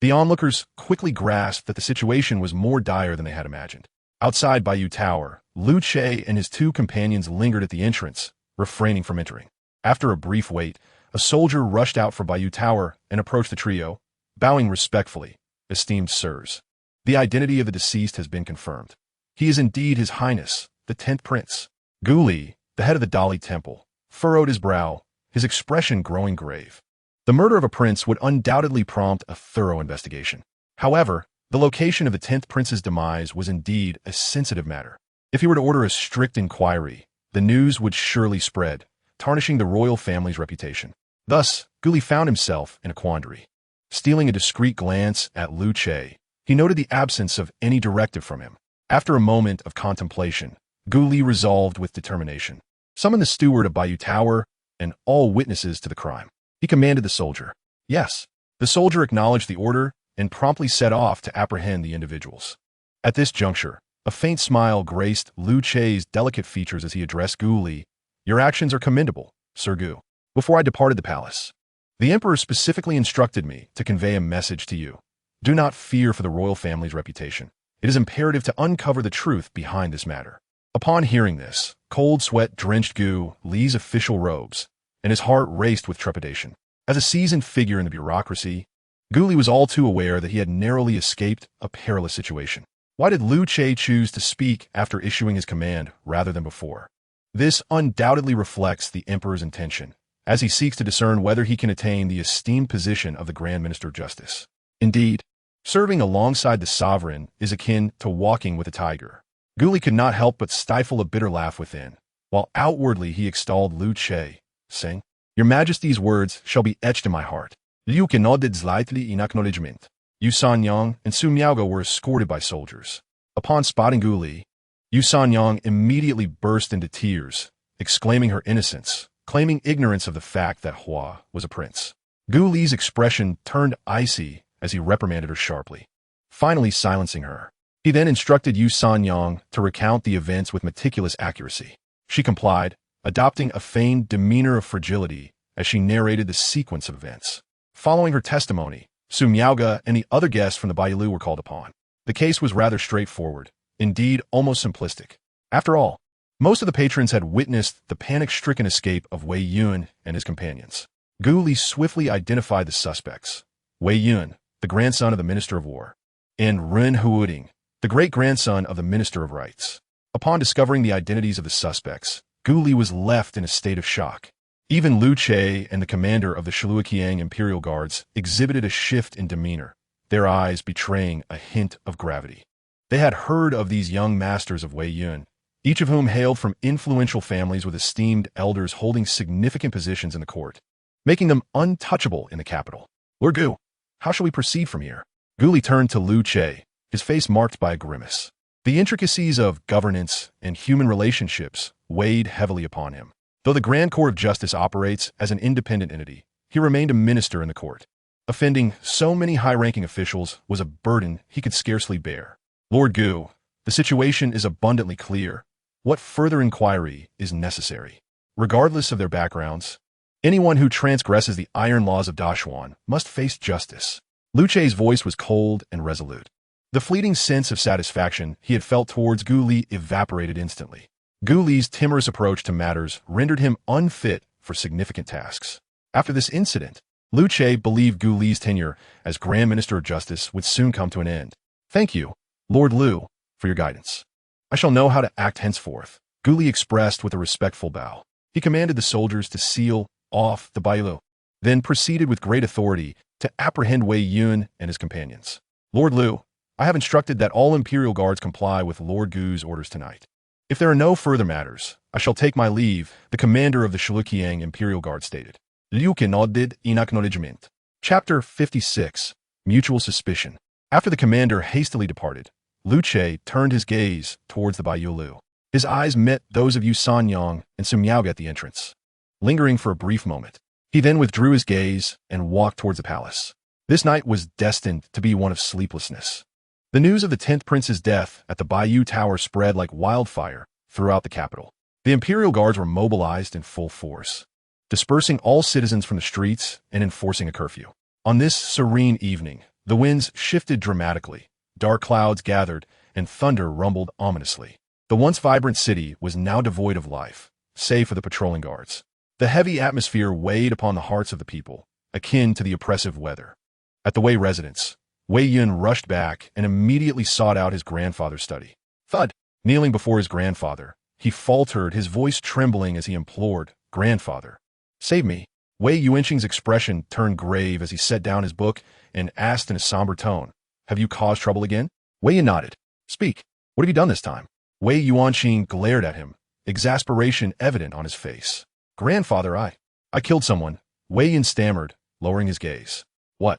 The onlookers quickly grasped that the situation was more dire than they had imagined. Outside Bayou Tower, Liu Che and his 2 companions lingered at the entrance, refraining from entering. After a brief wait, a soldier rushed out from Bayou Tower and approached the trio, bowing respectfully. "Esteemed sirs, the identity of the deceased has been confirmed. He is indeed His Highness, the 10th Prince." Gu Li, the head of the Dali Temple, furrowed his brow, his expression growing grave. The murder of a prince would undoubtedly prompt a thorough investigation. However, the location of the 10th Prince's demise was indeed a sensitive matter. If he were to order a strict inquiry, the news would surely spread, tarnishing the royal family's reputation. Thus, Gu Li found himself in a quandary. Stealing a discreet glance at Liu Che, he noted the absence of any directive from him. After a moment of contemplation, Gu Li resolved with determination. "Summon the steward of Bayou Tower and all witnesses to the crime." He commanded the soldier. "Yes." The soldier acknowledged the order and promptly set off to apprehend the individuals. At this juncture, a faint smile graced Liu Che's delicate features as he addressed Gu Li. "Your actions are commendable, Sir Gu. Before I departed the palace, the emperor specifically instructed me to convey a message to you. Do not fear for the royal family's reputation. It is imperative to uncover the truth behind this matter." Upon hearing this, cold sweat drenched Gu Li's official robes, and his heart raced with trepidation. As a seasoned figure in the bureaucracy, Gu Li was all too aware that he had narrowly escaped a perilous situation. Why did Liu Che choose to speak after issuing his command rather than before? This undoubtedly reflects the emperor's intention, as he seeks to discern whether he can attain the esteemed position of the Grand Minister of Justice. Indeed, serving alongside the sovereign is akin to walking with a tiger. Gu Li could not help but stifle a bitter laugh within, while outwardly he extolled Liu Che, saying, "Your Majesty's words shall be etched in my heart." Liu nodded slightly in acknowledgement. Yu Sanyang and Su Miaoge were escorted by soldiers. Upon spotting Gu Li, Yu Sanyang immediately burst into tears, exclaiming her innocence, claiming ignorance of the fact that Hua was a prince. Gu Li's expression turned icy as he reprimanded her sharply, finally silencing her. He then instructed Yu Sanyang to recount the events with meticulous accuracy. She complied, adopting a feigned demeanor of fragility as she narrated the sequence of events. Following her testimony, Su Miaoge and the other guests from the Bailu were called upon. The case was rather straightforward, indeed almost simplistic. After all, most of the patrons had witnessed the panic-stricken escape of Wei Yun and his companions. Gu Li swiftly identified the suspects: Wei Yun, the grandson of the Minister of War, and Ren Huoding, the great-grandson of the Minister of Rights. Upon discovering the identities of the suspects, Gu Li was left in a state of shock. Even Lu Che and the commander of the Shiluoqiang Imperial Guards exhibited a shift in demeanor, their eyes betraying a hint of gravity. They had heard of these young masters of Wei Yun, each of whom hailed from influential families with esteemed elders holding significant positions in the court, making them untouchable in the capital. Lord Gu, how shall we proceed from here? Gu Li turned to Lu Che, his face marked by a grimace. The intricacies of governance and human relationships weighed heavily upon him. Though the Grand Court of Justice operates as an independent entity, he remained a minister in the court. Offending so many high-ranking officials was a burden he could scarcely bear. Lord Gu, the situation is abundantly clear. What further inquiry is necessary? Regardless of their backgrounds, anyone who transgresses the iron laws of Dashuan must face justice. Lu Che's voice was cold and resolute. The fleeting sense of satisfaction he had felt towards Gu Li evaporated instantly. Gu Li's timorous approach to matters rendered him unfit for significant tasks. After this incident, Lu Che believed Gu Li's tenure as Grand Minister of Justice would soon come to an end. Thank you, Lord Lu, for your guidance. I shall know how to act henceforth, Gu Li expressed with a respectful bow. He commanded the soldiers to seal off the Bailu, then proceeded with great authority to apprehend Wei Yun and his companions. Lord Lu, I have instructed that all Imperial Guards comply with Lord Gu's orders tonight. If there are no further matters, I shall take my leave, the commander of the Shiluoqiang Imperial Guard stated. Liu Qin nodded in acknowledgement. Chapter 56. Mutual Suspicion. After the commander hastily departed, Lu Che turned his gaze towards the Bailu. His eyes met those of Yu Sanyang and Su Miaoge at the entrance. Lingering for a brief moment, he then withdrew his gaze and walked towards the palace. This night was destined to be one of sleeplessness. The news of the 10th prince's death at the Bayou Tower spread like wildfire throughout the capital. The Imperial Guards were mobilized in full force, dispersing all citizens from the streets and enforcing a curfew. On this serene evening, the winds shifted dramatically, dark clouds gathered, and thunder rumbled ominously. The once vibrant city was now devoid of life, save for the patrolling guards. The heavy atmosphere weighed upon the hearts of the people, akin to the oppressive weather. At the Wei residence, Wei Yun rushed back and immediately sought out his grandfather's study. Thud! Kneeling before his grandfather, he faltered, his voice trembling as he implored, "Grandfather, save me." Wei Yuanqing's expression turned grave as he set down his book and asked in a somber tone, "Have you caused trouble again?" Wei Yun nodded. "Speak. What have you done this time?" Wei Yuanqing glared at him, exasperation evident on his face. "Grandfather, I killed someone," Wei Yun stammered, lowering his gaze. "What?"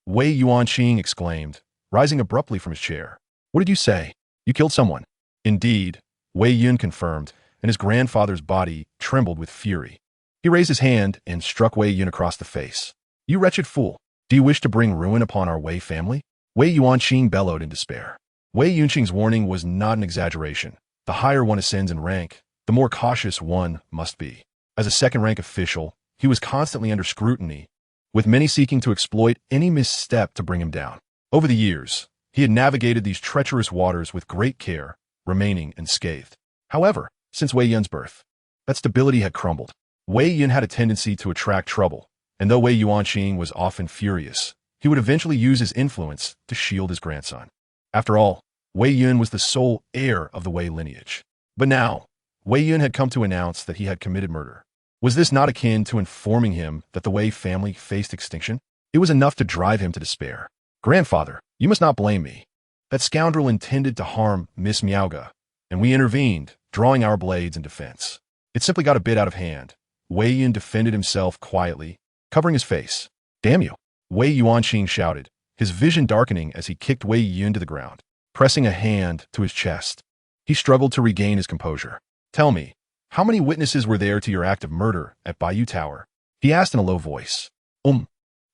Wei Yuanqing exclaimed, rising abruptly from his chair. "What did you say? You killed someone?" "Indeed," Wei Yun confirmed, and his grandfather's body trembled with fury. He raised his hand and struck Wei Yun across the face. "You wretched fool! Do you wish to bring ruin upon our Wei family?" Wei Yuanqing bellowed in despair. Wei Yuanqing's warning was not an exaggeration. The higher one ascends in rank, the more cautious one must be. As a second-rank official, he was constantly under scrutiny, with many seeking to exploit any misstep to bring him down. Over the years, he had navigated these treacherous waters with great care, remaining unscathed. However, since Wei Yun's birth, that stability had crumbled. Wei Yun had a tendency to attract trouble, and though Wei Yuanqing was often furious, he would eventually use his influence to shield his grandson. After all, Wei Yun was the sole heir of the Wei lineage. But now, Wei Yun had come to announce that he had committed murder. Was this not akin to informing him that the Wei family faced extinction? It was enough to drive him to despair. "Grandfather, you must not blame me. That scoundrel intended to harm Miss Miaoge, and we intervened, drawing our blades in defense. It simply got a bit out of hand." Wei Yun defended himself quietly, covering his face. "Damn you!" Wei Yuanqing shouted, his vision darkening as he kicked Wei Yun to the ground, pressing a hand to his chest. He struggled to regain his composure. "Tell me, how many witnesses were there to your act of murder at Bayou Tower?" he asked in a low voice.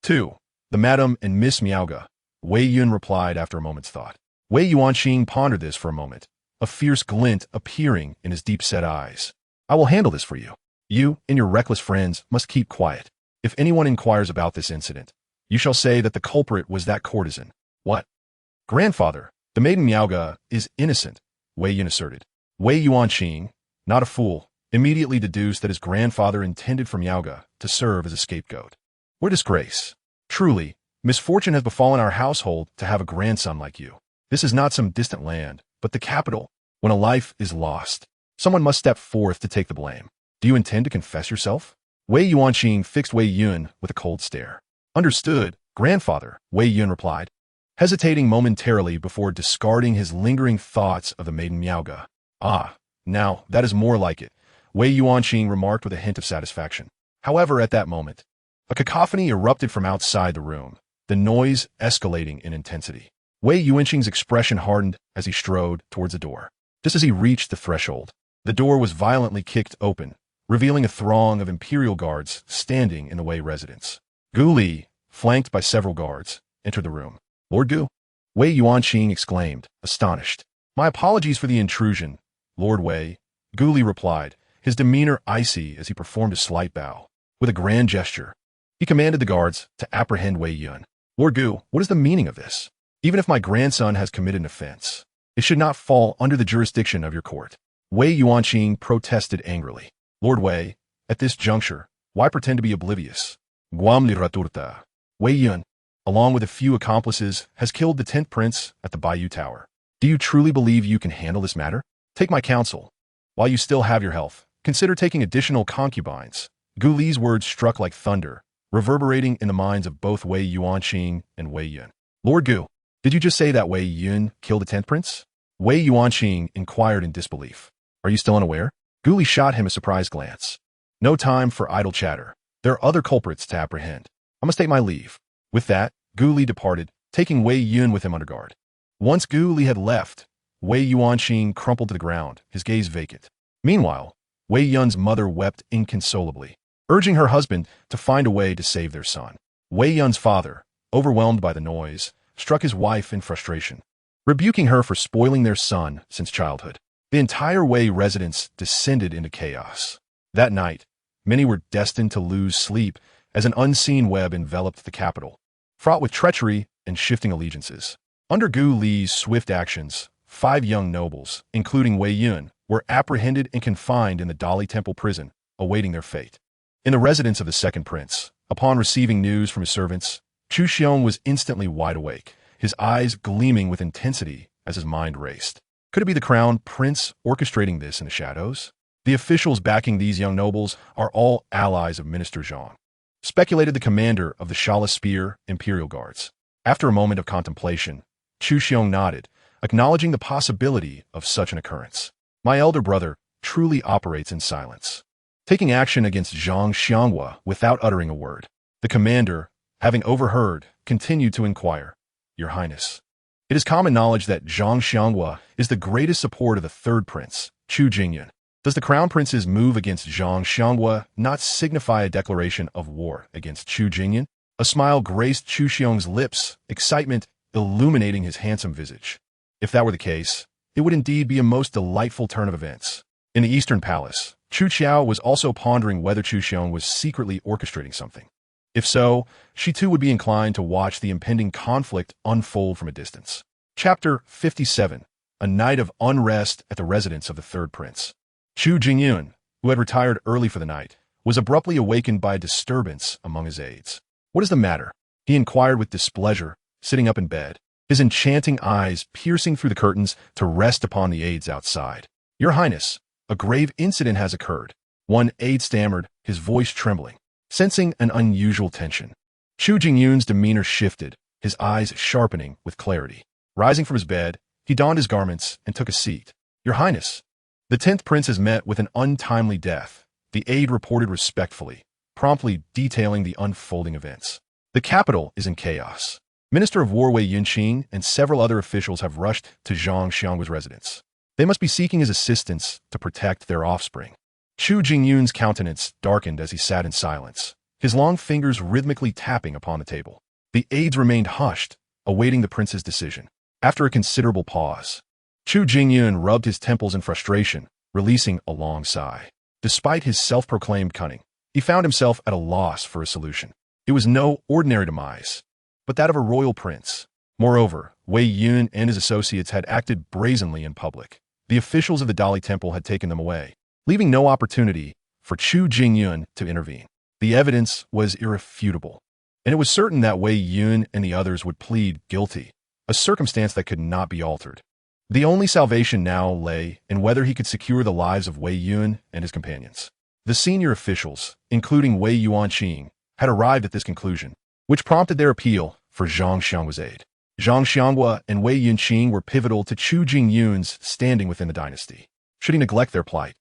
Two. The Madam and Miss Miaoga," Wei Yun replied after a moment's thought. Wei Yuanqing pondered this for a moment, a fierce glint appearing in his deep-set eyes. "I will handle this for you. You and your reckless friends must keep quiet. If anyone inquires about this incident, you shall say that the culprit was that courtesan." "What?" "Grandfather, the maiden Miaoga is innocent," Wei Yun asserted. Wei Yuanqing, not a fool, immediately deduced that his grandfather intended for Miaoga to serve as a scapegoat. "What disgrace! Truly, misfortune has befallen our household to have a grandson like you. This is not some distant land, but the capital. When a life is lost, someone must step forth to take the blame. Do you intend to confess yourself?" Wei Yuanqing fixed Wei Yun with a cold stare. "Understood, grandfather," Wei Yun replied, hesitating momentarily before discarding his lingering thoughts of the maiden Miaoga. "Ah, now, that is more like it," Wei Yuanqing remarked with a hint of satisfaction. However, at that moment, a cacophony erupted from outside the room, the noise escalating in intensity. Wei Yuanqing's expression hardened as he strode towards the door. Just as he reached the threshold, the door was violently kicked open, revealing a throng of Imperial guards standing in the Wei residence. Gu Li, flanked by several guards, entered the room. "Lord Gu?" Wei Yuanqing exclaimed, astonished. "My apologies for the intrusion, Lord Wei," Gu Li replied, his demeanor icy as he performed a slight bow. With a grand gesture, he commanded the guards to apprehend Wei Yun. "Lord Gu, what is the meaning of this? Even if my grandson has committed an offense, it should not fall under the jurisdiction of your court." Wei Yuanqing protested angrily. "Lord Wei, at this juncture, why pretend to be oblivious? Guam literaturta. Wei Yun, along with a few accomplices, has killed the 10th prince at the Bayou Tower. Do you truly believe you can handle this matter? Take my counsel. While you still have your health, consider taking additional concubines." Gu Li's words struck like thunder, reverberating in the minds of both Wei Yuanqing and Wei Yun. "Lord Gu, did you just say that Wei Yun killed the 10th prince?" Wei Yuanqing inquired in disbelief. "Are you still unaware?" Gu Li shot him a surprised glance. "No time for idle chatter. There are other culprits to apprehend. I must take my leave." With that, Gu Li departed, taking Wei Yun with him under guard. Once Gu Li had left, Wei Yuanqing crumpled to the ground, his gaze vacant. Meanwhile, Wei Yun's mother wept inconsolably, urging her husband to find a way to save their son. Wei Yun's father, overwhelmed by the noise, struck his wife in frustration, rebuking her for spoiling their son since childhood. The entire Wei residence descended into chaos. That night, many were destined to lose sleep as an unseen web enveloped the capital, fraught with treachery and shifting allegiances. Under Gu Li's swift actions, 5 young nobles, including Wei Yun, were apprehended and confined in the Dali Temple prison, awaiting their fate. In the residence of the second prince, upon receiving news from his servants, Chu Feng was instantly wide awake, his eyes gleaming with intensity as his mind raced. Could it be the crown prince orchestrating this in the shadows? The officials backing these young nobles are all allies of Minister Zhang, speculated the commander of the Shala Spear Imperial Guards. After a moment of contemplation, Chu Feng nodded, acknowledging the possibility of such an occurrence. "My elder brother truly operates in silence, taking action against Zhang Xianghua without uttering a word." The commander, having overheard, continued to inquire, "Your Highness, it is common knowledge that Zhang Xianghua is the greatest support of the third prince, Chu Jingyun. Does the crown prince's move against Zhang Xianghua not signify a declaration of war against Chu Jingyun?" A smile graced Chu Feng's lips, excitement illuminating his handsome visage. If that were the case, it would indeed be a most delightful turn of events. In the Eastern Palace, Chu Qiao was also pondering whether Chu Feng was secretly orchestrating something. If so, she too would be inclined to watch the impending conflict unfold from a distance. Chapter 57. A night of unrest at the residence of the third prince. Chu Jingyun, who had retired early for the night, was abruptly awakened by a disturbance among his aides. "What is the matter?" he inquired with displeasure, sitting up in bed, his enchanting eyes piercing through the curtains to rest upon the aides outside. "Your Highness, a grave incident has occurred," one aide stammered, his voice trembling, sensing an unusual tension. Chu Jingyun's demeanor shifted, his eyes sharpening with clarity. Rising from his bed, he donned his garments and took a seat. "Your Highness, the 10th prince has met with an untimely death," the aide reported respectfully, promptly detailing the unfolding events. "The capital is in chaos. Minister of War Wei Yunqing and several other officials have rushed to Zhang Xianggua's residence. They must be seeking his assistance to protect their offspring. Chu Jingyun's countenance darkened as he sat in silence, his long fingers rhythmically tapping upon the table. The aides remained hushed, awaiting the prince's decision. After a considerable pause, Chu Jingyun rubbed his temples in frustration, releasing a long sigh. Despite his self-proclaimed cunning, he found himself at a loss for a solution. It was no ordinary demise, but that of a royal prince. Moreover, Wei Yun and his associates had acted brazenly in public. The officials of the Dali Temple had taken them away, leaving no opportunity for Chu Jingyun to intervene. The evidence was irrefutable, and it was certain that Wei Yun and the others would plead guilty, a circumstance that could not be altered. The only salvation now lay in whether he could secure the lives of Wei Yun and his companions. The senior officials, including Wei Yuanqing, had arrived at this conclusion, which prompted their appeal for Zhang Xianggua's aid. Zhang Xianggua and Wei Yunqing were pivotal to Chu Jingyun's standing within the dynasty. Should he neglect their plight,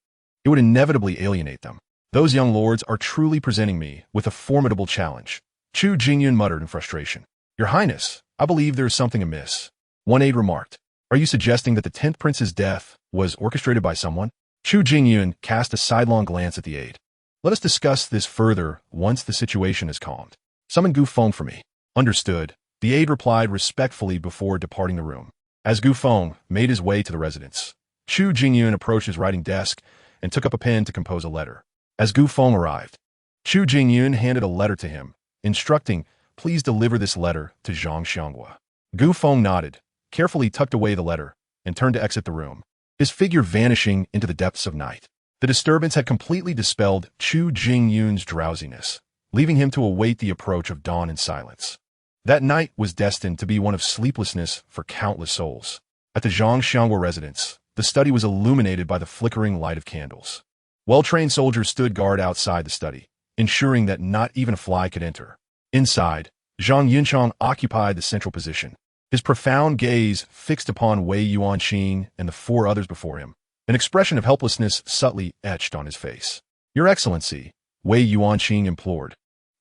it would inevitably alienate them. Those young lords are truly presenting me with a formidable challenge, Chu Jingyun muttered in frustration. Your Highness, I believe there is something amiss. One aide remarked. Are you suggesting that the 10th prince's death was orchestrated by someone? Chu Jingyun cast a sidelong glance at the aide. Let us discuss this further once the situation is calmed. Summon Gu Feng for me. Understood. The aide replied respectfully before departing the room. As Gu Feng made his way to the residence, Chu Jingyun approached his writing desk and took up a pen to compose a letter. As Gu Feng arrived, Chu Jingyun handed a letter to him, instructing, please deliver this letter to Zhang Xianggua. Gu Feng nodded, carefully tucked away the letter, and turned to exit the room, his figure vanishing into the depths of night. The disturbance had completely dispelled Chu Jingyun's drowsiness, leaving him to await the approach of dawn in silence. That night was destined to be one of sleeplessness for countless souls. At the Zhang Xianggua residence, the study was illuminated by the flickering light of candles. Well-trained soldiers stood guard outside the study, ensuring that not even a fly could enter. Inside, Zhang Yunchang occupied the central position, his profound gaze fixed upon Wei Yuanqing and the 4 others before him, an expression of helplessness subtly etched on his face. Your Excellency, Wei Yuanqing implored.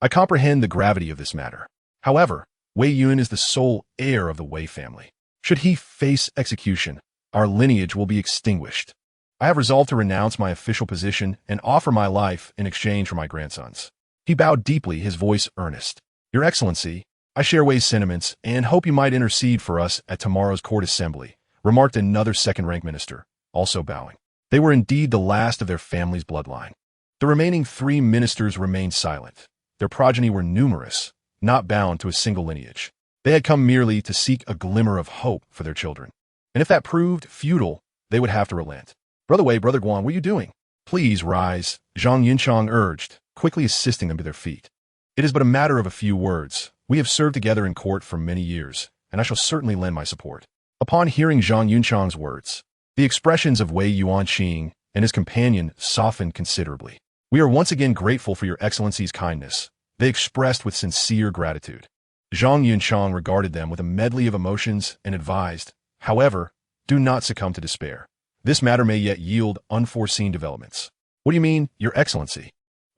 I comprehend the gravity of this matter. However, Wei Yun is the sole heir of the Wei family. Should he face execution, our lineage will be extinguished. I have resolved to renounce my official position and offer my life in exchange for my grandson's. He bowed deeply, his voice earnest. Your Excellency, I share Wei's sentiments and hope you might intercede for us at tomorrow's court assembly, remarked another second-rank minister, also bowing. They were indeed the last of their family's bloodline. The remaining 3 ministers remained silent. Their progeny were numerous, not bound to a single lineage. They had come merely to seek a glimmer of hope for their children. And if that proved futile, they would have to relent. Brother Wei, Brother Guan, what are you doing? Please rise, Zhang Yunchang urged, quickly assisting them to their feet. It is but a matter of a few words. We have served together in court for many years, and I shall certainly lend my support. Upon hearing Zhang Yunchang's words, the expressions of Wei Yuanqing and his companion softened considerably. We are once again grateful for your Excellency's kindness, they expressed with sincere gratitude. Zhang Yunchang regarded them with a medley of emotions and advised, however, do not succumb to despair. This matter may yet yield unforeseen developments. What do you mean, Your Excellency?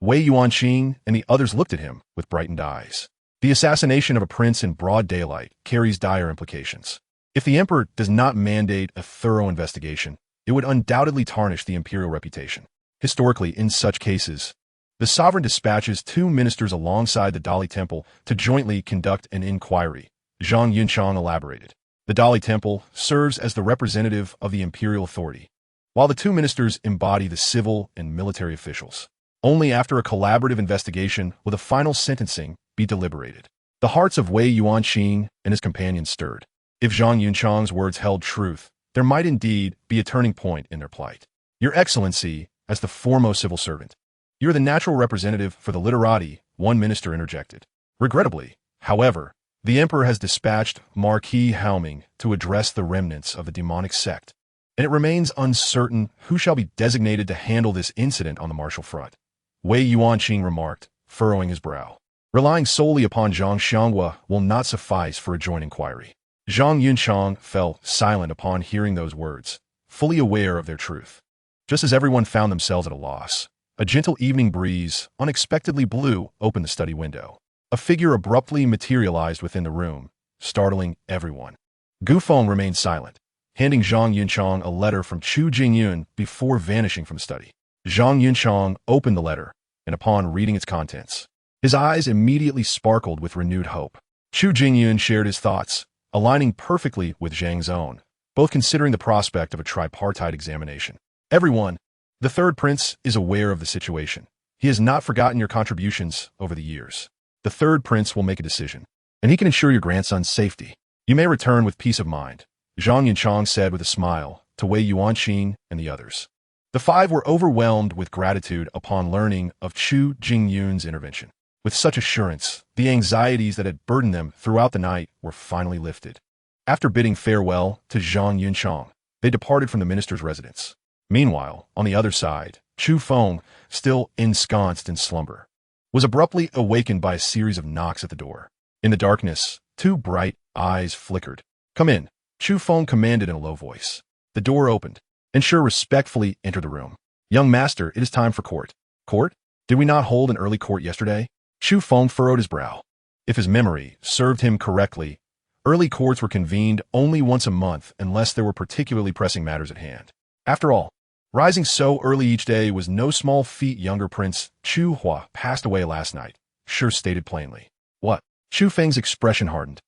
Wei Yuanqing and the others looked at him with brightened eyes. The assassination of a prince in broad daylight carries dire implications. If the emperor does not mandate a thorough investigation, it would undoubtedly tarnish the imperial reputation. Historically, in such cases, the sovereign dispatches 2 ministers alongside the Dali Temple to jointly conduct an inquiry, Zhang Yunchang elaborated. The Dali Temple serves as the representative of the imperial authority, while the 2 ministers embody the civil and military officials. Only after a collaborative investigation will the final sentencing be deliberated. The hearts of Wei Yuanqing and his companions stirred. If Zhang Yunchang's words held truth, there might indeed be a turning point in their plight. Your Excellency, as the foremost civil servant, you are the natural representative for the literati, one minister interjected. Regrettably, however, the emperor has dispatched Marquis Haoming to address the remnants of the demonic sect, and it remains uncertain who shall be designated to handle this incident on the martial front. Wei Yuanqing remarked, furrowing his brow. Relying solely upon Zhang Xianggua will not suffice for a joint inquiry. Zhang Yunchang fell silent upon hearing those words, fully aware of their truth. Just as everyone found themselves at a loss, a gentle evening breeze unexpectedly blew open the study window. A figure abruptly materialized within the room, startling everyone. Gu Feng remained silent, handing Zhang Yunchang a letter from Chu Jingyun before vanishing from the study. Zhang Yunchang opened the letter, and upon reading its contents, his eyes immediately sparkled with renewed hope. Chu Jingyun shared his thoughts, aligning perfectly with Zhang's own, both considering the prospect of a tripartite examination. Everyone, the third prince, is aware of the situation. He has not forgotten your contributions over the years. The third prince will make a decision, and he can ensure your grandson's safety. You may return with peace of mind, Zhang Yunchang said with a smile to Wei Yuanqing and the others. The five were overwhelmed with gratitude upon learning of Chu Jingyun's intervention. With such assurance, the anxieties that had burdened them throughout the night were finally lifted. After bidding farewell to Zhang Yunchang, they departed from the minister's residence. Meanwhile, on the other side, Chu Feng, still ensconced in slumber, was abruptly awakened by a series of knocks at the door. In the darkness, two bright eyes flickered. "Come in," Chu Feng commanded in a low voice. The door opened, and Shi respectfully entered the room. "Young master, it is time for court." "Court? Did we not hold an early court yesterday?" Chu Feng furrowed his brow. If his memory served him correctly, early courts were convened only once a month unless there were particularly pressing matters at hand. After all, rising so early each day was no small feat. Younger Prince Chu Hua passed away last night, Shi stated plainly. "What?" Chu Feng's expression hardened.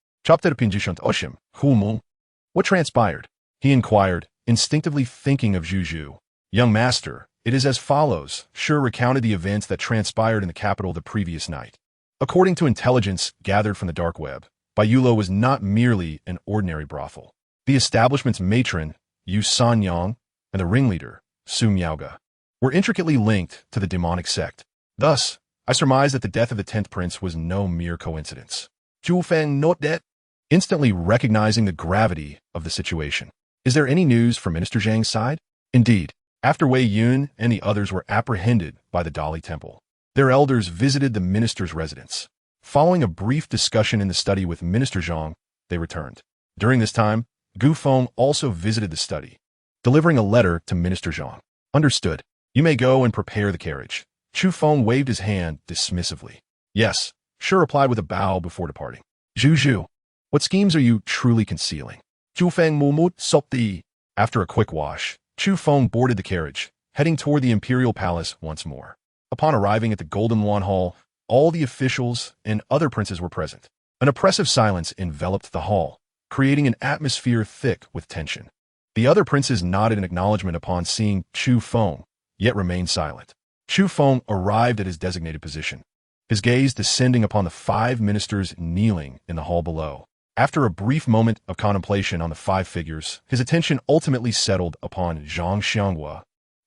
"What transpired?" he inquired, instinctively thinking of Zhu. "Young master, it is as follows." Shi recounted the events that transpired in the capital the previous night. According to intelligence gathered from the dark web, Baiyulo was not merely an ordinary brothel. The establishment's matron, Yu Sanyang, and the ringleader, Su Miaoga, were intricately linked to the demonic sect. Thus, I surmise that the death of the 10th prince was no mere coincidence. Chu Feng noted that, instantly recognizing the gravity of the situation. "Is there any news from Minister Zhang's side?" Indeed, after Wei Yun and the others were apprehended by the Dali Temple, their elders visited the minister's residence. Following a brief discussion in the study with Minister Zhang, they returned. During this time, Gu Feng also visited the study, delivering a letter to Minister Zhang. "Understood. You may go and prepare the carriage." Chu Feng waved his hand dismissively. "Yes," Shi replied with a bow before departing. "Zhu, what schemes are you truly concealing?" Chu Feng mumut sopti. After a quick wash, Chu Feng boarded the carriage, heading toward the imperial palace once more. Upon arriving at the Golden Yuan Hall, all the officials and other princes were present. An oppressive silence enveloped the hall, creating an atmosphere thick with tension. The other princes nodded in acknowledgement upon seeing Chu Feng, yet remained silent. Chu Feng arrived at his designated position, his gaze descending upon the 5 ministers kneeling in the hall below. After a brief moment of contemplation on the 5 figures, his attention ultimately settled upon Zhang Xianghua,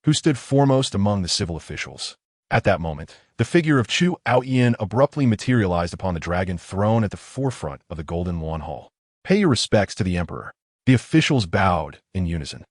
who stood foremost among the civil officials. At that moment, the figure of Chu Aoyan abruptly materialized upon the dragon throne at the forefront of the Golden Yuan Hall. "Pay your respects to the emperor." The officials bowed in unison.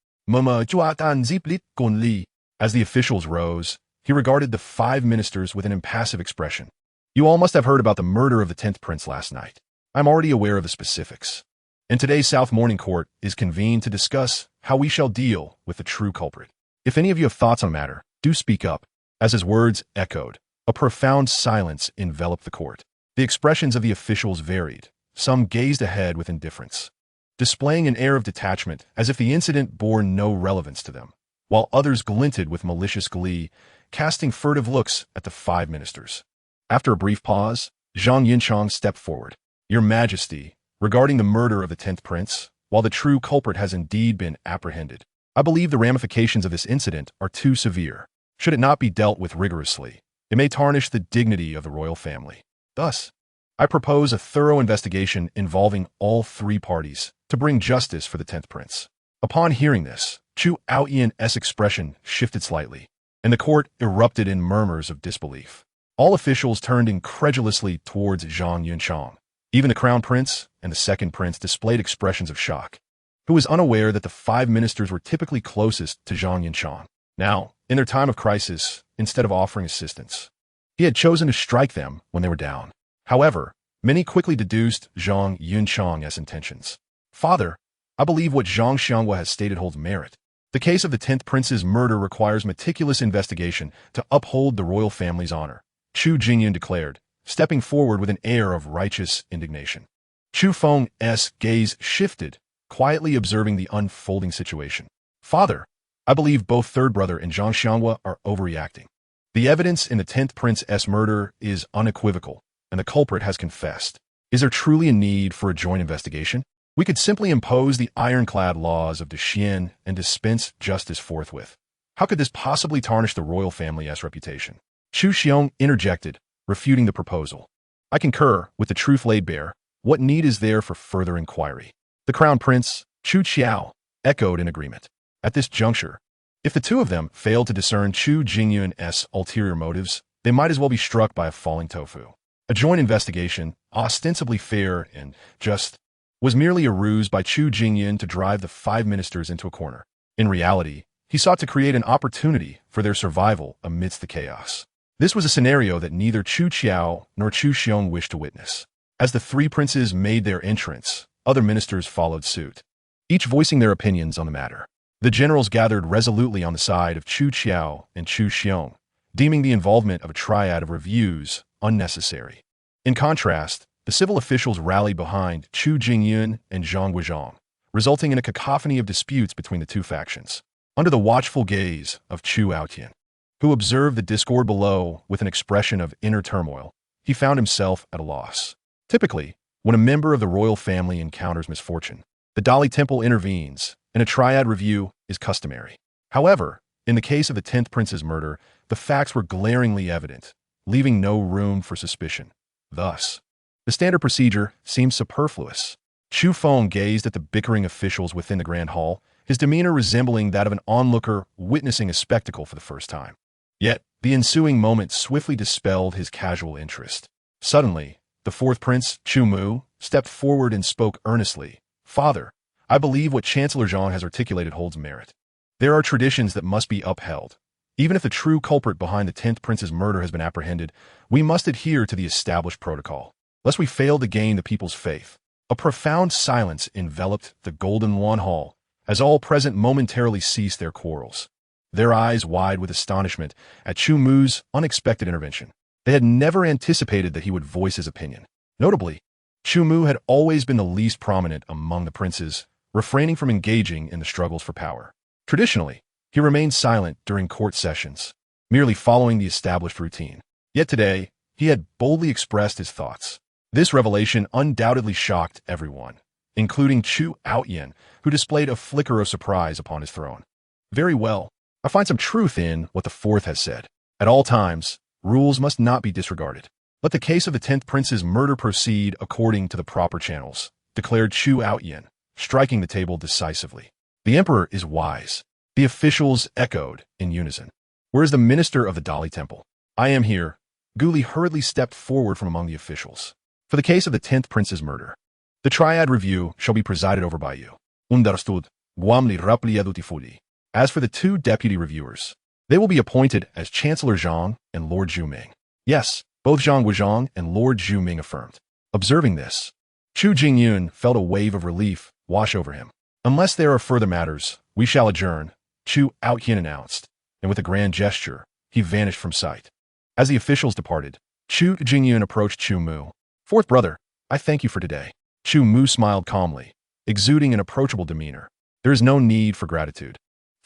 As the officials rose, he regarded the 5 ministers with an impassive expression. "You all must have heard about the murder of the 10th prince last night. I'm already aware of the specifics. And today's South Morning Court is convened to discuss how we shall deal with the true culprit. If any of you have thoughts on the matter, do speak up." As his words echoed, a profound silence enveloped the court. The expressions of the officials varied. Some gazed ahead with indifference, displaying an air of detachment as if the incident bore no relevance to them, while others glinted with malicious glee, casting furtive looks at the 5 ministers. After a brief pause, Zhang Yunchang stepped forward. "Your Majesty, regarding the murder of the 10th prince, while the true culprit has indeed been apprehended, I believe the ramifications of this incident are too severe. Should it not be dealt with rigorously, it may tarnish the dignity of the royal family. Thus, I propose a thorough investigation involving all 3 parties to bring justice for the 10th prince." Upon hearing this, Chu Aoyan's expression shifted slightly, and the court erupted in murmurs of disbelief. All officials turned incredulously towards Zhang Yunchang. Even the crown prince and the second prince displayed expressions of shock, who was unaware that the 5 ministers were typically closest to Zhang Yunchang. Now, in their time of crisis, instead of offering assistance, he had chosen to strike them when they were down. However, many quickly deduced Zhang Yunchang's intentions. "Father, I believe what Zhang Xianghua has stated holds merit. The case of the 10th prince's murder requires meticulous investigation to uphold the royal family's honor," Chu Jingyun declared, stepping forward with an air of righteous indignation. Chu Feng's gaze shifted, quietly observing the unfolding situation. Father, I believe both third brother and Zhang Xianghua are overreacting. The evidence in the 10th Prince's murder is unequivocal, and the culprit has confessed. Is there truly a need for a joint investigation? We could simply impose the ironclad laws of Dexian and dispense justice forthwith. How could this possibly tarnish the royal family's reputation? Chu Xiong interjected, refuting the proposal. I concur, with the truth laid bare. What need is there for further inquiry? The crown prince, Chu Qiao, echoed in agreement. At this juncture, if the two of them failed to discern Chu Jingyun's ulterior motives, they might as well be struck by a falling tofu. A joint investigation, ostensibly fair and just, was merely a ruse by Chu Jingyun to drive the 5 ministers into a corner. In reality, he sought to create an opportunity for their survival amidst the chaos. This was a scenario that neither Chu Qiao nor Chu Xiong wished to witness. As the 3 princes made their entrance, other ministers followed suit, each voicing their opinions on the matter. The generals gathered resolutely on the side of Chu Qiao and Chu Xiong, deeming the involvement of a triad of reviews unnecessary. In contrast, the civil officials rallied behind Chu Jingyun and Zhang Guizhong, resulting in a cacophony of disputes between the two factions. Under the watchful gaze of Chu Aotian, who observed the discord below with an expression of inner turmoil, he found himself at a loss. Typically, when a member of the royal family encounters misfortune, the Dali Temple intervenes, and a triad review is customary. However, in the case of the 10th Prince's murder, the facts were glaringly evident, leaving no room for suspicion. Thus, the standard procedure seemed superfluous. Chu Feng gazed at the bickering officials within the grand hall, his demeanor resembling that of an onlooker witnessing a spectacle for the first time. Yet, the ensuing moment swiftly dispelled his casual interest. Suddenly, the 4th Prince, Chu Mu, stepped forward and spoke earnestly. Father, I believe what Chancellor Zhang has articulated holds merit. There are traditions that must be upheld. Even if the true culprit behind the 10th Prince's murder has been apprehended, we must adhere to the established protocol, lest we fail to gain the people's faith. A profound silence enveloped the Golden Lawn Hall, as all present momentarily ceased their quarrels, their eyes wide with astonishment at Chu Mu's unexpected intervention. They had never anticipated that he would voice his opinion. Notably, Chu Mu had always been the least prominent among the princes, refraining from engaging in the struggles for power. Traditionally, he remained silent during court sessions, merely following the established routine. Yet today, he had boldly expressed his thoughts. This revelation undoubtedly shocked everyone, including Chu Aotian, who displayed a flicker of surprise upon his throne. Very well, I find some truth in what the 4th has said. At all times, rules must not be disregarded. Let the case of the 10th Prince's murder proceed according to the proper channels, declared Chu Aotian, striking the table decisively. The emperor is wise. The officials echoed in unison. Where is the minister of the Dali Temple? I am here. Guli hurriedly stepped forward from among the officials. For the case of the 10th Prince's murder, the triad review shall be presided over by you. Understood. Guamli rapli adutifuli. As for the 2 deputy reviewers, they will be appointed as Chancellor Zhang and Lord Zhuming. Yes, both Zhang Guizhong and Lord Zhuming affirmed. Observing this, Chu Jingyun felt a wave of relief wash over him. Unless there are further matters, we shall adjourn, Chu Aotian announced, and with a grand gesture, he vanished from sight. As the officials departed, Chu Jingyun approached Chu Mu. 4th brother, I thank you for today. Chu Mu smiled calmly, exuding an approachable demeanor. There is no need for gratitude.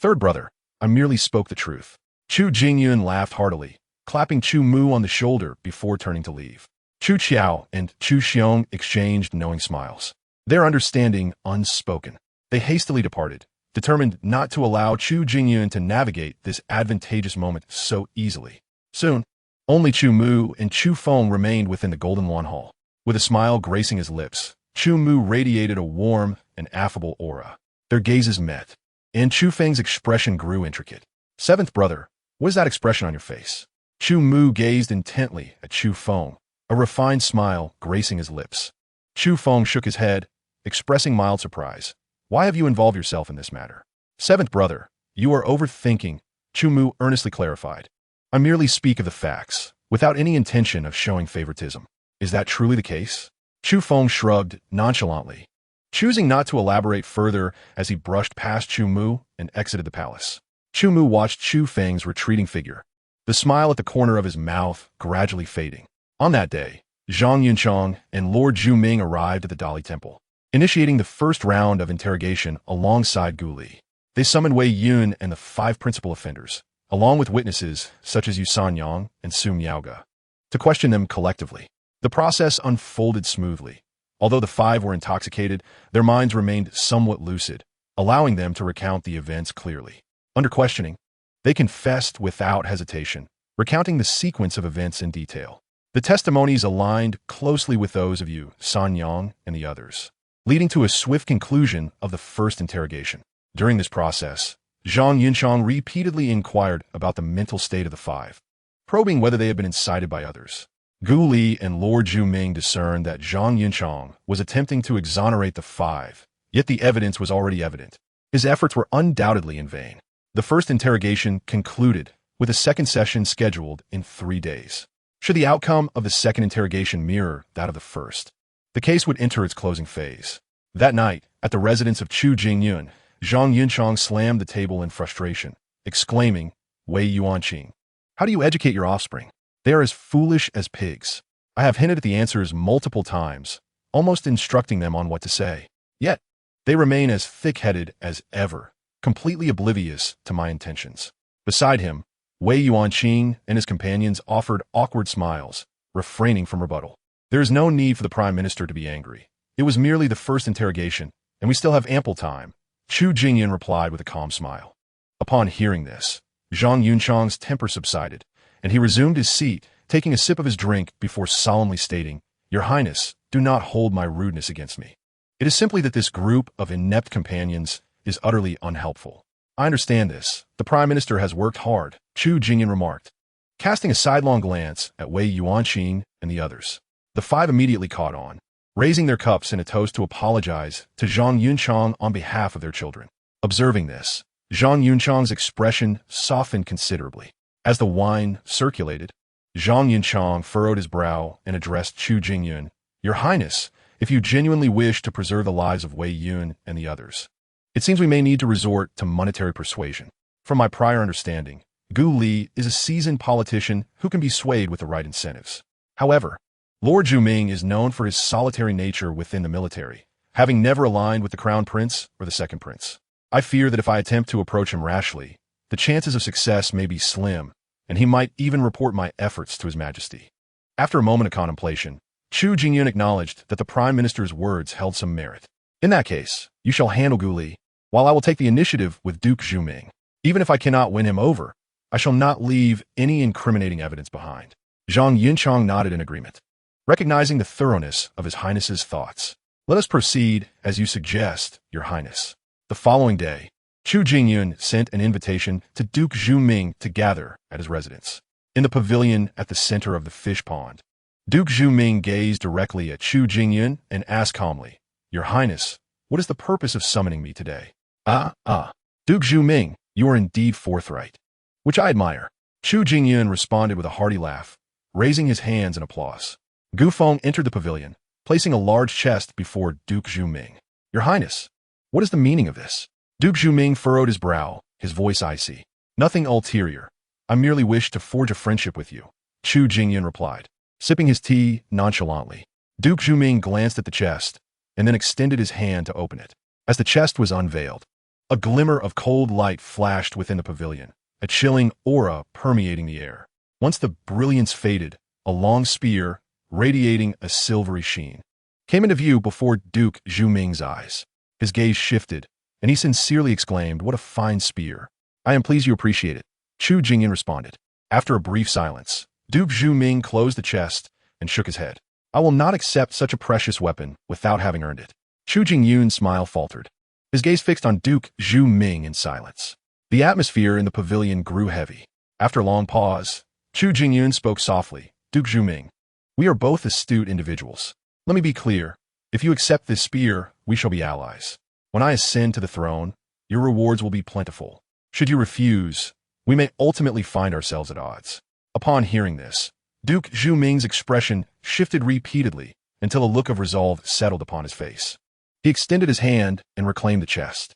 3rd brother, I merely spoke the truth. Chu Jingyun laughed heartily, clapping Chu Mu on the shoulder before turning to leave. Chu Qiao and Chu Xiong exchanged knowing smiles, their understanding unspoken. They hastily departed, determined not to allow Chu Jingyun to navigate this advantageous moment so easily. Soon, only Chu Mu and Chu Feng remained within the Golden Lawn Hall. With a smile gracing his lips, Chu Mu radiated a warm and affable aura. Their gazes met, and Chu Feng's expression grew intricate. 7th brother, what is that expression on your face? Chu Mu gazed intently at Chu Feng, a refined smile gracing his lips. Chu Feng shook his head, expressing mild surprise. Why have you involved yourself in this matter? 7th brother, you are overthinking, Chu Mu earnestly clarified. I merely speak of the facts, without any intention of showing favoritism. Is that truly the case? Chu Feng shrugged nonchalantly, choosing not to elaborate further as he brushed past Chu Mu and exited the palace. Chu Mu watched Chu Feng's retreating figure, the smile at the corner of his mouth gradually fading. On that day, Zhang Yunchang and Lord Zhu Ming arrived at the Dali Temple, initiating the first round of interrogation alongside Gu Li. They summoned Wei Yun and the 5 principal offenders, along with witnesses such as Yu Sanyang and Su Miaoge, to question them collectively. The process unfolded smoothly. Although the 5 were intoxicated, their minds remained somewhat lucid, allowing them to recount the events clearly. Under questioning, they confessed without hesitation, recounting the sequence of events in detail. The testimonies aligned closely with those of Yu Sanyang and the others, leading to a swift conclusion of the first interrogation. During this process, Zhang Yunchang repeatedly inquired about the mental state of the 5, probing whether they had been incited by others. Gu Li and Lord Zhu Ming discerned that Zhang Yunchang was attempting to exonerate the 5, yet the evidence was already evident. His efforts were undoubtedly in vain. The first interrogation concluded, with a second session scheduled in 3 days. Should the outcome of the second interrogation mirror that of the first, the case would enter its closing phase. That night, at the residence of Chu Jingyun, Zhang Yunchang slammed the table in frustration, exclaiming, "Wei Yuanqing, how do you educate your offspring? They are as foolish as pigs. I have hinted at the answers multiple times, almost instructing them on what to say. Yet, they remain as thick-headed as ever, completely oblivious to my intentions." Beside him, Wei Yuanqing and his companions offered awkward smiles, refraining from rebuttal. There is no need for the Prime Minister to be angry. It was merely the first interrogation, and we still have ample time, Chu Jingyun replied with a calm smile. Upon hearing this, Zhang Yunchang's temper subsided, and he resumed his seat, taking a sip of his drink before solemnly stating, "Your Highness, do not hold my rudeness against me. It is simply that this group of inept companions is utterly unhelpful." "I understand this. The Prime Minister has worked hard," Chu Jingyun remarked, casting a sidelong glance at Wei Yuanqing and the others. The 5 immediately caught on, raising their cups in a toast to apologize to Zhang Yunchang on behalf of their children. Observing this, Zhang Yunchang's expression softened considerably. As the wine circulated, Zhang Yunchang furrowed his brow and addressed Chu Jingyun, "Your Highness, if you genuinely wish to preserve the lives of Wei Yun and the others, it seems we may need to resort to monetary persuasion. From my prior understanding, Gu Li is a seasoned politician who can be swayed with the right incentives. However, Lord Zhu Ming is known for his solitary nature within the military, having never aligned with the Crown Prince or the Second Prince. I fear that if I attempt to approach him rashly, the chances of success may be slim, and he might even report my efforts to His Majesty." After a moment of contemplation, Chu Jingyun acknowledged that the Prime Minister's words held some merit. "In that case, you shall handle Gu Li, while I will take the initiative with Duke Zhu Ming. Even if I cannot win him over, I shall not leave any incriminating evidence behind." Zhang Yunchang nodded in agreement, recognizing the thoroughness of His Highness's thoughts. "Let us proceed as you suggest, Your Highness." The following day, Chu Jingyun sent an invitation to Duke Zhu Ming to gather at his residence. In the pavilion at the center of the fish pond, Duke Zhu Ming gazed directly at Chu Jingyun and asked calmly, "Your Highness, what is the purpose of summoning me today?" Duke Zhu Ming, you are indeed forthright, which I admire." Chu Jingyun responded with a hearty laugh, raising his hands in applause. Chu Feng entered the pavilion, placing a large chest before Duke Zhu Ming. "Your Highness, what is the meaning of this?" Duke Zhu Ming furrowed his brow, his voice icy. "Nothing ulterior. I merely wish to forge a friendship with you," Chu Jingyun replied, sipping his tea nonchalantly. Duke Zhu Ming glanced at the chest, and then extended his hand to open it. As the chest was unveiled, a glimmer of cold light flashed within the pavilion, a chilling aura permeating the air. Once the brilliance faded, a long spear, radiating a silvery sheen, came into view before Duke Zhu Ming's eyes. His gaze shifted, and he sincerely exclaimed, "What a fine spear." "I am pleased you appreciate it," Chu Jingyun responded. After a brief silence, Duke Zhu Ming closed the chest and shook his head. "I will not accept such a precious weapon without having earned it." Chu Jingyun's smile faltered, his gaze fixed on Duke Zhu Ming in silence. The atmosphere in the pavilion grew heavy. After a long pause, Chu Jingyun spoke softly, "Duke Zhu Ming, we are both astute individuals. Let me be clear. If you accept this spear, we shall be allies. When I ascend to the throne, your rewards will be plentiful. Should you refuse, we may ultimately find ourselves at odds." Upon hearing this, Duke Zhu Ming's expression shifted repeatedly until a look of resolve settled upon his face. He extended his hand and reclaimed the chest.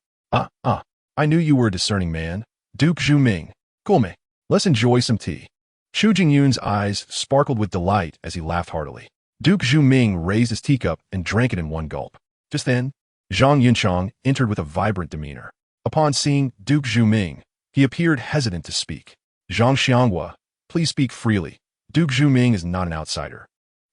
I knew you were a discerning man, Duke Zhu Ming. Come, let's enjoy some tea." Chu Jingyun's eyes sparkled with delight as he laughed heartily. Duke Zhu Ming raised his teacup and drank it in one gulp. Just then, Zhang Yunchang entered with a vibrant demeanor. Upon seeing Duke Zhu Ming, he appeared hesitant to speak. Zhang Xianghua, please speak freely. Duke Zhu Ming is not an outsider.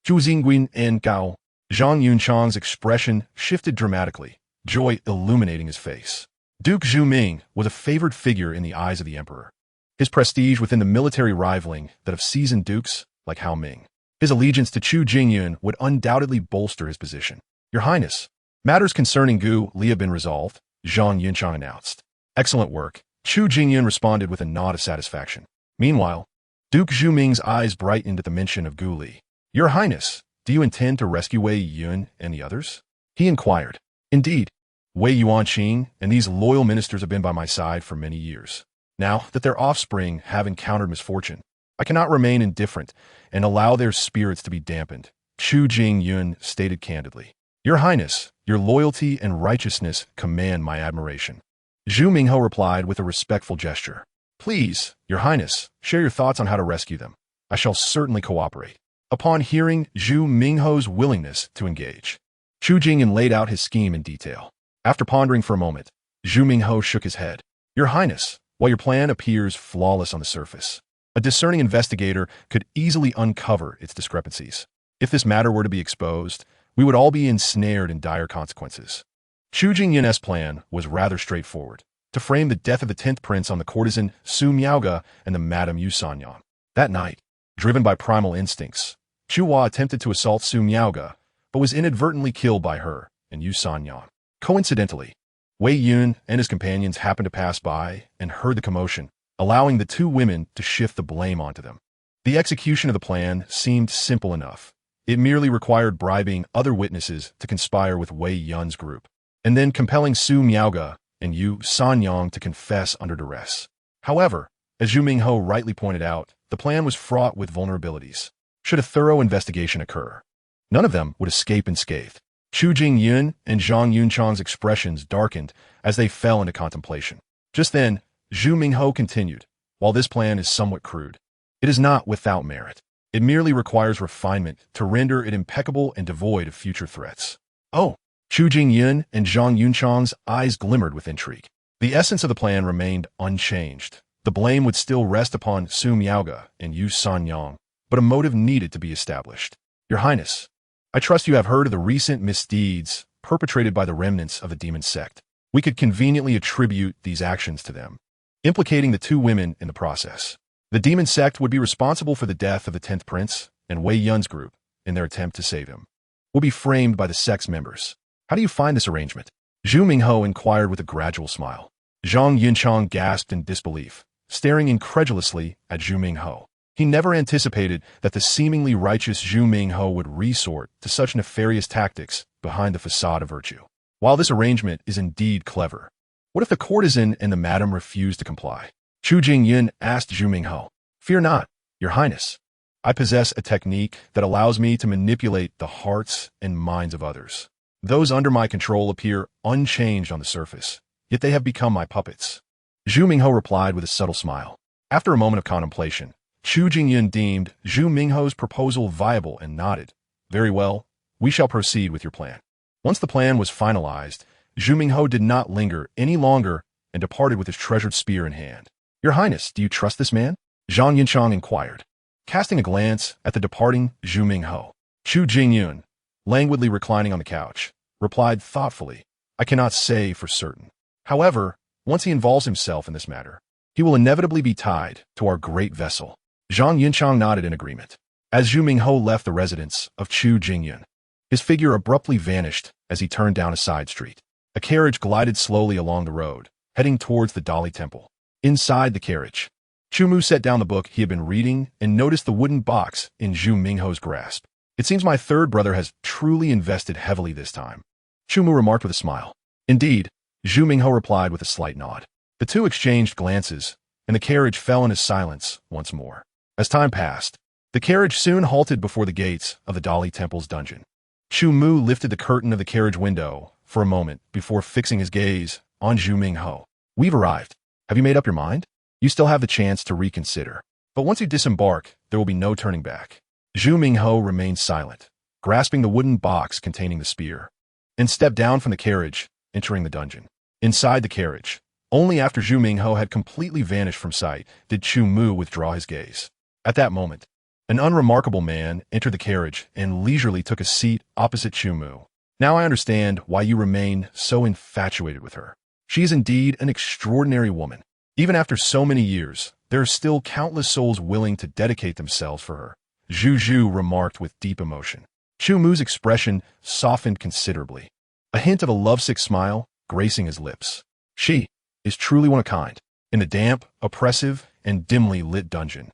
Zhu Xingguin and Gao. Zhang Yunchang's expression shifted dramatically, joy illuminating his face. Duke Zhu Ming was a favored figure in the eyes of the emperor. His prestige within the military rivaling that of seasoned dukes like Hao Ming. His allegiance to Chu Jingyun would undoubtedly bolster his position. Your Highness, matters concerning Gu Li have been resolved, Zhang Yunchang announced. Excellent work. Chu Jingyun responded with a nod of satisfaction. Meanwhile, Duke Zhu Ming's eyes brightened at the mention of Gu Li. Your Highness, do you intend to rescue Wei Yun and the others? He inquired. Indeed, Wei Yuanqing and these loyal ministers have been by my side for many years. Now that their offspring have encountered misfortune, I cannot remain indifferent and allow their spirits to be dampened, Chu Jingyun stated candidly. Your Highness, your loyalty and righteousness command my admiration. Zhu Mingho replied with a respectful gesture. Please, Your Highness, share your thoughts on how to rescue them. I shall certainly cooperate. Upon hearing Zhu Mingho's willingness to engage, Chu Jingyun laid out his scheme in detail. After pondering for a moment, Zhu Mingho shook his head. Your Highness, while your plan appears flawless on the surface, a discerning investigator could easily uncover its discrepancies. If this matter were to be exposed, we would all be ensnared in dire consequences. Chu Jingyun's plan was rather straightforward, to frame the death of the 10th prince on the courtesan Su Miaoge and the Madame Yu Sanyang. That night, driven by primal instincts, Chu Hua attempted to assault Su Miaoge, but was inadvertently killed by her and Yu Sanyang. Coincidentally, Wei Yun and his companions happened to pass by and heard the commotion, allowing the two women to shift the blame onto them. The execution of the plan seemed simple enough. It merely required bribing other witnesses to conspire with Wei Yun's group, and then compelling Su Miaoge and Yu Sanyang to confess under duress. However, as Zhu Mingho rightly pointed out, the plan was fraught with vulnerabilities. Should a thorough investigation occur, none of them would escape unscathed. Chu Jingyun and Zhang Yunchang's expressions darkened as they fell into contemplation. Just then, Zhu Mingho continued, while this plan is somewhat crude, it is not without merit. It merely requires refinement to render it impeccable and devoid of future threats. Oh, Chu Jingyun and Zhang Yunchang's eyes glimmered with intrigue. The essence of the plan remained unchanged. The blame would still rest upon Su Miaoge and Yu Sanyang, but a motive needed to be established. Your Highness, I trust you have heard of the recent misdeeds perpetrated by the remnants of the demon sect. We could conveniently attribute these actions to them, implicating the two women in the process. The demon sect would be responsible for the death of the 10th prince, and Wei Yun's group, in their attempt to save him, will be framed by the sect's members. How do you find this arrangement? Zhu Mingho inquired with a gradual smile. Zhang Yunchang gasped in disbelief, staring incredulously at Zhu Mingho. He never anticipated that the seemingly righteous Zhu Mingho would resort to such nefarious tactics behind the facade of virtue. While this arrangement is indeed clever, what if the courtesan and the madam refuse to comply? Chu Jingyun asked Zhu Mingho. Fear not, Your Highness. I possess a technique that allows me to manipulate the hearts and minds of others. Those under my control appear unchanged on the surface, yet they have become my puppets. Zhu Mingho replied with a subtle smile. After a moment of contemplation, Chu Jingyun deemed Zhu Mingho's proposal viable and nodded. Very well, we shall proceed with your plan. Once the plan was finalized, Zhu Mingho did not linger any longer and departed with his treasured spear in hand. Your Highness, do you trust this man? Zhang Yunchang inquired. Casting a glance at the departing Zhu Mingho, Chu Jingyun, languidly reclining on the couch, replied thoughtfully, I cannot say for certain. However, once he involves himself in this matter, he will inevitably be tied to our great vessel. Zhang Yunchang nodded in agreement. As Zhu Mingho left the residence of Chu Jingyun, his figure abruptly vanished as he turned down a side street. A carriage glided slowly along the road, heading towards the Dali Temple. Inside the carriage, Chu Mu set down the book he had been reading and noticed the wooden box in Zhu Mingho's grasp. It seems my third brother has truly invested heavily this time, Chu Mu remarked with a smile. Indeed, Zhu Mingho replied with a slight nod. The two exchanged glances, and the carriage fell into silence once more. As time passed, the carriage soon halted before the gates of the Dali Temple's dungeon. Chu Mu lifted the curtain of the carriage window for a moment before fixing his gaze on Zhu Mingho. We've arrived. Have you made up your mind? You still have the chance to reconsider. But once you disembark, there will be no turning back. Zhu Mingho remained silent, grasping the wooden box containing the spear, and stepped down from the carriage, entering the dungeon. Inside the carriage, only after Zhu Mingho had completely vanished from sight did Chu Mu withdraw his gaze. At that moment, an unremarkable man entered the carriage and leisurely took a seat opposite Chu Mu. Now I understand why you remain so infatuated with her. She is indeed an extraordinary woman. Even after so many years, there are still countless souls willing to dedicate themselves for her, Zhu Zhu remarked with deep emotion. Chu Mu's expression softened considerably, a hint of a lovesick smile gracing his lips. She is truly one of a kind. In the damp, oppressive, and dimly lit dungeon,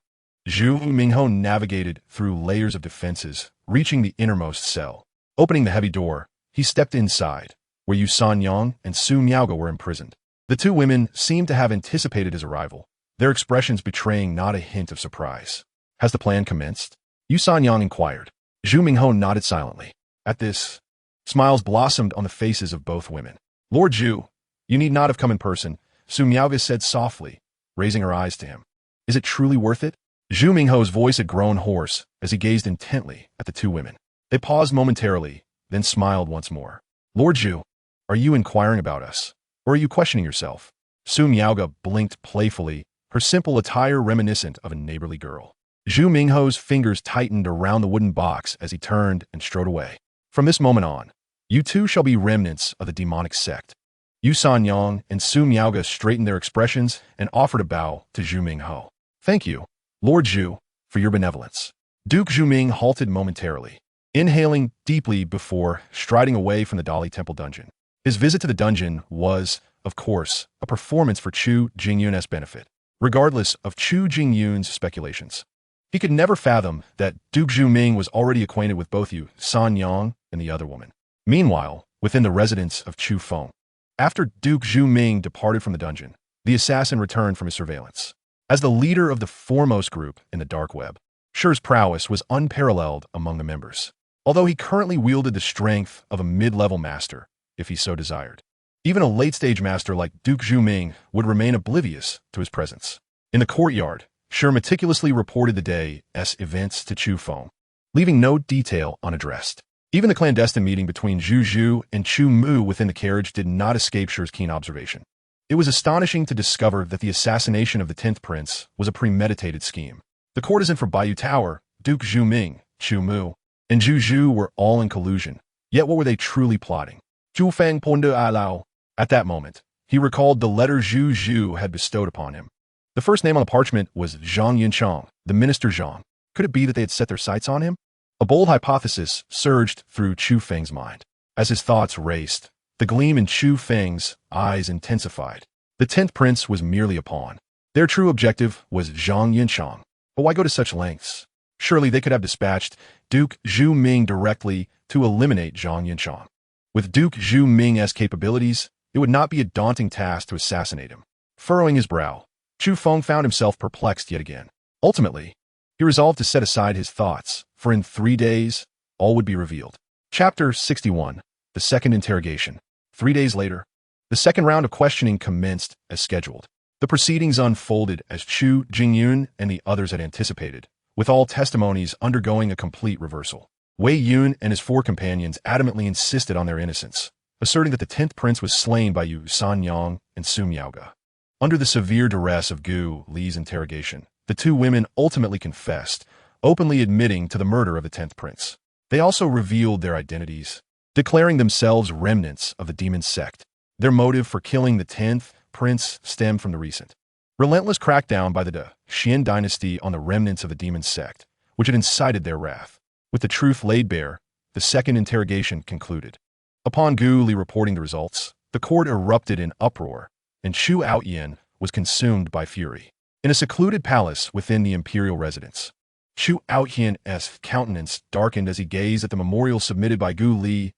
Zhu Mingho navigated through layers of defenses, reaching the innermost cell. Opening the heavy door, he stepped inside, where Yu Sanyang and Su Miaoge were imprisoned. The two women seemed to have anticipated his arrival, their expressions betraying not a hint of surprise. Has the plan commenced? Yu Sanyang inquired. Zhu Mingho nodded silently. At this, smiles blossomed on the faces of both women. Lord Zhu, you need not have come in person, Su Miaoge said softly, raising her eyes to him. Is it truly worth it? Zhu Mingho's voice had grown hoarse as he gazed intently at the two women. They paused momentarily, then smiled once more. Lord Zhu, are you inquiring about us? Or are you questioning yourself? Su Miaoge blinked playfully, her simple attire reminiscent of a neighborly girl. Zhu Mingho's fingers tightened around the wooden box as he turned and strode away. From this moment on, you two shall be remnants of the demonic sect. Yu Sanyang and Su Miaoge straightened their expressions and offered a bow to Zhu Mingho. Thank you, Lord Zhu, for your benevolence. Duke Zhuming halted momentarily, inhaling deeply before striding away from the Dali Temple dungeon. His visit to the dungeon was, of course, a performance for Chu Jingyun's benefit, regardless of Chu Jingyun's speculations. He could never fathom that Duke Zhuming was already acquainted with both Yu Sanyang and the other woman. Meanwhile, within the residence of Chu Feng, after Duke Zhuming departed from the dungeon, the assassin returned from his surveillance. As the leader of the foremost group in the dark web, Shi's prowess was unparalleled among the members, although he currently wielded the strength of a mid-level master, if he so desired. Even a late-stage master like Duke Zhuming would remain oblivious to his presence. In the courtyard, Shi meticulously reported the day's events to Chu Feng, leaving no detail unaddressed. Even the clandestine meeting between Zhu Zhu and Chu Mu within the carriage did not escape Shi's keen observation. It was astonishing to discover that the assassination of the 10th prince was a premeditated scheme. The courtesan for Baiyu Tower, Duke Zhuming, Chu Mu, and Zhu Zhu were all in collusion. Yet what were they truly plotting? Chu Feng ponde alao. At that moment, he recalled the letter Zhu Zhu had bestowed upon him. The first name on the parchment was Zhang Yinchang, the minister Zhang. Could it be that they had set their sights on him? A bold hypothesis surged through Chu Feng's mind. As his thoughts raced, the gleam in Chu Feng's eyes intensified. The 10th prince was merely a pawn. Their true objective was Zhang Yinchang. But why go to such lengths? Surely they could have dispatched Duke Zhu Ming directly to eliminate Zhang Yinchang. With Duke Zhu Ming's capabilities, it would not be a daunting task to assassinate him. Furrowing his brow, Chu Feng found himself perplexed yet again. Ultimately, he resolved to set aside his thoughts, for in 3 days, all would be revealed. Chapter 61. The Second Interrogation. 3 days later, the second round of questioning commenced as scheduled. The proceedings unfolded as Chu Jingyun and the others had anticipated, with all testimonies undergoing a complete reversal. Wei Yun and his 4 companions adamantly insisted on their innocence, asserting that the 10th prince was slain by Yu Sanyang and Su Miaoge. Under the severe duress of Gu Li's interrogation, the 2 women ultimately confessed, openly admitting to the murder of the 10th prince. They also revealed their identities, declaring themselves remnants of the demon sect. Their motive for killing the 10th prince stemmed from the recent, relentless crackdown by the Xian dynasty on the remnants of the demon sect, which had incited their wrath. With the truth laid bare, the second interrogation concluded. Upon Gu Li reporting the results, the court erupted in uproar, and Chu Outyin was consumed by fury. In a secluded palace within the imperial residence, Chu Outyin's countenance darkened as he gazed at the memorial submitted by Gu Li.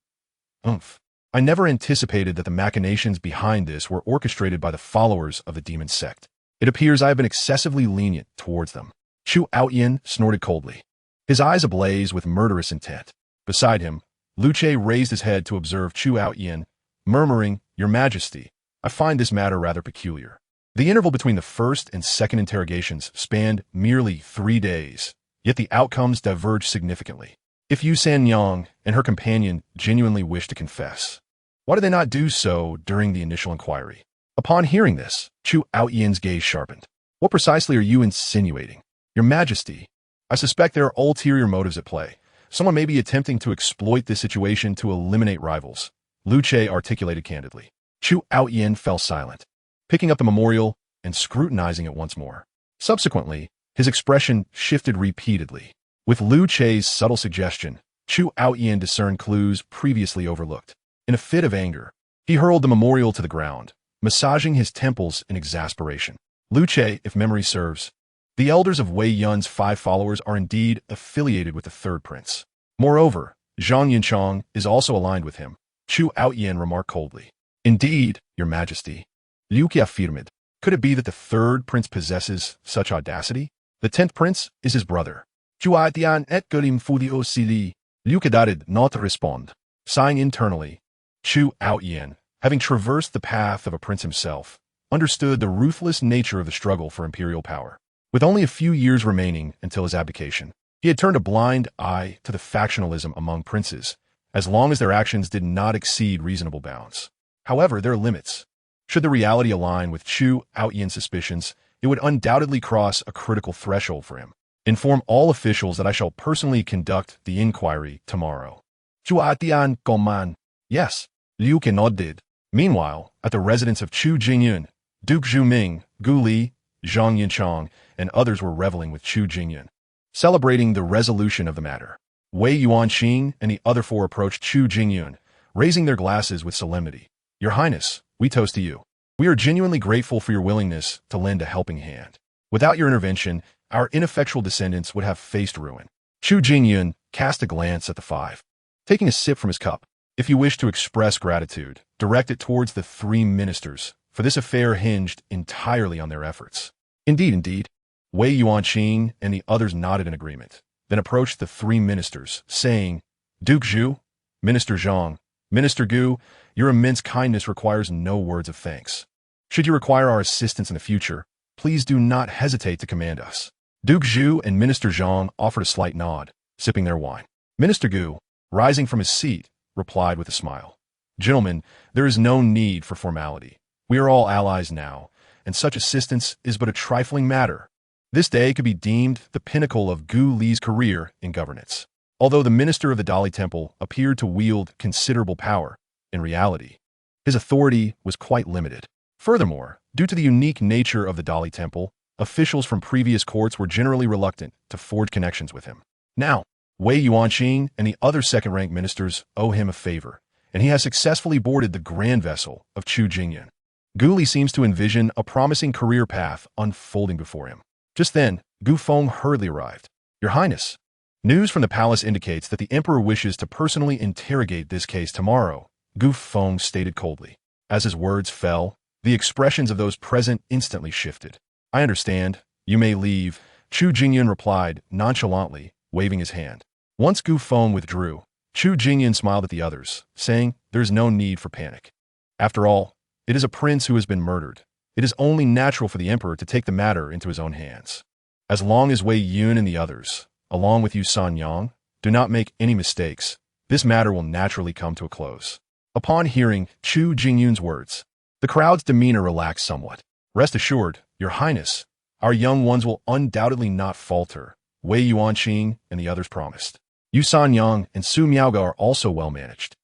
I never anticipated that the machinations behind this were orchestrated by the followers of the demon sect. It appears I have been excessively lenient towards them. Chu Outyin snorted coldly, his eyes ablaze with murderous intent. Beside him, Lu Che raised his head to observe Chu Outyin, murmuring, "Your Majesty, I find this matter rather peculiar." The interval between the first and second interrogations spanned merely 3 days, yet the outcomes diverged significantly. If Yu Sanyang and her companion genuinely wish to confess, why did they not do so during the initial inquiry? Upon hearing this, Chu Outyan's gaze sharpened. What precisely are you insinuating? Your Majesty, I suspect there are ulterior motives at play. Someone may be attempting to exploit this situation to eliminate rivals, Lu Che articulated candidly. Chu Outyan fell silent, picking up the memorial and scrutinizing it once more. Subsequently, his expression shifted repeatedly. With Lu Che's subtle suggestion, Chu Outyan discerned clues previously overlooked. In a fit of anger, he hurled the memorial to the ground, massaging his temples in exasperation. Lu Che, if memory serves, the elders of Wei Yun's 5 followers are indeed affiliated with the third prince. Moreover, Zhang Yinchang is also aligned with him, Chu Outyan remarked coldly. Indeed, Your Majesty. Liu Qi affirmed. Could it be that the third prince possesses such audacity? The 10th prince is his brother. Chu Outyan et Gulim Fudio Sili. Liu Qi did not respond. Sighing internally, Chu Outyan, having traversed the path of a prince himself, understood the ruthless nature of the struggle for imperial power. With only a few years remaining until his abdication, he had turned a blind eye to the factionalism among princes, as long as their actions did not exceed reasonable bounds. However, there are limits. Should the reality align with Chu Outyan's suspicions, it would undoubtedly cross a critical threshold for him. Inform all officials that I shall personally conduct the inquiry tomorrow. Chu Outyan Goman. Yes, Liu Qi nodded. Meanwhile, at the residence of Chu Jingyun, Duke Zhu Ming, Gu Li, Zhang Yinchang, and others were reveling with Chu Jingyun, celebrating the resolution of the matter. Wei Yuanqing and the other 4 approached Chu Jingyun, raising their glasses with solemnity. Your Highness, we toast to you. We are genuinely grateful for your willingness to lend a helping hand. Without your intervention, our ineffectual descendants would have faced ruin. Chu Jingyun cast a glance at the 5. Taking a sip from his cup, if you wish to express gratitude, direct it towards the 3 ministers, for this affair hinged entirely on their efforts. Indeed. Wei Yuanqing and the others nodded in agreement, then approached the 3 ministers, saying, Duke Zhu, Minister Zhang, Minister Gu, your immense kindness requires no words of thanks. Should you require our assistance in the future, please do not hesitate to command us. Duke Zhu and Minister Zhang offered a slight nod, sipping their wine. Minister Gu, rising from his seat, replied with a smile. Gentlemen, there is no need for formality. We are all allies now, and such assistance is but a trifling matter. This day could be deemed the pinnacle of Gu Li's career in governance. Although the minister of the Dali Temple appeared to wield considerable power, in reality, his authority was quite limited. Furthermore, due to the unique nature of the Dali Temple, officials from previous courts were generally reluctant to forge connections with him. Now, Wei Yuanqing and the other second-rank ministers owe him a favor, and he has successfully boarded the grand vessel of Chu Jingyun. Gu Li seems to envision a promising career path unfolding before him. Just then, Gu Feng hurriedly arrived. Your Highness, news from the palace indicates that the Emperor wishes to personally interrogate this case tomorrow, Gu Feng stated coldly. As his words fell, the expressions of those present instantly shifted. I understand. You may leave, Chu Jingyun replied nonchalantly, waving his hand. Once Gu Feng withdrew, Chu Jingyun smiled at the others, saying, there is no need for panic. After all, it is a prince who has been murdered. It is only natural for the emperor to take the matter into his own hands. As long as Wei Yun and the others, along with Yu Sanyang, do not make any mistakes, this matter will naturally come to a close. Upon hearing Chu Jingyun's words, the crowd's demeanor relaxed somewhat. Rest assured, Your Highness, our young ones will undoubtedly not falter, Wei Yuanqing and the others promised. Yu Sanyang and Su Miaoga are also well managed.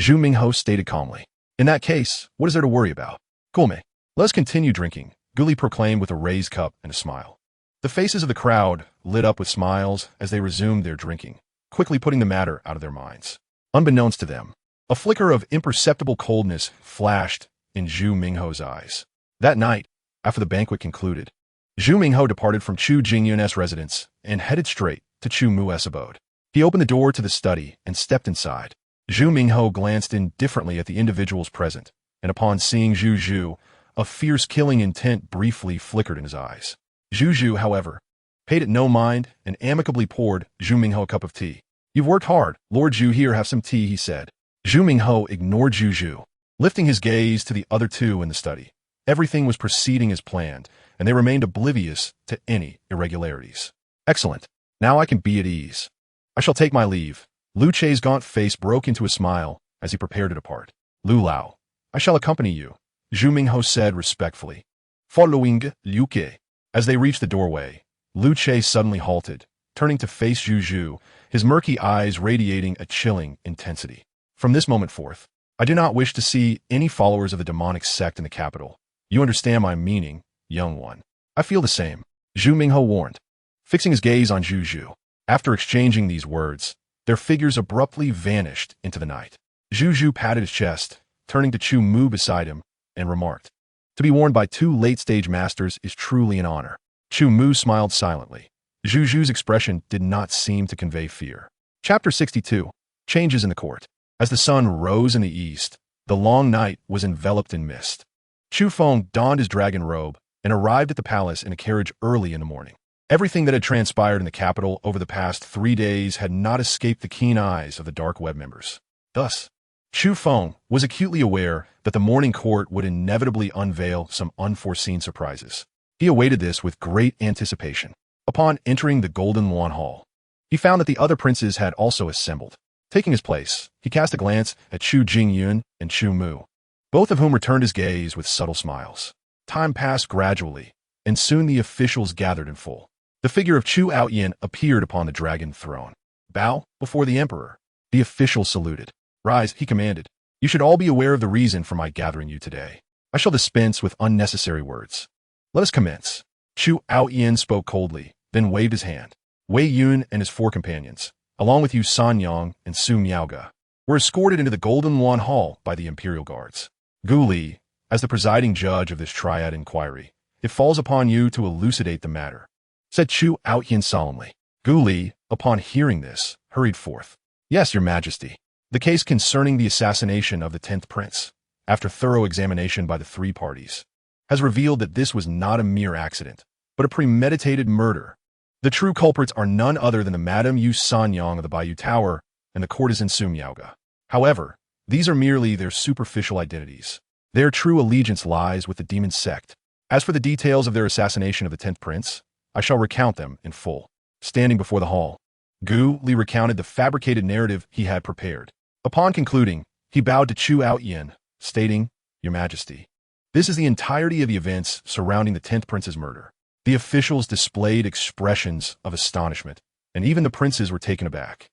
Zhu Mingho stated calmly. In that case, what is there to worry about? Gome, let us continue drinking, Gu Li proclaimed with a raised cup and a smile. The faces of the crowd lit up with smiles as they resumed their drinking, quickly putting the matter out of their minds. Unbeknownst to them, a flicker of imperceptible coldness flashed in Zhu Mingho's eyes. That night, after the banquet concluded, Zhu Mingho departed from Chu Jingyun's residence and headed straight to Chu Mu's abode. He opened the door to the study and stepped inside. Zhu Mingho glanced indifferently at the individuals present, and upon seeing Zhu Zhu, a fierce killing intent briefly flickered in his eyes. Zhu Zhu, however, paid it no mind and amicably poured Zhu Mingho a cup of tea. You've worked hard, Lord Zhu, here, have some tea, he said. Zhu Mingho ignored Zhu Zhu, lifting his gaze to the other 2 in the study. Everything was proceeding as planned, and they remained oblivious to any irregularities. Excellent. Now I can be at ease. I shall take my leave. Lu Che's gaunt face broke into a smile as he prepared to depart. Lu Lao, I shall accompany you, Zhu Mingho said respectfully. Following Liu Ke. As they reached the doorway, Lu Che suddenly halted, turning to face Zhu Zhu, his murky eyes radiating a chilling intensity. From this moment forth, I do not wish to see any followers of the demonic sect in the capital. You understand my meaning, young one. I feel the same, Zhu Mingho warned, fixing his gaze on Zhu Zhu. After exchanging these words, their figures abruptly vanished into the night. Zhu Zhu patted his chest, turning to Chu Mu beside him, and remarked, to be warned by two late-stage masters is truly an honor. Chu Mu smiled silently. Zhu Zhu's expression did not seem to convey fear. Chapter 62. Changes in the court. As the sun rose in the east, the long night was enveloped in mist. Chu Feng donned his dragon robe and arrived at the palace in a carriage early in the morning. Everything that had transpired in the capital over the past 3 days had not escaped the keen eyes of the dark web members. Thus, Chu Feng was acutely aware that the morning court would inevitably unveil some unforeseen surprises. He awaited this with great anticipation. Upon entering the Golden Lawn Hall, he found that the other princes had also assembled. Taking his place, he cast a glance at Chu Jingyun and Chu Mu, both of whom returned his gaze with subtle smiles. Time passed gradually, and soon the officials gathered in full. The figure of Chu Outyin appeared upon the dragon throne. Bow before the emperor. The officials saluted. Rise, he commanded. You should all be aware of the reason for my gathering you today. I shall dispense with unnecessary words. Let us commence. Chu Outyin spoke coldly, then waved his hand. Wei Yun and his 4 companions, along with Yu Sanyang and Su Miaoge, were escorted into the Golden Lawn Hall by the Imperial Guards. Gu Li, as the presiding judge of this triad inquiry, it falls upon you to elucidate the matter, said Chu Outyin solemnly. Gu Li, upon hearing this, hurried forth. Yes, your majesty. The case concerning the assassination of the 10th prince, after thorough examination by the 3 parties, has revealed that this was not a mere accident, but a premeditated murder. The true culprits are none other than the Madame Yu Sanyang of the Bayou Tower and the courtesan Su Miaoge. However, these are merely their superficial identities. Their true allegiance lies with the demon sect. As for the details of their assassination of the 10th prince, I shall recount them in full. Standing before the hall, Gu Li recounted the fabricated narrative he had prepared. Upon concluding, he bowed to Chu Outyin, stating, Your Majesty, this is the entirety of the events surrounding the 10th prince's murder. The officials displayed expressions of astonishment, and even the princes were taken aback,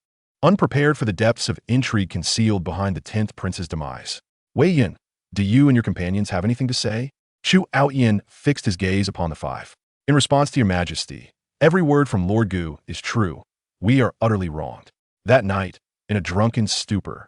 unprepared for the depths of intrigue concealed behind the 10th prince's demise. Wei Yin, do you and your companions have anything to say? Chu Outyin fixed his gaze upon the 5. In response to your majesty, every word from Lord Gu is true. We are utterly wronged. That night, in a drunken stupor,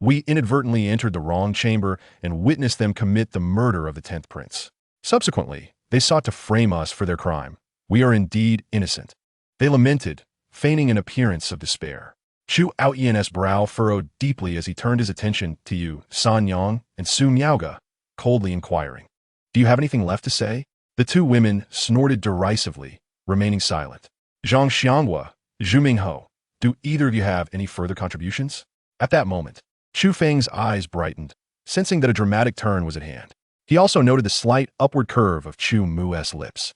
we inadvertently entered the wrong chamber and witnessed them commit the murder of the 10th prince. Subsequently, they sought to frame us for their crime. We are indeed innocent. They lamented, feigning an appearance of despair. Chu Outyin's brow furrowed deeply as he turned his attention to Yu Sanyang and Su Miaoge, coldly inquiring, Do you have anything left to say? The 2 women snorted derisively, remaining silent. Zhang Xianghua, Zhu Mingho, do either of you have any further contributions? At that moment, Chu Feng's eyes brightened, sensing that a dramatic turn was at hand. He also noted the slight upward curve of Chu Mu's lips.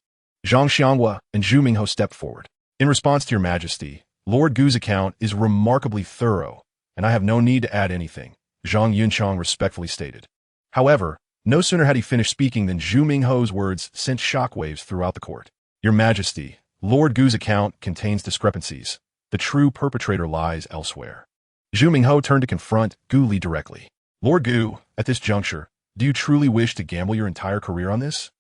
Zhang Xianghua and Zhu Mingho stepped forward. In response to your majesty, Lord Gu's account is remarkably thorough, and I have no need to add anything, Zhang Yunchang respectfully stated. However, no sooner had he finished speaking than Zhu Mingho's words sent shockwaves throughout the court. Your majesty, Lord Gu's account contains discrepancies. The true perpetrator lies elsewhere. Zhu Mingho turned to confront Gu Li directly. Lord Gu, at this juncture, do you truly wish to gamble your entire career on this?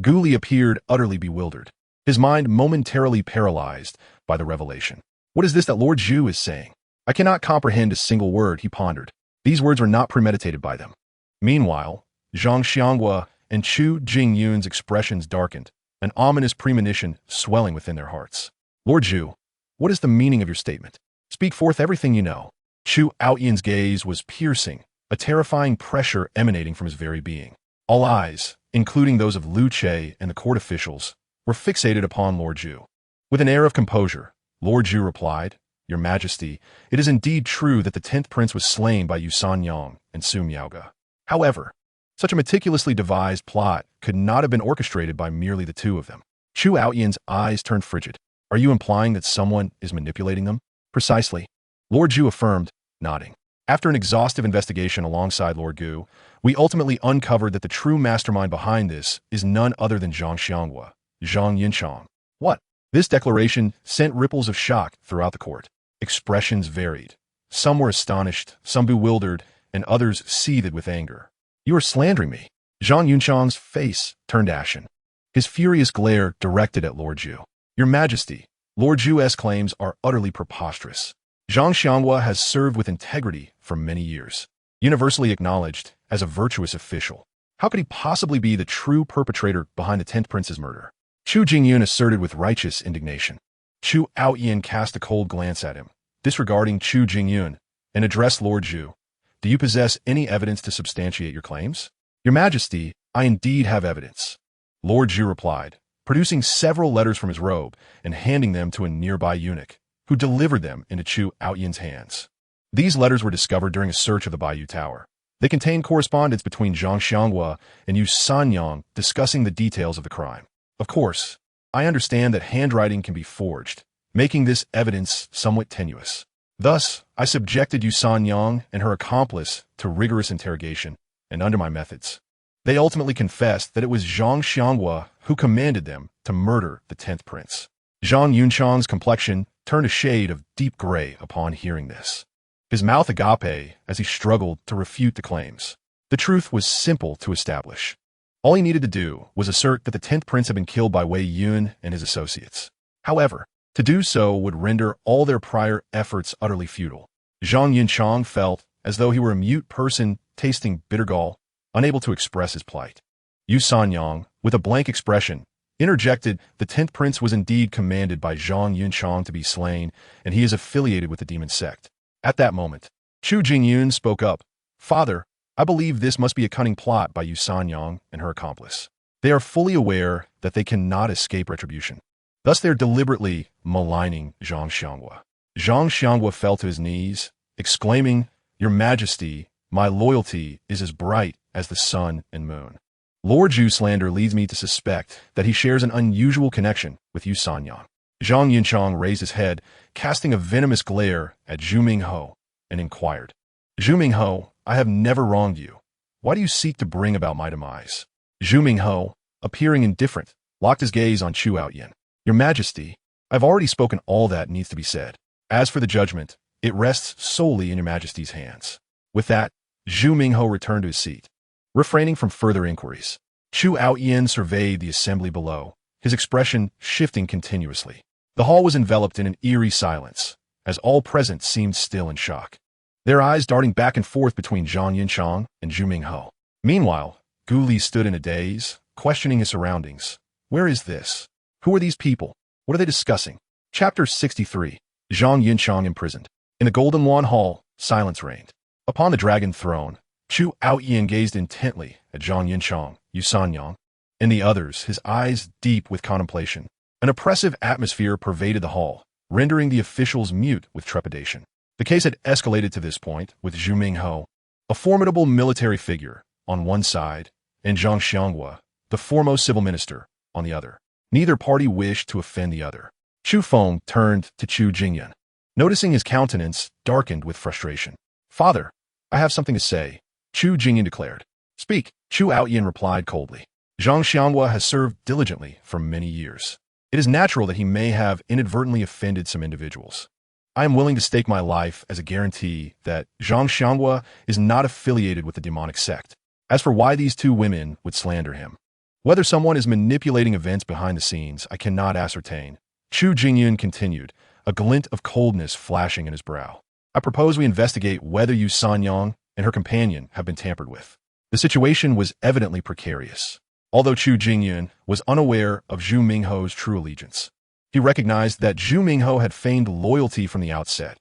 Gu Li appeared utterly bewildered, his mind momentarily paralyzed by the revelation. What is this that Lord Zhu is saying? I cannot comprehend a single word, he pondered. These words were not premeditated by them. Meanwhile, Zhang Xianghua and Chu Jingyun's expressions darkened, an ominous premonition swelling within their hearts. Lord Zhu, what is the meaning of your statement? Speak forth everything you know. Chu Outyin's gaze was piercing, a terrifying pressure emanating from his very being. All eyes, including those of Lu Che and the court officials, were fixated upon Lord Zhu. With an air of composure, Lord Zhu replied, Your Majesty, it is indeed true that the 10th prince was slain by Yu Sanyang and Su Miaoge. However, such a meticulously devised plot could not have been orchestrated by merely the 2 of them. Chu Outyin's eyes turned frigid. Are you implying that someone is manipulating them? Precisely. Lord Zhu affirmed, nodding. After an exhaustive investigation alongside Lord Gu, we ultimately uncovered that the true mastermind behind this is none other than Zhang Xianghua, Zhang Yinchang. What? This declaration sent ripples of shock throughout the court. Expressions varied. Some were astonished, some bewildered, and others seethed with anger. You are slandering me. Zhang Yunchang's face turned ashen, his furious glare directed at Lord Zhu. Your Majesty, Lord Zhu's claims are utterly preposterous. Zhang Xianghua has served with integrity for many years, universally acknowledged as a virtuous official. How could he possibly be the true perpetrator behind the 10th Prince's murder? Chu Jingyun asserted with righteous indignation. Chu Outyin cast a cold glance at him, disregarding Chu Jingyun, and addressed Lord Zhu. Do you possess any evidence to substantiate your claims? Your Majesty, I indeed have evidence. Lord Zhu replied, producing several letters from his robe and handing them to a nearby eunuch, who delivered them into Chu Outyin's hands. These letters were discovered during a search of the Bayou Tower. They contained correspondence between Zhang Xianghua and Yu Sanyang discussing the details of the crime. Of course, I understand that handwriting can be forged, making this evidence somewhat tenuous. Thus, I subjected Yu Sanyang and her accomplice to rigorous interrogation, and under my methods, they ultimately confessed that it was Zhang Xianghua who commanded them to murder the 10th Prince. Zhang Yunchang's complexion turned a shade of deep gray upon hearing this. His mouth agape as he struggled to refute the claims. The truth was simple to establish. All he needed to do was assert that the 10th Prince had been killed by Wei Yun and his associates. However, to do so would render all their prior efforts utterly futile. Zhang Yunchang felt as though he were a mute person tasting bitter gall, unable to express his plight. Yu Sanyang, with a blank expression, interjected the 10th Prince was indeed commanded by Zhang Yunchang to be slain, and he is affiliated with the demon sect. At that moment, Chu Jingyun spoke up. Father, I believe this must be a cunning plot by Yu Sanyang and her accomplice. They are fully aware that they cannot escape retribution. Thus they are deliberately maligning Zhang Xianghua. Zhang Xianghua fell to his knees, exclaiming, Your Majesty, my loyalty is as bright as the sun and moon. Lord Zhu's slander leads me to suspect that he shares an unusual connection with Yu Sanyang. Zhang Yunchang raised his head, casting a venomous glare at Zhu Mingho, and inquired, Zhu Mingho, I have never wronged you. Why do you seek to bring about my demise? Zhu Mingho, appearing indifferent, locked his gaze on Chu Outyin. Your Majesty, I've already spoken all that needs to be said. As for the judgment, it rests solely in Your Majesty's hands. With that, Zhu Mingho returned to his seat. Refraining from further inquiries, Chu Outyin surveyed the assembly below, his expression shifting continuously. The hall was enveloped in an eerie silence, as all present seemed still in shock, their eyes darting back and forth between Zhang Yunchang and Zhu Mingho. Meanwhile, Gu Li stood in a daze, questioning his surroundings. Where is this? Who are these people? What are they discussing? Chapter 63. Zhang Yunchang imprisoned. In the Golden Wan Hall, silence reigned. Upon the dragon throne, Chu Outyin gazed intently at Zhang Yunchang, Yu Sanyang, and the others, his eyes deep with contemplation. An oppressive atmosphere pervaded the hall, rendering the officials mute with trepidation. The case had escalated to this point with Zhu Mingho, a formidable military figure, on one side, and Zhang Xianghua, the foremost civil minister, on the other. Neither party wished to offend the other. Chu Feng turned to Chu Jingyun, noticing his countenance darkened with frustration. Father, I have something to say, Chu Jingyun declared. Speak, Chu Outyin replied coldly. Zhang Xianghua has served diligently for many years. It is natural that he may have inadvertently offended some individuals. I am willing to stake my life as a guarantee that Zhang Xianghua is not affiliated with the demonic sect. As for why these two women would slander him, whether someone is manipulating events behind the scenes, I cannot ascertain. Chu Jingyun continued, a glint of coldness flashing in his brow. I propose we investigate whether Yu Sanyang and her companion have been tampered with. The situation was evidently precarious. Although Chu Jingyun was unaware of Zhu Mingho's true allegiance, he recognized that Zhu Mingho had feigned loyalty from the outset,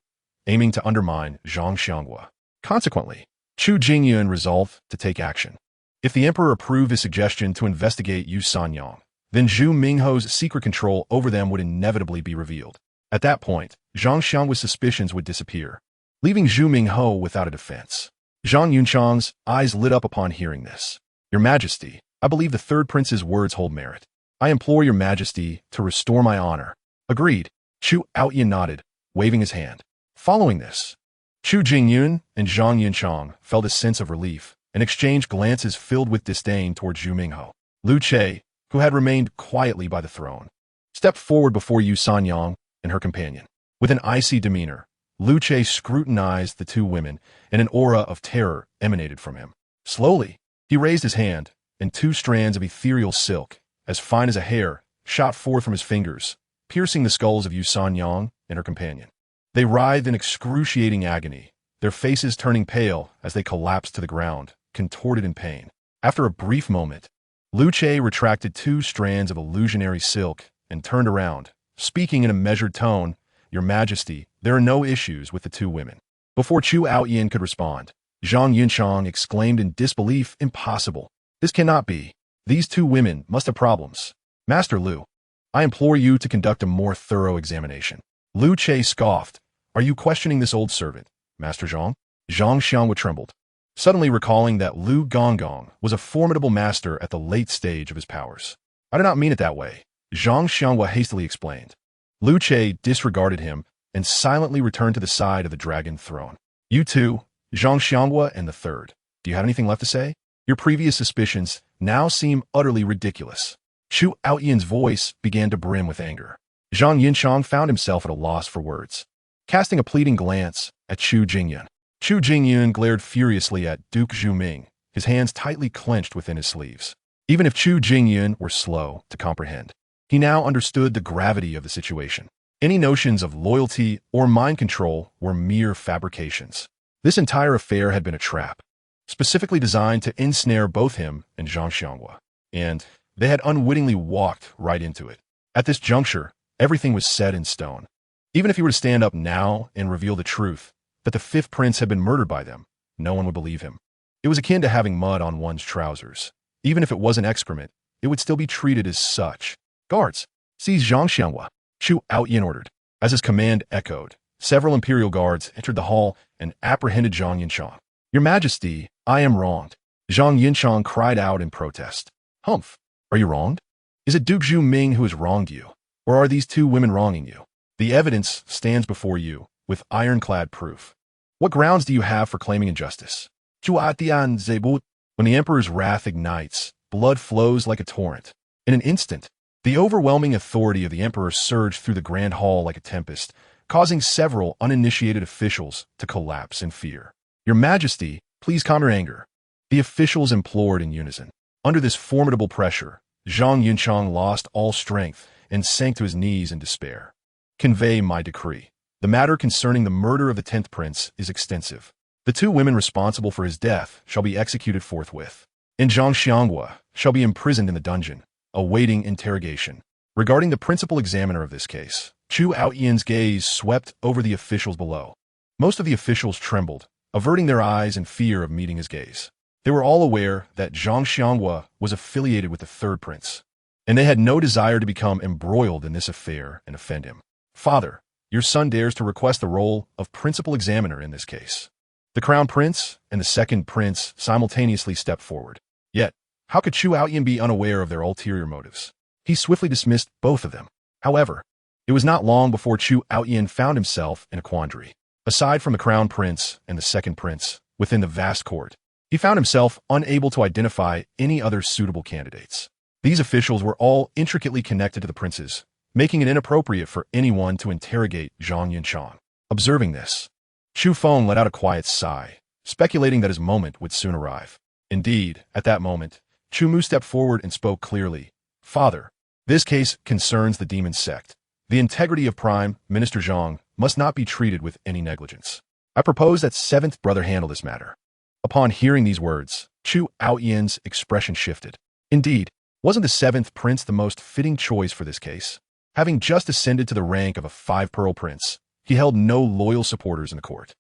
aiming to undermine Zhang Xianghua. Consequently, Chu Jingyun resolved to take action. If the emperor approved his suggestion to investigate Yu Sanyang, then Zhu Mingho's secret control over them would inevitably be revealed. At that point, Zhang Xianghua's suspicions would disappear, leaving Zhu Mingho without a defense. Zhang Yunchang's eyes lit up upon hearing this. Your Majesty, I believe the third prince's words hold merit. I implore your Majesty to restore my honor. Agreed. Chu Outyin nodded, waving his hand. Following this, Chu Jingyun and Zhang Yunchang felt a sense of relief and exchanged glances filled with disdain towards Zhu Minghe. Lu Che, who had remained quietly by the throne, stepped forward before Yu Sanyang and her companion. With an icy demeanor, Lu Che scrutinized the two women, and an aura of terror emanated from him. Slowly, he raised his hand, and two strands of ethereal silk, as fine as a hair, shot forth from his fingers, piercing the skulls of Yu Sanyang and her companion. They writhed in excruciating agony, their faces turning pale as they collapsed to the ground, contorted in pain. After a brief moment, Lu Che retracted two strands of illusionary silk and turned around, speaking in a measured tone, "Your Majesty, there are no issues with the two women." Before Chu Outyin could respond, Zhang Yunchang exclaimed in disbelief, "Impossible. This cannot be. These two women must have problems. Master Lu, I implore you to conduct a more thorough examination." Lu Che scoffed, "Are you questioning this old servant, Master Zhang?" Zhang Xianghua trembled, suddenly recalling that Lu Gonggong was a formidable master at the late stage of his powers. "I do not mean it that way," Zhang Xianghua hastily explained. Lu Che disregarded him and silently returned to the side of the dragon throne. "You two, Zhang Xianghua and the third, do you have anything left to say? Your previous suspicions now seem utterly ridiculous." Chu Outyan's voice began to brim with anger. Zhang Yunchang found himself at a loss for words, casting a pleading glance at Chu Jingyun. Chu Jingyun glared furiously at Duke Zhu Ming, his hands tightly clenched within his sleeves. Even if Chu Jingyun were slow to comprehend, he now understood the gravity of the situation. Any notions of loyalty or mind control were mere fabrications. This entire affair had been a trap, specifically designed to ensnare both him and Zhang Xianghua, and they had unwittingly walked right into it. At this juncture, everything was set in stone. Even if he were to stand up now and reveal the truth, that the fifth prince had been murdered by them, no one would believe him. It was akin to having mud on one's trousers. Even if it wasn't excrement, it would still be treated as such. "Guards, seize Zhang Xianghua," Chu Outyin ordered. As his command echoed, several imperial guards entered the hall and apprehended Zhang Yunchang. "Your Majesty, I am wronged," Zhang Yunchang cried out in protest. "Humph, are you wronged? Is it Duke Zhu Ming who has wronged you, or are these two women wronging you? The evidence stands before you, with ironclad proof. What grounds do you have for claiming injustice?" When the emperor's wrath ignites, blood flows like a torrent. In an instant, the overwhelming authority of the emperor surged through the grand hall like a tempest, causing several uninitiated officials to collapse in fear. "Your Majesty, please calm your anger," the officials implored in unison. Under this formidable pressure, Zhang Yunchang lost all strength and sank to his knees in despair. "Convey my decree. The matter concerning the murder of the 10th prince is extensive. The two women responsible for his death shall be executed forthwith, and Zhang Xianghua shall be imprisoned in the dungeon, awaiting interrogation." Regarding the principal examiner of this case, Chu Outyan's gaze swept over the officials below. Most of the officials trembled, averting their eyes in fear of meeting his gaze. They were all aware that Zhang Xianghua was affiliated with the third prince, and they had no desire to become embroiled in this affair and offend him. "Father, your son dares to request the role of principal examiner in this case." The crown prince and the second prince simultaneously stepped forward. Yet, how could Chu Outyan be unaware of their ulterior motives? He swiftly dismissed both of them. However, it was not long before Chu Outyan found himself in a quandary. Aside from the crown prince and the second prince, within the vast court, he found himself unable to identify any other suitable candidates. These officials were all intricately connected to the princes, making it inappropriate for anyone to interrogate Zhang Yunchang. Observing this, Chu Feng let out a quiet sigh, speculating that his moment would soon arrive. Indeed, at that moment, Chu Mu stepped forward and spoke clearly. "Father, this case concerns the demon sect. The integrity of Prime Minister Zhang must not be treated with any negligence. I propose that seventh brother handle this matter." Upon hearing these words, Chu Outyan's expression shifted. Indeed, wasn't the seventh prince the most fitting choice for this case? Having just ascended to the rank of a five-pearl prince, he held no loyal supporters in the court.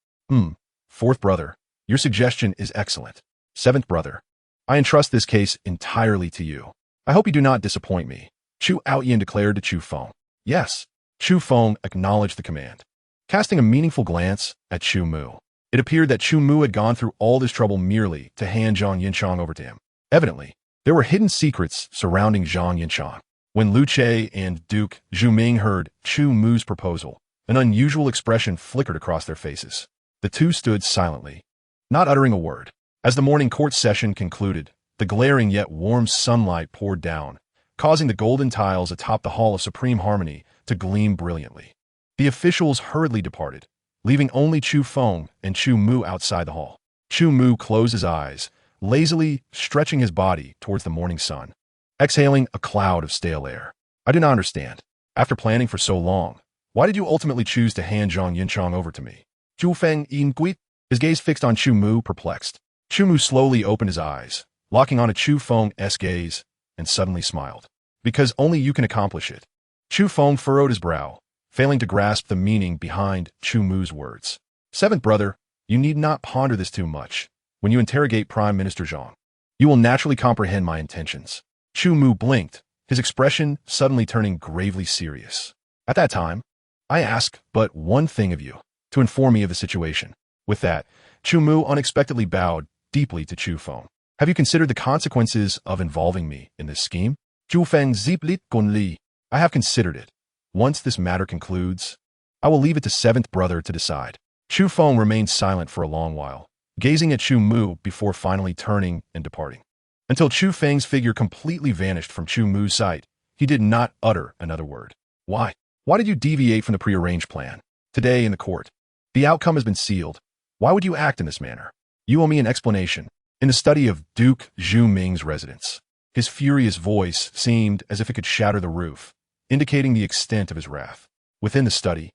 Fourth brother, your suggestion is excellent. Seventh brother, I entrust this case entirely to you. I hope you do not disappoint me," Chu Outyan declared to Chu Feng. "Yes." Chu Feng acknowledged the command. Casting a meaningful glance at Chu Mu, it appeared that Chu Mu had gone through all this trouble merely to hand Zhang Yunchang over to him. Evidently, there were hidden secrets surrounding Zhang Yunchang. When Lu Che and Duke Zhu Ming heard Chu Mu's proposal, An unusual expression flickered across their faces. The two stood silently, not uttering a word. As the morning court session concluded, the glaring yet warm sunlight poured down, causing the golden tiles atop the Hall of Supreme Harmony to gleam brilliantly. The officials hurriedly departed, leaving only Chu Feng and Chu Mu outside the hall. Chu Mu closed his eyes, lazily stretching his body towards the morning sun, exhaling a cloud of stale air. I do not understand. After planning for so long, why did you ultimately choose to hand Zhang Yinchang over to me? Chu Feng inquired, his gaze fixed on Chu Mu, perplexed. Chu Mu slowly opened his eyes, locking on a Chu Feng's gaze, and suddenly smiled. Because only you can accomplish it. Chu Feng furrowed his brow, failing to grasp the meaning behind Chu Mu's words. Seventh brother, you need not ponder this too much. When you interrogate Prime Minister Zhang, you will naturally comprehend my intentions. Chu Mu blinked, his expression suddenly turning gravely serious. At that time, I ask but one thing of you, to inform me of the situation. With that, Chu Mu unexpectedly bowed deeply to Chu Feng. Have you considered the consequences of involving me in this scheme? Chu Feng ziplit gonli. I have considered it. Once this matter concludes, I will leave it to seventh brother to decide. Chu Feng remained silent for a long while, gazing at Chu Mu before finally turning and departing. Until Chu Feng's figure completely vanished from Chu Mu's sight, he did not utter another word. Why? Why did you deviate from the prearranged plan? Today in the court, the outcome has been sealed. Why would you act in this manner? You owe me an explanation. In the study of Duke Zhu Ming's residence, his furious voice seemed as if it could shatter the roof, indicating the extent of his wrath. Within the study,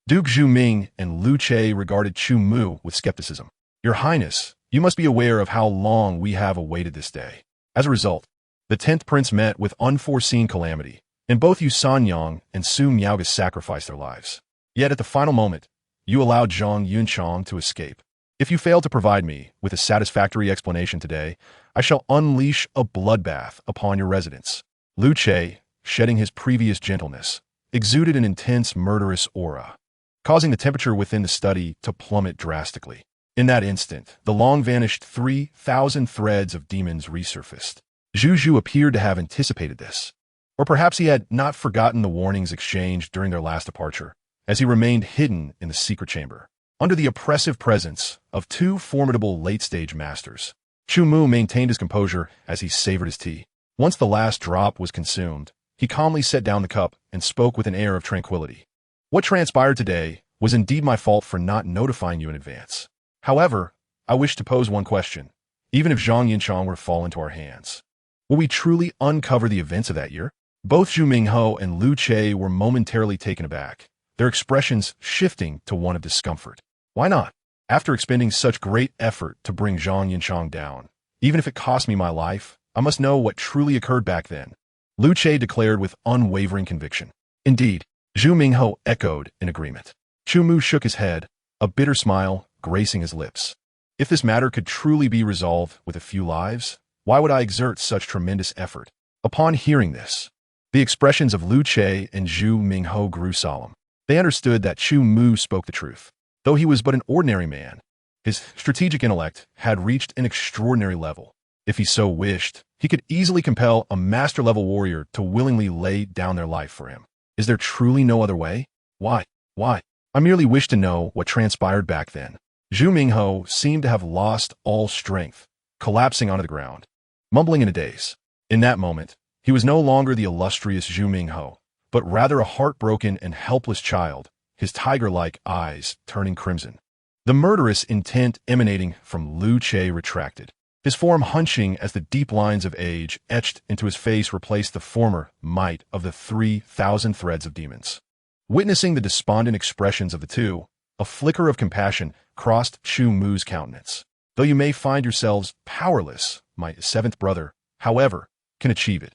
Duke Zhu Ming and Lu Che regarded Chu Mu with skepticism. Your Highness, you must be aware of how long we have awaited this day. As a result, the 10th prince met with unforeseen calamity, and both Yu Sanyang and Su Miaoga sacrificed their lives. Yet at the final moment, you allowed Zhang Yunchang to escape. If you fail to provide me with a satisfactory explanation today, I shall unleash a bloodbath upon your residence. Lu Che, shedding his previous gentleness, exuded an intense murderous aura, causing the temperature within the study to plummet drastically. In that instant, the long-vanished 3,000 threads of demons resurfaced. Zhu Zhu appeared to have anticipated this. Or perhaps he had not forgotten the warnings exchanged during their last departure, as he remained hidden in the secret chamber, under the oppressive presence of two formidable late-stage masters. Chu Mu maintained his composure as he savored his tea. Once the last drop was consumed, he calmly set down the cup and spoke with an air of tranquility. What transpired today was indeed my fault for not notifying you in advance. However, I wish to pose one question. Even if Zhang Yinchang were to fall into our hands, will we truly uncover the events of that year? Both Zhu Mingho and Lu Che were momentarily taken aback, their expressions shifting to one of discomfort. Why not? After expending such great effort to bring Zhang Yinchang down, even if it cost me my life, I must know what truly occurred back then. Lu Che declared with unwavering conviction. Indeed, Zhu Mingho echoed in agreement. Chu Mu shook his head, a bitter smile gracing his lips. If this matter could truly be resolved with a few lives, why would I exert such tremendous effort? Upon hearing this, the expressions of Lu Che and Zhu Mingho grew solemn. They understood that Chu Mu spoke the truth. Though he was but an ordinary man, his strategic intellect had reached an extraordinary level. If he so wished, he could easily compel a master-level warrior to willingly lay down their life for him. Is there truly no other way? Why? I merely wish to know what transpired back then. Zhu Mingho seemed to have lost all strength, collapsing onto the ground, mumbling in a daze. In that moment, he was no longer the illustrious Zhu Mingho, but rather a heartbroken and helpless child, his tiger-like eyes turning crimson. The murderous intent emanating from Lu Che retracted, his form hunching as the deep lines of age etched into his face replaced the former might of the 3,000 threads of demons. Witnessing the despondent expressions of the two, a flicker of compassion crossed Chu Mu's countenance. Though you may find yourselves powerless, my seventh brother, however, can achieve it.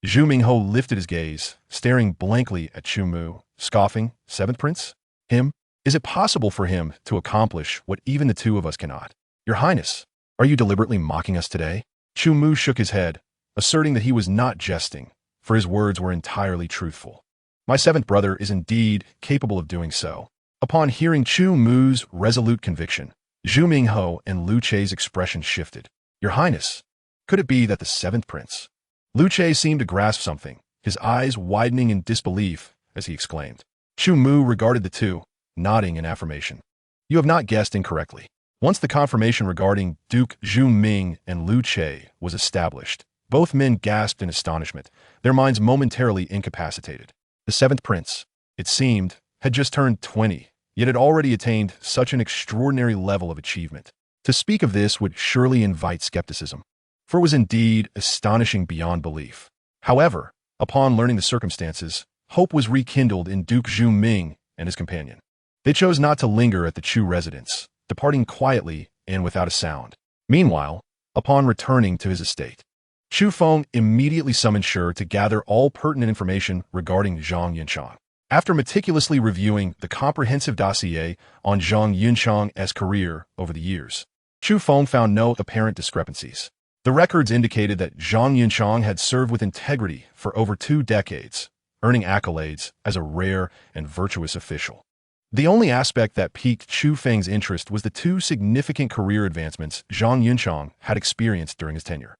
Zhu Mingho lifted his gaze, staring blankly at Chu Mu, scoffing, Seventh Prince? Him? Is it possible for him to accomplish what even the two of us cannot? Your Highness, are you deliberately mocking us today? Chu Mu shook his head, asserting that he was not jesting, for his words were entirely truthful. My seventh brother is indeed capable of doing so. Upon hearing Chu Mu's resolute conviction, Zhu Mingho and Lu Che's expression shifted. Your Highness, could it be that the seventh prince? Lu Che seemed to grasp something, his eyes widening in disbelief as he exclaimed. Chu Mu regarded the two, nodding in affirmation. You have not guessed incorrectly. Once the confirmation regarding Duke Zhu Ming and Liu Che was established, both men gasped in astonishment, their minds momentarily incapacitated. The seventh prince, it seemed, had just turned 20, yet had already attained such an extraordinary level of achievement. To speak of this would surely invite skepticism, for it was indeed astonishing beyond belief. However, upon learning the circumstances, hope was rekindled in Duke Zhu Ming and his companion. They chose not to linger at the Chu residence, departing quietly and without a sound. Meanwhile, upon returning to his estate, Chu Feng immediately summoned Shi to gather all pertinent information regarding Zhang Yunchang. After meticulously reviewing the comprehensive dossier on Zhang Yunchang's career over the years, Chu Feng found no apparent discrepancies. The records indicated that Zhang Yunchang had served with integrity for over 2 decades, earning accolades as a rare and virtuous official. The only aspect that piqued Chu Feng's interest was the 2 significant career advancements Zhang Yunchang had experienced during his tenure.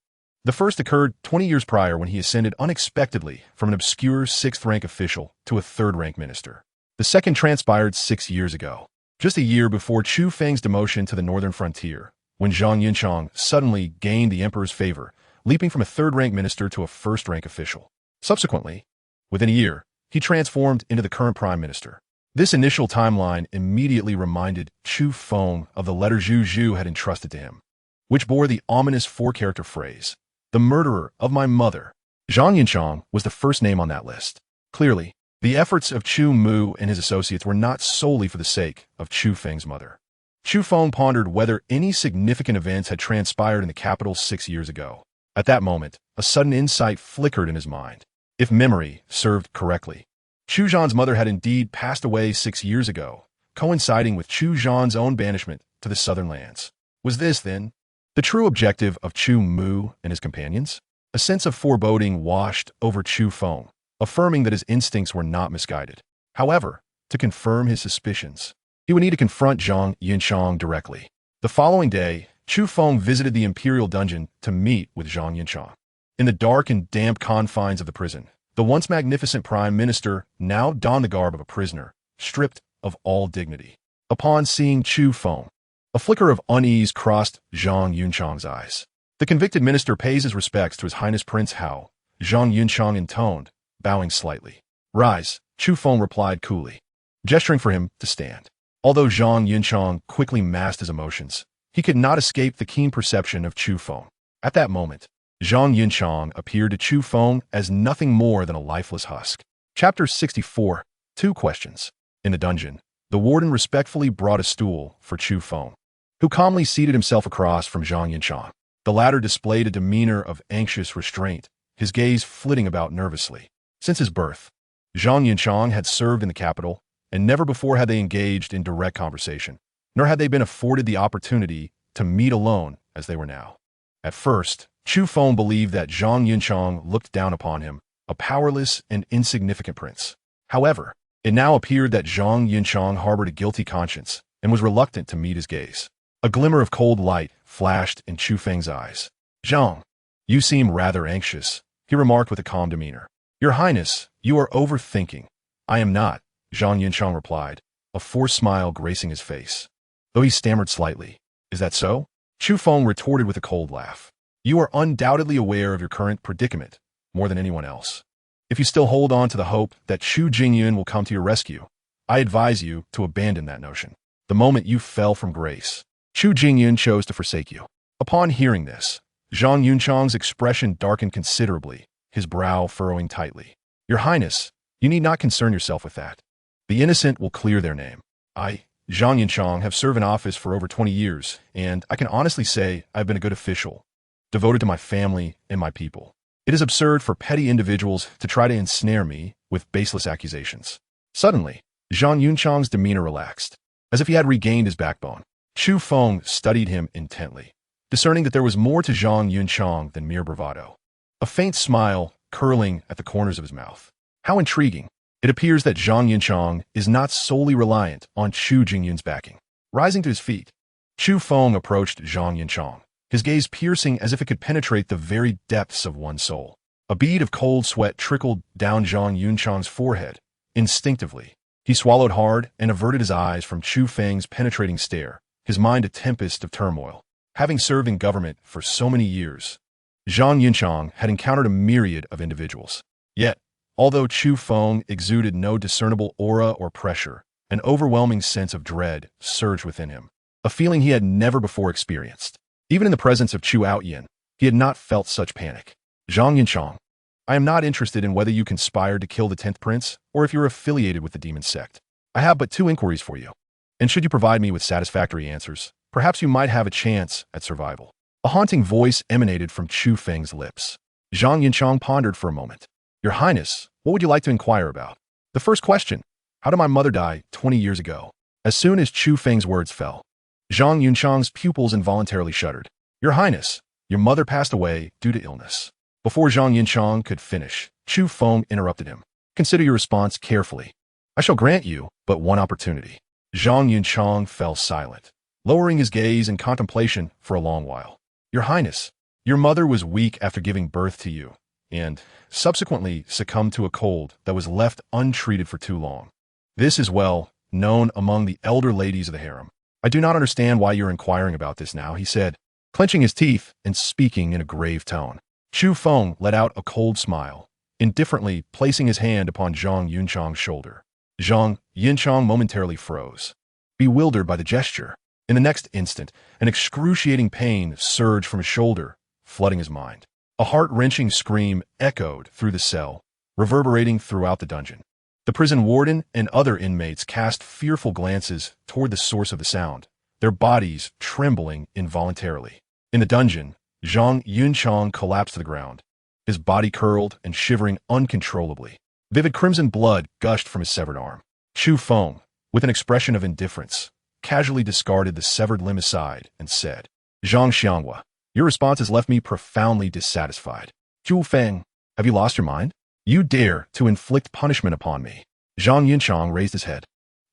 The first occurred 20 years prior when he ascended unexpectedly from an obscure 6th-rank official to a 3rd-rank minister. The second transpired 6 years ago, just a year before Chu Feng's demotion to the northern frontier, when Zhang Yunchang suddenly gained the emperor's favor, leaping from a 3rd-rank minister to a 1st-rank official. Subsequently, within a year, he transformed into the current prime minister. This initial timeline immediately reminded Chu Feng of the letter Zhu Zhu had entrusted to him, which bore the ominous 4-character phrase, "The murderer of my mother." Zhang Yunchang was the first name on that list. Clearly, the efforts of Chu Mu and his associates were not solely for the sake of Chu Feng's mother. Chu Feng pondered whether any significant events had transpired in the capital 6 years ago. At that moment, a sudden insight flickered in his mind. If memory served correctly, Chu Zhan's mother had indeed passed away 6 years ago, coinciding with Chu Zhan's own banishment to the southern lands. Was this, then, the true objective of Chu Mu and his companions? A sense of foreboding washed over Chu Feng, affirming that his instincts were not misguided. However, to confirm his suspicions, he would need to confront Zhang Yunchang directly. The following day, Chu Feng visited the imperial dungeon to meet with Zhang Yunchang. In the dark and damp confines of the prison, the once magnificent prime minister now donned the garb of a prisoner, stripped of all dignity. Upon seeing Chu Feng, a flicker of unease crossed Zhang Yunchang's eyes. The convicted minister pays his respects to His Highness Prince Hao, Zhang Yunchang intoned, bowing slightly. Rise, Chu Feng replied coolly, gesturing for him to stand. Although Zhang Yunchang quickly masked his emotions, he could not escape the keen perception of Chu Feng. At that moment, Zhang Yunchang appeared to Chu Feng as nothing more than a lifeless husk. Chapter 64. 2 Questions. In the dungeon, the warden respectfully brought a stool for Chu Feng, who calmly seated himself across from Zhang Yunchang. The latter displayed a demeanor of anxious restraint, his gaze flitting about nervously. Since his birth, Zhang Yunchang had served in the capital, and never before had they engaged in direct conversation, nor had they been afforded the opportunity to meet alone as they were now. At first, Chu Feng believed that Zhang Yunchang looked down upon him, a powerless and insignificant prince. However, it now appeared that Zhang Yunchang harbored a guilty conscience and was reluctant to meet his gaze. A glimmer of cold light flashed in Chu Feng's eyes. "Zhang, you seem rather anxious," he remarked with a calm demeanor. "Your Highness, you are overthinking." "I am not," Zhang Yunchang replied, a forced smile gracing his face, though he stammered slightly. "Is that so?" Chu Feng retorted with a cold laugh. "You are undoubtedly aware of your current predicament, more than anyone else. If you still hold on to the hope that Chu Jingyun will come to your rescue, I advise you to abandon that notion. The moment you fell from grace, Chu Jingyun chose to forsake you." Upon hearing this, Zhang Yunchang's expression darkened considerably, his brow furrowing tightly. "Your Highness, you need not concern yourself with that. The innocent will clear their name. I, Zhang Yunchang, have served in office for over 20 years, and I can honestly say I've been a good official, devoted to my family and my people. It is absurd for petty individuals to try to ensnare me with baseless accusations." Suddenly, Zhang Yunchang's demeanor relaxed, as if he had regained his backbone. Chu Feng studied him intently, discerning that there was more to Zhang Yunchang than mere bravado. A faint smile curling at the corners of his mouth. How intriguing. It appears that Zhang Yunchang is not solely reliant on Chu Jingyun's backing. Rising to his feet, Chu Feng approached Zhang Yunchang, his gaze piercing as if it could penetrate the very depths of one's soul. A bead of cold sweat trickled down Zhang Yunchang's forehead. Instinctively, He swallowed hard and averted his eyes from Chu Feng's penetrating stare, his mind a tempest of turmoil. Having served in government for so many years, Zhang Yunchang had encountered a myriad of individuals. Yet, although Chu Feng exuded no discernible aura or pressure, an overwhelming sense of dread surged within him, a feeling he had never before experienced. Even in the presence of Chu Outyin, he had not felt such panic. Zhang Yunchang, I am not interested in whether you conspired to kill the 10th prince or if you're affiliated with the demon sect. I have but 2 inquiries for you, and should you provide me with satisfactory answers, perhaps you might have a chance at survival. A haunting voice emanated from Chu Feng's lips. Zhang Yunchang pondered for a moment. Your Highness, what would you like to inquire about? The first question, how did my mother die 20 years ago? As soon as Chu Feng's words fell, Zhang Yunchang's pupils involuntarily shuddered. Your Highness, your mother passed away due to illness. Before Zhang Yunchang could finish, Chu Feng interrupted him. Consider your response carefully. I shall grant you but one opportunity. Zhang Yunchang fell silent, lowering his gaze in contemplation for a long while. Your Highness, your mother was weak after giving birth to you, and subsequently succumbed to a cold that was left untreated for too long. This is well known among the elder ladies of the harem. I do not understand why you're inquiring about this now, he said, clenching his teeth and speaking in a grave tone. Chu Feng let out a cold smile, indifferently placing his hand upon Zhang Yunchang's shoulder. Zhang Yunchang momentarily froze, bewildered by the gesture. In the next instant, an excruciating pain surged from his shoulder, flooding his mind. A heart-wrenching scream echoed through the cell, reverberating throughout the dungeon. The prison warden and other inmates cast fearful glances toward the source of the sound, their bodies trembling involuntarily. In the dungeon, Zhang Yunchang collapsed to the ground, his body curled and shivering uncontrollably. Vivid crimson blood gushed from his severed arm. Chu Feng, with an expression of indifference, casually discarded the severed limb aside and said, Zhang Xianghua, your response has left me profoundly dissatisfied. Chu Feng, have you lost your mind? You dare to inflict punishment upon me. Zhang Yunchang raised his head,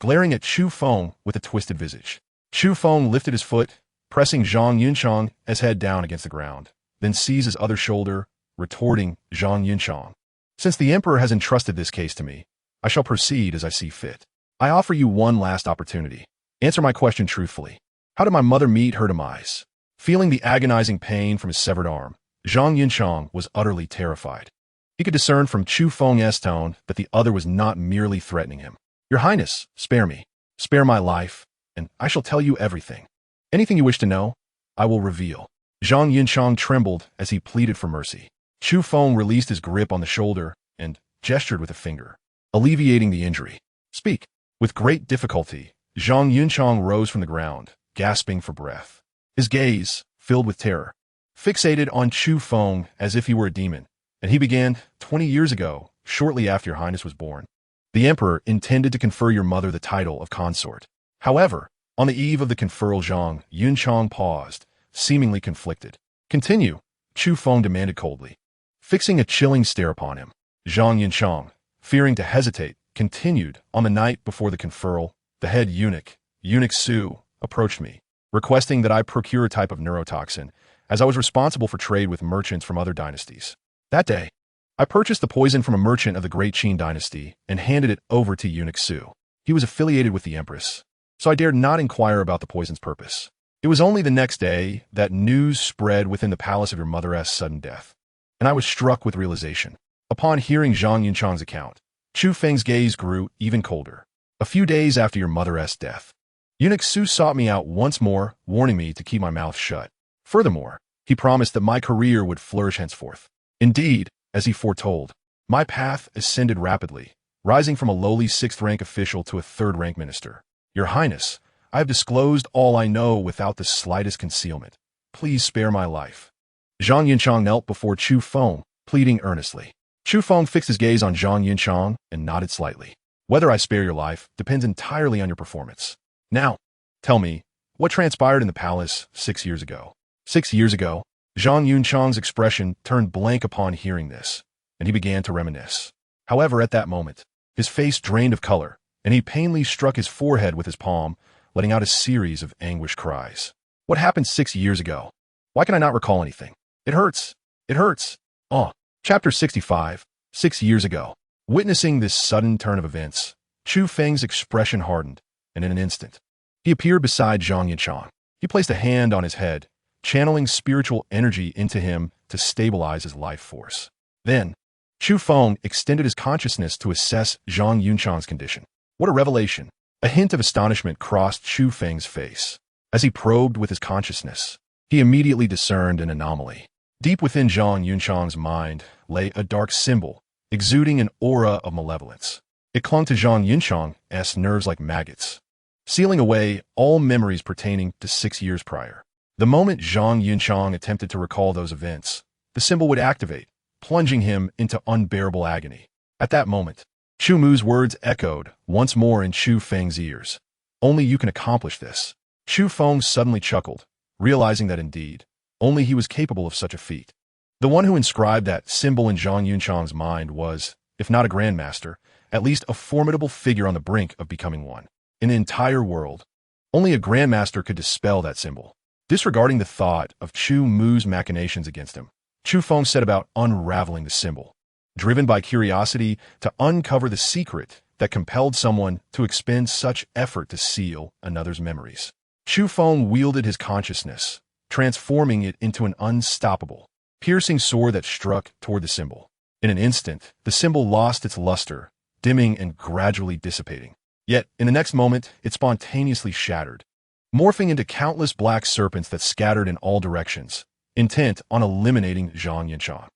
glaring at Chu Feng with a twisted visage. Chu Feng lifted his foot, pressing Zhang Yunchang's head down against the ground, then seized his other shoulder, retorting Zhang Yunchang. Since the Emperor has entrusted this case to me, I shall proceed as I see fit. I offer you one last opportunity. Answer my question truthfully. How did my mother meet her demise? Feeling the agonizing pain from his severed arm, Zhang Yunchang was utterly terrified. He could discern from Chu Feng's tone that the other was not merely threatening him. Your Highness, spare me. Spare my life, and I shall tell you everything. Anything you wish to know, I will reveal. Zhang Yunchang trembled as he pleaded for mercy. Chu Feng released his grip on the shoulder and gestured with a finger, alleviating the injury. Speak. With great difficulty, Zhang Yunchang rose from the ground, gasping for breath. His gaze, filled with terror, fixated on Chu Feng as if he were a demon, and he began, 20 years ago, shortly after your Highness was born. The Emperor intended to confer your mother the title of consort. However, on the eve of the conferral, Zhang Yunchang paused, seemingly conflicted. Continue, Chu Feng demanded coldly. Fixing a chilling stare upon him, Zhang Yunchang, fearing to hesitate, continued. On the night before the conferral, the head eunuch, Eunuch Su, approached me, requesting that I procure a type of neurotoxin, as I was responsible for trade with merchants from other dynasties. That day, I purchased the poison from a merchant of the Great Qin dynasty and handed it over to Eunuch Su. He was affiliated with the Empress, so I dared not inquire about the poison's purpose. It was only the next day that news spread within the palace of your mother's sudden death, and I was struck with realization. Upon hearing Zhang Yunchang's account, Chu Feng's gaze grew even colder. A few days after your mother's death, Eunuch Su sought me out once more, warning me to keep my mouth shut. Furthermore, he promised that my career would flourish henceforth. Indeed, as he foretold, my path ascended rapidly, rising from a lowly 6th-rank official to a 3rd-rank minister. Your Highness, I have disclosed all I know without the slightest concealment. Please spare my life. Zhang Yunchang knelt before Chu Feng, pleading earnestly. Chu Feng fixed his gaze on Zhang Yunchang and nodded slightly. Whether I spare your life depends entirely on your performance. Now, tell me, what transpired in the palace 6 years ago? 6 years ago, Zhang Yunchang's expression turned blank upon hearing this, and he began to reminisce. However, at that moment, his face drained of color, and he painfully struck his forehead with his palm, letting out a series of anguished cries. What happened 6 years ago? Why can I not recall anything? It hurts. It hurts. Chapter 65, 6 years ago. Witnessing this sudden turn of events, Chu Feng's expression hardened, and in an instant, he appeared beside Zhang Yinchang. He placed a hand on his head, channeling spiritual energy into him to stabilize his life force. Then, Chu Feng extended his consciousness to assess Zhang Yunchang's condition. What a revelation! A hint of astonishment crossed Chu Feng's face. As he probed with his consciousness, he immediately discerned an anomaly. Deep within Zhang Yunchang's mind lay a dark symbol, exuding an aura of malevolence. It clung to Zhang Yunchang's nerves like maggots, sealing away all memories pertaining to 6 years prior. The moment Zhang Yunchang attempted to recall those events, the symbol would activate, plunging him into unbearable agony. At that moment, Chu Mu's words echoed once more in Chu Feng's ears. Only you can accomplish this. Chu Feng suddenly chuckled, realizing that indeed, only he was capable of such a feat. The one who inscribed that symbol in Zhang Yunchang's mind was, if not a Grandmaster, at least a formidable figure on the brink of becoming one. In the entire world, only a Grandmaster could dispel that symbol. Disregarding the thought of Chu Mu's machinations against him, Chu Feng set about unraveling the symbol, driven by curiosity to uncover the secret that compelled someone to expend such effort to seal another's memories. Chu Feng wielded his consciousness, transforming it into an unstoppable, piercing sword that struck toward the symbol. In an instant, the symbol lost its luster, dimming and gradually dissipating. Yet, in the next moment, it spontaneously shattered, morphing into countless black serpents that scattered in all directions, intent on eliminating Zhang Yinchang.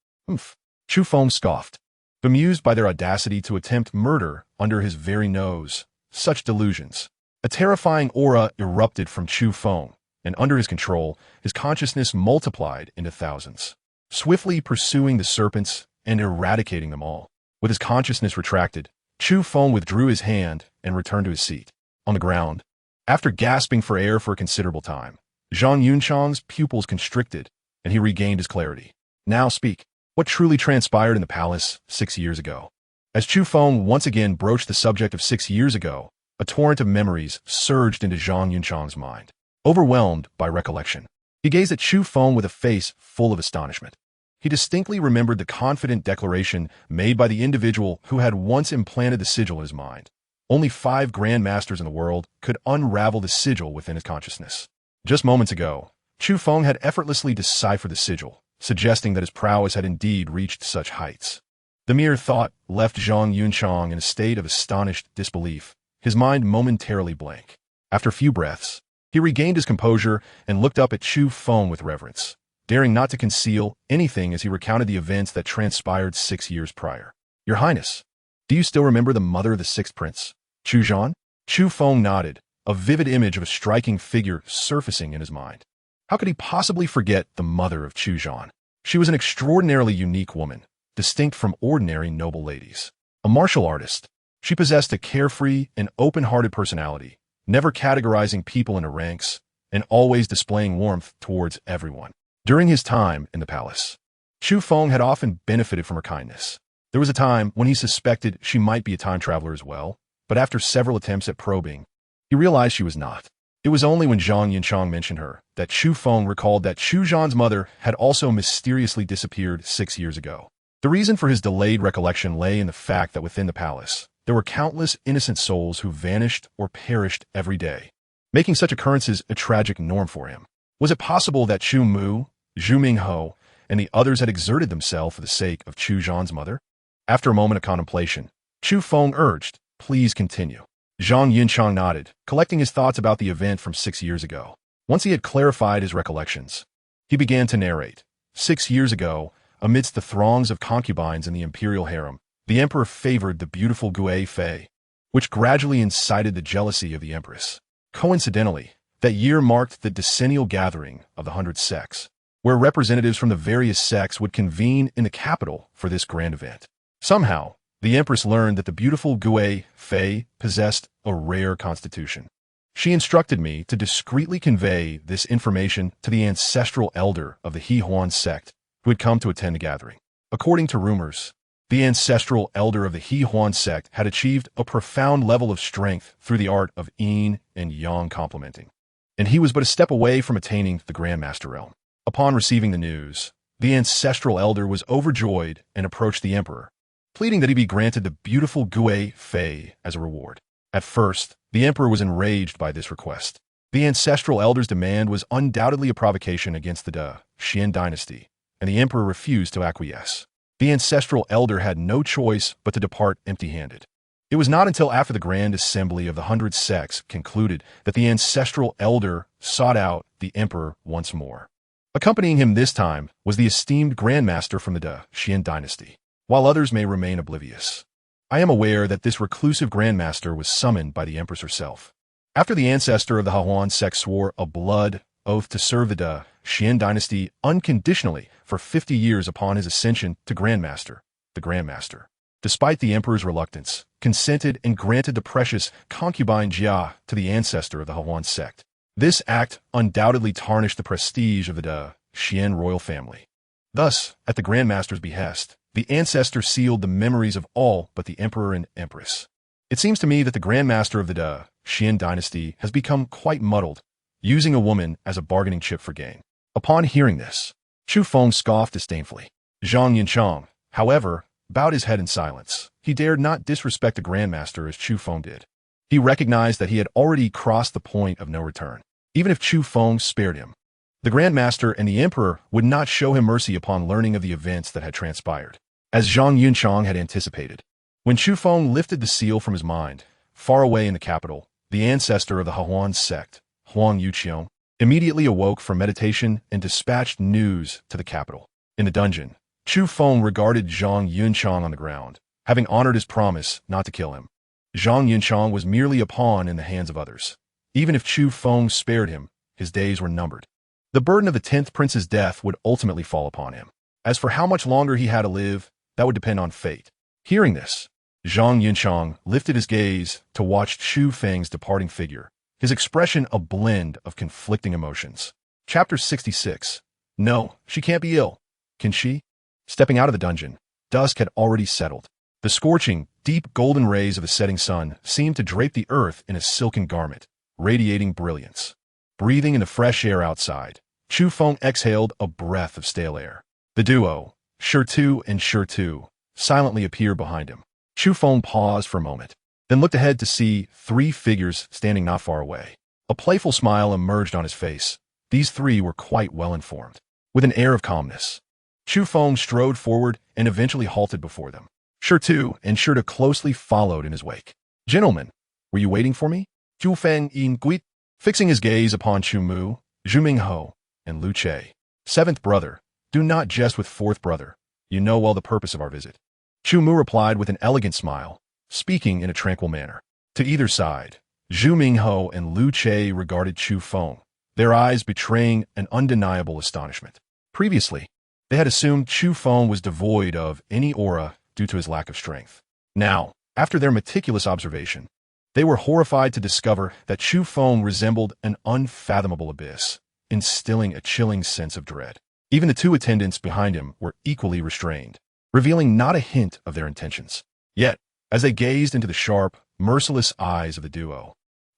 Chu Feng scoffed, bemused by their audacity to attempt murder under his very nose. Such delusions. A terrifying aura erupted from Chu Feng, and under his control, his consciousness multiplied into thousands, swiftly pursuing the serpents and eradicating them all. With his consciousness retracted, Chu Feng withdrew his hand and returned to his seat. On the ground, after gasping for air for a considerable time, Zhang Yunchang's pupils constricted, and he regained his clarity. Now speak. What truly transpired in the palace 6 years ago? As Chu Feng once again broached the subject of 6 years ago, a torrent of memories surged into Zhang Yunchang's mind. Overwhelmed by recollection, he gazed at Chu Feng with a face full of astonishment. He distinctly remembered the confident declaration made by the individual who had once implanted the sigil in his mind. Only 5 Grandmasters in the world could unravel the sigil within his consciousness. Just moments ago, Chu Feng had effortlessly deciphered the sigil, suggesting that his prowess had indeed reached such heights. The mere thought left Zhang Yunchang in a state of astonished disbelief, his mind momentarily blank. After a few breaths, he regained his composure and looked up at Chu Feng with reverence, daring not to conceal anything as he recounted the events that transpired 6 years prior. Your Highness, do you still remember the mother of the 6th prince, Chu Zhan? Chu Feng nodded, a vivid image of a striking figure surfacing in his mind. How could he possibly forget the mother of Chu Zhan? She was an extraordinarily unique woman, distinct from ordinary noble ladies. A martial artist, she possessed a carefree and open-hearted personality, never categorizing people into ranks, and always displaying warmth towards everyone. During his time in the palace, Chu Feng had often benefited from her kindness. There was a time when he suspected she might be a time traveler as well, but after several attempts at probing, he realized she was not. It was only when Zhang Yinchang mentioned her that Chu Feng recalled that Chu Zhan's mother had also mysteriously disappeared 6 years ago. The reason for his delayed recollection lay in the fact that within the palace, there were countless innocent souls who vanished or perished every day, making such occurrences a tragic norm for him. Was it possible that Chu Mu, Zhu Mingho, and the others had exerted themselves for the sake of Chu Zhan's mother? After a moment of contemplation, Chu Feng urged, "Please continue." Zhang Yunchang nodded, collecting his thoughts about the event from 6 years ago. Once he had clarified his recollections, he began to narrate. 6 years ago, amidst the throngs of concubines in the imperial harem, the emperor favored the beautiful Gui Fei, which gradually incited the jealousy of the empress. Coincidentally, that year marked the decennial gathering of the 100 sects, where representatives from the various sects would convene in the capital for this grand event. Somehow, the empress learned that the beautiful Gui Fei possessed a rare constitution. She instructed me to discreetly convey this information to the ancestral elder of the He Huan sect who had come to attend the gathering. According to rumors, the ancestral elder of the He Huan sect had achieved a profound level of strength through the art of yin and yang complementing, and he was but a step away from attaining the Grandmaster realm. Upon receiving the news, the ancestral elder was overjoyed and approached the emperor, pleading that he be granted the beautiful Gui Fei as a reward. At first, the emperor was enraged by this request. The ancestral elder's demand was undoubtedly a provocation against the Xian dynasty, and the emperor refused to acquiesce. The ancestral elder had no choice but to depart empty-handed. It was not until after the Grand Assembly of the 100 Sects concluded that the ancestral elder sought out the emperor once more. Accompanying him this time was the esteemed Grandmaster from the Xian dynasty, while others may remain oblivious. I am aware that this reclusive Grandmaster was summoned by the Empress herself. After the ancestor of the Hahuan sect swore a blood oath to serve the Xian dynasty unconditionally for 50 years upon his ascension to Grandmaster, the Grandmaster, despite the emperor's reluctance, consented and granted the precious concubine Jia to the ancestor of the Hahuan sect. This act undoubtedly tarnished the prestige of the Xian royal family. Thus, at the Grandmaster's behest, the ancestor sealed the memories of all but the emperor and empress. It seems to me that the Grandmaster of the Xian dynasty has become quite muddled, using a woman as a bargaining chip for gain. Upon hearing this, Chu Feng scoffed disdainfully. Zhang Yinchang, however, bowed his head in silence. He dared not disrespect the Grandmaster as Chu Feng did. He recognized that he had already crossed the point of no return. Even if Chu Feng spared him, the Grandmaster and the Emperor would not show him mercy upon learning of the events that had transpired. As Zhang Yunchang had anticipated, when Chu Feng lifted the seal from his mind, far away in the capital, the ancestor of the Hahuan sect, Huang Yuqiong, immediately awoke from meditation and dispatched news to the capital. In the dungeon, Chu Feng regarded Zhang Yunchang on the ground, having honored his promise not to kill him. Zhang Yunchang was merely a pawn in the hands of others. Even if Chu Feng spared him, his days were numbered. The burden of the 10th prince's death would ultimately fall upon him. As for how much longer he had to live, that would depend on fate. Hearing this, Zhang Yunchang lifted his gaze to watch Chu Feng's departing figure, his expression a blend of conflicting emotions. Chapter 66. No, she can't be ill. Can she? Stepping out of the dungeon, dusk had already settled. The scorching, deep golden rays of the setting sun seemed to drape the earth in a silken garment, radiating brilliance. Breathing in the fresh air outside, Chu Feng exhaled a breath of stale air. The duo, Shurtu and Shurtu, silently appeared behind him. Chu Feng paused for a moment, then looked ahead to see 3 figures standing not far away. A playful smile emerged on his face. These 3 were quite well informed. With an air of calmness, Chu Feng strode forward and eventually halted before them. Shurtu and Shurtu closely followed in his wake. Gentlemen, were you waiting for me? Chu Feng yin guit, fixing his gaze upon Chu Mu, Zhu Mingho, and Lu Che. 7th brother, do not jest with 4th brother. You know well the purpose of our visit. Chu Mu replied with an elegant smile, speaking in a tranquil manner. To either side, Zhu Mingho and Lu Che regarded Chu Feng, their eyes betraying an undeniable astonishment. Previously, they had assumed Chu Feng was devoid of any aura due to his lack of strength. Now, after their meticulous observation, they were horrified to discover that Chu Feng resembled an unfathomable abyss, instilling a chilling sense of dread. Even the 2 attendants behind him were equally restrained, revealing not a hint of their intentions. Yet, as they gazed into the sharp, merciless eyes of the duo,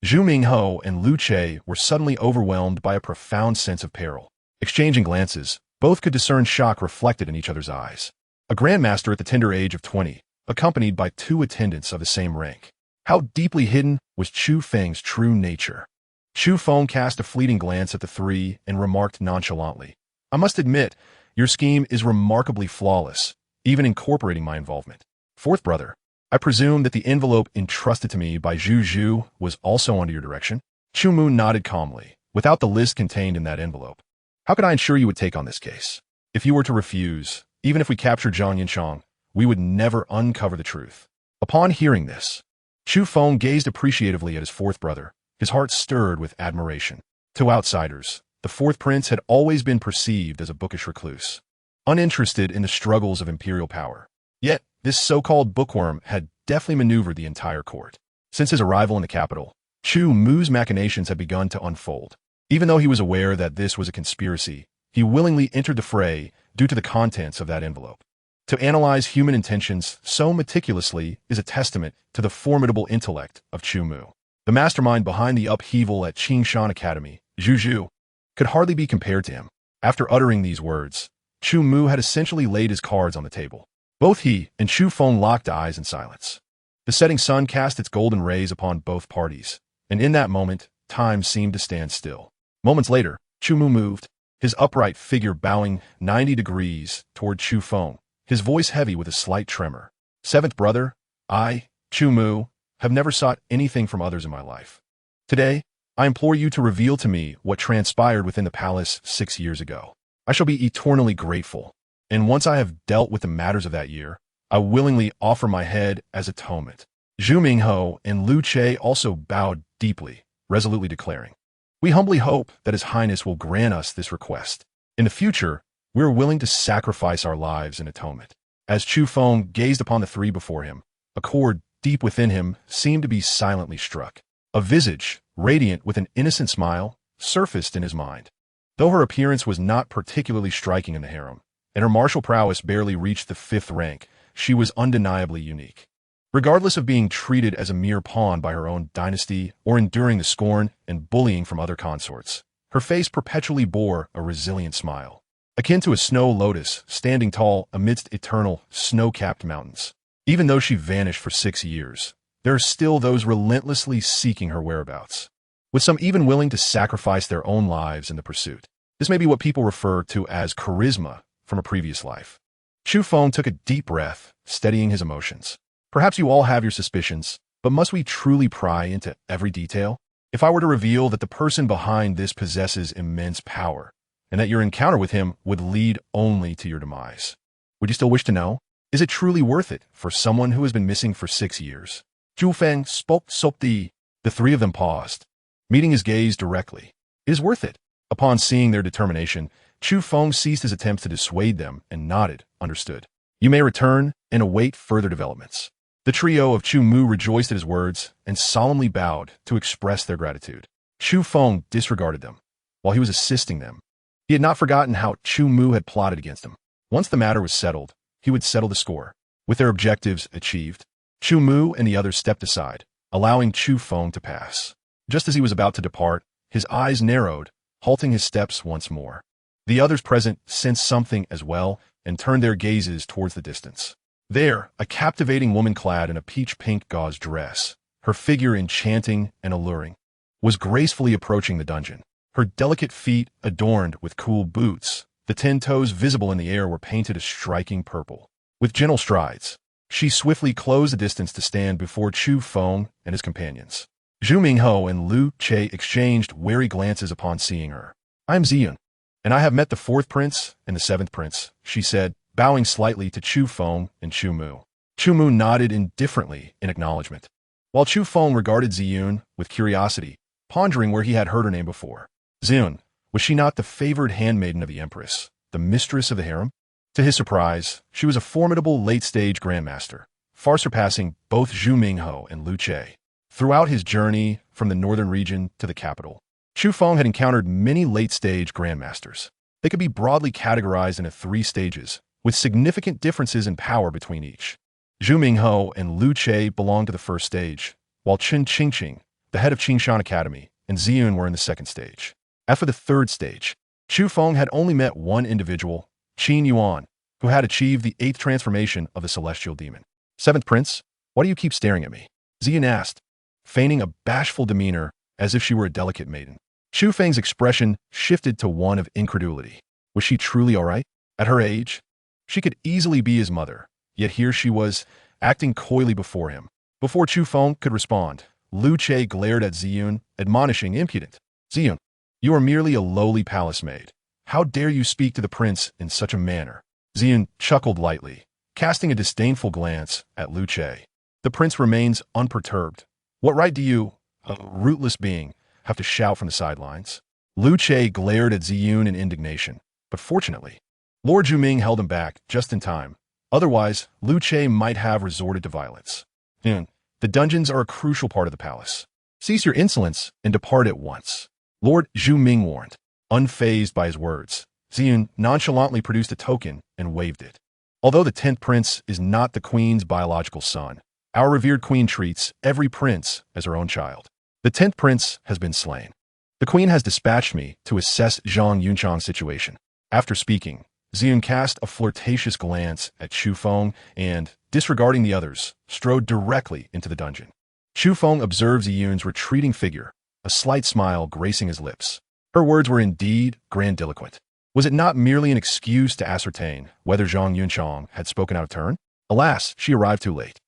Zhu Mingho and Lu Che were suddenly overwhelmed by a profound sense of peril. Exchanging glances, both could discern shock reflected in each other's eyes. A Grandmaster at the tender age of 20, accompanied by 2 attendants of the same rank. How deeply hidden was Chu Feng's true nature? Chu Feng cast a fleeting glance at the 3 and remarked nonchalantly, I must admit, your scheme is remarkably flawless, even incorporating my involvement. 4th brother, I presume that the envelope entrusted to me by Zhu Zhu was also under your direction? Chu Mu nodded calmly, without the list contained in that envelope. How could I ensure you would take on this case? If you were to refuse, even if we captured Zhang Yinchang, we would never uncover the truth. Upon hearing this, Chu Feng gazed appreciatively at his 4th brother, his heart stirred with admiration. To outsiders, the 4th prince had always been perceived as a bookish recluse, uninterested in the struggles of imperial power. Yet, this so-called bookworm had deftly maneuvered the entire court. Since his arrival in the capital, Chu Mu's machinations had begun to unfold. Even though he was aware that this was a conspiracy, he willingly entered the fray due to the contents of that envelope. To analyze human intentions so meticulously is a testament to the formidable intellect of Chu Mu. The mastermind behind the upheaval at Qingshan Academy, Zhu Zhu, could hardly be compared to him. After uttering these words, Chu Mu had essentially laid his cards on the table. Both he and Chu Feng locked eyes in silence. The setting sun cast its golden rays upon both parties, and in that moment, time seemed to stand still. Moments later, Chu Mu moved, his upright figure bowing 90 degrees toward Chu Feng, his voice heavy with a slight tremor. Seventh brother, I, Chu Mu, have never sought anything from others in my life. Today, I implore you to reveal to me what transpired within the palace 6 years ago. I shall be eternally grateful, and once I have dealt with the matters of that year, I willingly offer my head as atonement. Zhu Mingho and Lu Che also bowed deeply, resolutely declaring, "We humbly hope that His Highness will grant us this request. In the future, we are willing to sacrifice our lives in atonement." As Chu Feng gazed upon the three before him, a chord deep within him seemed to be silently struck. A visage, radiant with an innocent smile, surfaced in his mind. Though her appearance was not particularly striking in the harem, and her martial prowess barely reached the 5th rank, she was undeniably unique. Regardless of being treated as a mere pawn by her own dynasty or enduring the scorn and bullying from other consorts, her face perpetually bore a resilient smile, akin to a snow lotus standing tall amidst eternal, snow-capped mountains. Even though she vanished for 6 years, there are still those relentlessly seeking her whereabouts, with some even willing to sacrifice their own lives in the pursuit. This may be what people refer to as charisma from a previous life. Chu Feng took a deep breath, steadying his emotions. Perhaps you all have your suspicions, but must we truly pry into every detail? If I were to reveal that the person behind this possesses immense power, and that your encounter with him would lead only to your demise, would you still wish to know? Is it truly worth it for someone who has been missing for 6 years? Chu Feng spoke softly. The three of them paused, meeting his gaze directly. It is worth it. Upon seeing their determination, Chu Feng ceased his attempts to dissuade them and nodded, understood. You may return and await further developments. The trio of Chu Mu rejoiced at his words and solemnly bowed to express their gratitude. Chu Feng disregarded them while he was assisting them. He had not forgotten how Chu Mu had plotted against him. Once the matter was settled, he would settle the score. With their objectives achieved, Chu Mu and the others stepped aside, allowing Chu Feng to pass. Just as he was about to depart, his eyes narrowed, halting his steps once more. The others present sensed something as well and turned their gazes towards the distance. There, a captivating woman clad in a peach-pink gauze dress, her figure enchanting and alluring, was gracefully approaching the dungeon. Her delicate feet adorned with cool boots, the 10 toes visible in the air were painted a striking purple. With gentle strides, she swiftly closed the distance to stand before Chu Feng and his companions. Zhu Mingho and Lu Che exchanged wary glances upon seeing her. "I am Ziyun, and I have met the 4th prince and the 7th prince," she said, bowing slightly to Chu Feng and Chu Mu. Chu Mu nodded indifferently in acknowledgement, while Chu Feng regarded Ziyun with curiosity, pondering where he had heard her name before. Ziyun, was she not the favored handmaiden of the Empress, the mistress of the harem? To his surprise, she was a formidable late-stage Grandmaster, far surpassing both Zhu Mingho and Lu Che. Throughout his journey from the northern region to the capital, Chu Feng had encountered many late-stage Grandmasters. They could be broadly categorized into 3 stages, with significant differences in power between each. Zhu Mingho and Lu Che belonged to the 1st stage, while Chen Qingqing, the head of Qingshan Academy, and Ziyun were in the 2nd stage. As for the 3rd stage, Chu Feng had only met one individual, Qin Yuan, who had achieved the 8th transformation of the celestial demon. "7th prince, why do you keep staring at me?" Ziyun asked, feigning a bashful demeanor as if she were a delicate maiden. Chu Feng's expression shifted to one of incredulity. Was she truly all right? At her age, she could easily be his mother, yet here she was, acting coyly before him. Before Chu Feng could respond, Lu Che glared at Ziyun, admonishing, "Impudent. Ziyun, you are merely a lowly palace maid. How dare you speak to the prince in such a manner?" Ziyun chuckled lightly, casting a disdainful glance at Lu Che. "The prince remains unperturbed. What right do you, a rootless being, have to shout from the sidelines?" Lu Che glared at Ziyun in indignation, but fortunately, Lord Juming held him back just in time. Otherwise, Lu Che might have resorted to violence. "The dungeons are a crucial part of the palace. Cease your insolence and depart at once," Lord Juming warned. Unfazed by his words, Ziyun nonchalantly produced a token and waved it. Although the 10th prince is not the queen's biological son, our revered queen treats every prince as her own child. The 10th prince has been slain. The queen has dispatched me to assess Zhang Yunchang's situation. After speaking, Ziyun cast a flirtatious glance at Chu Feng and, disregarding the others, strode directly into the dungeon. Chu Feng observed Ziyun's retreating figure, a slight smile gracing his lips. Her words were indeed grandiloquent. Was it not merely an excuse to ascertain whether Zhang Yunchang had spoken out of turn? Alas, she arrived too late.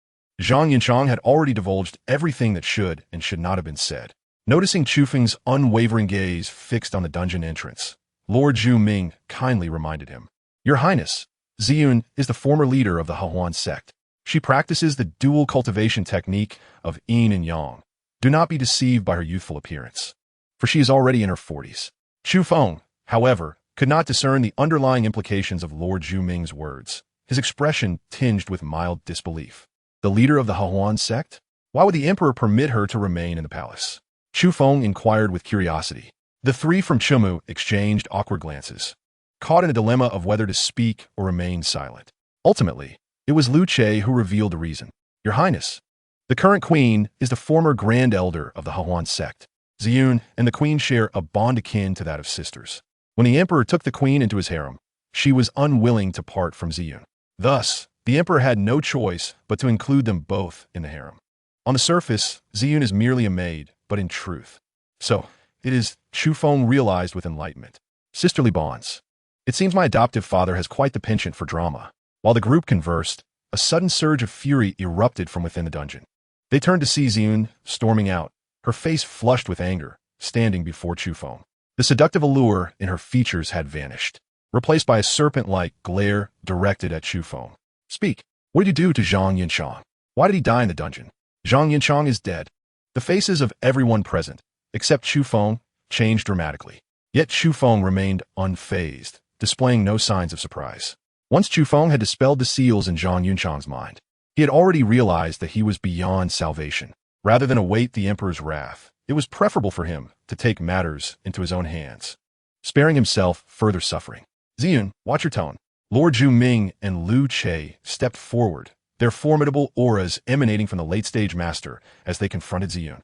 Zhang Yunchang had already divulged everything that should and should not have been said. Noticing Chu Feng's unwavering gaze fixed on the dungeon entrance, Lord Zhu Ming kindly reminded him, "Your Highness, Ziyun is the former leader of the Hehuan sect. She practices the dual cultivation technique of yin and yang. Do not be deceived by her youthful appearance, for she is already in her 40s. Chu Feng, however, could not discern the underlying implications of Lord Zhu Ming's words, his expression tinged with mild disbelief. The leader of the Hehuan sect? Why would the emperor permit her to remain in the palace? Chu Feng inquired with curiosity. The three from Chumu exchanged awkward glances, caught in a dilemma of whether to speak or remain silent. Ultimately, it was Lu Che who revealed the reason. Your Highness, the current queen is the former grand elder of the Hehuan sect. Ziyun and the queen share a bond akin to that of sisters. When the emperor took the queen into his harem, she was unwilling to part from Ziyun. Thus, the emperor had no choice but to include them both in the harem. On the surface, Ziyun is merely a maid, but in truth. So, it is, Chu Feng realized with enlightenment. Sisterly bonds. It seems my adoptive father has quite the penchant for drama. While the group conversed, a sudden surge of fury erupted from within the dungeon. They turned to see Ziyun storming out, her face flushed with anger, standing before Chu Feng. The seductive allure in her features had vanished, replaced by a serpent-like glare directed at Chu Feng. Speak. What did you do to Zhang Yunchang? Why did he die in the dungeon? Zhang Yunchang is dead. The faces of everyone present, except Chu Feng, changed dramatically. Yet Chu Feng remained unfazed, displaying no signs of surprise. Once Chu Feng had dispelled the seals in Zhang Yunchang's mind, he had already realized that he was beyond salvation. Rather than await the emperor's wrath, it was preferable for him to take matters into his own hands, sparing himself further suffering. Ziyun, watch your tone. Lord Zhu Ming and Lu Che stepped forward, their formidable auras emanating from the late-stage master as they confronted Ziyun.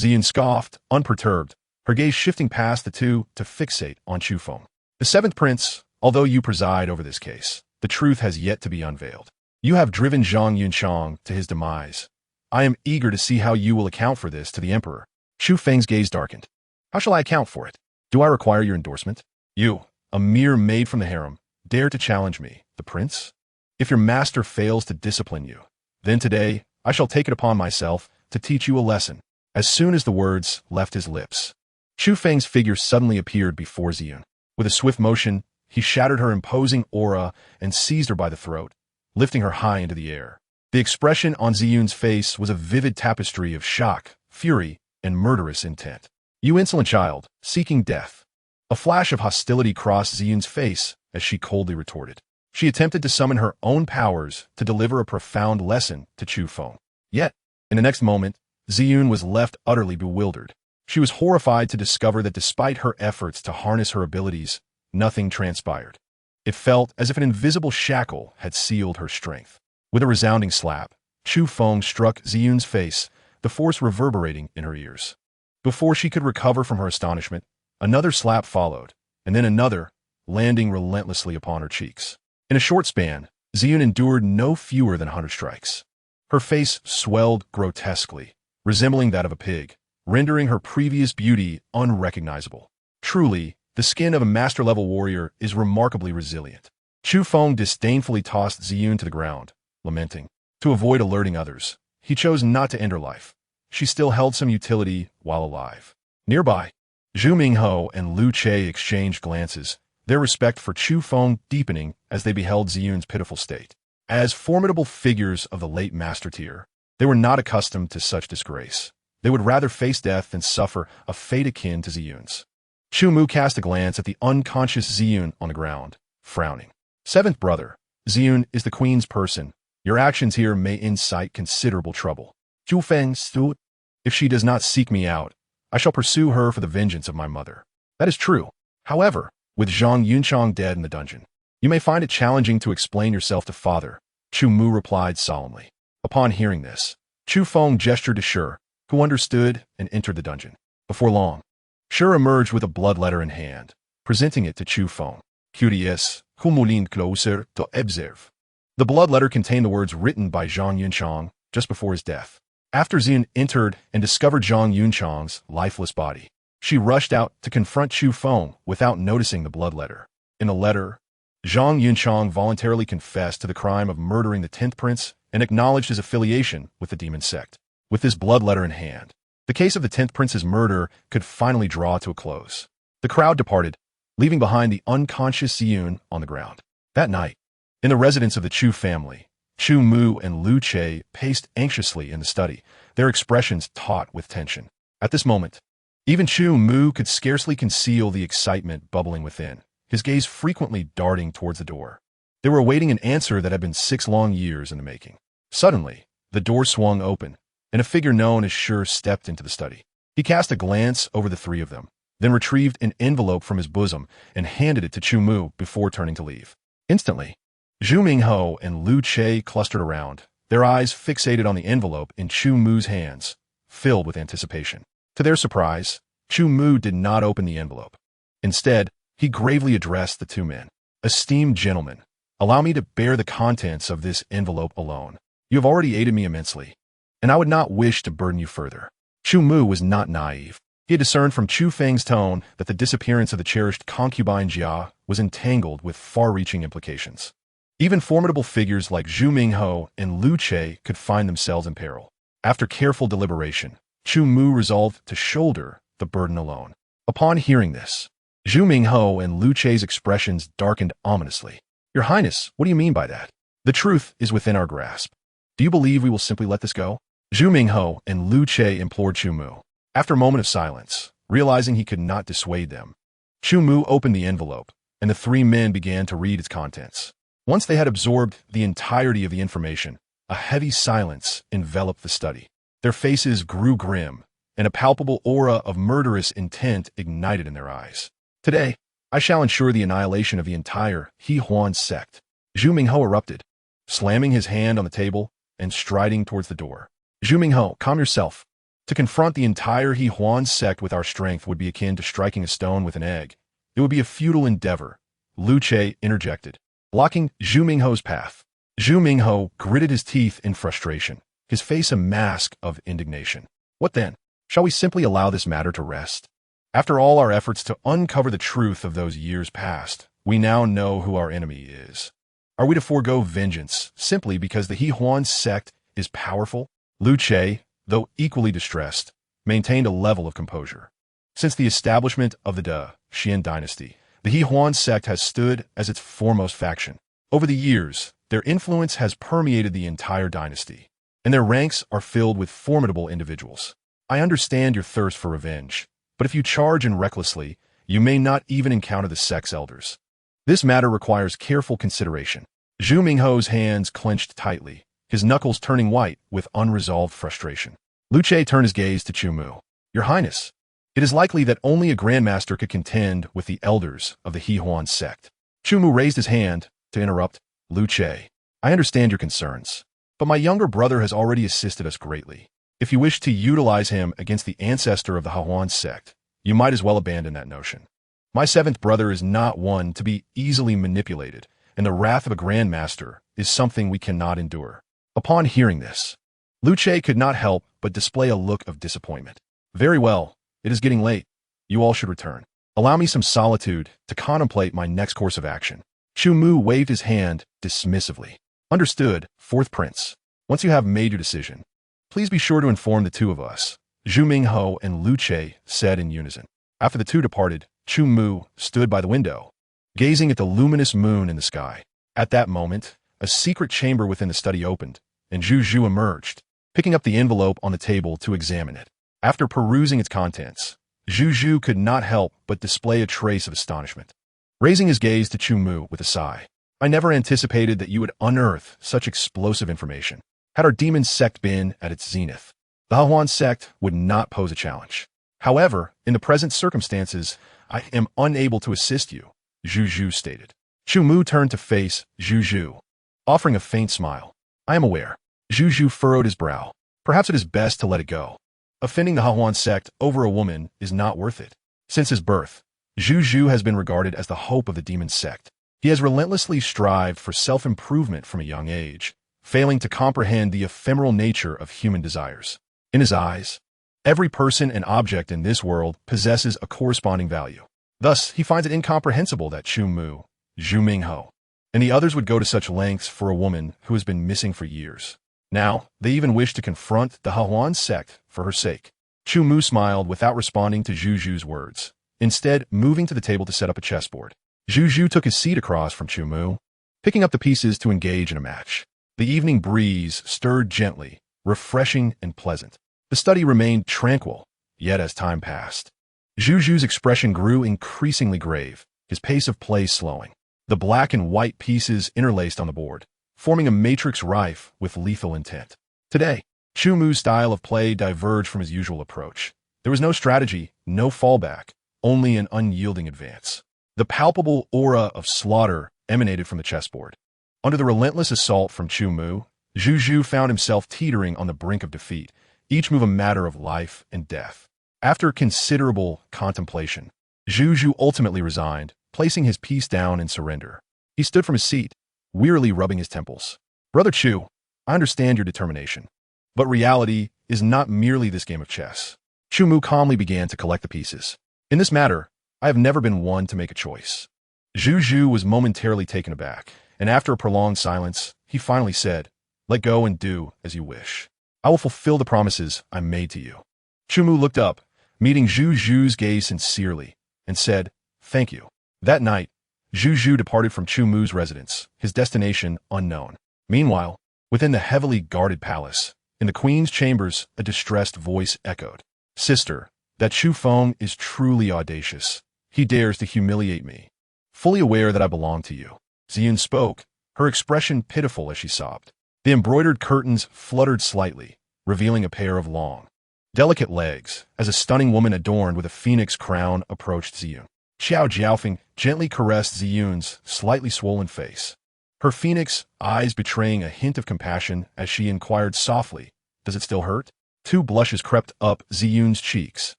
Ziyun scoffed, unperturbed, her gaze shifting past the two to fixate on Chu Feng. The seventh prince, although you preside over this case, the truth has yet to be unveiled. You have driven Zhang Yunchang to his demise. I am eager to see how you will account for this to the emperor. Chu Feng's gaze darkened. How shall I account for it? Do I require your endorsement? You, a mere maid from the harem, dare to challenge me, the prince? If your master fails to discipline you, then today I shall take it upon myself to teach you a lesson. As soon as the words left his lips, Chu Feng's figure suddenly appeared before Ziyun. With a swift motion, he shattered her imposing aura and seized her by the throat, lifting her high into the air. The expression on Ziyun's face was a vivid tapestry of shock, fury, and murderous intent. You insolent child, seeking death. A flash of hostility crossed Ziyun's face as she coldly retorted. She attempted to summon her own powers to deliver a profound lesson to Chu Feng. Yet, in the next moment, Ziyun was left utterly bewildered. She was horrified to discover that despite her efforts to harness her abilities, nothing transpired. It felt as if an invisible shackle had sealed her strength. With a resounding slap, Chu Feng struck Ziyun's face, the force reverberating in her ears. Before she could recover from her astonishment, another slap followed, and then another, landing relentlessly upon her cheeks. In a short span, Ziyun endured no fewer than 100 strikes. Her face swelled grotesquely, resembling that of a pig, rendering her previous beauty unrecognizable. Truly, the skin of a master-level warrior is remarkably resilient. Chu Feng disdainfully tossed Ziyun to the ground, lamenting. To avoid alerting others, he chose not to end her life. She still held some utility while alive. Nearby, Zhu Mingho and Lu Che exchanged glances, their respect for Chu Feng deepening as they beheld Ziyun's pitiful state. As formidable figures of the late master tier, they were not accustomed to such disgrace. They would rather face death than suffer a fate akin to Ziyun's. Chu Mu cast a glance at the unconscious Ziyun on the ground, frowning. Seventh brother, Ziyun is the queen's person. Your actions here may incite considerable trouble. Chu Feng stood. If she does not seek me out, I shall pursue her for the vengeance of my mother. That is true. However, with Zhang Yunchang dead in the dungeon, you may find it challenging to explain yourself to father, Chu Mu replied solemnly. Upon hearing this, Chu Feng gestured to Shi, who understood and entered the dungeon. Before long, Shi emerged with a blood letter in hand, presenting it to Chu Feng. QDS, Humulin closer to observe. The blood letter contained the words written by Zhang Yunchang just before his death. After Xin entered and discovered Zhang Yunchang's lifeless body, she rushed out to confront Chu Feng without noticing the blood letter. In the letter, Zhang Yunchang voluntarily confessed to the crime of murdering the 10th prince and acknowledged his affiliation with the demon sect. With this blood letter in hand, the case of the 10th prince's murder could finally draw to a close. The crowd departed, leaving behind the unconscious Xiyun on the ground. That night, in the residence of the Chu family, Chu Mu and Lu Che paced anxiously in the study, their expressions taut with tension. At this moment, even Chu Mu could scarcely conceal the excitement bubbling within, his gaze frequently darting towards the door. They were awaiting an answer that had been 6 long years in the making. Suddenly, the door swung open, and a figure known as Sure stepped into the study. He cast a glance over the 3 of them, then retrieved an envelope from his bosom and handed it to Chu Mu before turning to leave. Instantly, Zhu Mingho and Lu Che clustered around, their eyes fixated on the envelope in Chu Mu's hands, filled with anticipation. To their surprise, Chu Mu did not open the envelope. Instead, he gravely addressed the 2 men. "Esteemed gentlemen, allow me to bear the contents of this envelope alone. You have already aided me immensely, and I would not wish to burden you further." Chu Mu was not naive. He had discerned from Chu Feng's tone that the disappearance of the cherished concubine Jia was entangled with far-reaching implications. Even formidable figures like Zhu Mingho and Lu Che could find themselves in peril. After careful deliberation, Chu Mu resolved to shoulder the burden alone. Upon hearing this, Zhu Mingho and Lu Che's expressions darkened ominously. "Your Highness, what do you mean by that? The truth is within our grasp. Do you believe we will simply let this go?" Zhu Mingho and Lu Che implored Chu Mu. After a moment of silence, realizing he could not dissuade them, Chu Mu opened the envelope, and the 3 men began to read its contents. Once they had absorbed the entirety of the information, a heavy silence enveloped the study. Their faces grew grim, and a palpable aura of murderous intent ignited in their eyes. "Today, I shall ensure the annihilation of the entire He Huan sect," Zhu Mingho erupted, slamming his hand on the table and striding towards the door. "Zhu Mingho, calm yourself. To confront the entire He Huan sect with our strength would be akin to striking a stone with an egg. It would be a futile endeavor," Lu Che interjected, blocking Zhu Mingho's path. Zhu Mingho gritted his teeth in frustration, his face a mask of indignation. "What then? Shall we simply allow this matter to rest? After all our efforts to uncover the truth of those years past, we now know who our enemy is. Are we to forego vengeance simply because the He Huan sect is powerful?" Lu Che, though equally distressed, maintained a level of composure. Since the establishment of the Xian dynasty, the He Huan sect has stood as its foremost faction. Over the years, their influence has permeated the entire dynasty, and their ranks are filled with formidable individuals. I understand your thirst for revenge, but if you charge in recklessly, you may not even encounter the sect's elders. This matter requires careful consideration. Zhu Mingho's hands clenched tightly, his knuckles turning white with unresolved frustration. Lu Che turned his gaze to Chu Mu. "Your Highness, it is likely that only a Grandmaster could contend with the elders of the He Huan sect." Chu Mu raised his hand to interrupt Lu Che. "I understand your concerns, but my younger brother has already assisted us greatly. If you wish to utilize him against the ancestor of the He Huan sect, you might as well abandon that notion. My 7th brother is not one to be easily manipulated, and the wrath of a Grandmaster is something we cannot endure." Upon hearing this, Lu Che could not help but display a look of disappointment. "Very well, it is getting late. You all should return. Allow me some solitude to contemplate my next course of action." Chu Mu waved his hand dismissively. "Understood, 4th Prince. Once you have made your decision, please be sure to inform the 2 of us," Zhu Mingho and Lu Che said in unison. After the 2 departed, Chu Mu stood by the window, gazing at the luminous moon in the sky. At that moment, a secret chamber within the study opened, and Zhu Zhu emerged, picking up the envelope on the table to examine it. After perusing its contents, Zhu Zhu could not help but display a trace of astonishment. Raising his gaze to Chu Mu with a sigh, "I never anticipated that you would unearth such explosive information. Had our demon sect been at its zenith, the He Huan sect would not pose a challenge. However, in the present circumstances, I am unable to assist you," Zhu Zhu stated. Chu Mu turned to face Zhu Zhu, offering a faint smile. "I am aware." Zhu Zhu furrowed his brow. "Perhaps it is best to let it go. Offending the He Huan sect over a woman is not worth it." Since his birth, Zhu Zhu has been regarded as the hope of the demon sect. He has relentlessly strived for self-improvement from a young age, failing to comprehend the ephemeral nature of human desires. In his eyes, every person and object in this world possesses a corresponding value. Thus, he finds it incomprehensible that Chu Mu, Zhu Mingho, and the others would go to such lengths for a woman who has been missing for years. Now, they even wish to confront the Hahuan sect for her sake. Chu Mu smiled without responding to Zhu Zhu's words, instead moving to the table to set up a chessboard. Zhu Zhu took his seat across from Chu Mu, picking up the pieces to engage in a match. The evening breeze stirred gently, refreshing and pleasant. The study remained tranquil, yet as time passed, Zhu Zhu's expression grew increasingly grave, his pace of play slowing. The black and white pieces interlaced on the board, forming a matrix rife with lethal intent. Today, Chu Mu's style of play diverged from his usual approach. There was no strategy, no fallback, only an unyielding advance. The palpable aura of slaughter emanated from the chessboard. Under the relentless assault from Chu Mu, Zhu Zhu found himself teetering on the brink of defeat, each move a matter of life and death. After considerable contemplation, Zhu Zhu ultimately resigned, placing his piece down in surrender. He stood from his seat, wearily rubbing his temples. Brother Chu, I understand your determination, but reality is not merely this game of chess. Chu Mu calmly began to collect the pieces. In this matter, I have never been one to make a choice. Zhu Zhu was momentarily taken aback, and after a prolonged silence, he finally said, "Let go and do as you wish. I will fulfill the promises I made to you." Chu Mu looked up, meeting Zhu Zhu's gaze sincerely, and said, "Thank you." That night, Zhu Zhu departed from Chu Mu's residence, his destination unknown. Meanwhile, within the heavily guarded palace, in the queen's chambers, a distressed voice echoed. "Sister, that Chu Feng is truly audacious. He dares to humiliate me. Fully aware that I belong to you." Ziyun spoke, her expression pitiful as she sobbed. The embroidered curtains fluttered slightly, revealing a pair of long, delicate legs, as a stunning woman adorned with a phoenix crown approached Ziyun. Xiao Jiaofeng gently caressed Ziyun's slightly swollen face, her phoenix eyes betraying a hint of compassion as she inquired softly, "Does it still hurt?" Two blushes crept up Ziyun's cheeks,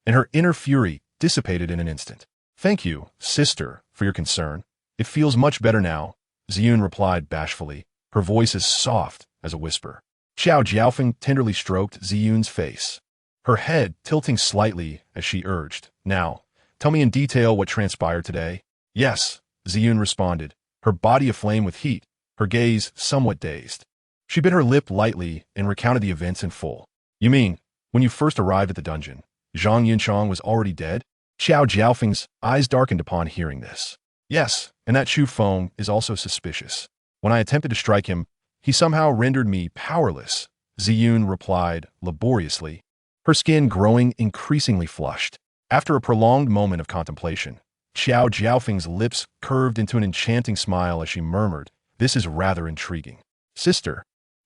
and her inner fury dissipated in an instant. "Thank you, sister, for your concern. It feels much better now," Ziyun replied bashfully, her voice as soft as a whisper. Xiao Jiaofeng tenderly stroked Ziyun's face, her head tilting slightly as she urged, "Now, tell me in detail what transpired today." "Yes," Ziyun responded, her body aflame with heat, her gaze somewhat dazed. She bit her lip lightly and recounted the events in full. "You mean, when you first arrived at the dungeon, Zhang Yunchang was already dead?" Xiao Jiaofeng's eyes darkened upon hearing this. "Yes, and that Chu Feng is also suspicious. When I attempted to strike him, he somehow rendered me powerless," Ziyun replied laboriously, her skin growing increasingly flushed. After a prolonged moment of contemplation, Xiao Jiaofeng's lips curved into an enchanting smile as she murmured, "This is rather intriguing. Sister,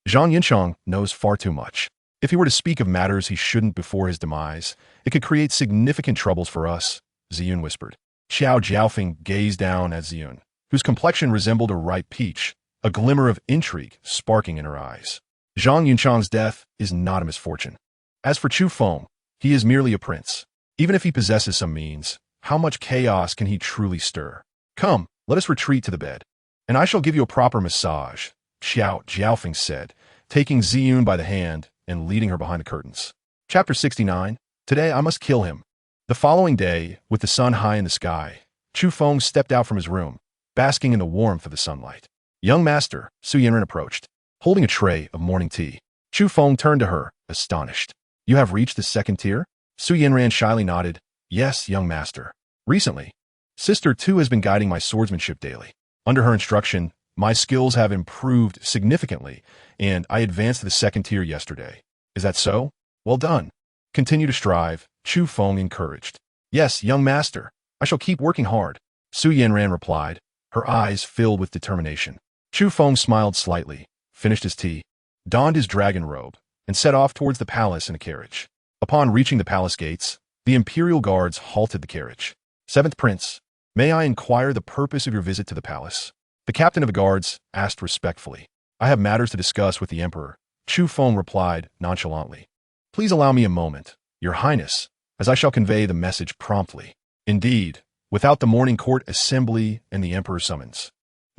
Zhang Yunchang knows far too much. If he were to speak of matters he shouldn't before his demise, it could create significant troubles for us," Ziyun whispered. Xiao Jiaofeng gazed down at Ziyun, whose complexion resembled a ripe peach, a glimmer of intrigue sparking in her eyes. "Zhang Yunchang's death is not a misfortune. As for Chu Feng, he is merely a prince. Even if he possesses some means, how much chaos can he truly stir? Come, let us retreat to the bed, and I shall give you a proper massage," Xiao Jiaofeng said, taking Ziyun by the hand and leading her behind the curtains. Chapter 69. Today I must kill him. The following day, with the sun high in the sky, Chu Feng stepped out from his room, basking in the warmth of the sunlight. "Young master," Su Yanran approached, holding a tray of morning tea. Chu Feng turned to her, astonished. "You have reached the second tier?" Su Yanran shyly nodded. "Yes, young master. Recently, Sister Tu has been guiding my swordsmanship daily. Under her instruction, my skills have improved significantly, and I advanced to the second tier yesterday. Is that so? Well done. Continue to strive," Chu Feng encouraged. "Yes, young master. I shall keep working hard," Su Yanran replied, her eyes filled with determination. Chu Feng smiled slightly, finished his tea, donned his dragon robe, and set off towards the palace in a carriage. Upon reaching the palace gates, the imperial guards halted the carriage. "Seventh Prince, may I inquire the purpose of your visit to the palace?" The captain of the guards asked respectfully. "I have matters to discuss with the emperor," Chu Feng replied nonchalantly. "Please allow me a moment, your highness, as I shall convey the message promptly." Indeed, without the morning court assembly and the emperor's summons,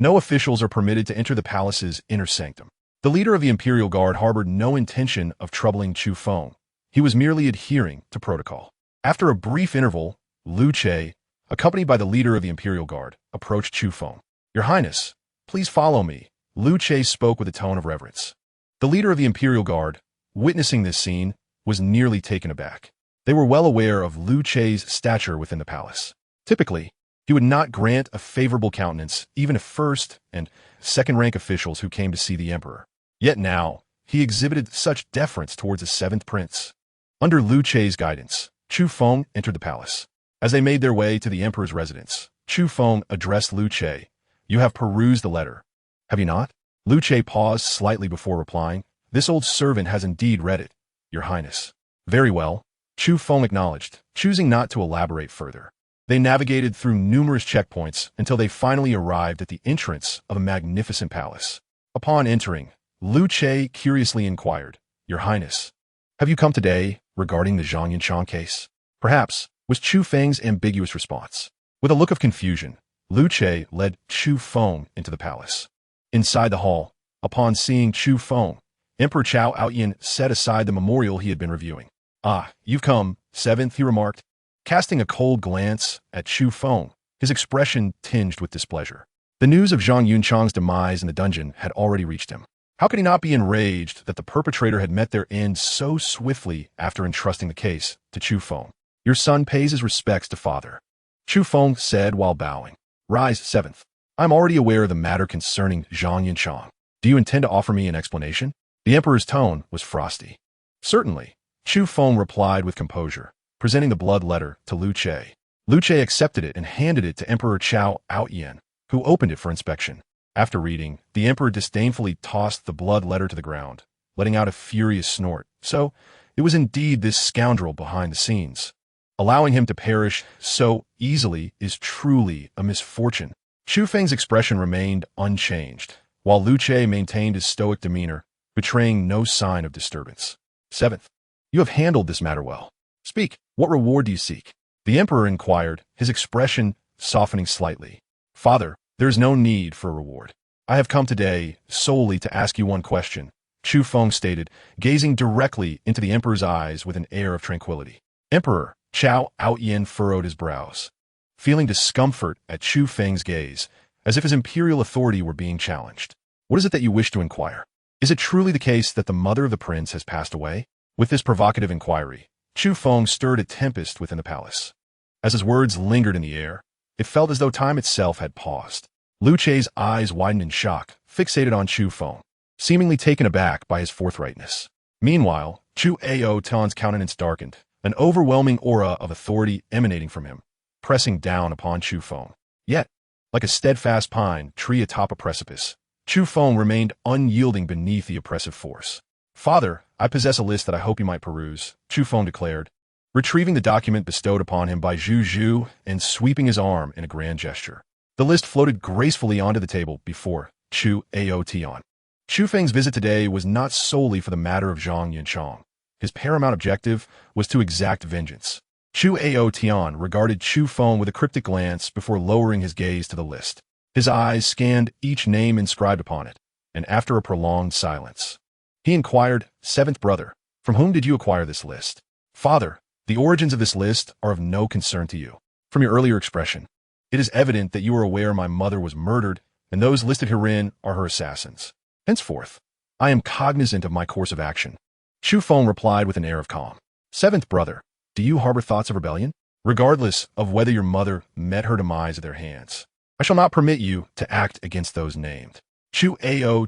No officials are permitted to enter the palace's inner sanctum. The leader of the Imperial Guard harbored no intention of troubling Chu Feng. He was merely adhering to protocol. After a brief interval, Liu Che, accompanied by the leader of the Imperial Guard, approached Chu Feng. "Your Highness, please follow me." Liu Che spoke with a tone of reverence. The leader of the Imperial Guard, witnessing this scene, was nearly taken aback. They were well aware of Liu Che's stature within the palace. Typically, he would not grant a favorable countenance even to first- and second-rank officials who came to see the emperor. Yet now, he exhibited such deference towards the seventh prince. Under Liu Che's guidance, Chu Feng entered the palace. As they made their way to the emperor's residence, Chu Feng addressed Liu Che. "You have perused the letter, have you not?" Liu Che paused slightly before replying. "This old servant has indeed read it, Your Highness." "Very well," Chu Feng acknowledged, choosing not to elaborate further. They navigated through numerous checkpoints until they finally arrived at the entrance of a magnificent palace. Upon entering, Liu Che curiously inquired, "Your Highness, have you come today regarding the Zhang Yunchang case?" "Perhaps," was Chu Feng's ambiguous response. With a look of confusion, Liu Che led Chu Feng into the palace. Inside the hall, upon seeing Chu Feng, Emperor Chao Outyin set aside the memorial he had been reviewing. "Ah, you've come, seventh," he remarked. Casting a cold glance at Chu Feng, his expression tinged with displeasure. The news of Zhang Yunchang's demise in the dungeon had already reached him. How could he not be enraged that the perpetrator had met their end so swiftly after entrusting the case to Chu Feng? "Your son pays his respects to father," Chu Feng said while bowing. "Rise, seventh. I am already aware of the matter concerning Zhang Yunchang. Do you intend to offer me an explanation?" The emperor's tone was frosty. "Certainly," Chu Feng replied with composure, presenting the blood letter to Liu Che. Liu Che accepted it and handed it to Emperor Chao Outyin, who opened it for inspection. After reading, the emperor disdainfully tossed the blood letter to the ground, letting out a furious snort. So, it was indeed this scoundrel behind the scenes. Allowing him to perish so easily is truly a misfortune. Chu Feng's expression remained unchanged, while Liu Che maintained his stoic demeanor, betraying no sign of disturbance. "Seventh, you have handled this matter well. Speak, what reward do you seek?" The emperor inquired, his expression softening slightly. "Father, there is no need for a reward. I have come today solely to ask you one question," Chu Feng stated, gazing directly into the emperor's eyes with an air of tranquility. Emperor Chao Outyin furrowed his brows, feeling discomfort at Chu Feng's gaze, as if his imperial authority were being challenged. "What is it that you wish to inquire? Is it truly the case that the mother of the prince has passed away?" With this provocative inquiry, Chu Feng stirred a tempest within the palace. As his words lingered in the air, it felt as though time itself had paused. Liu Che's eyes widened in shock, fixated on Chu Feng, seemingly taken aback by his forthrightness. Meanwhile, Chu Tian's countenance darkened, an overwhelming aura of authority emanating from him, pressing down upon Chu Feng. Yet, like a steadfast pine tree atop a precipice, Chu Feng remained unyielding beneath the oppressive force. "Father, I possess a list that I hope you might peruse," Chu Feng declared, retrieving the document bestowed upon him by Zhu Zhu and sweeping his arm in a grand gesture. The list floated gracefully onto the table before Chu Tian. Chu Feng's visit today was not solely for the matter of Zhang Yunchang. His paramount objective was to exact vengeance. Chu Tian regarded Chu Feng with a cryptic glance before lowering his gaze to the list. His eyes scanned each name inscribed upon it, and after a prolonged silence, he inquired, "Seventh brother, from whom did you acquire this list?" "Father, the origins of this list are of no concern to you. From your earlier expression, it is evident that you are aware my mother was murdered, and those listed herein are her assassins. Henceforth, I am cognizant of my course of action." Chu Feng replied with an air of calm. "Seventh brother, do you harbor thoughts of rebellion? Regardless of whether your mother met her demise at their hands, I shall not permit you to act against those named." Chu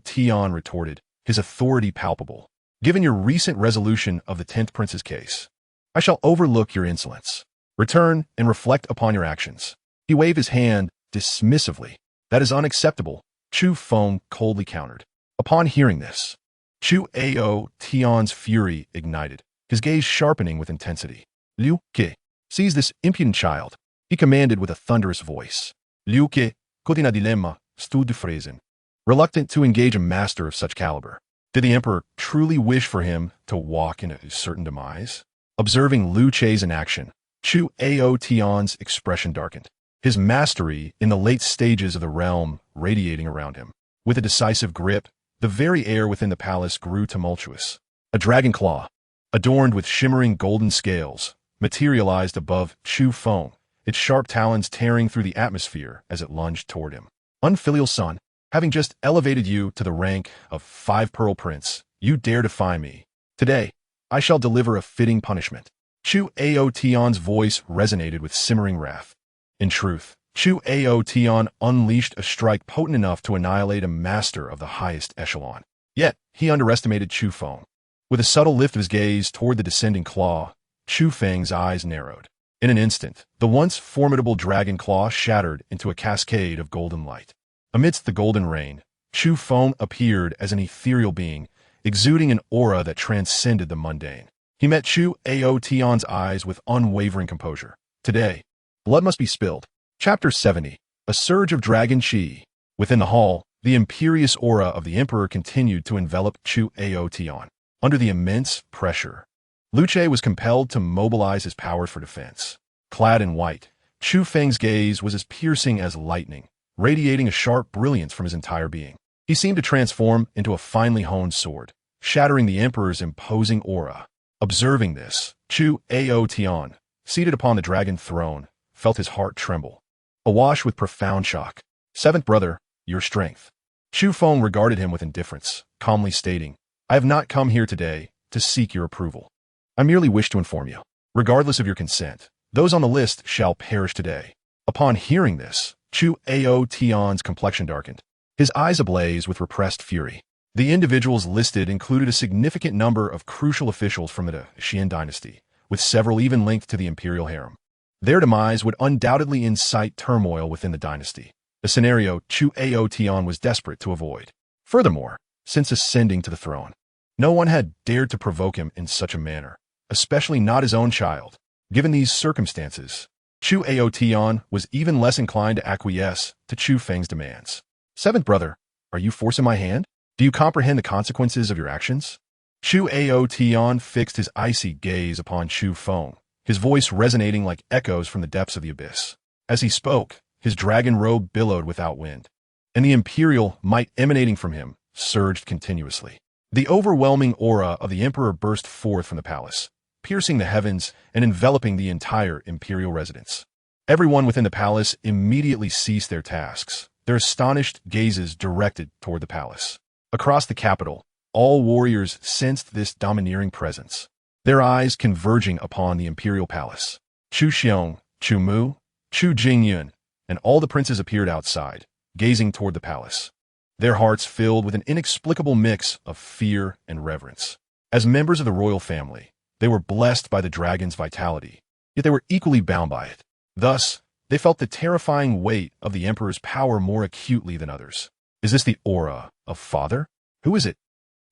Tian retorted, his authority palpable. "Given your recent resolution of the 10th prince's case, I shall overlook your insolence. Return and reflect upon your actions." He waved his hand dismissively. "That is unacceptable," Chu Feng coldly countered. Upon hearing this, Chu Tian's fury ignited, his gaze sharpening with intensity. "Liu Ke, seize this impudent child," he commanded with a thunderous voice. Liu Ke, cotina dilemma, stood frozen, reluctant to engage a master of such caliber. Did the emperor truly wish for him to walk in a certain demise? Observing Liu Che's inaction, Chu Tian's expression darkened. his mastery in the late stages of the realm radiating around him. With a decisive grip, the very air within the palace grew tumultuous. A dragon claw, adorned with shimmering golden scales, materialized above Chu Feng, its sharp talons tearing through the atmosphere as it lunged toward him. Unfilial son, having just elevated you to the rank of 5-pearl prince, you dare defy me. Today, I shall deliver a fitting punishment. Chu Aotion's voice resonated with simmering wrath. In truth, Chu Aotion unleashed a strike potent enough to annihilate a master of the highest echelon. Yet, he underestimated Chu Feng. With a subtle lift of his gaze toward the descending claw, Chu Feng's eyes narrowed. In an instant, the once formidable dragon claw shattered into a cascade of golden light. Amidst the golden rain, Chu Feng appeared as an ethereal being, exuding an aura that transcended the mundane. He met Chu Aotion's eyes with unwavering composure. Today, blood must be spilled. Chapter 70. A Surge of Dragon Qi. Within the hall, the imperious aura of the emperor continued to envelop Chu Aotion. Under the immense pressure, Luce was compelled to mobilize his powers for defense. Clad in white, Chu Feng's gaze was as piercing as lightning, radiating a sharp brilliance from his entire being. He seemed to transform into a finely honed sword, shattering the emperor's imposing aura. Observing this, Chu Aotion, seated upon the dragon throne, felt his heart tremble. Awash with profound shock. Seventh brother, your strength. Chu Feng regarded him with indifference, calmly stating, I have not come here today to seek your approval. I merely wish to inform you. Regardless of your consent, those on the list shall perish today. Upon hearing this, Chu Aotion's complexion darkened, his eyes ablaze with repressed fury. The individuals listed included a significant number of crucial officials from the Xian dynasty, with several even linked to the imperial harem. Their demise would undoubtedly incite turmoil within the dynasty, a scenario Chu Aotion was desperate to avoid. Furthermore, since ascending to the throne, no one had dared to provoke him in such a manner, especially not his own child. Given these circumstances, Chu Aotion was even less inclined to acquiesce to Chu Feng's demands. Seventh brother, are you forcing my hand? Do you comprehend the consequences of your actions? Chu Aotion fixed his icy gaze upon Chu Feng, his voice resonating like echoes from the depths of the abyss. As he spoke, his dragon robe billowed without wind, and the imperial might emanating from him surged continuously. The overwhelming aura of the emperor burst forth from the palace, piercing the heavens and enveloping the entire imperial residence. Everyone within the palace immediately ceased their tasks, their astonished gazes directed toward the palace. Across the capital, all warriors sensed this domineering presence, their eyes converging upon the imperial palace. Chu Xiong, Chu Mu, Chu Jingyun, and all the princes appeared outside, gazing toward the palace, their hearts filled with an inexplicable mix of fear and reverence. As members of the royal family, they were blessed by the dragon's vitality, yet they were equally bound by it. Thus, they felt the terrifying weight of the emperor's power more acutely than others. Is this the aura of father? Who is it?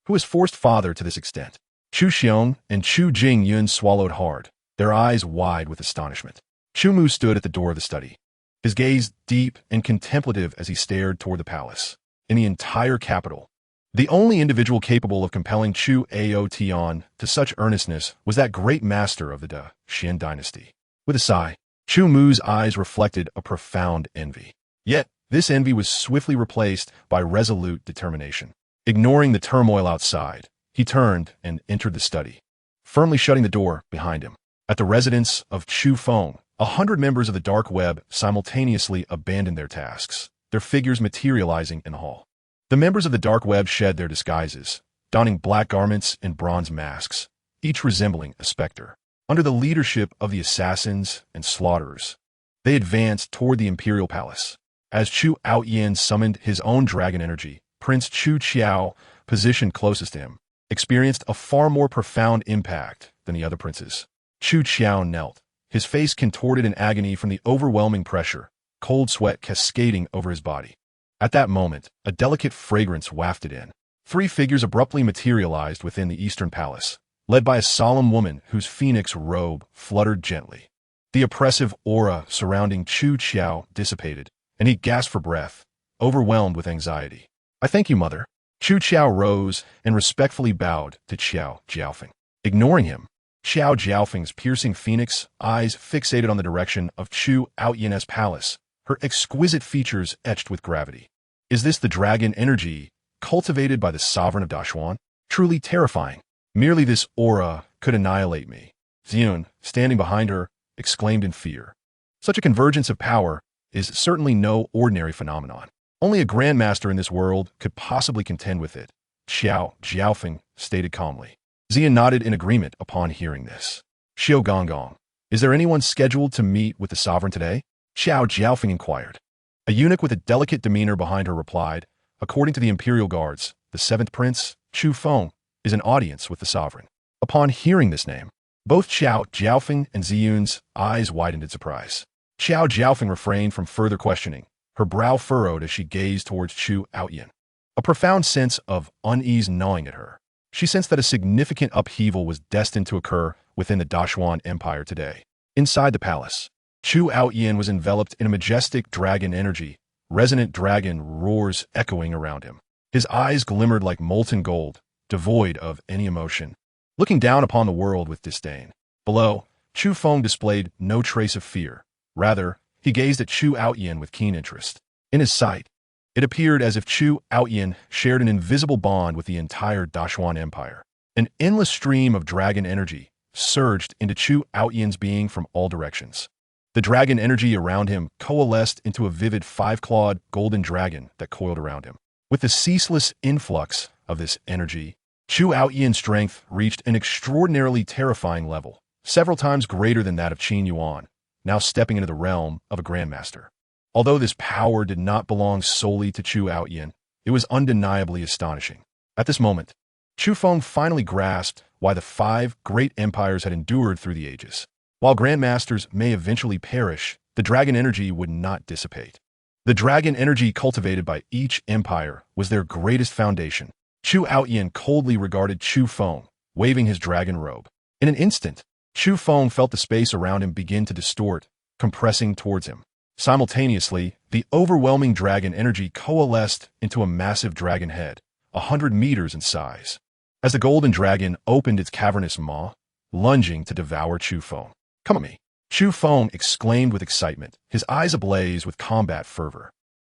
Who has forced father to this extent? Chu Xiong and Chu Jingyun swallowed hard, their eyes wide with astonishment. Chu Mu stood at the door of the study, his gaze deep and contemplative as he stared toward the palace. In the entire capital, the only individual capable of compelling Chu Aotion to such earnestness was that great master of the Xian dynasty. With a sigh, Chu Mu's eyes reflected a profound envy. Yet, this envy was swiftly replaced by resolute determination. Ignoring the turmoil outside, he turned and entered the study, firmly shutting the door behind him. At the residence of Chu Feng, 100 members of the dark web simultaneously abandoned their tasks, their figures materializing in the hall. The members of the dark web shed their disguises, donning black garments and bronze masks, each resembling a specter. Under the leadership of the assassins and slaughterers, they advanced toward the imperial palace. As Chu Outyin summoned his own dragon energy, Prince Chu Qiao, positioned closest to him, experienced a far more profound impact than the other princes. Chu Qiao knelt, his face contorted in agony from the overwhelming pressure, cold sweat cascading over his body. At that moment, a delicate fragrance wafted in. 3 figures abruptly materialized within the eastern palace, led by a solemn woman whose phoenix robe fluttered gently. The oppressive aura surrounding Chu Qiao dissipated, and he gasped for breath, overwhelmed with anxiety. I thank you, mother. Chu Qiao rose and respectfully bowed to Qiao Jiaofeng. Ignoring him, Xiao Jiaofeng's piercing phoenix eyes fixated on the direction of Chu Outyan's palace, her exquisite features etched with gravity. Is this the dragon energy cultivated by the sovereign of Dashuan? Truly terrifying. Merely this aura could annihilate me. Ziyun, standing behind her, exclaimed in fear. Such a convergence of power is certainly no ordinary phenomenon. Only a grandmaster in this world could possibly contend with it, Xiao Jiaofeng stated calmly. Ziyun nodded in agreement upon hearing this. Xiao Gonggong, is there anyone scheduled to meet with the sovereign today? Xiao Jiaofeng inquired. A eunuch with a delicate demeanor behind her replied, according to the imperial guards, the seventh prince, Chu Feng, is in audience with the sovereign. Upon hearing this name, both Xiao Jiaofeng and Ziyun's eyes widened in surprise. Xiao Jiaofeng refrained from further questioning, her brow furrowed as she gazed towards Chu Outyan. A profound sense of unease gnawing at her. She sensed that a significant upheaval was destined to occur within the Dashuan Empire today. Inside the palace, Chu Outyan was enveloped in a majestic dragon energy, resonant dragon roars echoing around him. His eyes glimmered like molten gold, devoid of any emotion, looking down upon the world with disdain. Below, Chu Feng displayed no trace of fear. Rather, he gazed at Chu Outyan with keen interest. In his sight, it appeared as if Chu Outyan shared an invisible bond with the entire Dashuan Empire. An endless stream of dragon energy surged into Chu Outyan's being from all directions. The dragon energy around him coalesced into a vivid five-clawed golden dragon that coiled around him. With the ceaseless influx of this energy, Chu Outyan's strength reached an extraordinarily terrifying level, several times greater than that of Qin Yuan, now stepping into the realm of a Grandmaster. Although this power did not belong solely to Chu Outyan, it was undeniably astonishing. At this moment, Chu Feng finally grasped why the five great empires had endured through the ages. While Grandmasters may eventually perish, the dragon energy would not dissipate. The dragon energy cultivated by each empire was their greatest foundation. Chu Outyan coldly regarded Chu Feng, waving his dragon robe. In an instant, Chu Feng felt the space around him begin to distort, compressing towards him. Simultaneously, the overwhelming dragon energy coalesced into a massive dragon head, 100 meters in size. As the golden dragon opened its cavernous maw, lunging to devour Chu Feng. Come at me, Chu Feng exclaimed with excitement, his eyes ablaze with combat fervor.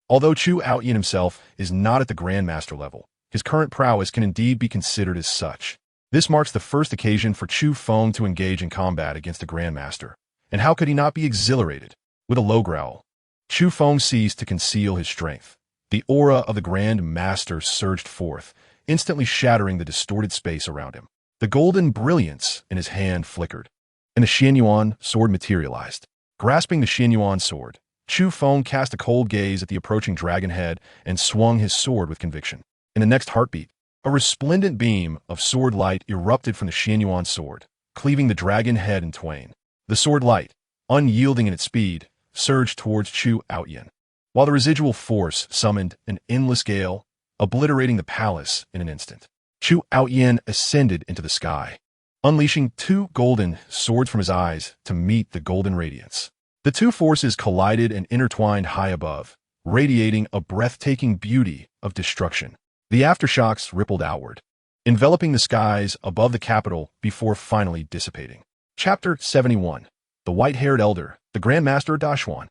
Although Chu Outyan himself is not at the Grandmaster level, his current prowess can indeed be considered as such. This marks the first occasion for Chu Feng to engage in combat against a Grandmaster, and how could he not be exhilarated? With a low growl, Chu Feng ceased to conceal his strength. The aura of the Grand Master surged forth, instantly shattering the distorted space around him. The golden brilliance in his hand flickered, and the Xianyuan sword materialized. Grasping the Xianyuan sword, Chu Feng cast a cold gaze at the approaching dragon head and swung his sword with conviction. In the next heartbeat, a resplendent beam of sword light erupted from the Xianyuan sword, cleaving the dragon head in twain. The sword light, unyielding in its speed, surged towards Chu Outyan, while the residual force summoned an endless gale, obliterating the palace in an instant. Chu Outyan ascended into the sky, unleashing two golden swords from his eyes to meet the golden radiance. The two forces collided and intertwined high above, radiating a breathtaking beauty of destruction. The aftershocks rippled outward, enveloping the skies above the capital before finally dissipating. Chapter 71. The White-Haired Elder, the Grandmaster of Dashuan.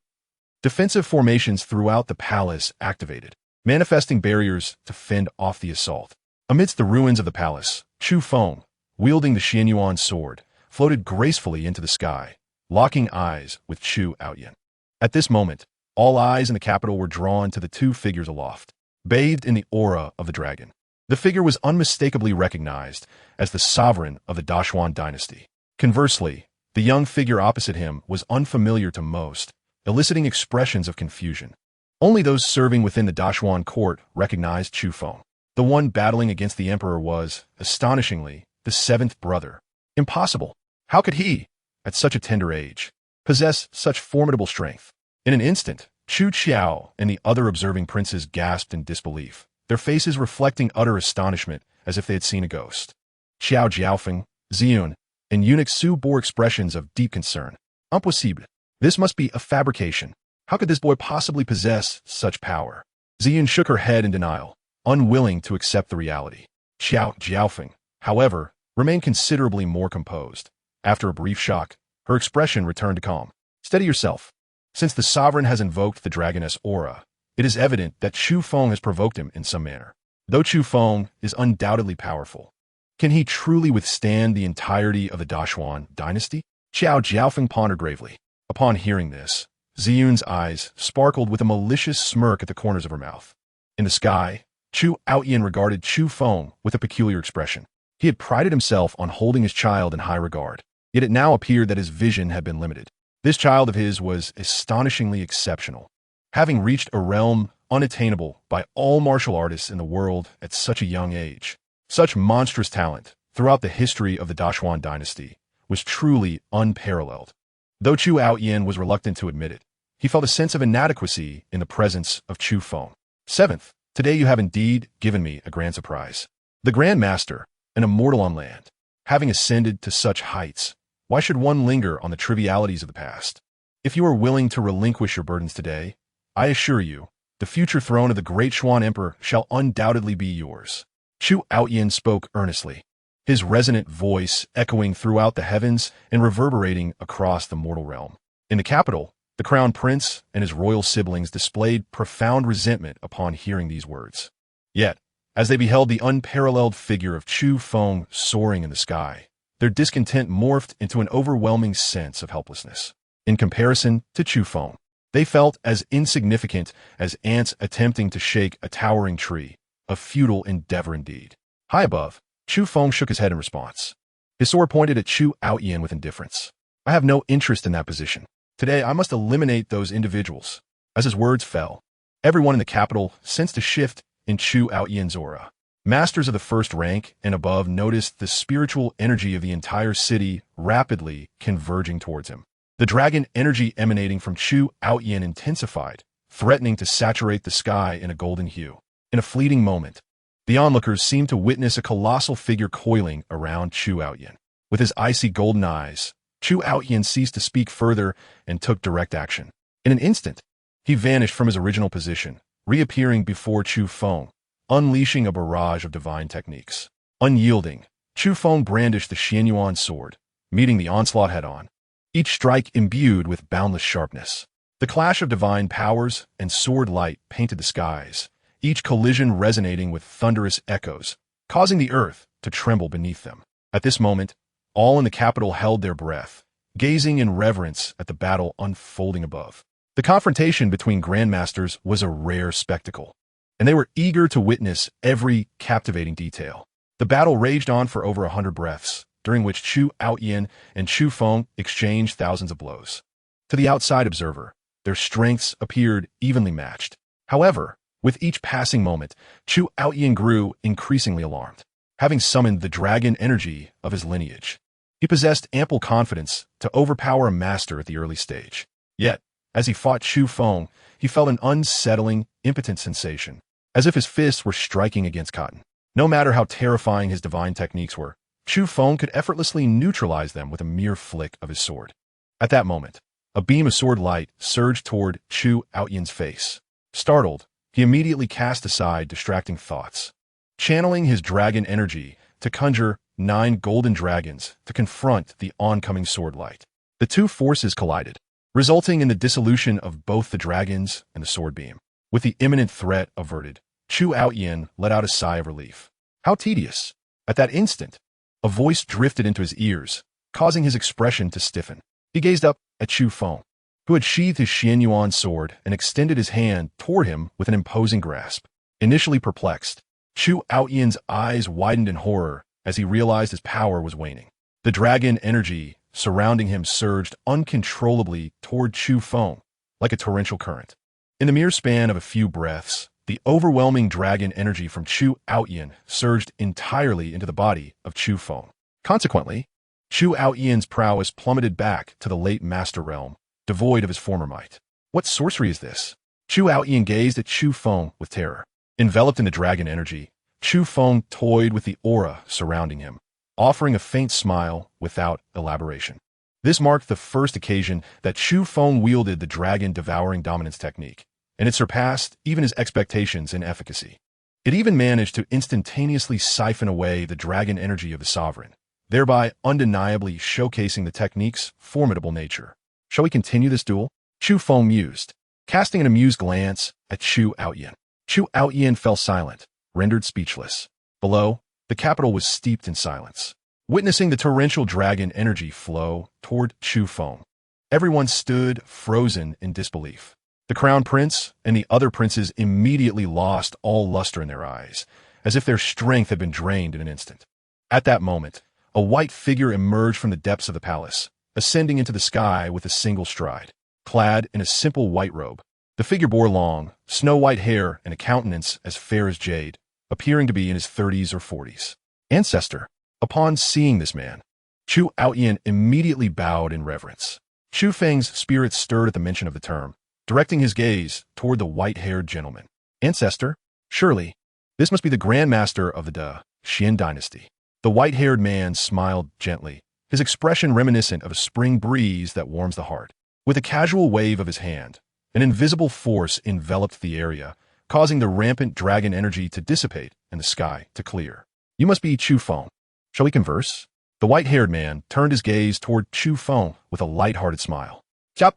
Defensive formations throughout the palace activated, manifesting barriers to fend off the assault. Amidst the ruins of the palace, Chu Feng, wielding the Xianyuan sword, floated gracefully into the sky, locking eyes with Chu Outyan. At this moment, all eyes in the capital were drawn to the two figures aloft, bathed in the aura of the dragon. The figure was unmistakably recognized as the sovereign of the Dashuan dynasty. Conversely, the young figure opposite him was unfamiliar to most, eliciting expressions of confusion. Only those serving within the Dashuan court recognized Chu Feng. The one battling against the emperor was, astonishingly, the seventh brother. Impossible! How could he, at such a tender age, possess such formidable strength? In an instant, Chu Qiao and the other observing princes gasped in disbelief, their faces reflecting utter astonishment as if they had seen a ghost. Xiao Jiaofeng, Ziyun, and eunuch Su bore expressions of deep concern. Impossible. This must be a fabrication. How could this boy possibly possess such power? Ziyun shook her head in denial, unwilling to accept the reality. Xiao Jiaofeng, however, remained considerably more composed. After a brief shock, her expression returned to calm. Steady yourself. Since the sovereign has invoked the dragoness aura, it is evident that Chu Feng has provoked him in some manner. Though Chu Feng is undoubtedly powerful, can he truly withstand the entirety of the Dashuan dynasty? Xiao Jiaofeng pondered gravely. Upon hearing this, Ziyun's eyes sparkled with a malicious smirk at the corners of her mouth. In the sky, Chu Outyin regarded Chu Feng with a peculiar expression. He had prided himself on holding his child in high regard, yet it now appeared that his vision had been limited. This child of his was astonishingly exceptional, having reached a realm unattainable by all martial artists in the world at such a young age. Such monstrous talent throughout the history of the Dashuan dynasty was truly unparalleled. Though Chu Outyin was reluctant to admit it, he felt a sense of inadequacy in the presence of Chu Feng. Seventh, today you have indeed given me a grand surprise. The Grandmaster, an immortal on land, having ascended to such heights, why should one linger on the trivialities of the past? If you are willing to relinquish your burdens today, I assure you, the future throne of the great Xuan Emperor shall undoubtedly be yours. Chu Outyin spoke earnestly, his resonant voice echoing throughout the heavens and reverberating across the mortal realm. In the capital, the crown prince and his royal siblings displayed profound resentment upon hearing these words. Yet, as they beheld the unparalleled figure of Chu Feng soaring in the sky, their discontent morphed into an overwhelming sense of helplessness. In comparison to Chu Feng, they felt as insignificant as ants attempting to shake a towering tree, a futile endeavor indeed. High above, Chu Feng shook his head in response. His sword pointed at Chu Outyin with indifference. I have no interest in that position. Today I must eliminate those individuals. As his words fell, everyone in the capital sensed a shift in Chu Outyin's aura. Masters of the first rank and above noticed the spiritual energy of the entire city rapidly converging towards him. The dragon energy emanating from Chu Outyin intensified, threatening to saturate the sky in a golden hue. In a fleeting moment, the onlookers seemed to witness a colossal figure coiling around Chu Outyin. With his icy golden eyes, Chu Outyin ceased to speak further and took direct action. In an instant, he vanished from his original position, reappearing before Chu Feng, unleashing a barrage of divine techniques. Unyielding, Chu Feng brandished the Xianyuan sword, meeting the onslaught head-on, each strike imbued with boundless sharpness. The clash of divine powers and sword light painted the skies, each collision resonating with thunderous echoes, causing the earth to tremble beneath them. At this moment, all in the capital held their breath, gazing in reverence at the battle unfolding above. The confrontation between grandmasters was a rare spectacle, and they were eager to witness every captivating detail. The battle raged on for over 100 breaths, during which Chu Outyin and Chu Feng exchanged thousands of blows. To the outside observer, their strengths appeared evenly matched. However, with each passing moment, Chu Outyin grew increasingly alarmed. Having summoned the dragon energy of his lineage, he possessed ample confidence to overpower a master at the early stage. Yet, as he fought Chu Feng, he felt an unsettling, impotent sensation, as if his fists were striking against cotton. No matter how terrifying his divine techniques were, Chu Feng could effortlessly neutralize them with a mere flick of his sword. At that moment, a beam of sword light surged toward Chu Outyin's face. Startled, he immediately cast aside distracting thoughts, channeling his dragon energy to conjure 9 golden dragons to confront the oncoming sword light. The two forces collided, resulting in the dissolution of both the dragons and the sword beam. With the imminent threat averted, Chu Outyin let out a sigh of relief. How tedious! At that instant, a voice drifted into his ears, causing his expression to stiffen. He gazed up at Chu Feng, who had sheathed his Xianyuan sword and extended his hand toward him with an imposing grasp. Initially perplexed, Chu Outyin's eyes widened in horror as he realized his power was waning. The dragon energy surrounding him surged uncontrollably toward Chu Feng, like a torrential current. In the mere span of a few breaths, the overwhelming dragon energy from Chu Outyin surged entirely into the body of Chu Feng. Consequently, Chu Outyin's prowess plummeted back to the late master realm, devoid of his former might. What sorcery is this? Chu Outyin gazed at Chu Feng with terror. Enveloped in the dragon energy, Chu Feng toyed with the aura surrounding him, offering a faint smile without elaboration. This marked the first occasion that Chu Feng wielded the dragon-devouring dominance technique, and it surpassed even his expectations in efficacy. It even managed to instantaneously siphon away the dragon energy of the sovereign, thereby undeniably showcasing the technique's formidable nature. Shall we continue this duel? Chu Feng mused, casting an amused glance at Chu Outyin. Chu Outyin fell silent, rendered speechless. Below, the capital was steeped in silence, witnessing the torrential dragon energy flow toward Chu Feng. Everyone stood frozen in disbelief. The crown prince and the other princes immediately lost all luster in their eyes, as if their strength had been drained in an instant. At that moment, a white figure emerged from the depths of the palace, ascending into the sky with a single stride. Clad in a simple white robe, the figure bore long, snow-white hair and a countenance as fair as jade, appearing to be in his 30s or 40s. Ancestor. Upon seeing this man, Chu Outyin immediately bowed in reverence. Chu Feng's spirit stirred at the mention of the term, directing his gaze toward the white-haired gentleman. Ancestor? Surely, this must be the Grandmaster of the Xian dynasty. The white-haired man smiled gently, his expression reminiscent of a spring breeze that warms the heart. With a casual wave of his hand, an invisible force enveloped the area, causing the rampant dragon energy to dissipate and the sky to clear. You must be Chu Feng. Shall we converse? The white-haired man turned his gaze toward Chu Feng with a light-hearted smile. Above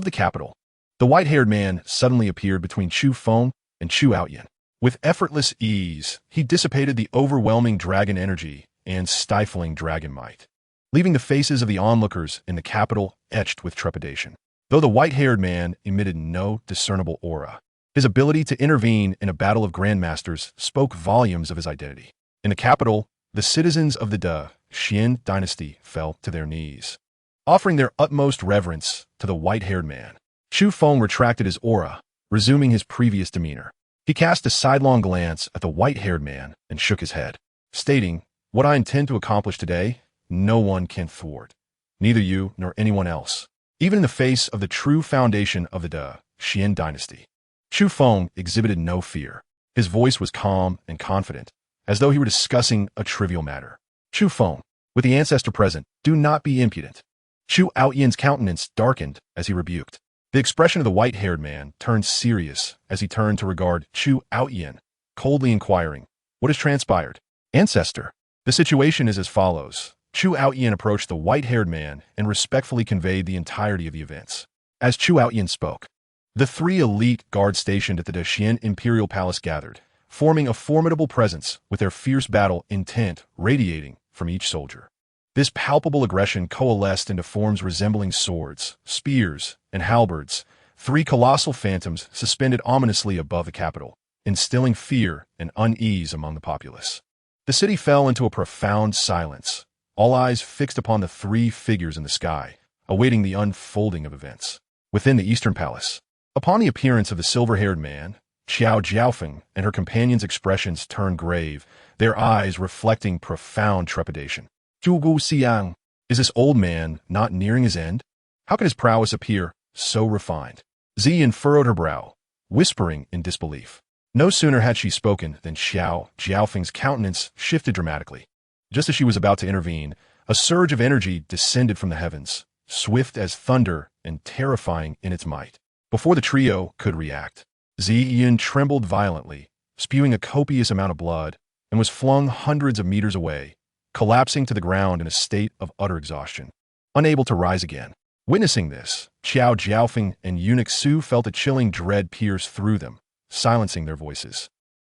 the capital, the white-haired man suddenly appeared between Chu Feng and Chu Outyin. With effortless ease, he dissipated the overwhelming dragon energy and stifling dragon might, leaving the faces of the onlookers in the capital etched with trepidation. Though the white-haired man emitted no discernible aura, his ability to intervene in a battle of grandmasters spoke volumes of his identity. In the capital, the citizens of the Xian dynasty fell to their knees, offering their utmost reverence to the white-haired man. Chu Feng retracted his aura, resuming his previous demeanor. He cast a sidelong glance at the white-haired man and shook his head, stating, "What I intend to accomplish today, no one can thwart, neither you nor anyone else, even in the face of the true foundation of the Xian dynasty." Chu Feng exhibited no fear. His voice was calm and confident, as though he were discussing a trivial matter. Chu Feng, with the ancestor present, do not be impudent. Chu Outyin's countenance darkened as he rebuked. The expression of the white-haired man turned serious as he turned to regard Chu Outyin, coldly inquiring, "What has transpired?" Ancestor, the situation is as follows. Chu Outyin approached the white-haired man and respectfully conveyed the entirety of the events. As Chu Outyin spoke, the three elite guards stationed at the Xian Imperial Palace gathered, forming a formidable presence with their fierce battle intent radiating from each soldier. This palpable aggression coalesced into forms resembling swords, spears, and halberds, three colossal phantoms suspended ominously above the capital, instilling fear and unease among the populace. The city fell into a profound silence, all eyes fixed upon the three figures in the sky, awaiting the unfolding of events. Within the Eastern Palace, upon the appearance of the silver-haired man, Chu Feng and her companion's expressions turned grave, their eyes reflecting profound trepidation. Is this old man not nearing his end? How can his prowess appear so refined? Ziyin furrowed her brow, whispering in disbelief. No sooner had she spoken than Chu Feng's countenance shifted dramatically. Just as she was about to intervene, a surge of energy descended from the heavens, swift as thunder and terrifying in its might. Before the trio could react, Ziyin trembled violently, spewing a copious amount of blood, and was flung hundreds of meters away, collapsing to the ground in a state of utter exhaustion, unable to rise again. Witnessing this, Chu Feng and Eunuch Su felt a chilling dread pierce through them, silencing their voices.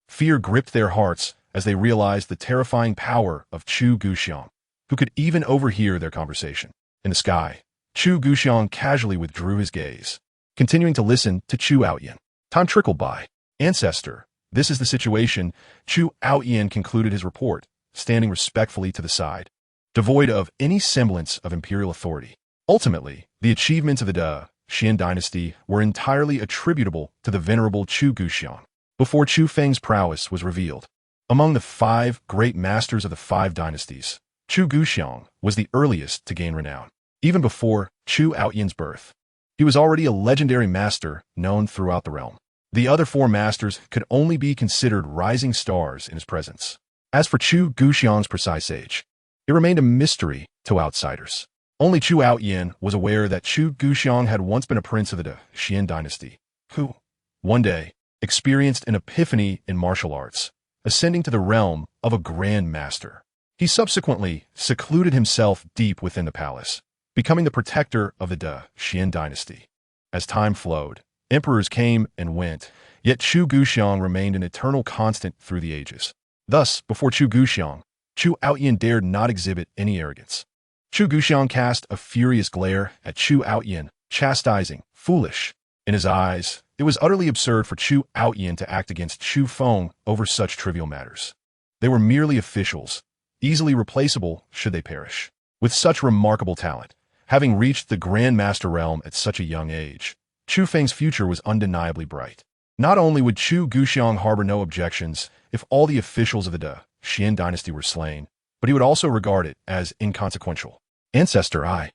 Fear gripped their hearts as they realized the terrifying power of Chu Guxiang, who could even overhear their conversation. In the sky, Chu Guxiang casually withdrew his gaze, continuing to listen to Chu Outyin. Time trickled by. Ancestor, this is the situation. Chu Outyin concluded his report, standing respectfully to the side, devoid of any semblance of imperial authority. Ultimately, the achievements of the Xian dynasty were entirely attributable to the venerable Chu Guxiang. Before Chu Feng's prowess was revealed, among the 5 great masters of the 5 dynasties, Chu Guxiang was the earliest to gain renown. Even before Chu Outyin's birth, he was already a legendary master known throughout the realm. The other 4 masters could only be considered rising stars in his presence. As for Chu Guxiang's precise age, it remained a mystery to outsiders. Only Chu Outyin was aware that Chu Guxiang had once been a prince of the Xian dynasty, who, one day, experienced an epiphany in martial arts, ascending to the realm of a Grandmaster. He subsequently secluded himself deep within the palace, becoming the protector of the Xian dynasty. As time flowed, emperors came and went, yet Chu Guxiang remained an eternal constant through the ages. Thus, before Chu Guxiang, Chu Outyin dared not exhibit any arrogance. Chu Guxiang cast a furious glare at Chu Outyin, chastising, foolish. In his eyes, it was utterly absurd for Chu Outyin to act against Chu Feng over such trivial matters. They were merely officials, easily replaceable should they perish. With such remarkable talent, having reached the Grandmaster realm at such a young age, Chu Feng's future was undeniably bright. Not only would Chu Guxiang harbor no objections if all the officials of the Xian dynasty were slain, but he would also regard it as inconsequential. Ancestor I.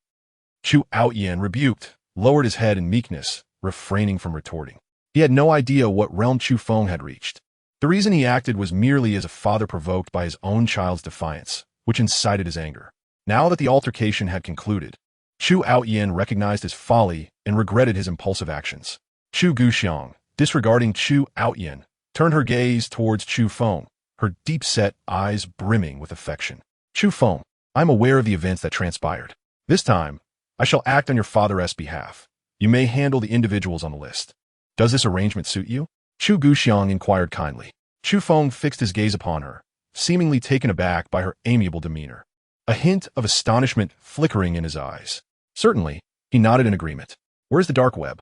Chu Outyin, rebuked, lowered his head in meekness, refraining from retorting. He had no idea what realm Chu Feng had reached. The reason he acted was merely as a father provoked by his own child's defiance, which incited his anger. Now that the altercation had concluded, Chu Outyin recognized his folly and regretted his impulsive actions. Chu Guxiang, disregarding Chu Outyin, turned her gaze towards Chu Feng, her deep-set eyes brimming with affection. Chu Feng, I am aware of the events that transpired. This time, I shall act on your father's behalf. You may handle the individuals on the list. Does this arrangement suit you? Chu Guxiang inquired kindly. Chu Feng fixed his gaze upon her, seemingly taken aback by her amiable demeanor, a hint of astonishment flickering in his eyes. Certainly, he nodded in agreement. Where's the dark web?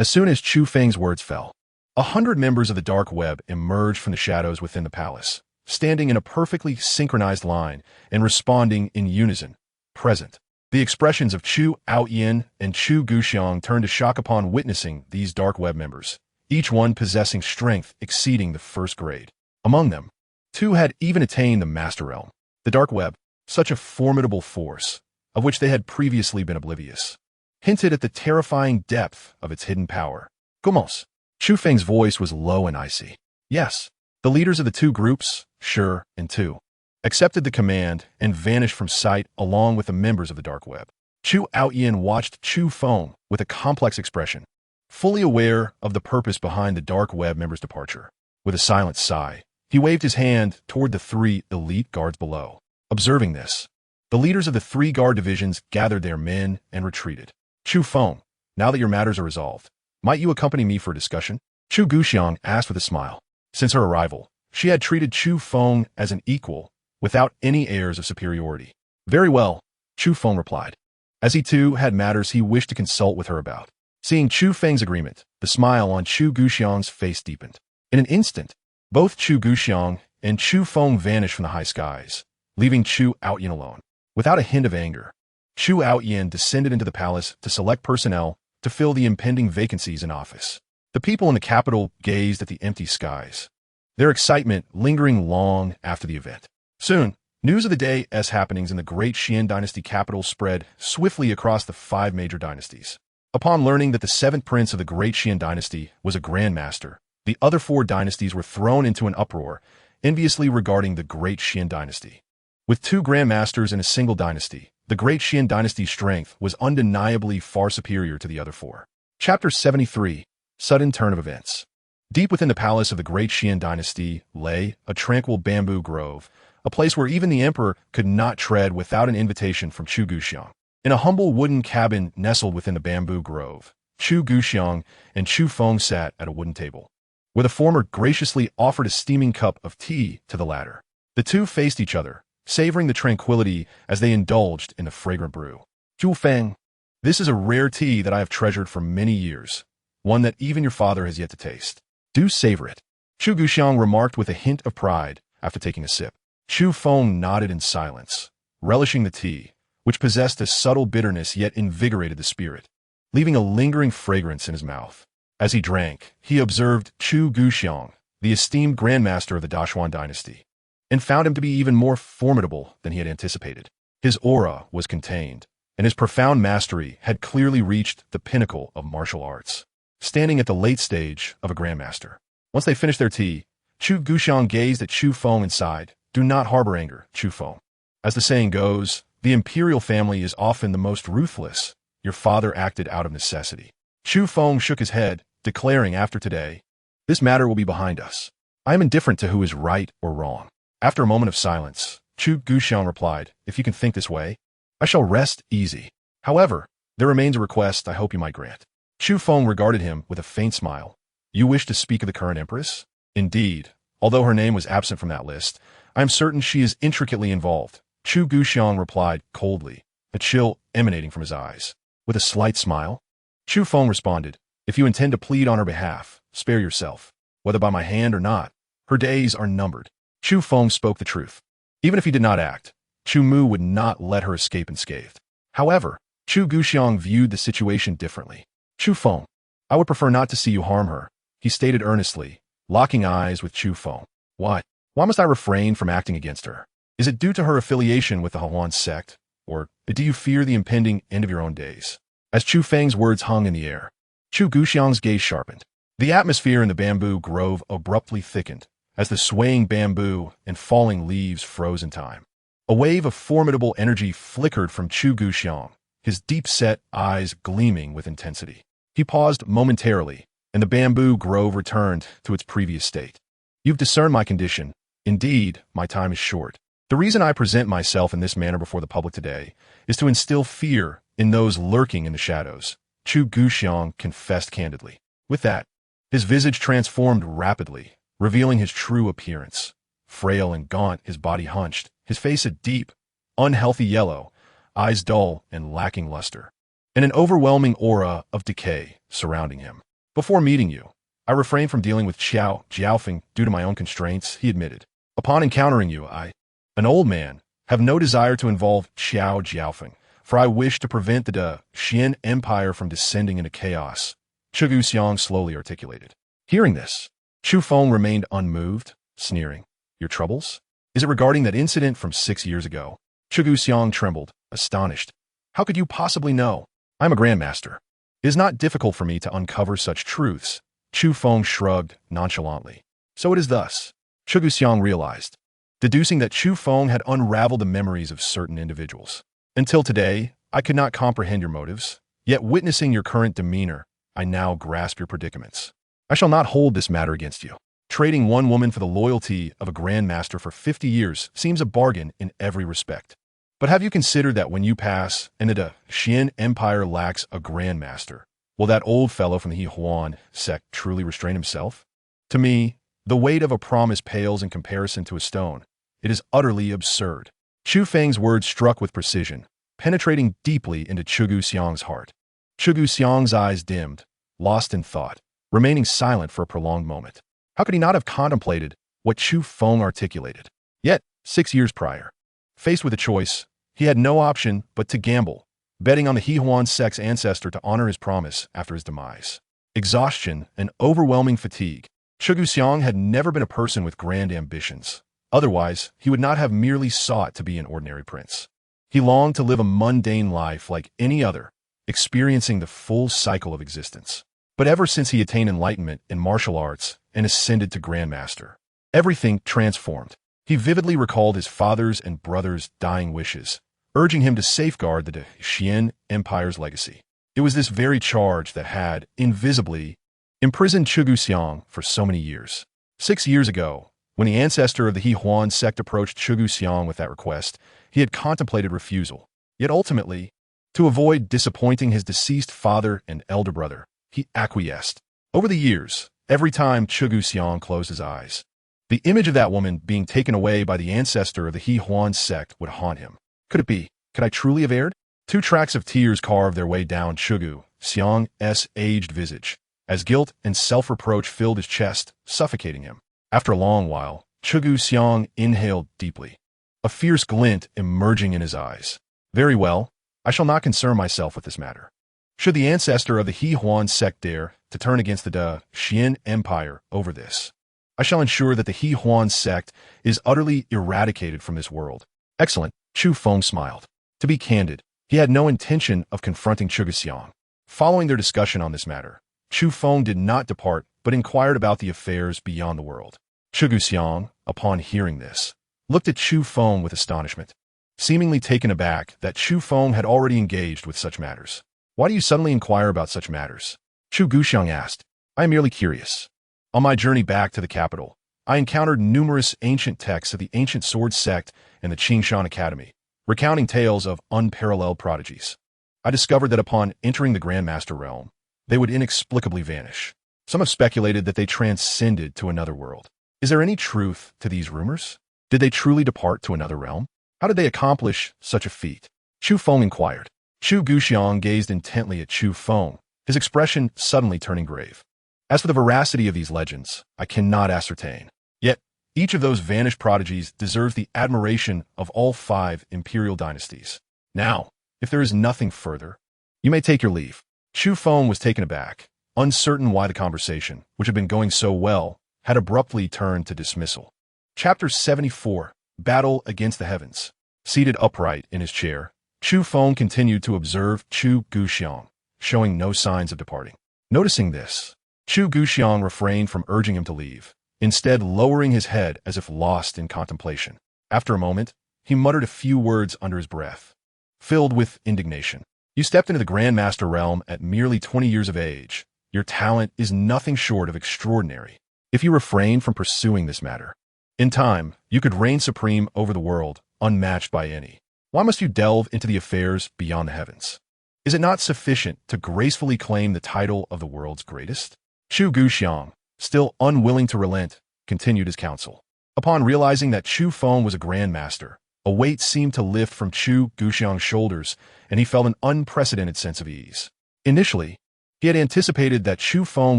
As soon as Chu Feng's words fell, 100 members of the dark web emerged from the shadows within the palace, standing in a perfectly synchronized line and responding in unison. Present. The expressions of Chu Outyin and Chu Guxiang turned to shock upon witnessing these dark web members, each one possessing strength exceeding the first grade. Among them, 2 had even attained the Master Realm. The dark web, such a formidable force, of which they had previously been oblivious, hinted at the terrifying depth of its hidden power. Gomos. Chu Feng's voice was low and icy. Yes, the leaders of the 2 groups, Shi and Tu, accepted the command and vanished from sight along with the members of the dark web. Chu Outyin watched Chu Feng with a complex expression, fully aware of the purpose behind the dark web members' departure. With a silent sigh, he waved his hand toward the 3 elite guards below. Observing this, the leaders of the 3 guard divisions gathered their men and retreated. Chu Feng, now that your matters are resolved, might you accompany me for a discussion? Chu Guxiang asked with a smile. Since her arrival, she had treated Chu Feng as an equal, without any airs of superiority. Very well, Chu Feng replied, as he too had matters he wished to consult with her about. Seeing Chu Feng's agreement, the smile on Chu Guxiang's face deepened. In an instant, both Chu Guxiang and Chu Feng vanished from the high skies, leaving Chu Outyin alone. Without a hint of anger, Chu Outyin descended into the palace to select personnel to fill the impending vacancies in office. The people in the capital gazed at the empty skies, their excitement lingering long after the event. Soon, news of the day's happenings in the great Xian dynasty capital spread swiftly across the 5 major dynasties. Upon learning that the 7th prince of the great Xian dynasty was a Grandmaster, the other 4 dynasties were thrown into an uproar, enviously regarding the great Xian dynasty. With 2 Grandmasters in a single dynasty, the great Xian dynasty's strength was undeniably far superior to the other 4. Chapter 73. Sudden Turn of Events. Deep within the palace of the great Xian dynasty lay a tranquil bamboo grove, a place where even the emperor could not tread without an invitation from Chu Guxiang. In a humble wooden cabin nestled within the bamboo grove, Chu Guxiang and Chu Feng sat at a wooden table, where the former graciously offered a steaming cup of tea to the latter. The 2 faced each other, savoring the tranquility as they indulged in the fragrant brew. Chu Feng, this is a rare tea that I have treasured for many years, one that even your father has yet to taste. Do savor it. Chu Guxiang remarked with a hint of pride after taking a sip. Chu Feng nodded in silence, relishing the tea, which possessed a subtle bitterness yet invigorated the spirit, leaving a lingering fragrance in his mouth. As he drank, he observed Chu Guxiang, the esteemed Grandmaster of the Dashuan dynasty, and found him to be even more formidable than he had anticipated. His aura was contained, and his profound mastery had clearly reached the pinnacle of martial arts, standing at the late stage of a Grandmaster. Once they finished their tea, Chu Guxiang gazed at Chu Feng and sighed. Do not harbor anger, Chu Feng. As the saying goes, the imperial family is often the most ruthless. Your father acted out of necessity. Chu Feng shook his head, declaring after today, this matter will be behind us. I am indifferent to who is right or wrong. After a moment of silence, Chu Guxiang replied, if you can think this way, I shall rest easy. However, there remains a request I hope you might grant. Chu Feng regarded him with a faint smile. You wish to speak of the current empress? Indeed, although her name was absent from that list, I am certain she is intricately involved. Chu Guxiang replied coldly, a chill emanating from his eyes. With a slight smile, Chu Feng responded, if you intend to plead on her behalf, spare yourself. Whether by my hand or not, her days are numbered. Chu Feng spoke the truth. Even if he did not act, Chu Mu would not let her escape unscathed. However, Chu Guxiang viewed the situation differently. Chu Feng, I would prefer not to see you harm her, he stated earnestly, locking eyes with Chu Feng. Why? Why must I refrain from acting against her? Is it due to her affiliation with the Huan sect, or do you fear the impending end of your own days? As Chu Feng's words hung in the air, Chu Guxiang's gaze sharpened. The atmosphere in the bamboo grove abruptly thickened, as the swaying bamboo and falling leaves froze in time. A wave of formidable energy flickered from Chu Guxiang, his deep-set eyes gleaming with intensity. He paused momentarily, and the bamboo grove returned to its previous state. You've discerned my condition. Indeed, my time is short. The reason I present myself in this manner before the public today is to instill fear in those lurking in the shadows, Chu Guxiang confessed candidly. With that, his visage transformed rapidly, revealing his true appearance. Frail and gaunt, his body hunched, his face a deep, unhealthy yellow, eyes dull and lacking luster, and an overwhelming aura of decay surrounding him. Before meeting you, I refrained from dealing with Jiaofeng due to my own constraints, he admitted. Upon encountering you, I, an old man, have no desire to involve Jiaofeng, for I wish to prevent the Xian Empire from descending into chaos, Chu Guxiang slowly articulated. Hearing this, Chu Feng remained unmoved, sneering. Your troubles? Is it regarding that incident from 6 years ago? Chu Guxiang trembled, astonished. How could you possibly know? I'm a Grandmaster. It is not difficult for me to uncover such truths. Chu Feng shrugged nonchalantly. So it is thus. Chu Guxiang realized, deducing that Chu Feng had unraveled the memories of certain individuals. Until today, I could not comprehend your motives, yet witnessing your current demeanor, I now grasp your predicaments. I shall not hold this matter against you. Trading one woman for the loyalty of a Grandmaster for 50 years seems a bargain in every respect. But have you considered that when you pass and the Xian Empire lacks a Grandmaster, will that old fellow from the Huan sect truly restrain himself? To me, the weight of a promise pales in comparison to a stone. It is utterly absurd. Chu Feng's words struck with precision, penetrating deeply into Chu Guxiang's heart. Chu Guxiang's eyes dimmed, lost in thought, remaining silent for a prolonged moment. How could he not have contemplated what Chu Feng articulated? Yet, 6 years prior, faced with a choice, he had no option but to gamble, betting on the Huan sect's ancestor to honor his promise after his demise. Exhaustion and overwhelming fatigue. Chu Guxiang had never been a person with grand ambitions. Otherwise, he would not have merely sought to be an ordinary prince. He longed to live a mundane life like any other, experiencing the full cycle of existence. But ever since he attained enlightenment in martial arts and ascended to Grandmaster, everything transformed. He vividly recalled his father's and brother's dying wishes, urging him to safeguard the Xian Empire's legacy. It was this very charge that had, invisibly, imprisoned Chu Guxiang for so many years. 6 years ago, when the ancestor of the Huan sect approached Chu Guxiang with that request, he had contemplated refusal. Yet ultimately, to avoid disappointing his deceased father and elder brother, he acquiesced. Over the years, every time Chu Guxiang closed his eyes, the image of that woman being taken away by the ancestor of the Huan sect would haunt him. Could it be? Could I truly have erred? 2 tracks of tears carved their way down Chu Guxiang's aged visage, as guilt and self-reproach filled his chest, suffocating him. After a long while, Chu Guxiang inhaled deeply, a fierce glint emerging in his eyes. Very well, I shall not concern myself with this matter. Should the ancestor of the Huan sect dare to turn against the Xian Empire over this, I shall ensure that the Huan sect is utterly eradicated from this world. Excellent, Chu Feng smiled. To be candid, he had no intention of confronting Chu Guxiang. Following their discussion on this matter, Chu Feng did not depart but inquired about the affairs beyond the world. Chu Guxiang, upon hearing this, looked at Chu Feng with astonishment, seemingly taken aback that Chu Feng had already engaged with such matters. Why do you suddenly inquire about such matters? Chu Guxiang asked. I am merely curious. On my journey back to the capital, I encountered numerous ancient texts of the ancient sword sect and the Qingshan Academy, recounting tales of unparalleled prodigies. I discovered that upon entering the Grandmaster realm, they would inexplicably vanish. Some have speculated that they transcended to another world. Is there any truth to these rumors? Did they truly depart to another realm? How did they accomplish such a feat? Chu Feng inquired. Chu Guxiang gazed intently at Chu Feng, his expression suddenly turning grave. As for the veracity of these legends, I cannot ascertain. Yet, each of those vanished prodigies deserves the admiration of all 5 imperial dynasties. Now, if there is nothing further, you may take your leave. Chu Feng was taken aback, uncertain why the conversation, which had been going so well, had abruptly turned to dismissal. Chapter 74, Battle Against the Heavens. Seated upright in his chair, Chu Feng continued to observe Chu Guxiang, showing no signs of departing. Noticing this, Chu Guxiang refrained from urging him to leave, instead lowering his head as if lost in contemplation. After a moment, he muttered a few words under his breath, filled with indignation. You stepped into the Grandmaster realm at merely 20 years of age. Your talent is nothing short of extraordinary. If you refrain from pursuing this matter, in time, you could reign supreme over the world, unmatched by any. Why must you delve into the affairs beyond the heavens? Is it not sufficient to gracefully claim the title of the world's greatest? Chu Guxiang, still unwilling to relent, continued his counsel. Upon realizing that Chu Feng was a Grandmaster, a weight seemed to lift from Chu Guxiang's shoulders, and he felt an unprecedented sense of ease. Initially, he had anticipated that Chu Feng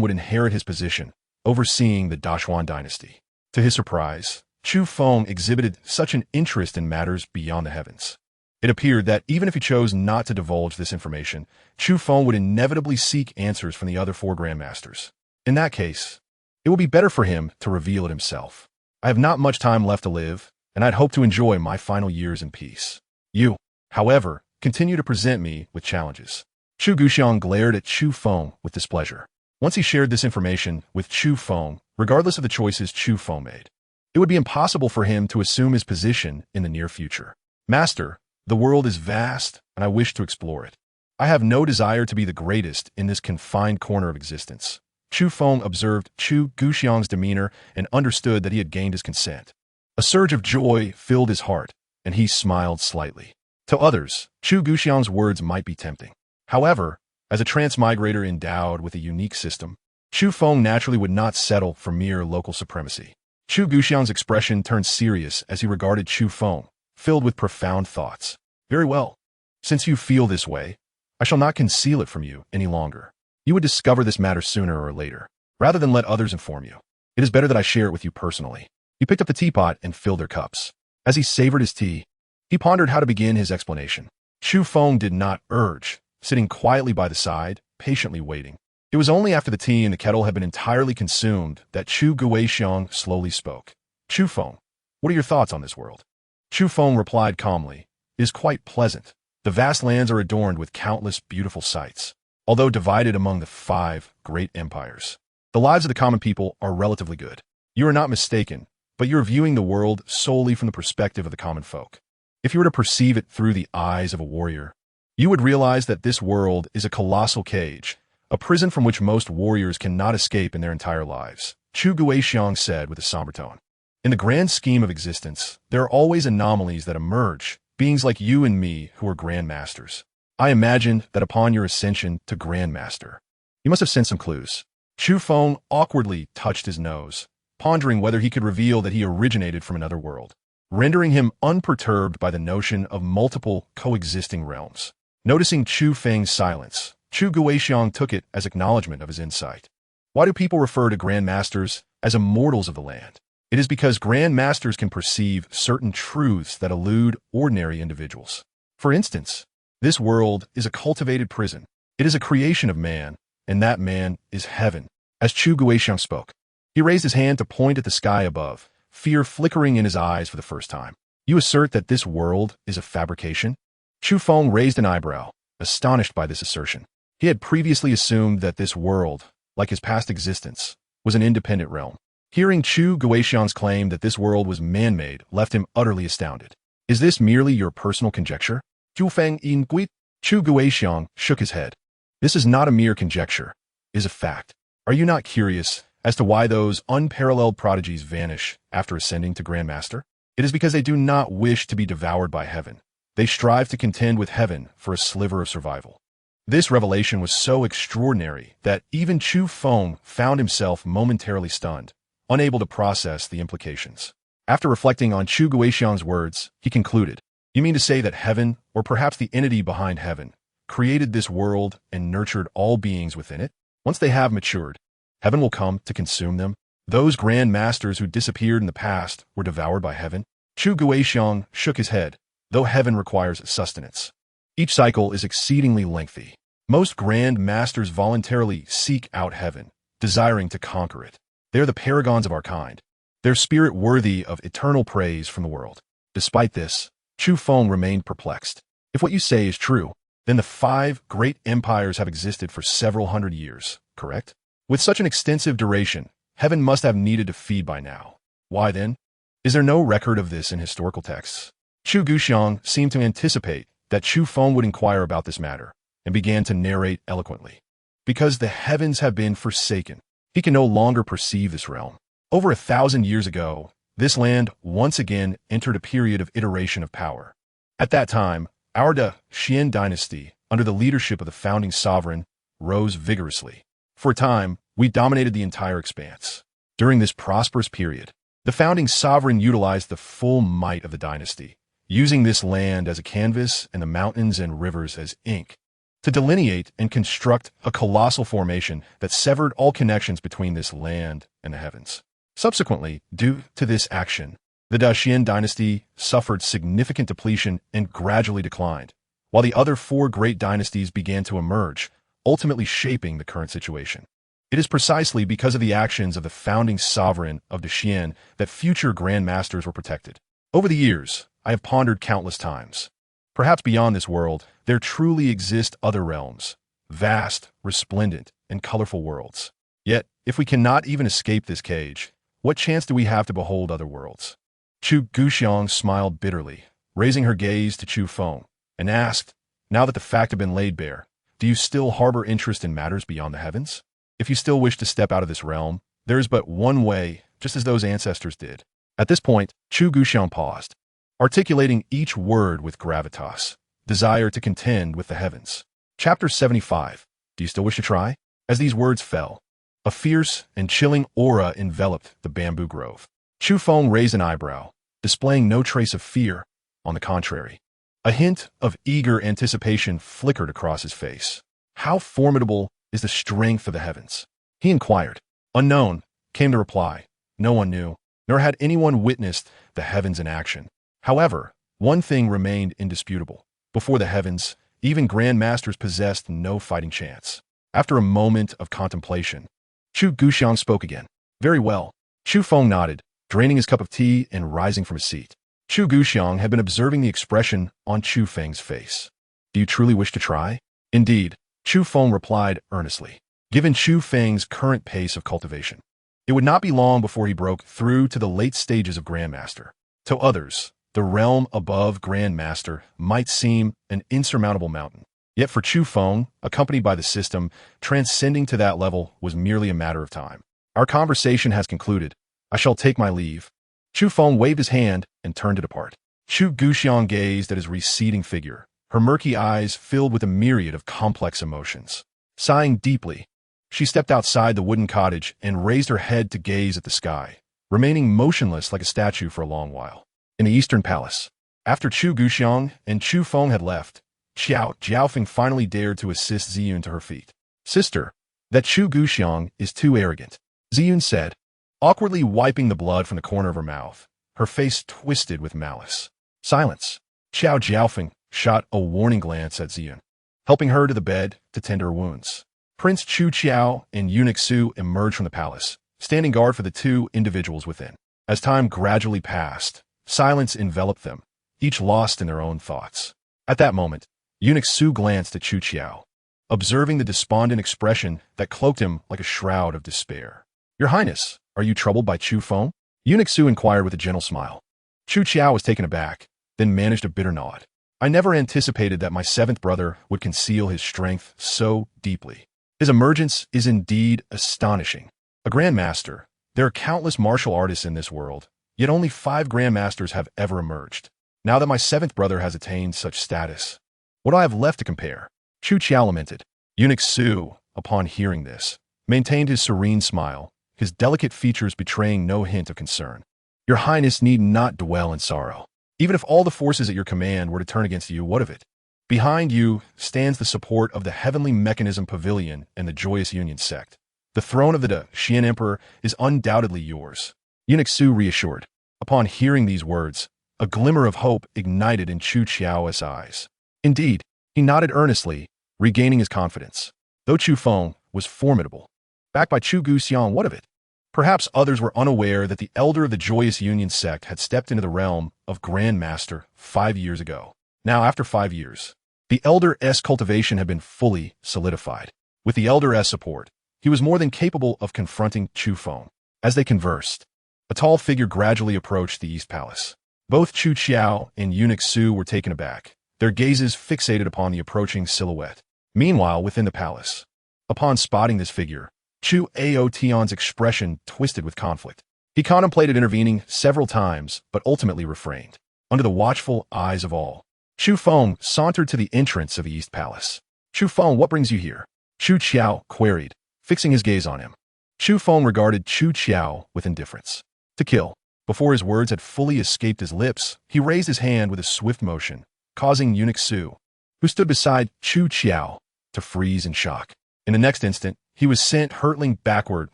would inherit his position, overseeing the Dashuan dynasty. To his surprise, Chu Feng exhibited such an interest in matters beyond the heavens. It appeared that even if he chose not to divulge this information, Chu Feng would inevitably seek answers from the other 4 Grandmasters. In that case, it will be better for him to reveal it himself. I have not much time left to live, and I'd hope to enjoy my final years in peace. You, however, continue to present me with challenges. Chu Guxiang glared at Chu Feng with displeasure. Once he shared this information with Chu Feng, regardless of the choices Chu Feng made, it would be impossible for him to assume his position in the near future. Master, the world is vast, and I wish to explore it. I have no desire to be the greatest in this confined corner of existence. Chu Feng observed Chu Guxiang's demeanor and understood that he had gained his consent. A surge of joy filled his heart, and he smiled slightly. To others, Chu Guxiang's words might be tempting. However, as a transmigrator endowed with a unique system, Chu Feng naturally would not settle for mere local supremacy. Chu Guxiang's expression turned serious as he regarded Chu Feng, filled with profound thoughts. Very well. Since you feel this way, I shall not conceal it from you any longer. You would discover this matter sooner or later, rather than let others inform you. It is better that I share it with you personally. He picked up the teapot and filled their cups. As he savored his tea, he pondered how to begin his explanation. Chu Feng did not urge, sitting quietly by the side, patiently waiting. It was only after the tea in the kettle had been entirely consumed that Chu Guxiang slowly spoke. Chu Feng, what are your thoughts on this world? Chu Feng replied calmly, it is quite pleasant. The vast lands are adorned with countless beautiful sights. Although divided among the 5 great empires, the lives of the common people are relatively good. You are not mistaken, but you're viewing the world solely from the perspective of the common folk. If you were to perceive it through the eyes of a warrior, you would realize that this world is a colossal cage, a prison from which most warriors cannot escape in their entire lives. Chu Guxiang said with a somber tone. In the grand scheme of existence, there are always anomalies that emerge, beings like you and me who are Grandmasters. I imagined that upon your ascension to Grandmaster, you must have sent some clues. Chu Feng awkwardly touched his nose, pondering whether he could reveal that he originated from another world, rendering him unperturbed by the notion of multiple coexisting realms. Noticing Chu Feng's silence, Chu Guxiang took it as acknowledgement of his insight. Why do people refer to Grandmasters as immortals of the land? It is because Grandmasters can perceive certain truths that elude ordinary individuals. For instance, this world is a cultivated prison. It is a creation of man, and that man is heaven. As Chu Guxiang spoke, he raised his hand to point at the sky above, fear flickering in his eyes for the first time. You assert that this world is a fabrication? Chu Feng raised an eyebrow, astonished by this assertion. He had previously assumed that this world, like his past existence, was an independent realm. Hearing Chu Guxiang's claim that this world was man-made left him utterly astounded. Is this merely your personal conjecture? Chu Feng inquired. Chu Guxiang shook his head. This is not a mere conjecture. It is a fact. Are you not curious As to why those unparalleled prodigies vanish after ascending to Grandmaster, it is because they do not wish to be devoured by heaven. They strive to contend with heaven for a sliver of survival. This revelation was so extraordinary that even Chu Feng found himself momentarily stunned, unable to process the implications. After reflecting on Chu Guixiang's words, he concluded, "You mean to say that heaven, or perhaps the entity behind heaven, created this world and nurtured all beings within it? Once they have matured, heaven will come to consume them? Those grand masters who disappeared in the past were devoured by heaven?" Chu Guixiang shook his head, though heaven requires sustenance. Each cycle is exceedingly lengthy. Most grand masters voluntarily seek out heaven, desiring to conquer it. They are the paragons of our kind, their spirit worthy of eternal praise from the world. Despite this, Chu Feng remained perplexed. If what you say is true, then the 5 great empires have existed for several hundred years, correct? With such an extensive duration, heaven must have needed to feed by now. Why then? Is there no record of this in historical texts? Chu Guixiang seemed to anticipate that Chu Feng would inquire about this matter, and began to narrate eloquently. Because the heavens have been forsaken, he can no longer perceive this realm. Over 1,000 years ago, this land once again entered a period of iteration of power. At that time, our Xian dynasty, under the leadership of the founding sovereign, rose vigorously. For a time, we dominated the entire expanse. During this prosperous period, the founding sovereign utilized the full might of the dynasty, using this land as a canvas and the mountains and rivers as ink, to delineate and construct a colossal formation that severed all connections between this land and the heavens. Subsequently, due to this action, the Dacian dynasty suffered significant depletion and gradually declined, while the other 4 great dynasties began to emerge, ultimately shaping the current situation. It is precisely because of the actions of the founding sovereign of Dacian that future grandmasters were protected. Over the years, I have pondered countless times. Perhaps beyond this world, there truly exist other realms, vast, resplendent, and colorful worlds. Yet, if we cannot even escape this cage, what chance do we have to behold other worlds? Chu Guixiang smiled bitterly, raising her gaze to Chu Feng, and asked, now that the fact had been laid bare, do you still harbor interest in matters beyond the heavens? If you still wish to step out of this realm, there is but one way, just as those ancestors did. At this point, Chu Guixiang paused, articulating each word with gravitas, desire to contend with the heavens. Chapter 75. Do you still wish to try? As these words fell, a fierce and chilling aura enveloped the bamboo grove. Chu Feng raised an eyebrow, displaying no trace of fear. On the contrary, a hint of eager anticipation flickered across his face. How formidable is the strength of the heavens? He inquired. Unknown, came the reply. No one knew, nor had anyone witnessed the heavens in action. However, one thing remained indisputable. Before the heavens, even grandmasters possessed no fighting chance. After a moment of contemplation, Chu Guixiang spoke again. Very well. Chu Feng nodded, draining his cup of tea and rising from his seat. Chu Guixiang had been observing the expression on Chu Feng's face. Do you truly wish to try? Indeed, Chu Feng replied earnestly. Given Chu Feng's current pace of cultivation, it would not be long before he broke through to the late stages of Grandmaster. To others, the realm above Grandmaster might seem an insurmountable mountain. Yet for Chu Feng, accompanied by the system, transcending to that level was merely a matter of time. Our conversation has concluded. I shall take my leave. Chu Feng waved his hand and turned to depart. Chu Guixiang gazed at his receding figure, her murky eyes filled with a myriad of complex emotions. Sighing deeply, she stepped outside the wooden cottage and raised her head to gaze at the sky, remaining motionless like a statue for a long while. In the Eastern Palace, after Chu Guixiang and Chu Feng had left, Xiao Feng finally dared to assist Ziyun to her feet. Sister, that Chu Guixiang is too arrogant, Ziyun said, awkwardly wiping the blood from the corner of her mouth, her face twisted with malice. Silence. Xiao Feng shot a warning glance at Ziyun, helping her to the bed to tend her wounds. Prince Chu Qiao and Eunuch Su emerged from the palace, standing guard for the 2 individuals within. As time gradually passed, silence enveloped them, each lost in their own thoughts. At that moment, Eunuch Su glanced at Chu Qiao, observing the despondent expression that cloaked him like a shroud of despair. Your Highness, are you troubled by Chu Feng? Eunuch Su inquired with a gentle smile. Chu Qiao was taken aback, then managed a bitter nod. I never anticipated that my 7th brother would conceal his strength so deeply. His emergence is indeed astonishing. A A Grandmaster. There are countless martial artists in this world, yet only 5 Grandmasters have ever emerged. Now that my 7th brother has attained such status, what do I have left to compare? Chu Qiao lamented. Eunuch Su, upon hearing this, maintained his serene smile, his delicate features betraying no hint of concern. Your Highness need not dwell in sorrow. Even if all the forces at your command were to turn against you, what of it? Behind you stands the support of the Heavenly Mechanism Pavilion and the Joyous Union sect. The throne of the Xian Emperor is undoubtedly yours. Eunuch Su reassured. Upon hearing these words, a glimmer of hope ignited in Chu Qiao's eyes. Indeed, he nodded earnestly, regaining his confidence. Though Chu Feng was formidable, backed by Chu Guxiang, what of it? Perhaps others were unaware that the elder of the Joyous Union sect had stepped into the realm of Grandmaster 5 years ago. Now, after 5 years, the elder's cultivation had been fully solidified. With the elder's support, he was more than capable of confronting Chu Feng. As they conversed, a tall figure gradually approached the East Palace. Both Chu Qiao and Eunuch Su were taken aback, their gazes fixated upon the approaching silhouette. Meanwhile, within the palace, upon spotting this figure, Chu Aotian's expression twisted with conflict. He contemplated intervening several times, but ultimately refrained. Under the watchful eyes of all, Chu Feng sauntered to the entrance of the East Palace. Chu Feng, what brings you here? Chu Qiao queried, fixing his gaze on him. Chu Feng regarded Chu Qiao with indifference. To kill. Before his words had fully escaped his lips, he raised his hand with a swift motion, causing Eunuch Su, who stood beside Chu Qiao, to freeze in shock. In the next instant, he was sent hurtling backward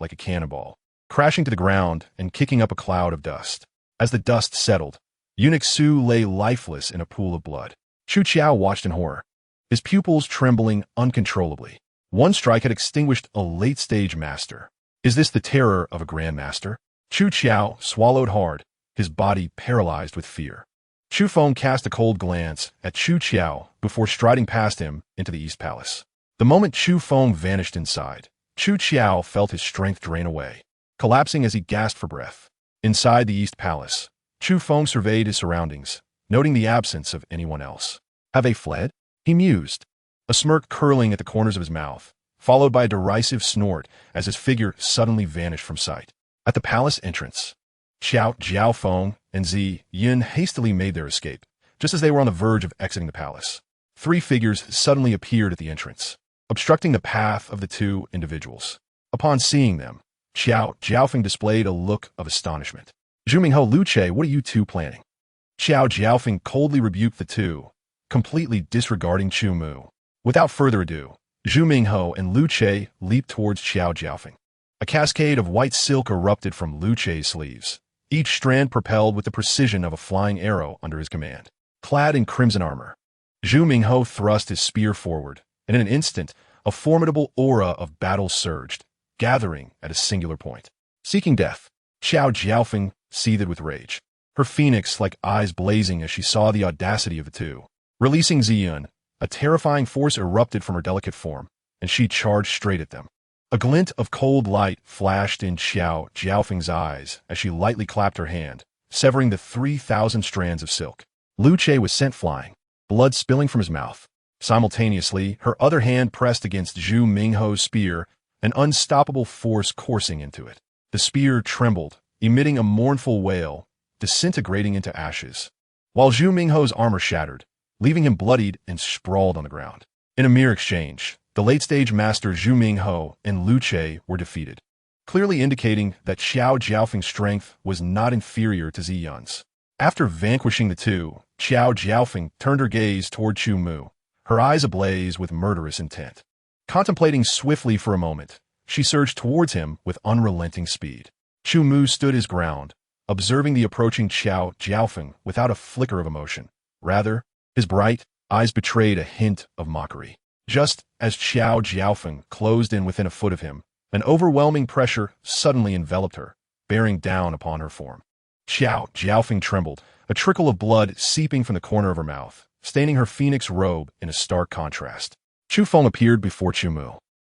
like a cannonball, crashing to the ground and kicking up a cloud of dust. As the dust settled, Eunuch Su lay lifeless in a pool of blood. Chu Qiao watched in horror, his pupils trembling uncontrollably. One strike had extinguished a late-stage master. Is this the terror of a Grandmaster? Chu Qiao swallowed hard, his body paralyzed with fear. Chu Feng cast a cold glance at Chu Qiao before striding past him into the East Palace. The moment Chu Feng vanished inside, Chu Qiao felt his strength drain away, collapsing as he gasped for breath. Inside the East Palace, Chu Feng surveyed his surroundings, noting the absence of anyone else. Have they fled? He mused, a smirk curling at the corners of his mouth, followed by a derisive snort as his figure suddenly vanished from sight. At the palace entrance, Jiao Feng and Zi Yin hastily made their escape, just as they were on the verge of exiting the palace. 3 figures suddenly appeared at the entrance, obstructing the path of the 2 individuals. Upon seeing them, Jiao Feng displayed a look of astonishment. Zhu Mingho, Lu Che, what are you 2 planning? Jiao Feng coldly rebuked the 2, completely disregarding Chu Mu. Without further ado, Zhu Mingho and Lu Che leaped towards Jiao Feng. A cascade of white silk erupted from Lu Che's sleeves, each strand propelled with the precision of a flying arrow under his command. Clad in crimson armor, Zhu Mingho thrust his spear forward, and in an instant, a formidable aura of battle surged, gathering at a singular point. Seeking death, Jiao Feng seethed with rage, her phoenix-like eyes blazing as she saw the audacity of the 2. Releasing Ziyun, a terrifying force erupted from her delicate form, and she charged straight at them. A glint of cold light flashed in Jiao Feng's eyes as she lightly clapped her hand, severing the 3,000 strands of silk. Lu Che was sent flying, blood spilling from his mouth. Simultaneously, her other hand pressed against Zhu Mingho's spear, an unstoppable force coursing into it. The spear trembled, emitting a mournful wail, disintegrating into ashes, while Zhu Mingho's armor shattered, leaving him bloodied and sprawled on the ground. In a mere exchange, the late-stage master Zhu Mingho and Lu Che were defeated, clearly indicating that Jiao Feng's strength was not inferior to Ziyun's. After vanquishing the 2, Jiao Feng turned her gaze toward Chu Mu, her eyes ablaze with murderous intent. Contemplating swiftly for a moment, she surged towards him with unrelenting speed. Chu Mu stood his ground, observing the approaching Jiao Feng without a flicker of emotion. Rather, his bright eyes betrayed a hint of mockery. Just as Jiao Feng closed in within a foot of him, an overwhelming pressure suddenly enveloped her, bearing down upon her form. Jiao Feng trembled, a trickle of blood seeping from the corner of her mouth, staining her phoenix robe in a stark contrast. Chu Feng appeared before Chu Mu,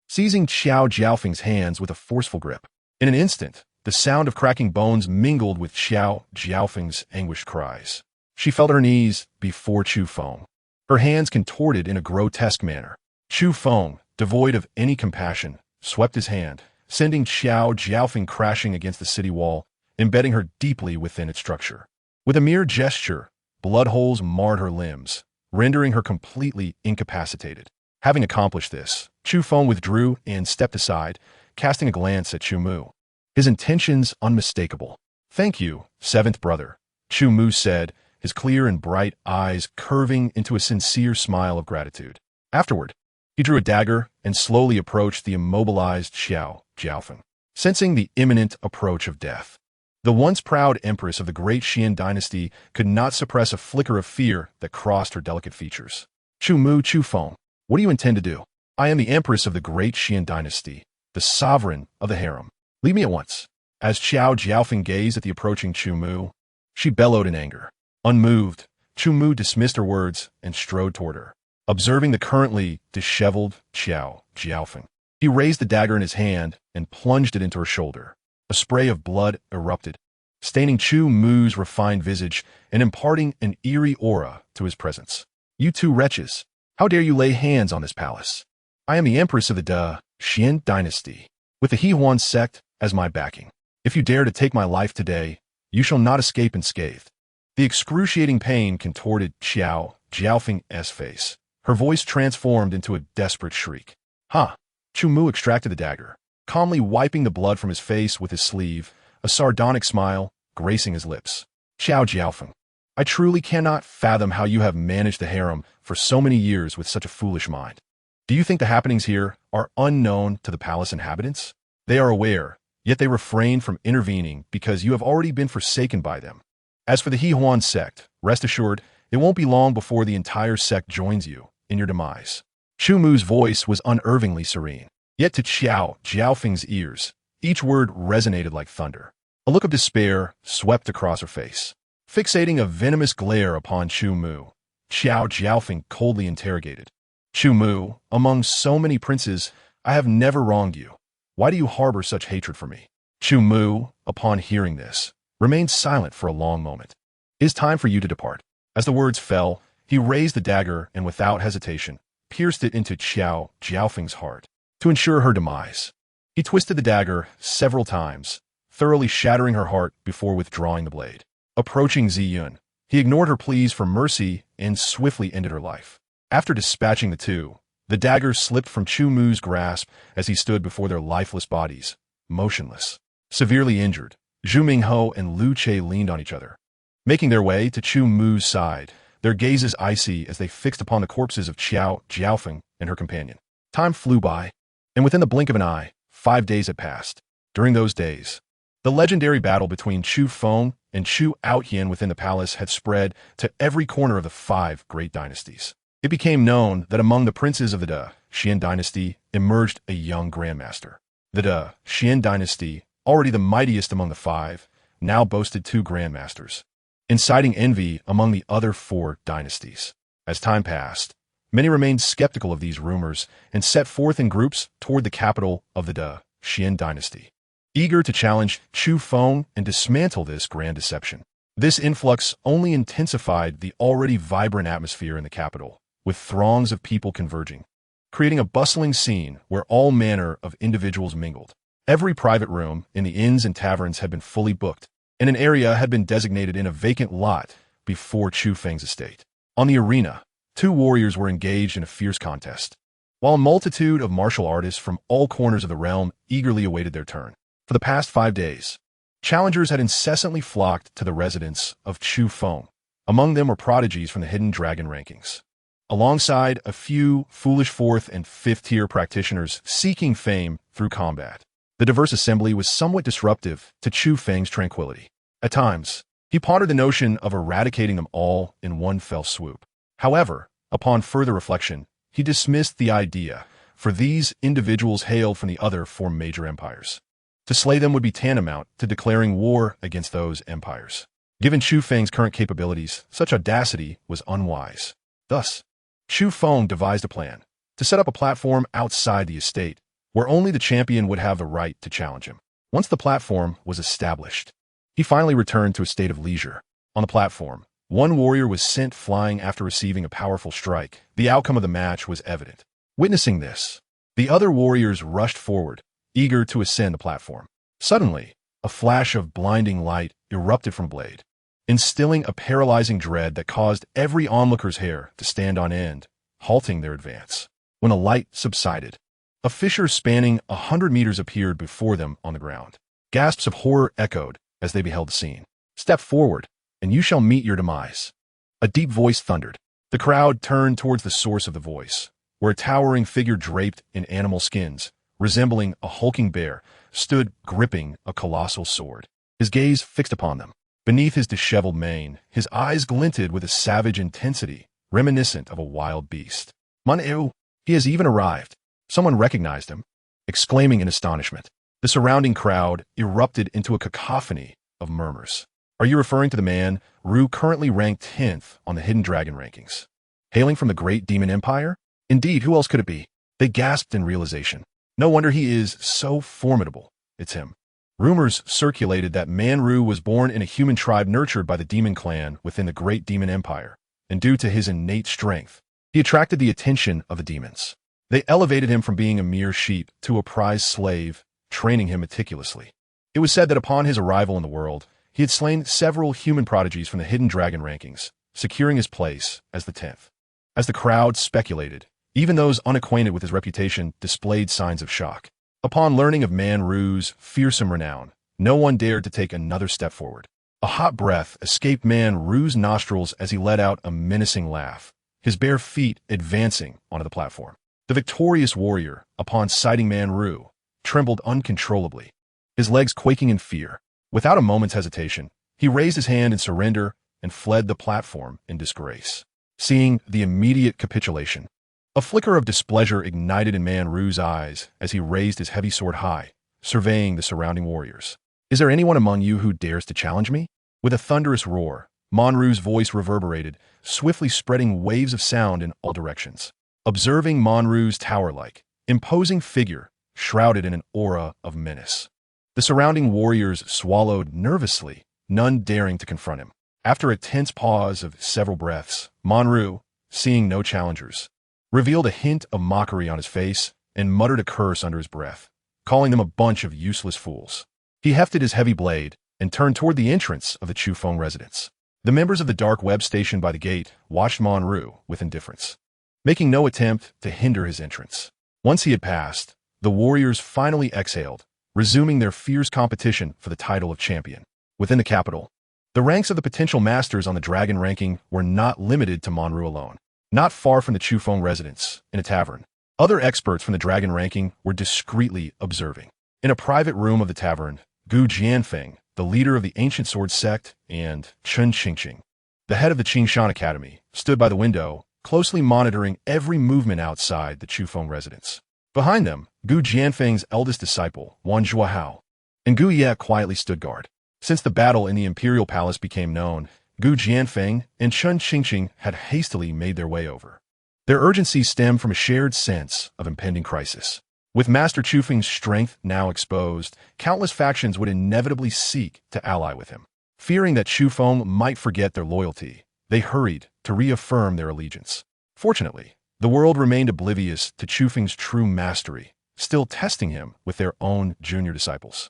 seizing Jiao Feng's hands with a forceful grip. In an instant, the sound of cracking bones mingled with Jiao Feng's anguished cries. She fell to her knees before Chu Feng, her hands contorted in a grotesque manner. Chu Feng, devoid of any compassion, swept his hand, sending Xiao Jiaofeng crashing against the city wall, embedding her deeply within its structure. With a mere gesture, blood holes marred her limbs, rendering her completely incapacitated. Having accomplished this, Chu Feng withdrew and stepped aside, casting a glance at Chu Mu. His intentions unmistakable. "Thank you, seventh brother," Chu Mu said, his clear and bright eyes curving into a sincere smile of gratitude. Afterward, he drew a dagger and slowly approached the immobilized Xiao Jiaofeng. Sensing the imminent approach of death, the once proud empress of the great Xian dynasty could not suppress a flicker of fear that crossed her delicate features. Chu Feng, what do you intend to do? I am the empress of the great Xian dynasty, the sovereign of the harem. Leave me at once. As Xiao Jiaofeng gazed at the approaching Chu Mu, she bellowed in anger. Unmoved, Chu Mu dismissed her words and strode toward her. Observing the currently disheveled Xiao Jiaofeng, he raised the dagger in his hand and plunged it into her shoulder. A spray of blood erupted, staining Chu Mu's refined visage and imparting an eerie aura to his presence. "You two wretches, how dare you lay hands on this palace? I am the empress of the Xian dynasty, with the He sect as my backing. If you dare to take my life today, you shall not escape unscathed." The excruciating pain contorted Xiao Jiaofeng's face. Her voice transformed into a desperate shriek. "Ha!" Chu Mu extracted the dagger, calmly wiping the blood from his face with his sleeve, a sardonic smile gracing his lips. "Xiao Jiaofeng, I truly cannot fathom how you have managed the harem for so many years with such a foolish mind. Do you think the happenings here are unknown to the palace inhabitants? They are aware, yet they refrain from intervening because you have already been forsaken by them. As for the He sect, rest assured, it won't be long before the entire sect joins you in your demise." Chu Mu's voice was unervingly serene. Yet to Xiao Jiaofeng's ears, each word resonated like thunder. A look of despair swept across her face. Fixating a venomous glare upon Chu Mu, Xiao Jiaofeng coldly interrogated. "Chu Mu, among so many princes, I have never wronged you. Why do you harbor such hatred for me?" Chu Mu, upon hearing this, remained silent for a long moment. "It is time for you to depart." As the words fell, he raised the dagger and without hesitation, pierced it into Xiao Jiaofeng's heart. To ensure her demise, he twisted the dagger several times, thoroughly shattering her heart before withdrawing the blade. Approaching Ziyun, he ignored her pleas for mercy and swiftly ended her life. After dispatching the two, the dagger slipped from Chu Mu's grasp as he stood before their lifeless bodies, motionless. Severely injured, Zhu Mingho and Lu Che leaned on each other. Making their way to Chu Mu's side, their gazes icy as they fixed upon the corpses of Xiao Jiaofeng and her companion. Time flew by, and within the blink of an eye, 5 days had passed. During those days, the legendary battle between Chu Feng and Chu Outyan within the palace had spread to every corner of the 5 great dynasties. It became known that among the princes of the Xian dynasty emerged a young Grandmaster. The Xian dynasty, already the mightiest among the 5, now boasted 2 Grandmasters, inciting envy among the other 4 dynasties. As time passed, many remained skeptical of these rumors and set forth in groups toward the capital of the Xian dynasty, eager to challenge Chu Feng and dismantle this grand deception. This influx only intensified the already vibrant atmosphere in the capital, with throngs of people converging, creating a bustling scene where all manner of individuals mingled. Every private room in the inns and taverns had been fully booked, and an area had been designated in a vacant lot before Chu Feng's estate. On the arena, 2 warriors were engaged in a fierce contest, while a multitude of martial artists from all corners of the realm eagerly awaited their turn. For the past 5 days, challengers had incessantly flocked to the residence of Chu Feng. Among them were prodigies from the Hidden Dragon rankings, alongside a few foolish 4th and 5th tier practitioners seeking fame through combat. The diverse assembly was somewhat disruptive to Chu Feng's tranquility. At times, he pondered the notion of eradicating them all in one fell swoop. However, upon further reflection, he dismissed the idea, for these individuals hailed from the other 4 major empires. To slay them would be tantamount to declaring war against those empires. Given Chu Feng's current capabilities, such audacity was unwise. Thus, Chu Feng devised a plan to set up a platform outside the estate, where only the champion would have the right to challenge him. Once the platform was established, he finally returned to a state of leisure. On the platform, 1 warrior was sent flying after receiving a powerful strike. The outcome of the match was evident. Witnessing this, the other warriors rushed forward, eager to ascend the platform. Suddenly, a flash of blinding light erupted from blade, instilling a paralyzing dread that caused every onlooker's hair to stand on end, halting their advance. When the light subsided, a fissure spanning 100 meters appeared before them on the ground. Gasps of horror echoed as they beheld the scene. "Step forward, and you shall meet your demise." A deep voice thundered. The crowd turned towards the source of the voice, where a towering figure draped in animal skins, resembling a hulking bear, stood gripping a colossal sword. His gaze fixed upon them. Beneath his disheveled mane, his eyes glinted with a savage intensity, reminiscent of a wild beast. "Manu, he has even arrived." Someone recognized him, exclaiming in astonishment. The surrounding crowd erupted into a cacophony of murmurs. "Are you referring to the man, Ru, currently ranked 10th on the Hidden Dragon rankings? Hailing from the Great Demon Empire? Indeed, who else could it be?" They gasped in realization. "No wonder he is so formidable. It's him." Rumors circulated that Manru was born in a human tribe nurtured by the demon clan within the Great Demon Empire, and due to his innate strength, he attracted the attention of the demons. They elevated him from being a mere sheep to a prized slave, training him meticulously. It was said that upon his arrival in the world, he had slain several human prodigies from the Hidden Dragon rankings, securing his place as the 10th. As the crowd speculated, even those unacquainted with his reputation displayed signs of shock. Upon learning of Manru's fearsome renown, no one dared to take another step forward. A hot breath escaped Manru's nostrils as he let out a menacing laugh, his bare feet advancing onto the platform. The victorious warrior, upon sighting Manru, trembled uncontrollably, his legs quaking in fear. Without a moment's hesitation, he raised his hand in surrender and fled the platform in disgrace. Seeing the immediate capitulation, a flicker of displeasure ignited in Manru's eyes as he raised his heavy sword high, surveying the surrounding warriors. "Is there anyone among you who dares to challenge me?" With a thunderous roar, Manru's voice reverberated, swiftly spreading waves of sound in all directions. Observing Manru's tower-like, imposing figure shrouded in an aura of menace, the surrounding warriors swallowed nervously, none daring to confront him. After a tense pause of several breaths, Manru, seeing no challengers, revealed a hint of mockery on his face and muttered a curse under his breath, calling them a bunch of useless fools. He hefted his heavy blade and turned toward the entrance of the Chu Feng residence. The members of the dark web stationed by the gate watched Manru with indifference, making no attempt to hinder his entrance. Once he had passed, the warriors finally exhaled, resuming their fierce competition for the title of champion. Within the capital, the ranks of the potential masters on the dragon ranking were not limited to Manru alone. Not far from the Chu Feng residence, in a tavern, other experts from the dragon ranking were discreetly observing. In a private room of the tavern, Gu Jianfeng, the leader of the ancient sword sect, and Chen Qingqing, the head of the Qingshan Academy, stood by the window, closely monitoring every movement outside the Chu Feng residence. Behind them, Gu Jianfeng's eldest disciple, Wan Zhuahao, and Gu Ye quietly stood guard. Since the battle in the imperial palace became known, Gu Jianfeng and Chen Qingqing had hastily made their way over. Their urgency stemmed from a shared sense of impending crisis. With Master Chu Feng's strength now exposed, countless factions would inevitably seek to ally with him. Fearing that Chu Feng might forget their loyalty, they hurried to reaffirm their allegiance. Fortunately, the world remained oblivious to Chu Feng's true mastery, still testing him with their own junior disciples.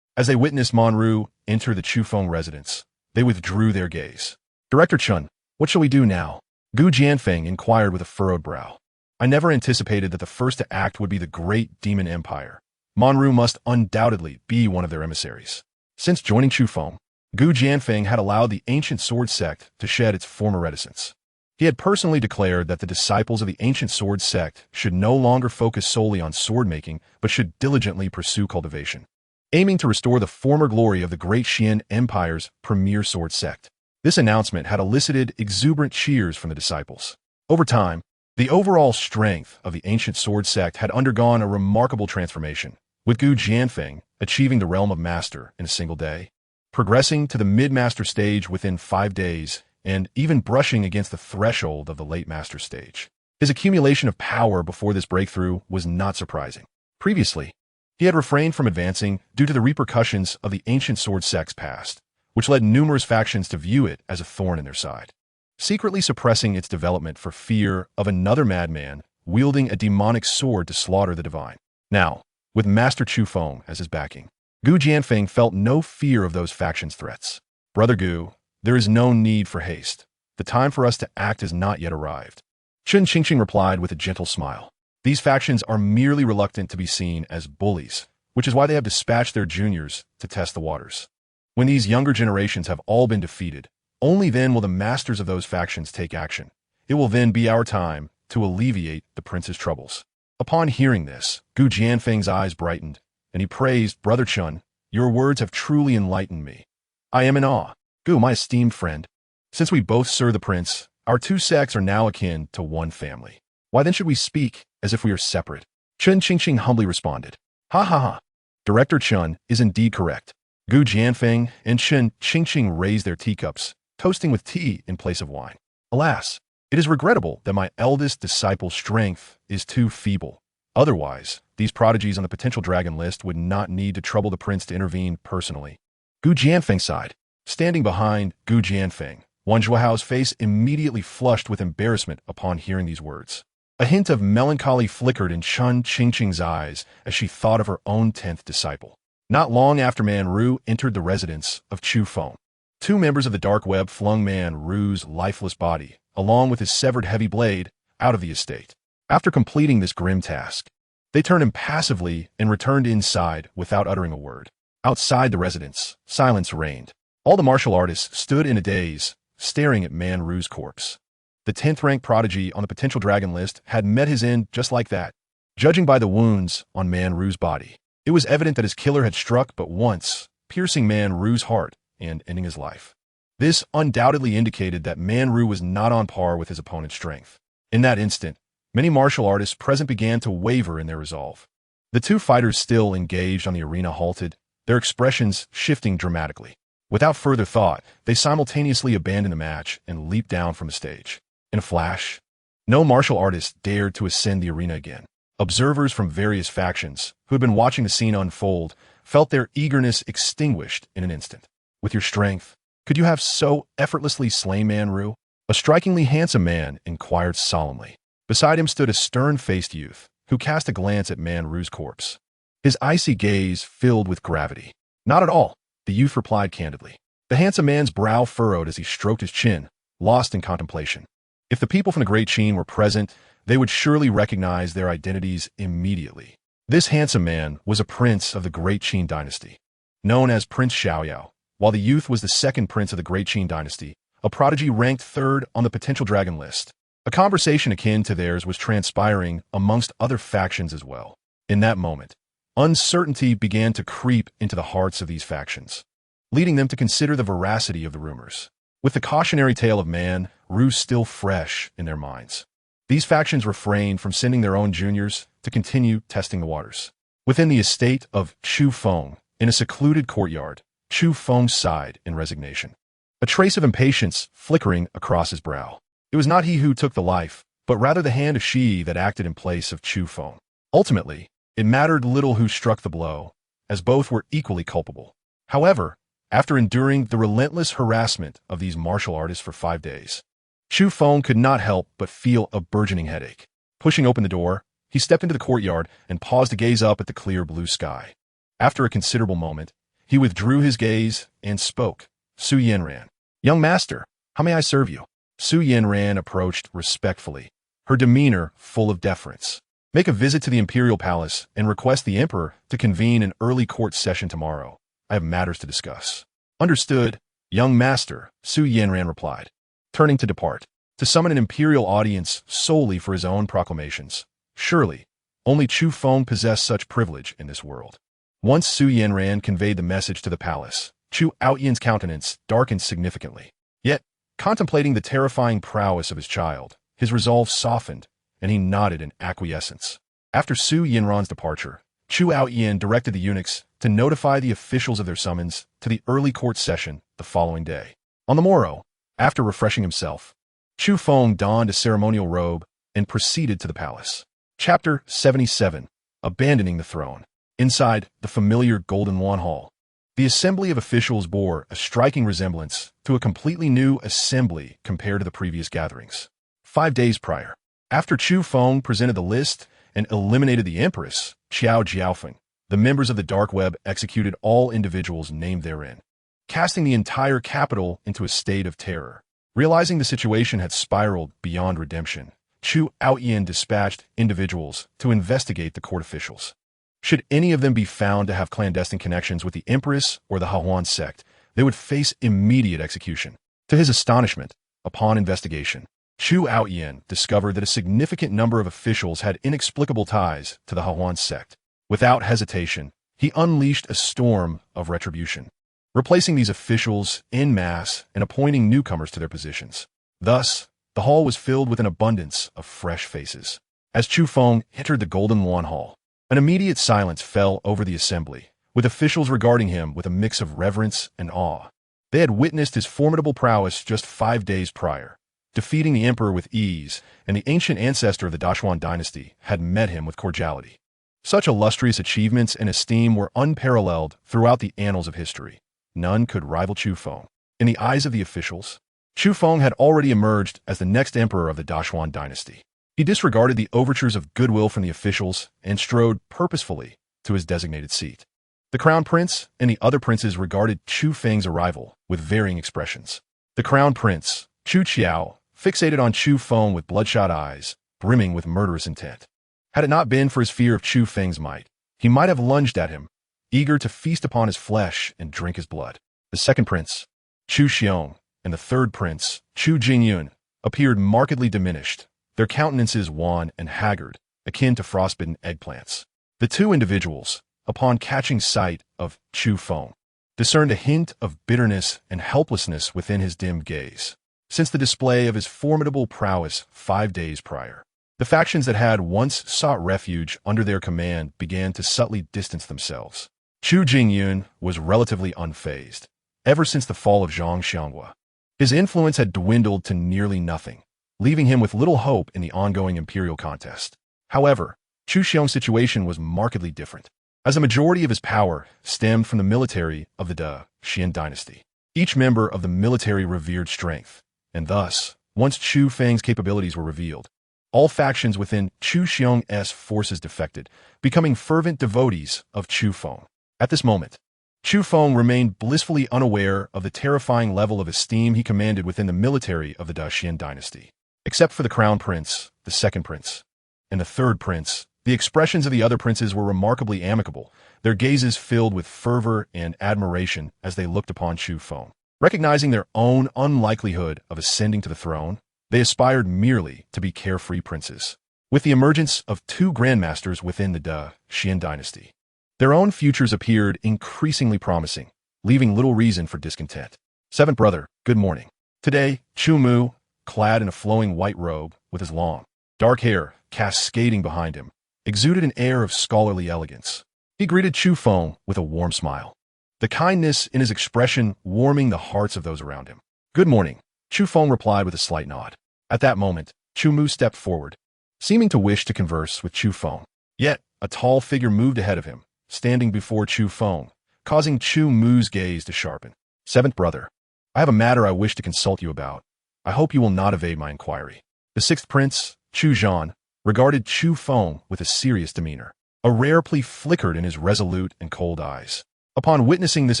As they witnessed Manru enter the Chu Feng residence, they withdrew their gaze. "Director Chun, what shall we do now?" Gu Jianfeng inquired with a furrowed brow. "I never anticipated that the first to act would be the Great Demon Empire. Manru must undoubtedly be one of their emissaries." Since joining Chu Feng, Gu Jianfeng had allowed the ancient sword sect to shed its former reticence. He had personally declared that the disciples of the ancient sword sect should no longer focus solely on sword-making, but should diligently pursue cultivation, aiming to restore the former glory of the Great Xian Empire's premier sword sect. This announcement had elicited exuberant cheers from the disciples. Over time, the overall strength of the ancient sword sect had undergone a remarkable transformation, with Gu Jianfeng achieving the realm of master in a single day, progressing to the mid-master stage within 5 days, and even brushing against the threshold of the late master stage. His accumulation of power before this breakthrough was not surprising. Previously, he had refrained from advancing due to the repercussions of the ancient sword sect's past, which led numerous factions to view it as a thorn in their side, secretly suppressing its development for fear of another madman wielding a demonic sword to slaughter the divine. Now, with Master Chu Feng as his backing. Gu Jianfeng felt no fear of those factions' threats. Brother Gu, there is no need for haste. The time for us to act has not yet arrived. Chen Qingqing replied with a gentle smile. These factions are merely reluctant to be seen as bullies, which is why they have dispatched their juniors to test the waters. When these younger generations have all been defeated, only then will the masters of those factions take action. It will then be our time to alleviate the prince's troubles. Upon hearing this, Gu Jianfeng's eyes brightened, and he praised, Brother Chun, your words have truly enlightened me. I am in awe. Gu, my esteemed friend, since we both serve the prince, our two sects are now akin to one family. Why then should we speak as if we are separate? Chen Qingqing humbly responded. Ha ha ha. Director Chun is indeed correct. Gu Jianfeng and Chen Qingqing raised their teacups, toasting with tea in place of wine. Alas, it is regrettable that my eldest disciple's strength is too feeble. Otherwise, these prodigies on the potential dragon list would not need to trouble the prince to intervene personally. Gu Jianfeng sighed. Standing behind Gu Jianfeng, Wan Zhuohao's face immediately flushed with embarrassment upon hearing these words. A hint of melancholy flickered in Chen Qingqing's eyes as she thought of her own 10th disciple. Not long after Man Ru entered the residence of Chu Feng, two members of the dark web flung Man Ru's lifeless body, along with his severed heavy blade, out of the estate. After completing this grim task, they turned impassively and returned inside without uttering a word. Outside the residence, silence reigned. All the martial artists stood in a daze, staring at Man Ru's corpse. The 10th-ranked prodigy on the potential dragon list had met his end just like that. Judging by the wounds on Man Ru's body, it was evident that his killer had struck but once, piercing Man Ru's heart and ending his life. This undoubtedly indicated that Man Ru was not on par with his opponent's strength. In that instant, many martial artists present began to waver in their resolve. The two fighters still engaged on the arena halted, their expressions shifting dramatically. Without further thought, they simultaneously abandoned the match and leaped down from the stage. In a flash, no martial artist dared to ascend the arena again. Observers from various factions, who had been watching the scene unfold, felt their eagerness extinguished in an instant. With your strength, could you have so effortlessly slain Man Ru? A strikingly handsome man inquired solemnly. Beside him stood a stern-faced youth, who cast a glance at Man Ru's corpse. His icy gaze filled with gravity. Not at all. The youth replied candidly. The handsome man's brow furrowed as he stroked his chin, lost in contemplation. If the people from the Great Qin were present, they would surely recognize their identities immediately. This handsome man was a prince of the Great Qin dynasty, known as Prince Xiaoyao. While the youth was the second prince of the Great Qin dynasty, a prodigy ranked third on the potential dragon list. A conversation akin to theirs was transpiring amongst other factions as well. In that moment, uncertainty began to creep into the hearts of these factions, leading them to consider the veracity of the rumors. With the cautionary tale of Man Ru still fresh in their minds, these factions refrained from sending their own juniors to continue testing the waters. Within the estate of Chu Feng, in a secluded courtyard, Chu Feng sighed in resignation, a trace of impatience flickering across his brow. It was not he who took the life, but rather the hand of Shi that acted in place of Chu Feng. Ultimately, it mattered little who struck the blow, as both were equally culpable. However, after enduring the relentless harassment of these martial artists for 5 days, Chu Feng could not help but feel a burgeoning headache. Pushing open the door, he stepped into the courtyard and paused to gaze up at the clear blue sky. After a considerable moment, he withdrew his gaze and spoke. Su Yanran. Young master, how may I serve you? Su Yanran approached respectfully, her demeanor full of deference. Make a visit to the imperial palace and request the emperor to convene an early court session tomorrow. I have matters to discuss. Understood, young master, Su Yanran replied, turning to depart, to summon an imperial audience solely for his own proclamations. Surely, only Chu Feng possessed such privilege in this world. Once Su Yanran conveyed the message to the palace, Chu Outyan's countenance darkened significantly. Yet, contemplating the terrifying prowess of his child, his resolve softened, and he nodded in acquiescence. After Su Yanran's departure, Chu Outyan directed the eunuchs to notify the officials of their summons to the early court session the following day. On the morrow, after refreshing himself, Chu Feng donned a ceremonial robe and proceeded to the palace. Chapter 77. Abandoning the throne. Inside the familiar Golden Wan Hall, the assembly of officials bore a striking resemblance to a completely new assembly compared to the previous gatherings. 5 days prior, after Chu Feng presented the list and eliminated the empress, Xiao Jiaofeng. The members of the dark web executed all individuals named therein, casting the entire capital into a state of terror. Realizing the situation had spiraled beyond redemption, Chu Outyin dispatched individuals to investigate the court officials. Should any of them be found to have clandestine connections with the Empress or the Hahuan sect, they would face immediate execution. To his astonishment, upon investigation, Chu Outyin discovered that a significant number of officials had inexplicable ties to the Hahuan sect. Without hesitation, he unleashed a storm of retribution, replacing these officials en masse and appointing newcomers to their positions. Thus, the hall was filled with an abundance of fresh faces. As Chu Feng entered the Golden Lawn Hall, an immediate silence fell over the assembly, with officials regarding him with a mix of reverence and awe. They had witnessed his formidable prowess just 5 days prior, defeating the emperor with ease, and the ancient ancestor of the Dashuan dynasty had met him with cordiality. Such illustrious achievements and esteem were unparalleled throughout the annals of history. None could rival Chu Feng. In the eyes of the officials, Chu Feng had already emerged as the next emperor of the Dashuan dynasty. He disregarded the overtures of goodwill from the officials and strode purposefully to his designated seat. The crown prince and the other princes regarded Chu Feng's arrival with varying expressions. The crown prince, Chu Qiao, fixated on Chu Feng with bloodshot eyes, brimming with murderous intent. Had it not been for his fear of Chu Feng's might, he might have lunged at him, eager to feast upon his flesh and drink his blood. The second prince, Chu Xiong, and the third prince, Chu Jingyun, appeared markedly diminished, their countenances wan and haggard, akin to frostbitten eggplants. The two individuals, upon catching sight of Chu Feng, discerned a hint of bitterness and helplessness within his dim gaze. Since the display of his formidable prowess 5 days prior, the factions that had once sought refuge under their command began to subtly distance themselves. Chu Jingyun was relatively unfazed, ever since the fall of Zhang Xianghua. His influence had dwindled to nearly nothing, leaving him with little hope in the ongoing imperial contest. However, Chu Xiong's situation was markedly different, as a majority of his power stemmed from the military of the Xian dynasty. Each member of the military revered strength, and thus, once Chu Feng's capabilities were revealed, all factions within Chu Xiong's forces defected, becoming fervent devotees of Chu Feng. At this moment, Chu Feng remained blissfully unaware of the terrifying level of esteem he commanded within the military of the Xian dynasty. Except for the crown prince, the second prince, and the third prince, the expressions of the other princes were remarkably amicable, their gazes filled with fervor and admiration as they looked upon Chu Feng. Recognizing their own unlikelihood of ascending to the throne, they aspired merely to be carefree princes. With the emergence of 2 grandmasters within the Xian dynasty, their own futures appeared increasingly promising, leaving little reason for discontent. Seventh brother, good morning. Today, Chu Mu, clad in a flowing white robe, with his long, dark hair cascading behind him, exuded an air of scholarly elegance. He greeted Chu Feng with a warm smile, the kindness in his expression warming the hearts of those around him. Good morning, Chu Feng replied with a slight nod. At that moment, Chu Mu stepped forward, seeming to wish to converse with Chu Feng. Yet, a tall figure moved ahead of him, standing before Chu Feng, causing Chu Mu's gaze to sharpen. Seventh brother, I have a matter I wish to consult you about. I hope you will not evade my inquiry. The sixth prince, Chu Zhan, regarded Chu Feng with a serious demeanor. A rare plea flickered in his resolute and cold eyes. Upon witnessing this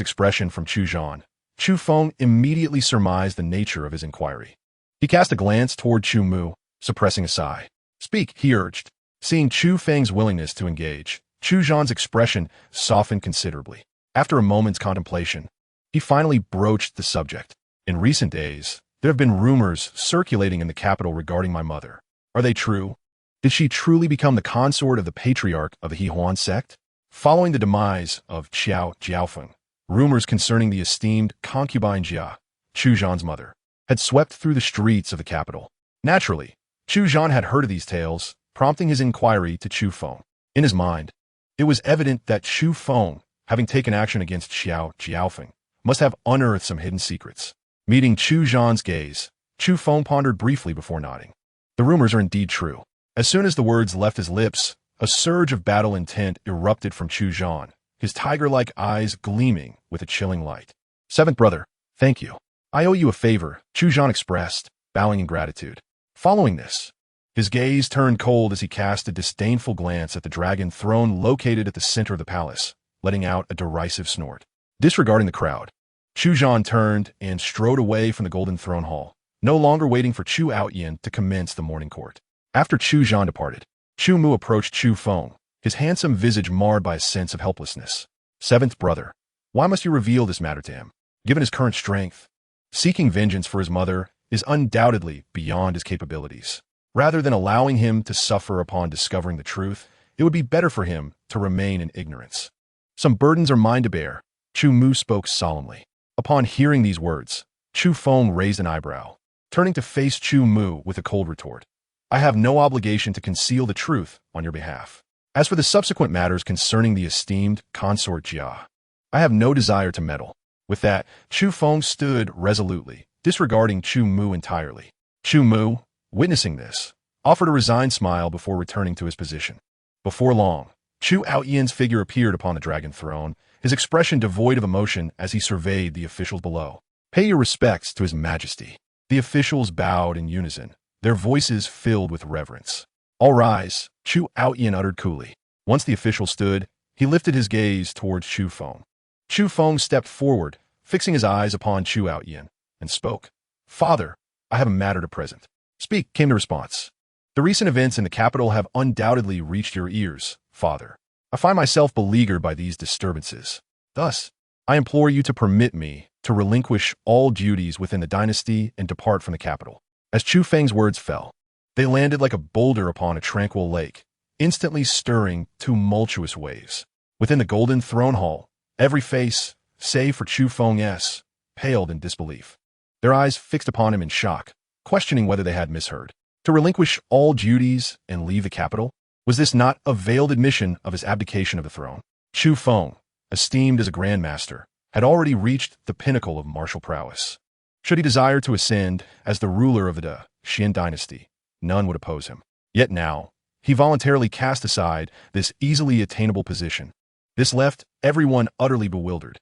expression from Chu Zhan, Chu Feng immediately surmised the nature of his inquiry. He cast a glance toward Chu Mu, suppressing a sigh. Speak, he urged. Seeing Chu Feng's willingness to engage, Chu Zhan's expression softened considerably. After a moment's contemplation, he finally broached the subject. In recent days, there have been rumors circulating in the capital regarding my mother. Are they true? Did she truly become the consort of the patriarch of the Hahuan sect? Following the demise of Xiao Jiaofeng, rumors concerning the esteemed concubine Jia, Chu Zhan's mother, had swept through the streets of the capital. Naturally, Chu Zhan had heard of these tales, prompting his inquiry to Chu Feng. In his mind, it was evident that Chu Feng, having taken action against Xiao Jiaofeng, must have unearthed some hidden secrets. Meeting Chu Zhan's gaze, Chu Feng pondered briefly before nodding. The rumors are indeed true. As soon as the words left his lips, a surge of battle intent erupted from Chu Zhan, his tiger-like eyes gleaming with a chilling light. Seventh brother, thank you. I owe you a favor, Chu Zhan expressed, bowing in gratitude. Following this, His gaze turned cold as he cast a disdainful glance at the dragon throne located at the center of the palace, letting out a derisive snort. Disregarding the crowd, Chu Zhan turned and strode away from the Golden Throne Hall, no longer waiting for Chu Outyin to commence the morning court. After Chu Zhan departed, Chu Mu approached Chu Feng, his handsome visage marred by a sense of helplessness. Seventh brother, why must you reveal this matter to him? Given his current strength, seeking vengeance for his mother is undoubtedly beyond his capabilities. Rather than allowing him to suffer upon discovering the truth, it would be better for him to remain in ignorance. Some burdens are mine to bear, Chu Mu spoke solemnly. Upon hearing these words, Chu Feng raised an eyebrow, turning to face Chu Mu with a cold retort. I have no obligation to conceal the truth on your behalf. As for the subsequent matters concerning the esteemed consort Jia, I have no desire to meddle. With that, Chu Feng stood resolutely, disregarding Chu Mu entirely. Chu Mu, witnessing this, offered a resigned smile before returning to his position. Before long, Chu Outyin's figure appeared upon the dragon throne, his expression devoid of emotion as he surveyed the officials below. Pay your respects to his majesty. The officials bowed in unison, their voices filled with reverence. All rise, Chu Outyin uttered coolly. Once the official stood, he lifted his gaze towards Chu Feng. Chu Feng stepped forward, fixing his eyes upon Chu Outyin, and spoke. Father, I have a matter to present. Speak, came the response. The recent events in the capital have undoubtedly reached your ears, father. I find myself beleaguered by these disturbances. Thus, I implore you to permit me to relinquish all duties within the dynasty and depart from the capital. As Chu Feng's words fell, they landed like a boulder upon a tranquil lake, instantly stirring tumultuous waves. Within the Golden Throne Hall, every face, save for Chu Feng's, paled in disbelief. Their eyes fixed upon him in shock, questioning whether they had misheard. To relinquish all duties and leave the capital? Was this not a veiled admission of his abdication of the throne? Chu Feng, esteemed as a Grandmaster, had already reached the pinnacle of martial prowess. Should he desire to ascend as the ruler of the Xin dynasty, none would oppose him. Yet now, he voluntarily cast aside this easily attainable position. This left everyone utterly bewildered.